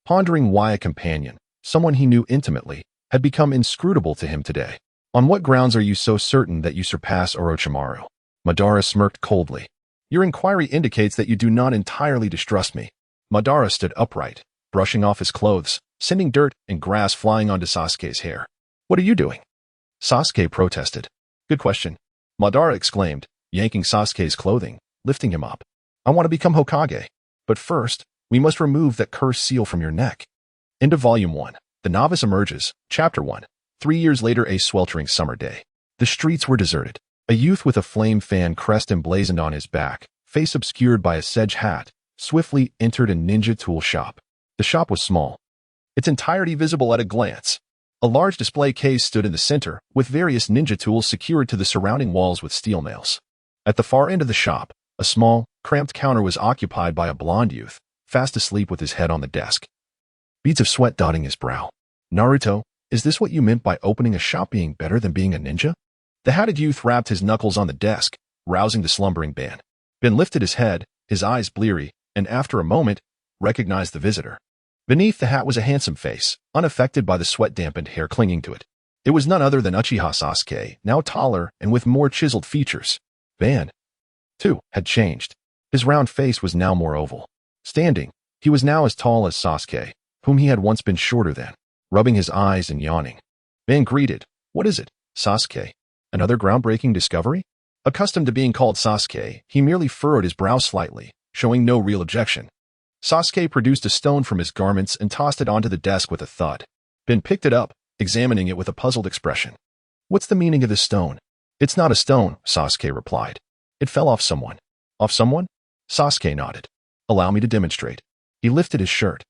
pondering why a companion, someone he knew intimately, had become inscrutable to him today. "On what grounds are you so certain that you surpass Orochimaru?" Madara smirked coldly. "Your inquiry indicates that you do not entirely distrust me." Madara stood upright, brushing off his clothes, sending dirt and grass flying onto Sasuke's hair. "What are you doing?" Sasuke protested. "Good question," Madara exclaimed, yanking Sasuke's clothing, lifting him up. "I want to become Hokage. But first, we must remove that cursed seal from your neck." End of Volume 1. The Novice Emerges, Chapter 1. 3 years later, a sweltering summer day. The streets were deserted. A youth with a flame fan crest emblazoned on his back, face obscured by a sedge hat, swiftly entered a ninja tool shop. The shop was small, its entirety visible at a glance. A large display case stood in the center, with various ninja tools secured to the surrounding walls with steel nails. At the far end of the shop, a small, cramped counter was occupied by a blond youth, fast asleep with his head on the desk, beads of sweat dotting his brow. "Naruto, is this what you meant by opening a shop being better than being a ninja?" The hatted youth rapped his knuckles on the desk, rousing the slumbering Ben. Ben lifted his head, his eyes bleary, and after a moment, recognized the visitor. Beneath the hat was a handsome face, unaffected by the sweat-dampened hair clinging to it. It was none other than Uchiha Sasuke, now taller and with more chiseled features. Ben, too, had changed. His round face was now more oval. Standing, he was now as tall as Sasuke, whom he had once been shorter than, rubbing his eyes and yawning. Ben greeted, "What is it, Sasuke? Another groundbreaking discovery?" Accustomed to being called Sasuke, he merely furrowed his brow slightly, showing no real objection. Sasuke produced a stone from his garments and tossed it onto the desk with a thud. Ben picked it up, examining it with a puzzled expression. "What's the meaning of this stone?" "It's not a stone," Sasuke replied. "It fell off someone." "Off someone?" Sasuke nodded. "Allow me to demonstrate." He lifted his shirt,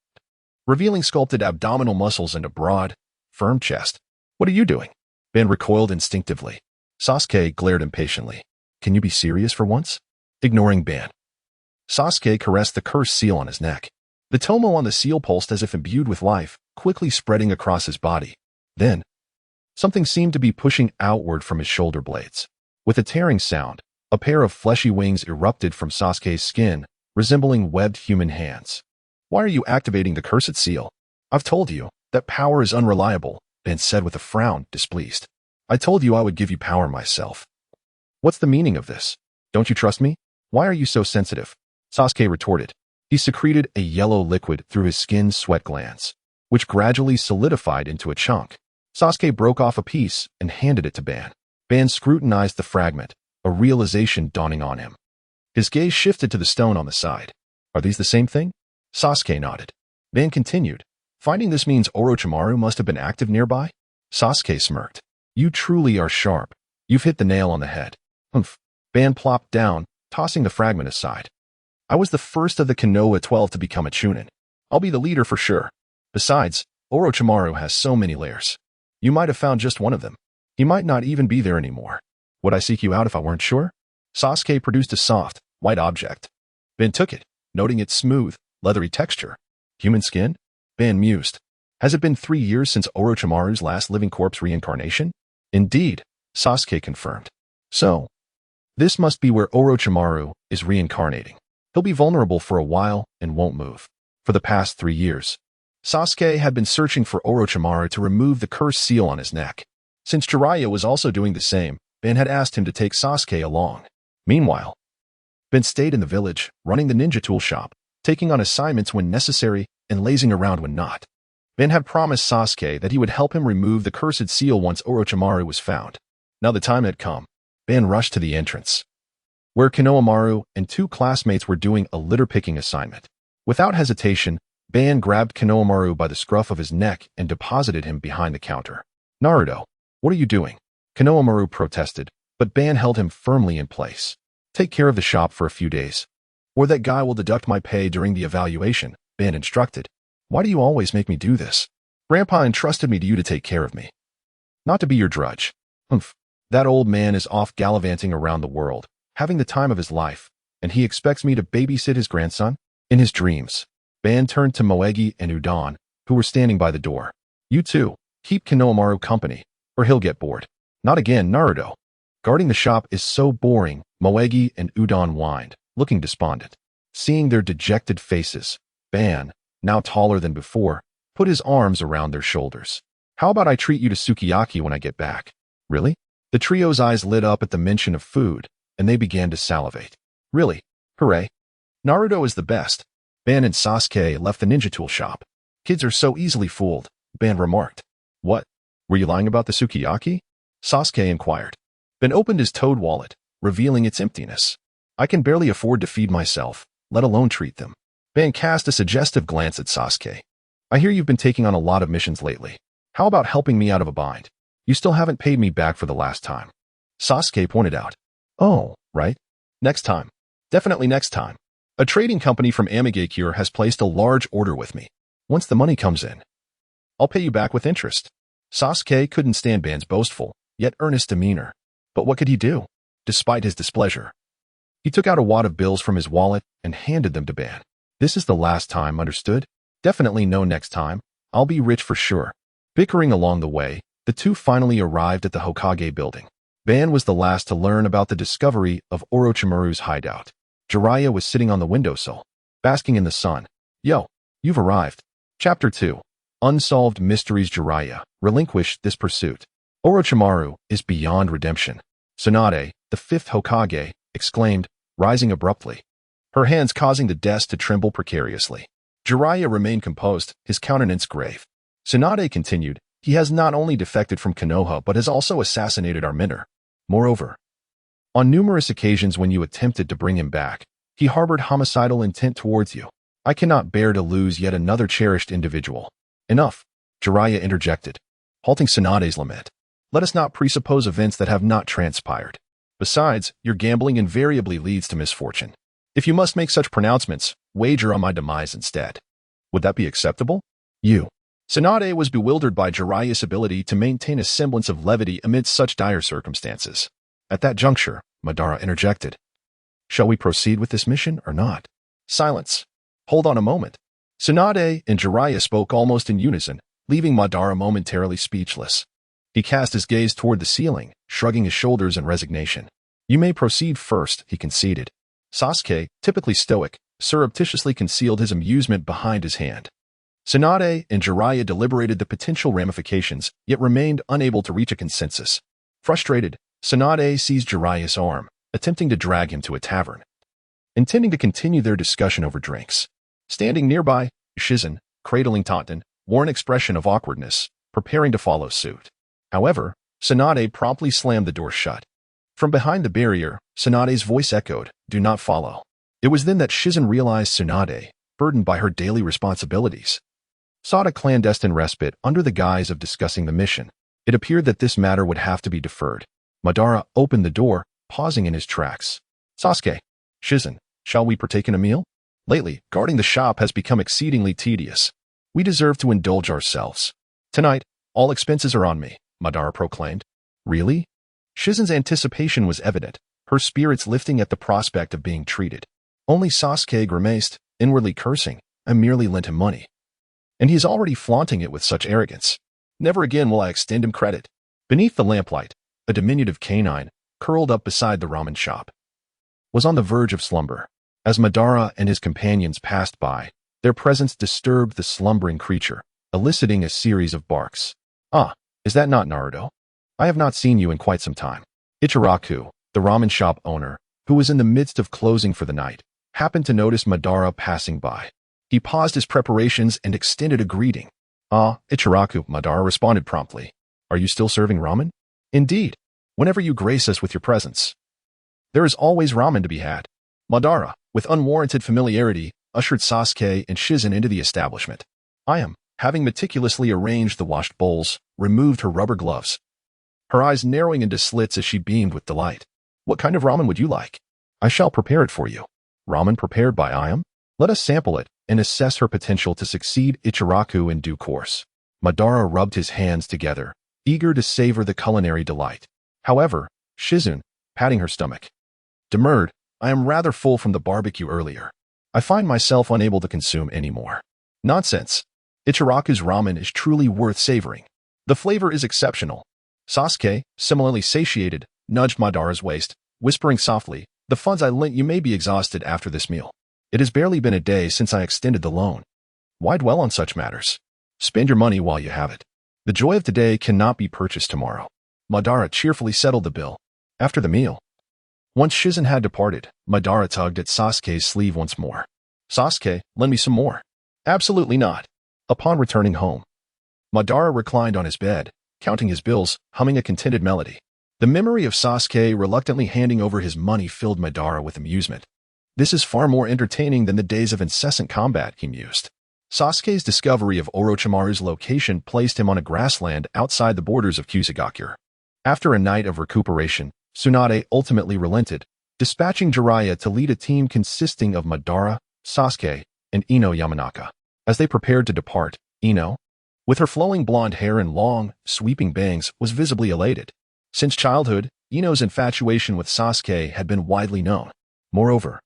revealing sculpted abdominal muscles and a broad, firm chest. "What are you doing?" Ben recoiled instinctively. Sasuke glared impatiently. "Can you be serious for once?" Ignoring Ben, Sasuke caressed the cursed seal on his neck. The tomo on the seal pulsed as if imbued with life, quickly spreading across his body. Then, something seemed to be pushing outward from his shoulder blades. With a tearing sound, a pair of fleshy wings erupted from Sasuke's skin, resembling webbed human hands. "Why are you activating the cursed seal?" "I've told you, that power is unreliable," Ben said with a frown, displeased. "I told you I would give you power myself." "What's the meaning of this? Don't you trust me? Why are you so sensitive?" Sasuke retorted. He secreted a yellow liquid through his skin's sweat glands, which gradually solidified into a chunk. Sasuke broke off a piece and handed it to Ban. Ban scrutinized the fragment, a realization dawning on him. His gaze shifted to the stone on the side. "Are these the same thing?" Sasuke nodded. Ban continued. "Finding this means Orochimaru must have been active nearby?" Sasuke smirked. "You truly are sharp. You've hit the nail on the head." "Humph." Ban plopped down, tossing the fragment aside. "I was the first of the Konoha 12 to become a Chunin. I'll be the leader for sure. Besides, Orochimaru has so many layers. You might have found just one of them. He might not even be there anymore. Would I seek you out if I weren't sure?" Sasuke produced a soft, white object. Ben took it, noting its smooth, leathery texture. "Human skin?" Ben mused. Has it been 3 years since Orochimaru's last living corpse reincarnation? Indeed, Sasuke confirmed. So, this must be where Orochimaru is reincarnating. He'll be vulnerable for a while and won't move. For the past 3 years, Sasuke had been searching for Orochimaru to remove the cursed seal on his neck. Since Jiraiya was also doing the same, Ben had asked him to take Sasuke along. Meanwhile, Ben stayed in the village, running the ninja tool shop, taking on assignments when necessary and lazing around when not. Ben had promised Sasuke that he would help him remove the cursed seal once Orochimaru was found. Now the time had come. Ben rushed to the entrance, where Konohamaru and 2 classmates were doing a litter-picking assignment. Without hesitation, Ben grabbed Konohamaru by the scruff of his neck and deposited him behind the counter. Naruto, what are you doing? Konohamaru protested, but Ben held him firmly in place. Take care of the shop for a few days, or that guy will deduct my pay during the evaluation, Ben instructed. Why do you always make me do this? Grandpa entrusted me to you to take care of me, not to be your drudge. Humph. That old man is off gallivanting around the world, having the time of his life, and he expects me to babysit his grandson? In his dreams, Ben turned to Moegi and Udon, who were standing by the door. You two, keep Konohamaru company, or he'll get bored. Not again, Naruto. Guarding the shop is so boring, Moegi and Udon whined, looking despondent. Seeing their dejected faces, Ben, now taller than before, put his arms around their shoulders. How about I treat you to sukiyaki when I get back? Really? The trio's eyes lit up at the mention of food, and they began to salivate. Really? Hooray. Naruto is the best. Ben and Sasuke left the ninja tool shop. Kids are so easily fooled, Ben remarked. What? Were you lying about the sukiyaki? Sasuke inquired. Ben opened his toad wallet, revealing its emptiness. I can barely afford to feed myself, let alone treat them. Ben cast a suggestive glance at Sasuke. I hear you've been taking on a lot of missions lately. How about helping me out of a bind? You still haven't paid me back for the last time. Sasuke pointed out. Oh, right. Next time. Definitely next time. A trading company from Amigakure has placed a large order with me. Once the money comes in, I'll pay you back with interest. Sasuke couldn't stand Ben's boastful, yet earnest demeanor. But what could he do? Despite his displeasure, he took out a wad of bills from his wallet and handed them to Ben. This is the last time, understood? Definitely no next time. I'll be rich for sure. Bickering along the way, the two finally arrived at the Hokage building. Ben was the last to learn about the discovery of Orochimaru's hideout. Jiraiya was sitting on the windowsill, basking in the sun. Yo, you've arrived. Chapter 2. Unsolved Mysteries. Jiraiya relinquished this pursuit. Orochimaru is beyond redemption. Tsunade, the 5th Hokage, exclaimed, rising abruptly, her hands causing the desk to tremble precariously. Jiraiya remained composed, his countenance grave. Tsunade continued, he has not only defected from Konoha but has also assassinated our mentor. Moreover, on numerous occasions when you attempted to bring him back, he harbored homicidal intent towards you. I cannot bear to lose yet another cherished individual. Enough, Jiraiya interjected, halting Tsunade's lament. Let us not presuppose events that have not transpired. Besides, your gambling invariably leads to misfortune. If you must make such pronouncements, wager on my demise instead. Would that be acceptable? You. Tsunade was bewildered by Jiraiya's ability to maintain a semblance of levity amidst such dire circumstances. At that juncture, Madara interjected. Shall we proceed with this mission or not? Silence. Hold on a moment. Tsunade and Jiraiya spoke almost in unison, leaving Madara momentarily speechless. He cast his gaze toward the ceiling, shrugging his shoulders in resignation. You may proceed first, he conceded. Sasuke, typically stoic, surreptitiously concealed his amusement behind his hand. Tsunade and Jiraiya deliberated the potential ramifications, yet remained unable to reach a consensus. Frustrated, Tsunade seized Jiraiya's arm, attempting to drag him to a tavern, intending to continue their discussion over drinks. Standing nearby, Shizen, cradling Taunton, wore an expression of awkwardness, preparing to follow suit. However, Tsunade promptly slammed the door shut. From behind the barrier, Tsunade's voice echoed, do not follow. It was then that Shizen realized Tsunade, burdened by her daily responsibilities, sought a clandestine respite under the guise of discussing the mission. It appeared that this matter would have to be deferred. Madara opened the door, pausing in his tracks. Sasuke, Shizen, shall we partake in a meal? Lately, guarding the shop has become exceedingly tedious. We deserve to indulge ourselves. Tonight, all expenses are on me, Madara proclaimed. Really? Shizen's anticipation was evident, her spirits lifting at the prospect of being treated. Only Sasuke grimaced, inwardly cursing, I merely lent him money. and he is already flaunting it with such arrogance. Never again will I extend him credit. Beneath the lamplight, a diminutive canine, curled up beside the ramen shop, was on the verge of slumber. As Madara and his companions passed by, their presence disturbed the slumbering creature, eliciting a series of barks. Ah, is that not Naruto? I have not seen you in quite some time. Ichiraku, the ramen shop owner, who was in the midst of closing for the night, happened to notice Madara passing by. He paused his preparations and extended a greeting. Ah, Ichiraku, Madara responded promptly. Are you still serving ramen? Indeed. Whenever you grace us with your presence, there is always ramen to be had. Madara, with unwarranted familiarity, ushered Sasuke and Shizen into the establishment. I am, having meticulously arranged the washed bowls, removed her rubber gloves, her eyes narrowing into slits as she beamed with delight. What kind of ramen would you like? I shall prepare it for you. Ramen prepared by Ayam? Let us sample it and assess her potential to succeed Ichiraku in due course. Madara rubbed his hands together, eager to savor the culinary delight. However, Shizen, patting her stomach, demurred, I am rather full from the barbecue earlier. I find myself unable to consume any more. Nonsense. Ichiraku's ramen is truly worth savoring. The flavor is exceptional. Sasuke, similarly satiated, nudged Madara's waist, whispering softly, the funds I lent you may be exhausted after this meal. It has barely been a day since I extended the loan. Why dwell on such matters? Spend your money while you have it. The joy of today cannot be purchased tomorrow. Madara cheerfully settled the bill. After the meal, once Shizen had departed, Madara tugged at Sasuke's sleeve once more. Sasuke, lend me some more. Absolutely not. Upon returning home, Madara reclined on his bed, counting his bills, humming a contented melody. The memory of Sasuke reluctantly handing over his money filled Madara with amusement. This is far more entertaining than the days of incessant combat, he mused. Sasuke's discovery of Orochimaru's location placed him on a grassland outside the borders of Kusagakure. After a night of recuperation, Tsunade ultimately relented, dispatching Jiraiya to lead a team consisting of Madara, Sasuke, and Ino Yamanaka. As they prepared to depart, Ino, with her flowing blonde hair and long, sweeping bangs, was visibly elated. Since childhood, Ino's infatuation with Sasuke had been widely known. Moreover,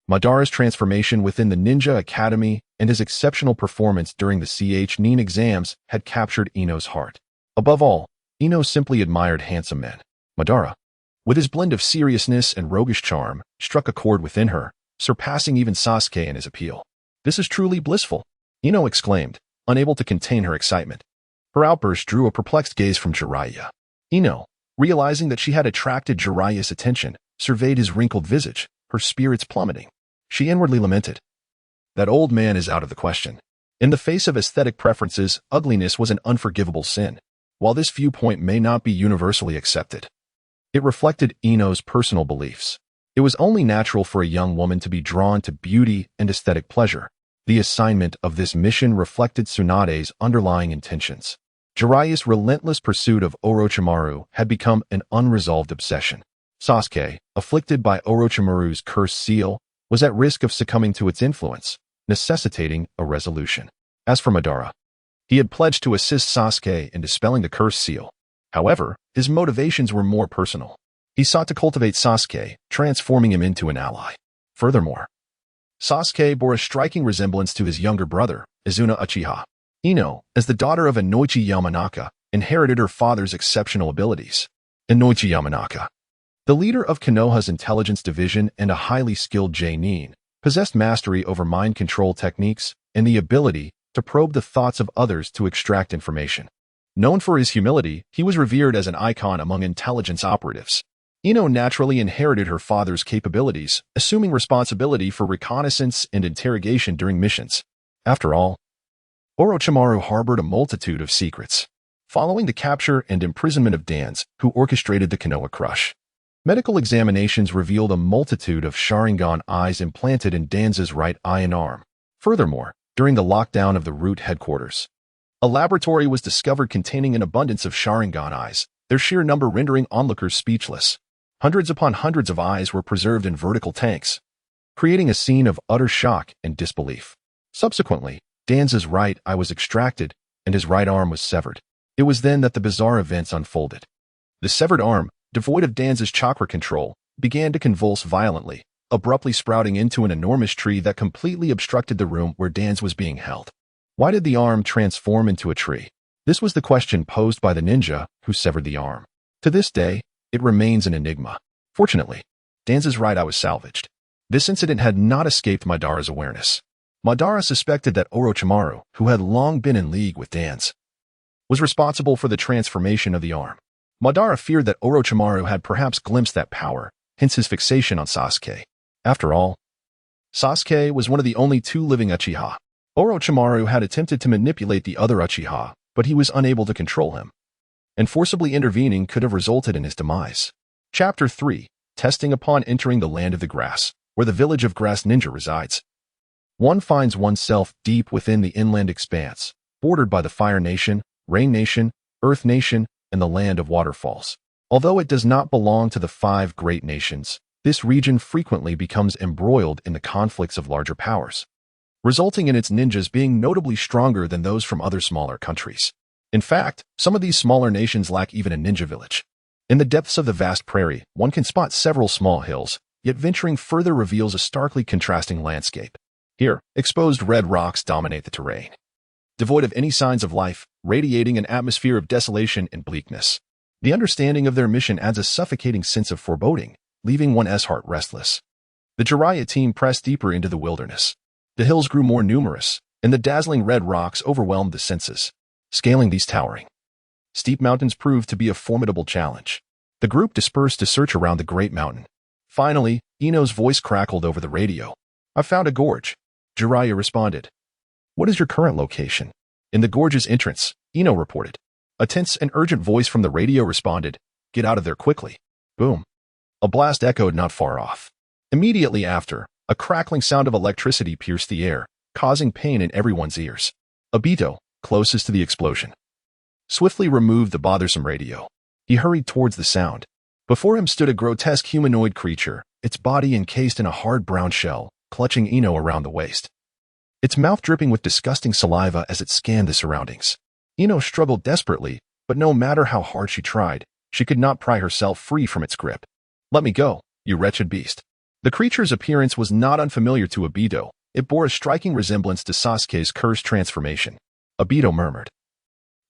Madara's transformation within the Ninja Academy and his exceptional performance during the Nin exams had captured Ino's heart. Above all, Ino simply admired handsome men. Madara, with his blend of seriousness and roguish charm, struck a chord within her, surpassing even Sasuke in his appeal. This is truly blissful, Ino exclaimed, unable to contain her excitement. Her outburst drew a perplexed gaze from Jiraiya. Ino, realizing that she had attracted Jiraiya's attention, surveyed his wrinkled visage, her spirits plummeting. She inwardly lamented. That old man is out of the question. In the face of aesthetic preferences, ugliness was an unforgivable sin. While this viewpoint may not be universally accepted, it reflected Ino's personal beliefs. It was only natural for a young woman to be drawn to beauty and aesthetic pleasure. The assignment of this mission reflected Tsunade's underlying intentions. Jiraiya's relentless pursuit of Orochimaru had become an unresolved obsession. Sasuke, afflicted by Orochimaru's cursed seal, was at risk of succumbing to its influence, necessitating a resolution. As for Madara, he had pledged to assist Sasuke in dispelling the cursed seal. However, his motivations were more personal. He sought to cultivate Sasuke, transforming him into an ally. Furthermore, Sasuke bore a striking resemblance to his younger brother, Izuna Uchiha. Ino, as the daughter of Inoichi Yamanaka, inherited her father's exceptional abilities. Inoichi Yamanaka, the leader of Konoha's intelligence division and a highly skilled Nin, possessed mastery over mind control techniques and the ability to probe the thoughts of others to extract information. Known for his humility, he was revered as an icon among intelligence operatives. Ino naturally inherited her father's capabilities, assuming responsibility for reconnaissance and interrogation during missions. After all, Orochimaru harbored a multitude of secrets. Following the capture and imprisonment of Dans, who orchestrated the Konoha Crush, medical examinations revealed a multitude of Sharingan eyes implanted in Danz's right eye and arm. Furthermore, during the lockdown of the Root headquarters, a laboratory was discovered containing an abundance of Sharingan eyes, their sheer number rendering onlookers speechless. Hundreds upon hundreds of eyes were preserved in vertical tanks, creating a scene of utter shock and disbelief. Subsequently, Danz's right eye was extracted, and his right arm was severed. It was then that the bizarre events unfolded. The severed arm, devoid of Danz's chakra control, began to convulse violently, abruptly sprouting into an enormous tree that completely obstructed the room where Danz was being held. Why did the arm transform into a tree? This was the question posed by the ninja who severed the arm. To this day, it remains an enigma. Fortunately, Danza's right, I was salvaged. This incident had not escaped Madara's awareness. Madara suspected that Orochimaru, who had long been in league with Danza, was responsible for the transformation of the arm. Madara feared that Orochimaru had perhaps glimpsed that power, hence his fixation on Sasuke. After all, Sasuke was one of the only two living Uchiha. Orochimaru had attempted to manipulate the other Uchiha, but he was unable to control him, and forcibly intervening could have resulted in his demise. Chapter 3. Testing upon entering the land of the grass, where the village of Grass Ninja resides. One finds oneself deep within the inland expanse, bordered by the Fire Nation, Rain Nation, Earth Nation, and the land of waterfalls. Although it does not belong to the 5 great nations, this region frequently becomes embroiled in the conflicts of larger powers, resulting in its ninjas being notably stronger than those from other smaller countries. In fact, some of these smaller nations lack even a ninja village. In the depths of the vast prairie, one can spot several small hills, yet venturing further reveals a starkly contrasting landscape. Here, exposed red rocks dominate the terrain, devoid of any signs of life, radiating an atmosphere of desolation and bleakness. The understanding of their mission adds a suffocating sense of foreboding, leaving one's heart restless. The Jiraiya team pressed deeper into the wilderness. The hills grew more numerous, and the dazzling red rocks overwhelmed the senses. Scaling these towering, steep mountains proved to be a formidable challenge. The group dispersed to search around the great mountain. Finally, Ino's voice crackled over the radio. "I found a gorge," Jiraiya responded. "What is your current location?" "In the gorge's entrance," Ino reported. A tense and urgent voice from the radio responded, "Get out of there quickly." Boom. A blast echoed not far off. Immediately after, a crackling sound of electricity pierced the air, causing pain in everyone's ears. Obito, closest to the explosion, swiftly removed the bothersome radio. He hurried towards the sound. Before him stood a grotesque humanoid creature, its body encased in a hard brown shell, clutching Ino around the waist, its mouth dripping with disgusting saliva as it scanned the surroundings. Ino struggled desperately, but no matter how hard she tried, she could not pry herself free from its grip. "Let me go, you wretched beast." The creature's appearance was not unfamiliar to Obito. It bore a striking resemblance to Sasuke's cursed transformation. Obito murmured,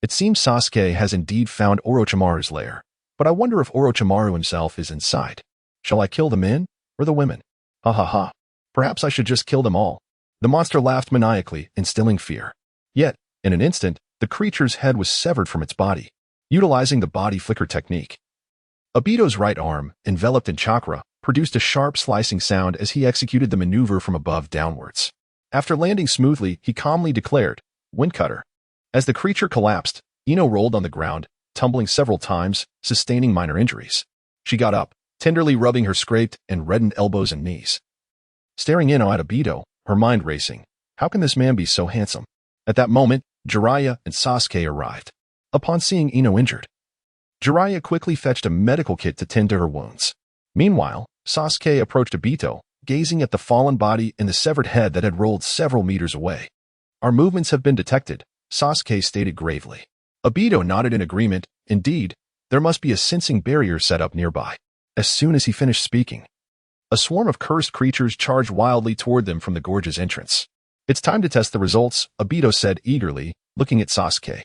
"It seems Sasuke has indeed found Orochimaru's lair, but I wonder if Orochimaru himself is inside. Shall I kill the men or the women? Ha ha ha. Perhaps I should just kill them all." The monster laughed maniacally, instilling fear. Yet, in an instant, the creature's head was severed from its body, utilizing the body flicker technique. Obito's right arm, enveloped in chakra, produced a sharp slicing sound as he executed the maneuver from above downwards. After landing smoothly, he calmly declared, "Windcutter." As the creature collapsed, Ino rolled on the ground, tumbling several times, sustaining minor injuries. She got up, tenderly rubbing her scraped and reddened elbows and knees. Staring Ino at Obito, her mind racing. How can this man be so handsome? At that moment, Jiraiya and Sasuke arrived. Upon seeing Ino injured, Jiraiya quickly fetched a medical kit to tend to her wounds. Meanwhile, Sasuke approached Obito, gazing at the fallen body and the severed head that had rolled several meters away. "Our movements have been detected," Sasuke stated gravely. Obito nodded in agreement. Indeed, there must be a sensing barrier set up nearby. As soon as he finished speaking, a swarm of cursed creatures charged wildly toward them from the gorge's entrance. "It's time to test the results," Obito said eagerly, looking at Sasuke.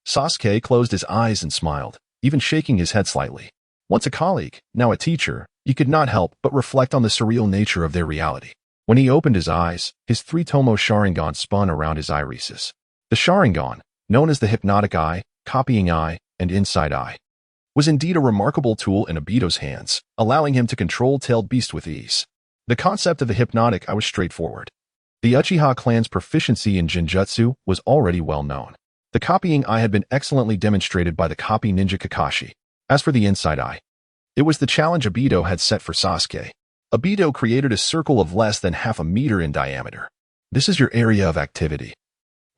Sasuke closed his eyes and smiled, even shaking his head slightly. Once a colleague, now a teacher, he could not help but reflect on the surreal nature of their reality. When he opened his eyes, his 3-tomo Sharingan spun around his irises. The Sharingan, known as the Hypnotic Eye, Copying Eye, and Inside Eye, was indeed a remarkable tool in Obito's hands, allowing him to control tailed beasts with ease. The concept of the Hypnotic Eye was straightforward. The Uchiha clan's proficiency in Genjutsu was already well known. The Copying Eye had been excellently demonstrated by the copy ninja Kakashi. As for the Inside Eye, it was the challenge Obito had set for Sasuke. Obito created a circle of less than half a meter in diameter. "This is your area of activity.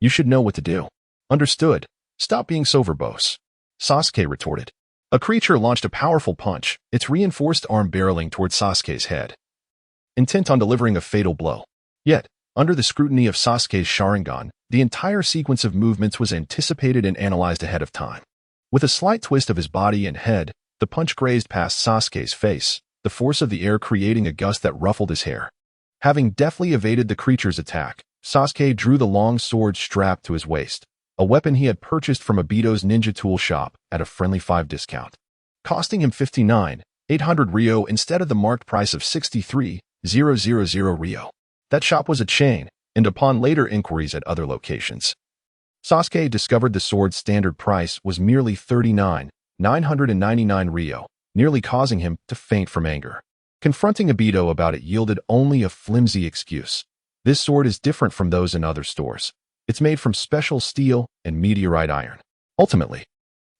You should know what to do." "Understood. Stop being so verbose," Sasuke retorted. A creature launched a powerful punch, its reinforced arm barreling toward Sasuke's head, intent on delivering a fatal blow. Yet, under the scrutiny of Sasuke's Sharingan, the entire sequence of movements was anticipated and analyzed ahead of time. With a slight twist of his body and head, the punch grazed past Sasuke's face, the force of the air creating a gust that ruffled his hair. Having deftly evaded the creature's attack, Sasuke drew the long sword strapped to his waist, a weapon he had purchased from Obito's ninja tool shop at a friendly 5 discount, costing him 59,800 Ryo instead of the marked price of 63,000 Ryo. That shop was a chain, and upon later inquiries at other locations, Sasuke discovered the sword's standard price was merely 39,999 Ryo, nearly causing him to faint from anger. Confronting Obito about it yielded only a flimsy excuse. This sword is different from those in other stores. It's made from special steel and meteorite iron. Ultimately,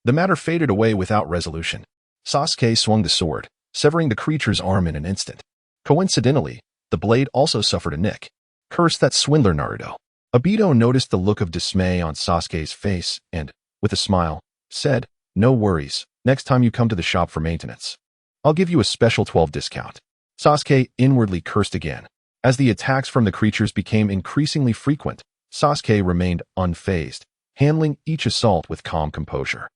the matter faded away without resolution. Sasuke swung the sword, severing the creature's arm in an instant. Coincidentally, the blade also suffered a nick. Curse that swindler, Naruto. Obito noticed the look of dismay on Sasuke's face and, with a smile, said, "No worries, next time you come to the shop for maintenance, I'll give you a special 12 discount." Sasuke inwardly cursed again. As the attacks from the creatures became increasingly frequent, Sasuke remained unfazed, handling each assault with calm composure.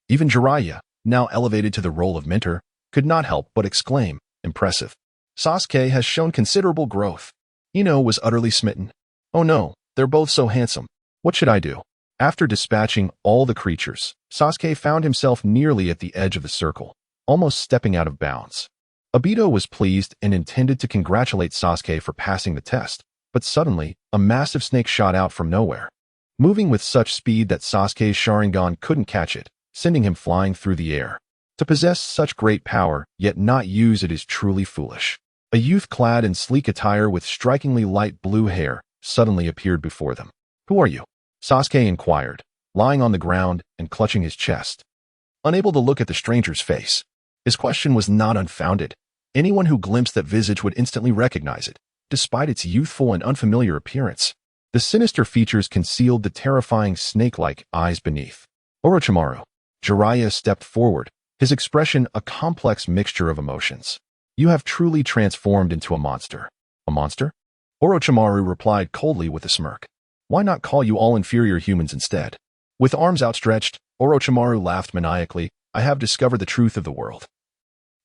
Even Jiraiya, now elevated to the role of mentor, could not help but exclaim, "Impressive. Sasuke has shown considerable growth." Ino was utterly smitten. "Oh no, they're both so handsome. What should I do?" After dispatching all the creatures, Sasuke found himself nearly at the edge of the circle, almost stepping out of bounds. Obito was pleased and intended to congratulate Sasuke for passing the test, but suddenly, a massive snake shot out from nowhere, moving with such speed that Sasuke's Sharingan couldn't catch it, sending him flying through the air. To possess such great power, yet not use it is truly foolish. A youth clad in sleek attire with strikingly light blue hair suddenly appeared before them. "Who are you?" Sasuke inquired, lying on the ground and clutching his chest, unable to look at the stranger's face. His question was not unfounded. Anyone who glimpsed that visage would instantly recognize it, despite its youthful and unfamiliar appearance. The sinister features concealed the terrifying snake-like eyes beneath. "Orochimaru." Jiraiya stepped forward, his expression a complex mixture of emotions. "You have truly transformed into a monster." "A monster?" Orochimaru replied coldly with a smirk. "Why not call you all inferior humans instead?" With arms outstretched, Orochimaru laughed maniacally. "I have discovered the truth of the world.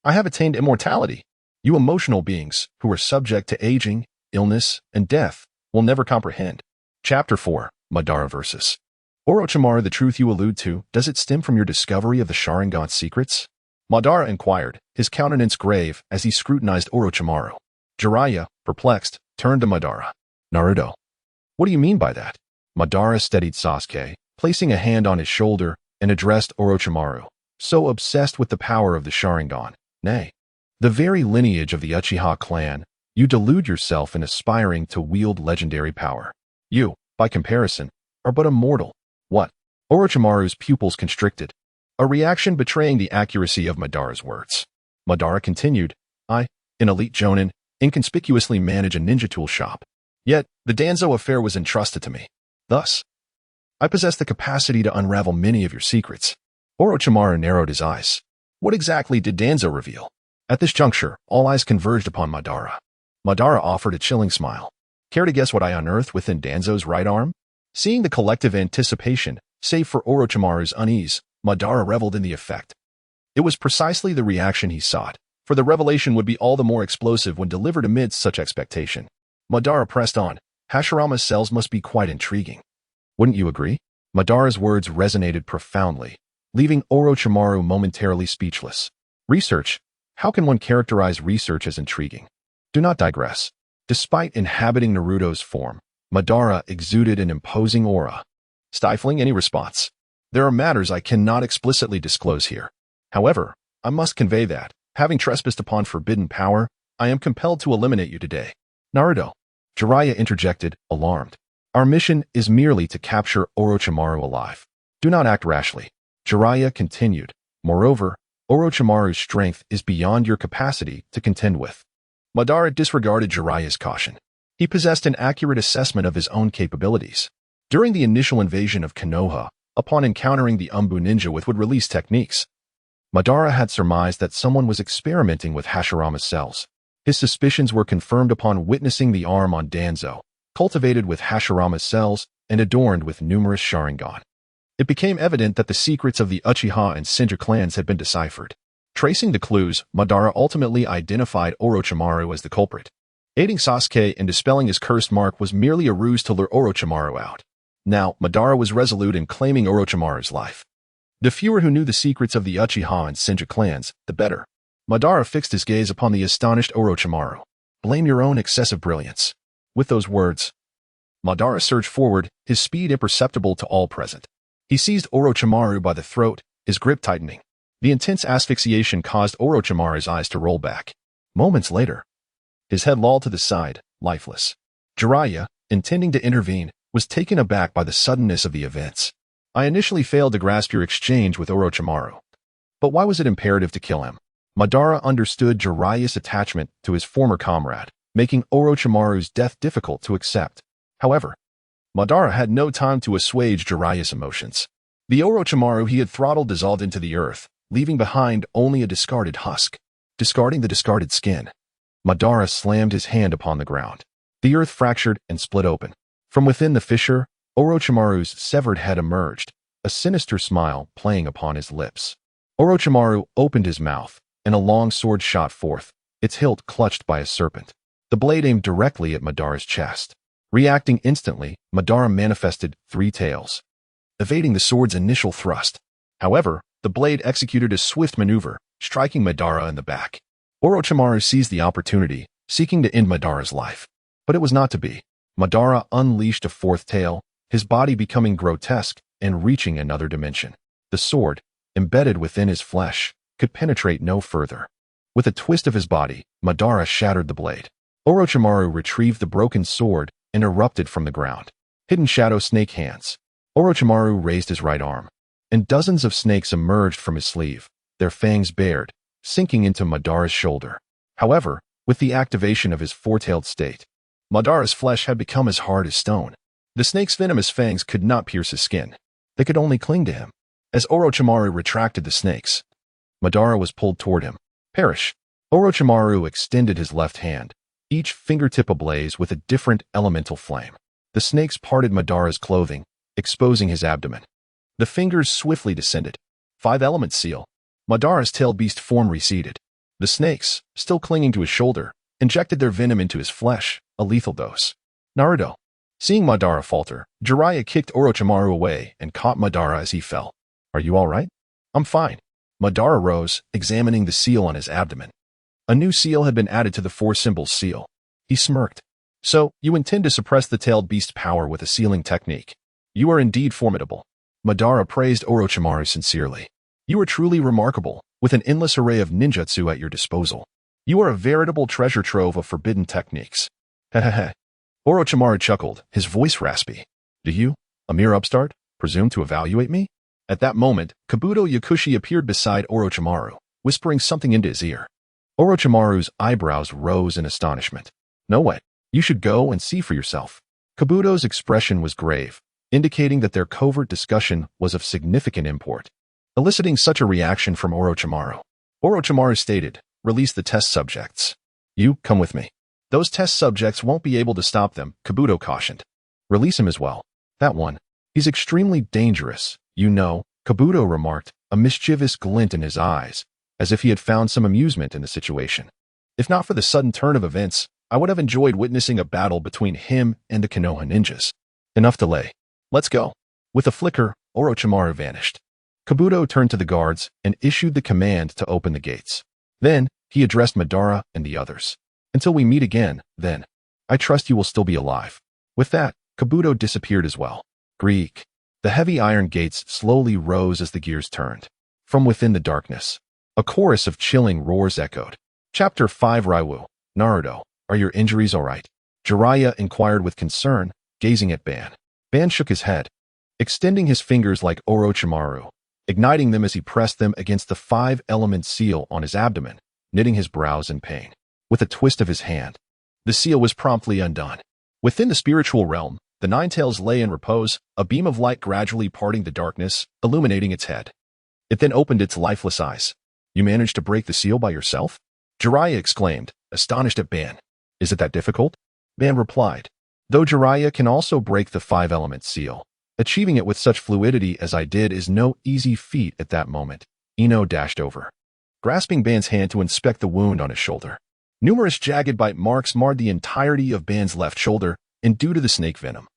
I have attained immortality. You emotional beings, who are subject to aging, illness, and death, will never comprehend." Chapter 4, Madara vs. Orochimaru. "The truth you allude to, does it stem from your discovery of the Sharingan's secrets?" Madara inquired, his countenance grave as he scrutinized Orochimaru. Jiraiya, perplexed, turned to Madara. "Naruto, what do you mean by that?" Madara steadied Sasuke, placing a hand on his shoulder, and addressed Orochimaru. "So obsessed with the power of the Sharingan, nay, the very lineage of the Uchiha clan, you delude yourself in aspiring to wield legendary power. You, by comparison, are but a mortal." "What?" Orochimaru's pupils constricted, a reaction betraying the accuracy of Madara's words. Madara continued, "I, an elite jonin, inconspicuously manage a ninja tool shop. Yet, the Danzo affair was entrusted to me. Thus, I possess the capacity to unravel many of your secrets." Orochimaru narrowed his eyes. What exactly did Danzo reveal? At this juncture, all eyes converged upon Madara. Madara offered a chilling smile. "Care to guess what I unearthed within Danzo's right arm?" Seeing the collective anticipation, save for Orochimaru's unease, Madara reveled in the effect. It was precisely the reaction he sought, for the revelation would be all the more explosive when delivered amidst such expectation. Madara pressed on. "Hashirama's cells must be quite intriguing. Wouldn't you agree?" Madara's words resonated profoundly, leaving Orochimaru momentarily speechless. "Research? How can one characterize research as intriguing?" Do not digress. Despite inhabiting Naruto's form, Madara exuded an imposing aura, stifling any response. "There are matters I cannot explicitly disclose here. However, I must convey that, having trespassed upon forbidden power, I am compelled to eliminate you today." "Naruto," Jiraiya interjected, alarmed. "Our mission is merely to capture Orochimaru alive. Do not act rashly." Jiraiya continued, "Moreover, Orochimaru's strength is beyond your capacity to contend with." Madara disregarded Jiraiya's caution. He possessed an accurate assessment of his own capabilities. During the initial invasion of Konoha, upon encountering the Umbu ninja with would-release techniques, Madara had surmised that someone was experimenting with Hashirama's cells. His suspicions were confirmed upon witnessing the arm on Danzo, cultivated with Hashirama's cells and adorned with numerous Sharingan. It became evident that the secrets of the Uchiha and Senju clans had been deciphered. Tracing the clues, Madara ultimately identified Orochimaru as the culprit. Aiding Sasuke in dispelling his cursed mark was merely a ruse to lure Orochimaru out. Now, Madara was resolute in claiming Orochimaru's life. The fewer who knew the secrets of the Uchiha and Senju clans, the better. Madara fixed his gaze upon the astonished Orochimaru. Blame your own excessive brilliance. With those words, Madara surged forward, his speed imperceptible to all present. He seized Orochimaru by the throat, his grip tightening. The intense asphyxiation caused Orochimaru's eyes to roll back. Moments later, his head lolled to the side, lifeless. Jiraiya, intending to intervene, was taken aback by the suddenness of the events. I initially failed to grasp your exchange with Orochimaru. But why was it imperative to kill him? Madara understood Jiraiya's attachment to his former comrade, making Orochimaru's death difficult to accept. However, Madara had no time to assuage Jiraiya's emotions. The Orochimaru he had throttled dissolved into the earth, leaving behind only a discarded husk. Discarding the discarded skin, Madara slammed his hand upon the ground. The earth fractured and split open. From within the fissure, Orochimaru's severed head emerged, a sinister smile playing upon his lips. Orochimaru opened his mouth, and a long sword shot forth, its hilt clutched by a serpent. The blade aimed directly at Madara's chest. Reacting instantly, Madara manifested 3 tails, evading the sword's initial thrust. However, the blade executed a swift maneuver, striking Madara in the back. Orochimaru seized the opportunity, seeking to end Madara's life. But it was not to be. Madara unleashed a 4th tail, his body becoming grotesque and reaching another dimension. The sword, embedded within his flesh, could penetrate no further. With a twist of his body, Madara shattered the blade. Orochimaru retrieved the broken sword and erupted from the ground. Hidden shadow snake hands. Orochimaru raised his right arm, and dozens of snakes emerged from his sleeve, their fangs bared, sinking into Madara's shoulder. However, with the activation of his 4-tailed state, Madara's flesh had become as hard as stone. The snake's venomous fangs could not pierce his skin. They could only cling to him. As Orochimaru retracted the snakes, Madara was pulled toward him. Perish. Orochimaru extended his left hand, each fingertip ablaze with a different elemental flame. The snakes parted Madara's clothing, exposing his abdomen. The fingers swiftly descended. 5-element seal. Madara's tailed beast form receded. The snakes, still clinging to his shoulder, injected their venom into his flesh, a lethal dose. Naruto. Seeing Madara falter, Jiraiya kicked Orochimaru away and caught Madara as he fell. Are you all right? I'm fine. Madara rose, examining the seal on his abdomen. A new seal had been added to the 4-symbol seal. He smirked. So, you intend to suppress the tailed beast's power with a sealing technique. You are indeed formidable. Madara praised Orochimaru sincerely. You are truly remarkable, with an endless array of ninjutsu at your disposal. You are a veritable treasure trove of forbidden techniques. Hehehe. Orochimaru chuckled, his voice raspy. Do you, a mere upstart, presume to evaluate me? At that moment, Kabuto Yakushi appeared beside Orochimaru, whispering something into his ear. Orochimaru's eyebrows rose in astonishment. No way. You should go and see for yourself. Kabuto's expression was grave, indicating that their covert discussion was of significant import. Eliciting such a reaction from Orochimaru, Orochimaru stated, release the test subjects. You, come with me. Those test subjects won't be able to stop them, Kabuto cautioned. Release him as well. That one. He's extremely dangerous, you know, Kabuto remarked, a mischievous glint in his eyes, as if he had found some amusement in the situation. If not for the sudden turn of events, I would have enjoyed witnessing a battle between him and the Konoha ninjas. Enough delay. Let's go. With a flicker, Orochimaru vanished. Kabuto turned to the guards and issued the command to open the gates. Then, he addressed Madara and the others. Until we meet again, then. I trust you will still be alive. With that, Kabuto disappeared as well. Greek. The heavy iron gates slowly rose as the gears turned. From within the darkness, a chorus of chilling roars echoed. Chapter 5 Raiwu. Naruto, are your injuries all right? Jiraiya inquired with concern, gazing at Ban. Ban shook his head, extending his fingers like Orochimaru, igniting them as he pressed them against the 5-element seal on his abdomen, knitting his brows in pain. With a twist of his hand, the seal was promptly undone. Within the spiritual realm, the 9 tails lay in repose, a beam of light gradually parting the darkness, illuminating its head. It then opened its lifeless eyes. You managed to break the seal by yourself? Jiraiya exclaimed, astonished at Ban. Is it that difficult? Ban replied. Though Jiraiya can also break the 5-element seal, achieving it with such fluidity as I did is no easy feat at that moment. Ino dashed over, grasping Ban's hand to inspect the wound on his shoulder. Numerous jagged bite marks marred the entirety of Ban's left shoulder, and due to the snake venom,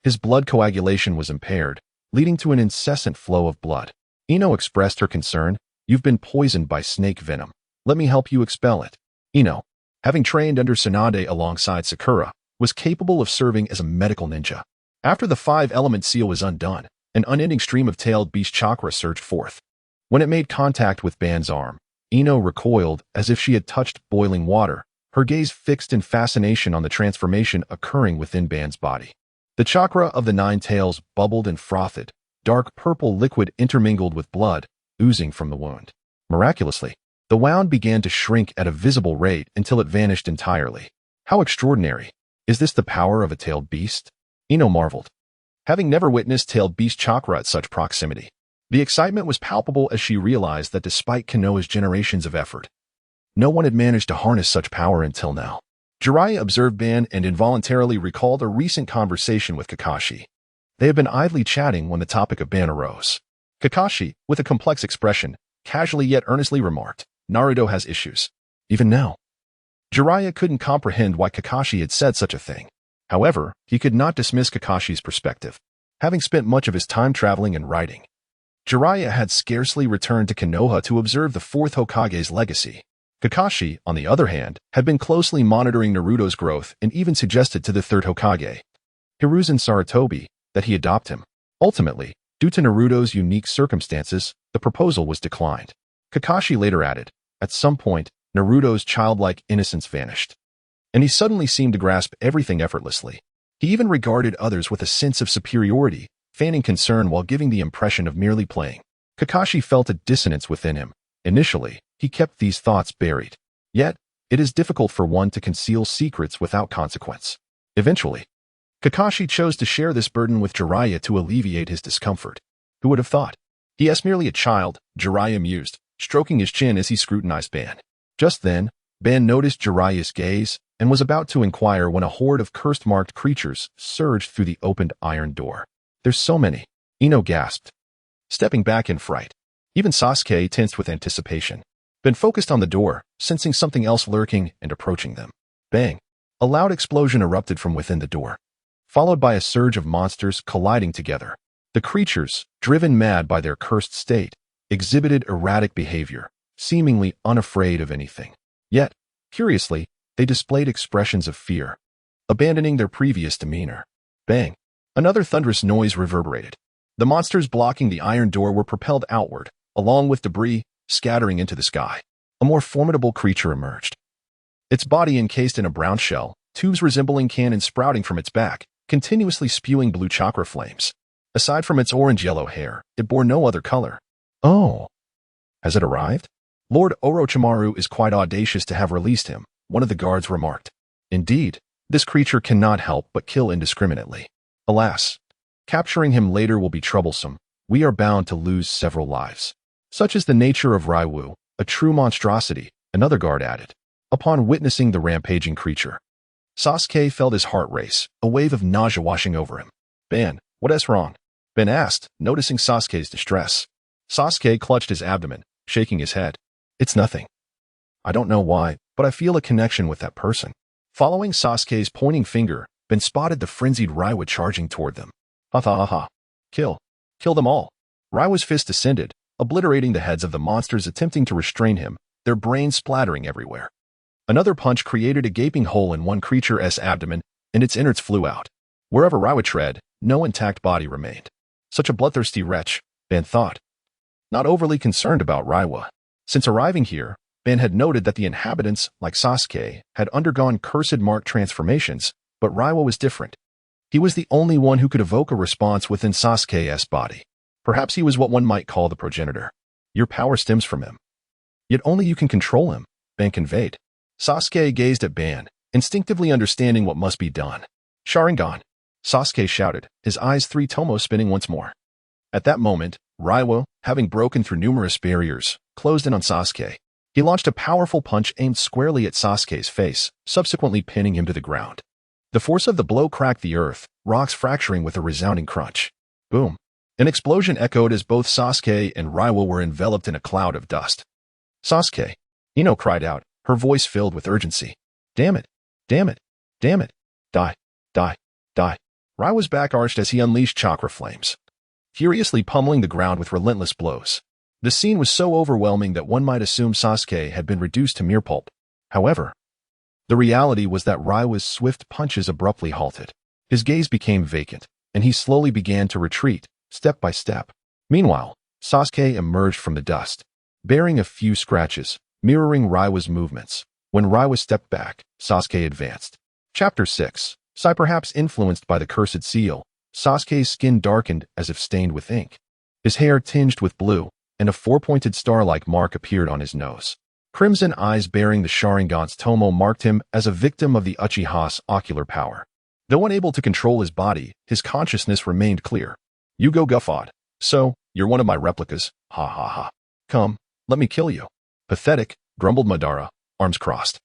his blood coagulation was impaired, leading to an incessant flow of blood. Ino expressed her concern. "You've been poisoned by snake venom. Let me help you expel it." Ino, having trained under Tsunade alongside Sakura, was capable of serving as a medical ninja. After the five-element seal was undone, an unending stream of tailed beast chakra surged forth. When it made contact with Ban's arm, Ino recoiled as if she had touched boiling water, her gaze fixed in fascination on the transformation occurring within Ban's body. The chakra of the nine tails bubbled and frothed, dark purple liquid intermingled with blood, oozing from the wound. Miraculously, the wound began to shrink at a visible rate until it vanished entirely. How extraordinary! Is this the power of a tailed beast? Ino marveled, having never witnessed tailed beast chakra at such proximity. The excitement was palpable as she realized that despite Konoha's generations of effort, no one had managed to harness such power until now. Jiraiya observed Ban and involuntarily recalled a recent conversation with Kakashi. They had been idly chatting when the topic of Ban arose. Kakashi, with a complex expression, casually yet earnestly remarked, "Naruto has issues. Even now." Jiraiya couldn't comprehend why Kakashi had said such a thing. However, he could not dismiss Kakashi's perspective. Having spent much of his time traveling and writing, Jiraiya had scarcely returned to Konoha to observe the fourth Hokage's legacy. Kakashi, on the other hand, had been closely monitoring Naruto's growth and even suggested to the third Hokage, Hiruzen Sarutobi, that he adopt him. Ultimately, due to Naruto's unique circumstances, the proposal was declined. Kakashi later added, "At some point, Naruto's childlike innocence vanished, and he suddenly seemed to grasp everything effortlessly. He even regarded others with a sense of superiority, feigning concern while giving the impression of merely playing." Kakashi felt a dissonance within him. Initially, he kept these thoughts buried. Yet, it is difficult for one to conceal secrets without consequence. Eventually, Kakashi chose to share this burden with Jiraiya to alleviate his discomfort. Who would have thought? "He is merely a child," Jiraiya mused, stroking his chin as he scrutinized Ban. Just then, Ban noticed Jiraiya's gaze and was about to inquire when a horde of cursed-marked creatures surged through the opened iron door. "There's so many," Ino gasped, stepping back in fright. Even Sasuke tensed with anticipation. Ben focused on the door, sensing something else lurking and approaching them. Bang! A loud explosion erupted from within the door, followed by a surge of monsters colliding together. The creatures, driven mad by their cursed state, exhibited erratic behavior, seemingly unafraid of anything. Yet, curiously, they displayed expressions of fear, abandoning their previous demeanor. Bang! Another thunderous noise reverberated. The monsters blocking the iron door were propelled outward, along with debris, scattering into the sky. A more formidable creature emerged. Its body encased in a brown shell, tubes resembling cannons sprouting from its back, continuously spewing blue chakra flames. Aside from its orange-yellow hair, it bore no other color. "Oh, has it arrived? Lord Orochimaru is quite audacious to have released him," one of the guards remarked. "Indeed, this creature cannot help but kill indiscriminately. Alas, capturing him later will be troublesome. We are bound to lose several lives. Such is the nature of Raiwu, a true monstrosity," another guard added. Upon witnessing the rampaging creature, Sasuke felt his heart race, a wave of nausea washing over him. "Ben, what is wrong?" Ben asked, noticing Sasuke's distress. Sasuke clutched his abdomen, shaking his head. "It's nothing. I don't know why, but I feel a connection with that person." Following Sasuke's pointing finger, Ben spotted the frenzied Raiwa charging toward them. "Ha ha ha ha. Kill. Kill them all." Raiwa's fist descended, obliterating the heads of the monsters attempting to restrain him, their brains splattering everywhere. Another punch created a gaping hole in one creature's abdomen, and its innards flew out. Wherever Raiwa tread, no intact body remained. Such a bloodthirsty wretch, Ben thought. Not overly concerned about Raiwa. Since arriving here, Ben had noted that the inhabitants, like Sasuke, had undergone cursed-marked transformations, but Raiwa was different. He was the only one who could evoke a response within Sasuke's body. Perhaps he was what one might call the progenitor. Your power stems from him. Yet only you can control him, Ben conveyed. Sasuke gazed at Ban, instinctively understanding what must be done. "Sharingan!" Sasuke shouted, his eyes three tomos spinning once more. At that moment, Raiwa, having broken through numerous barriers, closed in on Sasuke. He launched a powerful punch aimed squarely at Sasuke's face, subsequently pinning him to the ground. The force of the blow cracked the earth, rocks fracturing with a resounding crunch. Boom! An explosion echoed as both Sasuke and Raiwa were enveloped in a cloud of dust. "Sasuke!" Ino cried out, her voice filled with urgency. Damn it! Damn it! Damn it! Die! Die! Die! Raiwa's back arched as he unleashed chakra flames, furiously pummeling the ground with relentless blows. The scene was so overwhelming that one might assume Sasuke had been reduced to mere pulp. However, the reality was that Raiwa's swift punches abruptly halted. His gaze became vacant, and he slowly began to retreat, step by step. Meanwhile, Sasuke emerged from the dust, bearing a few scratches, mirroring Raiwa's movements. When Raiwa stepped back, Sasuke advanced. Chapter 6. Perhaps influenced by the cursed seal, Sasuke's skin darkened as if stained with ink. His hair tinged with blue, and a four-pointed star-like mark appeared on his nose. Crimson eyes bearing the Sharingan's tomo marked him as a victim of the Uchiha's ocular power. Though unable to control his body, his consciousness remained clear. Yugo guffawed. So, you're one of my replicas, ha ha ha. Come, let me kill you. Pathetic, grumbled Madara, arms crossed,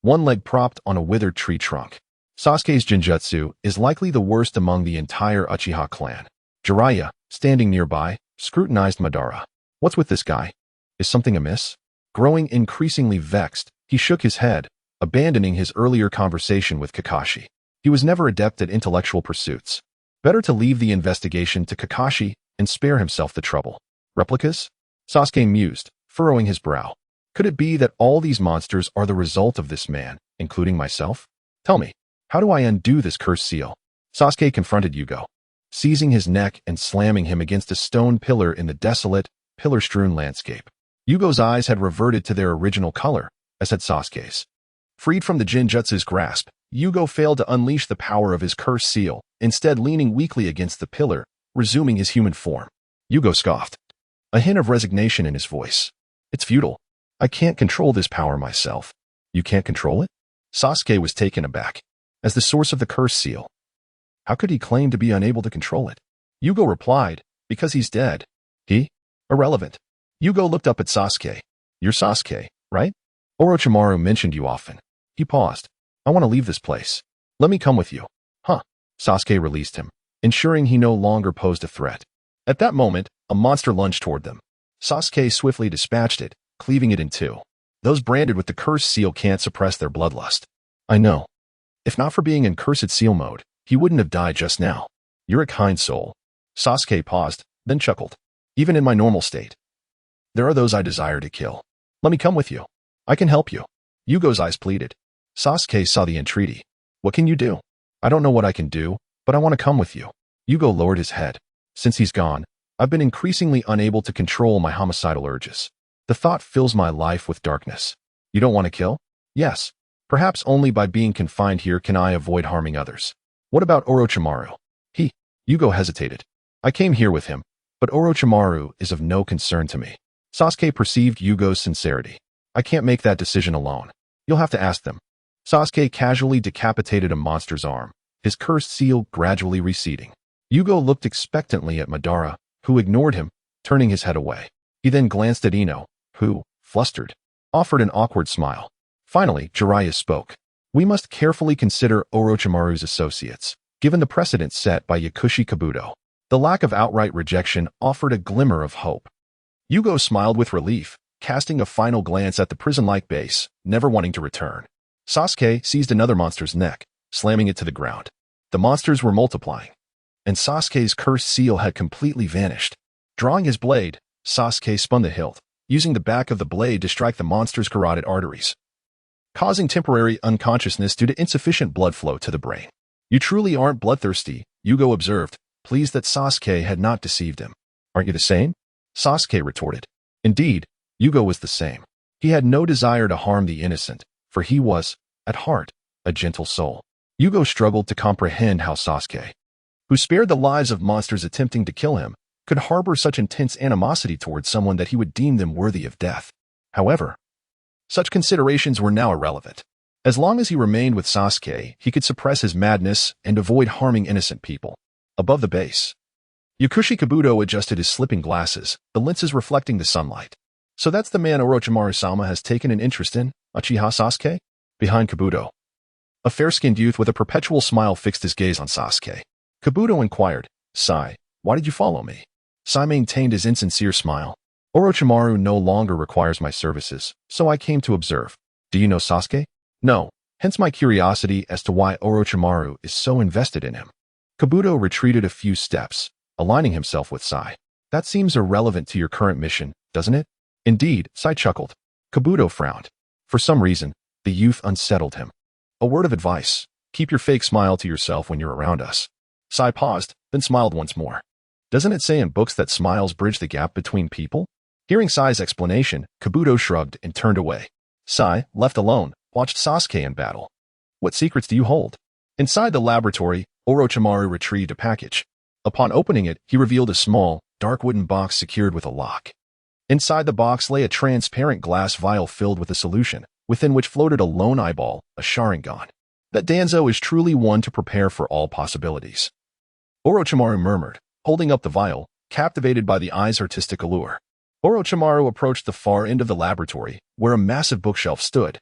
one leg propped on a withered tree trunk. Sasuke's genjutsu is likely the worst among the entire Uchiha clan. Jiraiya, standing nearby, scrutinized Madara. What's with this guy? Is something amiss? Growing increasingly vexed, he shook his head, abandoning his earlier conversation with Kakashi. He was never adept at intellectual pursuits. Better to leave the investigation to Kakashi and spare himself the trouble. Replicas? Sasuke mused, furrowing his brow. Could it be that all these monsters are the result of this man, including myself? Tell me, how do I undo this cursed seal? Sasuke confronted Yugo, seizing his neck and slamming him against a stone pillar in the desolate, pillar-strewn landscape. Yugo's eyes had reverted to their original color, as had Sasuke's. Freed from the Jinjutsu's grasp, Yugo failed to unleash the power of his cursed seal, instead leaning weakly against the pillar, resuming his human form. Yugo scoffed, a hint of resignation in his voice. It's futile. I can't control this power myself. You can't control it? Sasuke was taken aback. As the source of the cursed seal, how could he claim to be unable to control it? Yugo replied, because he's dead. He? Irrelevant. Yugo looked up at Sasuke. You're Sasuke, right? Orochimaru mentioned you often. He paused. I want to leave this place. Let me come with you. Huh. Sasuke released him, ensuring he no longer posed a threat. At that moment, a monster lunged toward them. Sasuke swiftly dispatched it, cleaving it in two. Those branded with the cursed seal can't suppress their bloodlust. I know. If not for being in cursed seal mode, he wouldn't have died just now. You're a kind soul. Sasuke paused, then chuckled. Even in my normal state, there are those I desire to kill. Let me come with you. I can help you. Yugo's eyes pleaded. Sasuke saw the entreaty. What can you do? I don't know what I can do, but I want to come with you. Yugo lowered his head. Since he's gone, I've been increasingly unable to control my homicidal urges. The thought fills my life with darkness. You don't want to kill? Yes. Perhaps only by being confined here can I avoid harming others. What about Orochimaru? Yugo hesitated. I came here with him, but Orochimaru is of no concern to me. Sasuke perceived Yugo's sincerity. I can't make that decision alone. You'll have to ask them. Sasuke casually decapitated a monster's arm, his cursed seal gradually receding. Yugo looked expectantly at Madara, who ignored him, turning his head away. He then glanced at Ino, who, flustered, offered an awkward smile. Finally, Jiraiya spoke. We must carefully consider Orochimaru's associates, given the precedent set by Yakushi Kabuto. The lack of outright rejection offered a glimmer of hope. Yugo smiled with relief, casting a final glance at the prison-like base, never wanting to return. Sasuke seized another monster's neck, slamming it to the ground. The monsters were multiplying, and Sasuke's cursed seal had completely vanished. Drawing his blade, Sasuke spun the hilt, using the back of the blade to strike the monster's carotid arteries, causing temporary unconsciousness due to insufficient blood flow to the brain. You truly aren't bloodthirsty, Yugo observed, pleased that Sasuke had not deceived him. Aren't you the same? Sasuke retorted. Indeed, Yugo was the same. He had no desire to harm the innocent, for he was, at heart, a gentle soul. Yugo struggled to comprehend how Sasuke, who spared the lives of monsters attempting to kill him, could harbor such intense animosity towards someone that he would deem them worthy of death. However, such considerations were now irrelevant. As long as he remained with Sasuke, he could suppress his madness and avoid harming innocent people. Above the base, Yakushi Kabuto adjusted his slipping glasses, the lenses reflecting the sunlight. So that's the man Orochimaru-sama has taken an interest in, Uchiha Sasuke? Behind Kabuto, a fair-skinned youth with a perpetual smile fixed his gaze on Sasuke. Kabuto inquired, Sai, why did you follow me? Sai maintained his insincere smile. Orochimaru no longer requires my services, so I came to observe. Do you know Sasuke? No, hence my curiosity as to why Orochimaru is so invested in him. Kabuto retreated a few steps, aligning himself with Sai. That seems irrelevant to your current mission, doesn't it? Indeed, Sai chuckled. Kabuto frowned. For some reason, the youth unsettled him. A word of advice. Keep your fake smile to yourself when you're around us. Sai paused, then smiled once more. Doesn't it say in books that smiles bridge the gap between people? Hearing Sai's explanation, Kabuto shrugged and turned away. Sai, left alone, watched Sasuke in battle. What secrets do you hold? Inside the laboratory, Orochimaru retrieved a package. Upon opening it, he revealed a small, dark wooden box secured with a lock. Inside the box lay a transparent glass vial filled with a solution, within which floated a lone eyeball, a Sharingan. That Danzo is truly one to prepare for all possibilities. Orochimaru murmured, holding up the vial, captivated by the eye's artistic allure. Orochimaru approached the far end of the laboratory, where a massive bookshelf stood,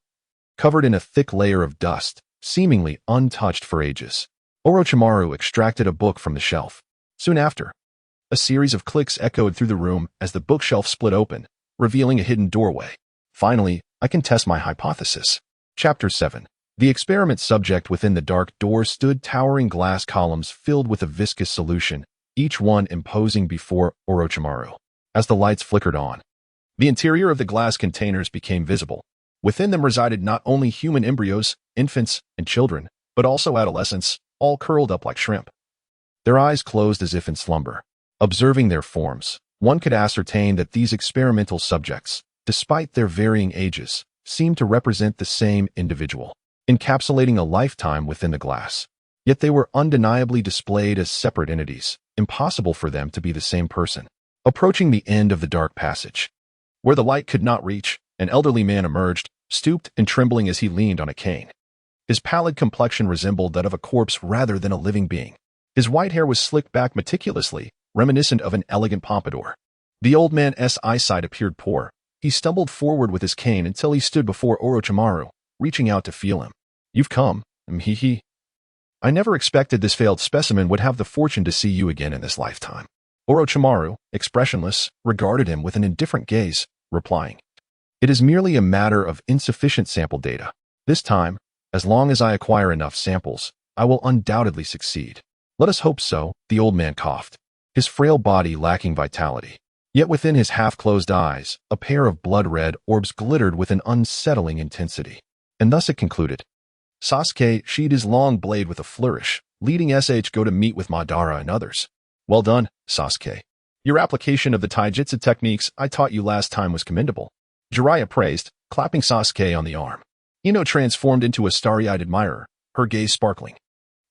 covered in a thick layer of dust, seemingly untouched for ages. Orochimaru extracted a book from the shelf. Soon after, a series of clicks echoed through the room as the bookshelf split open, revealing a hidden doorway. Finally, I can test my hypothesis. Chapter 7. The experiment subject within the dark door stood towering glass columns filled with a viscous solution, each one imposing before Orochimaru. As the lights flickered on, the interior of the glass containers became visible. Within them resided not only human embryos, infants, and children, but also adolescents, all curled up like shrimp. Their eyes closed as if in slumber. Observing their forms, one could ascertain that these experimental subjects, despite their varying ages, seemed to represent the same individual, encapsulating a lifetime within the glass. Yet they were undeniably displayed as separate entities, impossible for them to be the same person. Approaching the end of the dark passage, where the light could not reach, an elderly man emerged, stooped and trembling as he leaned on a cane. His pallid complexion resembled that of a corpse rather than a living being. His white hair was slicked back meticulously, reminiscent of an elegant pompadour. The old man's eyesight appeared poor. He stumbled forward with his cane until he stood before Orochimaru, reaching out to feel him. You've come, hee. I never expected this failed specimen would have the fortune to see you again in this lifetime. Orochimaru, expressionless, regarded him with an indifferent gaze, replying, It is merely a matter of insufficient sample data. This time, as long as I acquire enough samples, I will undoubtedly succeed. Let us hope so, the old man coughed, his frail body lacking vitality. Yet within his half-closed eyes, a pair of blood-red orbs glittered with an unsettling intensity. And thus it concluded. Sasuke sheathed his long blade with a flourish, leading SH go to meet with Madara and others. Well done, Sasuke. Your application of the taijutsu techniques I taught you last time was commendable. Jiraiya praised, clapping Sasuke on the arm. Ino transformed into a starry-eyed admirer, her gaze sparkling.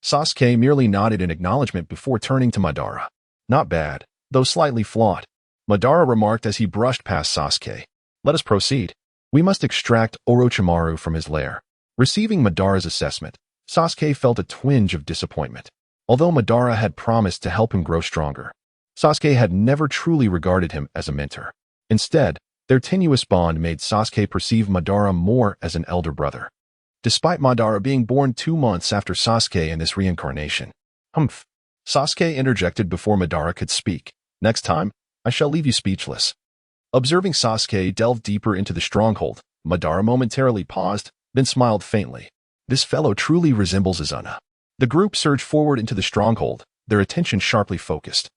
Sasuke merely nodded in acknowledgement before turning to Madara. Not bad, though slightly flawed. Madara remarked as he brushed past Sasuke. Let us proceed. We must extract Orochimaru from his lair. Receiving Madara's assessment, Sasuke felt a twinge of disappointment. Although Madara had promised to help him grow stronger, Sasuke had never truly regarded him as a mentor. Instead, their tenuous bond made Sasuke perceive Madara more as an elder brother. Despite Madara being born 2 months after Sasuke in this reincarnation. Sasuke interjected before Madara could speak. Next time, I shall leave you speechless. Observing Sasuke delve deeper into the stronghold, Madara momentarily paused, then smiled faintly. This fellow truly resembles Izuna. The group surged forward into the stronghold, their attention sharply focused,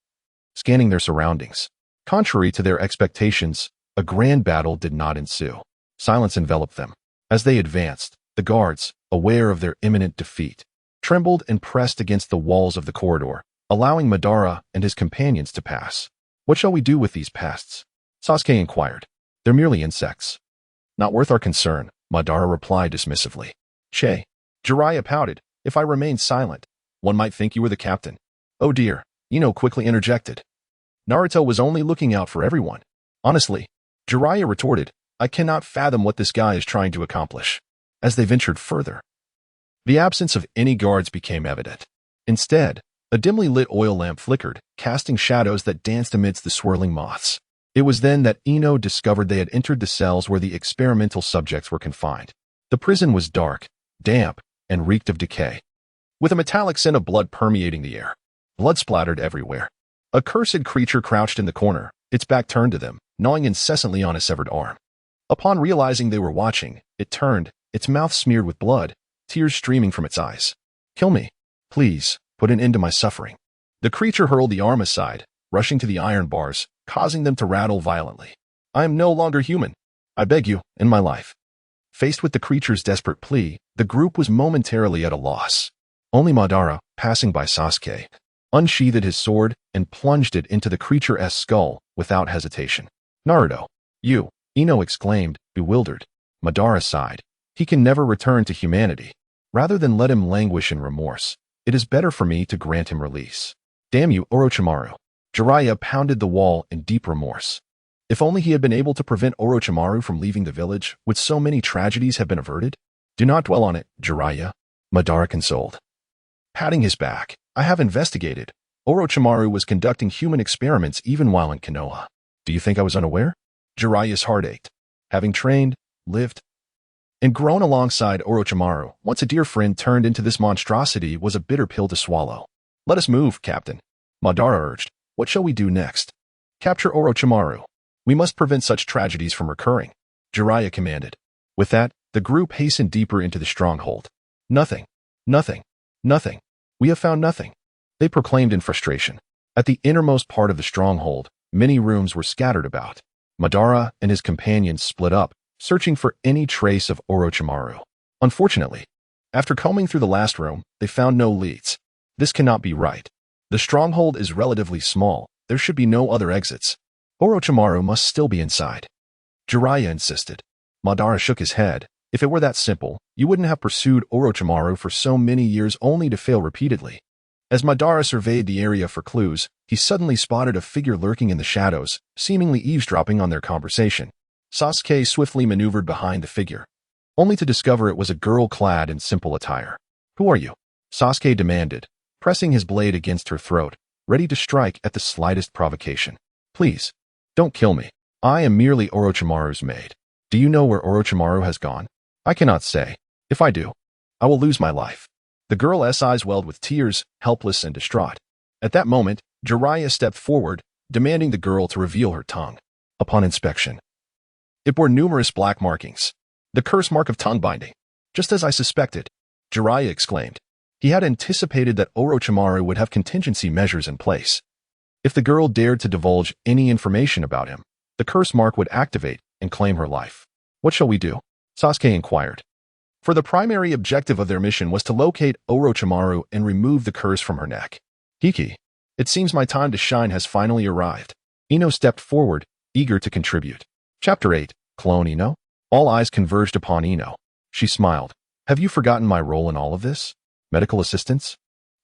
scanning their surroundings. Contrary to their expectations, a grand battle did not ensue. Silence enveloped them. As they advanced, the guards, aware of their imminent defeat, trembled and pressed against the walls of the corridor, allowing Madara and his companions to pass. What shall we do with these pests? Sasuke inquired. They're merely insects. Not worth our concern, Madara replied dismissively. Che. Jiraiya pouted. If I remain silent, one might think you were the captain. Oh dear, Ino quickly interjected. Naruto was only looking out for everyone. Honestly, Jiraiya retorted, I cannot fathom what this guy is trying to accomplish. As they ventured further, the absence of any guards became evident. Instead, a dimly lit oil lamp flickered, casting shadows that danced amidst the swirling moths. It was then that Ino discovered they had entered the cells where the experimental subjects were confined. The prison was dark, damp, and reeked of decay, with a metallic scent of blood permeating the air. Blood splattered everywhere. A cursed creature crouched in the corner, its back turned to them, gnawing incessantly on a severed arm. Upon realizing they were watching, it turned, its mouth smeared with blood, tears streaming from its eyes. Kill me. Please, put an end to my suffering. The creature hurled the arm aside, rushing to the iron bars, causing them to rattle violently. I am no longer human. I beg you, end my life. Faced with the creature's desperate plea, the group was momentarily at a loss. Only Madara, passing by Sasuke, unsheathed his sword and plunged it into the creature's skull without hesitation. Naruto. You, Ino exclaimed, bewildered. Madara sighed. He can never return to humanity. Rather than let him languish in remorse, it is better for me to grant him release. Damn you, Orochimaru. Jiraiya pounded the wall in deep remorse. If only he had been able to prevent Orochimaru from leaving the village, would so many tragedies have been averted? Do not dwell on it, Jiraiya. Madara consoled. Patting his back, I have investigated. Orochimaru was conducting human experiments even while in Konoha. Do you think I was unaware? Jiraiya's heart ached. Having trained, lived, and grown alongside Orochimaru, once a dear friend turned into this monstrosity was a bitter pill to swallow. Let us move, Captain. Madara urged. What shall we do next? Capture Orochimaru. We must prevent such tragedies from recurring, Jiraiya commanded. With that, the group hastened deeper into the stronghold. Nothing. Nothing. Nothing. We have found nothing, they proclaimed in frustration. At the innermost part of the stronghold, many rooms were scattered about. Madara and his companions split up, searching for any trace of Orochimaru. Unfortunately, after combing through the last room, they found no leads. This cannot be right. The stronghold is relatively small. There should be no other exits. Orochimaru must still be inside. Jiraiya insisted. Madara shook his head. If it were that simple, you wouldn't have pursued Orochimaru for so many years only to fail repeatedly. As Madara surveyed the area for clues, he suddenly spotted a figure lurking in the shadows, seemingly eavesdropping on their conversation. Sasuke swiftly maneuvered behind the figure, only to discover it was a girl clad in simple attire. Who are you? Sasuke demanded, pressing his blade against her throat, ready to strike at the slightest provocation. Please, don't kill me. I am merely Orochimaru's maid. Do you know where Orochimaru has gone? I cannot say. If I do, I will lose my life. The girl's eyes welled with tears, helpless and distraught. At that moment, Jiraiya stepped forward, demanding the girl to reveal her tongue. Upon inspection, it bore numerous black markings. The curse mark of tongue binding. Just as I suspected, Jiraiya exclaimed. He had anticipated that Orochimaru would have contingency measures in place. If the girl dared to divulge any information about him, the curse mark would activate and claim her life. What shall we do? Sasuke inquired. For the primary objective of their mission was to locate Orochimaru and remove the curse from her neck. Hiki, it seems my time to shine has finally arrived. Ino stepped forward, eager to contribute. Chapter 8, Clone Ino? All eyes converged upon Ino. She smiled. Have you forgotten my role in all of this? Medical assistance?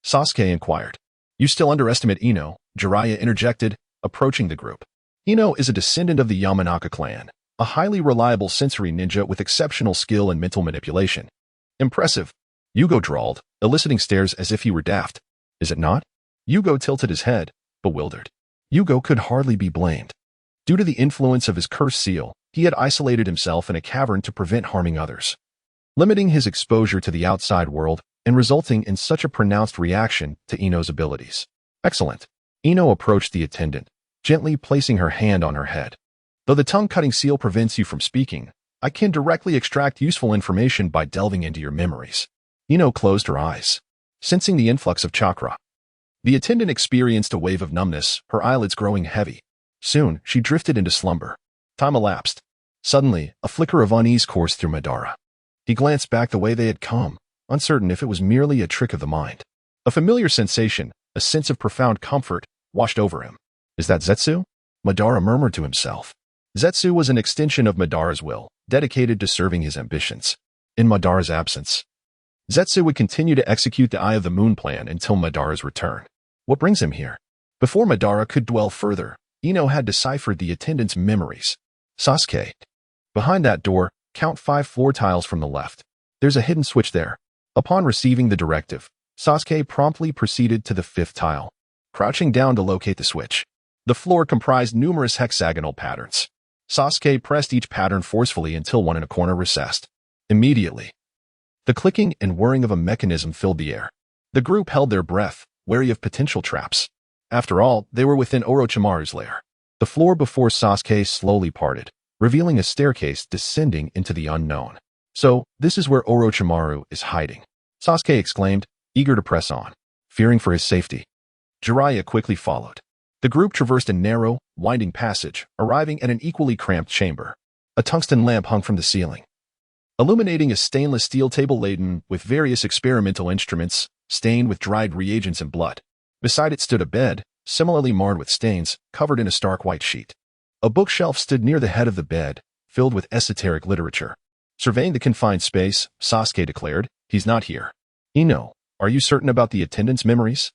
Sasuke inquired. You still underestimate Ino, Jiraiya interjected, approaching the group. Ino is a descendant of the Yamanaka clan, a highly reliable sensory ninja with exceptional skill and mental manipulation. Impressive, Yugo drawled, eliciting stares as if he were daft. Is it not? Yugo tilted his head, bewildered. Yugo could hardly be blamed. Due to the influence of his curse seal, he had isolated himself in a cavern to prevent harming others, limiting his exposure to the outside world and resulting in such a pronounced reaction to Ino's abilities. Excellent. Ino approached the attendant, gently placing her hand on her head. Though the tongue-cutting seal prevents you from speaking, I can directly extract useful information by delving into your memories. Ino closed her eyes, sensing the influx of chakra. The attendant experienced a wave of numbness, her eyelids growing heavy. Soon, she drifted into slumber. Time elapsed. Suddenly, a flicker of unease coursed through Madara. He glanced back the way they had come, uncertain if it was merely a trick of the mind. A familiar sensation, a sense of profound comfort, washed over him. Is that Zetsu? Madara murmured to himself. Zetsu was an extension of Madara's will, dedicated to serving his ambitions. In Madara's absence, Zetsu would continue to execute the Eye of the Moon plan until Madara's return. What brings him here? Before Madara could dwell further, Ino had deciphered the attendant's memories. Sasuke. Behind that door, count 5 floor tiles from the left. There's a hidden switch there. Upon receiving the directive, Sasuke promptly proceeded to the 5th tile, crouching down to locate the switch. The floor comprised numerous hexagonal patterns. Sasuke pressed each pattern forcefully until one in a corner recessed. Immediately, the clicking and whirring of a mechanism filled the air. The group held their breath, wary of potential traps. After all, they were within Orochimaru's lair. The floor before Sasuke slowly parted, revealing a staircase descending into the unknown. So, this is where Orochimaru is hiding, Sasuke exclaimed, eager to press on, fearing for his safety. Jiraiya quickly followed. The group traversed a narrow, winding passage, arriving at an equally cramped chamber. A tungsten lamp hung from the ceiling, illuminating a stainless steel table laden with various experimental instruments, stained with dried reagents and blood. Beside it stood a bed, similarly marred with stains, covered in a stark white sheet. A bookshelf stood near the head of the bed, filled with esoteric literature. Surveying the confined space, Sasuke declared, "He's not here." "Ino, are you certain about the attendant's memories?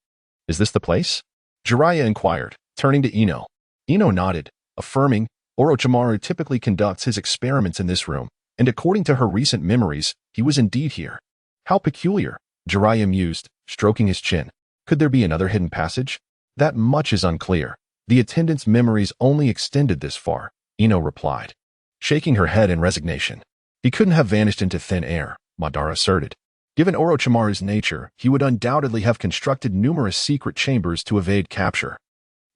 Is this the place?" Jiraiya inquired, turning to Ino. Ino nodded, affirming, "Orochimaru typically conducts his experiments in this room, and according to her recent memories, he was indeed here." "How peculiar," Jiraiya mused, stroking his chin. "Could there be another hidden passage?" "That much is unclear. The attendant's memories only extended this far," Ino replied, shaking her head in resignation. "He couldn't have vanished into thin air," Madara asserted. "Given Orochimaru's nature, he would undoubtedly have constructed numerous secret chambers to evade capture."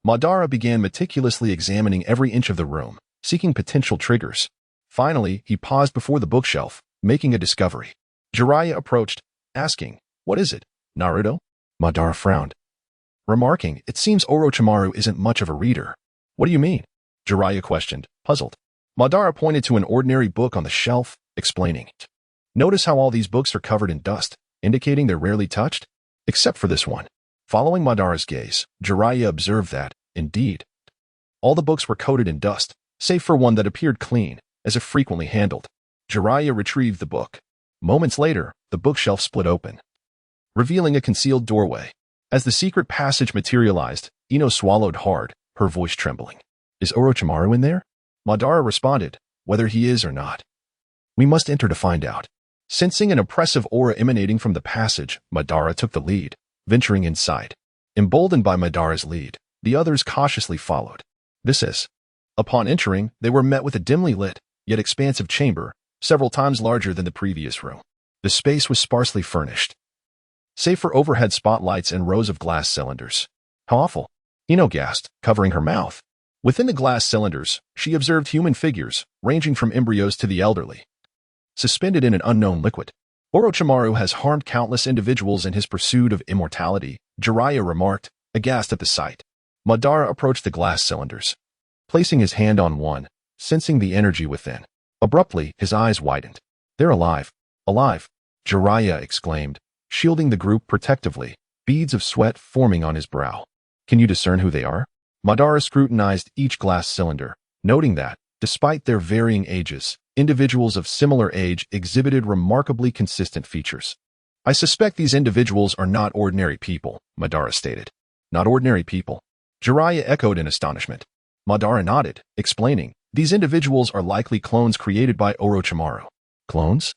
Madara began meticulously examining every inch of the room, seeking potential triggers. Finally, he paused before the bookshelf, making a discovery. Jiraiya approached, asking, "What is it, Naruto?" Madara frowned, remarking, "It seems Orochimaru isn't much of a reader." "What do you mean?" Jiraiya questioned, puzzled. Madara pointed to an ordinary book on the shelf, explaining it. "Notice how all these books are covered in dust, indicating they're rarely touched? Except for this one." Following Madara's gaze, Jiraiya observed that, indeed, all the books were coated in dust, save for one that appeared clean, as if frequently handled. Jiraiya retrieved the book. Moments later, the bookshelf split open, revealing a concealed doorway. As the secret passage materialized, Ino swallowed hard, her voice trembling. "Is Orochimaru in there?" Madara responded, "Whether he is or not, we must enter to find out." Sensing an oppressive aura emanating from the passage, Madara took the lead, venturing inside. Emboldened by Madara's lead, the others cautiously followed. Upon entering, they were met with a dimly lit, yet expansive chamber, several times larger than the previous room. The space was sparsely furnished, save for overhead spotlights and rows of glass cylinders. "How awful," Ino gasped, covering her mouth. Within the glass cylinders, she observed human figures, ranging from embryos to the elderly, suspended in an unknown liquid. "Orochimaru has harmed countless individuals in his pursuit of immortality," Jiraiya remarked, aghast at the sight. Madara approached the glass cylinders, placing his hand on one, sensing the energy within. Abruptly, his eyes widened. "They're alive. Alive!" Jiraiya exclaimed, shielding the group protectively, beads of sweat forming on his brow. "Can you discern who they are?" Madara scrutinized each glass cylinder, noting that, despite their varying ages, individuals of similar age exhibited remarkably consistent features. "I suspect these individuals are not ordinary people," Madara stated. "Not ordinary people?" Jiraiya echoed in astonishment. Madara nodded, explaining, "These individuals are likely clones created by Orochimaru." "Clones?"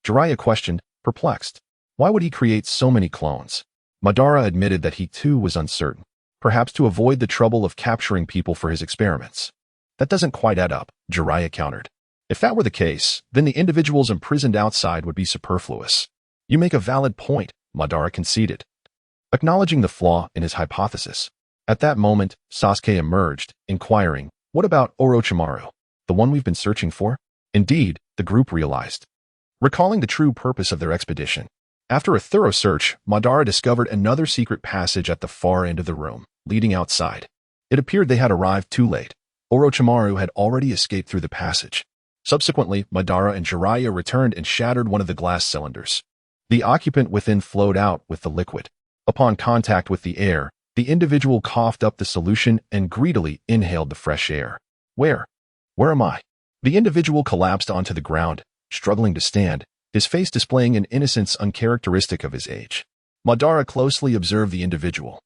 Jiraiya questioned, perplexed. Why would he create so many clones? Madara admitted that he too was uncertain, perhaps to avoid the trouble of capturing people for his experiments. "That doesn't quite add up," Jiraiya countered. "If that were the case, then the individuals imprisoned outside would be superfluous." "You make a valid point," Madara conceded, acknowledging the flaw in his hypothesis. At that moment, Sasuke emerged, inquiring, "What about Orochimaru? The one we've been searching for?" Indeed, the group realized, recalling the true purpose of their expedition. After a thorough search, Madara discovered another secret passage at the far end of the room, leading outside. It appeared they had arrived too late. Orochimaru had already escaped through the passage. Subsequently, Madara and Jiraiya returned and shattered one of the glass cylinders. The occupant within flowed out with the liquid. Upon contact with the air, the individual coughed up the solution and greedily inhaled the fresh air. Where am I?" The individual collapsed onto the ground, struggling to stand, his face displaying an innocence uncharacteristic of his age. Madara closely observed the individual,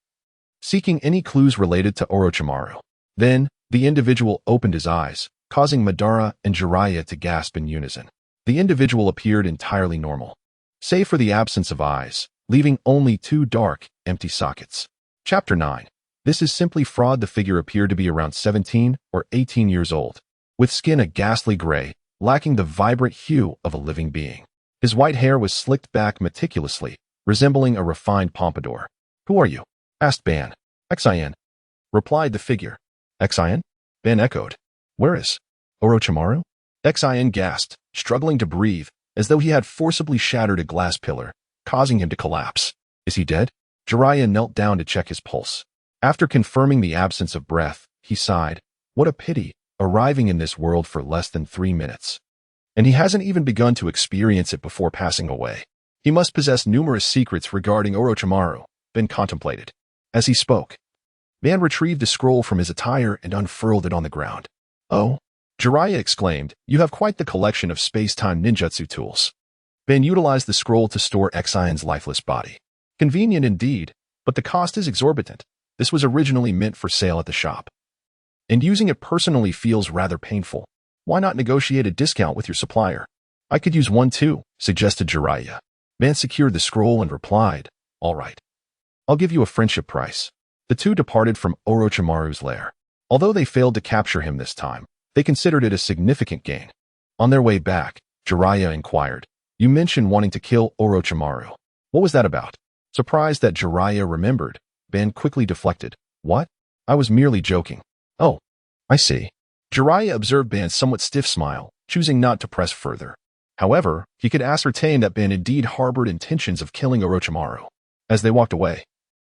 seeking any clues related to Orochimaru. Then, the individual opened his eyes, causing Madara and Jiraiya to gasp in unison. The individual appeared entirely normal, save for the absence of eyes, leaving only two dark, empty sockets. Chapter 9. This is simply fraud. The figure appeared to be around 17 or 18 years old, with skin a ghastly gray, lacking the vibrant hue of a living being. His white hair was slicked back meticulously, resembling a refined pompadour. "Who are you?" asked Ban. "Xin," replied the figure. "Xin?" Ben echoed. "Where is Orochimaru? Xin gasped, struggling to breathe, as though he had forcibly shattered a glass pillar, causing him to collapse. Is he dead? Jiraiya knelt down to check his pulse. After confirming the absence of breath, he sighed. What a pity, arriving in this world for less than 3 minutes. And he hasn't even begun to experience it before passing away. He must possess numerous secrets regarding Orochimaru, Ben contemplated. As he spoke, Ben retrieved a scroll from his attire and unfurled it on the ground. Oh, Jiraiya exclaimed, you have quite the collection of space-time ninjutsu tools. Ben utilized the scroll to store Xion's lifeless body. Convenient indeed, but the cost is exorbitant. This was originally meant for sale at the shop. And using it personally feels rather painful. Why not negotiate a discount with your supplier? I could use one too, suggested Jiraiya. Ben secured the scroll and replied, all right. I'll give you a friendship price. The two departed from Orochimaru's lair. Although they failed to capture him this time, they considered it a significant gain. On their way back, Jiraiya inquired, you mentioned wanting to kill Orochimaru. What was that about? Surprised that Jiraiya remembered, Ben quickly deflected. What? I was merely joking. Oh, I see. Jiraiya observed Ben's somewhat stiff smile, choosing not to press further. However, he could ascertain that Ben indeed harbored intentions of killing Orochimaru. As they walked away,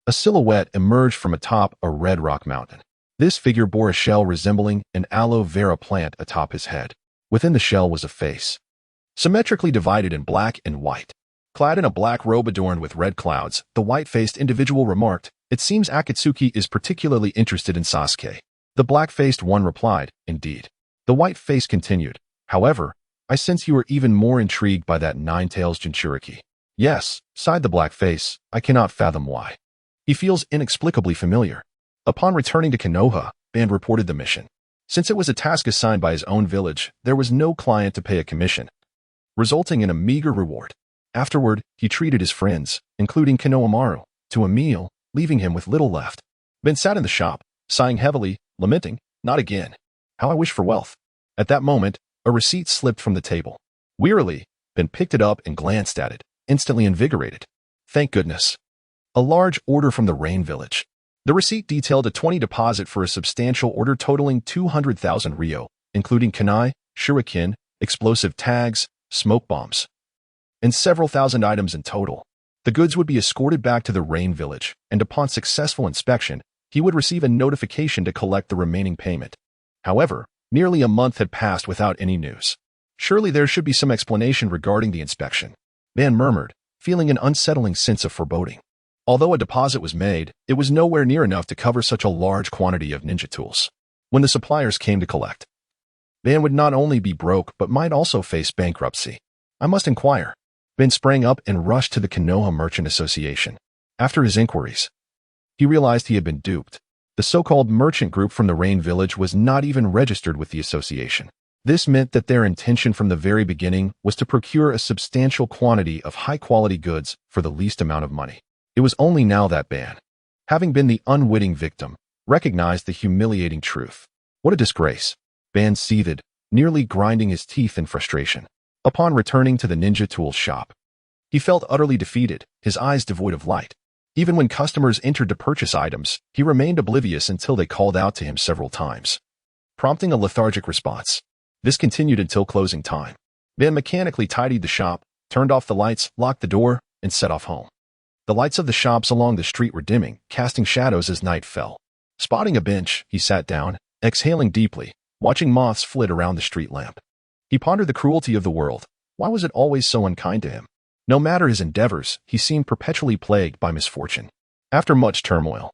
a silhouette emerged from atop a red rock mountain. This figure bore a shell resembling an aloe vera plant atop his head. Within the shell was a face, symmetrically divided in black and white. Clad in a black robe adorned with red clouds, the white-faced individual remarked, it seems Akatsuki is particularly interested in Sasuke. The black-faced one replied, indeed. The white face continued, however, I sense you are even more intrigued by that nine-tails Jinchuriki. Yes, sighed the black face, I cannot fathom why. He feels inexplicably familiar. Upon returning to Konoha, Ben reported the mission. Since it was a task assigned by his own village, there was no client to pay a commission, resulting in a meager reward. Afterward, he treated his friends, including Konohamaru, to a meal, leaving him with little left. Ben sat in the shop, sighing heavily, lamenting, not again. How I wish for wealth. At that moment, a receipt slipped from the table. Wearily, Ben picked it up and glanced at it, instantly invigorated. Thank goodness. A large order from the Rain Village. The receipt detailed a 20 deposit for a substantial order totaling 200,000 ryo, including kunai, shuriken, explosive tags, smoke bombs, and several thousand items in total. The goods would be escorted back to the Rain Village, and upon successful inspection, he would receive a notification to collect the remaining payment. However, nearly a month had passed without any news. Surely there should be some explanation regarding the inspection. Ben murmured, feeling an unsettling sense of foreboding. Although a deposit was made, it was nowhere near enough to cover such a large quantity of ninja tools. When the suppliers came to collect, Ben would not only be broke but might also face bankruptcy. I must inquire. Ben sprang up and rushed to the Konoha Merchant Association. After his inquiries, he realized he had been duped. The so-called merchant group from the Rain Village was not even registered with the association. This meant that their intention from the very beginning was to procure a substantial quantity of high-quality goods for the least amount of money. It was only now that Ben, having been the unwitting victim, recognized the humiliating truth. What a disgrace. Ben seethed, nearly grinding his teeth in frustration. Upon returning to the ninja tools shop, he felt utterly defeated, his eyes devoid of light. Even when customers entered to purchase items, he remained oblivious until they called out to him several times, prompting a lethargic response. This continued until closing time. Ben mechanically tidied the shop, turned off the lights, locked the door, and set off home. The lights of the shops along the street were dimming, casting shadows as night fell. Spotting a bench, he sat down, exhaling deeply, watching moths flit around the street lamp. He pondered the cruelty of the world. Why was it always so unkind to him? No matter his endeavors, he seemed perpetually plagued by misfortune. After much turmoil,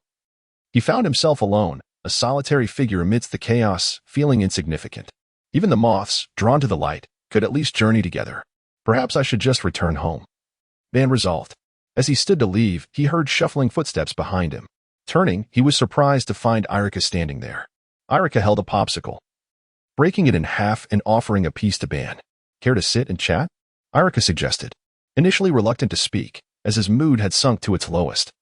he found himself alone, a solitary figure amidst the chaos, feeling insignificant. Even the moths, drawn to the light, could at least journey together. Perhaps I should just return home. Ben resolved. As he stood to leave, he heard shuffling footsteps behind him. Turning, he was surprised to find Irika standing there. Irika held a popsicle, breaking it in half and offering a piece to Ben. Care to sit and chat? Irika suggested, initially reluctant to speak, as his mood had sunk to its lowest.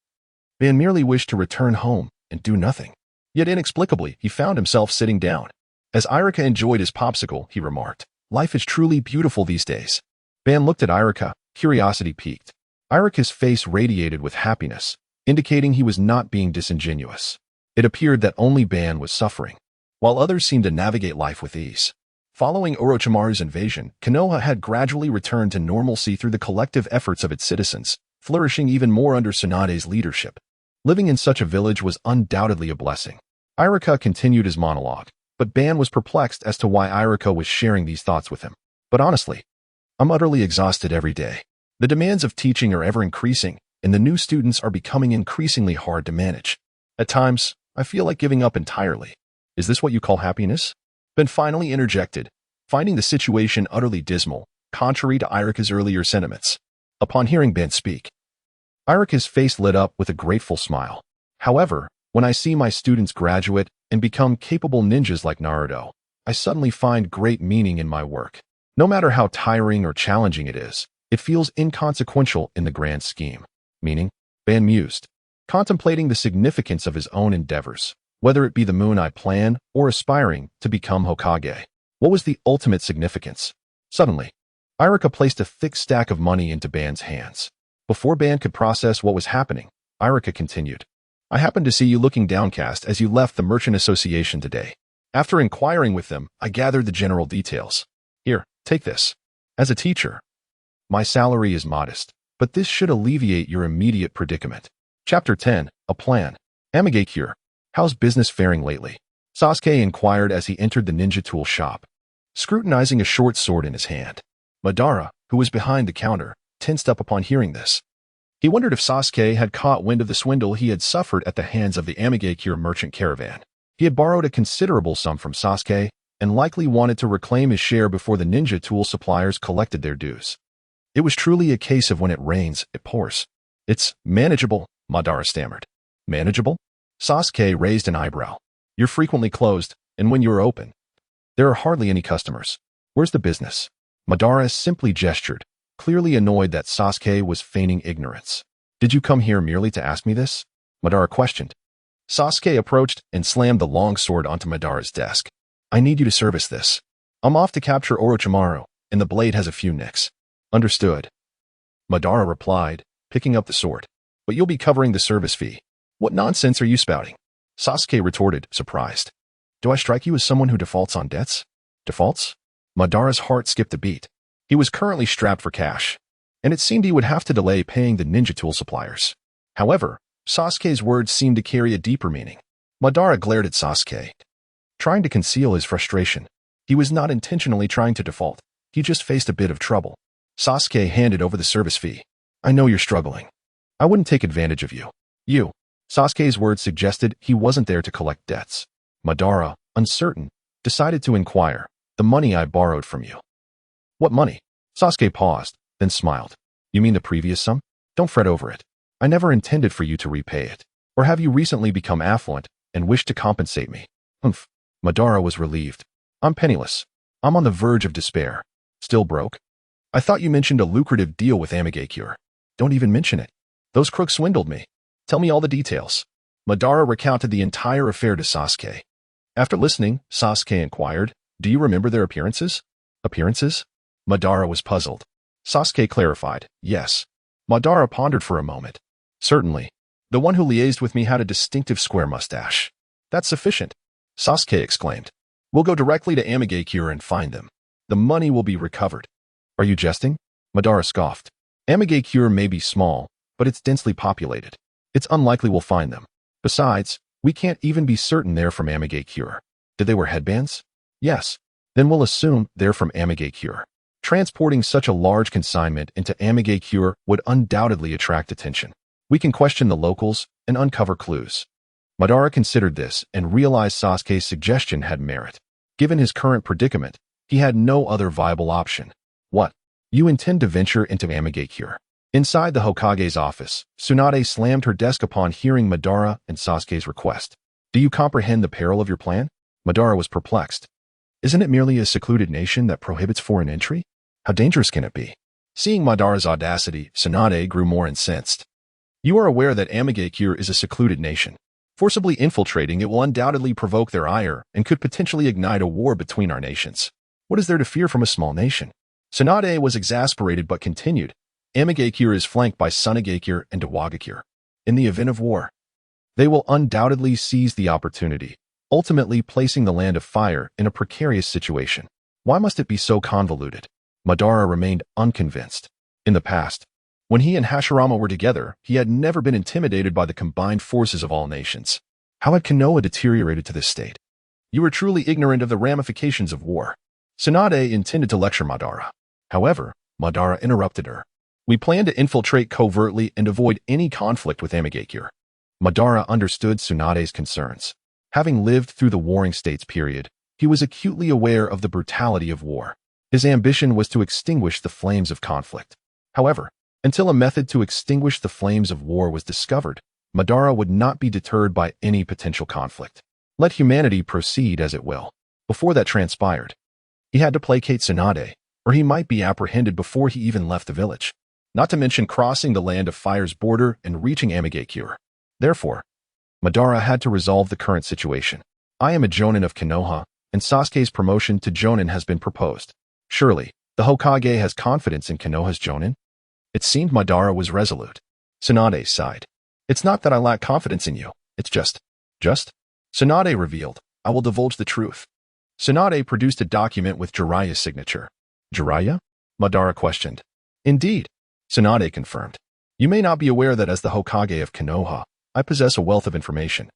Ben merely wished to return home and do nothing. Yet inexplicably, he found himself sitting down. As Irika enjoyed his popsicle, he remarked, life is truly beautiful these days. Ben looked at Irika, curiosity piqued. Irika's face radiated with happiness, indicating he was not being disingenuous. It appeared that only Ben was suffering, while others seemed to navigate life with ease. Following Orochimaru's invasion, Konoha had gradually returned to normalcy through the collective efforts of its citizens, flourishing even more under Tsunade's leadership. Living in such a village was undoubtedly a blessing. Iruka continued his monologue, but Ban was perplexed as to why Iruka was sharing these thoughts with him. But honestly, I'm utterly exhausted every day. The demands of teaching are ever increasing, and the new students are becoming increasingly hard to manage. At times, I feel like giving up entirely. Is this what you call happiness? Ben finally interjected, finding the situation utterly dismal, contrary to Iruka's earlier sentiments. Upon hearing Ben speak, Iruka's face lit up with a grateful smile. However, when I see my students graduate and become capable ninjas like Naruto, I suddenly find great meaning in my work. No matter how tiring or challenging it is, it feels inconsequential in the grand scheme. Meaning? Ben mused, contemplating the significance of his own endeavors, whether it be the moon I plan or aspiring to become Hokage. What was the ultimate significance? Suddenly, Iruka placed a thick stack of money into Ban's hands. Before Ban could process what was happening, Iruka continued, I happened to see you looking downcast as you left the Merchant Association today. After inquiring with them, I gathered the general details. Here, take this. As a teacher, my salary is modest, but this should alleviate your immediate predicament. Chapter 10, A Plan. Amigakure. How's business faring lately? Sasuke inquired as he entered the ninja tool shop, scrutinizing a short sword in his hand. Madara, who was behind the counter, tensed up upon hearing this. He wondered if Sasuke had caught wind of the swindle he had suffered at the hands of the Amigakure merchant caravan. He had borrowed a considerable sum from Sasuke and likely wanted to reclaim his share before the ninja tool suppliers collected their dues. It was truly a case of when it rains, it pours. It's manageable, Madara stammered. Manageable? Sasuke raised an eyebrow. You're frequently closed, and when you're open, there are hardly any customers. Where's the business? Madara simply gestured, clearly annoyed that Sasuke was feigning ignorance. Did you come here merely to ask me this? Madara questioned. Sasuke approached and slammed the long sword onto Madara's desk. I need you to service this. I'm off to capture Orochimaru, and the blade has a few nicks. Understood. Madara replied, picking up the sword. But you'll be covering the service fee. What nonsense are you spouting? Sasuke retorted, surprised. Do I strike you as someone who defaults on debts? Defaults? Madara's heart skipped a beat. He was currently strapped for cash, and it seemed he would have to delay paying the ninja tool suppliers. However, Sasuke's words seemed to carry a deeper meaning. Madara glared at Sasuke, trying to conceal his frustration. He was not intentionally trying to default. He just faced a bit of trouble. Sasuke handed over the service fee. I know you're struggling. I wouldn't take advantage of you. Sasuke's words suggested he wasn't there to collect debts. Madara, uncertain, decided to inquire. The money I borrowed from you. What money? Sasuke paused, then smiled. You mean the previous sum? Don't fret over it. I never intended for you to repay it. Or have you recently become affluent and wish to compensate me? Humph. Madara was relieved. I'm penniless. I'm on the verge of despair. Still broke? I thought you mentioned a lucrative deal with Amigakure. Don't even mention it. Those crooks swindled me. Tell me all the details. Madara recounted the entire affair to Sasuke. After listening, Sasuke inquired, do you remember their appearances? Appearances? Madara was puzzled. Sasuke clarified, yes. Madara pondered for a moment. Certainly. The one who liaised with me had a distinctive square mustache. That's sufficient. Sasuke exclaimed. We'll go directly to Amigakure and find them. The money will be recovered. Are you jesting? Madara scoffed. Amigakure may be small, but it's densely populated. It's unlikely we'll find them. Besides, we can't even be certain they're from Amigakure. Did they wear headbands? Yes. Then we'll assume they're from Amigakure. Transporting such a large consignment into Amigakure would undoubtedly attract attention. We can question the locals and uncover clues. Madara considered this and realized Sasuke's suggestion had merit. Given his current predicament, he had no other viable option. What? You intend to venture into Amigakure? Inside the Hokage's office, Tsunade slammed her desk upon hearing Madara and Sasuke's request. Do you comprehend the peril of your plan? Madara was perplexed. Isn't it merely a secluded nation that prohibits foreign entry? How dangerous can it be? Seeing Madara's audacity, Tsunade grew more incensed. You are aware that Amigakure is a secluded nation. Forcibly infiltrating it will undoubtedly provoke their ire and could potentially ignite a war between our nations. What is there to fear from a small nation? Tsunade was exasperated but continued. Amigakure is flanked by Sunagakure and Dewagakure. In the event of war, they will undoubtedly seize the opportunity, ultimately placing the Land of Fire in a precarious situation. Why must it be so convoluted? Madara remained unconvinced. In the past, when he and Hashirama were together, he had never been intimidated by the combined forces of all nations. How had Konoha deteriorated to this state? You were truly ignorant of the ramifications of war. Tsunade intended to lecture Madara. However, Madara interrupted her. We plan to infiltrate covertly and avoid any conflict with Amigakure. Madara understood Tsunade's concerns. Having lived through the Warring States period, he was acutely aware of the brutality of war. His ambition was to extinguish the flames of conflict. However, until a method to extinguish the flames of war was discovered, Madara would not be deterred by any potential conflict. Let humanity proceed as it will. Before that transpired, he had to placate Tsunade, or he might be apprehended before he even left the village. Not to mention crossing the Land of Fire's border and reaching Amigakure. Therefore, Madara had to resolve the current situation. I am a Jonin of Konoha, and Sasuke's promotion to Jonin has been proposed. Surely, the Hokage has confidence in Konoha's Jonin? It seemed Madara was resolute. Tsunade sighed. It's not that I lack confidence in you. It's just. Tsunade revealed. I will divulge the truth. Tsunade produced a document with Jiraiya's signature. Jiraiya? Madara questioned. Indeed. Tsunade confirmed. You may not be aware that as the Hokage of Konoha, I possess a wealth of information,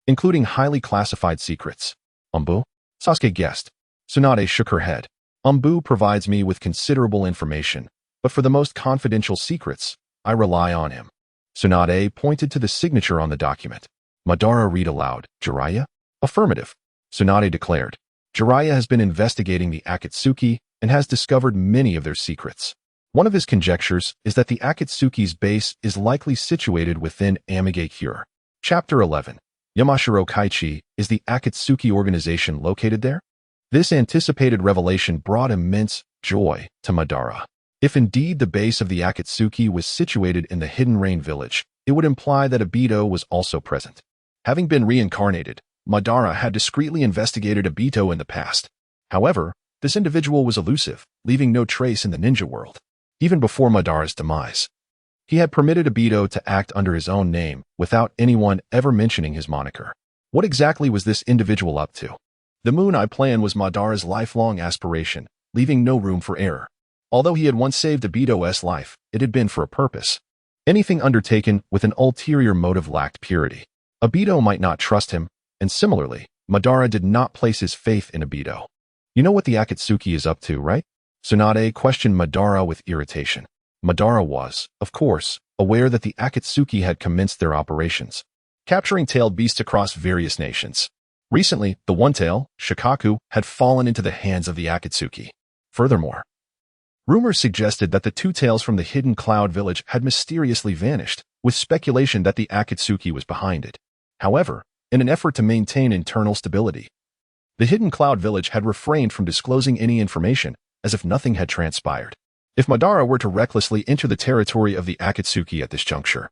including highly classified secrets. Umbu? Sasuke guessed. Tsunade shook her head. Umbu provides me with considerable information, but for the most confidential secrets, I rely on him. Tsunade pointed to the signature on the document. Madara read aloud, Jiraiya? Affirmative. Tsunade declared. Jiraiya has been investigating the Akatsuki and has discovered many of their secrets. One of his conjectures is that the Akatsuki's base is likely situated within Amigakure. Chapter 11. Yamashiro Kaichi, is the Akatsuki organization located there? This anticipated revelation brought immense joy to Madara. If indeed the base of the Akatsuki was situated in the Hidden Rain village, it would imply that Obito was also present. Having been reincarnated, Madara had discreetly investigated Obito in the past. However, this individual was elusive, leaving no trace in the ninja world. Even before Madara's demise, he had permitted Obito to act under his own name without anyone ever mentioning his moniker. What exactly was this individual up to? The Moon Eye plan was Madara's lifelong aspiration, leaving no room for error. Although he had once saved Obito's life, it had been for a purpose. Anything undertaken with an ulterior motive lacked purity. Obito might not trust him, and similarly, Madara did not place his faith in Obito. You know what the Akatsuki is up to, right? Tsunade questioned Madara with irritation. Madara was, of course, aware that the Akatsuki had commenced their operations, capturing tailed beasts across various nations. Recently, the one-tail, Shikaku, had fallen into the hands of the Akatsuki. Furthermore, rumors suggested that the two tails from the Hidden Cloud village had mysteriously vanished, with speculation that the Akatsuki was behind it. However, in an effort to maintain internal stability, the Hidden Cloud village had refrained from disclosing any information, as if nothing had transpired. If Madara were to recklessly enter the territory of the Akatsuki at this juncture,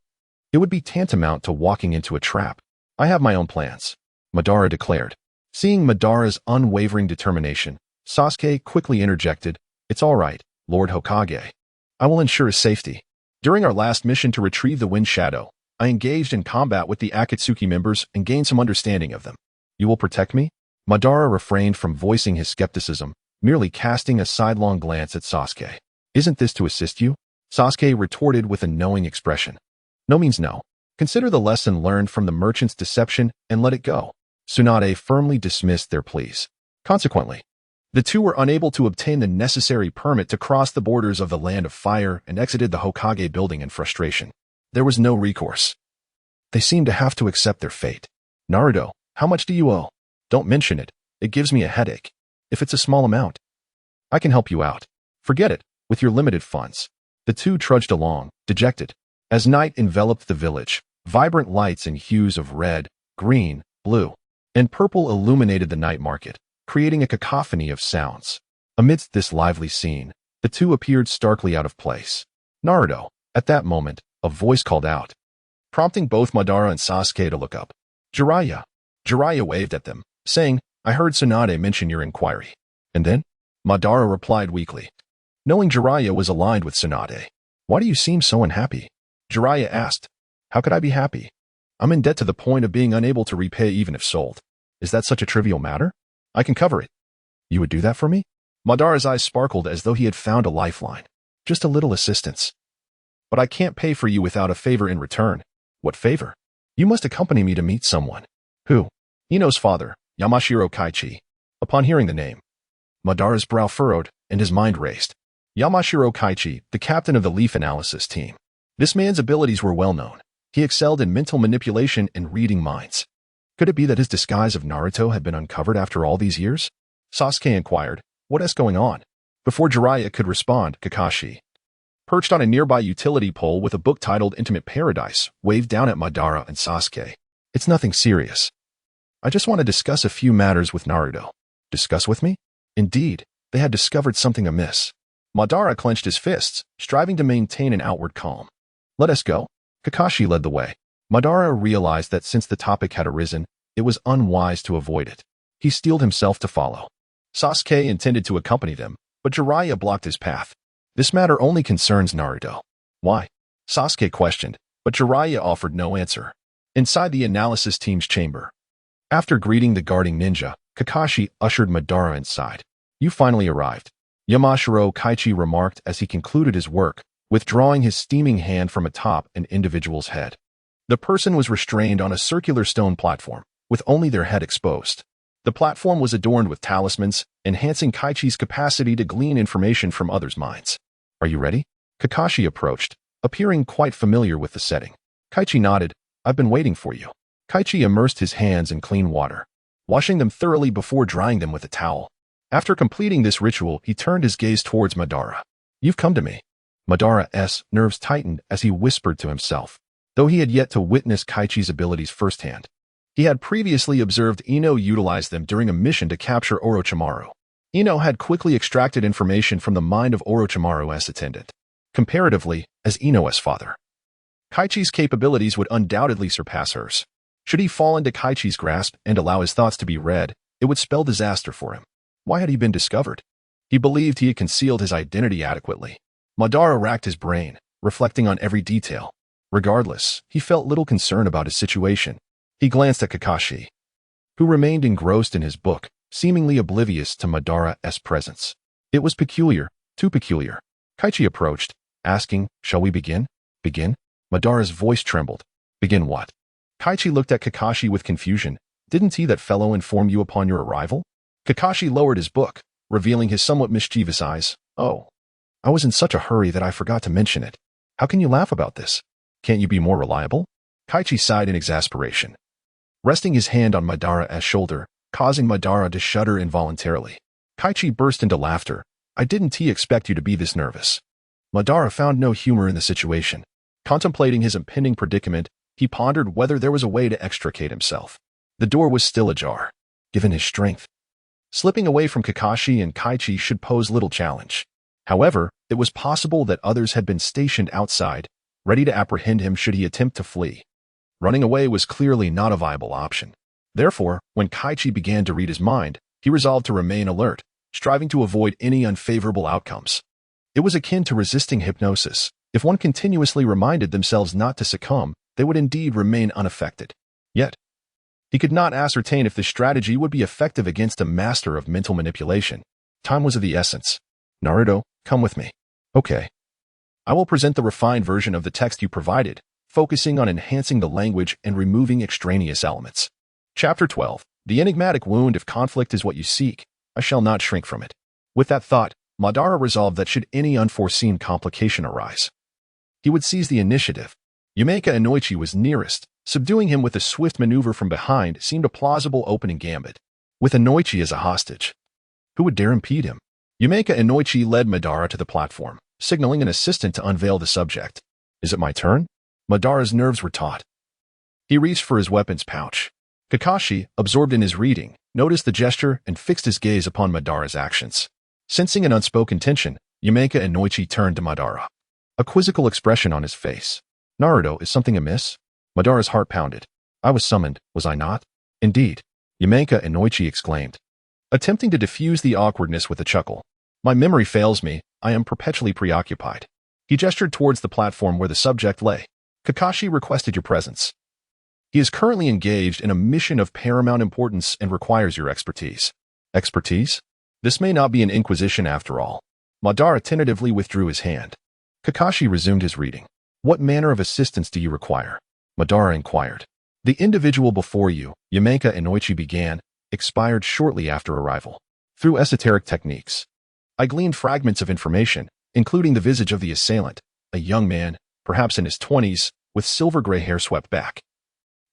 it would be tantamount to walking into a trap. I have my own plans, Madara declared. Seeing Madara's unwavering determination, Sasuke quickly interjected, It's all right, Lord Hokage. I will ensure his safety. During our last mission to retrieve the Wind Shadow, I engaged in combat with the Akatsuki members and gained some understanding of them. You will protect me? Madara refrained from voicing his skepticism, merely casting a sidelong glance at Sasuke. Isn't this to assist you? Sasuke retorted with a knowing expression. No means no. Consider the lesson learned from the merchant's deception and let it go. Tsunade firmly dismissed their pleas. Consequently, the two were unable to obtain the necessary permit to cross the borders of the Land of Fire and exited the Hokage building in frustration. There was no recourse. They seemed to have to accept their fate. Naruto, how much do you owe? Don't mention it. It gives me a headache. If it's a small amount, I can help you out. Forget it, with your limited funds. The two trudged along, dejected. As night enveloped the village, vibrant lights in hues of red, green, blue, and purple illuminated the night market, creating a cacophony of sounds. Amidst this lively scene, the two appeared starkly out of place. Naruto, at that moment, a voice called out, prompting both Madara and Sasuke to look up. Jiraiya. Jiraiya waved at them, saying, I heard Tsunade mention your inquiry. And then? Madara replied weakly. Knowing Jiraiya was aligned with Tsunade. Why do you seem so unhappy? Jiraiya asked. How could I be happy? I'm in debt to the point of being unable to repay even if sold. Is that such a trivial matter? I can cover it. You would do that for me? Madara's eyes sparkled as though he had found a lifeline. Just a little assistance. But I can't pay for you without a favor in return. What favor? You must accompany me to meet someone. Who? Ino's father, Yamashiro Kaichi. Upon hearing the name, Madara's brow furrowed and his mind raced. Yamashiro Kaichi, the captain of the Leaf Analysis team. This man's abilities were well known. He excelled in mental manipulation and reading minds. Could it be that his disguise of Naruto had been uncovered after all these years? Sasuke inquired, what is going on? Before Jiraiya could respond, Kakashi, perched on a nearby utility pole with a book titled Intimate Paradise, waved down at Madara and Sasuke. It's nothing serious. I just want to discuss a few matters with Naruto. Discuss with me? Indeed, they had discovered something amiss. Madara clenched his fists, striving to maintain an outward calm. Let us go. Kakashi led the way. Madara realized that since the topic had arisen, it was unwise to avoid it. He steeled himself to follow. Sasuke intended to accompany them, but Jiraiya blocked his path. This matter only concerns Naruto. Why? Sasuke questioned, but Jiraiya offered no answer. Inside the analysis team's chamber, after greeting the guarding ninja, Kakashi ushered Madara inside. You finally arrived. Yamashiro Kaichi remarked as he concluded his work, withdrawing his steaming hand from atop an individual's head. The person was restrained on a circular stone platform, with only their head exposed. The platform was adorned with talismans, enhancing Kaichi's capacity to glean information from others' minds. Are you ready? Kakashi approached, appearing quite familiar with the setting. Kaichi nodded. I've been waiting for you. Kaichi immersed his hands in clean water, washing them thoroughly before drying them with a towel. After completing this ritual, he turned his gaze towards Madara. You've come to me. Madara's nerves tightened as he whispered to himself. Though he had yet to witness Kaichi's abilities firsthand, he had previously observed Ino utilize them during a mission to capture Orochimaru. Ino had quickly extracted information from the mind of Orochimaru's attendant. Comparatively, as Ino's father, Kaichi's capabilities would undoubtedly surpass hers. Should he fall into Kaichi's grasp and allow his thoughts to be read, it would spell disaster for him. Why had he been discovered? He believed he had concealed his identity adequately. Madara racked his brain, reflecting on every detail. Regardless, he felt little concern about his situation. He glanced at Kakashi, who remained engrossed in his book, seemingly oblivious to Madara's presence. It was peculiar, too peculiar. Kaichi approached, asking, shall we begin? Begin? Madara's voice trembled. Begin what? Kaichi looked at Kakashi with confusion. Didn't he that fellow inform you upon your arrival? Kakashi lowered his book, revealing his somewhat mischievous eyes. Oh, I was in such a hurry that I forgot to mention it. How can you laugh about this? Can't you be more reliable? Kaichi sighed in exasperation, resting his hand on Madara's shoulder, causing Madara to shudder involuntarily. Kaichi burst into laughter. I didn't expect you to be this nervous. Madara found no humor in the situation. Contemplating his impending predicament, he pondered whether there was a way to extricate himself. The door was still ajar. Given his strength, slipping away from Kakashi and Kaichi should pose little challenge. However, it was possible that others had been stationed outside, ready to apprehend him should he attempt to flee. Running away was clearly not a viable option. Therefore, when Kaichi began to read his mind, he resolved to remain alert, striving to avoid any unfavorable outcomes. It was akin to resisting hypnosis. If one continuously reminded themselves not to succumb, they would indeed remain unaffected. Yet, he could not ascertain if this strategy would be effective against a master of mental manipulation. Time was of the essence. Naruto, come with me. Okay. I will present the refined version of the text you provided, focusing on enhancing the language and removing extraneous elements. Chapter 12. The enigmatic wound. If conflict is what you seek, I shall not shrink from it. With that thought, Madara resolved that should any unforeseen complication arise, he would seize the initiative. Yumeka Inoichi was nearest. Subduing him with a swift maneuver from behind seemed a plausible opening gambit. With Inoichi as a hostage, who would dare impede him? Yumeka Inoichi led Madara to the platform, signaling an assistant to unveil the subject. Is it my turn? Madara's nerves were taut. He reached for his weapons pouch. Kakashi, absorbed in his reading, noticed the gesture and fixed his gaze upon Madara's actions. Sensing an unspoken tension, Yumeka Inoichi turned to Madara, a quizzical expression on his face. Naruto, is something amiss? Madara's heart pounded. I was summoned, was I not? Indeed, Yumeka Inoichi exclaimed, attempting to diffuse the awkwardness with a chuckle. My memory fails me, I am perpetually preoccupied. He gestured towards the platform where the subject lay. Kakashi requested your presence. He is currently engaged in a mission of paramount importance and requires your expertise. Expertise? This may not be an inquisition after all. Madara tentatively withdrew his hand. Kakashi resumed his reading. What manner of assistance do you require? Madara inquired. The individual before you, Yamenka Inoichi began, expired shortly after arrival. Through esoteric techniques, I gleaned fragments of information, including the visage of the assailant, a young man, perhaps in his 20s, with silver-gray hair swept back.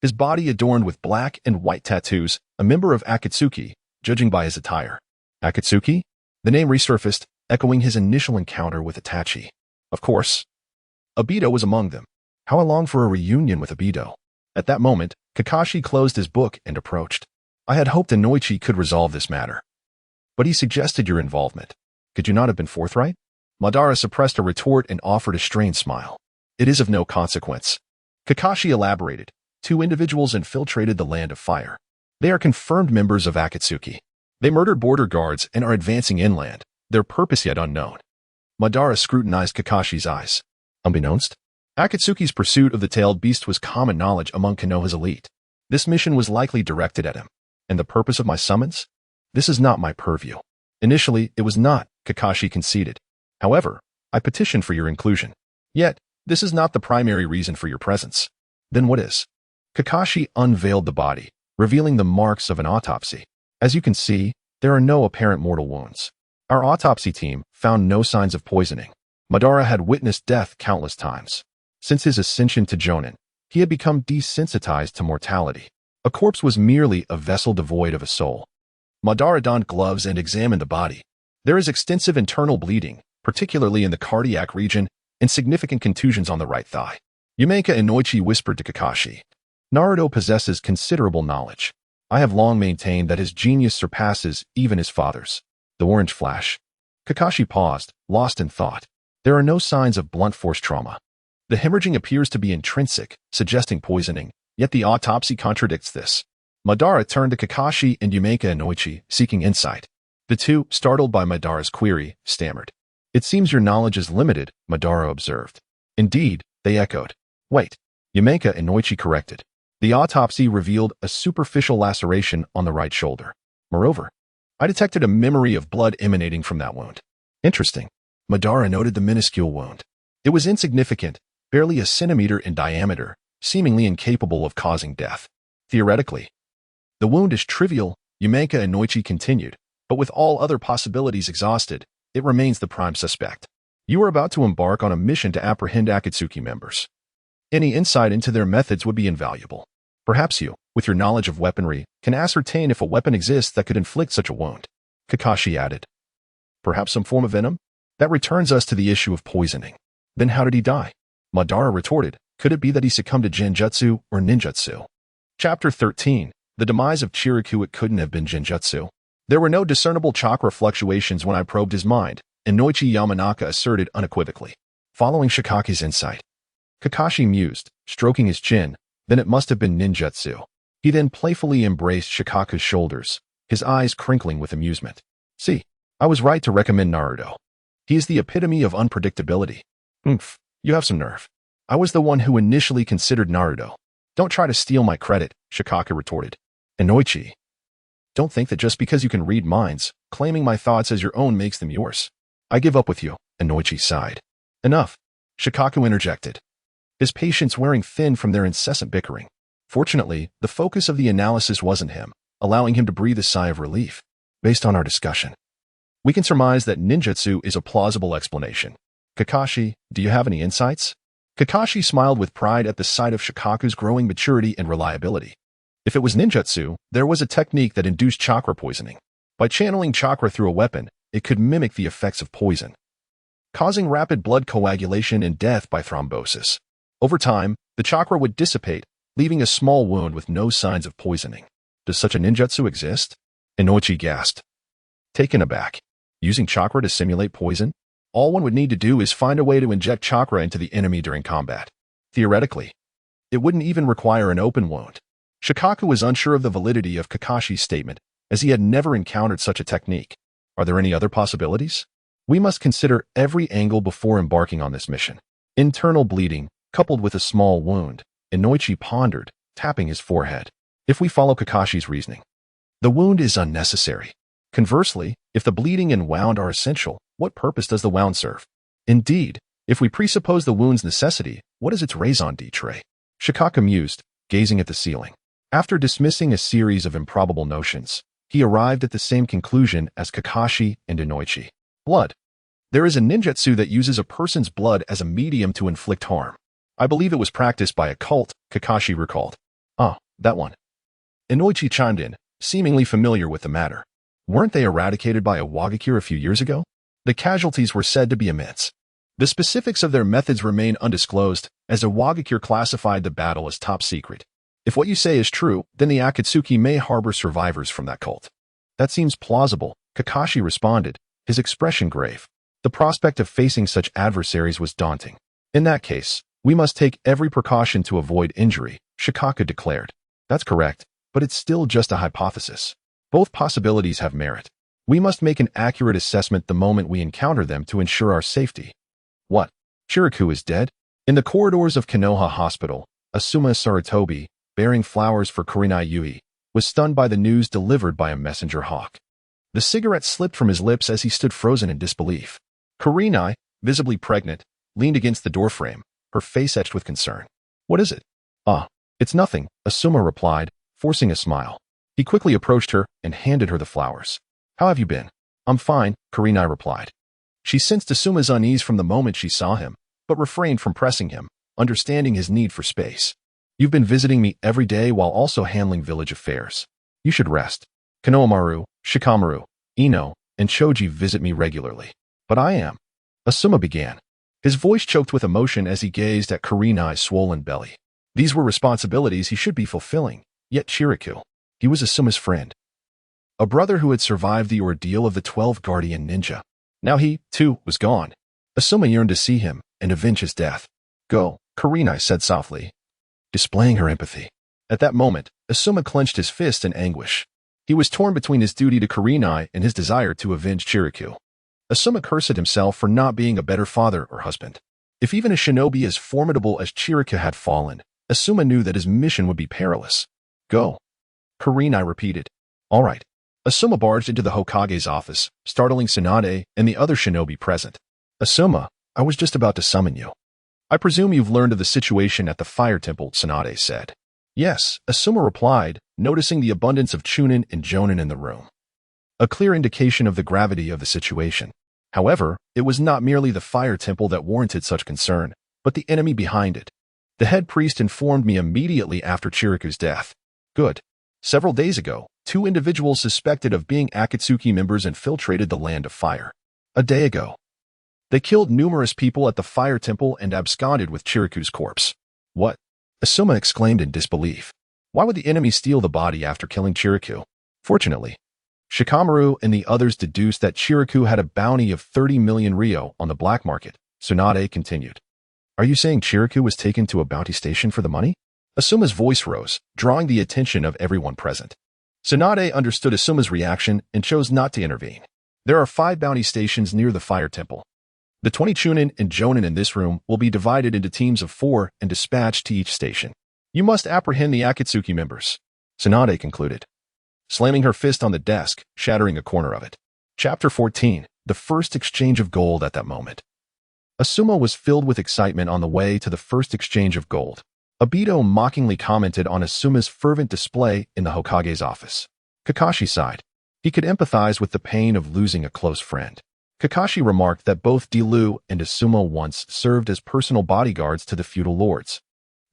His body adorned with black and white tattoos, a member of Akatsuki, judging by his attire. Akatsuki? The name resurfaced, echoing his initial encounter with Itachi. Of course. Obito was among them. How I longed for a reunion with Obito. At that moment, Kakashi closed his book and approached. I had hoped Inoichi could resolve this matter. But he suggested your involvement. Could you not have been forthright? Madara suppressed a retort and offered a strained smile. It is of no consequence. Kakashi elaborated. 2 individuals infiltrated the Land of Fire. They are confirmed members of Akatsuki. They murdered border guards and are advancing inland, their purpose yet unknown. Madara scrutinized Kakashi's eyes. Unbeknownst, Akatsuki's pursuit of the tailed beast was common knowledge among Konoha's elite. This mission was likely directed at him. And the purpose of my summons? This is not my purview. Initially, it was not, Kakashi conceded. However, I petitioned for your inclusion. Yet, this is not the primary reason for your presence. Then what is? Kakashi unveiled the body, revealing the marks of an autopsy. As you can see, there are no apparent mortal wounds. Our autopsy team found no signs of poisoning. Madara had witnessed death countless times. Since his ascension to Jonin, he had become desensitized to mortality. A corpse was merely a vessel devoid of a soul. Madara donned gloves and examined the body. There is extensive internal bleeding, particularly in the cardiac region, and significant contusions on the right thigh. Yamenka Inoichi whispered to Kakashi. Naruto possesses considerable knowledge. I have long maintained that his genius surpasses even his father's. The orange flash. Kakashi paused, lost in thought. There are no signs of blunt force trauma. The hemorrhaging appears to be intrinsic, suggesting poisoning, yet the autopsy contradicts this. Madara turned to Kakashi and Yamenka Inoichi, seeking insight. The two, startled by Madara's query, stammered. It seems your knowledge is limited, Madara observed. Indeed, they echoed. Wait. Yamenka Inoichi corrected. The autopsy revealed a superficial laceration on the right shoulder. Moreover, I detected a memory of blood emanating from that wound. Interesting. Madara noted the minuscule wound. It was insignificant, barely a centimeter in diameter, seemingly incapable of causing death. Theoretically, the wound is trivial, Yamenka Inoichi continued, but with all other possibilities exhausted, it remains the prime suspect. You are about to embark on a mission to apprehend Akatsuki members. Any insight into their methods would be invaluable. Perhaps you, with your knowledge of weaponry, can ascertain if a weapon exists that could inflict such a wound. Kakashi added. Perhaps some form of venom? That returns us to the issue of poisoning. Then how did he die? Madara retorted. Could it be that he succumbed to genjutsu or ninjutsu? Chapter 13. The demise of Chiriku. It couldn't have been genjutsu. There were no discernible chakra fluctuations when I probed his mind, Inoichi Yamanaka asserted unequivocally. Following Shikaku's insight, Kakashi mused, stroking his chin. Then it must have been ninjutsu. He then playfully embraced Shikaku's shoulders, his eyes crinkling with amusement. See, I was right to recommend Naruto. He is the epitome of unpredictability. Oomph, you have some nerve. I was the one who initially considered Naruto. Don't try to steal my credit, Shikaku retorted. Inoichi, don't think that just because you can read minds, claiming my thoughts as your own makes them yours. I give up with you, Inoichi sighed. Enough, Shikaku interjected, his patience wearing thin from their incessant bickering. Fortunately, the focus of the analysis wasn't him, allowing him to breathe a sigh of relief. Based on our discussion, we can surmise that ninjutsu is a plausible explanation. Kakashi, do you have any insights? Kakashi smiled with pride at the sight of Shikaku's growing maturity and reliability. If it was ninjutsu, there was a technique that induced chakra poisoning. By channeling chakra through a weapon, it could mimic the effects of poison, causing rapid blood coagulation and death by thrombosis. Over time, the chakra would dissipate, leaving a small wound with no signs of poisoning. Does such a ninjutsu exist? Inoichi gasped. Taken aback. Using chakra to simulate poison? All one would need to do is find a way to inject chakra into the enemy during combat. Theoretically, it wouldn't even require an open wound. Shikaku was unsure of the validity of Kakashi's statement, as he had never encountered such a technique. Are there any other possibilities? We must consider every angle before embarking on this mission. Internal bleeding, coupled with a small wound, Inoichi pondered, tapping his forehead. If we follow Kakashi's reasoning, the wound is unnecessary. Conversely, if the bleeding and wound are essential, what purpose does the wound serve? Indeed, if we presuppose the wound's necessity, what is its raison d'etre? Shikaka mused, gazing at the ceiling. After dismissing a series of improbable notions, he arrived at the same conclusion as Kakashi and Inoichi. Blood. There is a ninjutsu that uses a person's blood as a medium to inflict harm. I believe it was practiced by a cult, Kakashi recalled. Ah, that one. Inoichi chimed in, seemingly familiar with the matter. Weren't they eradicated by a Wagakure a few years ago? The casualties were said to be immense. The specifics of their methods remain undisclosed, as a Wagakure classified the battle as top secret. If what you say is true, then the Akatsuki may harbor survivors from that cult. That seems plausible, Kakashi responded, his expression grave. The prospect of facing such adversaries was daunting. In that case, we must take every precaution to avoid injury, Shikaka declared. That's correct, but it's still just a hypothesis. Both possibilities have merit. We must make an accurate assessment the moment we encounter them to ensure our safety. What? Chiriku is dead? In the corridors of Konoha Hospital, Asuma Sarutobi, bearing flowers for Kurenai Yui, was stunned by the news delivered by a messenger hawk. The cigarette slipped from his lips as he stood frozen in disbelief. Kurenai, visibly pregnant, leaned against the doorframe, her face etched with concern. What is it? Ah, it's nothing, Asuma replied, forcing a smile. He quickly approached her and handed her the flowers. How have you been? I'm fine, Kurenai replied. She sensed Asuma's unease from the moment she saw him, but refrained from pressing him, understanding his need for space. You've been visiting me every day while also handling village affairs. You should rest. Konohamaru, Shikamaru, Ino, and Choji visit me regularly. But I am. Asuma began. His voice choked with emotion as he gazed at Kurenai's swollen belly. These were responsibilities he should be fulfilling, yet Chiriku. He was Asuma's friend. A brother who had survived the ordeal of the 12 Guardian Ninja. Now he, too, was gone. Asuma yearned to see him and avenge his death. Go, Kurenai said softly, displaying her empathy. At that moment, Asuma clenched his fist in anguish. He was torn between his duty to Kurenai and his desire to avenge Chiriku. Asuma cursed himself for not being a better father or husband. If even a shinobi as formidable as Chiriku had fallen, Asuma knew that his mission would be perilous. Go. Kurenai repeated. All right. Asuma barged into the Hokage's office, startling Tsunade and the other shinobi present. Asuma, I was just about to summon you. I presume you've learned of the situation at the fire temple, Tsunade said. Yes, Asuma replied, noticing the abundance of chunin and jonin in the room. A clear indication of the gravity of the situation. However, it was not merely the fire temple that warranted such concern, but the enemy behind it. The head priest informed me immediately after Chiriku's death. Good. Several days ago, 2 individuals suspected of being Akatsuki members infiltrated the Land of Fire. A day ago, they killed numerous people at the fire temple and absconded with Chiriku's corpse. What? Asuma exclaimed in disbelief. Why would the enemy steal the body after killing Chiriku? Fortunately, Shikamaru and the others deduced that Chiriku had a bounty of 30 million ryo on the black market. Tsunade continued. Are you saying Chiriku was taken to a bounty station for the money? Asuma's voice rose, drawing the attention of everyone present. Tsunade understood Asuma's reaction and chose not to intervene. There are 5 bounty stations near the fire temple. The 20 chunin and jonin in this room will be divided into teams of 4 and dispatched to each station. You must apprehend the Akatsuki members, Tsunade concluded, slamming her fist on the desk, shattering a corner of it. Chapter 14, the first exchange of gold at that moment. Asuma was filled with excitement on the way to the first exchange of gold. Obito mockingly commented on Asuma's fervent display in the Hokage's office. Kakashi sighed. He could empathize with the pain of losing a close friend. Kakashi remarked that both Dilu and Asuma once served as personal bodyguards to the feudal lords,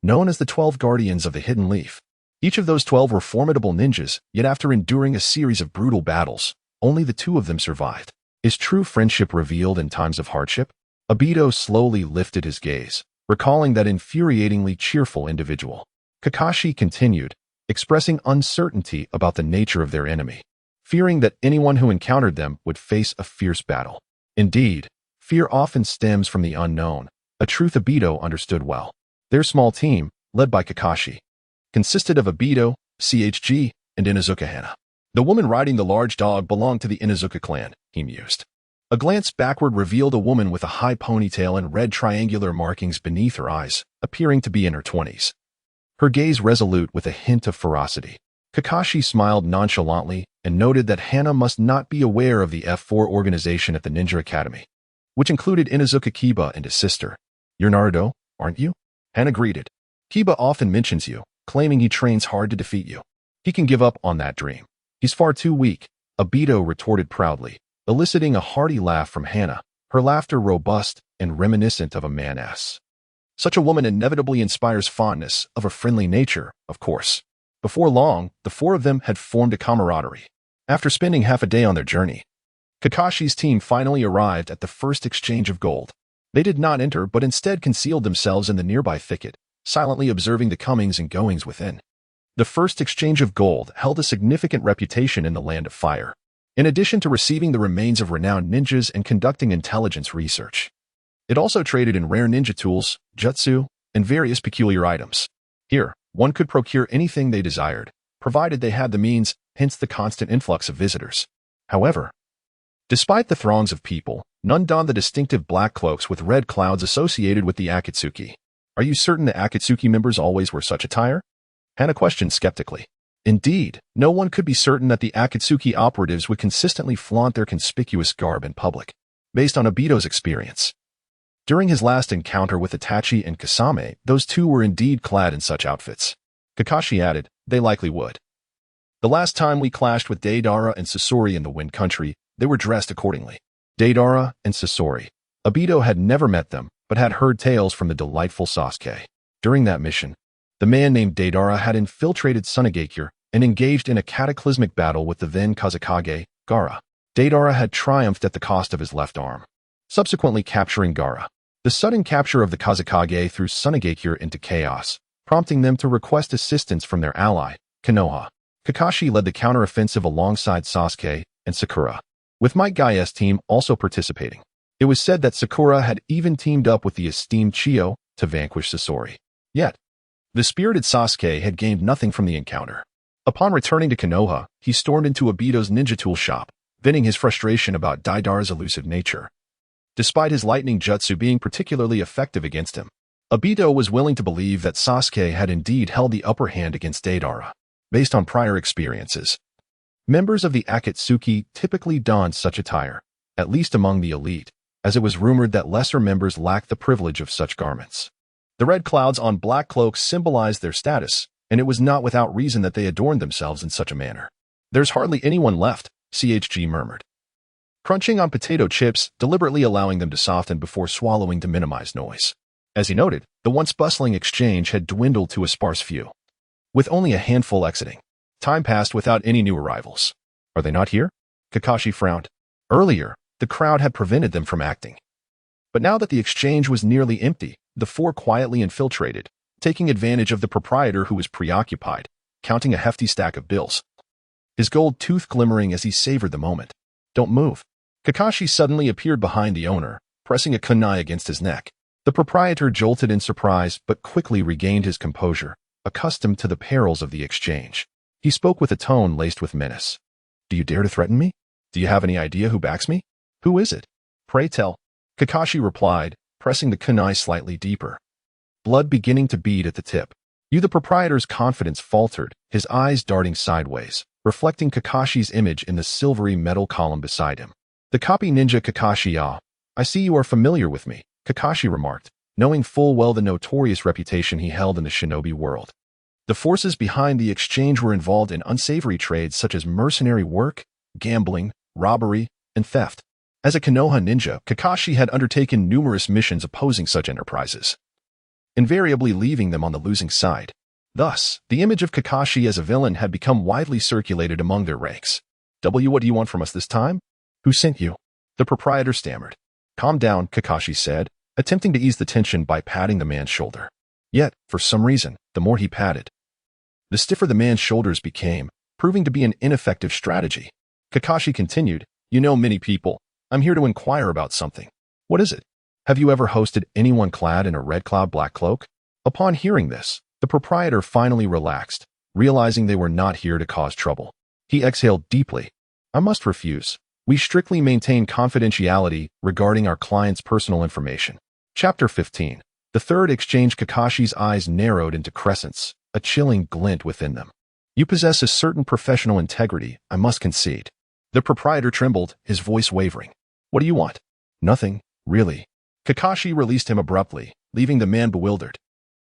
known as the 12 Guardians of the Hidden Leaf. Each of those 12 were formidable ninjas, yet after enduring a series of brutal battles, only the 2 of them survived. Is true friendship revealed in times of hardship? Obito slowly lifted his gaze, recalling that infuriatingly cheerful individual. Kakashi continued, expressing uncertainty about the nature of their enemy, fearing that anyone who encountered them would face a fierce battle. Indeed, fear often stems from the unknown, a truth Obito understood well. Their small team, led by Kakashi, consisted of Obito, CHG, and Inuzuka Hana. The woman riding the large dog belonged to the Inuzuka clan, he mused. A glance backward revealed a woman with a high ponytail and red triangular markings beneath her eyes, appearing to be in her 20s. Her gaze resolute with a hint of ferocity. Kakashi smiled nonchalantly, and noted that Hana must not be aware of the F4 organization at the Ninja Academy, which included Inuzuka Kiba and his sister. "You're Naruto, aren't you?" Hana greeted. "Kiba often mentions you, claiming he trains hard to defeat you. He can give up on that dream. He's far too weak," Obito retorted proudly, eliciting a hearty laugh from Hana, her laughter robust and reminiscent of a man-ass. Such a woman inevitably inspires fondness of a friendly nature, of course. Before long, the four of them had formed a camaraderie. After spending half a day on their journey, Kakashi's team finally arrived at the first exchange of gold. They did not enter but instead concealed themselves in the nearby thicket, silently observing the comings and goings within. The first exchange of gold held a significant reputation in the Land of Fire. In addition to receiving the remains of renowned ninjas and conducting intelligence research, it also traded in rare ninja tools, jutsu, and various peculiar items. Here, one could procure anything they desired, provided they had the means, hence the constant influx of visitors. However, despite the throngs of people, none donned the distinctive black cloaks with red clouds associated with the Akatsuki. "Are you certain the Akatsuki members always wear such attire?" Hana questioned skeptically. Indeed, no one could be certain that the Akatsuki operatives would consistently flaunt their conspicuous garb in public, based on Obito's experience. During his last encounter with Itachi and Kasame, those two were indeed clad in such outfits. Kakashi added, "They likely would. The last time we clashed with Deidara and Sasori in the Wind Country, they were dressed accordingly." Deidara and Sasori. Obito had never met them, but had heard tales from the delightful Sasuke. During that mission, the man named Deidara had infiltrated Sunagakure and engaged in a cataclysmic battle with the then Kazekage, Gaara. Deidara had triumphed at the cost of his left arm, subsequently capturing Gaara. The sudden capture of the Kazekage threw Sunagakure into chaos, prompting them to request assistance from their ally, Konoha. Kakashi led the counteroffensive alongside Sasuke and Sakura, with Might Guy's team also participating. It was said that Sakura had even teamed up with the esteemed Chiyo to vanquish Sasori. Yet, the spirited Sasuke had gained nothing from the encounter. Upon returning to Konoha, he stormed into Obito's ninja tool shop, venting his frustration about Deidara's elusive nature. Despite his lightning jutsu being particularly effective against him, Obito was willing to believe that Sasuke had indeed held the upper hand against Deidara, based on prior experiences. Members of the Akatsuki typically donned such attire, at least among the elite, as it was rumored that lesser members lacked the privilege of such garments. The red clouds on black cloaks symbolized their status, and it was not without reason that they adorned themselves in such a manner. "There's hardly anyone left," CHG murmured, crunching on potato chips, deliberately allowing them to soften before swallowing to minimize noise. As he noted, the once bustling exchange had dwindled to a sparse few, with only a handful exiting. Time passed without any new arrivals. "Are they not here?" Kakashi frowned. Earlier, the crowd had prevented them from acting. But now that the exchange was nearly empty, the four quietly infiltrated, taking advantage of the proprietor who was preoccupied, counting a hefty stack of bills, his gold tooth glimmering as he savored the moment. "Don't move." Kakashi suddenly appeared behind the owner, pressing a kunai against his neck. The proprietor jolted in surprise but quickly regained his composure, accustomed to the perils of the exchange. He spoke with a tone laced with menace. "Do you dare to threaten me? Do you have any idea who backs me? Who is it? Pray tell." Kakashi replied, pressing the kunai slightly deeper, blood beginning to bead at the tip. The proprietor's confidence faltered, his eyes darting sideways, reflecting Kakashi's image in the silvery metal column beside him. "The copy ninja Kakashi. I see you are familiar with me," Kakashi remarked, knowing full well the notorious reputation he held in the shinobi world. The forces behind the exchange were involved in unsavory trades such as mercenary work, gambling, robbery, and theft. As a Konoha ninja, Kakashi had undertaken numerous missions opposing such enterprises, invariably leaving them on the losing side. Thus, the image of Kakashi as a villain had become widely circulated among their ranks. What do you want from us this time? Who sent you?" The proprietor stammered. "Calm down," Kakashi said, attempting to ease the tension by patting the man's shoulder. Yet, for some reason, the more he patted, the stiffer the man's shoulders became, proving to be an ineffective strategy. Kakashi continued, "You know many people. I'm here to inquire about something." "What is it?" "Have you ever hosted anyone clad in a red cloud black cloak?" Upon hearing this, the proprietor finally relaxed, realizing they were not here to cause trouble. He exhaled deeply. "I must refuse. We strictly maintain confidentiality regarding our client's personal information." Chapter 15. The third exchange. Kakashi's eyes narrowed into crescents, a chilling glint within them. You possess a certain professional integrity, I must concede. The proprietor trembled, his voice wavering. What do you want? Nothing, really. Kakashi released him abruptly, leaving the man bewildered.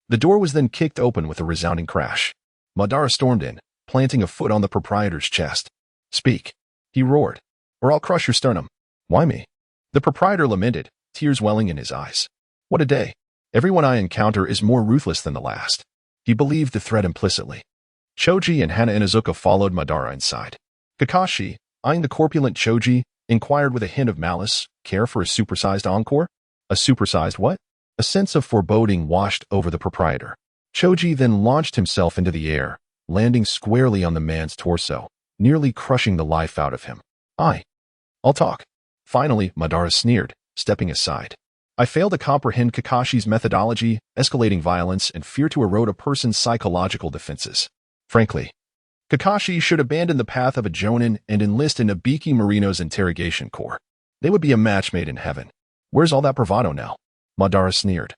The door was then kicked open with a resounding crash. Madara stormed in, planting a foot on the proprietor's chest. Speak, he roared, or I'll crush your sternum. Why me? The proprietor lamented, tears welling in his eyes. What a day. Everyone I encounter is more ruthless than the last. He believed the threat implicitly. Choji and Hana Inuzuka followed Madara inside. Kakashi, eyeing the corpulent Choji, inquired with a hint of malice, care for a supersized encore? A supersized what? A sense of foreboding washed over the proprietor. Choji then launched himself into the air, landing squarely on the man's torso, nearly crushing the life out of him. I'll talk. Finally, Madara sneered, stepping aside. I fail to comprehend Kakashi's methodology, escalating violence, and fear to erode a person's psychological defenses. Frankly, Kakashi should abandon the path of a jonin and enlist in Ibiki Marino's interrogation corps. They would be a match made in heaven. Where's all that bravado now? Madara sneered,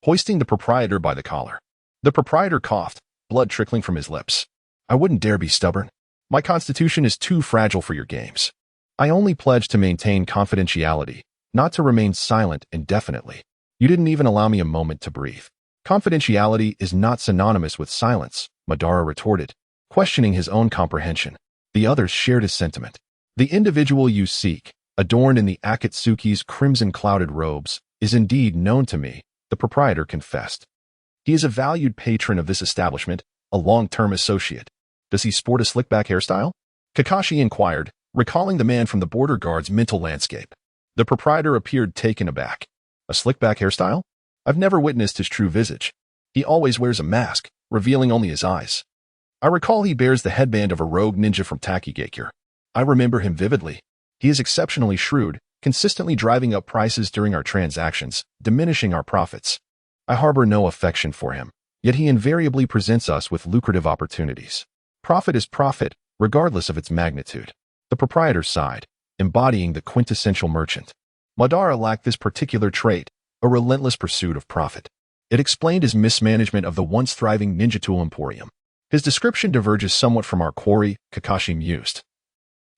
hoisting the proprietor by the collar. The proprietor coughed, blood trickling from his lips. I wouldn't dare be stubborn. My constitution is too fragile for your games. I only pledge to maintain confidentiality, not to remain silent indefinitely. You didn't even allow me a moment to breathe. Confidentiality is not synonymous with silence, Madara retorted, questioning his own comprehension. The others shared his sentiment. The individual you seek, adorned in the Akatsuki's crimson-clouded robes, is indeed known to me, the proprietor confessed. He is a valued patron of this establishment, a long-term associate. Does he sport a slick-back hairstyle? Kakashi inquired, recalling the man from the border guard's mental landscape. The proprietor appeared taken aback. A slick-back hairstyle? I've never witnessed his true visage. He always wears a mask, revealing only his eyes. I recall he bears the headband of a rogue ninja from Takigakure. I remember him vividly. He is exceptionally shrewd, consistently driving up prices during our transactions, diminishing our profits. I harbor no affection for him, yet he invariably presents us with lucrative opportunities. Profit is profit, regardless of its magnitude. The proprietor sighed, embodying the quintessential merchant. Madara lacked this particular trait, a relentless pursuit of profit. It explained his mismanagement of the once thriving ninja tool emporium. His description diverges somewhat from our quarry, Kakashi mused,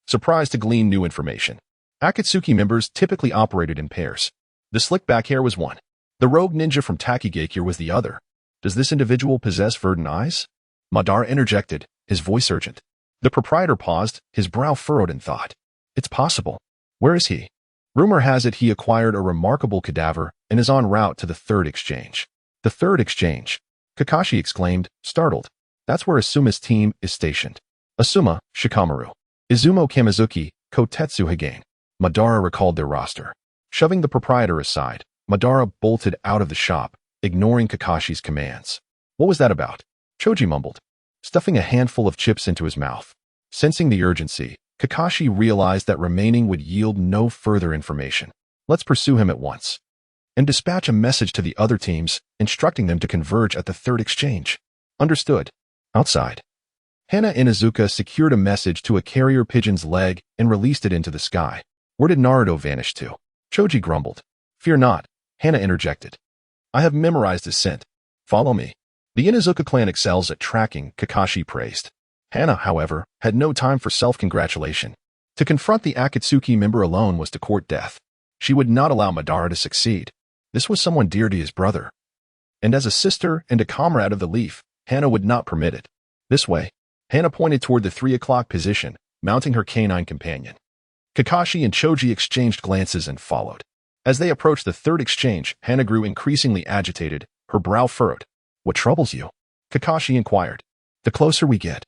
surprised to glean new information. Akatsuki members typically operated in pairs. The slick back hair was one. The rogue ninja from Takigakure was the other. Does this individual possess verdant eyes? Madara interjected, his voice urgent. The proprietor paused, his brow furrowed in thought. It's possible. Where is he? Rumor has it he acquired a remarkable cadaver and is en route to the third exchange. The third exchange? Kakashi exclaimed, startled. That's where Asuma's team is stationed. Asuma, Shikamaru. Izumo Kamizuki, Kotetsu Higane. Madara recalled their roster. Shoving the proprietor aside, Madara bolted out of the shop, ignoring Kakashi's commands. What was that about? Choji mumbled, stuffing a handful of chips into his mouth. Sensing the urgency, Kakashi realized that remaining would yield no further information. Let's pursue him at once. And dispatch a message to the other teams, instructing them to converge at the third exchange. Understood. Outside. Hana Inuzuka secured a message to a carrier pigeon's leg and released it into the sky. Where did Naruto vanish to? Choji grumbled. Fear not, Hana interjected. I have memorized his scent. Follow me. The Inuzuka clan excels at tracking, Kakashi praised. Hana, however, had no time for self-congratulation. To confront the Akatsuki member alone was to court death. She would not allow Madara to succeed. This was someone dear to his brother. And as a sister and a comrade of the Leaf, Hana would not permit it. This way. Hana pointed toward the 3 o'clock position, mounting her canine companion. Kakashi and Choji exchanged glances and followed. As they approached the third exchange, Hana grew increasingly agitated, her brow furrowed. What troubles you? Kakashi inquired. The closer we get,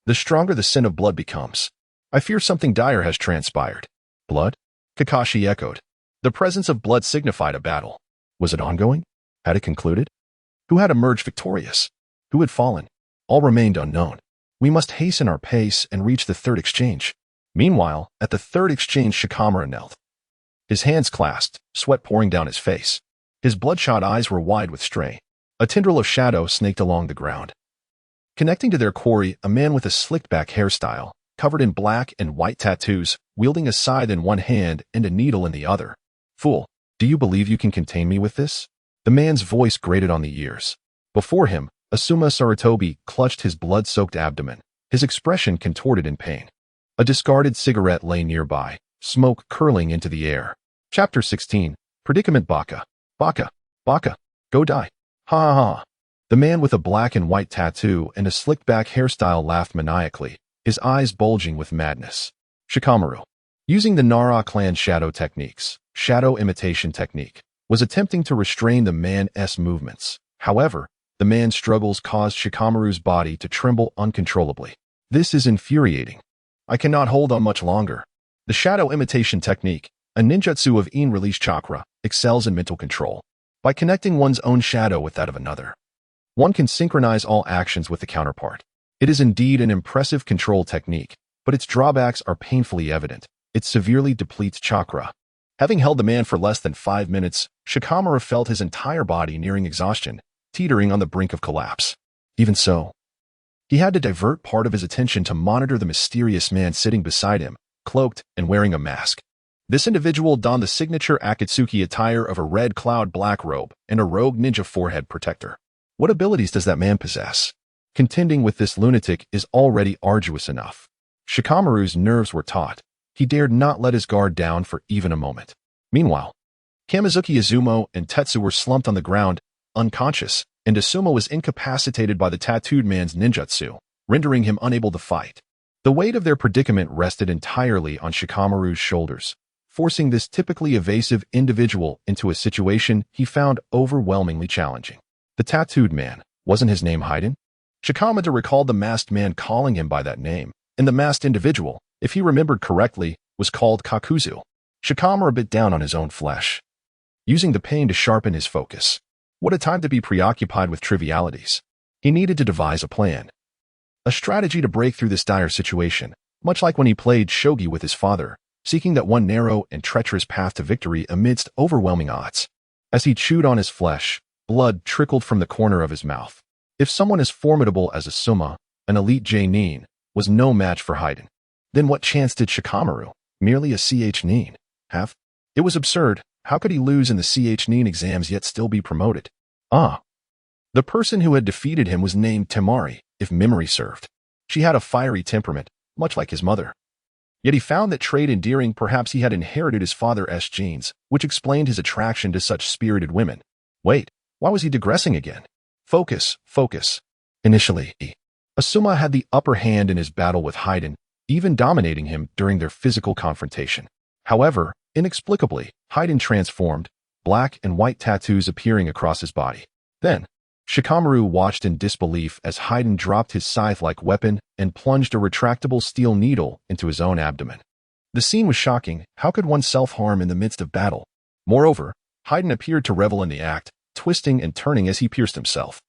the stronger the scent of blood becomes. I fear something dire has transpired. Blood? Kakashi echoed. The presence of blood signified a battle. Was it ongoing? Had it concluded? Who had emerged victorious? Who had fallen? All remained unknown. We must hasten our pace and reach the third exchange. Meanwhile, at the third exchange, Shikamaru knelt. His hands clasped, sweat pouring down his face. His bloodshot eyes were wide with strain. A tendril of shadow snaked along the ground. Connecting to their quarry, a man with a slicked-back hairstyle, covered in black and white tattoos, wielding a scythe in one hand and a needle in the other. Fool, do you believe you can contain me with this? The man's voice grated on the ears. Before him, Asuma Sarutobi clutched his blood-soaked abdomen, his expression contorted in pain. A discarded cigarette lay nearby, smoke curling into the air. Chapter 16. Predicament Baka. Baka. Baka. Go die. Ha ha ha. The man with a black and white tattoo and a slicked-back hairstyle laughed maniacally, his eyes bulging with madness. Shikamaru, using the Nara clan shadow techniques, shadow imitation technique, was attempting to restrain the man's movements. However, the man's struggles caused Shikamaru's body to tremble uncontrollably. This is infuriating. I cannot hold on much longer. The shadow imitation technique, a ninjutsu of in-release chakra, excels in mental control. By connecting one's own shadow with that of another, one can synchronize all actions with the counterpart. It is indeed an impressive control technique, but its drawbacks are painfully evident. It severely depletes chakra. Having held the man for less than 5 minutes, Shikamaru felt his entire body nearing exhaustion, teetering on the brink of collapse. Even so, he had to divert part of his attention to monitor the mysterious man sitting beside him, cloaked and wearing a mask. This individual donned the signature Akatsuki attire of a red cloud black robe and a rogue ninja forehead protector. What abilities does that man possess? Contending with this lunatic is already arduous enough. Shikamaru's nerves were taut. He dared not let his guard down for even a moment. Meanwhile, Kamizuki Izumo and Tetsu were slumped on the ground, unconscious, and Asuma was incapacitated by the tattooed man's ninjutsu, rendering him unable to fight. The weight of their predicament rested entirely on Shikamaru's shoulders, forcing this typically evasive individual into a situation he found overwhelmingly challenging. The tattooed man, wasn't his name Haiden? Shikamaru recalled the masked man calling him by that name, and the masked individual, if he remembered correctly, was called Kakuzu. Shikamaru bit down on his own flesh, using the pain to sharpen his focus. What a time to be preoccupied with trivialities. He needed to devise a plan. A strategy to break through this dire situation, much like when he played shogi with his father, seeking that one narrow and treacherous path to victory amidst overwhelming odds. As he chewed on his flesh, blood trickled from the corner of his mouth. If someone as formidable as Asuma, an elite J-nin, was no match for Haiden, then what chance did Shikamaru, merely a CH-nin, have? It was absurd. How could he lose in the CH-nin exams yet still be promoted? The person who had defeated him was named Temari, if memory served. She had a fiery temperament, much like his mother. Yet he found that trait endearing. Perhaps he had inherited his father's genes, which explained his attraction to such spirited women. Wait, why was he digressing again? Focus. Initially, Asuma had the upper hand in his battle with Haiden, even dominating him during their physical confrontation. However, inexplicably, Haiden transformed, black and white tattoos appearing across his body. Then, Shikamaru watched in disbelief as Haiden dropped his scythe-like weapon and plunged a retractable steel needle into his own abdomen. The scene was shocking. How could one self-harm in the midst of battle? Moreover, Haiden appeared to revel in the act, twisting and turning as he pierced himself,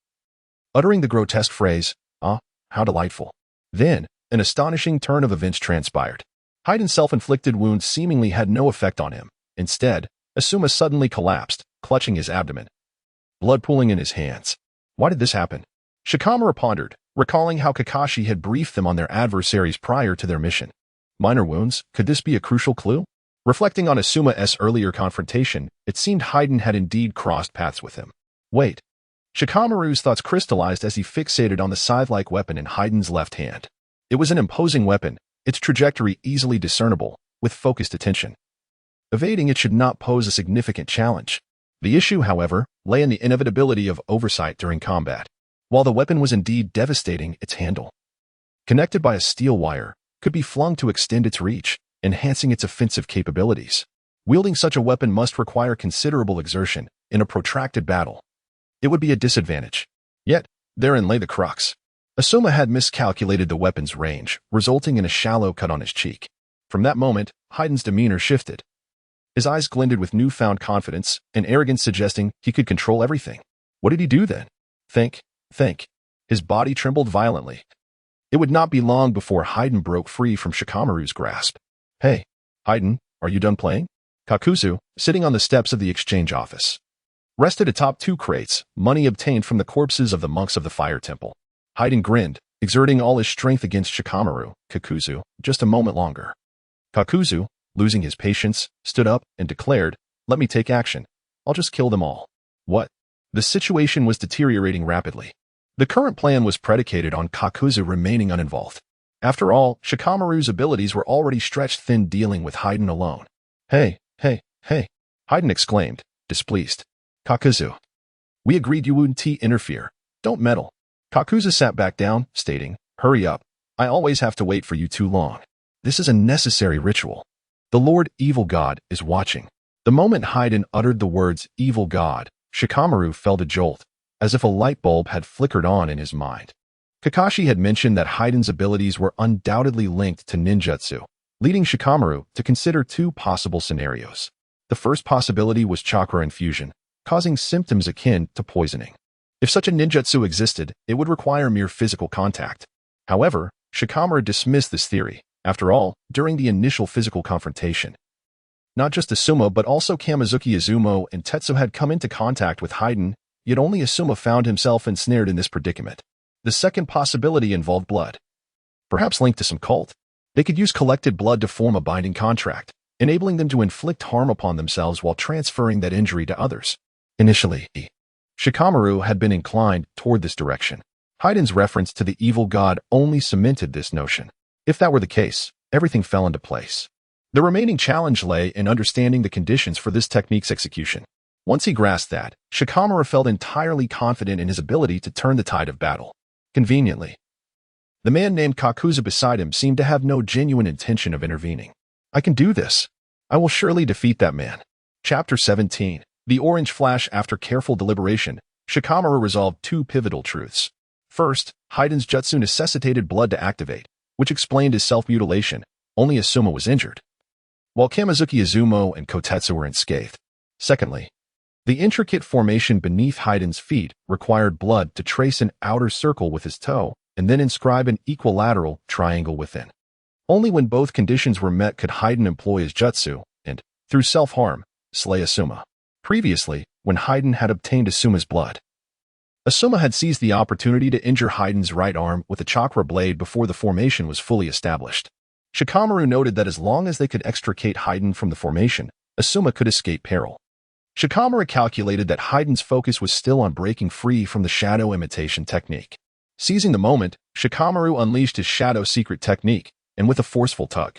uttering the grotesque phrase, "Ah, how delightful." Then, an astonishing turn of events transpired. Haiden's self-inflicted wounds seemingly had no effect on him. Instead, Asuma suddenly collapsed, clutching his abdomen, blood pooling in his hands. Why did this happen? Shikamaru pondered, recalling how Kakashi had briefed them on their adversaries prior to their mission. Minor wounds, could this be a crucial clue? Reflecting on Asuma's earlier confrontation, it seemed Haiden had indeed crossed paths with him. Wait. Shikamaru's thoughts crystallized as he fixated on the scythe-like weapon in Haiden's left hand. It was an imposing weapon, its trajectory easily discernible, with focused attention. Evading it should not pose a significant challenge. The issue, however, lay in the inevitability of oversight during combat. While the weapon was indeed devastating, its handle, connected by a steel wire, could be flung to extend its reach, enhancing its offensive capabilities. Wielding such a weapon must require considerable exertion in a protracted battle. It would be a disadvantage. Yet, therein lay the crux. Asuma had miscalculated the weapon's range, resulting in a shallow cut on his cheek. From that moment, Haiden's demeanor shifted. His eyes glinted with newfound confidence and arrogance, suggesting he could control everything. What did he do then? Think. His body trembled violently. It would not be long before Haiden broke free from Shikamaru's grasp. Hey, Haiden, are you done playing? Kakuzu, sitting on the steps of the exchange office, rested atop 2 crates, money obtained from the corpses of the monks of the fire temple. Haiden grinned, exerting all his strength against Shikamaru. Kakuzu, just a moment longer. Kakuzu, losing his patience, stood up and declared, "Let me take action. I'll just kill them all." What? The situation was deteriorating rapidly. The current plan was predicated on Kakuzu remaining uninvolved. After all, Shikamaru's abilities were already stretched thin dealing with Haiden alone. Hey, hey, Haiden exclaimed, displeased. Kakuzu. We agreed you wouldn't interfere. Don't meddle. Kakuzu sat back down, stating, hurry up. I always have to wait for you too long. This is a necessary ritual. The Lord Evil God is watching. The moment Haiden uttered the words Evil God, Shikamaru felt a jolt, as if a light bulb had flickered on in his mind. Kakashi had mentioned that Haiden's abilities were undoubtedly linked to ninjutsu, leading Shikamaru to consider two possible scenarios. The first possibility was chakra infusion, causing symptoms akin to poisoning. If such a ninjutsu existed, it would require mere physical contact. However, Shikamaru dismissed this theory. After all, during the initial physical confrontation, not just Asuma but also Kamizuki Izumo and Tetsu had come into contact with Haiden, yet only Asuma found himself ensnared in this predicament. The second possibility involved blood. Perhaps linked to some cult. They could use collected blood to form a binding contract, enabling them to inflict harm upon themselves while transferring that injury to others. Initially, Shikamaru had been inclined toward this direction. Haiden's reference to the evil god only cemented this notion. If that were the case, everything fell into place. The remaining challenge lay in understanding the conditions for this technique's execution. Once he grasped that, Shikamaru felt entirely confident in his ability to turn the tide of battle. Conveniently, the man named Kakuzu beside him seemed to have no genuine intention of intervening. I can do this. I will surely defeat that man. Chapter 17. The Orange Flash. After careful deliberation, Shikamaru resolved two pivotal truths. First, Haiden's jutsu necessitated blood to activate, which explained his self-mutilation. Only Asuma was injured, while Kamizuki Izumo and Kotetsu were unscathed. Secondly, the intricate formation beneath Haiden's feet required blood to trace an outer circle with his toe and then inscribe an equilateral triangle within. Only when both conditions were met could Haiden employ his jutsu and, through self-harm, slay Asuma. Previously, when Haiden had obtained Asuma's blood, Asuma had seized the opportunity to injure Haiden's right arm with a chakra blade before the formation was fully established. Shikamaru noted that as long as they could extricate Haiden from the formation, Asuma could escape peril. Shikamaru calculated that Haiden's focus was still on breaking free from the shadow imitation technique. Seizing the moment, Shikamaru unleashed his shadow secret technique, and with a forceful tug,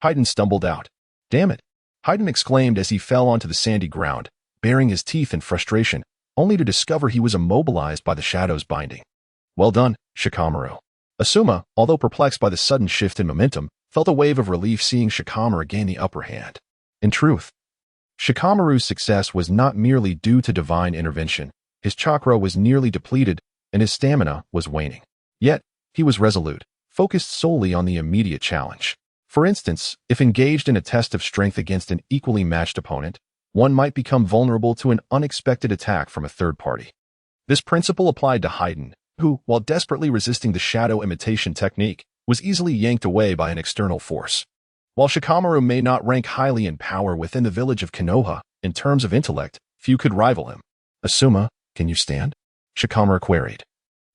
Haiden stumbled out. Damn it! Haiden exclaimed as he fell onto the sandy ground, baring his teeth in frustration, only to discover he was immobilized by the shadow's binding. Well done, Shikamaru. Asuma, although perplexed by the sudden shift in momentum, felt a wave of relief seeing Shikamaru gain the upper hand. In truth, Shikamaru's success was not merely due to divine intervention. His chakra was nearly depleted, and his stamina was waning. Yet, he was resolute, focused solely on the immediate challenge. For instance, if engaged in a test of strength against an equally matched opponent, one might become vulnerable to an unexpected attack from a third party. This principle applied to Haiden, who, while desperately resisting the shadow imitation technique, was easily yanked away by an external force. While Shikamaru may not rank highly in power within the village of Konoha, in terms of intellect, few could rival him. Asuma, can you stand? Shikamaru queried,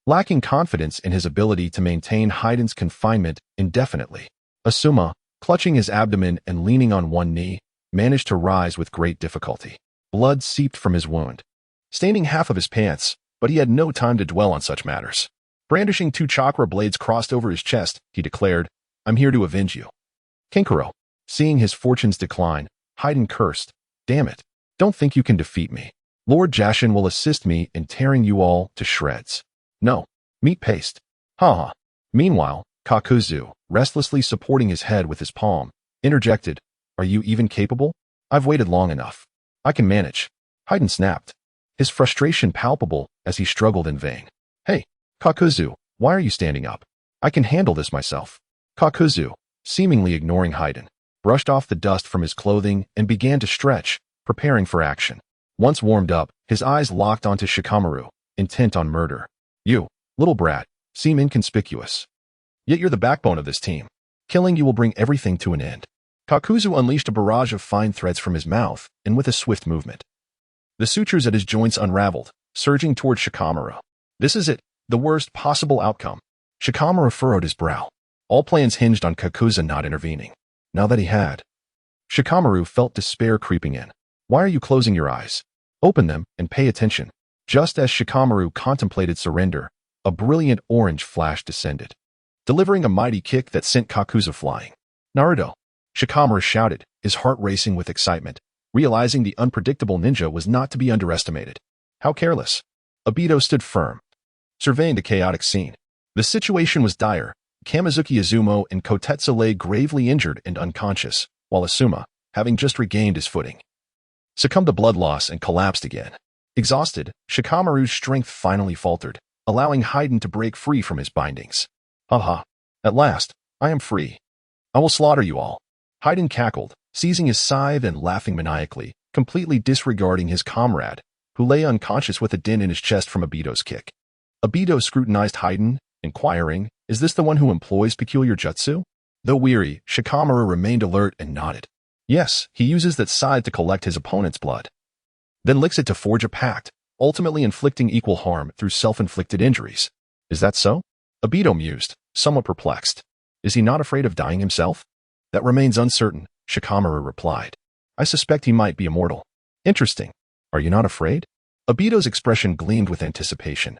lacking confidence in his ability to maintain Haiden's confinement indefinitely. Asuma, clutching his abdomen and leaning on one knee, managed to rise with great difficulty. Blood seeped from his wound, staining half of his pants, but he had no time to dwell on such matters. Brandishing two chakra blades crossed over his chest, he declared, I'm here to avenge you. Kinkaro, seeing his fortunes decline, Haiden cursed, damn it, don't think you can defeat me. Lord Jashin will assist me in tearing you all to shreds. No, meat paste. Ha. Meanwhile, Kakuzu, restlessly supporting his head with his palm, interjected, are you even capable? I've waited long enough. I can manage. Haiden snapped, his frustration palpable as he struggled in vain. Hey, Kakuzu, why are you standing up? I can handle this myself. Kakuzu, seemingly ignoring Haiden, brushed off the dust from his clothing and began to stretch, preparing for action. Once warmed up, his eyes locked onto Shikamaru, intent on murder. You, little brat, seem inconspicuous. Yet you're the backbone of this team. Killing you will bring everything to an end. Kakuzu unleashed a barrage of fine threads from his mouth, and with a swift movement, the sutures at his joints unraveled, surging toward Shikamaru. This is it, the worst possible outcome. Shikamaru furrowed his brow. All plans hinged on Kakuzu not intervening. Now that he had, Shikamaru felt despair creeping in. Why are you closing your eyes? Open them and pay attention. Just as Shikamaru contemplated surrender, a brilliant orange flash descended, delivering a mighty kick that sent Kakuza flying. Naruto! Shikamaru shouted, his heart racing with excitement, realizing the unpredictable ninja was not to be underestimated. How careless! Obito stood firm, surveying the chaotic scene. The situation was dire. Kamizuki Izumo and Kotetsu lay gravely injured and unconscious, while Asuma, having just regained his footing, succumbed to blood loss and collapsed again. Exhausted, Shikamaru's strength finally faltered, allowing Haiden to break free from his bindings. Haha, at last, I am free. I will slaughter you all. Haiden cackled, seizing his scythe and laughing maniacally, completely disregarding his comrade, who lay unconscious with a dent in his chest from Obito's kick. Obito scrutinized Haiden, inquiring, is this the one who employs peculiar jutsu? Though weary, Shikamaru remained alert and nodded. Yes, he uses that scythe to collect his opponent's blood, then licks it to forge a pact, ultimately inflicting equal harm through self-inflicted injuries. Is that so? Obito mused, somewhat perplexed. Is he not afraid of dying himself? That remains uncertain, Shikamaru replied. I suspect he might be immortal. Interesting. Are you not afraid? Obito's expression gleamed with anticipation,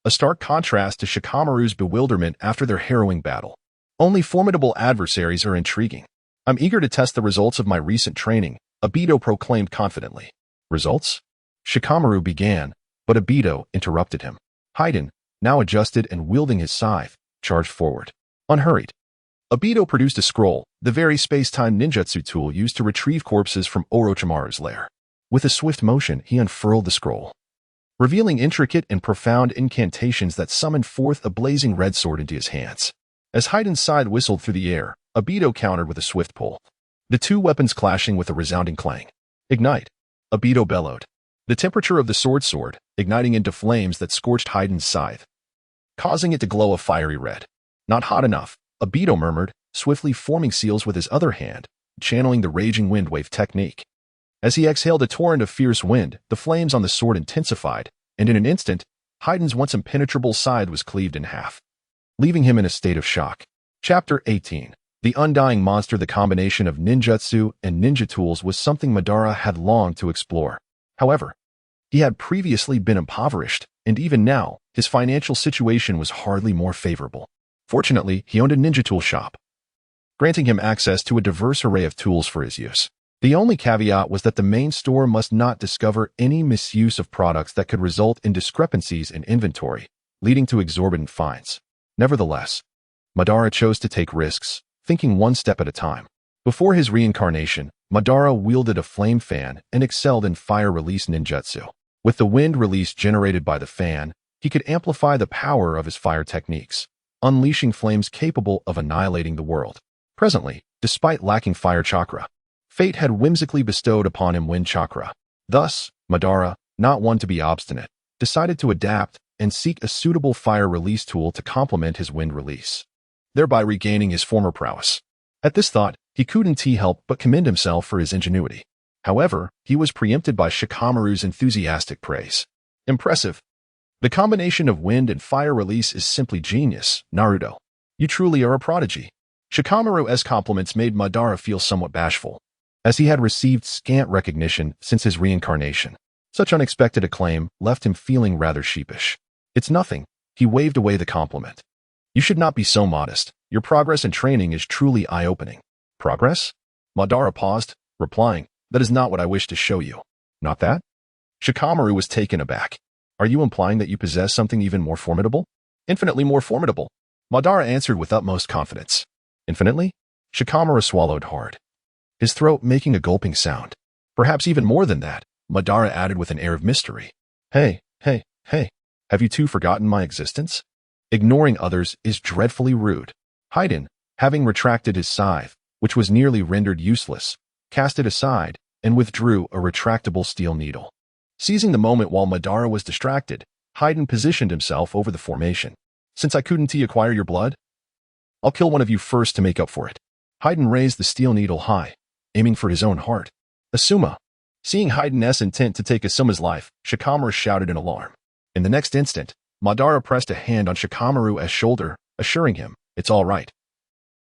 a stark contrast to Shikamaru's bewilderment after their harrowing battle. Only formidable adversaries are intriguing. I'm eager to test the results of my recent training, Obito proclaimed confidently. Results? Shikamaru began, but Obito interrupted him. Haiden, now adjusted and wielding his scythe, charged forward. Unhurried. Obito produced a scroll, the very space-time ninjutsu tool used to retrieve corpses from Orochimaru's lair. With a swift motion, he unfurled the scroll, revealing intricate and profound incantations that summoned forth a blazing red sword into his hands. As Haiden's scythe whistled through the air, Obito countered with a swift pull, the two weapons clashing with a resounding clang. Ignite! Obito bellowed, the temperature of the sword igniting into flames that scorched Haiden's scythe, causing it to glow a fiery red. Not hot enough, Obito murmured, swiftly forming seals with his other hand, channeling the raging wind wave technique. As he exhaled a torrent of fierce wind, the flames on the sword intensified, and in an instant, Haiden's once impenetrable scythe was cleaved in half, leaving him in a state of shock. Chapter 18. The Undying Monster. The combination of ninjutsu and ninja tools was something Madara had longed to explore. However, he had previously been impoverished, and even now, his financial situation was hardly more favorable. Fortunately, he owned a ninja tool shop, granting him access to a diverse array of tools for his use. The only caveat was that the main store must not discover any misuse of products that could result in discrepancies in inventory, leading to exorbitant fines. Nevertheless, Madara chose to take risks, thinking one step at a time. Before his reincarnation, Madara wielded a flame fan and excelled in fire release ninjutsu. With the wind release generated by the fan, he could amplify the power of his fire techniques, unleashing flames capable of annihilating the world. Presently, despite lacking fire chakra, fate had whimsically bestowed upon him wind chakra. Thus, Madara, not one to be obstinate, decided to adapt and seek a suitable fire release tool to complement his wind release, thereby regaining his former prowess. At this thought, he couldn't help but commend himself for his ingenuity. However, he was preempted by Shikamaru's enthusiastic praise. Impressive. The combination of wind and fire release is simply genius, Naruto. You truly are a prodigy. Shikamaru's compliments made Madara feel somewhat bashful, as he had received scant recognition since his reincarnation. Such unexpected acclaim left him feeling rather sheepish. It's nothing. He waved away the compliment. You should not be so modest. Your progress in training is truly eye-opening. Progress? Madara paused, replying, that is not what I wish to show you. Not that? Shikamaru was taken aback. Are you implying that you possess something even more formidable? Infinitely more formidable. Madara answered with utmost confidence. Infinitely? Shikamaru swallowed hard, his throat making a gulping sound. Perhaps even more than that, Madara added with an air of mystery. Hey, have you two forgotten my existence? Ignoring others is dreadfully rude. Haiden, having retracted his scythe, which was nearly rendered useless, cast it aside and withdrew a retractable steel needle. Seizing the moment while Madara was distracted, Haiden positioned himself over the formation. Since I couldn't acquire your blood, I'll kill one of you first to make up for it. Haiden raised the steel needle high, aiming for his own heart. Asuma. Seeing Haiden's intent to take Asuma's life, Shikamaru shouted in alarm. In the next instant, Madara pressed a hand on Shikamaru's shoulder, assuring him, it's all right.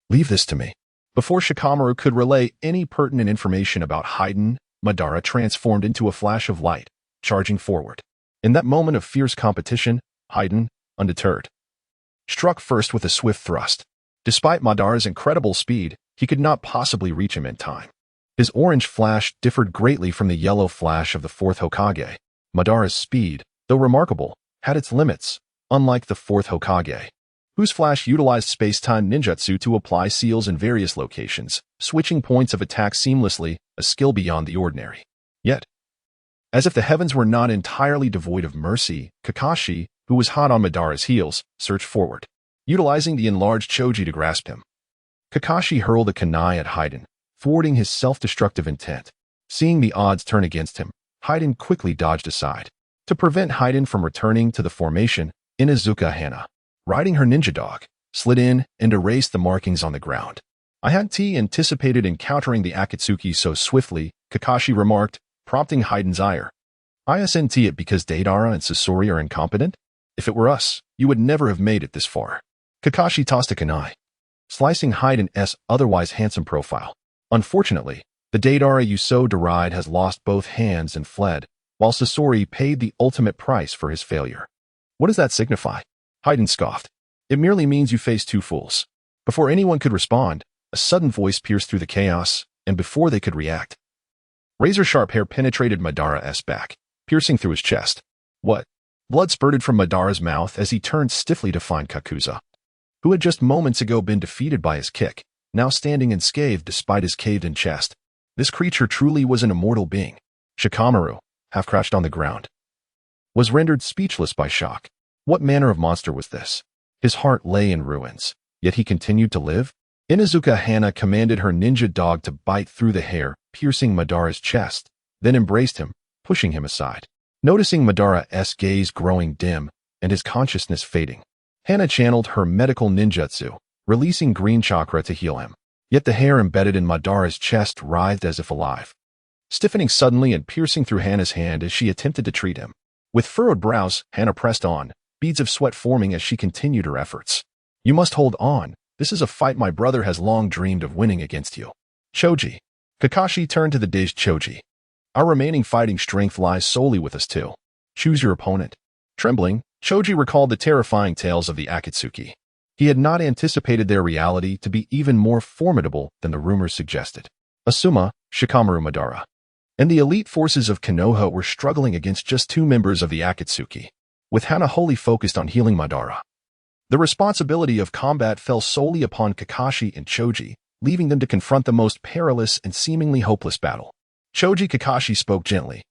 Leave this to me. Before Shikamaru could relay any pertinent information about Haiden, Madara transformed into a flash of light, charging forward. In that moment of fierce competition, Haiden, undeterred. Struck first with a swift thrust. Despite Madara's incredible speed, he could not possibly reach him in time. His orange flash differed greatly from the yellow flash of the fourth Hokage. Madara's speed, though remarkable, had its limits, unlike the fourth Hokage, whose flash utilized space-time ninjutsu to apply seals in various locations, switching points of attack seamlessly, a skill beyond the ordinary. Yet, as if the heavens were not entirely devoid of mercy, Kakashi, who was hot on Madara's heels, surged forward, utilizing the enlarged Choji to grasp him. Kakashi hurled a kunai at Haiden, thwarting his self-destructive intent. Seeing the odds turn against him, Haiden quickly dodged aside. To prevent Haiden from returning to the formation, Inuzuka Hana, riding her ninja dog, slid in and erased the markings on the ground. I hadn't anticipated encountering the Akatsuki so swiftly, Kakashi remarked, prompting Haiden's ire. Isn't it because Deidara and Sasori are incompetent? If it were us, you would never have made it this far. Kakashi tossed a kunai, slicing Haiden's otherwise handsome profile. Unfortunately, the Deidara you so deride has lost both hands and fled, while Sasori paid the ultimate price for his failure. What does that signify? Haiden scoffed. It merely means you face two fools. Before anyone could respond, a sudden voice pierced through the chaos, and before they could react, razor-sharp hair penetrated Madara's back, piercing through his chest. What? Blood spurted from Madara's mouth as he turned stiffly to find Kakuza, who had just moments ago been defeated by his kick, now standing unscathed despite his caved-in chest. This creature truly was an immortal being. Shikamaru, half crouched on the ground, was rendered speechless by shock. What manner of monster was this? His heart lay in ruins, yet he continued to live? Inuzuka Hana commanded her ninja dog to bite through the hair, piercing Madara's chest, then embraced him, pushing him aside. Noticing Madara's gaze growing dim and his consciousness fading, Hana channeled her medical ninjutsu, releasing green chakra to heal him. Yet the hair embedded in Madara's chest writhed as if alive, stiffening suddenly and piercing through Hana's hand as she attempted to treat him. With furrowed brows, Hana pressed on, beads of sweat forming as she continued her efforts. You must hold on. This is a fight my brother has long dreamed of winning against you. Choji. Kakashi turned to the dazed Choji. Our remaining fighting strength lies solely with us two. Choose your opponent. Trembling, Choji recalled the terrifying tales of the Akatsuki. He had not anticipated their reality to be even more formidable than the rumors suggested. Asuma, Shikamaru Madara, and the elite forces of Konoha were struggling against just two members of the Akatsuki, with Hana wholly focused on healing Madara. The responsibility of combat fell solely upon Kakashi and Choji, leaving them to confront the most perilous and seemingly hopeless battle. Choji Kakashi spoke gently.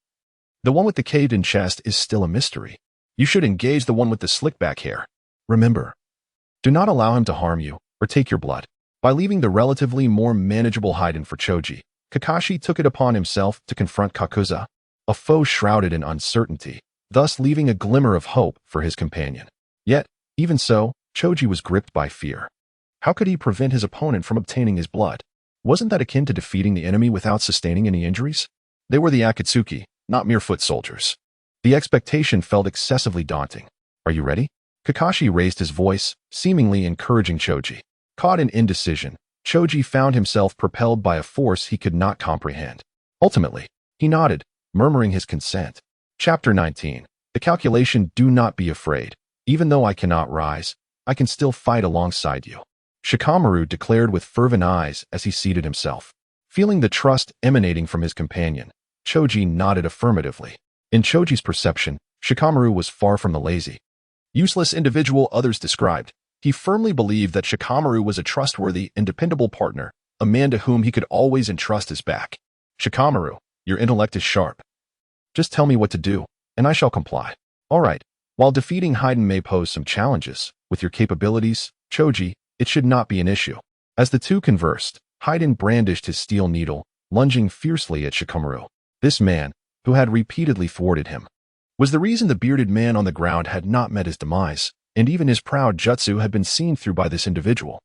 The one with the caved-in chest is still a mystery. You should engage the one with the slick-back hair. Remember, do not allow him to harm you or take your blood. By leaving the relatively more manageable Haiden for Choji, Kakashi took it upon himself to confront Kakuza, a foe shrouded in uncertainty, thus leaving a glimmer of hope for his companion. Yet, even so, Choji was gripped by fear. How could he prevent his opponent from obtaining his blood? Wasn't that akin to defeating the enemy without sustaining any injuries? They were the Akatsuki, not mere foot soldiers. The expectation felt excessively daunting. Are you ready? Kakashi raised his voice, seemingly encouraging Choji. Caught in indecision, Choji found himself propelled by a force he could not comprehend. Ultimately, he nodded, murmuring his consent. Chapter 19. The calculation. Do not be afraid. Even though I cannot rise, I can still fight alongside you. Shikamaru declared with fervent eyes as he seated himself. Feeling the trust emanating from his companion, Choji nodded affirmatively. In Choji's perception, Shikamaru was far from the lazy, useless individual others described. He firmly believed that Shikamaru was a trustworthy and dependable partner, a man to whom he could always entrust his back. Shikamaru, your intellect is sharp. Just tell me what to do, and I shall comply. All right. While defeating Haiden may pose some challenges, with your capabilities, Choji, it should not be an issue. As the two conversed, Haiden brandished his steel needle, lunging fiercely at Shikamaru. This man, who had repeatedly thwarted him, was the reason the bearded man on the ground had not met his demise, and even his proud jutsu had been seen through by this individual.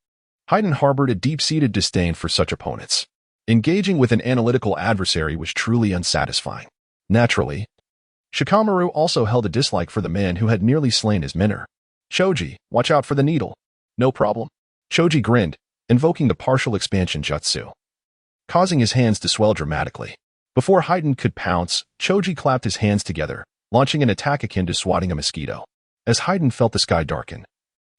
Haiden harbored a deep-seated disdain for such opponents. Engaging with an analytical adversary was truly unsatisfying. Naturally, Shikamaru also held a dislike for the man who had nearly slain his mentor. Choji, watch out for the needle. No problem. Choji grinned, invoking the partial expansion jutsu, causing his hands to swell dramatically. Before Haiden could pounce, Choji clapped his hands together, launching an attack akin to swatting a mosquito. as Haiden felt the sky darken.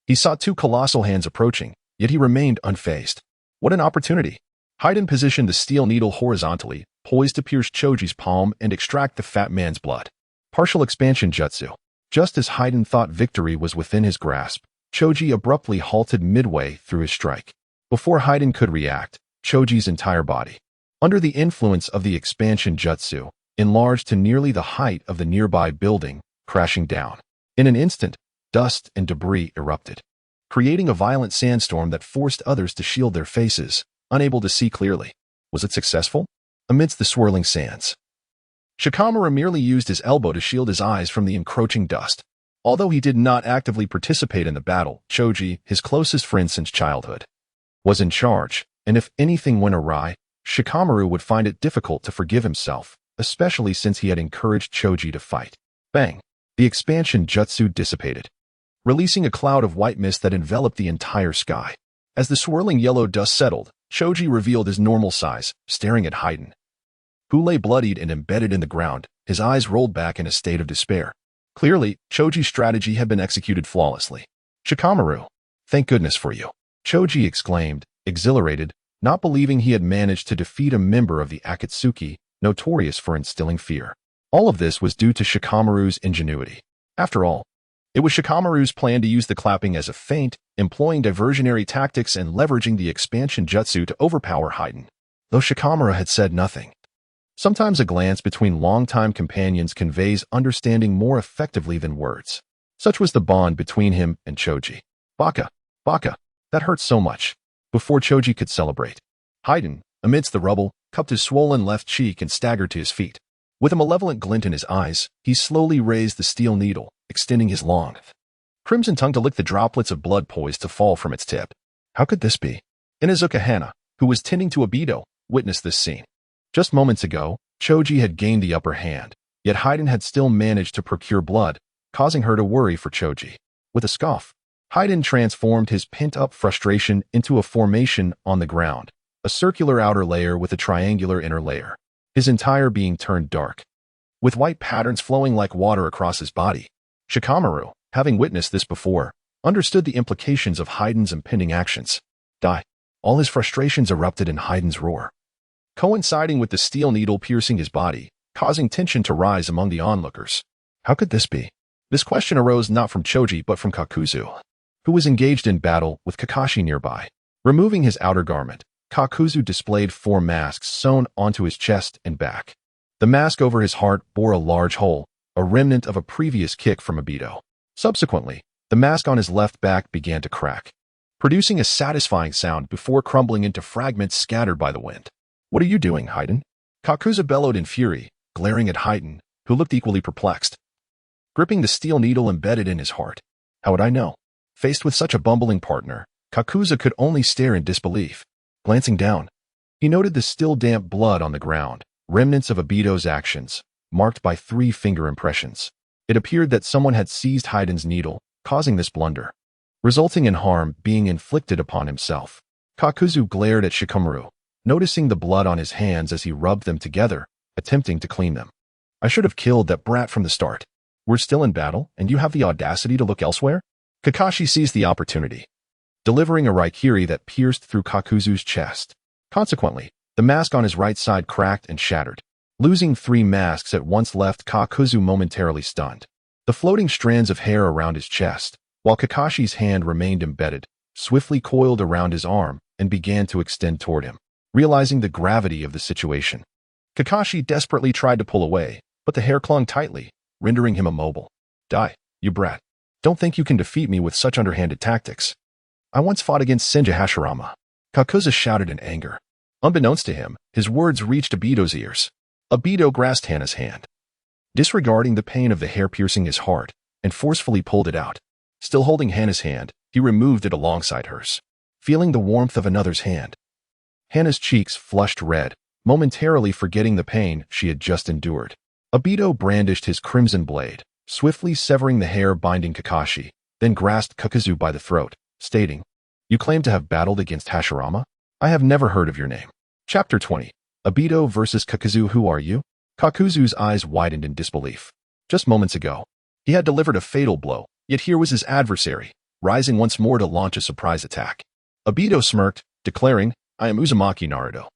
He saw two colossal hands approaching, yet he remained unfazed. What an opportunity! Haiden positioned the steel needle horizontally, poised to pierce Choji's palm and extract the fat man's blood. Partial expansion jutsu. Just as Haiden thought victory was within his grasp, Choji abruptly halted midway through his strike. Before Haiden could react, Choji's entire body, under the influence of the expansion jutsu, enlarged to nearly the height of the nearby building, crashing down. In an instant, dust and debris erupted, creating a violent sandstorm that forced others to shield their faces, unable to see clearly. Was it successful? Amidst the swirling sands, Shikamaru merely used his elbow to shield his eyes from the encroaching dust. Although he did not actively participate in the battle, Choji, his closest friend since childhood, was in charge, and if anything went awry, Shikamaru would find it difficult to forgive himself, especially since he had encouraged Choji to fight. Bang! The expansion jutsu dissipated, releasing a cloud of white mist that enveloped the entire sky. As the swirling yellow dust settled, Choji revealed his normal size, staring at Haiden, who lay bloodied and embedded in the ground, his eyes rolled back in a state of despair. Clearly, Choji's strategy had been executed flawlessly. Shikamaru, thank goodness for you, Choji exclaimed, exhilarated, not believing he had managed to defeat a member of the Akatsuki, notorious for instilling fear. All of this was due to Shikamaru's ingenuity. After all, it was Shikamaru's plan to use the clapping as a feint, employing diversionary tactics and leveraging the expansion jutsu to overpower Haiden. Though Shikamaru had said nothing, sometimes a glance between longtime companions conveys understanding more effectively than words. Such was the bond between him and Choji. Baka, that hurt so much. Before Choji could celebrate, Haiden, amidst the rubble, cupped his swollen left cheek and staggered to his feet. With a malevolent glint in his eyes, he slowly raised the steel needle, extending his long, crimson tongue to lick the droplets of blood poised to fall from its tip. How could this be? Inuzuka Hana, who was tending to Obito, witnessed this scene. Just moments ago, Choji had gained the upper hand, yet Haiden had still managed to procure blood, causing her to worry for Choji. With a scoff, Haiden transformed his pent-up frustration into a formation on the ground, a circular outer layer with a triangular inner layer. His entire being turned dark, with white patterns flowing like water across his body. Shikamaru, having witnessed this before, understood the implications of Haiden's impending actions. Die. All his frustrations erupted in Haiden's roar, coinciding with the steel needle piercing his body, causing tension to rise among the onlookers. How could this be? This question arose not from Choji but from Kakuzu, who was engaged in battle with Kakashi nearby. Removing his outer garment, Kakuzu displayed 4 masks sewn onto his chest and back. The mask over his heart bore a large hole, a remnant of a previous kick from Obito. Subsequently, the mask on his left back began to crack, producing a satisfying sound before crumbling into fragments scattered by the wind. What are you doing, Haiden? Kakuzu bellowed in fury, glaring at Haiden, who looked equally perplexed, gripping the steel needle embedded in his heart. How would I know? Faced with such a bumbling partner, Kakuzu could only stare in disbelief. Glancing down, he noted the still damp blood on the ground, remnants of Obito's actions, marked by 3 finger impressions. It appeared that someone had seized Haiden's needle, causing this blunder, resulting in harm being inflicted upon himself. Kakuzu glared at Shikamaru, noticing the blood on his hands as he rubbed them together, attempting to clean them. I should have killed that brat from the start. We're still in battle, and you have the audacity to look elsewhere? Kakashi seized the opportunity, delivering a raikiri that pierced through Kakuzu's chest. Consequently, the mask on his right side cracked and shattered. Losing 3 masks at once left Kakuzu momentarily stunned. The floating strands of hair around his chest, while Kakashi's hand remained embedded, swiftly coiled around his arm and began to extend toward him. Realizing the gravity of the situation, Kakashi desperately tried to pull away, but the hair clung tightly, rendering him immobile. Die, you brat. Don't think you can defeat me with such underhanded tactics. I once fought against Senja Hashirama. Kakuzu shouted in anger. Unbeknownst to him, his words reached Obito's ears. Obito grasped Hana's hand, disregarding the pain of the hair piercing his heart, and forcefully pulled it out. Still holding Hana's hand, he removed it alongside hers. Feeling the warmth of another's hand, Hana's cheeks flushed red, momentarily forgetting the pain she had just endured. Obito brandished his crimson blade, swiftly severing the hair binding Kakashi, then grasped Kakuzu by the throat, stating, "You claim to have battled against Hashirama? I have never heard of your name." Chapter 20. Obito versus Kakuzu. Who are you? Kakuzu's eyes widened in disbelief. Just moments ago, he had delivered a fatal blow, Yet here was his adversary, rising once more to launch a surprise attack. Obito smirked, declaring, "I am Uzumaki Naruto,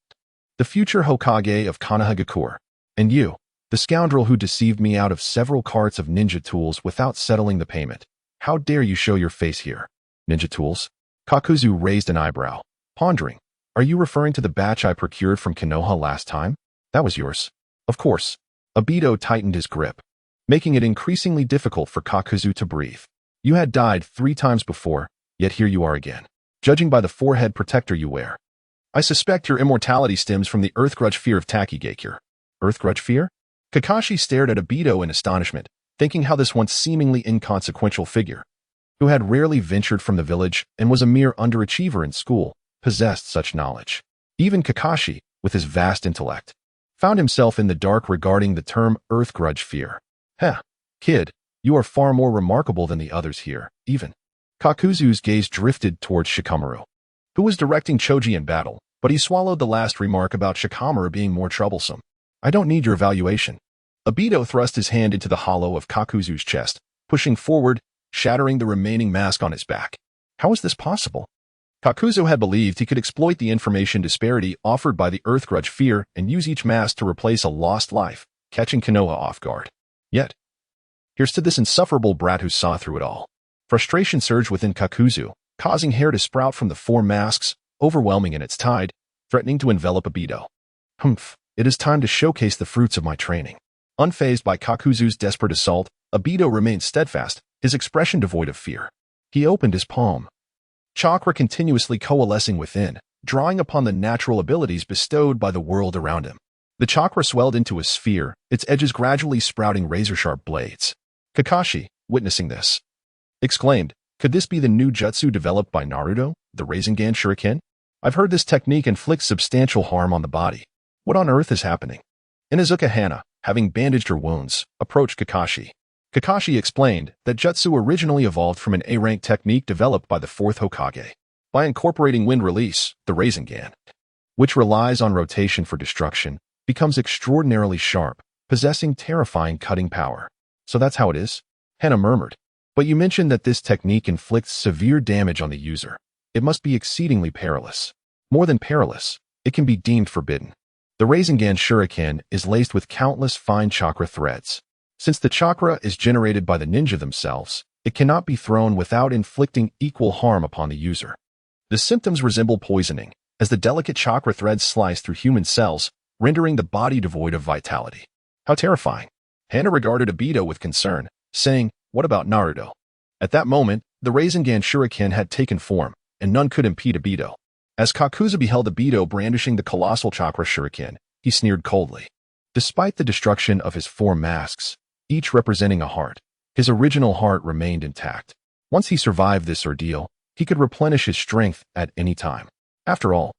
the future Hokage of Konoha. And you, the scoundrel who deceived me out of several carts of ninja tools without settling the payment. How dare you show your face here?" Ninja tools? Kakuzu raised an eyebrow, pondering. "Are you referring to the batch I procured from Konoha last time? That was yours." Of course. Obito tightened his grip, making it increasingly difficult for Kakuzu to breathe. "You had died 3 times before, yet here you are again. Judging by the forehead protector you wear, I suspect your immortality stems from the Earthgrudge fear of Takigakure." Earthgrudge fear? Kakashi stared at Obito in astonishment, thinking how this once seemingly inconsequential figure, who had rarely ventured from the village and was a mere underachiever in school, possessed such knowledge. Even Kakashi, with his vast intellect, found himself in the dark regarding the term Earthgrudge fear. "Heh, kid, you are far more remarkable than the others here, even." Kakuzu's gaze drifted towards Shikamaru, who was directing Choji in battle, but he swallowed the last remark about Shikamaru being more troublesome. "I don't need your evaluation." Obito thrust his hand into the hollow of Kakuzu's chest, pushing forward, shattering the remaining mask on his back. How is this possible? Kakuzu had believed he could exploit the information disparity offered by the Earthgrudge fear and use each mask to replace a lost life, catching Konoha off guard. Yet, here stood this insufferable brat who saw through it all. Frustration surged within Kakuzu, causing hair to sprout from the 4 masks, overwhelming in its tide, threatening to envelop Obito. "Humph, it is time to showcase the fruits of my training." Unfazed by Kakuzu's desperate assault, Obito remained steadfast, his expression devoid of fear. He opened his palm, chakra continuously coalescing within, drawing upon the natural abilities bestowed by the world around him. The chakra swelled into a sphere, its edges gradually sprouting razor-sharp blades. Kakashi, witnessing this, exclaimed, "Could this be the new jutsu developed by Naruto, the Rasengan Shuriken? I've heard this technique inflicts substantial harm on the body. What on earth is happening?" Inuzuka Hana, having bandaged her wounds, approached Kakashi. Kakashi explained that jutsu originally evolved from an A-rank technique developed by the 4th Hokage. By incorporating wind release, the Rasengan, which relies on rotation for destruction, becomes extraordinarily sharp, possessing terrifying cutting power. "So that's how it is?" Hana murmured. "But you mentioned that this technique inflicts severe damage on the user. It must be exceedingly perilous. More than perilous, it can be deemed forbidden. The Rasengan Shuriken is laced with countless fine chakra threads. Since the chakra is generated by the ninja themselves, it cannot be thrown without inflicting equal harm upon the user. The symptoms resemble poisoning, as the delicate chakra threads slice through human cells, rendering the body devoid of vitality." How terrifying. Hana regarded Obito with concern, saying, "What about Naruto?" At that moment, the Rasengan Shuriken had taken form, and none could impede Obito. As Kakuzu beheld Obito brandishing the colossal chakra shuriken, he sneered coldly. Despite the destruction of his 4 masks, each representing a heart, his original heart remained intact. Once he survived this ordeal, he could replenish his strength at any time. After all,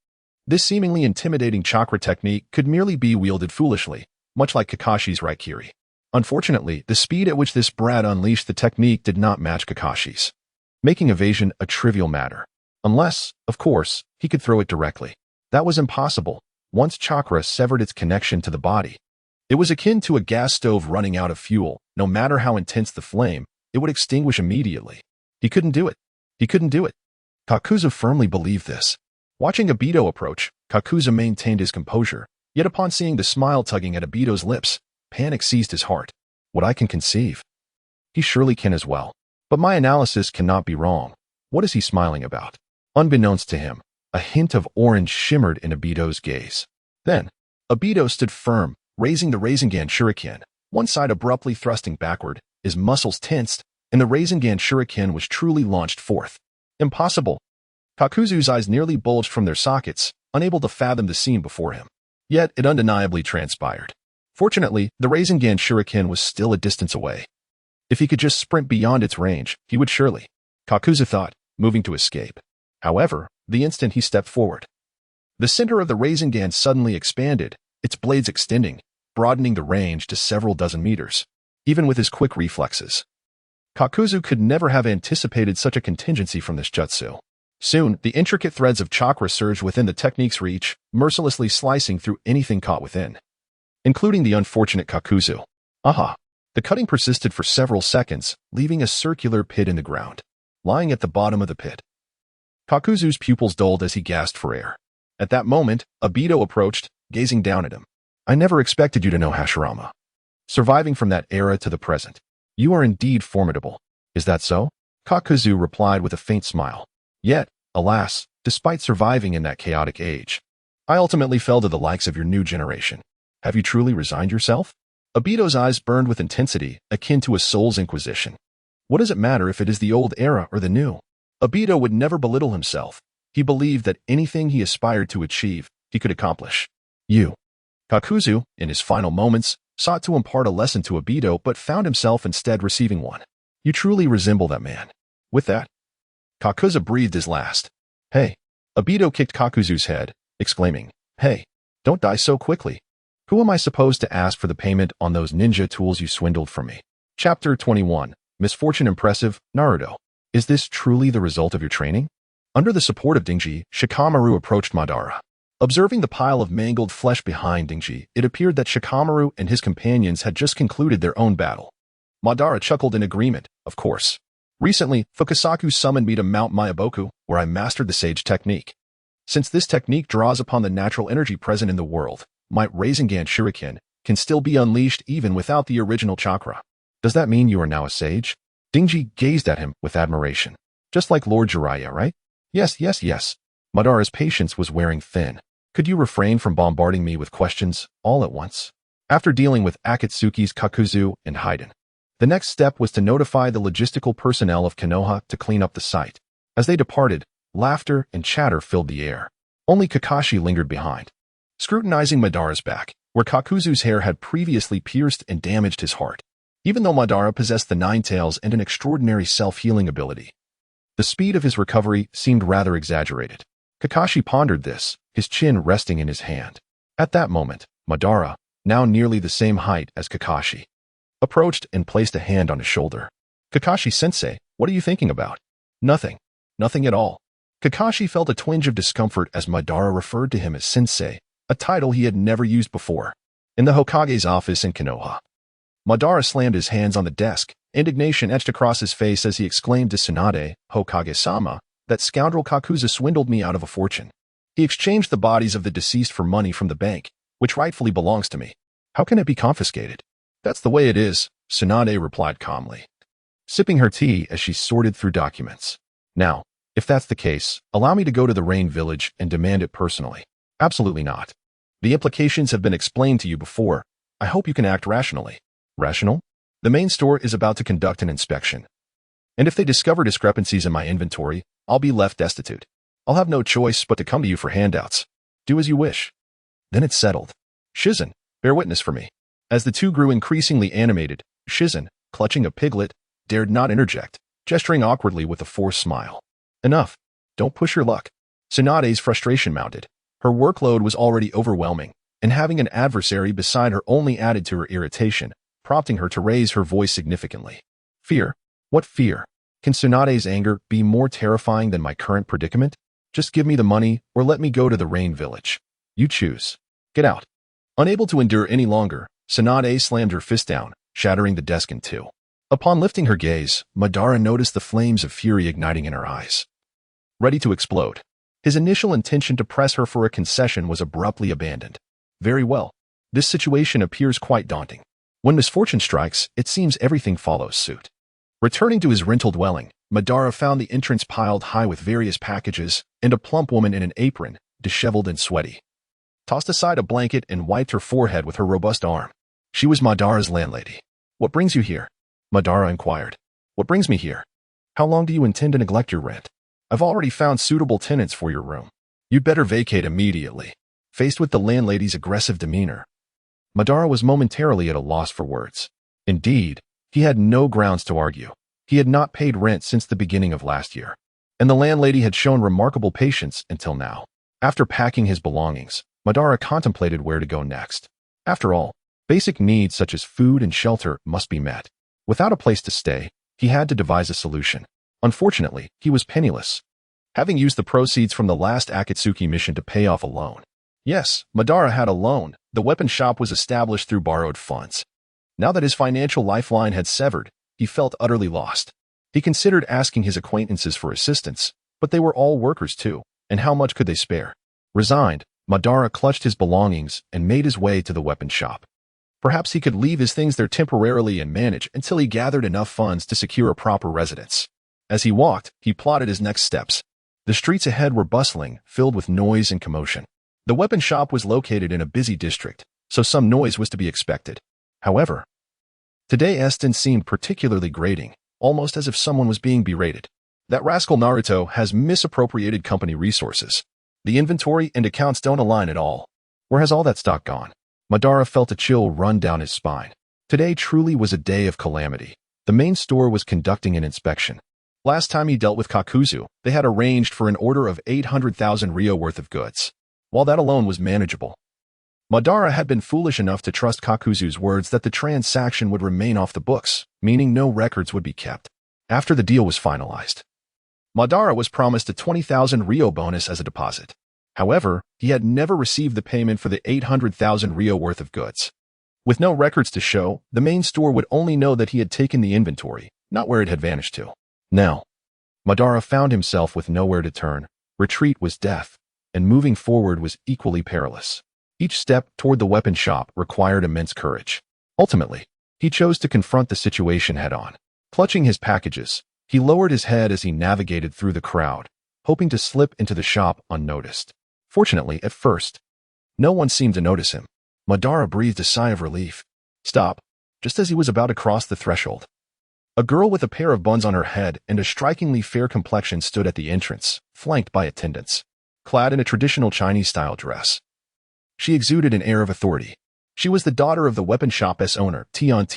this seemingly intimidating chakra technique could merely be wielded foolishly, much like Kakashi's Raikiri. Unfortunately, the speed at which this brat unleashed the technique did not match Kakashi's, making evasion a trivial matter. Unless, of course, he could throw it directly. That was impossible. Once chakra severed its connection to the body, it was akin to a gas stove running out of fuel. No matter how intense the flame, it would extinguish immediately. He couldn't do it. He couldn't do it. Kakuzu firmly believed this. Watching Obito approach, Kakuzu maintained his composure, yet upon seeing the smile tugging at Obito's lips, panic seized his heart. What I can conceive, he surely can as well. But my analysis cannot be wrong. What is he smiling about? Unbeknownst to him, a hint of orange shimmered in Obito's gaze. Then, Obito stood firm, raising the Rasengan Shuriken, one side abruptly thrusting backward, his muscles tensed, and the Rasengan Shuriken was truly launched forth. Impossible. Kakuzu's eyes nearly bulged from their sockets, unable to fathom the scene before him. Yet it undeniably transpired. Fortunately, the Rasengan Shuriken was still a distance away. If he could just sprint beyond its range, he would surely, Kakuzu thought, moving to escape. However, the instant he stepped forward, the center of the Rasengan suddenly expanded, its blades extending, broadening the range to several dozen meters. Even with his quick reflexes, Kakuzu could never have anticipated such a contingency from this jutsu. Soon, the intricate threads of chakra surged within the technique's reach, mercilessly slicing through anything caught within, including the unfortunate Kakuzu. Aha! The cutting persisted for several seconds, leaving a circular pit in the ground. Lying at the bottom of the pit, Kakuzu's pupils dulled as he gasped for air. At that moment, Obito approached, gazing down at him. I never expected you to know Hashirama. Surviving from that era to the present. You are indeed formidable. Is that so? Kakuzu replied with a faint smile. Yet, alas, despite surviving in that chaotic age, I ultimately fell to the likes of your new generation. Have you truly resigned yourself? Obito's eyes burned with intensity, akin to a soul's inquisition. What does it matter if it is the old era or the new? Obito would never belittle himself. He believed that anything he aspired to achieve, he could accomplish. You. Kakuzu, in his final moments, sought to impart a lesson to Obito but found himself instead receiving one. You truly resemble that man. With that, Kakuzu breathed his last. Hey. Obito kicked Kakuzu's head, exclaiming, Hey, don't die so quickly. Who am I supposed to ask for the payment on those ninja tools you swindled from me? Chapter 21. Misfortune Impressive, Naruto. Is this truly the result of your training? Under the support of Dingji, Shikamaru approached Madara. Observing the pile of mangled flesh behind Dingji, it appeared that Shikamaru and his companions had just concluded their own battle. Madara chuckled in agreement, of course. Recently, Fukasaku summoned me to Mount Miyaboku, where I mastered the sage technique. Since this technique draws upon the natural energy present in the world, my Rasengan Shuriken can still be unleashed even without the original chakra. Does that mean you are now a sage? Dingji gazed at him with admiration. Just like Lord Jiraiya, right? Yes. Madara's patience was wearing thin. Could you refrain from bombarding me with questions all at once? After dealing with Akatsuki's Kakuzu and Haiden, the next step was to notify the logistical personnel of Konoha to clean up the site. As they departed, laughter and chatter filled the air. Only Kakashi lingered behind, scrutinizing Madara's back, where Kakuzu's hair had previously pierced and damaged his heart. Even though Madara possessed the Nine Tails and an extraordinary self-healing ability, the speed of his recovery seemed rather exaggerated. Kakashi pondered this, his chin resting in his hand. At that moment, Madara, now nearly the same height as Kakashi, approached and placed a hand on his shoulder. Kakashi-sensei, what are you thinking about? Nothing. Nothing at all. Kakashi felt a twinge of discomfort as Madara referred to him as sensei, a title he had never used before. In the Hokage's office in Konoha, Madara slammed his hands on the desk, indignation etched across his face as he exclaimed to Tsunade, Hokage-sama, that scoundrel Kakuzu swindled me out of a fortune. He exchanged the bodies of the deceased for money from the bank, which rightfully belongs to me. How can it be confiscated? That's the way it is, Tsunade replied calmly, sipping her tea as she sorted through documents. Now, if that's the case, allow me to go to the Rain Village and demand it personally. Absolutely not. The implications have been explained to you before. I hope you can act rationally. Rational? The main store is about to conduct an inspection. And if they discover discrepancies in my inventory, I'll be left destitute. I'll have no choice but to come to you for handouts. Do as you wish. Then it's settled. Shizen, bear witness for me. As the two grew increasingly animated, Shizen, clutching a piglet, dared not interject, gesturing awkwardly with a forced smile. Enough. Don't push your luck. Tsunade's frustration mounted. Her workload was already overwhelming, and having an adversary beside her only added to her irritation, prompting her to raise her voice significantly. Fear? What fear? Can Tsunade's anger be more terrifying than my current predicament? Just give me the money or let me go to the Rain Village. You choose. Get out. Unable to endure any longer, Tsunade slammed her fist down, shattering the desk in two. Upon lifting her gaze, Madara noticed the flames of fury igniting in her eyes. Ready to explode. His initial intention to press her for a concession was abruptly abandoned. Very well. This situation appears quite daunting. When misfortune strikes, it seems everything follows suit. Returning to his rental dwelling, Madara found the entrance piled high with various packages and a plump woman in an apron, disheveled and sweaty, tossed aside a blanket and wiped her forehead with her robust arm. She was Madara's landlady. What brings you here? Madara inquired. What brings me here? How long do you intend to neglect your rent? I've already found suitable tenants for your room. You'd better vacate immediately. Faced with the landlady's aggressive demeanor, Madara was momentarily at a loss for words. Indeed, he had no grounds to argue. He had not paid rent since the beginning of last year, and the landlady had shown remarkable patience until now. After packing his belongings, Madara contemplated where to go next. After all, basic needs such as food and shelter must be met. Without a place to stay, he had to devise a solution. Unfortunately, he was penniless, having used the proceeds from the last Akatsuki mission to pay off a loan. Yes, Madara had a loan. The weapon shop was established through borrowed funds. Now that his financial lifeline had severed, he felt utterly lost. He considered asking his acquaintances for assistance, but they were all workers too, and how much could they spare? Resigned, Madara clutched his belongings and made his way to the weapon shop. Perhaps he could leave his things there temporarily and manage until he gathered enough funds to secure a proper residence. As he walked, he plotted his next steps. The streets ahead were bustling, filled with noise and commotion. The weapon shop was located in a busy district, so some noise was to be expected. However, today Eston seemed particularly grating, almost as if someone was being berated. That rascal Naruto has misappropriated company resources. The inventory and accounts don't align at all. Where has all that stock gone? Madara felt a chill run down his spine. Today truly was a day of calamity. The main store was conducting an inspection. Last time he dealt with Kakuzu, they had arranged for an order of 800,000 ryo worth of goods. While that alone was manageable, Madara had been foolish enough to trust Kakuzu's words that the transaction would remain off the books, meaning no records would be kept. After the deal was finalized, Madara was promised a 20,000 ryo bonus as a deposit. However, he had never received the payment for the 800,000 ryo worth of goods. With no records to show, the main store would only know that he had taken the inventory, not where it had vanished to. Now, Madara found himself with nowhere to turn. Retreat was death, and moving forward was equally perilous. Each step toward the weapon shop required immense courage. Ultimately, he chose to confront the situation head-on. Clutching his packages, he lowered his head as he navigated through the crowd, hoping to slip into the shop unnoticed. Fortunately, at first, no one seemed to notice him. Madara breathed a sigh of relief. Stop, just as he was about to cross the threshold. A girl with a pair of buns on her head and a strikingly fair complexion stood at the entrance, flanked by attendants. Clad in a traditional Chinese-style dress, she exuded an air of authority. She was the daughter of the weapon shop's owner, Tian.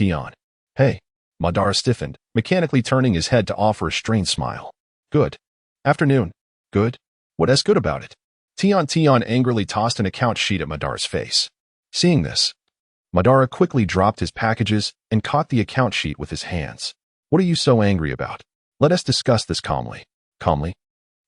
Hey, Madara stiffened, mechanically turning his head to offer a strained smile. Good afternoon. Good? What's good about it? Tian angrily tossed an account sheet at Madara's face. Seeing this, Madara quickly dropped his packages and caught the account sheet with his hands. What are you so angry about? Let us discuss this calmly. Calmly?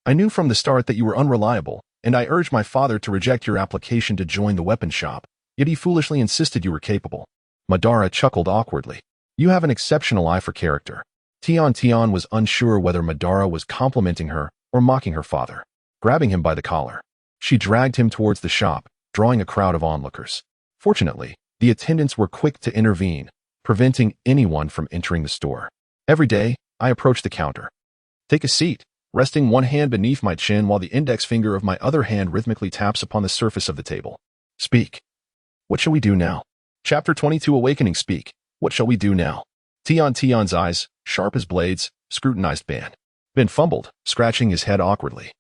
I knew from the start that you were unreliable, and I urged my father to reject your application to join the weapon shop, yet he foolishly insisted you were capable. Madara chuckled awkwardly. You have an exceptional eye for character. Tian was unsure whether Madara was complimenting her or mocking her father. Grabbing him by the collar, she dragged him towards the shop, drawing a crowd of onlookers. Fortunately, the attendants were quick to intervene, preventing anyone from entering the store. Every day, I approach the counter. Take a seat, resting one hand beneath my chin while the index finger of my other hand rhythmically taps upon the surface of the table. Speak. What shall we do now? Chapter 22 Awakening. Speak. What shall we do now? Tian's eyes, sharp as blades, scrutinized Ben. Ben fumbled, scratching his head awkwardly.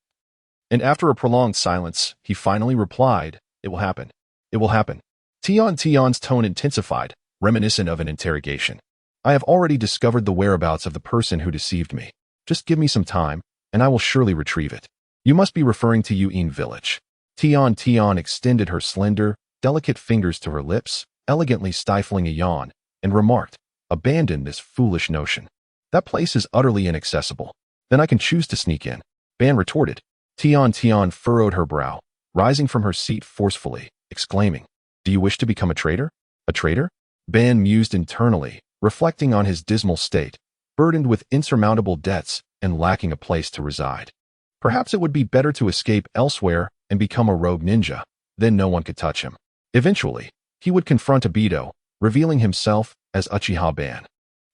And after a prolonged silence, he finally replied, It will happen. It will happen. Tian's tone intensified, reminiscent of an interrogation. I have already discovered the whereabouts of the person who deceived me. Just give me some time, and I will surely retrieve it. You must be referring to Yuin village. Tian extended her slender, delicate fingers to her lips, elegantly stifling a yawn, and remarked, Abandon this foolish notion. That place is utterly inaccessible. Then I can choose to sneak in. Ban retorted. Tian furrowed her brow, rising from her seat forcefully, exclaiming, Do you wish to become a traitor? A traitor? Ban mused internally, reflecting on his dismal state, burdened with insurmountable debts and lacking a place to reside. Perhaps it would be better to escape elsewhere and become a rogue ninja. Then no one could touch him. Eventually, he would confront Obito, revealing himself as Uchiha Ban.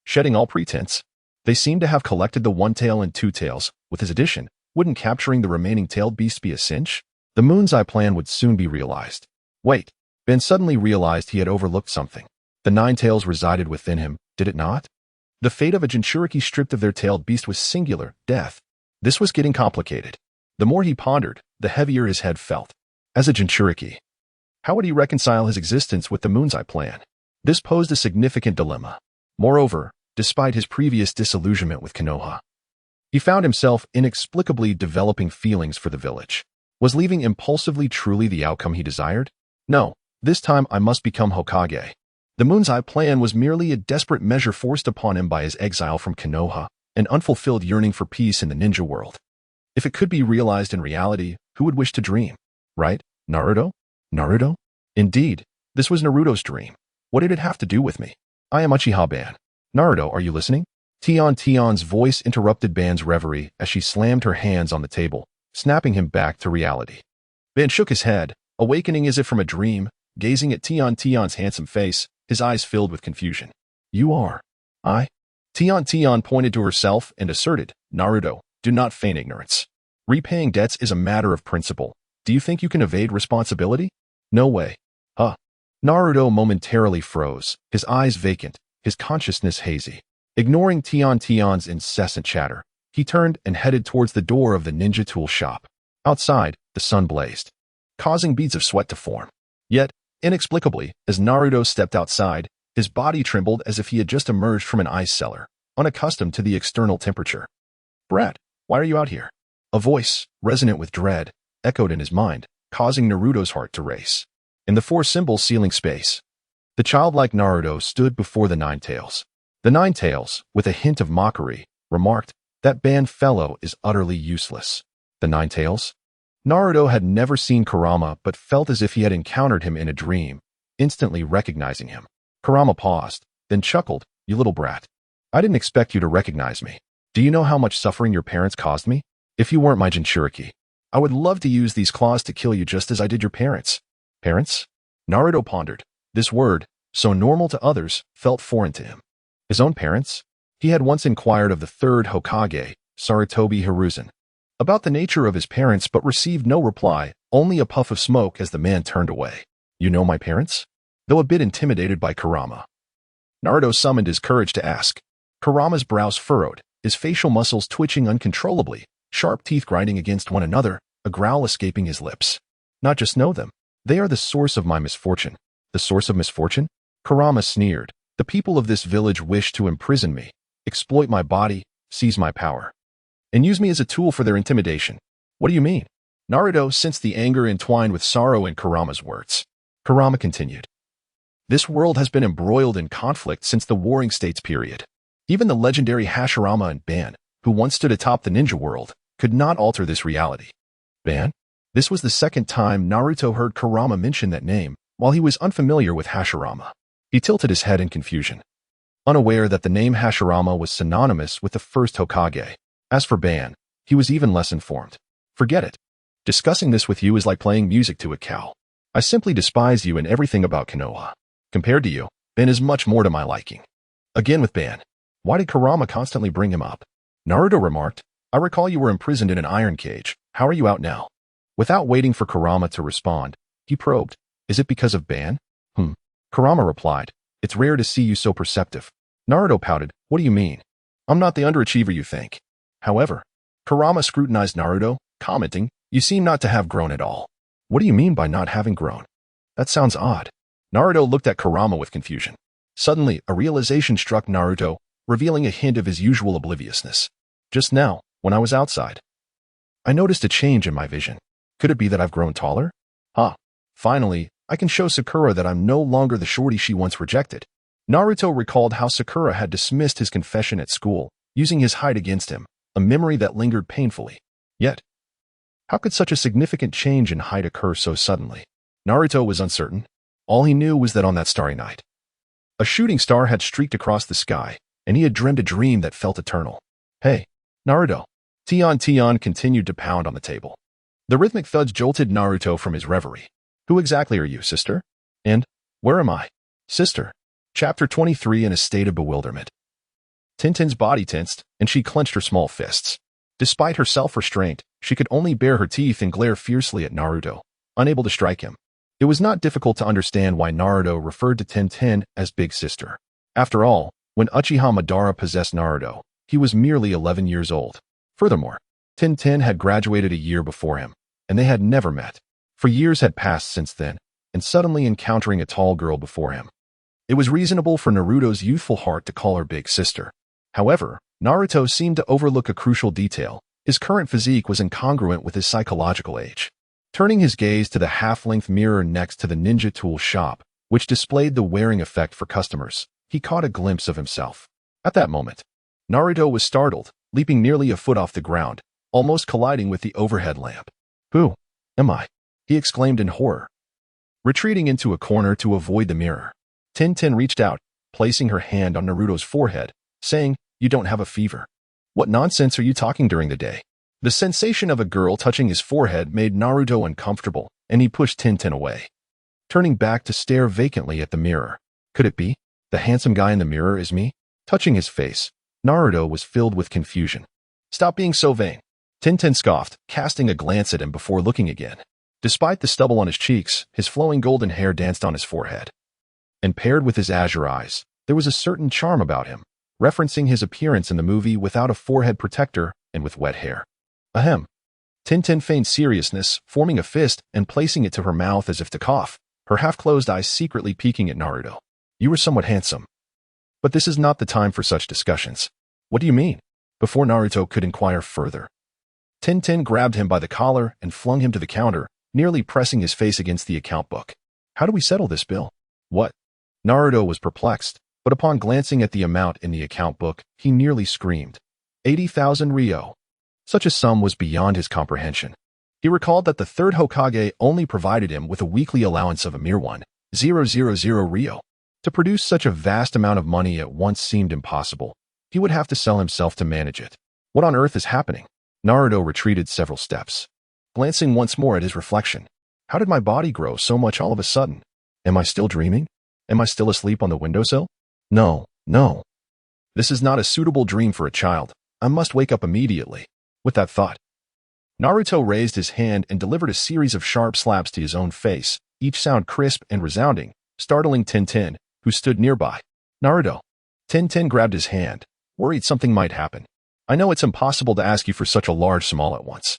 Shedding all pretense, they seemed to have collected the one tail and two tails. With his addition, wouldn't capturing the remaining tailed beast be a cinch? The Moon's Eye plan would soon be realized. Wait, Ben suddenly realized he had overlooked something. The nine tails resided within him, did it not? The fate of a Jinchuriki stripped of their tailed beast was singular, death. This was getting complicated. The more he pondered, the heavier his head felt. As a Jinchuriki, how would he reconcile his existence with the Moon's Eye plan? This posed a significant dilemma. Moreover, despite his previous disillusionment with Konoha, he found himself inexplicably developing feelings for the village. Was leaving impulsively truly the outcome he desired? No, this time I must become Hokage. The Moon's Eye plan was merely a desperate measure forced upon him by his exile from Konoha, an unfulfilled yearning for peace in the ninja world. If it could be realized in reality, who would wish to dream? Right? Naruto? Naruto? Indeed, this was Naruto's dream. What did it have to do with me? I am Uchiha Ban. Naruto, are you listening? Tion's voice interrupted Ban's reverie as she slammed her hands on the table, snapping him back to reality. Ban shook his head, awakening as if from a dream, gazing at Tion's handsome face, his eyes filled with confusion. You are. I? Tion pointed to herself and asserted, Naruto, do not feign ignorance. Repaying debts is a matter of principle. Do you think you can evade responsibility? No way. Huh. Naruto momentarily froze, his eyes vacant, his consciousness hazy. Ignoring Tion's incessant chatter, he turned and headed towards the door of the ninja tool shop. Outside, the sun blazed, causing beads of sweat to form. Yet, inexplicably, as Naruto stepped outside, his body trembled as if he had just emerged from an ice cellar, unaccustomed to the external temperature. Brat, why are you out here? A voice, resonant with dread, echoed in his mind, causing Naruto's heart to race. In the four-symbol ceiling space, the childlike Naruto stood before the Nine Tails. The Nine Tails, with a hint of mockery, remarked, that band fellow is utterly useless. The Nine Tails? Naruto had never seen Kurama but felt as if he had encountered him in a dream, instantly recognizing him. Kurama paused, then chuckled, you little brat. I didn't expect you to recognize me. Do you know how much suffering your parents caused me? If you weren't my Jinchuriki, I would love to use these claws to kill you just as I did your parents. Parents? Naruto pondered. This word, so normal to others, felt foreign to him. His own parents? He had once inquired of the third Hokage, Sarutobi Hiruzen, about the nature of his parents but received no reply, only a puff of smoke as the man turned away. You know my parents? Though a bit intimidated by Kurama, Naruto summoned his courage to ask. Kurama's brows furrowed, his facial muscles twitching uncontrollably, sharp teeth grinding against one another, a growl escaping his lips. Not just know them. They are the source of my misfortune. The source of misfortune? Kurama sneered. The people of this village wish to imprison me, exploit my body, seize my power, and use me as a tool for their intimidation. What do you mean? Naruto sensed the anger entwined with sorrow in Kurama's words. Kurama continued. This world has been embroiled in conflict since the Warring States period. Even the legendary Hashirama and Ban, who once stood atop the ninja world, could not alter this reality. Ban? This was the second time Naruto heard Kurama mention that name, while he was unfamiliar with Hashirama. He tilted his head in confusion, unaware that the name Hashirama was synonymous with the first Hokage. As for Ban, he was even less informed. Forget it. Discussing this with you is like playing music to a cow. I simply despise you and everything about Konoha. Compared to you, Ban is much more to my liking. Again with Ban. Why did Kurama constantly bring him up? Naruto remarked, I recall you were imprisoned in an iron cage. How are you out now? Without waiting for Kurama to respond, he probed, is it because of Ban? Kurama replied, it's rare to see you so perceptive. Naruto pouted, what do you mean? I'm not the underachiever you think. However, Kurama scrutinized Naruto, commenting, you seem not to have grown at all. What do you mean by not having grown? That sounds odd. Naruto looked at Kurama with confusion. Suddenly, a realization struck Naruto, revealing a hint of his usual obliviousness. Just now, when I was outside, I noticed a change in my vision. Could it be that I've grown taller? Finally, I can show Sakura that I'm no longer the shorty she once rejected. Naruto recalled how Sakura had dismissed his confession at school, using his height against him, a memory that lingered painfully. Yet, how could such a significant change in height occur so suddenly? Naruto was uncertain. All he knew was that on that starry night, a shooting star had streaked across the sky, and he had dreamed a dream that felt eternal. Hey, Naruto. Tion continued to pound on the table. The rhythmic thuds jolted Naruto from his reverie. Who exactly are you, sister? And where am I? Sister. Chapter 23. In a state of bewilderment. Tintin's body tensed, and she clenched her small fists. Despite her self-restraint, she could only bare her teeth and glare fiercely at Naruto, unable to strike him. It was not difficult to understand why Naruto referred to Tintin as Big Sister. After all, when Uchiha Madara possessed Naruto, he was merely 11 years old. Furthermore, Tintin had graduated a year before him, and they had never met. For years had passed since then, and suddenly encountering a tall girl before him. It was reasonable for Naruto's youthful heart to call her Big Sister. However, Naruto seemed to overlook a crucial detail. His current physique was incongruent with his psychological age. Turning his gaze to the half-length mirror next to the ninja tool shop, which displayed the wearing effect for customers, he caught a glimpse of himself. At that moment, Naruto was startled, leaping nearly a foot off the ground, almost colliding with the overhead lamp. Who am I? He exclaimed in horror. Retreating into a corner to avoid the mirror, Tintin reached out, placing her hand on Naruto's forehead, saying, "You don't have a fever. What nonsense are you talking during the day?" The sensation of a girl touching his forehead made Naruto uncomfortable, and he pushed Tenten away, turning back to stare vacantly at the mirror. Could it be? The handsome guy in the mirror is me? Touching his face, Naruto was filled with confusion. "Stop being so vain." Tenten scoffed, casting a glance at him before looking again. Despite the stubble on his cheeks, his flowing golden hair danced on his forehead. And paired with his azure eyes, there was a certain charm about him, referencing his appearance in the movie without a forehead protector and with wet hair. Ahem. Tenten feigned seriousness, forming a fist and placing it to her mouth as if to cough, her half-closed eyes secretly peeking at Naruto. "You were somewhat handsome. But this is not the time for such discussions." "What do you mean?" Before Naruto could inquire further, Tenten grabbed him by the collar and flung him to the counter, nearly pressing his face against the account book. "How do we settle this bill?" "What?" Naruto was perplexed, but upon glancing at the amount in the account book, he nearly screamed. 80,000 ryo. Such a sum was beyond his comprehension. He recalled that the third Hokage only provided him with a weekly allowance of a mere 1,000 ryo. To produce such a vast amount of money at once seemed impossible. He would have to sell himself to manage it. What on earth is happening? Naruto retreated several steps, glancing once more at his reflection. How did my body grow so much all of a sudden? Am I still dreaming? Am I still asleep on the windowsill? No. This is not a suitable dream for a child. I must wake up immediately. With that thought, Naruto raised his hand and delivered a series of sharp slaps to his own face, each sound crisp and resounding, startling Tenten, who stood nearby. "Naruto." Tenten grabbed his hand, worried something might happen. "I know it's impossible to ask you for such a large sum all at once.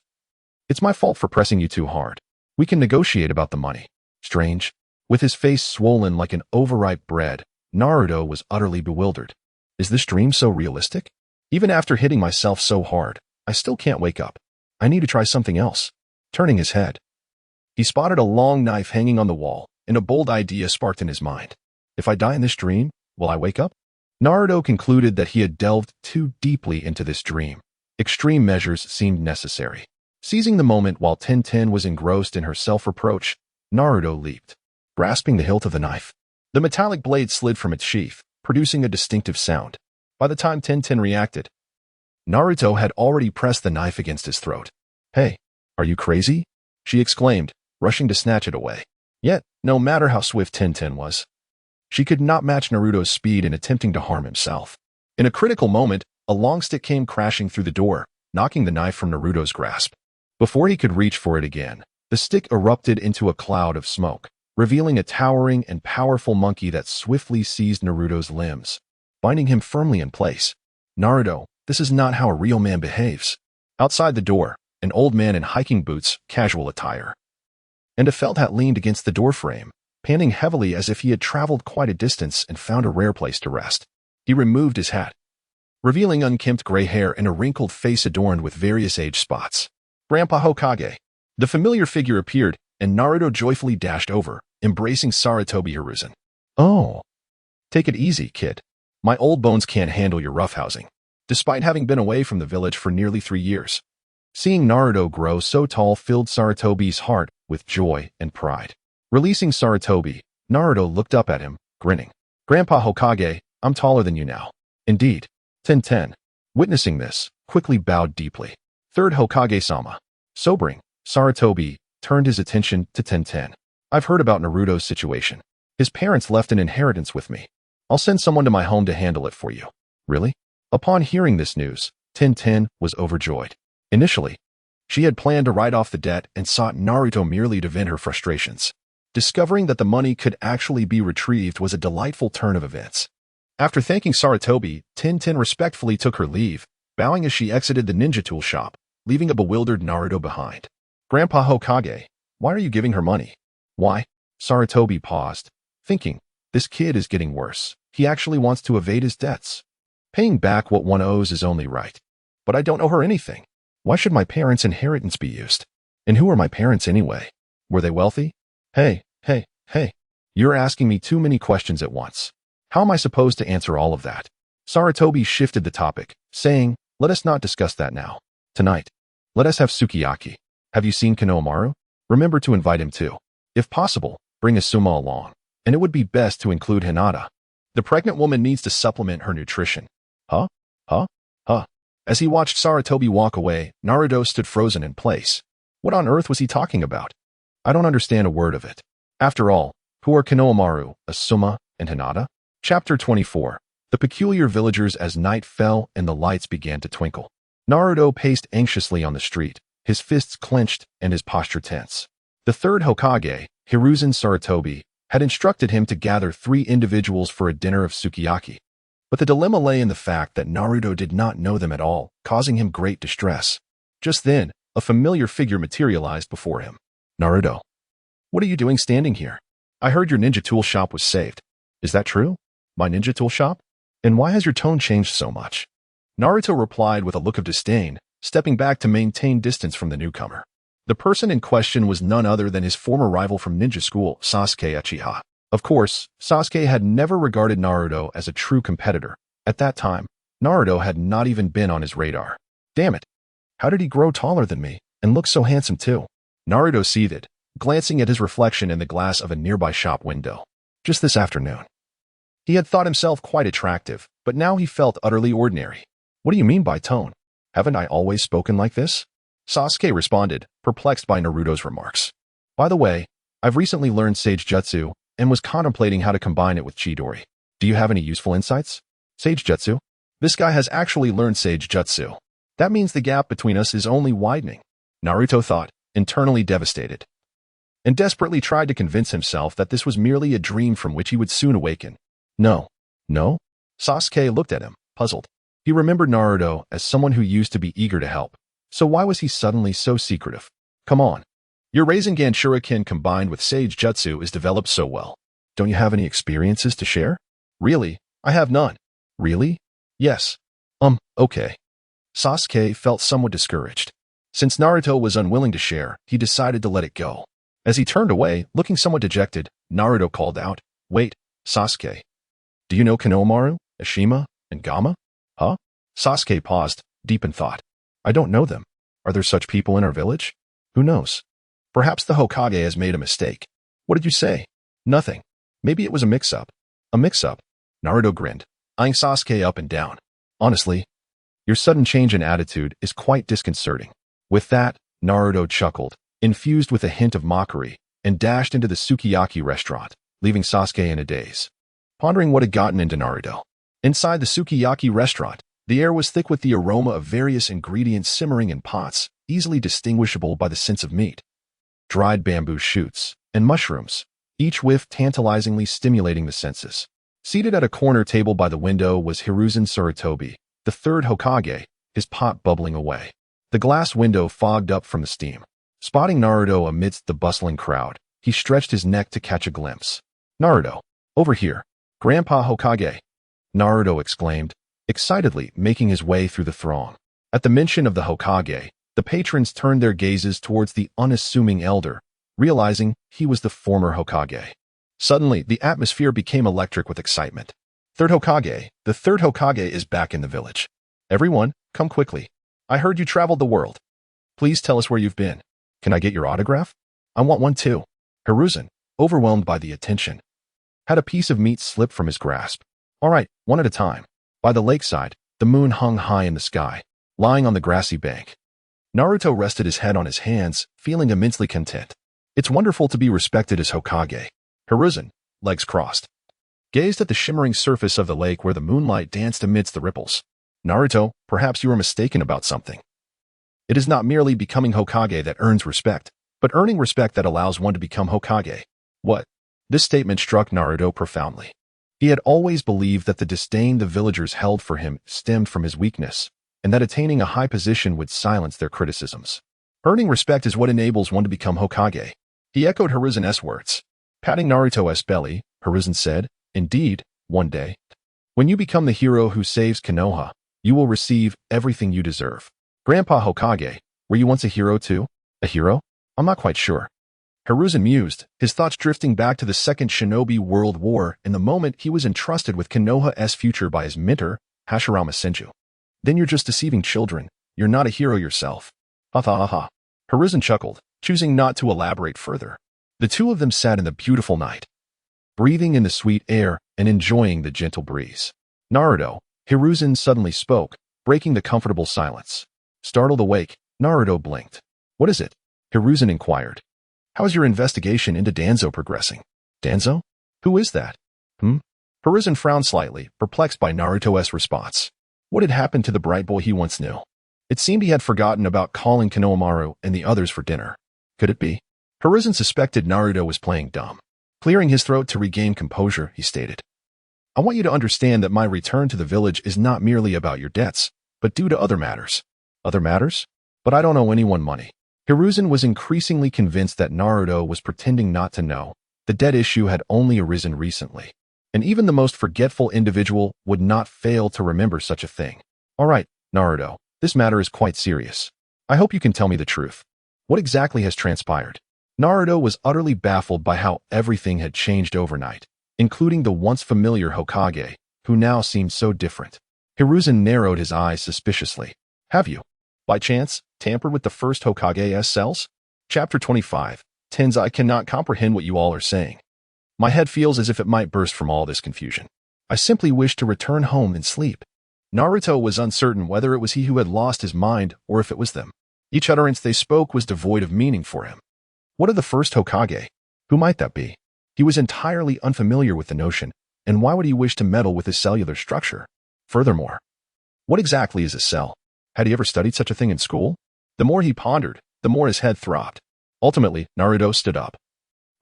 It's my fault for pressing you too hard. We can negotiate about the money." Strange. With his face swollen like an overripe bread, Naruto was utterly bewildered. Is this dream so realistic? Even after hitting myself so hard, I still can't wake up. I need to try something else. Turning his head, he spotted a long knife hanging on the wall, and a bold idea sparked in his mind. If I die in this dream, will I wake up? Naruto concluded that he had delved too deeply into this dream. Extreme measures seemed necessary. Seizing the moment while Tenten was engrossed in her self-reproach, Naruto leaped, grasping the hilt of the knife. The metallic blade slid from its sheath, producing a distinctive sound. By the time Tenten reacted, Naruto had already pressed the knife against his throat. "Hey, are you crazy?" she exclaimed, rushing to snatch it away. Yet, no matter how swift Tenten was, she could not match Naruto's speed in attempting to harm himself. In a critical moment, a long stick came crashing through the door, knocking the knife from Naruto's grasp. Before he could reach for it again, the stick erupted into a cloud of smoke, revealing a towering and powerful monkey that swiftly seized Naruto's limbs, binding him firmly in place. "Naruto, this is not how a real man behaves." Outside the door, an old man in hiking boots, casual attire, and a felt hat leaned against the doorframe, panting heavily as if he had traveled quite a distance and found a rare place to rest. He removed his hat, revealing unkempt gray hair and a wrinkled face adorned with various age spots. "Grandpa Hokage." The familiar figure appeared, and Naruto joyfully dashed over, embracing Sarutobi Hiruzen. "Oh, take it easy, kid. My old bones can't handle your roughhousing." Despite having been away from the village for nearly 3 years, seeing Naruto grow so tall filled Sarutobi's heart with joy and pride. Releasing Sarutobi, Naruto looked up at him, grinning. "Grandpa Hokage, I'm taller than you now." "Indeed." Tenten, witnessing this, quickly bowed deeply. "Third Hokage-sama." Sobering, Sarutobi turned his attention to Tenten. "I've heard about Naruto's situation. His parents left an inheritance with me. I'll send someone to my home to handle it for you." "Really?" Upon hearing this news, Tenten was overjoyed. Initially, she had planned to write off the debt and sought Naruto merely to vent her frustrations. Discovering that the money could actually be retrieved was a delightful turn of events. After thanking Sarutobi, Tenten respectfully took her leave, bowing as she exited the ninja tool shop, leaving a bewildered Naruto behind. "Grandpa Hokage, why are you giving her money?" "Why?" Sarutobi paused, thinking, this kid is getting worse. He actually wants to evade his debts. Paying back what one owes is only right. But I don't owe her anything. Why should my parents' inheritance be used? And who are my parents anyway? Were they wealthy? Hey. You're asking me too many questions at once. How am I supposed to answer all of that? Sarutobi shifted the topic, saying, let us not discuss that now. Tonight, let us have sukiyaki. Have you seen Konohamaru? Remember to invite him too. If possible, bring Asuma along. And it would be best to include Hinata. The pregnant woman needs to supplement her nutrition. Huh? Huh? Huh? As he watched Sarutobi walk away, Naruto stood frozen in place. What on earth was he talking about? I don't understand a word of it. After all, who are Konohamaru, Asuma, and Hinata? Chapter 24. The peculiar villagers. As night fell and the lights began to twinkle, Naruto paced anxiously on the street, his fists clenched and his posture tense. The third Hokage, Hiruzen Sarutobi, had instructed him to gather 3 individuals for a dinner of sukiyaki. But the dilemma lay in the fact that Naruto did not know them at all, causing him great distress. Just then, a familiar figure materialized before him. Naruto. What are you doing standing here? I heard your ninja tool shop was saved. Is that true? My ninja tool shop? And why has your tone changed so much? Naruto replied with a look of disdain, stepping back to maintain distance from the newcomer. The person in question was none other than his former rival from ninja school, Sasuke Uchiha. Of course, Sasuke had never regarded Naruto as a true competitor. At that time, Naruto had not even been on his radar. Damn it! How did he grow taller than me, and look so handsome too? Naruto seethed, glancing at his reflection in the glass of a nearby shop window. Just this afternoon. He had thought himself quite attractive, but now he felt utterly ordinary. What do you mean by tone? Haven't I always spoken like this? Sasuke responded, perplexed by Naruto's remarks. By the way, I've recently learned Sage Jutsu and was contemplating how to combine it with Chidori. Do you have any useful insights? Sage Jutsu? This guy has actually learned Sage Jutsu. That means the gap between us is only widening. Naruto thought, internally devastated, and desperately tried to convince himself that this was merely a dream from which he would soon awaken. No. Sasuke looked at him, puzzled. He remembered Naruto as someone who used to be eager to help. So why was he suddenly so secretive? Come on. Your Rasengan Shuriken combined with Sage Jutsu is developed so well. Don't you have any experiences to share? Really? I have none. Really? Yes. Okay. Sasuke felt somewhat discouraged. Since Naruto was unwilling to share, he decided to let it go. As he turned away, looking somewhat dejected, Naruto called out, Wait, Sasuke. Do you know Konohamaru, Ashima, and Gama? Huh? Sasuke paused, deep in thought. I don't know them. Are there such people in our village? Who knows? Perhaps the Hokage has made a mistake. What did you say? Nothing. Maybe it was a mix-up. A mix-up? Naruto grinned, eyeing Sasuke up and down. Honestly, your sudden change in attitude is quite disconcerting. With that, Naruto chuckled, infused with a hint of mockery, and dashed into the sukiyaki restaurant, leaving Sasuke in a daze, pondering what had gotten into Naruto. Inside the sukiyaki restaurant, the air was thick with the aroma of various ingredients simmering in pots, easily distinguishable by the scents of meat, dried bamboo shoots, and mushrooms, each whiff tantalizingly stimulating the senses. Seated at a corner table by the window was Hiruzen Sarutobi, the third Hokage, his pot bubbling away. The glass window fogged up from the steam. Spotting Naruto amidst the bustling crowd, he stretched his neck to catch a glimpse. Naruto, over here. Grandpa Hokage. Naruto exclaimed, excitedly making his way through the throng. At the mention of the Hokage, the patrons turned their gazes towards the unassuming elder, realizing he was the former Hokage. Suddenly, the atmosphere became electric with excitement. Third Hokage, the third Hokage is back in the village. Everyone, come quickly. I heard you traveled the world. Please tell us where you've been. Can I get your autograph? I want one too. Hiruzen, overwhelmed by the attention, had a piece of meat slip from his grasp. All right, one at a time. By the lakeside, the moon hung high in the sky, lying on the grassy bank. Naruto rested his head on his hands, feeling immensely content. It's wonderful to be respected as Hokage. Hiruzen, legs crossed, gazed at the shimmering surface of the lake where the moonlight danced amidst the ripples. Naruto, perhaps you are mistaken about something. It is not merely becoming Hokage that earns respect, but earning respect that allows one to become Hokage. What? This statement struck Naruto profoundly. He had always believed that the disdain the villagers held for him stemmed from his weakness, and that attaining a high position would silence their criticisms. Earning respect is what enables one to become Hokage. He echoed Hiruzen's words. Patting Naruto's belly, Hiruzen said, Indeed, one day, when you become the hero who saves Konoha, you will receive everything you deserve. Grandpa Hokage, were you once a hero too? A hero? I'm not quite sure. Hiruzen mused, his thoughts drifting back to the Second Shinobi World War and the moment he was entrusted with Konoha's future by his mentor, Hashirama Senju. Then you're just deceiving children. You're not a hero yourself. Ha ha ha ha. Hiruzen chuckled, choosing not to elaborate further. The two of them sat in the beautiful night, breathing in the sweet air and enjoying the gentle breeze. Naruto, Hiruzen suddenly spoke, breaking the comfortable silence. Startled awake, Naruto blinked. What is it? Hiruzen inquired. How is your investigation into Danzo progressing? Danzo? Who is that? Hiruzen frowned slightly, perplexed by Naruto's response. What had happened to the bright boy he once knew? It seemed he had forgotten about calling Konohamaru and the others for dinner. Could it be? Hiruzen suspected Naruto was playing dumb. Clearing his throat to regain composure, he stated, I want you to understand that my return to the village is not merely about your debts, but due to other matters. Other matters? But I don't owe anyone money. Hiruzen was increasingly convinced that Naruto was pretending not to know. The debt issue had only arisen recently, and even the most forgetful individual would not fail to remember such a thing. All right, Naruto, this matter is quite serious. I hope you can tell me the truth. What exactly has transpired? Naruto was utterly baffled by how everything had changed overnight, including the once familiar Hokage, who now seemed so different. Hiruzen narrowed his eyes suspiciously. Have you, by chance, tampered with the first Hokage's cells? Chapter 25. Tens, I cannot comprehend what you all are saying. My head feels as if it might burst from all this confusion. I simply wish to return home and sleep. Naruto was uncertain whether it was he who had lost his mind or if it was them. Each utterance they spoke was devoid of meaning for him. What of the first Hokage? Who might that be? He was entirely unfamiliar with the notion, and why would he wish to meddle with his cellular structure? Furthermore, what exactly is a cell? Had he ever studied such a thing in school? The more he pondered, the more his head throbbed. Ultimately, Naruto stood up,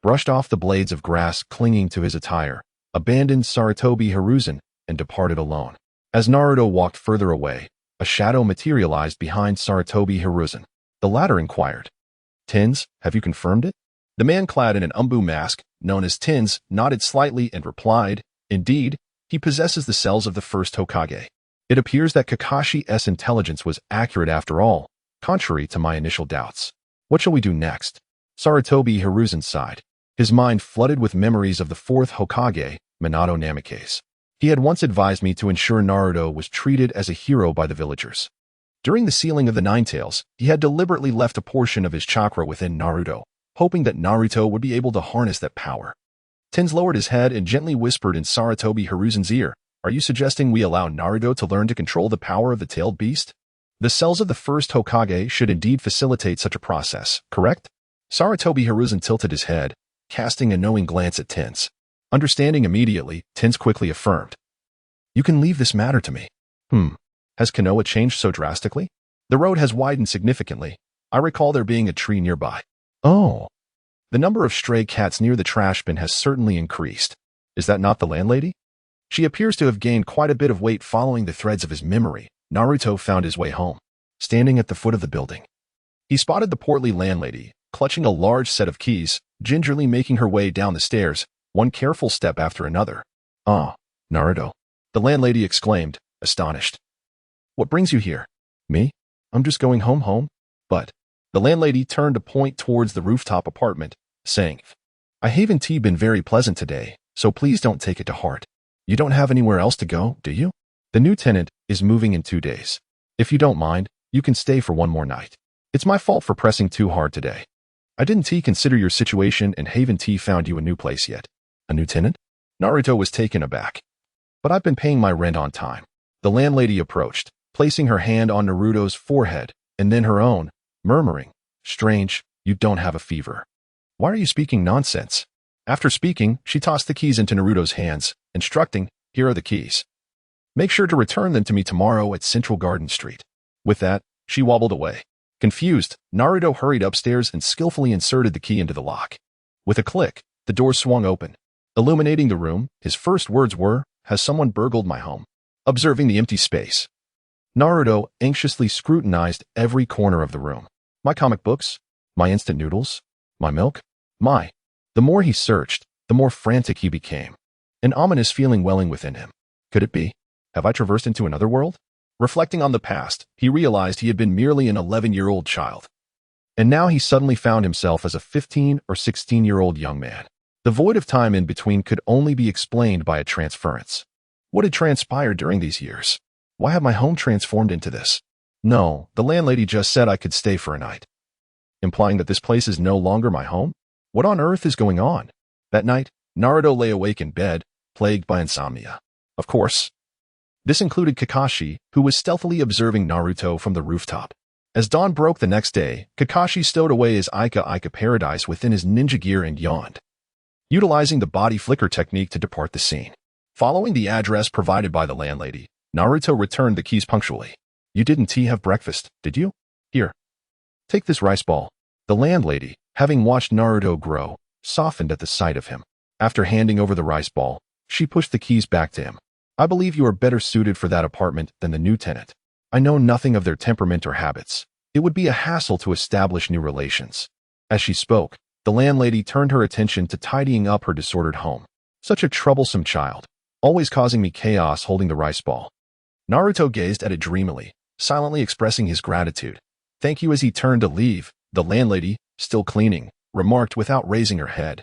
brushed off the blades of grass clinging to his attire, abandoned Sarutobi Hiruzen, and departed alone. As Naruto walked further away, a shadow materialized behind Sarutobi Hiruzen. The latter inquired, Tens, have you confirmed it? The man clad in an umbu mask, known as Tens, nodded slightly and replied, Indeed, he possesses the cells of the first Hokage. It appears that Kakashi's intelligence was accurate after all, contrary to my initial doubts. What shall we do next? Sarutobi Hiruzen sighed. His mind flooded with memories of the fourth Hokage, Minato Namikaze. He had once advised me to ensure Naruto was treated as a hero by the villagers. During the sealing of the Nine Tails, he had deliberately left a portion of his chakra within Naruto, hoping that Naruto would be able to harness that power. Tens lowered his head and gently whispered in Sarutobi Hiruzen's ear, Are you suggesting we allow Naruto to learn to control the power of the tailed beast? The cells of the first Hokage should indeed facilitate such a process, correct? Sarutobi Hiruzen tilted his head, casting a knowing glance at Tens. Understanding immediately, Tens quickly affirmed, You can leave this matter to me. Has Konoha changed so drastically? The road has widened significantly. I recall there being a tree nearby. Oh. The number of stray cats near the trash bin has certainly increased. Is that not the landlady? She appears to have gained quite a bit of weight following the threads of his memory. Naruto found his way home, standing at the foot of the building. He spotted the portly landlady, clutching a large set of keys, gingerly making her way down the stairs, one careful step after another. Ah, Naruto, the landlady exclaimed, astonished. What brings you here? Me? I'm just going home. But the landlady turned to point towards the rooftop apartment, saying, I haven't been very pleasant today, so please don't take it to heart. You don't have anywhere else to go, do you? The new tenant is moving in 2 days. If you don't mind, you can stay for one more night. It's my fault for pressing too hard today. I didn't consider your situation and haven't found you a new place yet. A new tenant? Naruto was taken aback. But I've been paying my rent on time. The landlady approached, placing her hand on Naruto's forehead and then her own, murmuring, Strange, you don't have a fever. Why are you speaking nonsense? After speaking, she tossed the keys into Naruto's hands, instructing, Here are the keys. Make sure to return them to me tomorrow at Central Garden Street. With that, she wobbled away. Confused, Naruto hurried upstairs and skillfully inserted the key into the lock. With a click, the door swung open. Illuminating the room, his first words were, Has someone burgled my home? Observing the empty space, Naruto anxiously scrutinized every corner of the room. My comic books? My instant noodles? My milk? The more he searched, the more frantic he became. An ominous feeling welling within him. Could it be? Have I traversed into another world? Reflecting on the past, he realized he had been merely an 11-year-old child. And now he suddenly found himself as a 15 or 16-year-old young man. The void of time in between could only be explained by a transference. What had transpired during these years? Why had my home transformed into this? No, the landlady just said I could stay for a night. Implying that this place is no longer my home? What on earth is going on? That night, Naruto lay awake in bed, plagued by insomnia. Of course, this included Kakashi, who was stealthily observing Naruto from the rooftop. As dawn broke the next day, Kakashi stowed away his Ika paradise within his ninja gear and yawned, utilizing the body flicker technique to depart the scene. Following the address provided by the landlady, Naruto returned the keys punctually. You didn't have breakfast, did you? Here. Take this rice ball. The landlady, having watched Naruto grow, softened at the sight of him. After handing over the rice ball, she pushed the keys back to him. I believe you are better suited for that apartment than the new tenant. I know nothing of their temperament or habits. It would be a hassle to establish new relations. As she spoke, the landlady turned her attention to tidying up her disordered home. Such a troublesome child, always causing me chaos holding the rice ball. Naruto gazed at it dreamily, silently expressing his gratitude. Thank you. As he turned to leave, the landlady, still cleaning, remarked without raising her head.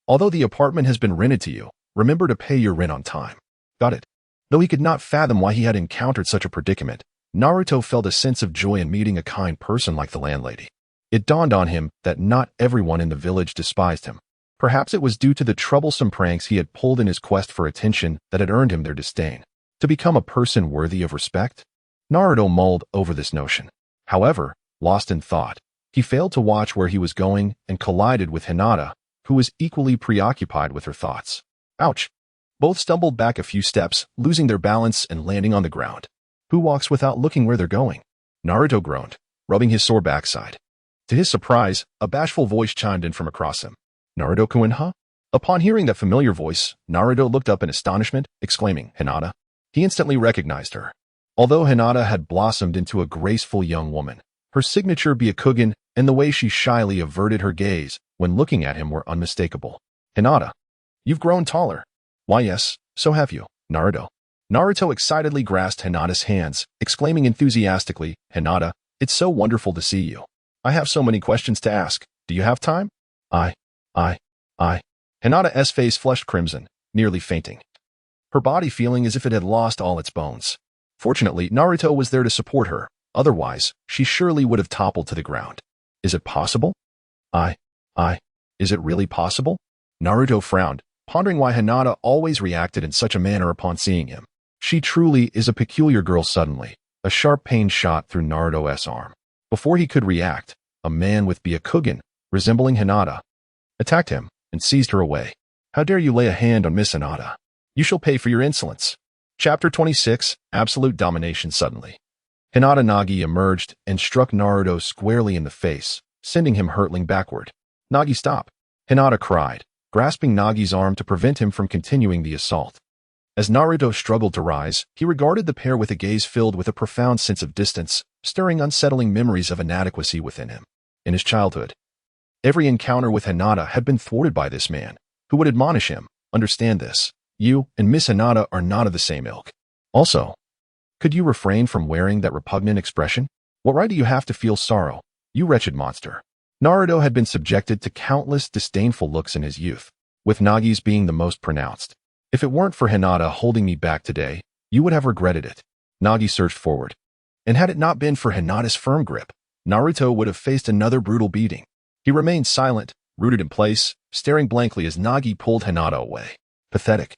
Although the apartment has been rented to you, remember to pay your rent on time. Got it. Though he could not fathom why he had encountered such a predicament, Naruto felt a sense of joy in meeting a kind person like the landlady. It dawned on him that not everyone in the village despised him. Perhaps it was due to the troublesome pranks he had pulled in his quest for attention that had earned him their disdain. To become a person worthy of respect? Naruto mulled over this notion. However, lost in thought, he failed to watch where he was going and collided with Hinata, who was equally preoccupied with her thoughts. Ouch! Both stumbled back a few steps, losing their balance and landing on the ground. Who walks without looking where they're going? Naruto groaned, rubbing his sore backside. To his surprise, a bashful voice chimed in from across him. Naruto-kun, huh? Upon hearing that familiar voice, Naruto looked up in astonishment, exclaiming, Hinata. He instantly recognized her. Although Hinata had blossomed into a graceful young woman, her signature Byakugan and the way she shyly averted her gaze when looking at him were unmistakable. Hinata, you've grown taller. Why yes, so have you, Naruto. Naruto excitedly grasped Hinata's hands, exclaiming enthusiastically, Hinata, it's so wonderful to see you. I have so many questions to ask. Do you have time? I. Hinata's face flushed crimson, nearly fainting. Her body feeling as if it had lost all its bones. Fortunately, Naruto was there to support her. Otherwise, she surely would have toppled to the ground. Is it possible? Is it really possible? Naruto frowned, pondering why Hinata always reacted in such a manner upon seeing him. She truly is a peculiar girl. Suddenly, a sharp pain shot through Naruto's arm. Before he could react, a man with Byakugan, resembling Hinata, attacked him and seized her away. How dare you lay a hand on Miss Hinata? You shall pay for your insolence. Chapter 26, Absolute Domination. Suddenly, Hinata Nagi emerged and struck Naruto squarely in the face, sending him hurtling backward. Nagi, stop! Hinata cried, grasping Nagi's arm to prevent him from continuing the assault. As Naruto struggled to rise, he regarded the pair with a gaze filled with a profound sense of distance, stirring unsettling memories of inadequacy within him. In his childhood, every encounter with Hinata had been thwarted by this man, who would admonish him, understand this. You and Miss Hinata are not of the same ilk. Also, could you refrain from wearing that repugnant expression? What right do you have to feel sorrow, you wretched monster? Naruto had been subjected to countless disdainful looks in his youth, with Nagi's being the most pronounced. If it weren't for Hinata holding me back today, you would have regretted it. Nagi surged forward. And had it not been for Hinata's firm grip, Naruto would have faced another brutal beating. He remained silent, rooted in place, staring blankly as Nagi pulled Hinata away. Pathetic.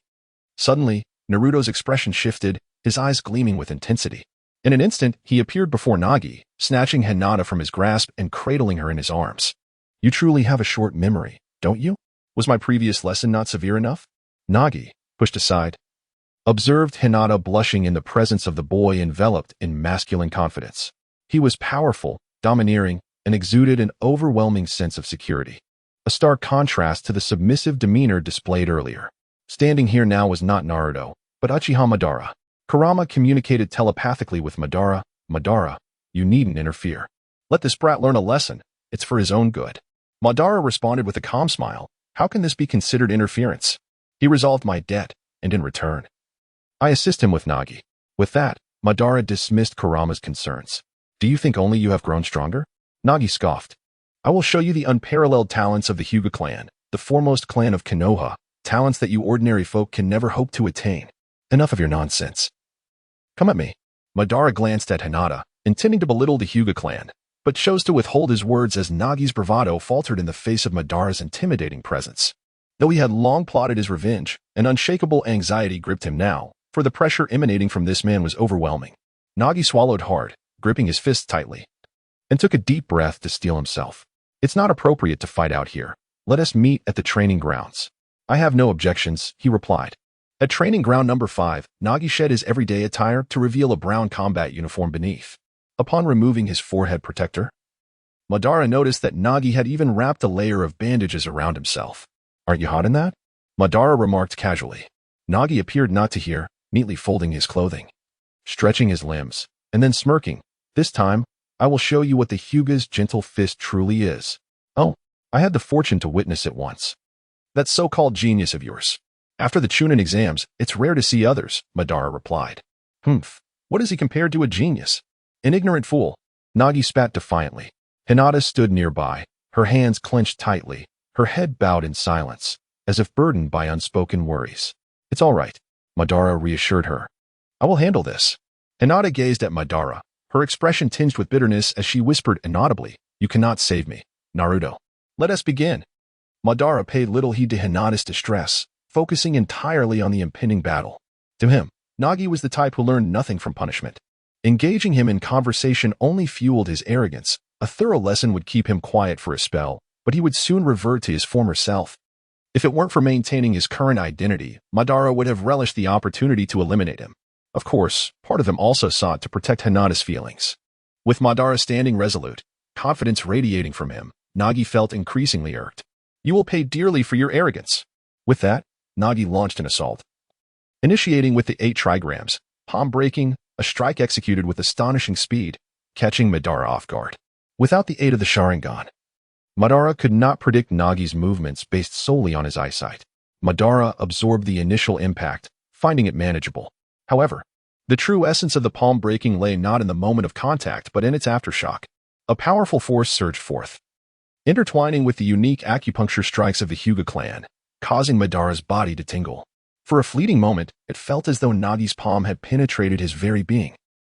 Suddenly, Naruto's expression shifted, his eyes gleaming with intensity. In an instant, he appeared before Nagi, snatching Hinata from his grasp and cradling her in his arms. You truly have a short memory, don't you? Was my previous lesson not severe enough? Nagi, pushed aside, observed Hinata blushing in the presence of the boy enveloped in masculine confidence. He was powerful, domineering, and exuded an overwhelming sense of security. A stark contrast to the submissive demeanor displayed earlier. Standing here now was not Naruto, but Uchiha Madara. Kurama communicated telepathically with Madara. Madara, you needn't interfere. Let this brat learn a lesson. It's for his own good. Madara responded with a calm smile. How can this be considered interference? He resolved my debt, and in return, I assist him with Nagi. With that, Madara dismissed Kurama's concerns. Do you think only you have grown stronger? Nagi scoffed. I will show you the unparalleled talents of the Hyuga clan, the foremost clan of Konoha, talents that you ordinary folk can never hope to attain. Enough of your nonsense. Come at me. Madara glanced at Hinata, intending to belittle the Hyuga clan, but chose to withhold his words as Nagi's bravado faltered in the face of Madara's intimidating presence. Though he had long plotted his revenge, an unshakable anxiety gripped him now, for the pressure emanating from this man was overwhelming. Nagi swallowed hard, gripping his fists tightly, and took a deep breath to steel himself. It's not appropriate to fight out here. Let us meet at the training grounds. I have no objections, he replied. At training ground number 5, Nagi shed his everyday attire to reveal a brown combat uniform beneath. Upon removing his forehead protector, Madara noticed that Nagi had even wrapped a layer of bandages around himself. Aren't you hot in that? Madara remarked casually. Nagi appeared not to hear, neatly folding his clothing, stretching his limbs, and then smirking. This time, I will show you what the Hyuga's gentle fist truly is. Oh, I had the fortune to witness it once. That so-called genius of yours. After the Chunin exams, it's rare to see others, Madara replied. Humph, what is he compared to a genius? An ignorant fool. Nagi spat defiantly. Hinata stood nearby, her hands clenched tightly, her head bowed in silence, as if burdened by unspoken worries. It's all right, Madara reassured her. I will handle this. Hinata gazed at Madara, her expression tinged with bitterness as she whispered inaudibly, You cannot save me, Naruto. Let us begin. Madara paid little heed to Hinata's distress, focusing entirely on the impending battle. To him, Nagi was the type who learned nothing from punishment. Engaging him in conversation only fueled his arrogance. A thorough lesson would keep him quiet for a spell, but he would soon revert to his former self. If it weren't for maintaining his current identity, Madara would have relished the opportunity to eliminate him. Of course, part of him also sought to protect Hinata's feelings. With Madara standing resolute, confidence radiating from him, Nagi felt increasingly irked. You will pay dearly for your arrogance. With that, Nagi launched an assault. Initiating with the 8 trigrams, palm breaking, a strike executed with astonishing speed, catching Madara off guard. Without the aid of the Sharingan, Madara could not predict Nagi's movements based solely on his eyesight. Madara absorbed the initial impact, finding it manageable. However, the true essence of the palm breaking lay not in the moment of contact but in its aftershock. A powerful force surged forth, intertwining with the unique acupuncture strikes of the Hyuga clan, causing Madara's body to tingle. For a fleeting moment, it felt as though Nagi's palm had penetrated his very being.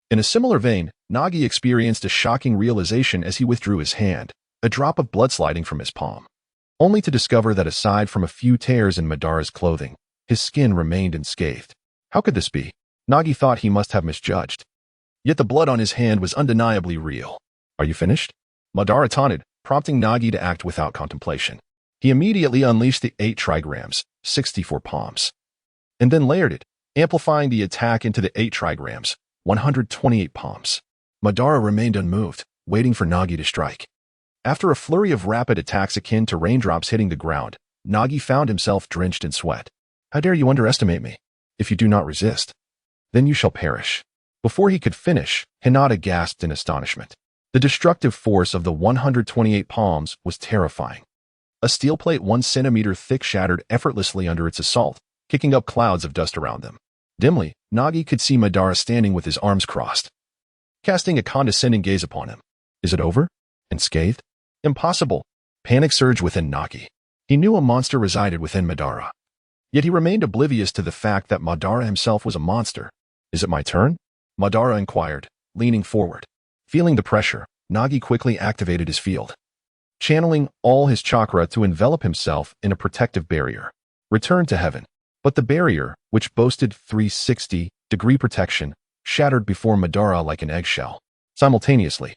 In a similar vein, Nagi experienced a shocking realization as he withdrew his hand, a drop of blood sliding from his palm, only to discover that aside from a few tears in Madara's clothing, his skin remained unscathed. How could this be? Nagi thought he must have misjudged. Yet the blood on his hand was undeniably real. Are you finished? Madara taunted, prompting Nagi to act without contemplation. He immediately unleashed the 8 trigrams, 64 palms, and then layered it, amplifying the attack into the 8 trigrams, 128 palms. Madara remained unmoved, waiting for Nagi to strike. After a flurry of rapid attacks akin to raindrops hitting the ground, Nagi found himself drenched in sweat. How dare you underestimate me? If you do not resist, then you shall perish. Before he could finish, Hinata gasped in astonishment. The destructive force of the 128 palms was terrifying. A steel plate 1 centimeter thick shattered effortlessly under its assault, kicking up clouds of dust around them. Dimly, Nagi could see Madara standing with his arms crossed, casting a condescending gaze upon him. Is it over? Unscathed? Impossible. Panic surged within Nagi. He knew a monster resided within Madara. Yet he remained oblivious to the fact that Madara himself was a monster. Is it my turn? Madara inquired, leaning forward. Feeling the pressure, Nagi quickly activated his field, channeling all his chakra to envelop himself in a protective barrier. Return to heaven. But the barrier, which boasted 360-degree protection, shattered before Madara like an eggshell. Simultaneously,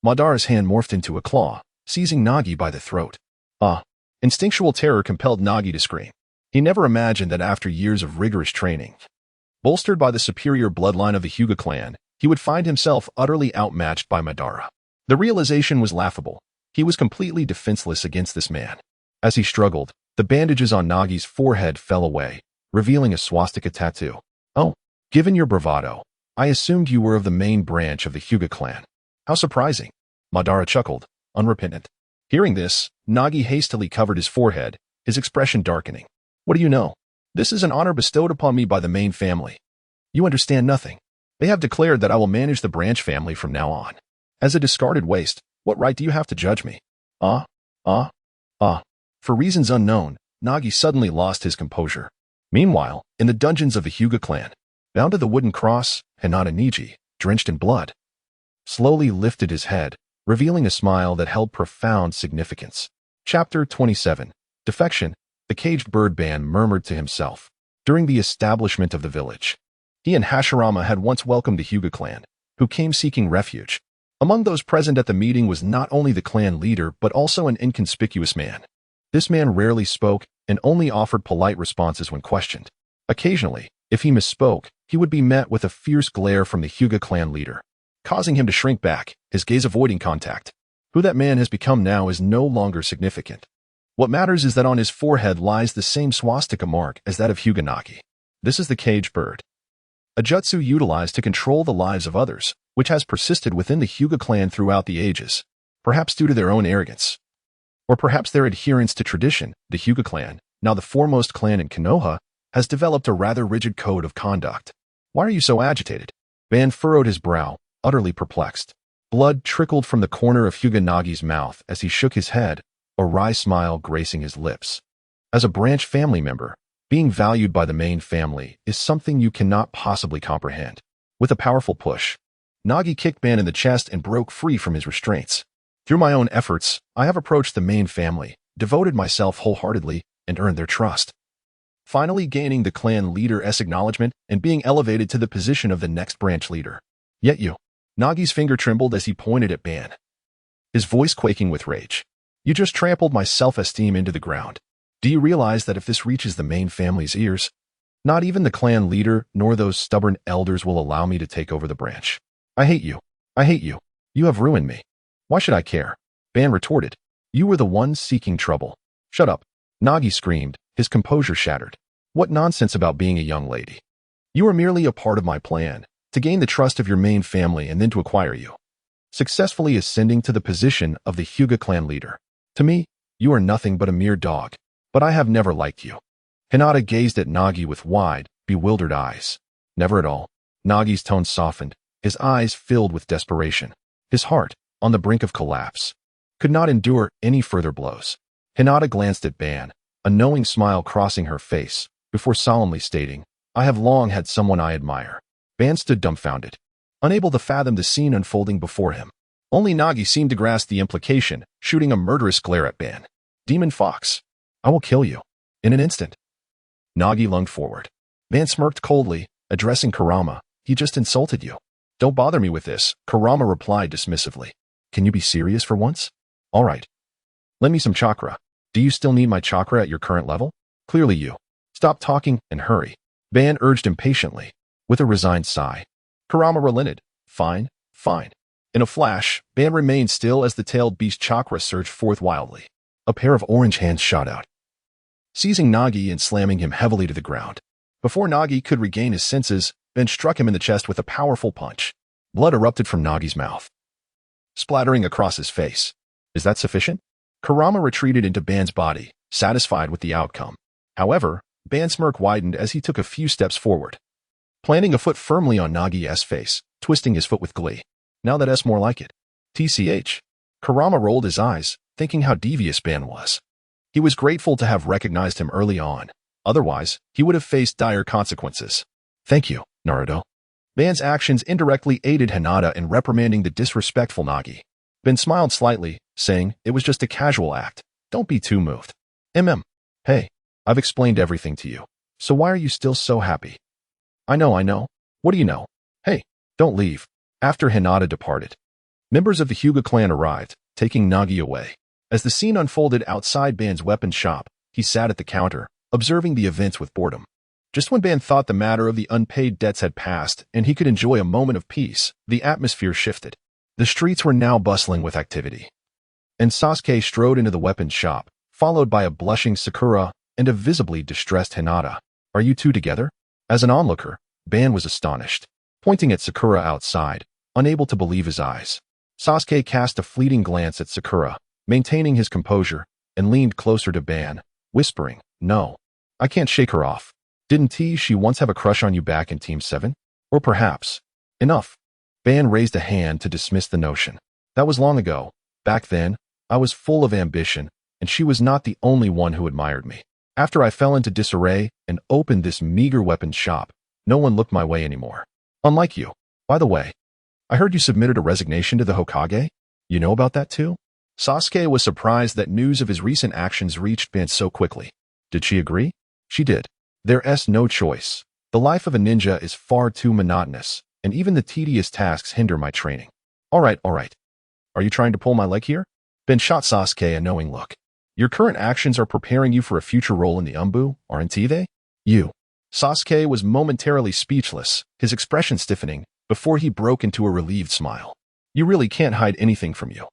Madara's hand morphed into a claw, seizing Nagi by the throat. Instinctual terror compelled Nagi to scream. He never imagined that after years of rigorous training, bolstered by the superior bloodline of the Hyuga clan, he would find himself utterly outmatched by Madara. The realization was laughable. He was completely defenseless against this man. As he struggled, the bandages on Nagi's forehead fell away, revealing a swastika tattoo. Oh, given your bravado, I assumed you were of the main branch of the Hyuga clan. How surprising. Madara chuckled, unrepentant. Hearing this, Nagi hastily covered his forehead, his expression darkening. What do you know? This is an honor bestowed upon me by the main family. You understand nothing. They have declared that I will manage the branch family from now on. As a discarded waste, what right do you have to judge me? For reasons unknown, Nagi suddenly lost his composure. Meanwhile, in the dungeons of the Hyuga clan, bound to the wooden cross, Hinata Niji, drenched in blood, slowly lifted his head, revealing a smile that held profound significance. Chapter 27. Defection. The caged bird Ban murmured to himself. During the establishment of the village, he and Hashirama had once welcomed the Hyuga clan, who came seeking refuge. Among those present at the meeting was not only the clan leader but also an inconspicuous man. This man rarely spoke and only offered polite responses when questioned. Occasionally, if he misspoke, he would be met with a fierce glare from the Hyuga clan leader, causing him to shrink back, his gaze avoiding contact. Who that man has become now is no longer significant. What matters is that on his forehead lies the same swastika mark as that of Hyuga-Nagi. This is the caged bird, a jutsu utilized to control the lives of others, which has persisted within the Hyuga clan throughout the ages, perhaps due to their own arrogance. Or perhaps their adherence to tradition. The Hyuga clan, now the foremost clan in Konoha, has developed a rather rigid code of conduct. Why are you so agitated? Ban furrowed his brow, utterly perplexed. Blood trickled from the corner of Hyuga-Nagi's mouth as he shook his head, a wry smile gracing his lips. As a branch family member, being valued by the main family is something you cannot possibly comprehend. With a powerful push, Nagi kicked Ban in the chest and broke free from his restraints. Through my own efforts, I have approached the main family, devoted myself wholeheartedly, and earned their trust. Finally gaining the clan leader's acknowledgement and being elevated to the position of the next branch leader. Yet you. Nagi's finger trembled as he pointed at Ban, his voice quaking with rage. You just trampled my self-esteem into the ground. Do you realize that if this reaches the main family's ears, not even the clan leader nor those stubborn elders will allow me to take over the branch? I hate you. I hate you. You have ruined me. Why should I care? Ban retorted. You were the one seeking trouble. Shut up. Nagi screamed, his composure shattered. What nonsense about being a young lady. You are merely a part of my plan, to gain the trust of your main family and then to acquire you, successfully ascending to the position of the Hyuga clan leader. To me, you are nothing but a mere dog. But I have never liked you. Hinata gazed at Nagi with wide, bewildered eyes. Never at all. Nagi's tone softened, his eyes filled with desperation. His heart, on the brink of collapse, could not endure any further blows. Hinata glanced at Ban, a knowing smile crossing her face, before solemnly stating, I have long had someone I admire. Ban stood dumbfounded, unable to fathom the scene unfolding before him. Only Nagi seemed to grasp the implication, shooting a murderous glare at Ban. Demon Fox. I will kill you. In an instant. Nagi lunged forward. Ban smirked coldly, addressing Kurama. He just insulted you. Don't bother me with this, Kurama replied dismissively. Can you be serious for once? All right. Lend me some chakra. Do you still need my chakra at your current level? Clearly you. Stop talking and hurry. Ban urged impatiently, with a resigned sigh. Kurama relented. Fine, fine. In a flash, Ban remained still as the tailed beast chakra surged forth wildly. A pair of orange hands shot out, seizing Nagi and slamming him heavily to the ground. Before Nagi could regain his senses, Ben struck him in the chest with a powerful punch. Blood erupted from Nagi's mouth, splattering across his face. Is that sufficient? Kurama retreated into Ban's body, satisfied with the outcome. However, Ban's smirk widened as he took a few steps forward, planting a foot firmly on Nagi's face, twisting his foot with glee. Now that's more like it. TCH. Kurama rolled his eyes, thinking how devious Ban was. He was grateful to have recognized him early on. Otherwise, he would have faced dire consequences. Thank you, Naruto. Ban's actions indirectly aided Hinata in reprimanding the disrespectful Nagi. Ben smiled slightly, saying, it was just a casual act. Don't be too moved. Hey, I've explained everything to you. So why are you still so happy? I know. What do you know? Hey, don't leave. After Hinata departed, members of the Hyuga clan arrived, taking Nagi away. As the scene unfolded outside Ban's weapon shop, he sat at the counter, observing the events with boredom. Just when Ban thought the matter of the unpaid debts had passed and he could enjoy a moment of peace, the atmosphere shifted. The streets were now bustling with activity. And Sasuke strode into the weapon shop, followed by a blushing Sakura and a visibly distressed Hinata. Are you two together? As an onlooker, Ban was astonished, pointing at Sakura outside, unable to believe his eyes. Sasuke cast a fleeting glance at Sakura, maintaining his composure, and leaned closer to Ban, whispering, No, I can't shake her off. Didn't she once have a crush on you back in Team 7? Or perhaps. Enough. Ban raised a hand to dismiss the notion. That was long ago. Back then, I was full of ambition, and she was not the only one who admired me. After I fell into disarray and opened this meager weapons shop, no one looked my way anymore. Unlike you. By the way, I heard you submitted a resignation to the Hokage? You know about that too? Sasuke was surprised that news of his recent actions reached Ban so quickly. Did she agree? She did. There's no choice. The life of a ninja is far too monotonous, and even the tedious tasks hinder my training. All right. Are you trying to pull my leg here? Ben shot Sasuke a knowing look. Your current actions are preparing you for a future role in the Umbu, aren't they? You. Sasuke was momentarily speechless, his expression stiffening, before he broke into a relieved smile. You really can't hide anything from you.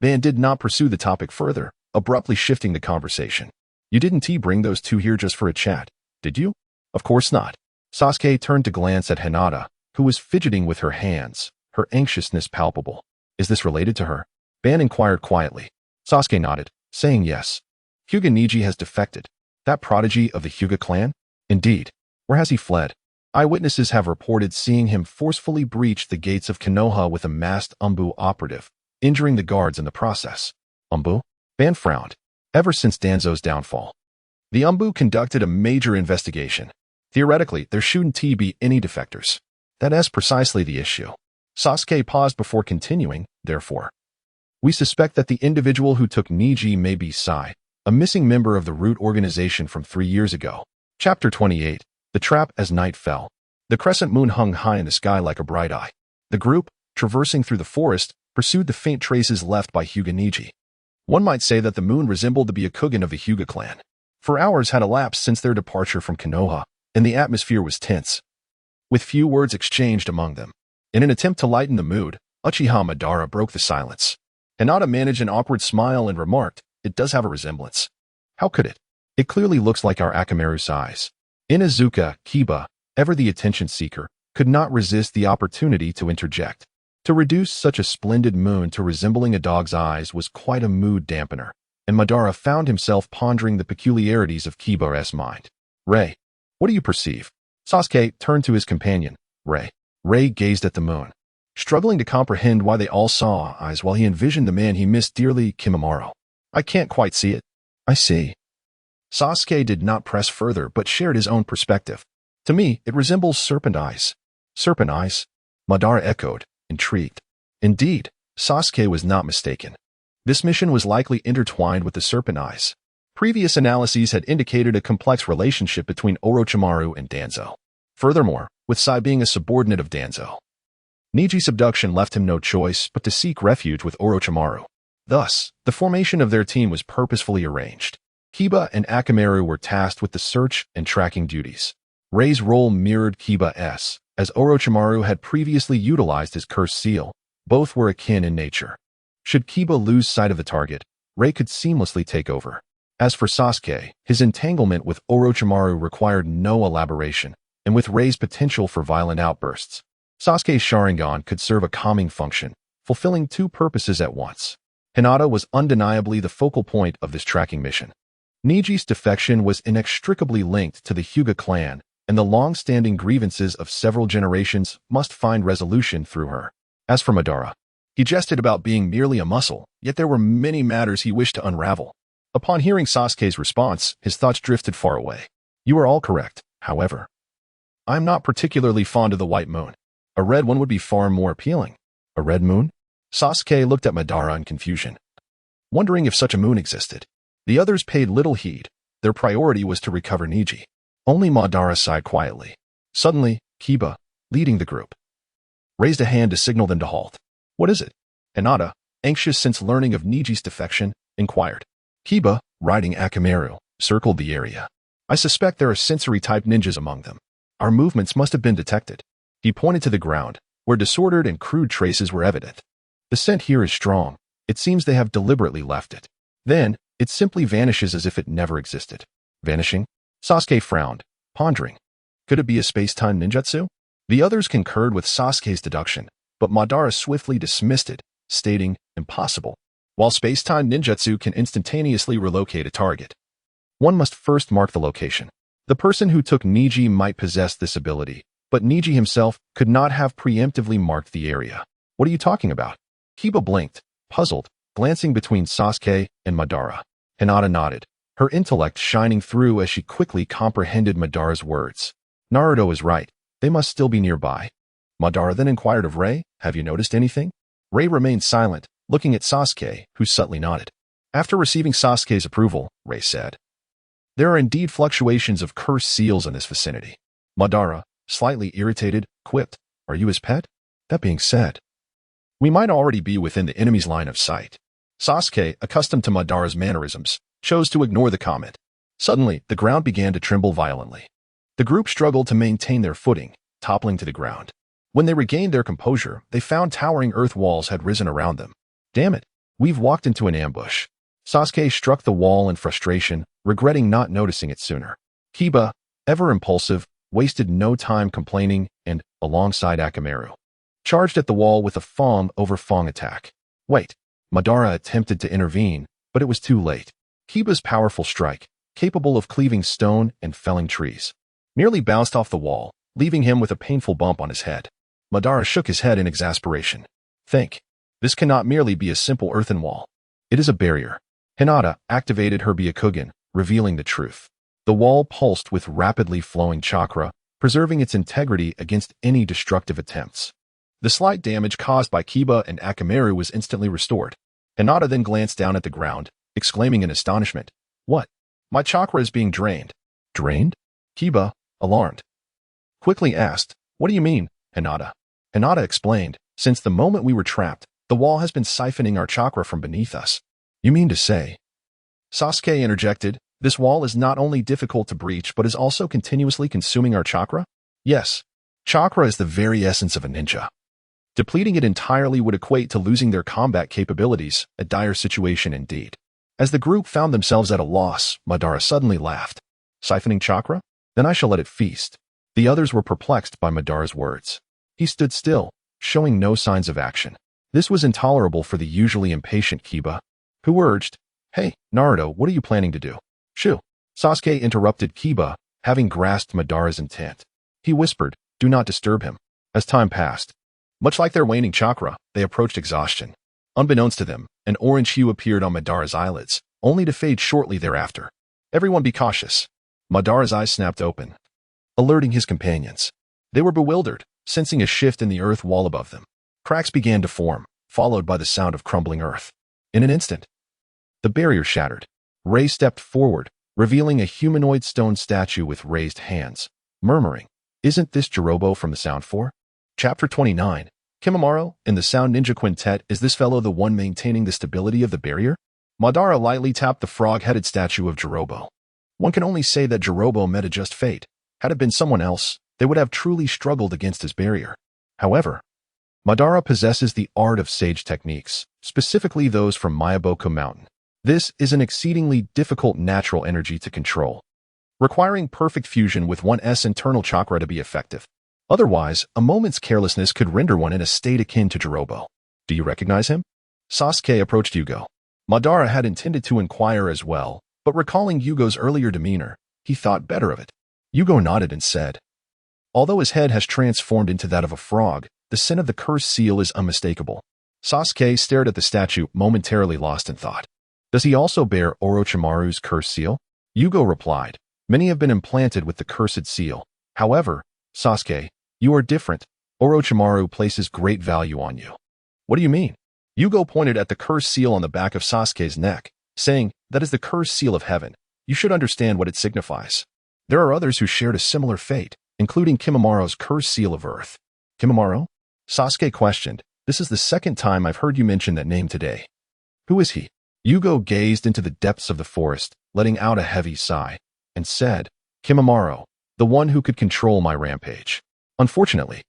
Ben did not pursue the topic further, abruptly shifting the conversation. You didn't bring those two here just for a chat, did you? Of course not. Sasuke turned to glance at Hinata, who was fidgeting with her hands, her anxiousness palpable. Is this related to her? Ben inquired quietly. Sasuke nodded, saying yes. Hyuga Neji has defected. That prodigy of the Hyuga clan? Indeed. Where has he fled? Eyewitnesses have reported seeing him forcefully breach the gates of Konoha with a masked Umbu operative, injuring the guards in the process. Umbu? Ben frowned. Ever since Danzo's downfall, the Umbu conducted a major investigation. Theoretically, there shouldn't be any defectors. That's precisely the issue. Sasuke paused before continuing, therefore. We suspect that the individual who took Neji may be Sai, a missing member of the Root organization from 3 years ago. Chapter 28. The Trap. As night fell, the crescent moon hung high in the sky like a bright eye. The group, traversing through the forest, pursued the faint traces left by Hyuga Neji. One might say that the moon resembled the Byakugan of the Hyuga clan. For hours had elapsed since their departure from Konoha, and the atmosphere was tense, with few words exchanged among them. In an attempt to lighten the mood, Uchiha Madara broke the silence. Hinata managed an awkward smile and remarked, "It does have a resemblance." How could it? It clearly looks like our Akamaru's eyes. Inuzuka, Kiba, ever the attention seeker, could not resist the opportunity to interject. To reduce such a splendid moon to resembling a dog's eyes was quite a mood dampener, and Madara found himself pondering the peculiarities of Kiba's mind. Ray, what do you perceive? Sasuke turned to his companion, Ray. Ray gazed at the moon, struggling to comprehend why they all saw eyes while he envisioned the man he missed dearly, Kimimaro. I can't quite see it. I see. Sasuke did not press further but shared his own perspective. To me, it resembles serpent eyes. Serpent eyes? Madara echoed, intrigued. Indeed, Sasuke was not mistaken. This mission was likely intertwined with the serpent eyes. Previous analyses had indicated a complex relationship between Orochimaru and Danzo. Furthermore, with Sai being a subordinate of Danzo, Neji's abduction left him no choice but to seek refuge with Orochimaru. Thus, the formation of their team was purposefully arranged. Kiba and Akamaru were tasked with the search and tracking duties. Rei's role mirrored Kiba's, as Orochimaru had previously utilized his cursed seal. Both were akin in nature. Should Kiba lose sight of the target, Rei could seamlessly take over. As for Sasuke, his entanglement with Orochimaru required no elaboration, and with Rei's potential for violent outbursts, Sasuke's Sharingan could serve a calming function, fulfilling two purposes at once. Hinata was undeniably the focal point of this tracking mission. Neji's defection was inextricably linked to the Hyuga clan, and the long-standing grievances of several generations must find resolution through her. As for Madara, he jested about being merely a muscle, yet there were many matters he wished to unravel. Upon hearing Sasuke's response, his thoughts drifted far away. You are all correct, however. I'm not particularly fond of the white moon. A red one would be far more appealing. A red moon? Sasuke looked at Madara in confusion, wondering if such a moon existed. The others paid little heed. Their priority was to recover Neji. Only Madara sighed quietly. Suddenly, Kiba, leading the group, raised a hand to signal them to halt. What is it? Hinata, anxious since learning of Neji's defection, inquired. Kiba, riding Akamaru, circled the area. I suspect there are sensory-type ninjas among them. Our movements must have been detected. He pointed to the ground, where disordered and crude traces were evident. The scent here is strong. It seems they have deliberately left it. Then, it simply vanishes as if it never existed. Vanishing? Sasuke frowned, pondering. Could it be a space-time ninjutsu? The others concurred with Sasuke's deduction, but Madara swiftly dismissed it, stating, impossible. While space-time ninjutsu can instantaneously relocate a target, one must first mark the location. The person who took Neji might possess this ability, but Neji himself could not have preemptively marked the area. What are you talking about? Kiba blinked, puzzled, glancing between Sasuke and Madara. Hinata nodded, her intellect shining through as she quickly comprehended Madara's words. Naruto is right. They must still be nearby. Madara then inquired of Rei, have you noticed anything? Rei remained silent, looking at Sasuke, who subtly nodded. After receiving Sasuke's approval, Rei said, There are indeed fluctuations of cursed seals in this vicinity. Madara, slightly irritated, quipped, "Are you his pet?" That being said, we might already be within the enemy's line of sight. Sasuke, accustomed to Madara's mannerisms, chose to ignore the comment. Suddenly, the ground began to tremble violently. The group struggled to maintain their footing, toppling to the ground. When they regained their composure, they found towering earth walls had risen around them. Damn it, we've walked into an ambush. Sasuke struck the wall in frustration, regretting not noticing it sooner. Kiba, ever impulsive, wasted no time complaining and, alongside Akamaru, charged at the wall with a Fong-over-Fong attack. Wait, Madara attempted to intervene, but it was too late. Kiba's powerful strike, capable of cleaving stone and felling trees, nearly bounced off the wall, leaving him with a painful bump on his head. Madara shook his head in exasperation. Think. This cannot merely be a simple earthen wall. It is a barrier. Hinata activated her Byakugan, revealing the truth. The wall pulsed with rapidly flowing chakra, preserving its integrity against any destructive attempts. The slight damage caused by Kiba and Akamaru was instantly restored. Hinata then glanced down at the ground, exclaiming in astonishment, "What? My chakra is being drained." Drained? Kiba, alarmed, quickly asked, "What do you mean, Hinata?" Hinata explained, "Since the moment we were trapped, the wall has been siphoning our chakra from beneath us." "You mean to say?" Sasuke interjected, "This wall is not only difficult to breach but is also continuously consuming our chakra?" "Yes. Chakra is the very essence of a ninja. Depleting it entirely would equate to losing their combat capabilities, a dire situation indeed." As the group found themselves at a loss, Madara suddenly laughed. "Siphoning chakra? Then I shall let it feast." The others were perplexed by Madara's words. He stood still, showing no signs of action. This was intolerable for the usually impatient Kiba, who urged, "Hey, Naruto, what are you planning to do?" "Shoo." Sasuke interrupted Kiba, having grasped Madara's intent. He whispered, "Do not disturb him." As time passed, much like their waning chakra, they approached exhaustion. Unbeknownst to them, an orange hue appeared on Madara's eyelids, only to fade shortly thereafter. "Everyone be cautious." Madara's eyes snapped open, alerting his companions. They were bewildered, sensing a shift in the earth wall above them. Cracks began to form, followed by the sound of crumbling earth. In an instant, the barrier shattered. Ray stepped forward, revealing a humanoid stone statue with raised hands, murmuring, "Isn't this Jirobo from the Sound 4? Chapter 29. Kimimaro, in the Sound Ninja Quintet, is this fellow the one maintaining the stability of the barrier?" Madara lightly tapped the frog-headed statue of Jirobo. One can only say that Jirobo met a just fate. Had it been someone else, they would have truly struggled against his barrier. However, Madara possesses the art of sage techniques, specifically those from Myaboku Mountain. This is an exceedingly difficult natural energy to control, requiring perfect fusion with one's internal chakra to be effective. Otherwise, a moment's carelessness could render one in a state akin to Jirobo. "Do you recognize him?" Sasuke approached Yugo. Madara had intended to inquire as well, but recalling Yugo's earlier demeanor, he thought better of it. Yugo nodded and said, "Although his head has transformed into that of a frog, the scent of the cursed seal is unmistakable." Sasuke stared at the statue, momentarily lost in thought. "Does he also bear Orochimaru's cursed seal?" Yugo replied, "Many have been implanted with the cursed seal. However, Sasuke, you are different. Orochimaru places great value on you." "What do you mean?" Yugo pointed at the cursed seal on the back of Sasuke's neck, saying, "That is the cursed seal of heaven. You should understand what it signifies." There are others who shared a similar fate, including Kimamaro's cursed seal of earth. "Kimimaro?" Sasuke questioned. "This is the second time I've heard you mention that name today. Who is he?" Yugo gazed into the depths of the forest, letting out a heavy sigh, and said, "Kimimaro, the one who could control my rampage. Unfortunately,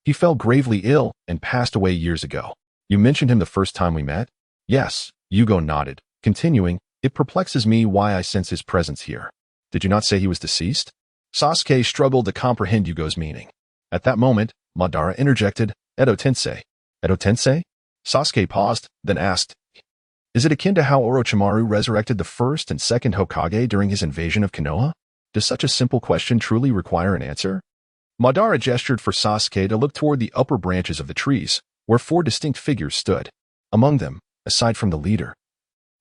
he fell gravely ill and passed away years ago." "You mentioned him the first time we met?" "Yes," Yugo nodded, continuing, "It perplexes me why I sense his presence here." "Did you not say he was deceased?" Sasuke struggled to comprehend Yugo's meaning. At that moment, Madara interjected, "Edo Tensei." "Edo Tensei?" Sasuke paused, then asked, "Is it akin to how Orochimaru resurrected the first and second Hokage during his invasion of Konoha? Does such a simple question truly require an answer?" Madara gestured for Sasuke to look toward the upper branches of the trees, where 4 distinct figures stood. Among them, aside from the leader,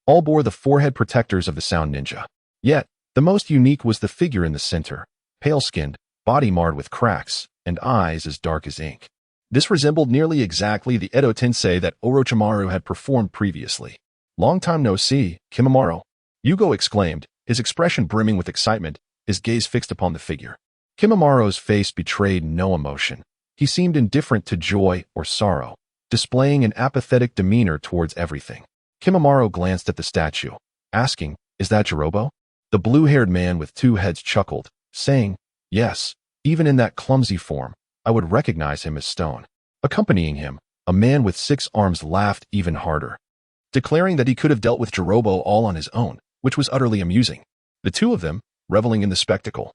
all bore the forehead protectors of the Sound Ninja. Yet, the most unique was the figure in the center, pale-skinned, body marred with cracks, and eyes as dark as ink. This resembled nearly exactly the Edo Tensei that Orochimaru had performed previously. "Long time no see, Kimimaro," Yugo exclaimed, his expression brimming with excitement, his gaze fixed upon the figure. Kimamaro's face betrayed no emotion. He seemed indifferent to joy or sorrow, displaying an apathetic demeanor towards everything. Kimamaro glanced at the statue, asking, "Is that Jirobo?" The blue-haired man with two heads chuckled, saying, "Yes, even in that clumsy form, I would recognize him as stone." Accompanying him, a man with 6 arms laughed even harder, declaring that he could have dealt with Jirobo all on his own, which was utterly amusing. The two of them, reveling in the spectacle,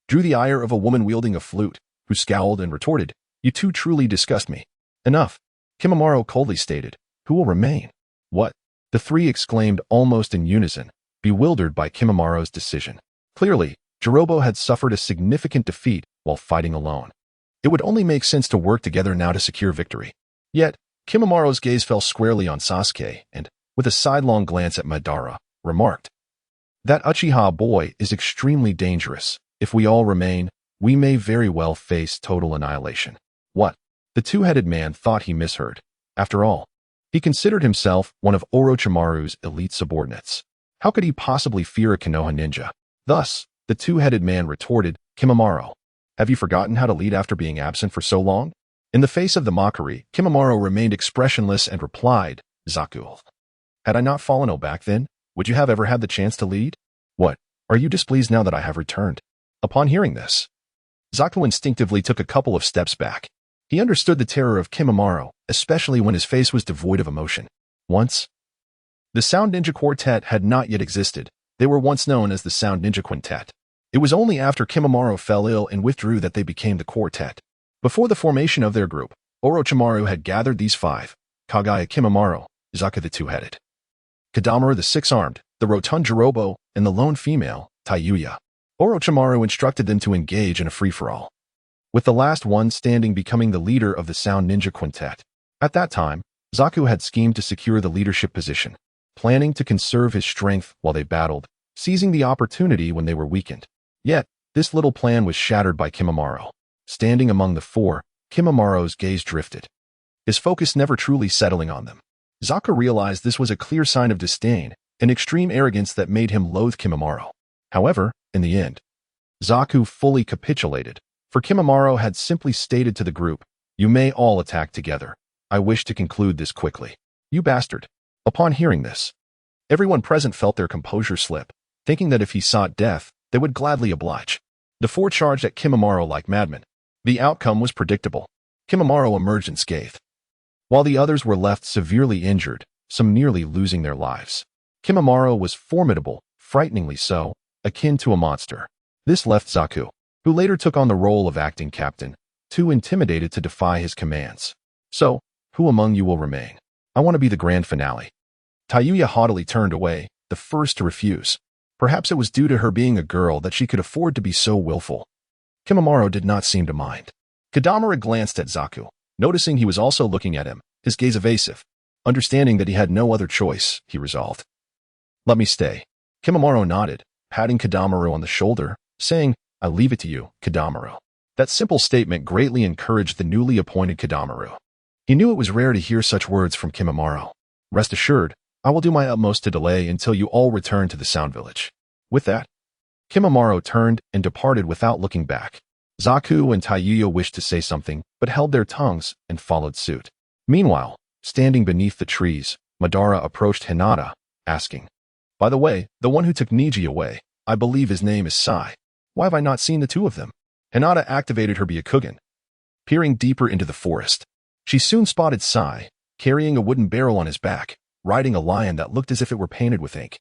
drew the ire of a woman wielding a flute, who scowled and retorted, "You two truly disgust me." "Enough," Kimamaro coldly stated. "Who will remain?" "What?" the three exclaimed almost in unison, bewildered by Kimamaro's decision. Clearly, Jirobo had suffered a significant defeat while fighting alone. It would only make sense to work together now to secure victory. Yet, Kimamaro's gaze fell squarely on Sasuke and, with a sidelong glance at Madara, remarked, "That Uchiha boy is extremely dangerous. If we all remain, we may very well face total annihilation." What? The two-headed man thought he misheard. After all, he considered himself one of Orochimaru's elite subordinates. How could he possibly fear a Konoha ninja? Thus, the two-headed man retorted, "Kimamaro, have you forgotten how to lead after being absent for so long?" In the face of the mockery, Kimamaro remained expressionless and replied, "Zaku, had I not fallen back then, would you have ever had the chance to lead? What, are you displeased now that I have returned?" Upon hearing this, Zaku instinctively took a couple of steps back. He understood the terror of Kimamaro, especially when his face was devoid of emotion. Once, the Sound Ninja Quartet had not yet existed. They were once known as the Sound Ninja Quintet. It was only after Kimamaro fell ill and withdrew that they became the quartet. Before the formation of their group, Orochimaru had gathered these 5, Kagaya Kimamaro, Zaku the two-headed, Kadamura the 6-armed, the rotund Jirobo, and the lone female, Tayuya. Orochimaru instructed them to engage in a free-for-all, with the last one standing becoming the leader of the Sound Ninja Quintet. At that time, Zaku had schemed to secure the leadership position, planning to conserve his strength while they battled, seizing the opportunity when they were weakened. Yet, this little plan was shattered by Kimamaro. Standing among the 4, Kimamaro's gaze drifted, his focus never truly settling on them. Zaku realized this was a clear sign of disdain and extreme arrogance that made him loathe Kimamaro. However, in the end, Zaku fully capitulated, for Kimamaro had simply stated to the group, "You may all attack together. I wish to conclude this quickly." "You bastard." Upon hearing this, everyone present felt their composure slip, thinking that if he sought death, they would gladly oblige. The 4 charged at Kimamaro like madmen. The outcome was predictable. Kimamaro emerged unscathed, while the others were left severely injured, some nearly losing their lives. Kimamaro was formidable, frighteningly so, akin to a monster. This left Zaku, who later took on the role of acting captain, too intimidated to defy his commands. "So, who among you will remain? I want to be the grand finale." Tayuya haughtily turned away, the first to refuse. Perhaps it was due to her being a girl that she could afford to be so willful. Kimamaro did not seem to mind. Kadamura glanced at Zaku, noticing he was also looking at him, his gaze evasive. Understanding that he had no other choice, he resolved, "Let me stay." Kimamaro nodded, patting Kadamura on the shoulder, saying, "I leave it to you, Kadamura." That simple statement greatly encouraged the newly appointed Kadamura. He knew it was rare to hear such words from Kimamaro. "Rest assured, I will do my utmost to delay until you all return to the Sound Village." With that, Kimamaro turned and departed without looking back. Zaku and Tayuya wished to say something, but held their tongues and followed suit. Meanwhile, standing beneath the trees, Madara approached Hinata, asking, "By the way, the one who took Niji away, I believe his name is Sai. Why have I not seen the two of them?" Hinata activated her Byakugan, peering deeper into the forest. She soon spotted Sai, carrying a wooden barrel on his back, riding a lion that looked as if it were painted with ink,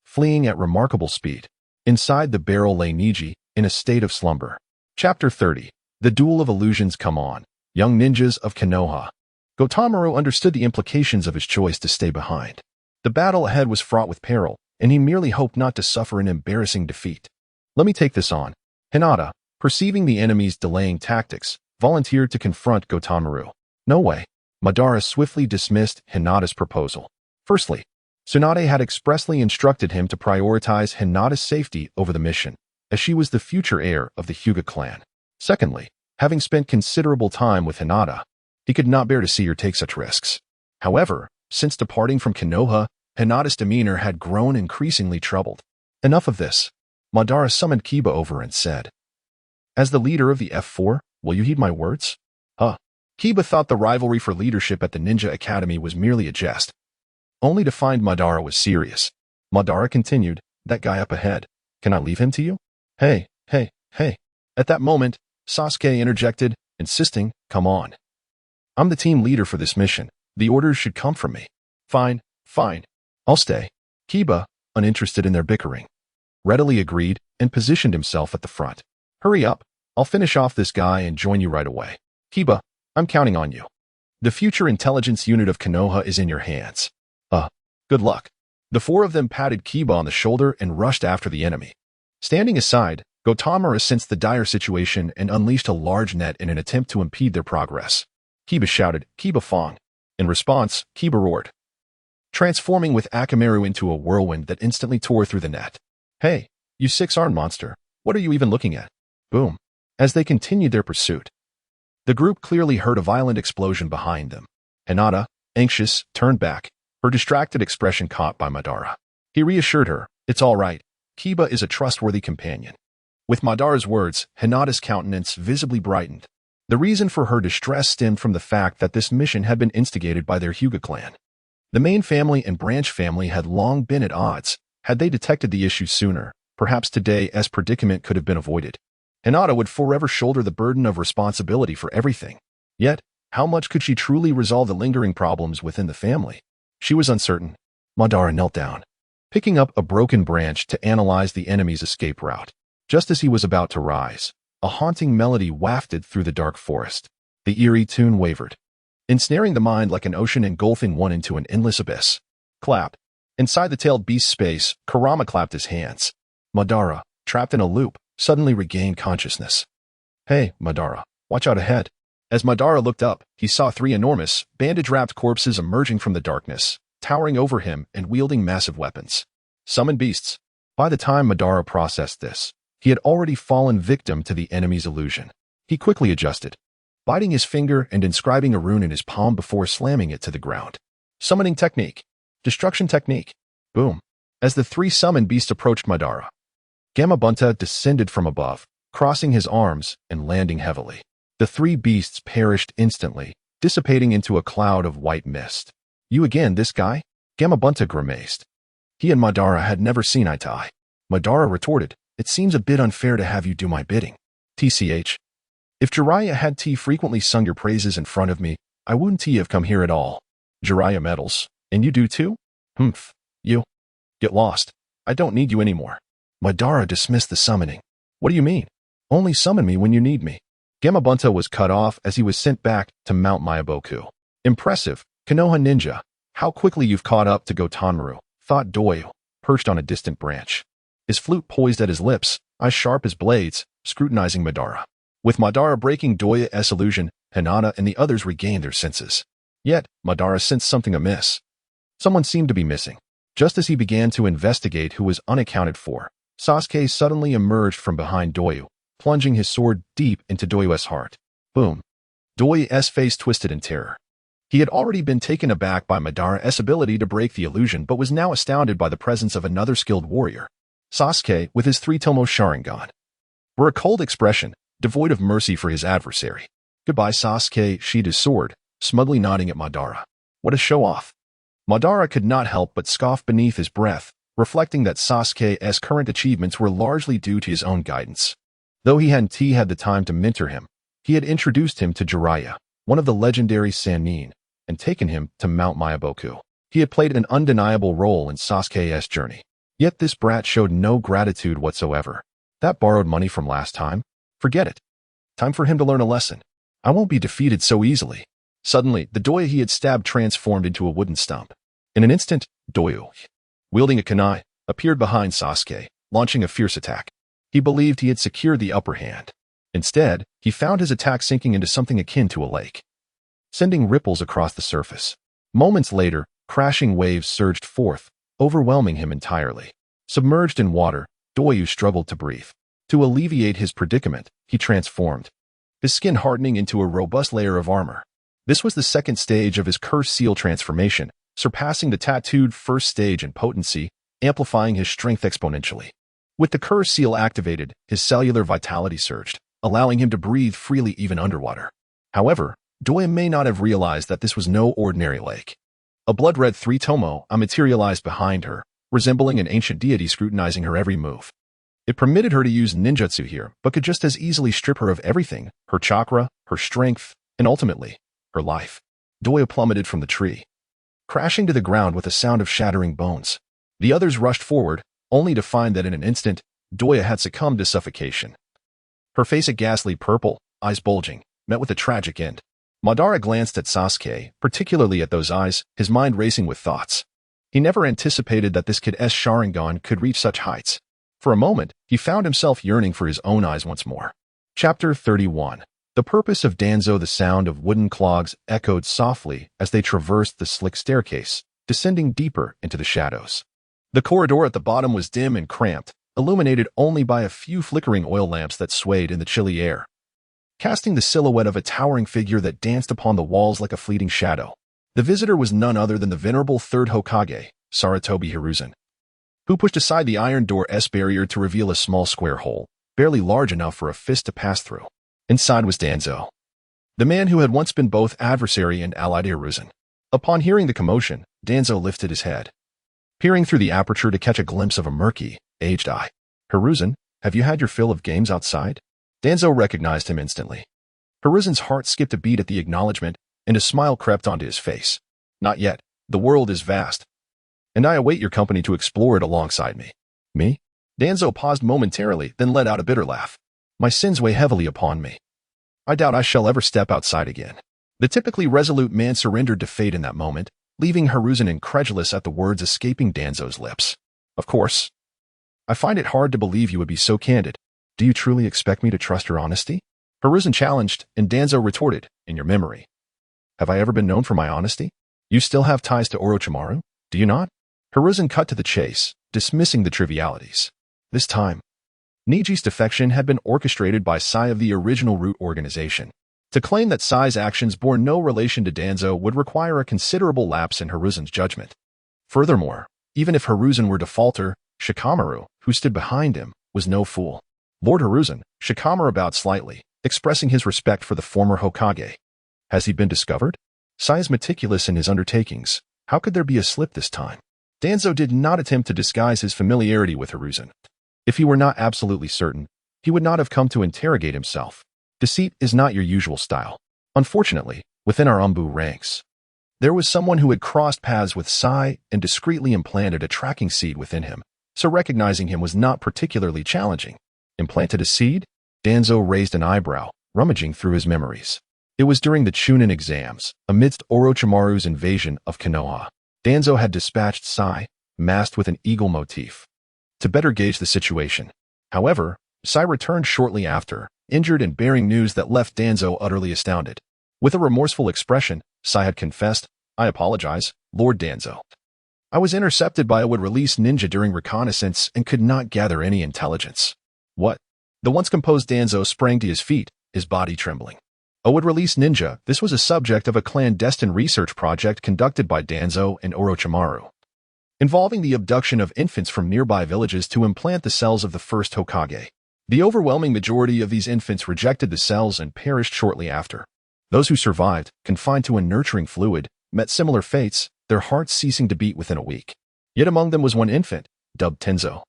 fleeing at remarkable speed. Inside the barrel lay Niji, in a state of slumber. Chapter 30. The Duel of Illusions Come On. Young Ninjas of Konoha. Gotomaru understood the implications of his choice to stay behind. The battle ahead was fraught with peril, and he merely hoped not to suffer an embarrassing defeat. "Let me take this on." Hinata, perceiving the enemy's delaying tactics, volunteered to confront Gotomaru. "No way." Madara swiftly dismissed Hinata's proposal. Firstly, Tsunade had expressly instructed him to prioritize Hinata's safety over the mission, as she was the future heir of the Hyuga clan. Secondly, having spent considerable time with Hinata, he could not bear to see her take such risks. However, since departing from Konoha, Hinata's demeanor had grown increasingly troubled. Enough of this. Madara summoned Kiba over and said, "As the leader of the F4, will you heed my words?" Kiba thought the rivalry for leadership at the Ninja Academy was merely a jest, only to find Madara was serious. Madara continued, "That guy up ahead, can I leave him to you?" Hey. At that moment, Sasuke interjected, insisting, "Come on. I'm the team leader for this mission. The orders should come from me." Fine. I'll stay." Kiba, uninterested in their bickering, readily agreed and positioned himself at the front. "Hurry up. I'll finish off this guy and join you right away. Kiba, I'm counting on you. The future intelligence unit of Konoha is in your hands. Good luck." The four of them patted Kiba on the shoulder and rushed after the enemy. Standing aside, Gautama sensed the dire situation and unleashed a large net in an attempt to impede their progress. Kiba shouted, "Kiba Fong." In response, Kiba roared, transforming with Akamaru into a whirlwind that instantly tore through the net. "Hey, you six-armed monster, what are you even looking at?" Boom. As they continued their pursuit, the group clearly heard a violent explosion behind them. Hinata, anxious, turned back, her distracted expression caught by Madara. He reassured her, "It's all right. Kiba is a trustworthy companion." With Madara's words, Hinata's countenance visibly brightened. The reason for her distress stemmed from the fact that this mission had been instigated by their Hyuga clan. The main family and branch family had long been at odds. Had they detected the issue sooner, perhaps today's predicament could have been avoided. Hinata would forever shoulder the burden of responsibility for everything. Yet, how much could she truly resolve the lingering problems within the family? She was uncertain. Madara knelt down, picking up a broken branch to analyze the enemy's escape route. Just as he was about to rise, a haunting melody wafted through the dark forest. The eerie tune wavered, ensnaring the mind like an ocean engulfing one into an endless abyss. Clap. Inside the tailed beast's space, Kurama clapped his hands. Madara, trapped in a loop, suddenly regained consciousness. "Hey, Madara, watch out ahead." As Madara looked up, he saw three enormous, bandage-wrapped corpses emerging from the darkness, towering over him and wielding massive weapons. Summoned beasts. By the time Madara processed this, he had already fallen victim to the enemy's illusion. He quickly adjusted, biting his finger and inscribing a rune in his palm before slamming it to the ground. Summoning technique. Destruction technique. Boom. As the three summoned beasts approached Madara, Gamabunta descended from above, crossing his arms and landing heavily. The three beasts perished instantly, dissipating into a cloud of white mist. "You again, this guy?" Gamabunta grimaced. He and Madara had never seen eye to eye. Madara retorted, "It seems a bit unfair to have you do my bidding. TCH. If Jiraiya had frequently sung your praises in front of me, I wouldn't have come here at all. Jiraiya meddles, and you do too? Humph. You. Get lost. I don't need you anymore." Madara dismissed the summoning. "What do you mean? Only summon me when you need me." Gamabunta was cut off as he was sent back to Mount Myaboku. "Impressive, Konoha Ninja. How quickly you've caught up to Gotenmaru," thought Doyu, perched on a distant branch. His flute poised at his lips, eyes sharp as blades, scrutinizing Madara. With Madara breaking Doyu's illusion, Hinata and the others regained their senses. Yet, Madara sensed something amiss. Someone seemed to be missing. Just as he began to investigate who was unaccounted for, Sasuke suddenly emerged from behind Doyu, plunging his sword deep into Doyu's heart. Boom. Doyu's face twisted in terror. He had already been taken aback by Madara's ability to break the illusion but was now astounded by the presence of another skilled warrior. Sasuke, with his three-tomo Sharingan, wore a cold expression, devoid of mercy for his adversary. "Goodbye, Sasuke," sheathed his sword, smugly nodding at Madara. "What a show-off." Madara could not help but scoff beneath his breath, reflecting that Sasuke's current achievements were largely due to his own guidance. Though he hadn't had the time to mentor him, he had introduced him to Jiraiya, one of the legendary Sannin, and taken him to Mount Myaboku. He had played an undeniable role in Sasuke's journey. Yet this brat showed no gratitude whatsoever. That borrowed money from last time? Forget it. Time for him to learn a lesson. I won't be defeated so easily. Suddenly, the Doyu he had stabbed transformed into a wooden stump. In an instant, Doyu, wielding a kunai, appeared behind Sasuke, launching a fierce attack. He believed he had secured the upper hand. Instead, he found his attack sinking into something akin to a lake, sending ripples across the surface. Moments later, crashing waves surged forth, overwhelming him entirely. Submerged in water, Doyu struggled to breathe. To alleviate his predicament, he transformed, his skin hardening into a robust layer of armor. This was the second stage of his cursed seal transformation, surpassing the tattooed first stage in potency amplifying his strength exponentially. With the curse seal activated, his cellular vitality surged, allowing him to breathe freely even underwater. However, Doya may not have realized that this was no ordinary lake. A blood-red three-tomo materialized behind her, resembling an ancient deity scrutinizing her every move. It permitted her to use ninjutsu here, but could just as easily strip her of everything, her chakra, her strength, and ultimately, her life. Doya plummeted from the tree, crashing to the ground with a sound of shattering bones. The others rushed forward, only to find that in an instant, Doya had succumbed to suffocation. Her face a ghastly purple, eyes bulging, met with a tragic end. Madara glanced at Sasuke, particularly at those eyes, his mind racing with thoughts. He never anticipated that this kid's Sharingan could reach such heights. For a moment, he found himself yearning for his own eyes once more. Chapter 31. The purpose of Danzo. The sound of wooden clogs echoed softly as they traversed the slick staircase, descending deeper into the shadows. The corridor at the bottom was dim and cramped, illuminated only by a few flickering oil lamps that swayed in the chilly air, casting the silhouette of a towering figure that danced upon the walls like a fleeting shadow. The visitor was none other than the venerable third Hokage, Sarutobi Hiruzen, who pushed aside the iron door's barrier to reveal a small square hole, barely large enough for a fist to pass through. Inside was Danzo, the man who had once been both adversary and ally to Hiruzen. Upon hearing the commotion, Danzo lifted his head, peering through the aperture to catch a glimpse of a murky, aged eye. Hiruzen, have you had your fill of games outside? Danzo recognized him instantly. Hiruzen's heart skipped a beat at the acknowledgement, and a smile crept onto his face. Not yet. The world is vast, and I await your company to explore it alongside me. Me? Danzo paused momentarily, then let out a bitter laugh. My sins weigh heavily upon me. I doubt I shall ever step outside again. The typically resolute man surrendered to fate in that moment, leaving Hiruzen incredulous at the words escaping Danzo's lips. Of course. I find it hard to believe you would be so candid. Do you truly expect me to trust your honesty? Hiruzen challenged, and Danzo retorted, in your memory. Have I ever been known for my honesty? You still have ties to Orochimaru, do you not? Hiruzen cut to the chase, dismissing the trivialities. This time, Niji's defection had been orchestrated by Sai of the original Root organization. To claim that Sai's actions bore no relation to Danzo would require a considerable lapse in Hiruzen's judgment. Furthermore, even if Hiruzen were to falter, Shikamaru, who stood behind him, was no fool. Lord Hiruzen, Shikamaru bowed slightly, expressing his respect for the former Hokage. Has he been discovered? Sai is meticulous in his undertakings. How could there be a slip this time? Danzo did not attempt to disguise his familiarity with Hiruzen. If he were not absolutely certain, he would not have come to interrogate himself. Deceit is not your usual style. Unfortunately, within our Umbu ranks, there was someone who had crossed paths with Sai and discreetly implanted a tracking seed within him, so recognizing him was not particularly challenging. Implanted a seed? Danzo raised an eyebrow, rummaging through his memories. It was during the Chunin exams, amidst Orochimaru's invasion of Konoha. Danzo had dispatched Sai, masked with an eagle motif, to better gauge the situation. However, Sai returned shortly after, injured and bearing news that left Danzo utterly astounded. With a remorseful expression, Sai had confessed, I apologize, Lord Danzo. I was intercepted by a would-release ninja during reconnaissance and could not gather any intelligence. What? The once composed Danzo sprang to his feet, his body trembling. A would-release ninja, this was a subject of a clandestine research project conducted by Danzo and Orochimaru, involving the abduction of infants from nearby villages to implant the cells of the first Hokage. The overwhelming majority of these infants rejected the cells and perished shortly after. Those who survived, confined to a nurturing fluid, met similar fates, their hearts ceasing to beat within a week. Yet among them was one infant, dubbed Tenzo,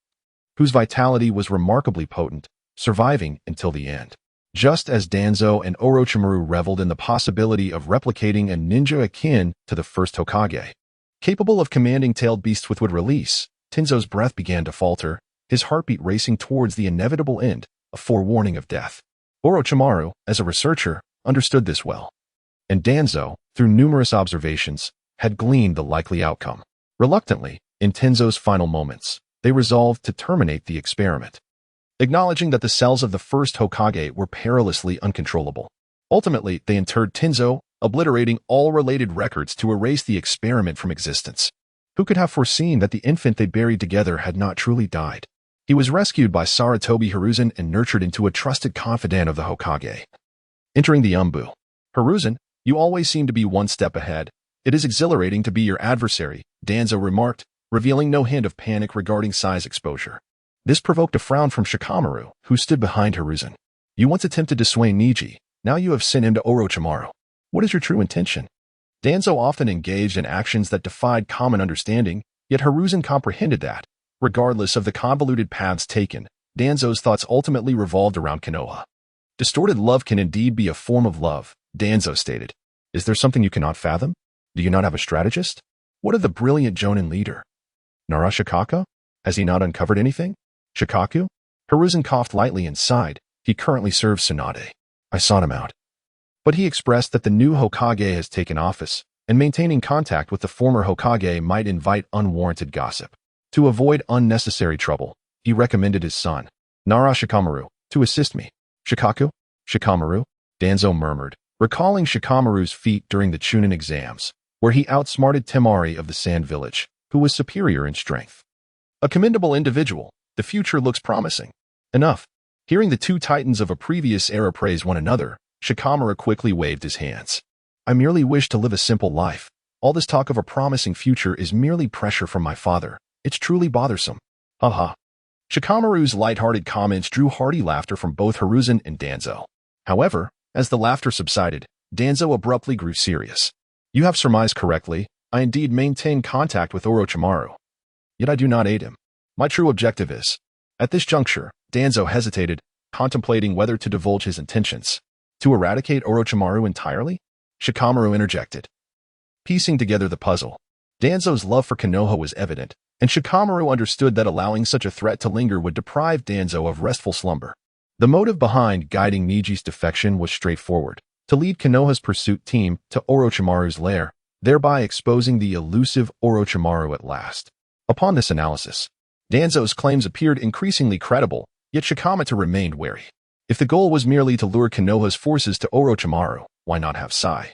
whose vitality was remarkably potent, surviving until the end. Just as Danzo and Orochimaru reveled in the possibility of replicating a ninja akin to the first Hokage, capable of commanding tailed beasts with would release, Tenzo's breath began to falter, his heartbeat racing towards the inevitable end, a forewarning of death. Orochimaru, as a researcher, understood this well, and Danzo, through numerous observations, had gleaned the likely outcome. Reluctantly, in Tenzo's final moments, they resolved to terminate the experiment, acknowledging that the cells of the first Hokage were perilously uncontrollable. Ultimately, they interred Tenzo, obliterating all related records to erase the experiment from existence. Who could have foreseen that the infant they buried together had not truly died? He was rescued by Sarutobi Hiruzen and nurtured into a trusted confidant of the Hokage. Entering the Umbu. Hiruzen, you always seem to be one step ahead. It is exhilarating to be your adversary, Danzo remarked, revealing no hint of panic regarding size exposure. This provoked a frown from Shikamaru, who stood behind Hiruzen. You once attempted to sway Niji, now you have sent him to Orochimaru. What is your true intention? Danzo often engaged in actions that defied common understanding, yet Hiruzen comprehended that, regardless of the convoluted paths taken, Danzo's thoughts ultimately revolved around Konoha. Distorted love can indeed be a form of love, Danzo stated. Is there something you cannot fathom? Do you not have a strategist? What of the brilliant Jonin leader? Nara Shikaka? Has he not uncovered anything? Shikaku? Hiruzen coughed lightly and sighed. He currently serves Tsunade. I sought him out. But he expressed that the new Hokage has taken office, and maintaining contact with the former Hokage might invite unwarranted gossip. To avoid unnecessary trouble, he recommended his son, Nara Shikamaru, to assist me. Shikaku? Shikamaru? Danzo murmured, recalling Shikamaru's feat during the Chunin exams, where he outsmarted Temari of the Sand Village, who was superior in strength. A commendable individual, the future looks promising. Enough. Hearing the two titans of a previous era praise one another, Shikamaru quickly waved his hands. I merely wish to live a simple life. All this talk of a promising future is merely pressure from my father. It's truly bothersome. Haha. Shikamaru's light-hearted comments drew hearty laughter from both Hiruzen and Danzo. However, as the laughter subsided, Danzo abruptly grew serious. You have surmised correctly. I indeed maintain contact with Orochimaru. Yet I do not aid him. My true objective is... At this juncture, Danzo hesitated, contemplating whether to divulge his intentions. To eradicate Orochimaru entirely? Shikamaru interjected. Piecing together the puzzle, Danzo's love for Konoha was evident, and Shikamaru understood that allowing such a threat to linger would deprive Danzo of restful slumber. The motive behind guiding Niji's defection was straightforward, to lead Konoha's pursuit team to Orochimaru's lair, thereby exposing the elusive Orochimaru at last. Upon this analysis, Danzo's claims appeared increasingly credible, yet Shikamaru remained wary. If the goal was merely to lure Konoha's forces to Orochimaru, why not have Sai,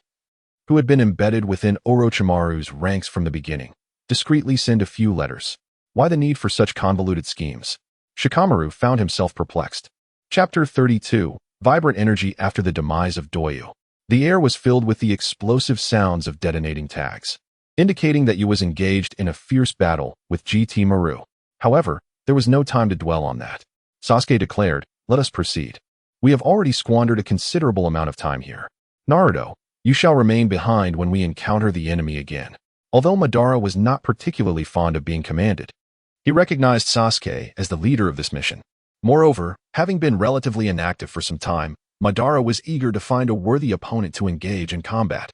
who had been embedded within Orochimaru's ranks from the beginning, discreetly send a few letters? Why the need for such convoluted schemes? Shikamaru found himself perplexed. Chapter 32, Vibrant Energy After the Demise of Doyu. The air was filled with the explosive sounds of detonating tags, indicating that he was engaged in a fierce battle with GT Maru. However, there was no time to dwell on that. Sasuke declared, let us proceed. We have already squandered a considerable amount of time here. Naruto, you shall remain behind when we encounter the enemy again. Although Madara was not particularly fond of being commanded, he recognized Sasuke as the leader of this mission. Moreover, having been relatively inactive for some time, Madara was eager to find a worthy opponent to engage in combat.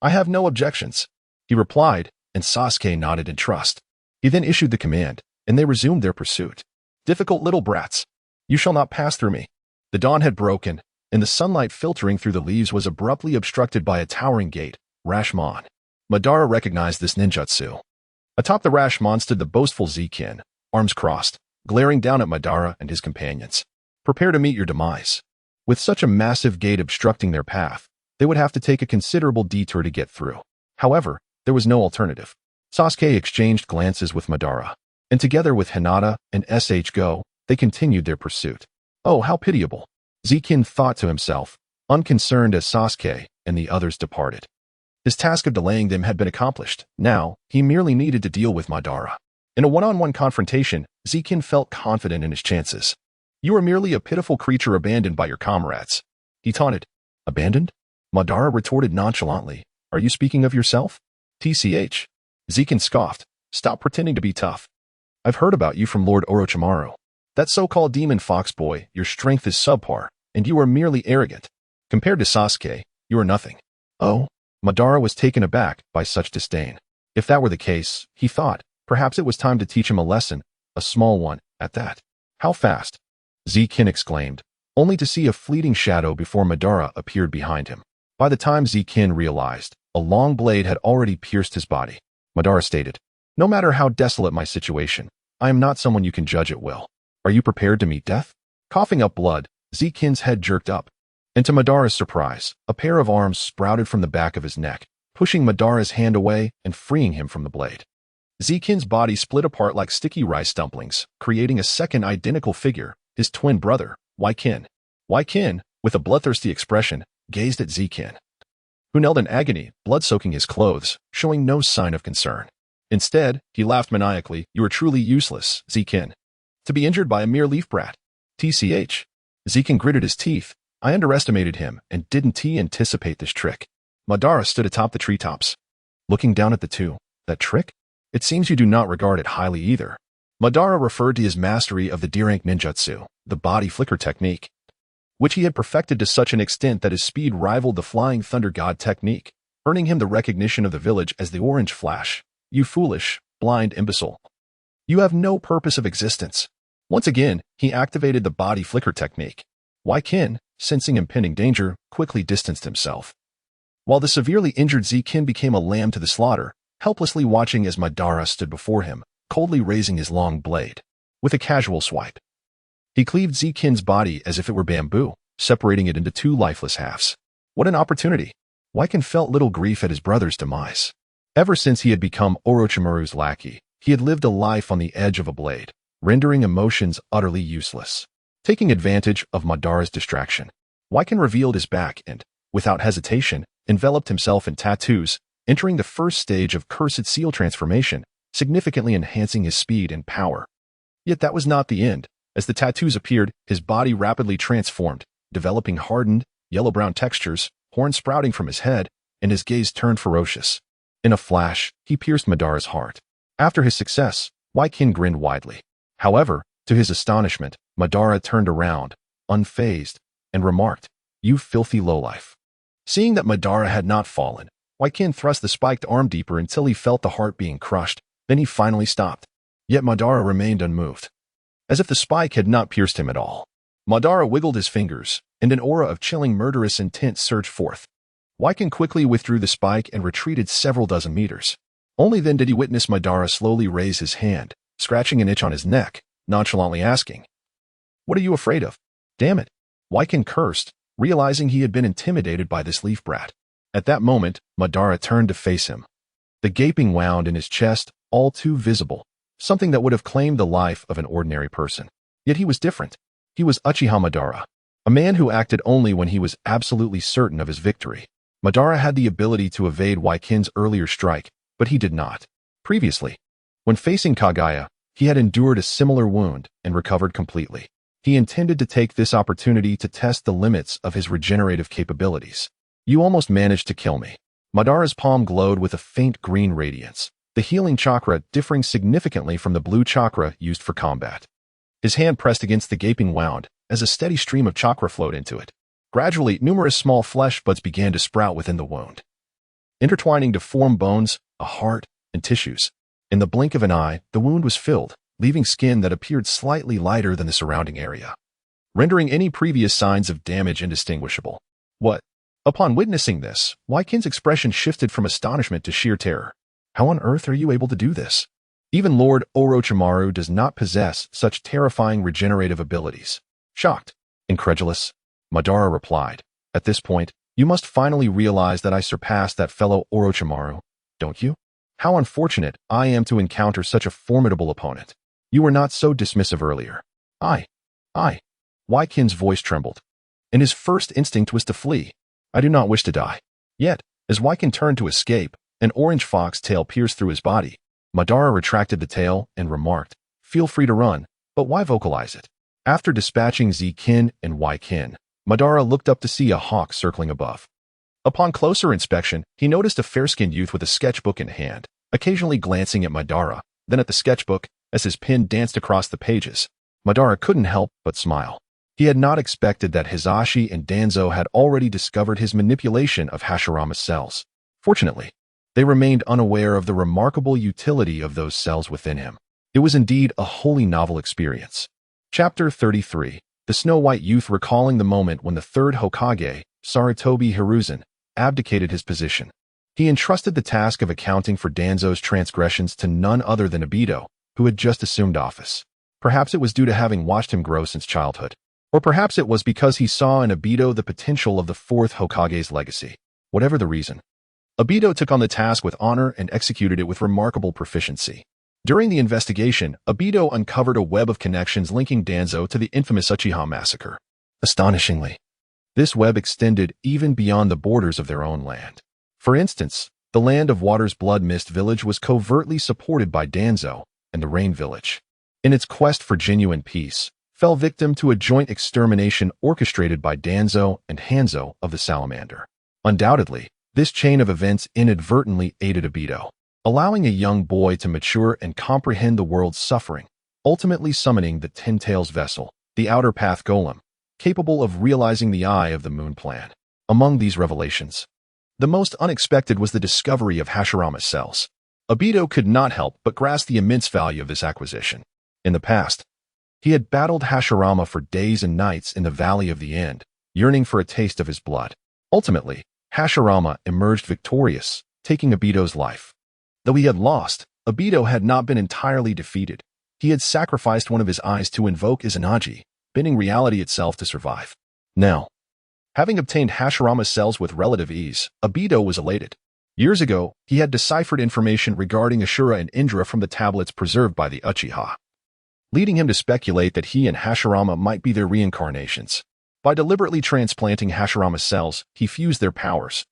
I have no objections, he replied, and Sasuke nodded in trust. He then issued the command, and they resumed their pursuit. Difficult little brats. You shall not pass through me. The dawn had broken, and the sunlight filtering through the leaves was abruptly obstructed by a towering gate, Rashomon. Madara recognized this ninjutsu. Atop the Rashomon stood the boastful Zekin, arms crossed, glaring down at Madara and his companions. Prepare to meet your demise. With such a massive gate obstructing their path, they would have to take a considerable detour to get through. However, there was no alternative. Sasuke exchanged glances with Madara, and together with Hinata and Go, they continued their pursuit. Oh, how pitiable, Zekin thought to himself, unconcerned as Sasuke and the others departed. His task of delaying them had been accomplished. Now, he merely needed to deal with Madara. In a one-on-one confrontation, Zekin felt confident in his chances. You are merely a pitiful creature abandoned by your comrades, he taunted. Abandoned? Madara retorted nonchalantly. Are you speaking of yourself? TCH. Zekin scoffed. Stop pretending to be tough. I've heard about you from Lord Orochimaru. That so-called demon fox boy, your strength is subpar, and you are merely arrogant. Compared to Sasuke, you are nothing. Oh? Madara was taken aback by such disdain. If that were the case, he thought, perhaps it was time to teach him a lesson, a small one, at that. How fast? Zekin exclaimed, only to see a fleeting shadow before Madara appeared behind him. By the time Zekin realized, a long blade had already pierced his body. Madara stated, no matter how desolate my situation, I am not someone you can judge at will. Are you prepared to meet death? Coughing up blood, Zekin's head jerked up. And to Madara's surprise, a pair of arms sprouted from the back of his neck, pushing Madara's hand away and freeing him from the blade. Zekin's body split apart like sticky rice dumplings, creating a second identical figure, his twin brother, Waikin. Waikin, with a bloodthirsty expression, gazed at Zekin, who knelt in agony, blood soaking his clothes, showing no sign of concern. Instead, he laughed maniacally. You are truly useless, Zikin. To be injured by a mere leaf brat. TCH. Zikin gritted his teeth. I underestimated him and didn't anticipate this trick. Madara stood atop the treetops, looking down at the two. That trick? It seems you do not regard it highly either. Madara referred to his mastery of the D-rank ninjutsu, the body flicker technique, which he had perfected to such an extent that his speed rivaled the flying thunder god technique, earning him the recognition of the village as the Orange Flash. You foolish, blind imbecile. You have no purpose of existence. Once again, he activated the body flicker technique. Kin, sensing impending danger, quickly distanced himself, while the severely injured Zikin became a lamb to the slaughter, helplessly watching as Madara stood before him, coldly raising his long blade. With a casual swipe, he cleaved Zikin's body as if it were bamboo, separating it into two lifeless halves. What an opportunity! Kin felt little grief at his brother's demise. Ever since he had become Orochimaru's lackey, he had lived a life on the edge of a blade, rendering emotions utterly useless. Taking advantage of Madara's distraction, Kin revealed his back and, without hesitation, enveloped himself in tattoos, entering the first stage of Cursed Seal transformation, significantly enhancing his speed and power. Yet that was not the end. As the tattoos appeared, his body rapidly transformed, developing hardened, yellow-brown textures, horns sprouting from his head, and his gaze turned ferocious. In a flash, he pierced Madara's heart. After his success, Kin grinned widely. However, to his astonishment, Madara turned around, unfazed, and remarked, You filthy lowlife. Seeing that Madara had not fallen, Kin thrust the spiked arm deeper until he felt the heart being crushed, then he finally stopped. Yet Madara remained unmoved, as if the spike had not pierced him at all. Madara wiggled his fingers, and an aura of chilling murderous intent surged forth. Kin quickly withdrew the spike and retreated several dozen meters. Only then did he witness Madara slowly raise his hand, scratching an itch on his neck, nonchalantly asking, What are you afraid of? Damn it! Kin cursed, realizing he had been intimidated by this leaf brat. At that moment, Madara turned to face him, the gaping wound in his chest all too visible, something that would have claimed the life of an ordinary person. Yet he was different. He was Uchiha Madara, a man who acted only when he was absolutely certain of his victory. Madara had the ability to evade Kin's earlier strike, but he did not. Previously, when facing Kaguya, he had endured a similar wound and recovered completely. He intended to take this opportunity to test the limits of his regenerative capabilities. You almost managed to kill me. Madara's palm glowed with a faint green radiance, the healing chakra differing significantly from the blue chakra used for combat. His hand pressed against the gaping wound as a steady stream of chakra flowed into it. Gradually, numerous small flesh buds began to sprout within the wound, intertwining to form bones, a heart, and tissues. In the blink of an eye, the wound was filled, leaving skin that appeared slightly lighter than the surrounding area, rendering any previous signs of damage indistinguishable. What? Upon witnessing this, Kin's expression shifted from astonishment to sheer terror. How on earth are you able to do this? Even Lord Orochimaru does not possess such terrifying regenerative abilities. Shocked, incredulous, Madara replied, At this point, you must finally realize that I surpassed that fellow Orochimaru, don't you? How unfortunate I am to encounter such a formidable opponent. You were not so dismissive earlier. Kin's voice trembled, and his first instinct was to flee. I do not wish to die. Yet, as Kin turned to escape, an orange fox tail pierced through his body. Madara retracted the tail and remarked, Feel free to run, but why vocalize it? After dispatching Zikin and Kin, Madara looked up to see a hawk circling above. Upon closer inspection, he noticed a fair-skinned youth with a sketchbook in hand, occasionally glancing at Madara, then at the sketchbook as his pen danced across the pages. Madara couldn't help but smile. He had not expected that Hisashi and Danzo had already discovered his manipulation of Hashirama's cells. Fortunately, they remained unaware of the remarkable utility of those cells within him. It was indeed a wholly novel experience. Chapter 33. The Snow White Youth recalling the moment when the third Hokage, Sarutobi Hiruzen, abdicated his position. He entrusted the task of accounting for Danzo's transgressions to none other than Obito, who had just assumed office. Perhaps it was due to having watched him grow since childhood. Or perhaps it was because he saw in Obito the potential of the fourth Hokage's legacy. Whatever the reason, Obito took on the task with honor and executed it with remarkable proficiency. During the investigation, Obito uncovered a web of connections linking Danzo to the infamous Uchiha massacre. Astonishingly, this web extended even beyond the borders of their own land. For instance, The Land of Water's Blood Mist village was covertly supported by Danzo and the Rain village. In its quest for genuine peace, fell victim to a joint extermination orchestrated by Danzo and Hanzo of the Salamander. Undoubtedly, this chain of events inadvertently aided Obito, allowing a young boy to mature and comprehend the world's suffering, ultimately summoning the Ten Tails vessel, the Outer Path Golem, capable of realizing the Eye of the Moon plan. Among these revelations, the most unexpected was the discovery of Hashirama's cells. Obito could not help but grasp the immense value of this acquisition. In the past, he had battled Hashirama for days and nights in the Valley of the End, yearning for a taste of his blood. Ultimately, Hashirama emerged victorious, taking Obito's life. Though he had lost, Obito had not been entirely defeated. He had sacrificed one of his eyes to invoke Izanagi, bending reality itself to survive. Now, having obtained Hashirama's cells with relative ease, Obito was elated. Years ago, he had deciphered information regarding Ashura and Indra from the tablets preserved by the Uchiha, leading him to speculate that he and Hashirama might be their reincarnations. By deliberately transplanting Hashirama's cells, he fused their powers,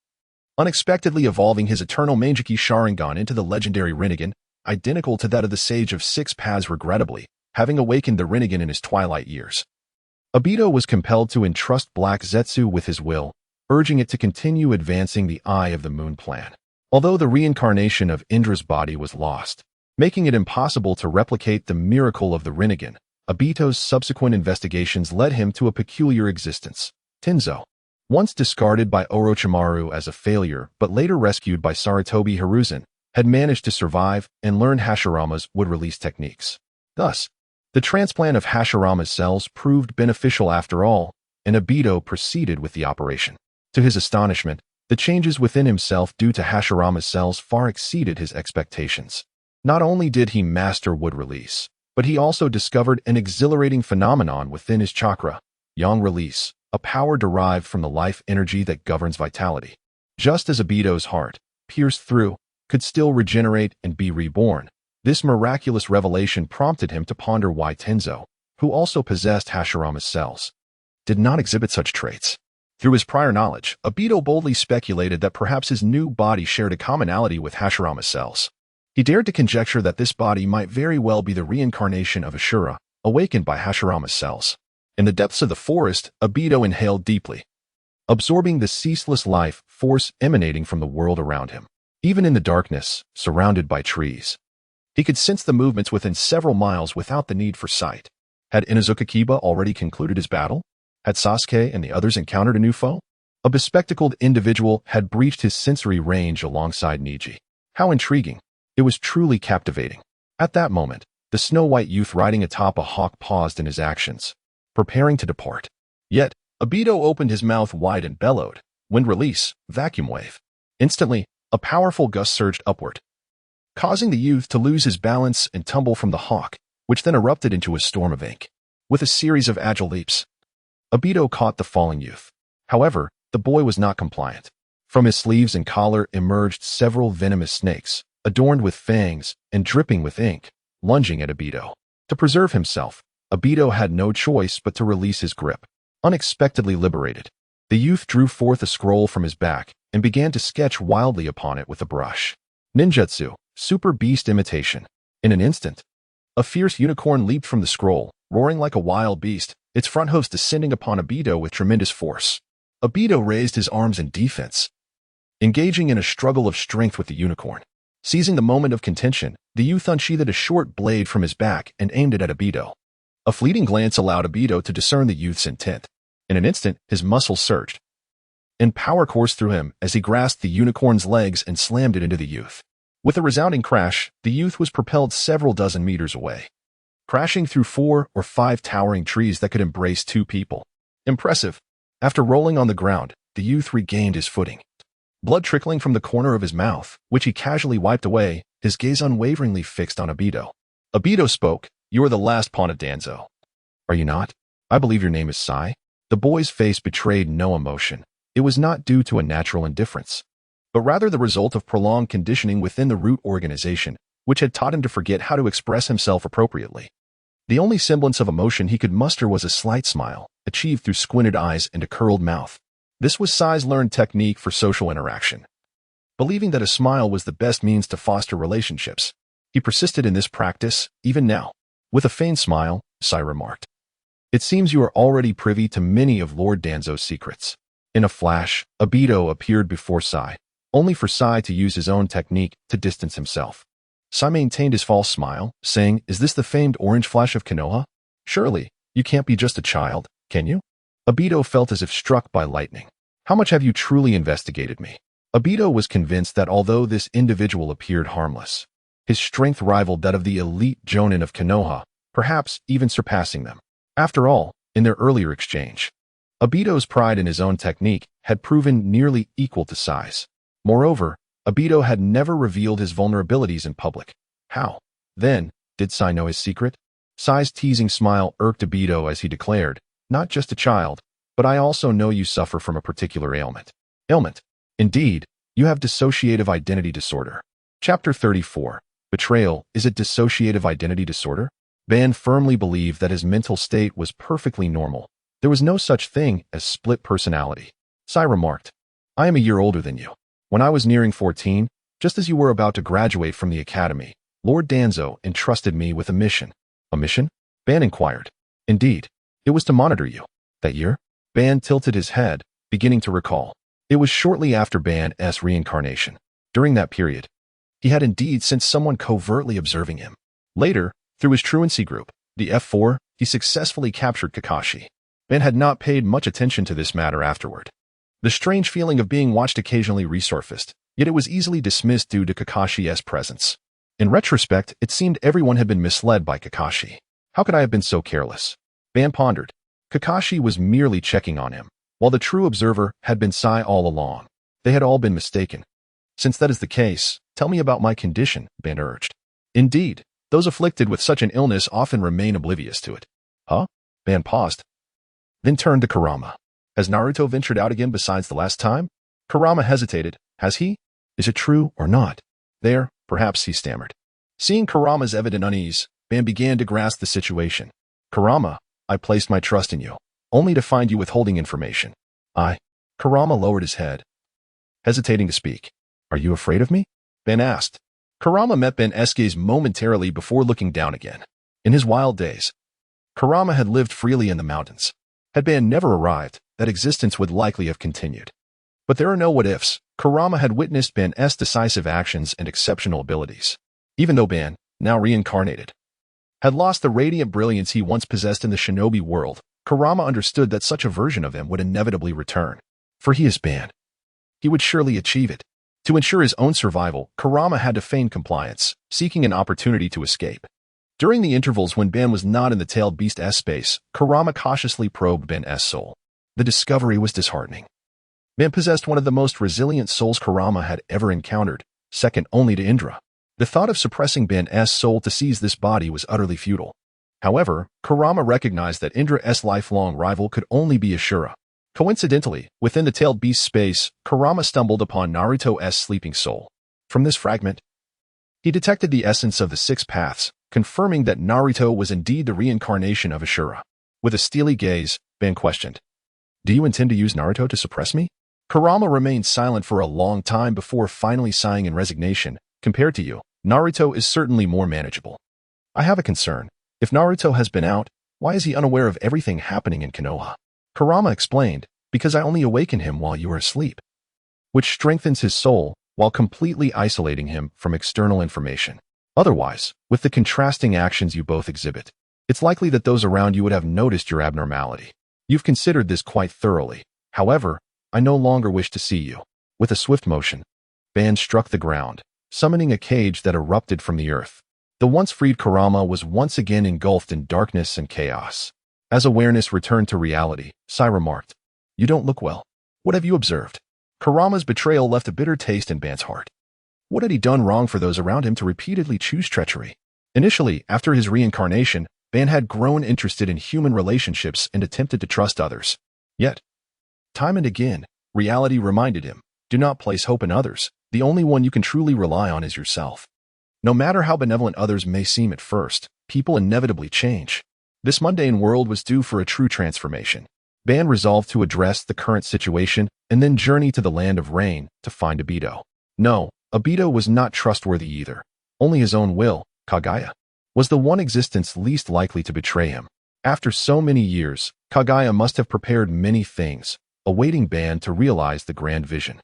unexpectedly evolving his eternal Mangekyou Sharingan into the legendary Rinnegan, identical to that of the Sage of Six Paths, regrettably, having awakened the Rinnegan in his twilight years. Obito was compelled to entrust Black Zetsu with his will, urging it to continue advancing the Eye of the Moon plan. Although the reincarnation of Indra's body was lost, making it impossible to replicate the miracle of the Rinnegan, Obito's subsequent investigations led him to a peculiar existence. Tenzo, once discarded by Orochimaru as a failure but later rescued by Sarutobi Hiruzen, had managed to survive and learned Hashirama's wood-release techniques. Thus, the transplant of Hashirama's cells proved beneficial after all, and Obito proceeded with the operation. To his astonishment, the changes within himself due to Hashirama's cells far exceeded his expectations. Not only did he master wood release, but he also discovered an exhilarating phenomenon within his chakra, yang release, a power derived from the life energy that governs vitality. Just as Obito's heart, pierced through, could still regenerate and be reborn, this miraculous revelation prompted him to ponder why Tenzo, who also possessed Hashirama's cells, did not exhibit such traits. Through his prior knowledge, Obito boldly speculated that perhaps his new body shared a commonality with Hashirama's cells. He dared to conjecture that this body might very well be the reincarnation of Ashura, awakened by Hashirama's cells. In the depths of the forest, Obito inhaled deeply, absorbing the ceaseless life force emanating from the world around him. Even in the darkness, surrounded by trees, he could sense the movements within several miles without the need for sight. Had Inuzuka Kiba already concluded his battle? Had Sasuke and the others encountered a new foe? A bespectacled individual had breached his sensory range alongside Niji. How intriguing! It was truly captivating. At that moment, the snow-white youth riding atop a hawk paused in his actions, preparing to depart. Yet, Obito opened his mouth wide and bellowed, "Wind release, vacuum wave." Instantly, a powerful gust surged upward, causing the youth to lose his balance and tumble from the hawk, which then erupted into a storm of ink. With a series of agile leaps, Obito caught the falling youth. However, the boy was not compliant. From his sleeves and collar emerged several venomous snakes, adorned with fangs and dripping with ink, lunging at Obito. To preserve himself, Obito had no choice but to release his grip. Unexpectedly liberated, the youth drew forth a scroll from his back and began to sketch wildly upon it with a brush. Ninjutsu, Super Beast Imitation. In an instant, a fierce unicorn leaped from the scroll, roaring like a wild beast, its front hooves descending upon Obito with tremendous force. Obito raised his arms in defense, engaging in a struggle of strength with the unicorn. Seizing the moment of contention, the youth unsheathed a short blade from his back and aimed it at Obito. A fleeting glance allowed Obito to discern the youth's intent. In an instant, his muscles surged, and power coursed through him as he grasped the unicorn's legs and slammed it into the youth. With a resounding crash, the youth was propelled several dozen meters away, crashing through 4 or 5 towering trees that could embrace 2 people. Impressive. After rolling on the ground, the youth regained his footing. Blood trickling from the corner of his mouth, which he casually wiped away, his gaze unwaveringly fixed on Obito. Obito spoke, "You are the last pawn of Danzo. Are you not? I believe your name is Sai." The boy's face betrayed no emotion. It was not due to a natural indifference, but rather the result of prolonged conditioning within the root organization, which had taught him to forget how to express himself appropriately. The only semblance of emotion he could muster was a slight smile, achieved through squinted eyes and a curled mouth. This was Sai's learned technique for social interaction. believing that a smile was the best means to foster relationships. He persisted in this practice, even now. With a feigned smile, Sai remarked, "It seems you are already privy to many of Lord Danzo's secrets." In a flash, Obito appeared before Sai, only for Sai to use his own technique to distance himself. Sai maintained his false smile, saying, "Is this the famed orange flash of Konoha? Surely, you can't be just a child, can you?" Obito felt as if struck by lightning. "How much have you truly investigated me?" Obito was convinced that although this individual appeared harmless, his strength rivaled that of the elite jonin of Konoha, perhaps even surpassing them. After all, in their earlier exchange, Obito's pride in his own technique had proven nearly equal to Sai's. Moreover, Obito had never revealed his vulnerabilities in public. How, then, did Sai know his secret? Sai's teasing smile irked Obito as he declared, "Not just a child, but I also know you suffer from a particular ailment." Ailment? Indeed, you have dissociative identity disorder. Chapter 34. Betrayal. Is it dissociative identity disorder? Ban firmly believed that his mental state was perfectly normal. There was no such thing as split personality. Sai remarked, "I am a year older than you. When I was nearing 14, just as you were about to graduate from the academy, Lord Danzo entrusted me with a mission." "A mission?" Ban inquired. "Indeed. It was to monitor you." "That year?" Ban tilted his head, beginning to recall. It was shortly after Ban's reincarnation. During that period, he had indeed sensed someone covertly observing him. Later, through his truancy group, the F4, he successfully captured Kakashi. Ban had not paid much attention to this matter afterward. The strange feeling of being watched occasionally resurfaced, yet it was easily dismissed due to Kakashi's presence. In retrospect, it seemed everyone had been misled by Kakashi. How could I have been so careless? Ban pondered. Kakashi was merely checking on him, while the true observer had been Sai all along. They had all been mistaken. "Since that is the case, tell me about my condition," Ban urged. "Indeed, those afflicted with such an illness often remain oblivious to it." "Huh?" Ban paused, then turned to Kurama. "Has Naruto ventured out again besides the last time?" Kurama hesitated. "Has he? Is it true or not?" "There, perhaps," he stammered. Seeing Kurama's evident unease, Ban began to grasp the situation. "Kurama, I placed my trust in you, only to find you withholding information." Kurama lowered his head, hesitating to speak. "Are you afraid of me?" Ben asked. Kurama met Ben's gaze momentarily before looking down again. In his wild days, Kurama had lived freely in the mountains. Had Ben never arrived, that existence would likely have continued. But there are no what-ifs. Kurama had witnessed Ben's decisive actions and exceptional abilities. Even though Ben, now reincarnated, had lost the radiant brilliance he once possessed in the shinobi world, Kurama understood that such a version of him would inevitably return. For he is Ben. He would surely achieve it. To ensure his own survival, Kurama had to feign compliance, seeking an opportunity to escape. During the intervals when Ben was not in the tailed beast's space, Kurama cautiously probed Ben's soul. The discovery was disheartening. Ben possessed one of the most resilient souls Kurama had ever encountered, second only to Indra. The thought of suppressing Ben's soul to seize this body was utterly futile. However, Kurama recognized that Indra's lifelong rival could only be Ashura. Coincidentally, within the tailed beast's space, Kurama stumbled upon Naruto's sleeping soul. From this fragment, he detected the essence of the six paths, confirming that Naruto was indeed the reincarnation of Ashura. With a steely gaze, Ben questioned, "Do you intend to use Naruto to suppress me?" Kurama remained silent for a long time before finally sighing in resignation. "Compared to you, Naruto is certainly more manageable. I have a concern. If Naruto has been out, why is he unaware of everything happening in Konoha?" Kurama explained, "Because I only awaken him while you are asleep," which strengthens his soul while completely isolating him from external information. Otherwise, with the contrasting actions you both exhibit, it's likely that those around you would have noticed your abnormality. You've considered this quite thoroughly. However, I no longer wish to see you." With a swift motion, Ben struck the ground, summoning a cage that erupted from the earth. The once freed Kurama was once again engulfed in darkness and chaos. As awareness returned to reality, Sai remarked, "You don't look well. What have you observed?" Kurama's betrayal left a bitter taste in Ben's heart. What had he done wrong for those around him to repeatedly choose treachery? Initially, after his reincarnation, Ben had grown interested in human relationships and attempted to trust others. Yet, time and again, reality reminded him, do not place hope in others. The only one you can truly rely on is yourself. No matter how benevolent others may seem at first, people inevitably change. This mundane world was due for a true transformation. Ben resolved to address the current situation and then journey to the land of rain to find Obito. No, Obito was not trustworthy either. Only his own will, Kagaya, was the one existence least likely to betray him. After so many years, Kagaya must have prepared many things, awaiting Ban to realize the grand vision.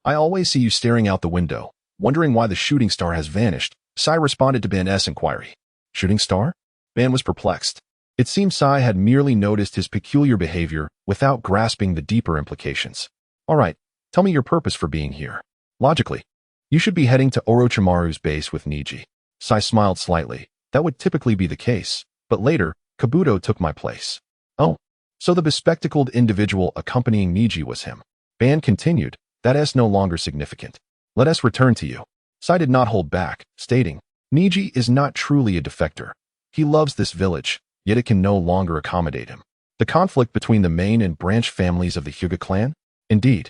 I always see you staring out the window, wondering why the shooting star has vanished, Sai responded to Ban's inquiry. Shooting star? Ban was perplexed. It seemed Sai had merely noticed his peculiar behavior without grasping the deeper implications. All right, tell me your purpose for being here. Logically, you should be heading to Orochimaru's base with Niji. Sai smiled slightly. That would typically be the case, but later, Kabuto took my place. Oh, so the bespectacled individual accompanying Niji was him. Ban continued, that is no longer significant. Let us return to you. Sai did not hold back, stating, Niji is not truly a defector. He loves this village, yet it can no longer accommodate him. The conflict between the main and branch families of the Hyuga clan? Indeed.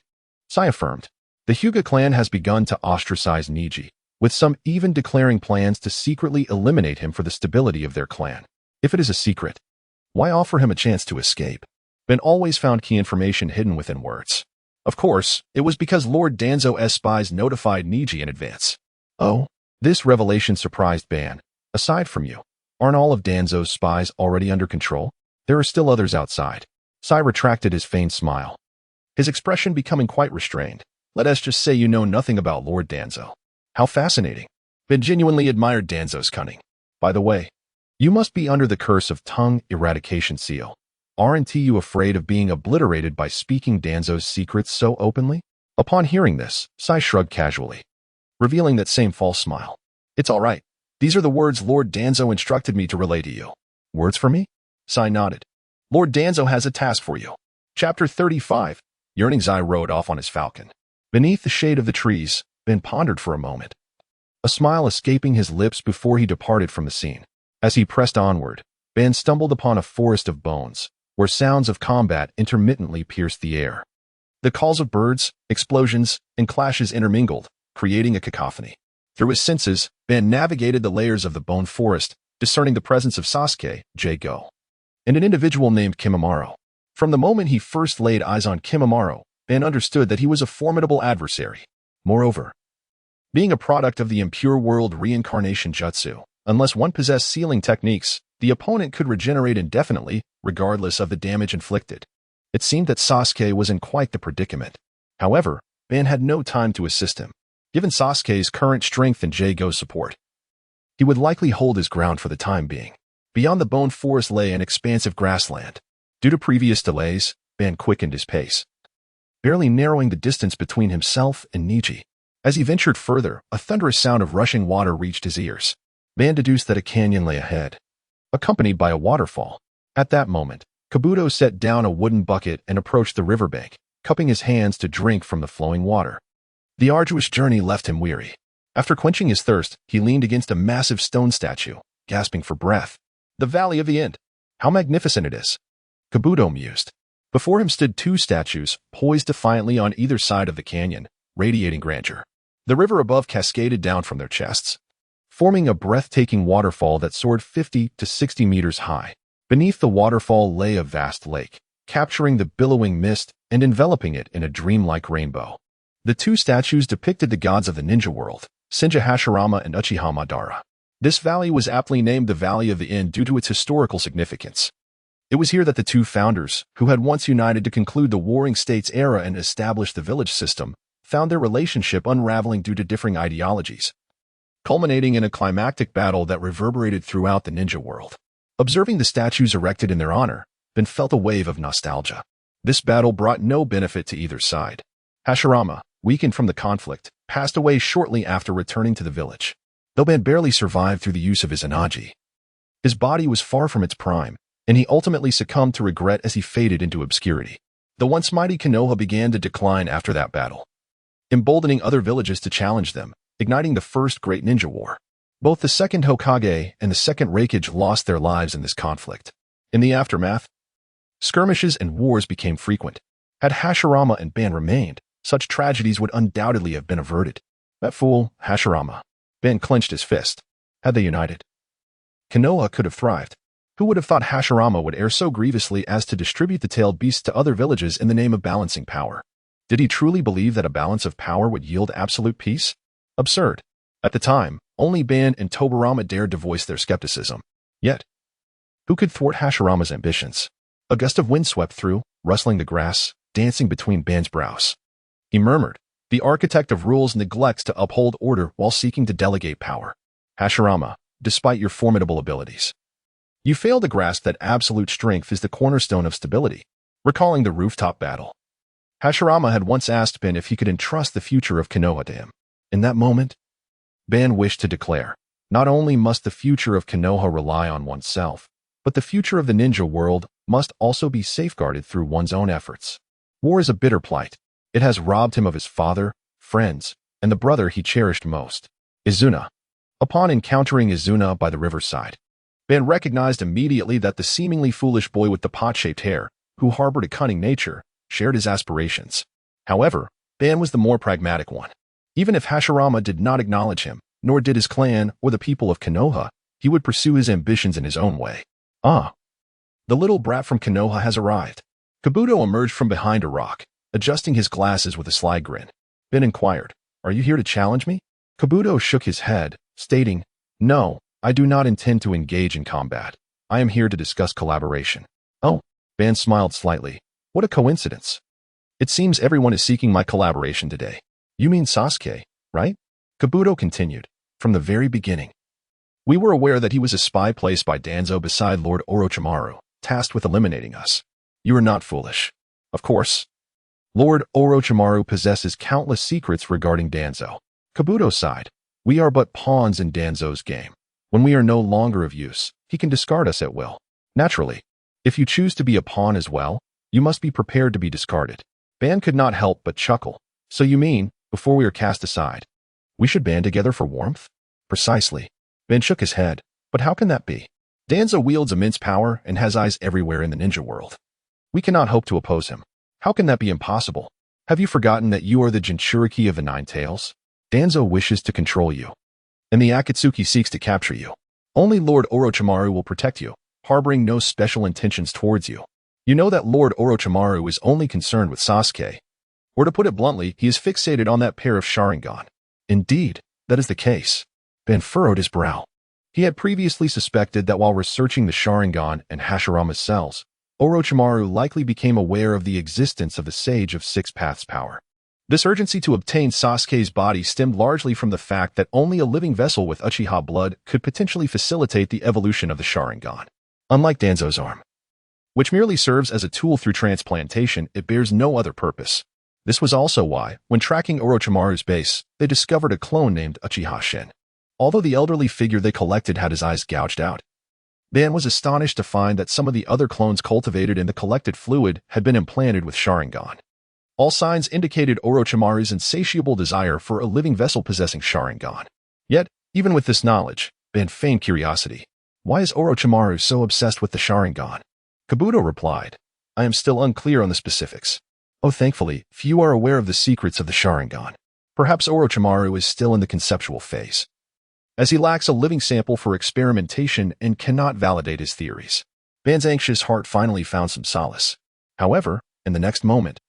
Sai affirmed. The Hyuga clan has begun to ostracize Niji, with some even declaring plans to secretly eliminate him for the stability of their clan. If it is a secret, why offer him a chance to escape? Ben always found key information hidden within words. Of course, it was because Lord Danzo's spies notified Niji in advance. Oh, this revelation surprised Ban. Aside from you, aren't all of Danzo's spies already under control? There are still others outside. Sai retracted his feigned smile, his expression becoming quite restrained. Let us just say you know nothing about Lord Danzo. How fascinating. Ben genuinely admired Danzo's cunning. By the way, you must be under the curse of tongue eradication seal. Aren't you afraid of being obliterated by speaking Danzo's secrets so openly? Upon hearing this, Sai shrugged casually, revealing that same false smile. It's all right. These are the words Lord Danzo instructed me to relay to you. Words for me? Sai nodded. Lord Danzo has a task for you. Chapter 35. Yearning Sai rode off on his falcon. Beneath the shade of the trees, Ben pondered for a moment, a smile escaping his lips before he departed from the scene. As he pressed onward, Ben stumbled upon a forest of bones, where sounds of combat intermittently pierced the air. The calls of birds, explosions, and clashes intermingled, creating a cacophony. Through his senses, Ben navigated the layers of the bone forest, discerning the presence of Sasuke, J-Go, and an individual named Kimimaro. From the moment he first laid eyes on Kimimaro, Ben understood that he was a formidable adversary. Moreover, being a product of the impure world reincarnation jutsu, unless one possessed sealing techniques, the opponent could regenerate indefinitely, regardless of the damage inflicted. It seemed that Sasuke was in quite the predicament. However, Ben had no time to assist him. Given Sasuke's current strength and J-Go's support, he would likely hold his ground for the time being. Beyond the bone forest lay an expansive grassland. Due to previous delays, Ben quickened his pace, barely narrowing the distance between himself and Niji. As he ventured further, a thunderous sound of rushing water reached his ears. Ben deduced that a canyon lay ahead, accompanied by a waterfall. At that moment, Kabuto set down a wooden bucket and approached the riverbank, cupping his hands to drink from the flowing water. The arduous journey left him weary. After quenching his thirst, he leaned against a massive stone statue, gasping for breath. The Valley of the End. How magnificent it is. Kabuto mused. Before him stood two statues, poised defiantly on either side of the canyon, radiating grandeur. The river above cascaded down from their chests, forming a breathtaking waterfall that soared 50 to 60 meters high. Beneath the waterfall lay a vast lake, capturing the billowing mist and enveloping it in a dreamlike rainbow. The two statues depicted the gods of the ninja world, Senja Hashirama and Uchiha Madara. This valley was aptly named the Valley of the End due to its historical significance. It was here that the two founders, who had once united to conclude the Warring States era and establish the village system, found their relationship unraveling due to differing ideologies, culminating in a climactic battle that reverberated throughout the ninja world. Observing the statues erected in their honor, Ben felt a wave of nostalgia. This battle brought no benefit to either side. Hashirama, weakened from the conflict, passed away shortly after returning to the village. Though Ben barely survived through the use of his Anaji, his body was far from its prime, and he ultimately succumbed to regret as he faded into obscurity. The once mighty Konoha began to decline after that battle, emboldening other villages to challenge them, igniting the first great ninja war. Both the second Hokage and the second Raikage lost their lives in this conflict. In the aftermath, skirmishes and wars became frequent. Had Hashirama and Ben remained, such tragedies would undoubtedly have been averted. That fool, Hashirama. Ben clenched his fist. Had they united, Konoha could have thrived. Who would have thought Hashirama would err so grievously as to distribute the tailed beasts to other villages in the name of balancing power? Did he truly believe that a balance of power would yield absolute peace? Absurd. At the time, only Ban and Tobirama dared to voice their skepticism. Yet, who could thwart Hashirama's ambitions? A gust of wind swept through, rustling the grass, dancing between Ban's brows. He murmured, "The architect of rules neglects to uphold order while seeking to delegate power. Hashirama, despite your formidable abilities, you fail to grasp that absolute strength is the cornerstone of stability." Recalling the rooftop battle, Hashirama had once asked Ban if he could entrust the future of Konoha to him. In that moment, Ban wished to declare, not only must the future of Konoha rely on oneself, but the future of the ninja world must also be safeguarded through one's own efforts. War is a bitter plight. It has robbed him of his father, friends, and the brother he cherished most, Izuna. Upon encountering Izuna by the riverside, Ban recognized immediately that the seemingly foolish boy with the pot-shaped hair, who harbored a cunning nature, shared his aspirations. However, Ban was the more pragmatic one. Even if Hashirama did not acknowledge him, nor did his clan or the people of Konoha, he would pursue his ambitions in his own way. Ah, the little brat from Konoha has arrived. Kabuto emerged from behind a rock, adjusting his glasses with a sly grin. Ban inquired, "Are you here to challenge me?" Kabuto shook his head, stating, "No, I do not intend to engage in combat. I am here to discuss collaboration." "Oh," Ban smiled slightly. "What a coincidence. It seems everyone is seeking my collaboration today. You mean Sasuke, right?" Kabuto continued, "From the very beginning, we were aware that he was a spy placed by Danzo beside Lord Orochimaru, tasked with eliminating us. You are not foolish. Of course, Lord Orochimaru possesses countless secrets regarding Danzo." Kabuto sighed. "We are but pawns in Danzo's game. When we are no longer of use, he can discard us at will. Naturally, if you choose to be a pawn as well, you must be prepared to be discarded." Ban could not help but chuckle. "So you mean, before we are cast aside, we should band together for warmth?" "Precisely." Ban shook his head. "But how can that be? Danzo wields immense power and has eyes everywhere in the ninja world. We cannot hope to oppose him. How can that be impossible? Have you forgotten that you are the Jinchuriki of the Nine Tails? Danzo wishes to control you, and the Akatsuki seeks to capture you. Only Lord Orochimaru will protect you, harboring no special intentions towards you. You know that Lord Orochimaru is only concerned with Sasuke. Or to put it bluntly, he is fixated on that pair of Sharingan." "Indeed, that is the case." Ban furrowed his brow. He had previously suspected that while researching the Sharingan and Hashirama's cells, Orochimaru likely became aware of the existence of the Sage of Six Paths power. This urgency to obtain Sasuke's body stemmed largely from the fact that only a living vessel with Uchiha blood could potentially facilitate the evolution of the Sharingan. Unlike Danzo's arm, which merely serves as a tool through transplantation, it bears no other purpose. This was also why, when tracking Orochimaru's base, they discovered a clone named Uchiha Shin. Although the elderly figure they collected had his eyes gouged out, Ban was astonished to find that some of the other clones cultivated in the collected fluid had been implanted with Sharingan. All signs indicated Orochimaru's insatiable desire for a living vessel possessing Sharingan. Yet, even with this knowledge, Ban feigned curiosity. "Why is Orochimaru so obsessed with the Sharingan?" Kabuto replied, "I am still unclear on the specifics. Oh, thankfully, few are aware of the secrets of the Sharingan. Perhaps Orochimaru is still in the conceptual phase, as he lacks a living sample for experimentation and cannot validate his theories." Ban's anxious heart finally found some solace. However, in the next moment,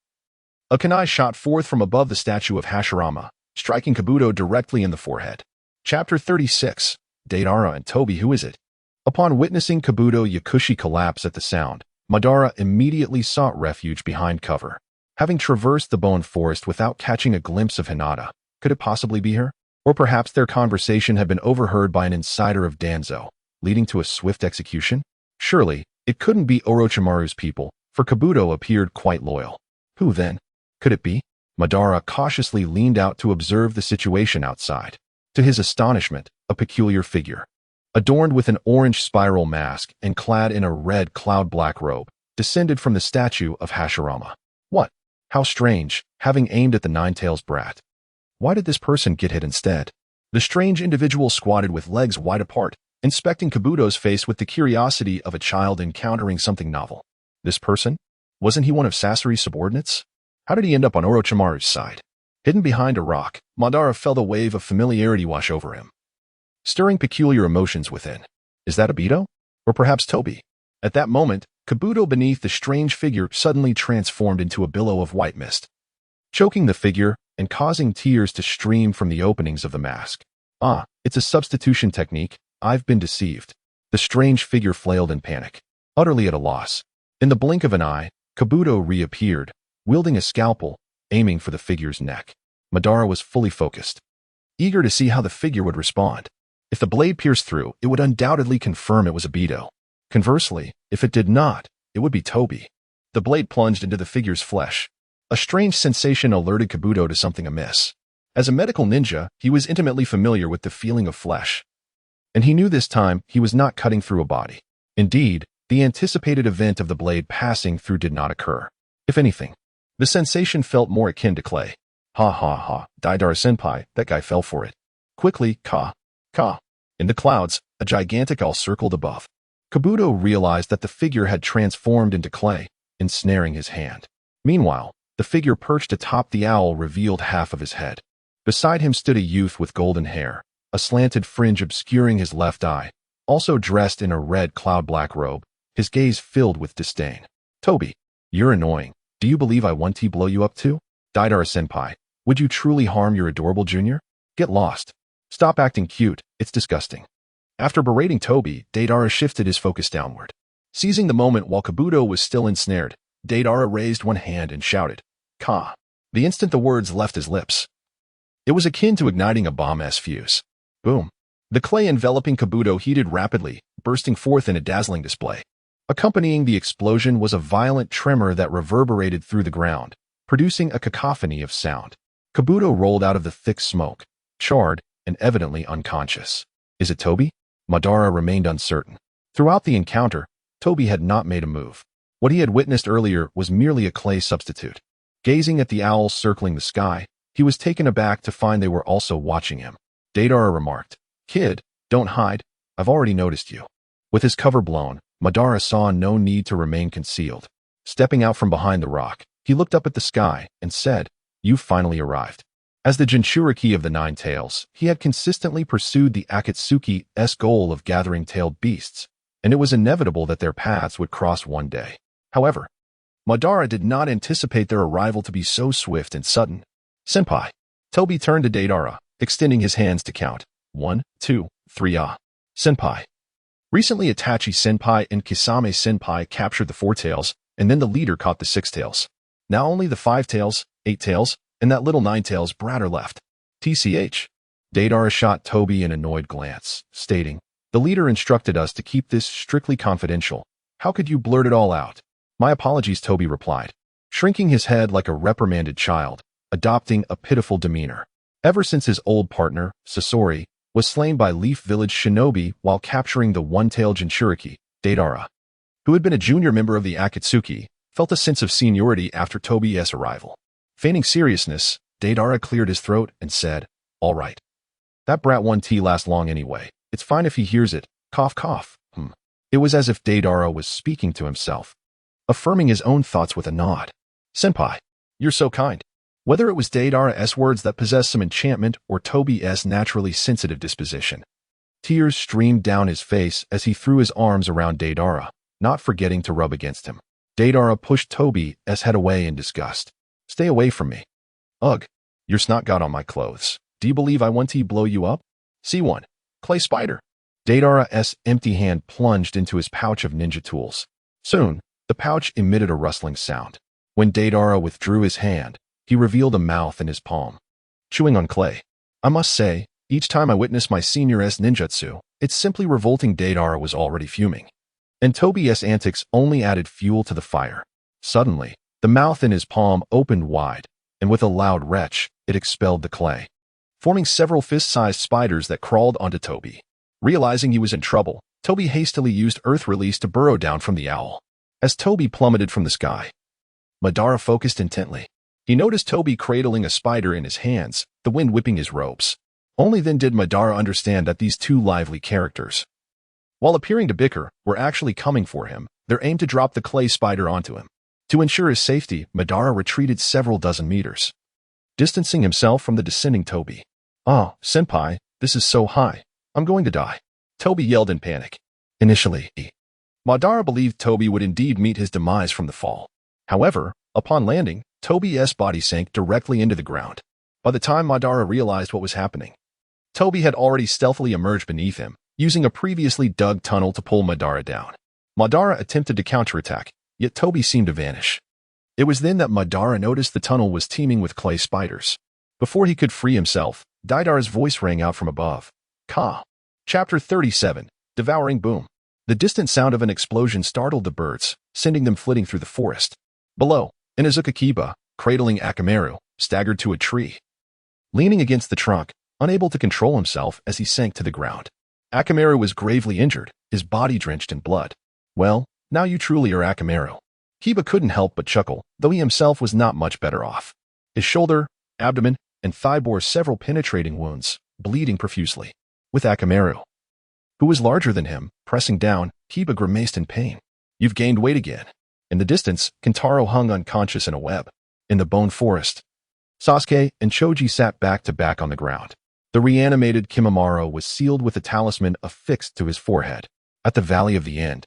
a kunai shot forth from above the statue of Hashirama, striking Kabuto directly in the forehead. Chapter 36. Deidara and Tobi, who is it? Upon witnessing Kabuto Yakushi collapse at the sound, Madara immediately sought refuge behind cover. Having traversed the bone forest without catching a glimpse of Hinata, could it possibly be her? Or perhaps their conversation had been overheard by an insider of Danzo, leading to a swift execution? Surely, it couldn't be Orochimaru's people, for Kabuto appeared quite loyal. Who then? Could it be? Madara cautiously leaned out to observe the situation outside. To his astonishment, a peculiar figure, adorned with an orange spiral mask and clad in a red cloud-black robe, descended from the statue of Hashirama. What? How strange, having aimed at the Nine-Tails brat. Why did this person get hit instead? The strange individual squatted with legs wide apart, inspecting Kabuto's face with the curiosity of a child encountering something novel. This person? Wasn't he one of Sasori's subordinates? How did he end up on Orochimaru's side? Hidden behind a rock, Madara felt a wave of familiarity wash over him, stirring peculiar emotions within. Is that Obito? Or perhaps Tobi? At that moment, Kabuto beneath the strange figure suddenly transformed into a billow of white mist. choking the figure and causing tears to stream from the openings of the mask. Ah, it's a substitution technique. I've been deceived. The strange figure flailed in panic, utterly at a loss. In the blink of an eye, Kabuto reappeared, wielding a scalpel, aiming for the figure's neck. Madara was fully focused, eager to see how the figure would respond. If the blade pierced through, it would undoubtedly confirm it was Obito. Conversely, if it did not, it would be Toby. The blade plunged into the figure's flesh. A strange sensation alerted Kabuto to something amiss. As a medical ninja, he was intimately familiar with the feeling of flesh, and he knew this time he was not cutting through a body. Indeed, the anticipated event of the blade passing through did not occur. If anything, the sensation felt more akin to clay. Ha ha ha, Deidara-senpai, that guy fell for it. Quickly, ka. In the clouds, a gigantic owl circled above. Kabuto realized that the figure had transformed into clay, ensnaring his hand. Meanwhile, the figure perched atop the owl revealed half of his head. Beside him stood a youth with golden hair, a slanted fringe obscuring his left eye, also dressed in a red cloud-black robe, his gaze filled with disdain. Toby, you're annoying. Do you believe I want to blow you up too? Deidara-senpai, would you truly harm your adorable junior? Get lost. Stop acting cute, it's disgusting. After berating Toby, Deidara shifted his focus downward. Seizing the moment while Kabuto was still ensnared, Deidara raised one hand and shouted, Ka. The instant the words left his lips, it was akin to igniting a bomb-ass fuse. Boom. The clay enveloping Kabuto heated rapidly, bursting forth in a dazzling display. Accompanying the explosion was a violent tremor that reverberated through the ground, producing a cacophony of sound. Kabuto rolled out of the thick smoke, charred and evidently unconscious. Is it Toby? Madara remained uncertain. Throughout the encounter, Toby had not made a move. What he had witnessed earlier was merely a clay substitute. Gazing at the owls circling the sky, he was taken aback to find they were also watching him. Deidara remarked, Kid, don't hide, I've already noticed you. With his cover blown, Madara saw no need to remain concealed. Stepping out from behind the rock, he looked up at the sky and said, You've finally arrived. As the Jinchuriki of the Nine Tails, he had consistently pursued the Akatsuki's goal of gathering tailed beasts, and it was inevitable that their paths would cross one day. However, Madara did not anticipate their arrival to be so swift and sudden. Senpai. Toby turned to Deidara, extending his hands to count. 1, 2, 3, Senpai. Recently, Itachi-senpai and Kisame-senpai captured the 4 tails, and then the leader caught the 6 tails. Now only the 5 tails, 8 tails, and that little 9 tails brat are left. TCH. Deidara shot Toby an annoyed glance, stating, The leader instructed us to keep this strictly confidential. How could you blurt it all out? My apologies, Toby replied, shrinking his head like a reprimanded child, adopting a pitiful demeanor. Ever since his old partner, Sasori, was slain by Leaf Village shinobi while capturing the one-tailed Jinchuriki, Deidara, who had been a junior member of the Akatsuki, felt a sense of seniority after Toby's arrival. Feigning seriousness, Deidara cleared his throat and said, All right. That brat won't last long anyway. It's fine if he hears it. Cough, cough. It was as if Deidara was speaking to himself, affirming his own thoughts with a nod. Senpai, you're so kind. Whether it was Deidara's words that possessed some enchantment or Toby's naturally sensitive disposition, tears streamed down his face as he threw his arms around Deidara, not forgetting to rub against him. Deidara pushed Toby's head away in disgust. Stay away from me. Ugh, your snot got on my clothes. Do you believe I want to blow you up? See one. Clay spider. Deidara's empty hand plunged into his pouch of ninja tools. Soon, the pouch emitted a rustling sound. When Deidara withdrew his hand, he revealed a mouth in his palm, chewing on clay. I must say, each time I witness my senior's ninjutsu, it's simply revolting. Deidara was already fuming, and Toby's antics only added fuel to the fire. Suddenly, the mouth in his palm opened wide, and with a loud retch, it expelled the clay, forming several fist-sized spiders that crawled onto Toby. Realizing he was in trouble, Toby hastily used Earth Release to burrow down from the owl. As Toby plummeted from the sky, Madara focused intently. He noticed Toby cradling a spider in his hands, the wind whipping his robes. Only then did Madara understand that these two lively characters, while appearing to bicker, were actually coming for him, their aim to drop the clay spider onto him. To ensure his safety, Madara retreated several dozen meters, distancing himself from the descending Toby. Oh, senpai, this is so high. I'm going to die. Toby yelled in panic. Initially, Madara believed Toby would indeed meet his demise from the fall. However, upon landing, Toby's body sank directly into the ground. By the time Madara realized what was happening, Toby had already stealthily emerged beneath him, using a previously dug tunnel to pull Madara down. Madara attempted to counterattack, yet Toby seemed to vanish. It was then that Madara noticed the tunnel was teeming with clay spiders. Before he could free himself, Deidara's voice rang out from above. Ka. Chapter 37, Devouring Boom. The distant sound of an explosion startled the birds, sending them flitting through the forest. Below, Inuzuka Kiba, cradling Akamaru, staggered to a tree. Leaning against the trunk, unable to control himself as he sank to the ground. Akamaru was gravely injured, his body drenched in blood. Well, now you truly are Akamaru. Kiba couldn't help but chuckle, though he himself was not much better off. His shoulder, abdomen, and thigh bore several penetrating wounds, bleeding profusely. With Akamaru, who was larger than him, pressing down, Kiba grimaced in pain. You've gained weight again. In the distance, Kentaro hung unconscious in a web. In the bone forest, Sasuke and Choji sat back to back on the ground. The reanimated Kimimaro was sealed with a talisman affixed to his forehead. At the Valley of the End,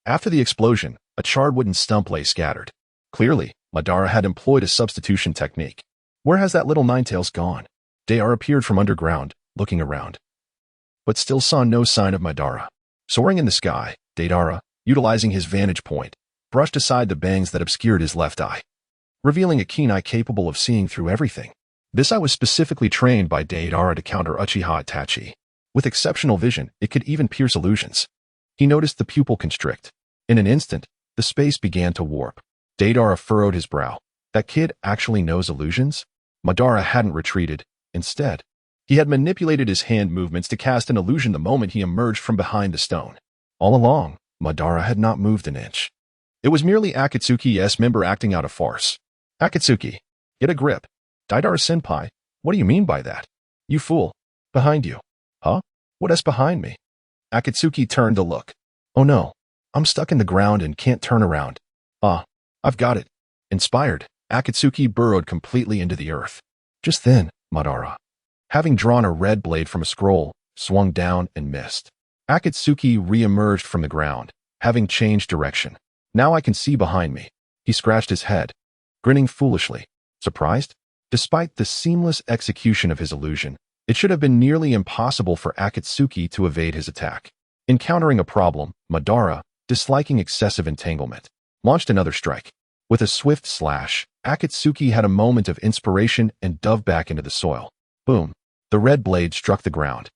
after the explosion, a charred wooden stump lay scattered. Clearly, Madara had employed a substitution technique. Where has that little Ninetails gone? Deidara appeared from underground, looking around, but still saw no sign of Madara. Soaring in the sky, Deidara, utilizing his vantage point, brushed aside the bangs that obscured his left eye, revealing a keen eye capable of seeing through everything. This eye was specifically trained by Deidara to counter Uchiha Itachi. With exceptional vision, it could even pierce illusions. He noticed the pupil constrict. In an instant, the space began to warp. Deidara furrowed his brow. That kid actually knows illusions? Madara hadn't retreated. Instead, he had manipulated his hand movements to cast an illusion the moment he emerged from behind the stone. All along, Madara had not moved an inch. It was merely Akatsuki's member acting out a farce. Akatsuki, get a grip. Deidara-senpai, what do you mean by that? You fool. Behind you. Huh? What is behind me? Akatsuki turned to look. Oh no, I'm stuck in the ground and can't turn around. Ah, I've got it. Inspired, Akatsuki burrowed completely into the earth. Just then, Madara, having drawn a red blade from a scroll, swung down and missed. Akatsuki re-emerged from the ground, having changed direction. Now I can see behind me. He scratched his head, grinning foolishly. Surprised? Despite the seamless execution of his illusion, it should have been nearly impossible for Akatsuki to evade his attack. Encountering a problem, Madara, disliking excessive entanglement, launched another strike. With a swift slash, Akatsuki had a moment of inspiration and dove back into the soil. Boom. The red blade struck the ground,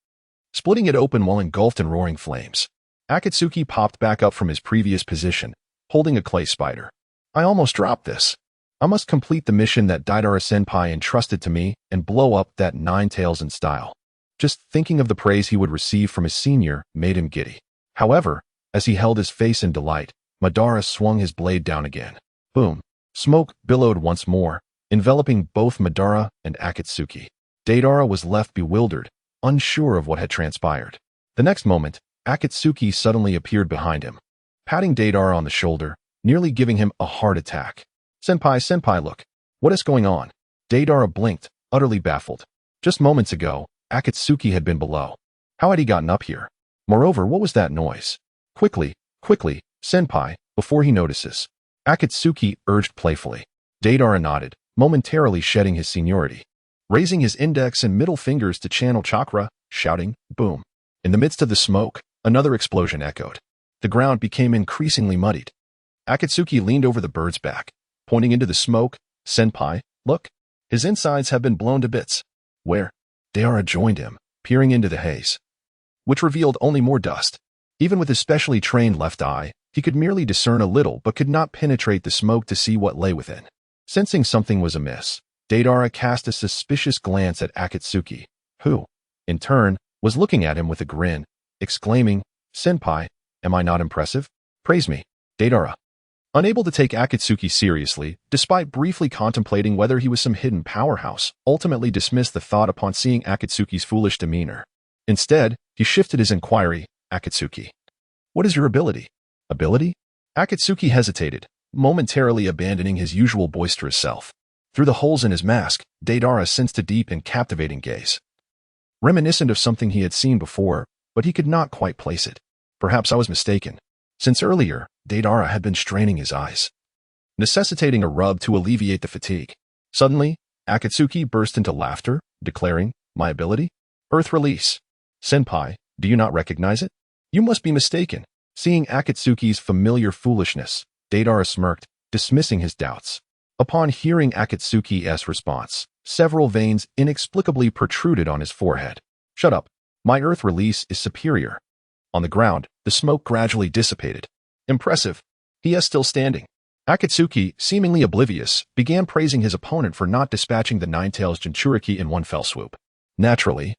splitting it open while engulfed in roaring flames. Akatsuki popped back up from his previous position, holding a clay spider. I almost dropped this. I must complete the mission that Deidara-senpai entrusted to me and blow up that Ninetails in style. Just thinking of the praise he would receive from his senior made him giddy. However, as he held his face in delight, Madara swung his blade down again. Boom. Smoke billowed once more, enveloping both Madara and Akatsuki. Deidara was left bewildered, unsure of what had transpired. The next moment, Akatsuki suddenly appeared behind him, patting Deidara on the shoulder, nearly giving him a heart attack. Senpai, look. What is going on? Deidara blinked, utterly baffled. Just moments ago, Akatsuki had been below. How had he gotten up here? Moreover, what was that noise? Quickly, senpai, before he notices. Akatsuki urged playfully. Deidara nodded, momentarily shedding his seniority, raising his index and middle fingers to channel chakra, shouting, boom. In the midst of the smoke, another explosion echoed. The ground became increasingly muddied. Akatsuki leaned over the bird's back, pointing into the smoke. Senpai, look. His insides have been blown to bits. Where? Deidara joined him, peering into the haze, which revealed only more dust. Even with his specially trained left eye, he could merely discern a little but could not penetrate the smoke to see what lay within. Sensing something was amiss, Deidara cast a suspicious glance at Akatsuki, who, in turn, was looking at him with a grin, exclaiming, Senpai, am I not impressive? Praise me. Deidara, unable to take Akatsuki seriously, despite briefly contemplating whether he was some hidden powerhouse, ultimately dismissed the thought upon seeing Akatsuki's foolish demeanor. Instead, he shifted his inquiry. Akatsuki, what is your ability? Ability? Akatsuki hesitated, momentarily abandoning his usual boisterous self. Through the holes in his mask, Deidara sensed a deep and captivating gaze, reminiscent of something he had seen before, but he could not quite place it. Perhaps I was mistaken. Since earlier, Deidara had been straining his eyes. necessitating a rub to alleviate the fatigue. Suddenly, Akatsuki burst into laughter, declaring, "My ability? Earth release. Senpai, do you not recognize it? You must be mistaken." Seeing Akatsuki's familiar foolishness, Deidara smirked, dismissing his doubts. Upon hearing Akatsuki's response, several veins inexplicably protruded on his forehead. "Shut up. My earth release is superior." On the ground, the smoke gradually dissipated. "Impressive. He is still standing." Akatsuki, seemingly oblivious, began praising his opponent for not dispatching the Nine-Tails Jinchuriki in one fell swoop. Naturally,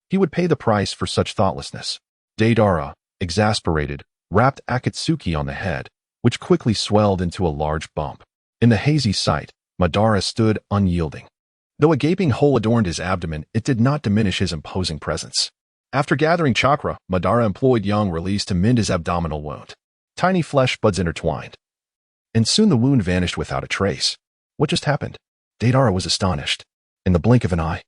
he would pay the price for such thoughtlessness. Deidara, exasperated, rapped Akatsuki on the head, which quickly swelled into a large bump. In the hazy sight, Madara stood unyielding. Though a gaping hole adorned his abdomen, it did not diminish his imposing presence. After gathering chakra, Madara employed Yang Release to mend his abdominal wound. Tiny flesh buds intertwined, and soon the wound vanished without a trace. What just happened? Deidara was astonished. In the blink of an eye,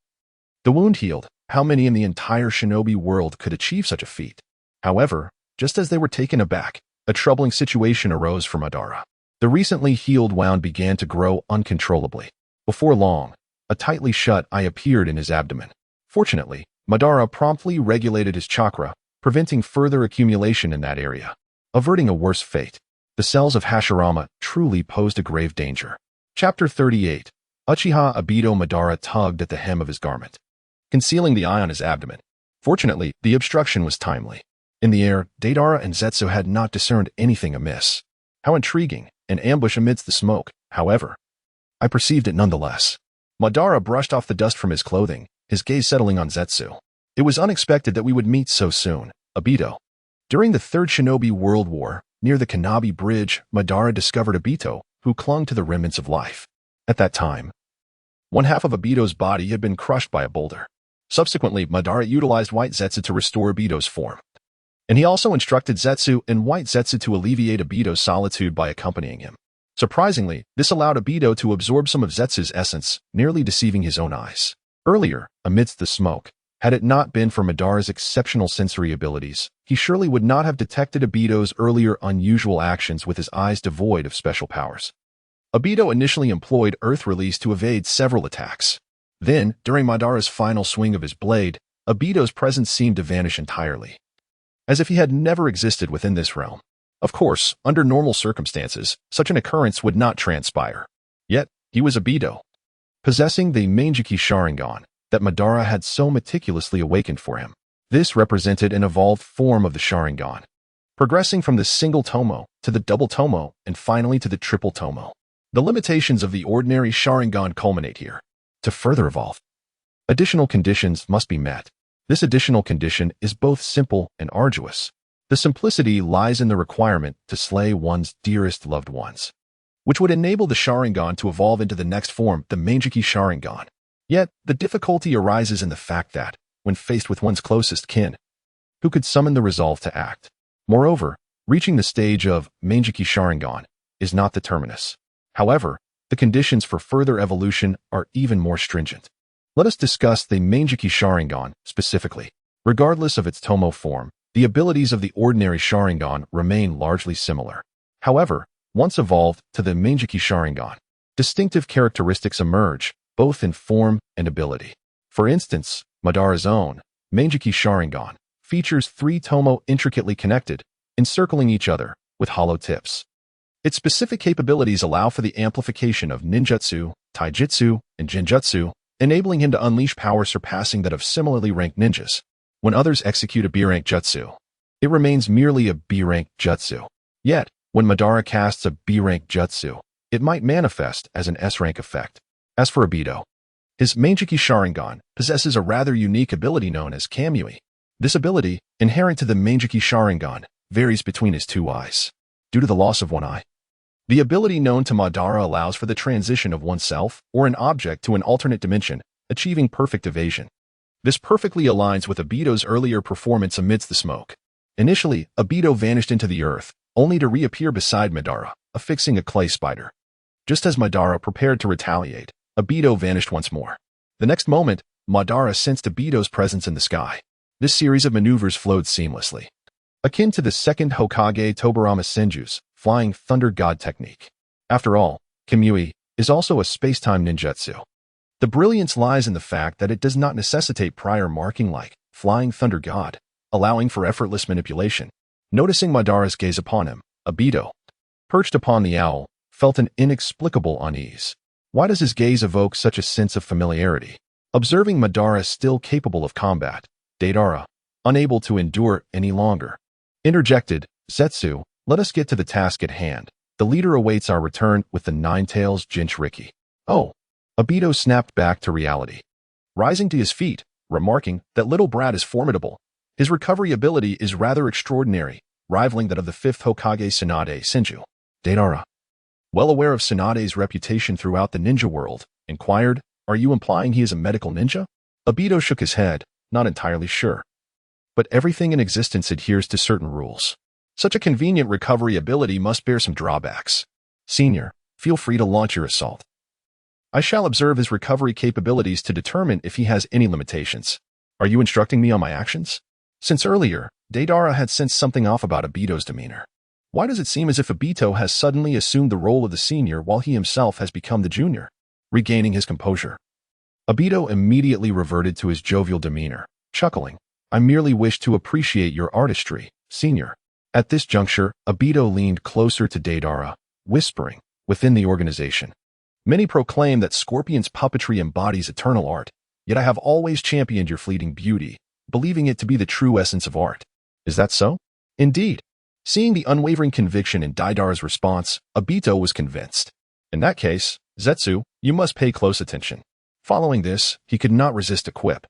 the wound healed. How many in the entire shinobi world could achieve such a feat? However, just as they were taken aback, a troubling situation arose for Madara. The recently healed wound began to grow uncontrollably. Before long, a tightly shut eye appeared in his abdomen. Fortunately, Madara promptly regulated his chakra, preventing further accumulation in that area. Averting a worse fate, the cells of Hashirama truly posed a grave danger. Chapter 38. Uchiha Obito. Madara tugged at the hem of his garment, concealing the eye on his abdomen. Fortunately, the obstruction was timely. In the air, Deidara and Zetsu had not discerned anything amiss. How intriguing, an ambush amidst the smoke, however. I perceived it nonetheless. Madara brushed off the dust from his clothing, his gaze settling on Zetsu. It was unexpected that we would meet so soon, Obito. During the Third Shinobi World War, near the Kanabi Bridge, Madara discovered Obito, who clung to the remnants of life. At that time, one half of Obito's body had been crushed by a boulder. Subsequently, Madara utilized White Zetsu to restore Obito's form. And he also instructed Zetsu and White Zetsu to alleviate Obito's solitude by accompanying him. Surprisingly, this allowed Obito to absorb some of Zetsu's essence, nearly deceiving his own eyes. Earlier, amidst the smoke, had it not been for Madara's exceptional sensory abilities, he surely would not have detected Obito's earlier unusual actions with his eyes devoid of special powers. Obito initially employed Earth Release to evade several attacks. Then, during Madara's final swing of his blade, Obito's presence seemed to vanish entirely, as if he had never existed within this realm. Of course, under normal circumstances, such an occurrence would not transpire. Yet, he was Obito, possessing the Manjiki Sharingan that Madara had so meticulously awakened for him. This represented an evolved form of the Sharingan, progressing from the single tomo to the double tomo and finally to the triple tomo. The limitations of the ordinary Sharingan culminate here. To further evolve, additional conditions must be met. This additional condition is both simple and arduous. The simplicity lies in the requirement to slay one's dearest loved ones, which would enable the Sharingan to evolve into the next form, the Manjiki Sharingan. Yet, the difficulty arises in the fact that, when faced with one's closest kin, who could summon the resolve to act. Moreover, reaching the stage of Manjiki Sharingan is not the terminus. However, the conditions for further evolution are even more stringent. Let us discuss the Manjiki Sharingan specifically. Regardless of its tomo form, the abilities of the ordinary Sharingan remain largely similar. However, once evolved to the Manjiki Sharingan, distinctive characteristics emerge, both in form and ability. For instance, Madara's own Manjiki Sharingan features 3 tomo intricately connected, encircling each other with hollow tips. Its specific capabilities allow for the amplification of ninjutsu, taijutsu, and genjutsu, enabling him to unleash power surpassing that of similarly ranked ninjas. When others execute a B-rank jutsu, it remains merely a B-rank jutsu. Yet, when Madara casts a B-rank jutsu, it might manifest as an S-rank effect. As for Obito, his Manjiki Sharingan possesses a rather unique ability known as Kamui. This ability, inherent to the Manjiki Sharingan, varies between his 2 eyes. Due to the loss of one eye, the ability known to Madara allows for the transition of oneself or an object to an alternate dimension, achieving perfect evasion. This perfectly aligns with Obito's earlier performance amidst the smoke. Initially, Obito vanished into the earth, only to reappear beside Madara, affixing a clay spider. Just as Madara prepared to retaliate, Obito vanished once more. The next moment, Madara sensed Obito's presence in the sky. This series of maneuvers flowed seamlessly, akin to the second Hokage Tobirama Senju's Flying Thunder God technique. After all, Kamui is also a space-time ninjutsu. The brilliance lies in the fact that it does not necessitate prior marking like Flying Thunder God, allowing for effortless manipulation. Noticing Madara's gaze upon him, Obito, perched upon the owl, felt an inexplicable unease. Why does his gaze evoke such a sense of familiarity? Observing Madara still capable of combat, Deidara, unable to endure any longer, interjected, "Zetsu, let us get to the task at hand. The leader awaits our return with the Nine-Tails Jinchuriki." Oh, Obito snapped back to reality. Rising to his feet, remarking that little brat is formidable. His recovery ability is rather extraordinary, rivaling that of the 5th Hokage Tsunade Senju. Deidara, well aware of Tsunade's reputation throughout the ninja world, inquired, "Are you implying he is a medical ninja?" Obito shook his head, not entirely sure. But everything in existence adheres to certain rules. Such a convenient recovery ability must bear some drawbacks. Senior, feel free to launch your assault. I shall observe his recovery capabilities to determine if he has any limitations. Are you instructing me on my actions? Since earlier, Deidara had sensed something off about Obito's demeanor. Why does it seem as if Obito has suddenly assumed the role of the senior while he himself has become the junior? Regaining his composure, Obito immediately reverted to his jovial demeanor, chuckling, "I merely wish to appreciate your artistry, senior." At this juncture, Obito leaned closer to Deidara, whispering, "Within the organization, many proclaim that Scorpion's puppetry embodies eternal art, yet I have always championed your fleeting beauty, believing it to be the true essence of art. Is that so?" Indeed. Seeing the unwavering conviction in Deidara's response, Obito was convinced. In that case, Zetsu, you must pay close attention. Following this, he could not resist a quip.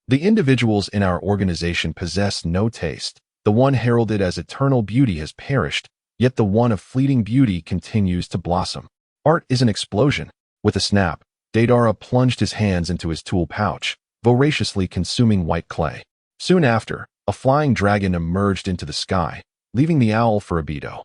The individuals in our organization possess no taste. The one heralded as eternal beauty has perished, yet the one of fleeting beauty continues to blossom. Art is an explosion. With a snap, Deidara plunged his hands into his tool pouch, voraciously consuming white clay. Soon after, a flying dragon emerged into the sky, leaving the owl for Obito.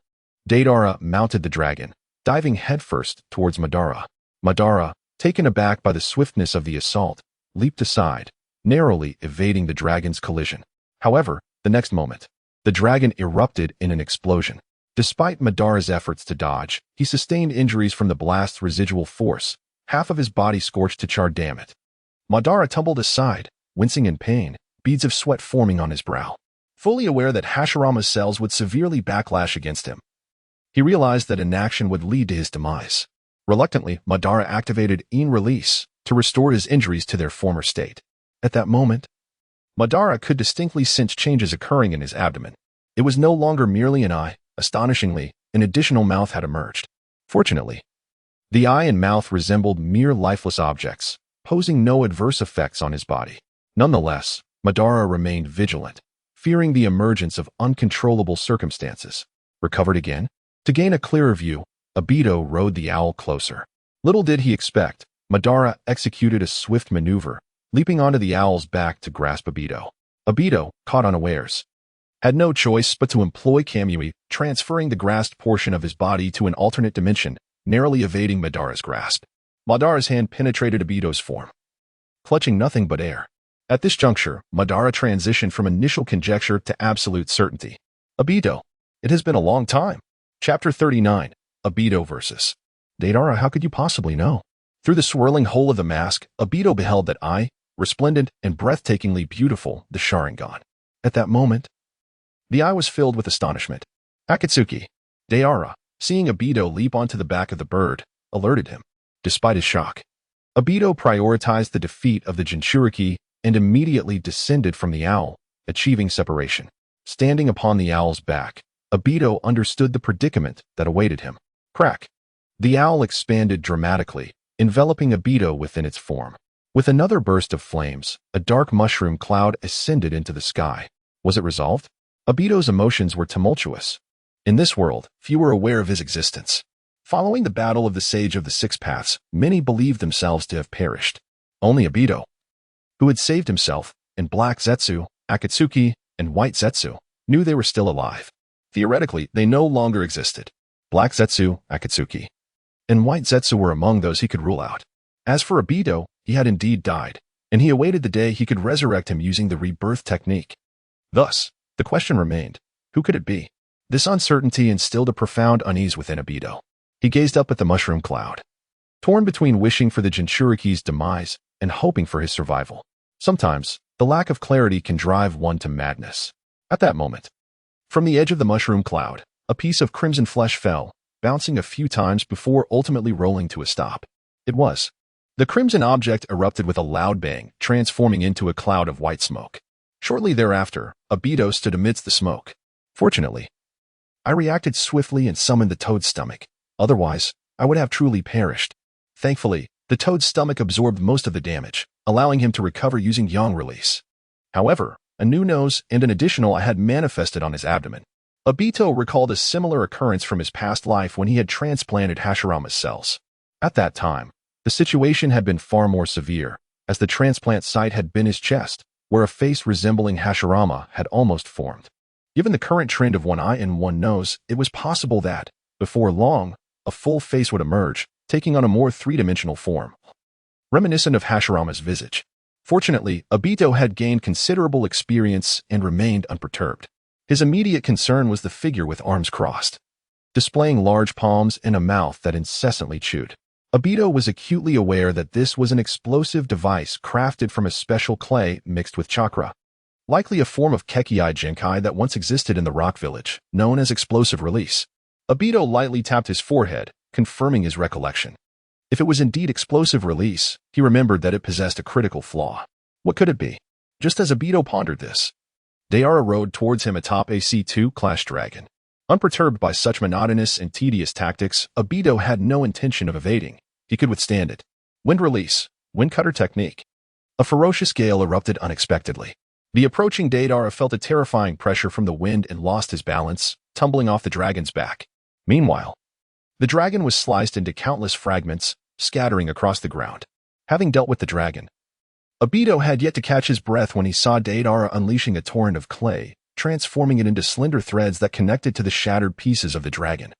Deidara mounted the dragon, diving headfirst towards Madara. Madara, taken aback by the swiftness of the assault, leaped aside, narrowly evading the dragon's collision. However, the next moment, the dragon erupted in an explosion. Despite Madara's efforts to dodge, he sustained injuries from the blast's residual force, half of his body scorched to charred. Damn it. Madara tumbled aside, wincing in pain, beads of sweat forming on his brow. Fully aware that Hashirama's cells would severely backlash against him, he realized that inaction would lead to his demise. Reluctantly, Madara activated In Release to restore his injuries to their former state. At that moment, Madara could distinctly sense changes occurring in his abdomen. It was no longer merely an eye. Astonishingly, an additional mouth had emerged. Fortunately, the eye and mouth resembled mere lifeless objects, posing no adverse effects on his body. Nonetheless, Madara remained vigilant, fearing the emergence of uncontrollable circumstances. Recovered again? To gain a clearer view, Obito rode the owl closer. Little did he expect, Madara executed a swift maneuver, leaping onto the owl's back to grasp Obito. Obito, caught unawares, had no choice but to employ Kamui, transferring the grasped portion of his body to an alternate dimension, narrowly evading Madara's grasp. Madara's hand penetrated Obito's form, clutching nothing but air. At this juncture, Madara transitioned from initial conjecture to absolute certainty. Obito, it has been a long time. Chapter 39, Obito vs. Deidara, how could you possibly know? Through the swirling hole of the mask, Obito beheld that eye, resplendent and breathtakingly beautiful, the Sharingan. At that moment, the eye was filled with astonishment. Akatsuki, Deidara, seeing Obito leap onto the back of the bird, alerted him. Despite his shock, Obito prioritized the defeat of the Jinchuriki and immediately descended from the owl, achieving separation. Standing upon the owl's back, Obito understood the predicament that awaited him. Crack! The owl expanded dramatically, enveloping Obito within its form. With another burst of flames, a dark mushroom cloud ascended into the sky. Was it resolved? Obito's emotions were tumultuous. In this world, few were aware of his existence. Following the battle of the Sage of the Six Paths, many believed themselves to have perished. Only Obito, who had saved himself, and Black Zetsu, Akatsuki, and White Zetsu, knew they were still alive. Theoretically, they no longer existed. Black Zetsu, Akatsuki, and White Zetsu were among those he could rule out. As for Obito, he had indeed died, and he awaited the day he could resurrect him using the rebirth technique. Thus, the question remained, who could it be? This uncertainty instilled a profound unease within Obito. He gazed up at the mushroom cloud, torn between wishing for the Jinchuriki's demise and hoping for his survival. Sometimes, the lack of clarity can drive one to madness. At that moment, from the edge of the mushroom cloud, a piece of crimson flesh fell, bouncing a few times before ultimately rolling to a stop. It was. The crimson object erupted with a loud bang, transforming into a cloud of white smoke. Shortly thereafter, Obito stood amidst the smoke. Fortunately, I reacted swiftly and summoned the toad's stomach. Otherwise, I would have truly perished. Thankfully, the toad's stomach absorbed most of the damage, allowing him to recover using yang release. However, a new nose and an additional eye had manifested on his abdomen. Obito recalled a similar occurrence from his past life when he had transplanted Hashirama's cells. At that time, the situation had been far more severe, as the transplant site had been his chest, where a face resembling Hashirama had almost formed. Given the current trend of one eye and one nose, it was possible that, before long, a full face would emerge, taking on a more three-dimensional form, reminiscent of Hashirama's visage. Fortunately, Obito had gained considerable experience and remained unperturbed. His immediate concern was the figure with arms crossed, displaying large palms and a mouth that incessantly chewed. Obito was acutely aware that this was an explosive device crafted from a special clay mixed with chakra, likely a form of Kekkei Genkai that once existed in the rock village, known as explosive release. Obito lightly tapped his forehead, confirming his recollection. If it was indeed explosive release, he remembered that it possessed a critical flaw. What could it be? Just as Obito pondered this, Deidara rode towards him atop a C2 Clash Dragon. Unperturbed by such monotonous and tedious tactics, Obito had no intention of evading. He could withstand it. Wind release, wind cutter technique. A ferocious gale erupted unexpectedly. The approaching Deidara felt a terrifying pressure from the wind and lost his balance, tumbling off the dragon's back. Meanwhile, the dragon was sliced into countless fragments, scattering across the ground. Having dealt with the dragon, Obito had yet to catch his breath when he saw Deidara unleashing a torrent of clay, transforming it into slender threads that connected to the shattered pieces of the dragon,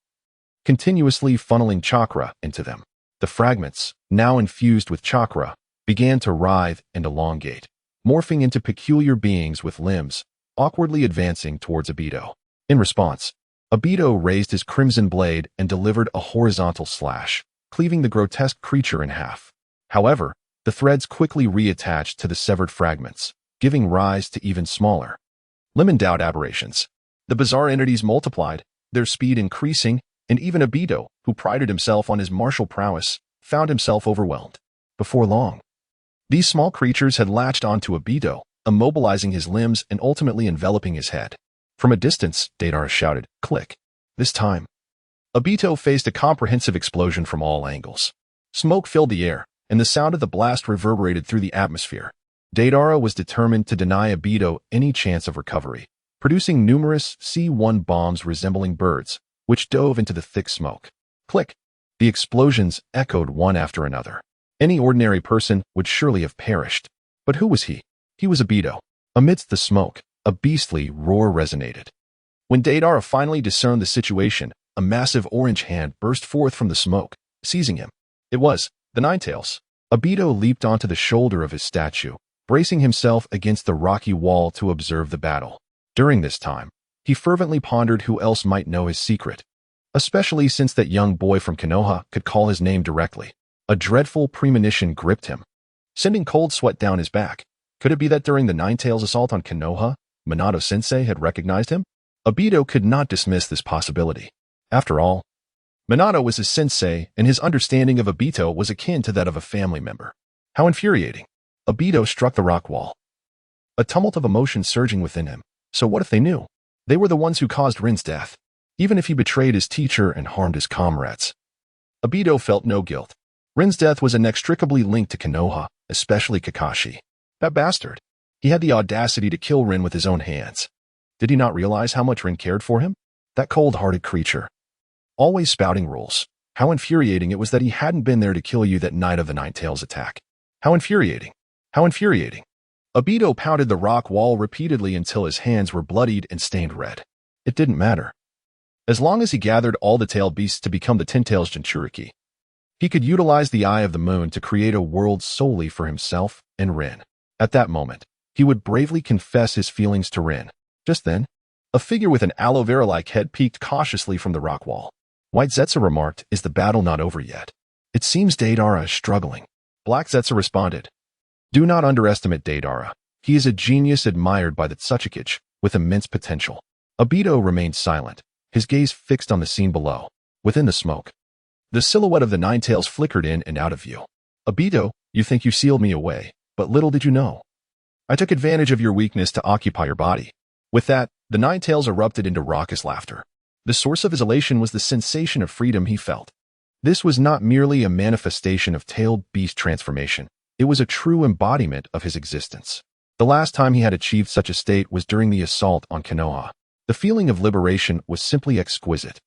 continuously funneling chakra into them. The fragments, now infused with chakra, began to writhe and elongate, morphing into peculiar beings with limbs, awkwardly advancing towards Obito. In response, Obito raised his crimson blade and delivered a horizontal slash, cleaving the grotesque creature in half. However, the threads quickly reattached to the severed fragments, giving rise to even smaller, lemon-dowed aberrations. The bizarre entities multiplied, their speed increasing, and even Obito, who prided himself on his martial prowess, found himself overwhelmed. Before long, these small creatures had latched onto Obito, immobilizing his limbs and ultimately enveloping his head. From a distance, Deidara shouted, "Click!" This time, Obito faced a comprehensive explosion from all angles. Smoke filled the air, and the sound of the blast reverberated through the atmosphere. Deidara was determined to deny Obito any chance of recovery, producing numerous C1 bombs resembling birds, which dove into the thick smoke. Click! The explosions echoed one after another. Any ordinary person would surely have perished. But who was he? He was Obito. Amidst the smoke, a beastly roar resonated. When Deidara finally discerned the situation, a massive orange hand burst forth from the smoke, seizing him. It was the Ninetales. Obito leaped onto the shoulder of his statue, bracing himself against the rocky wall to observe the battle. During this time, he fervently pondered who else might know his secret, especially since that young boy from Konoha could call his name directly. A dreadful premonition gripped him, sending cold sweat down his back. Could it be that during the Ninetales assault on Konoha, Minato-sensei had recognized him? Obito could not dismiss this possibility. After all, Minato was his sensei, and his understanding of Obito was akin to that of a family member. How infuriating. Obito struck the rock wall, a tumult of emotion surging within him. So what if they knew? They were the ones who caused Rin's death. Even if he betrayed his teacher and harmed his comrades, Obito felt no guilt. Rin's death was inextricably linked to Konoha, especially Kakashi. That bastard. He had the audacity to kill Rin with his own hands. Did he not realize how much Rin cared for him? That cold-hearted creature, always spouting rules. How infuriating it was that he hadn't been there to kill you that night of the Ninetales attack. How infuriating. How infuriating. Obito pounded the rock wall repeatedly until his hands were bloodied and stained red. It didn't matter. As long as he gathered all the tail beasts to become the Ten-Tails Jinchuriki, he could utilize the Eye of the Moon to create a world solely for himself and Rin. At that moment, he would bravely confess his feelings to Rin. Just then, a figure with an aloe vera-like head peeked cautiously from the rock wall. White Zetsu remarked, "Is the battle not over yet? It seems Deidara is struggling." Black Zetsu responded, "Do not underestimate Deidara. He is a genius admired by the Tsuchikage, with immense potential." Obito remained silent, his gaze fixed on the scene below. Within the smoke, the silhouette of the Nine Tails flickered in and out of view. "Obito, you think you sealed me away, but little did you know. I took advantage of your weakness to occupy your body." With that, the Nine Tails erupted into raucous laughter. The source of his elation was the sensation of freedom he felt. This was not merely a manifestation of tailed beast transformation. It was a true embodiment of his existence. The last time he had achieved such a state was during the assault on Konoha. The feeling of liberation was simply exquisite.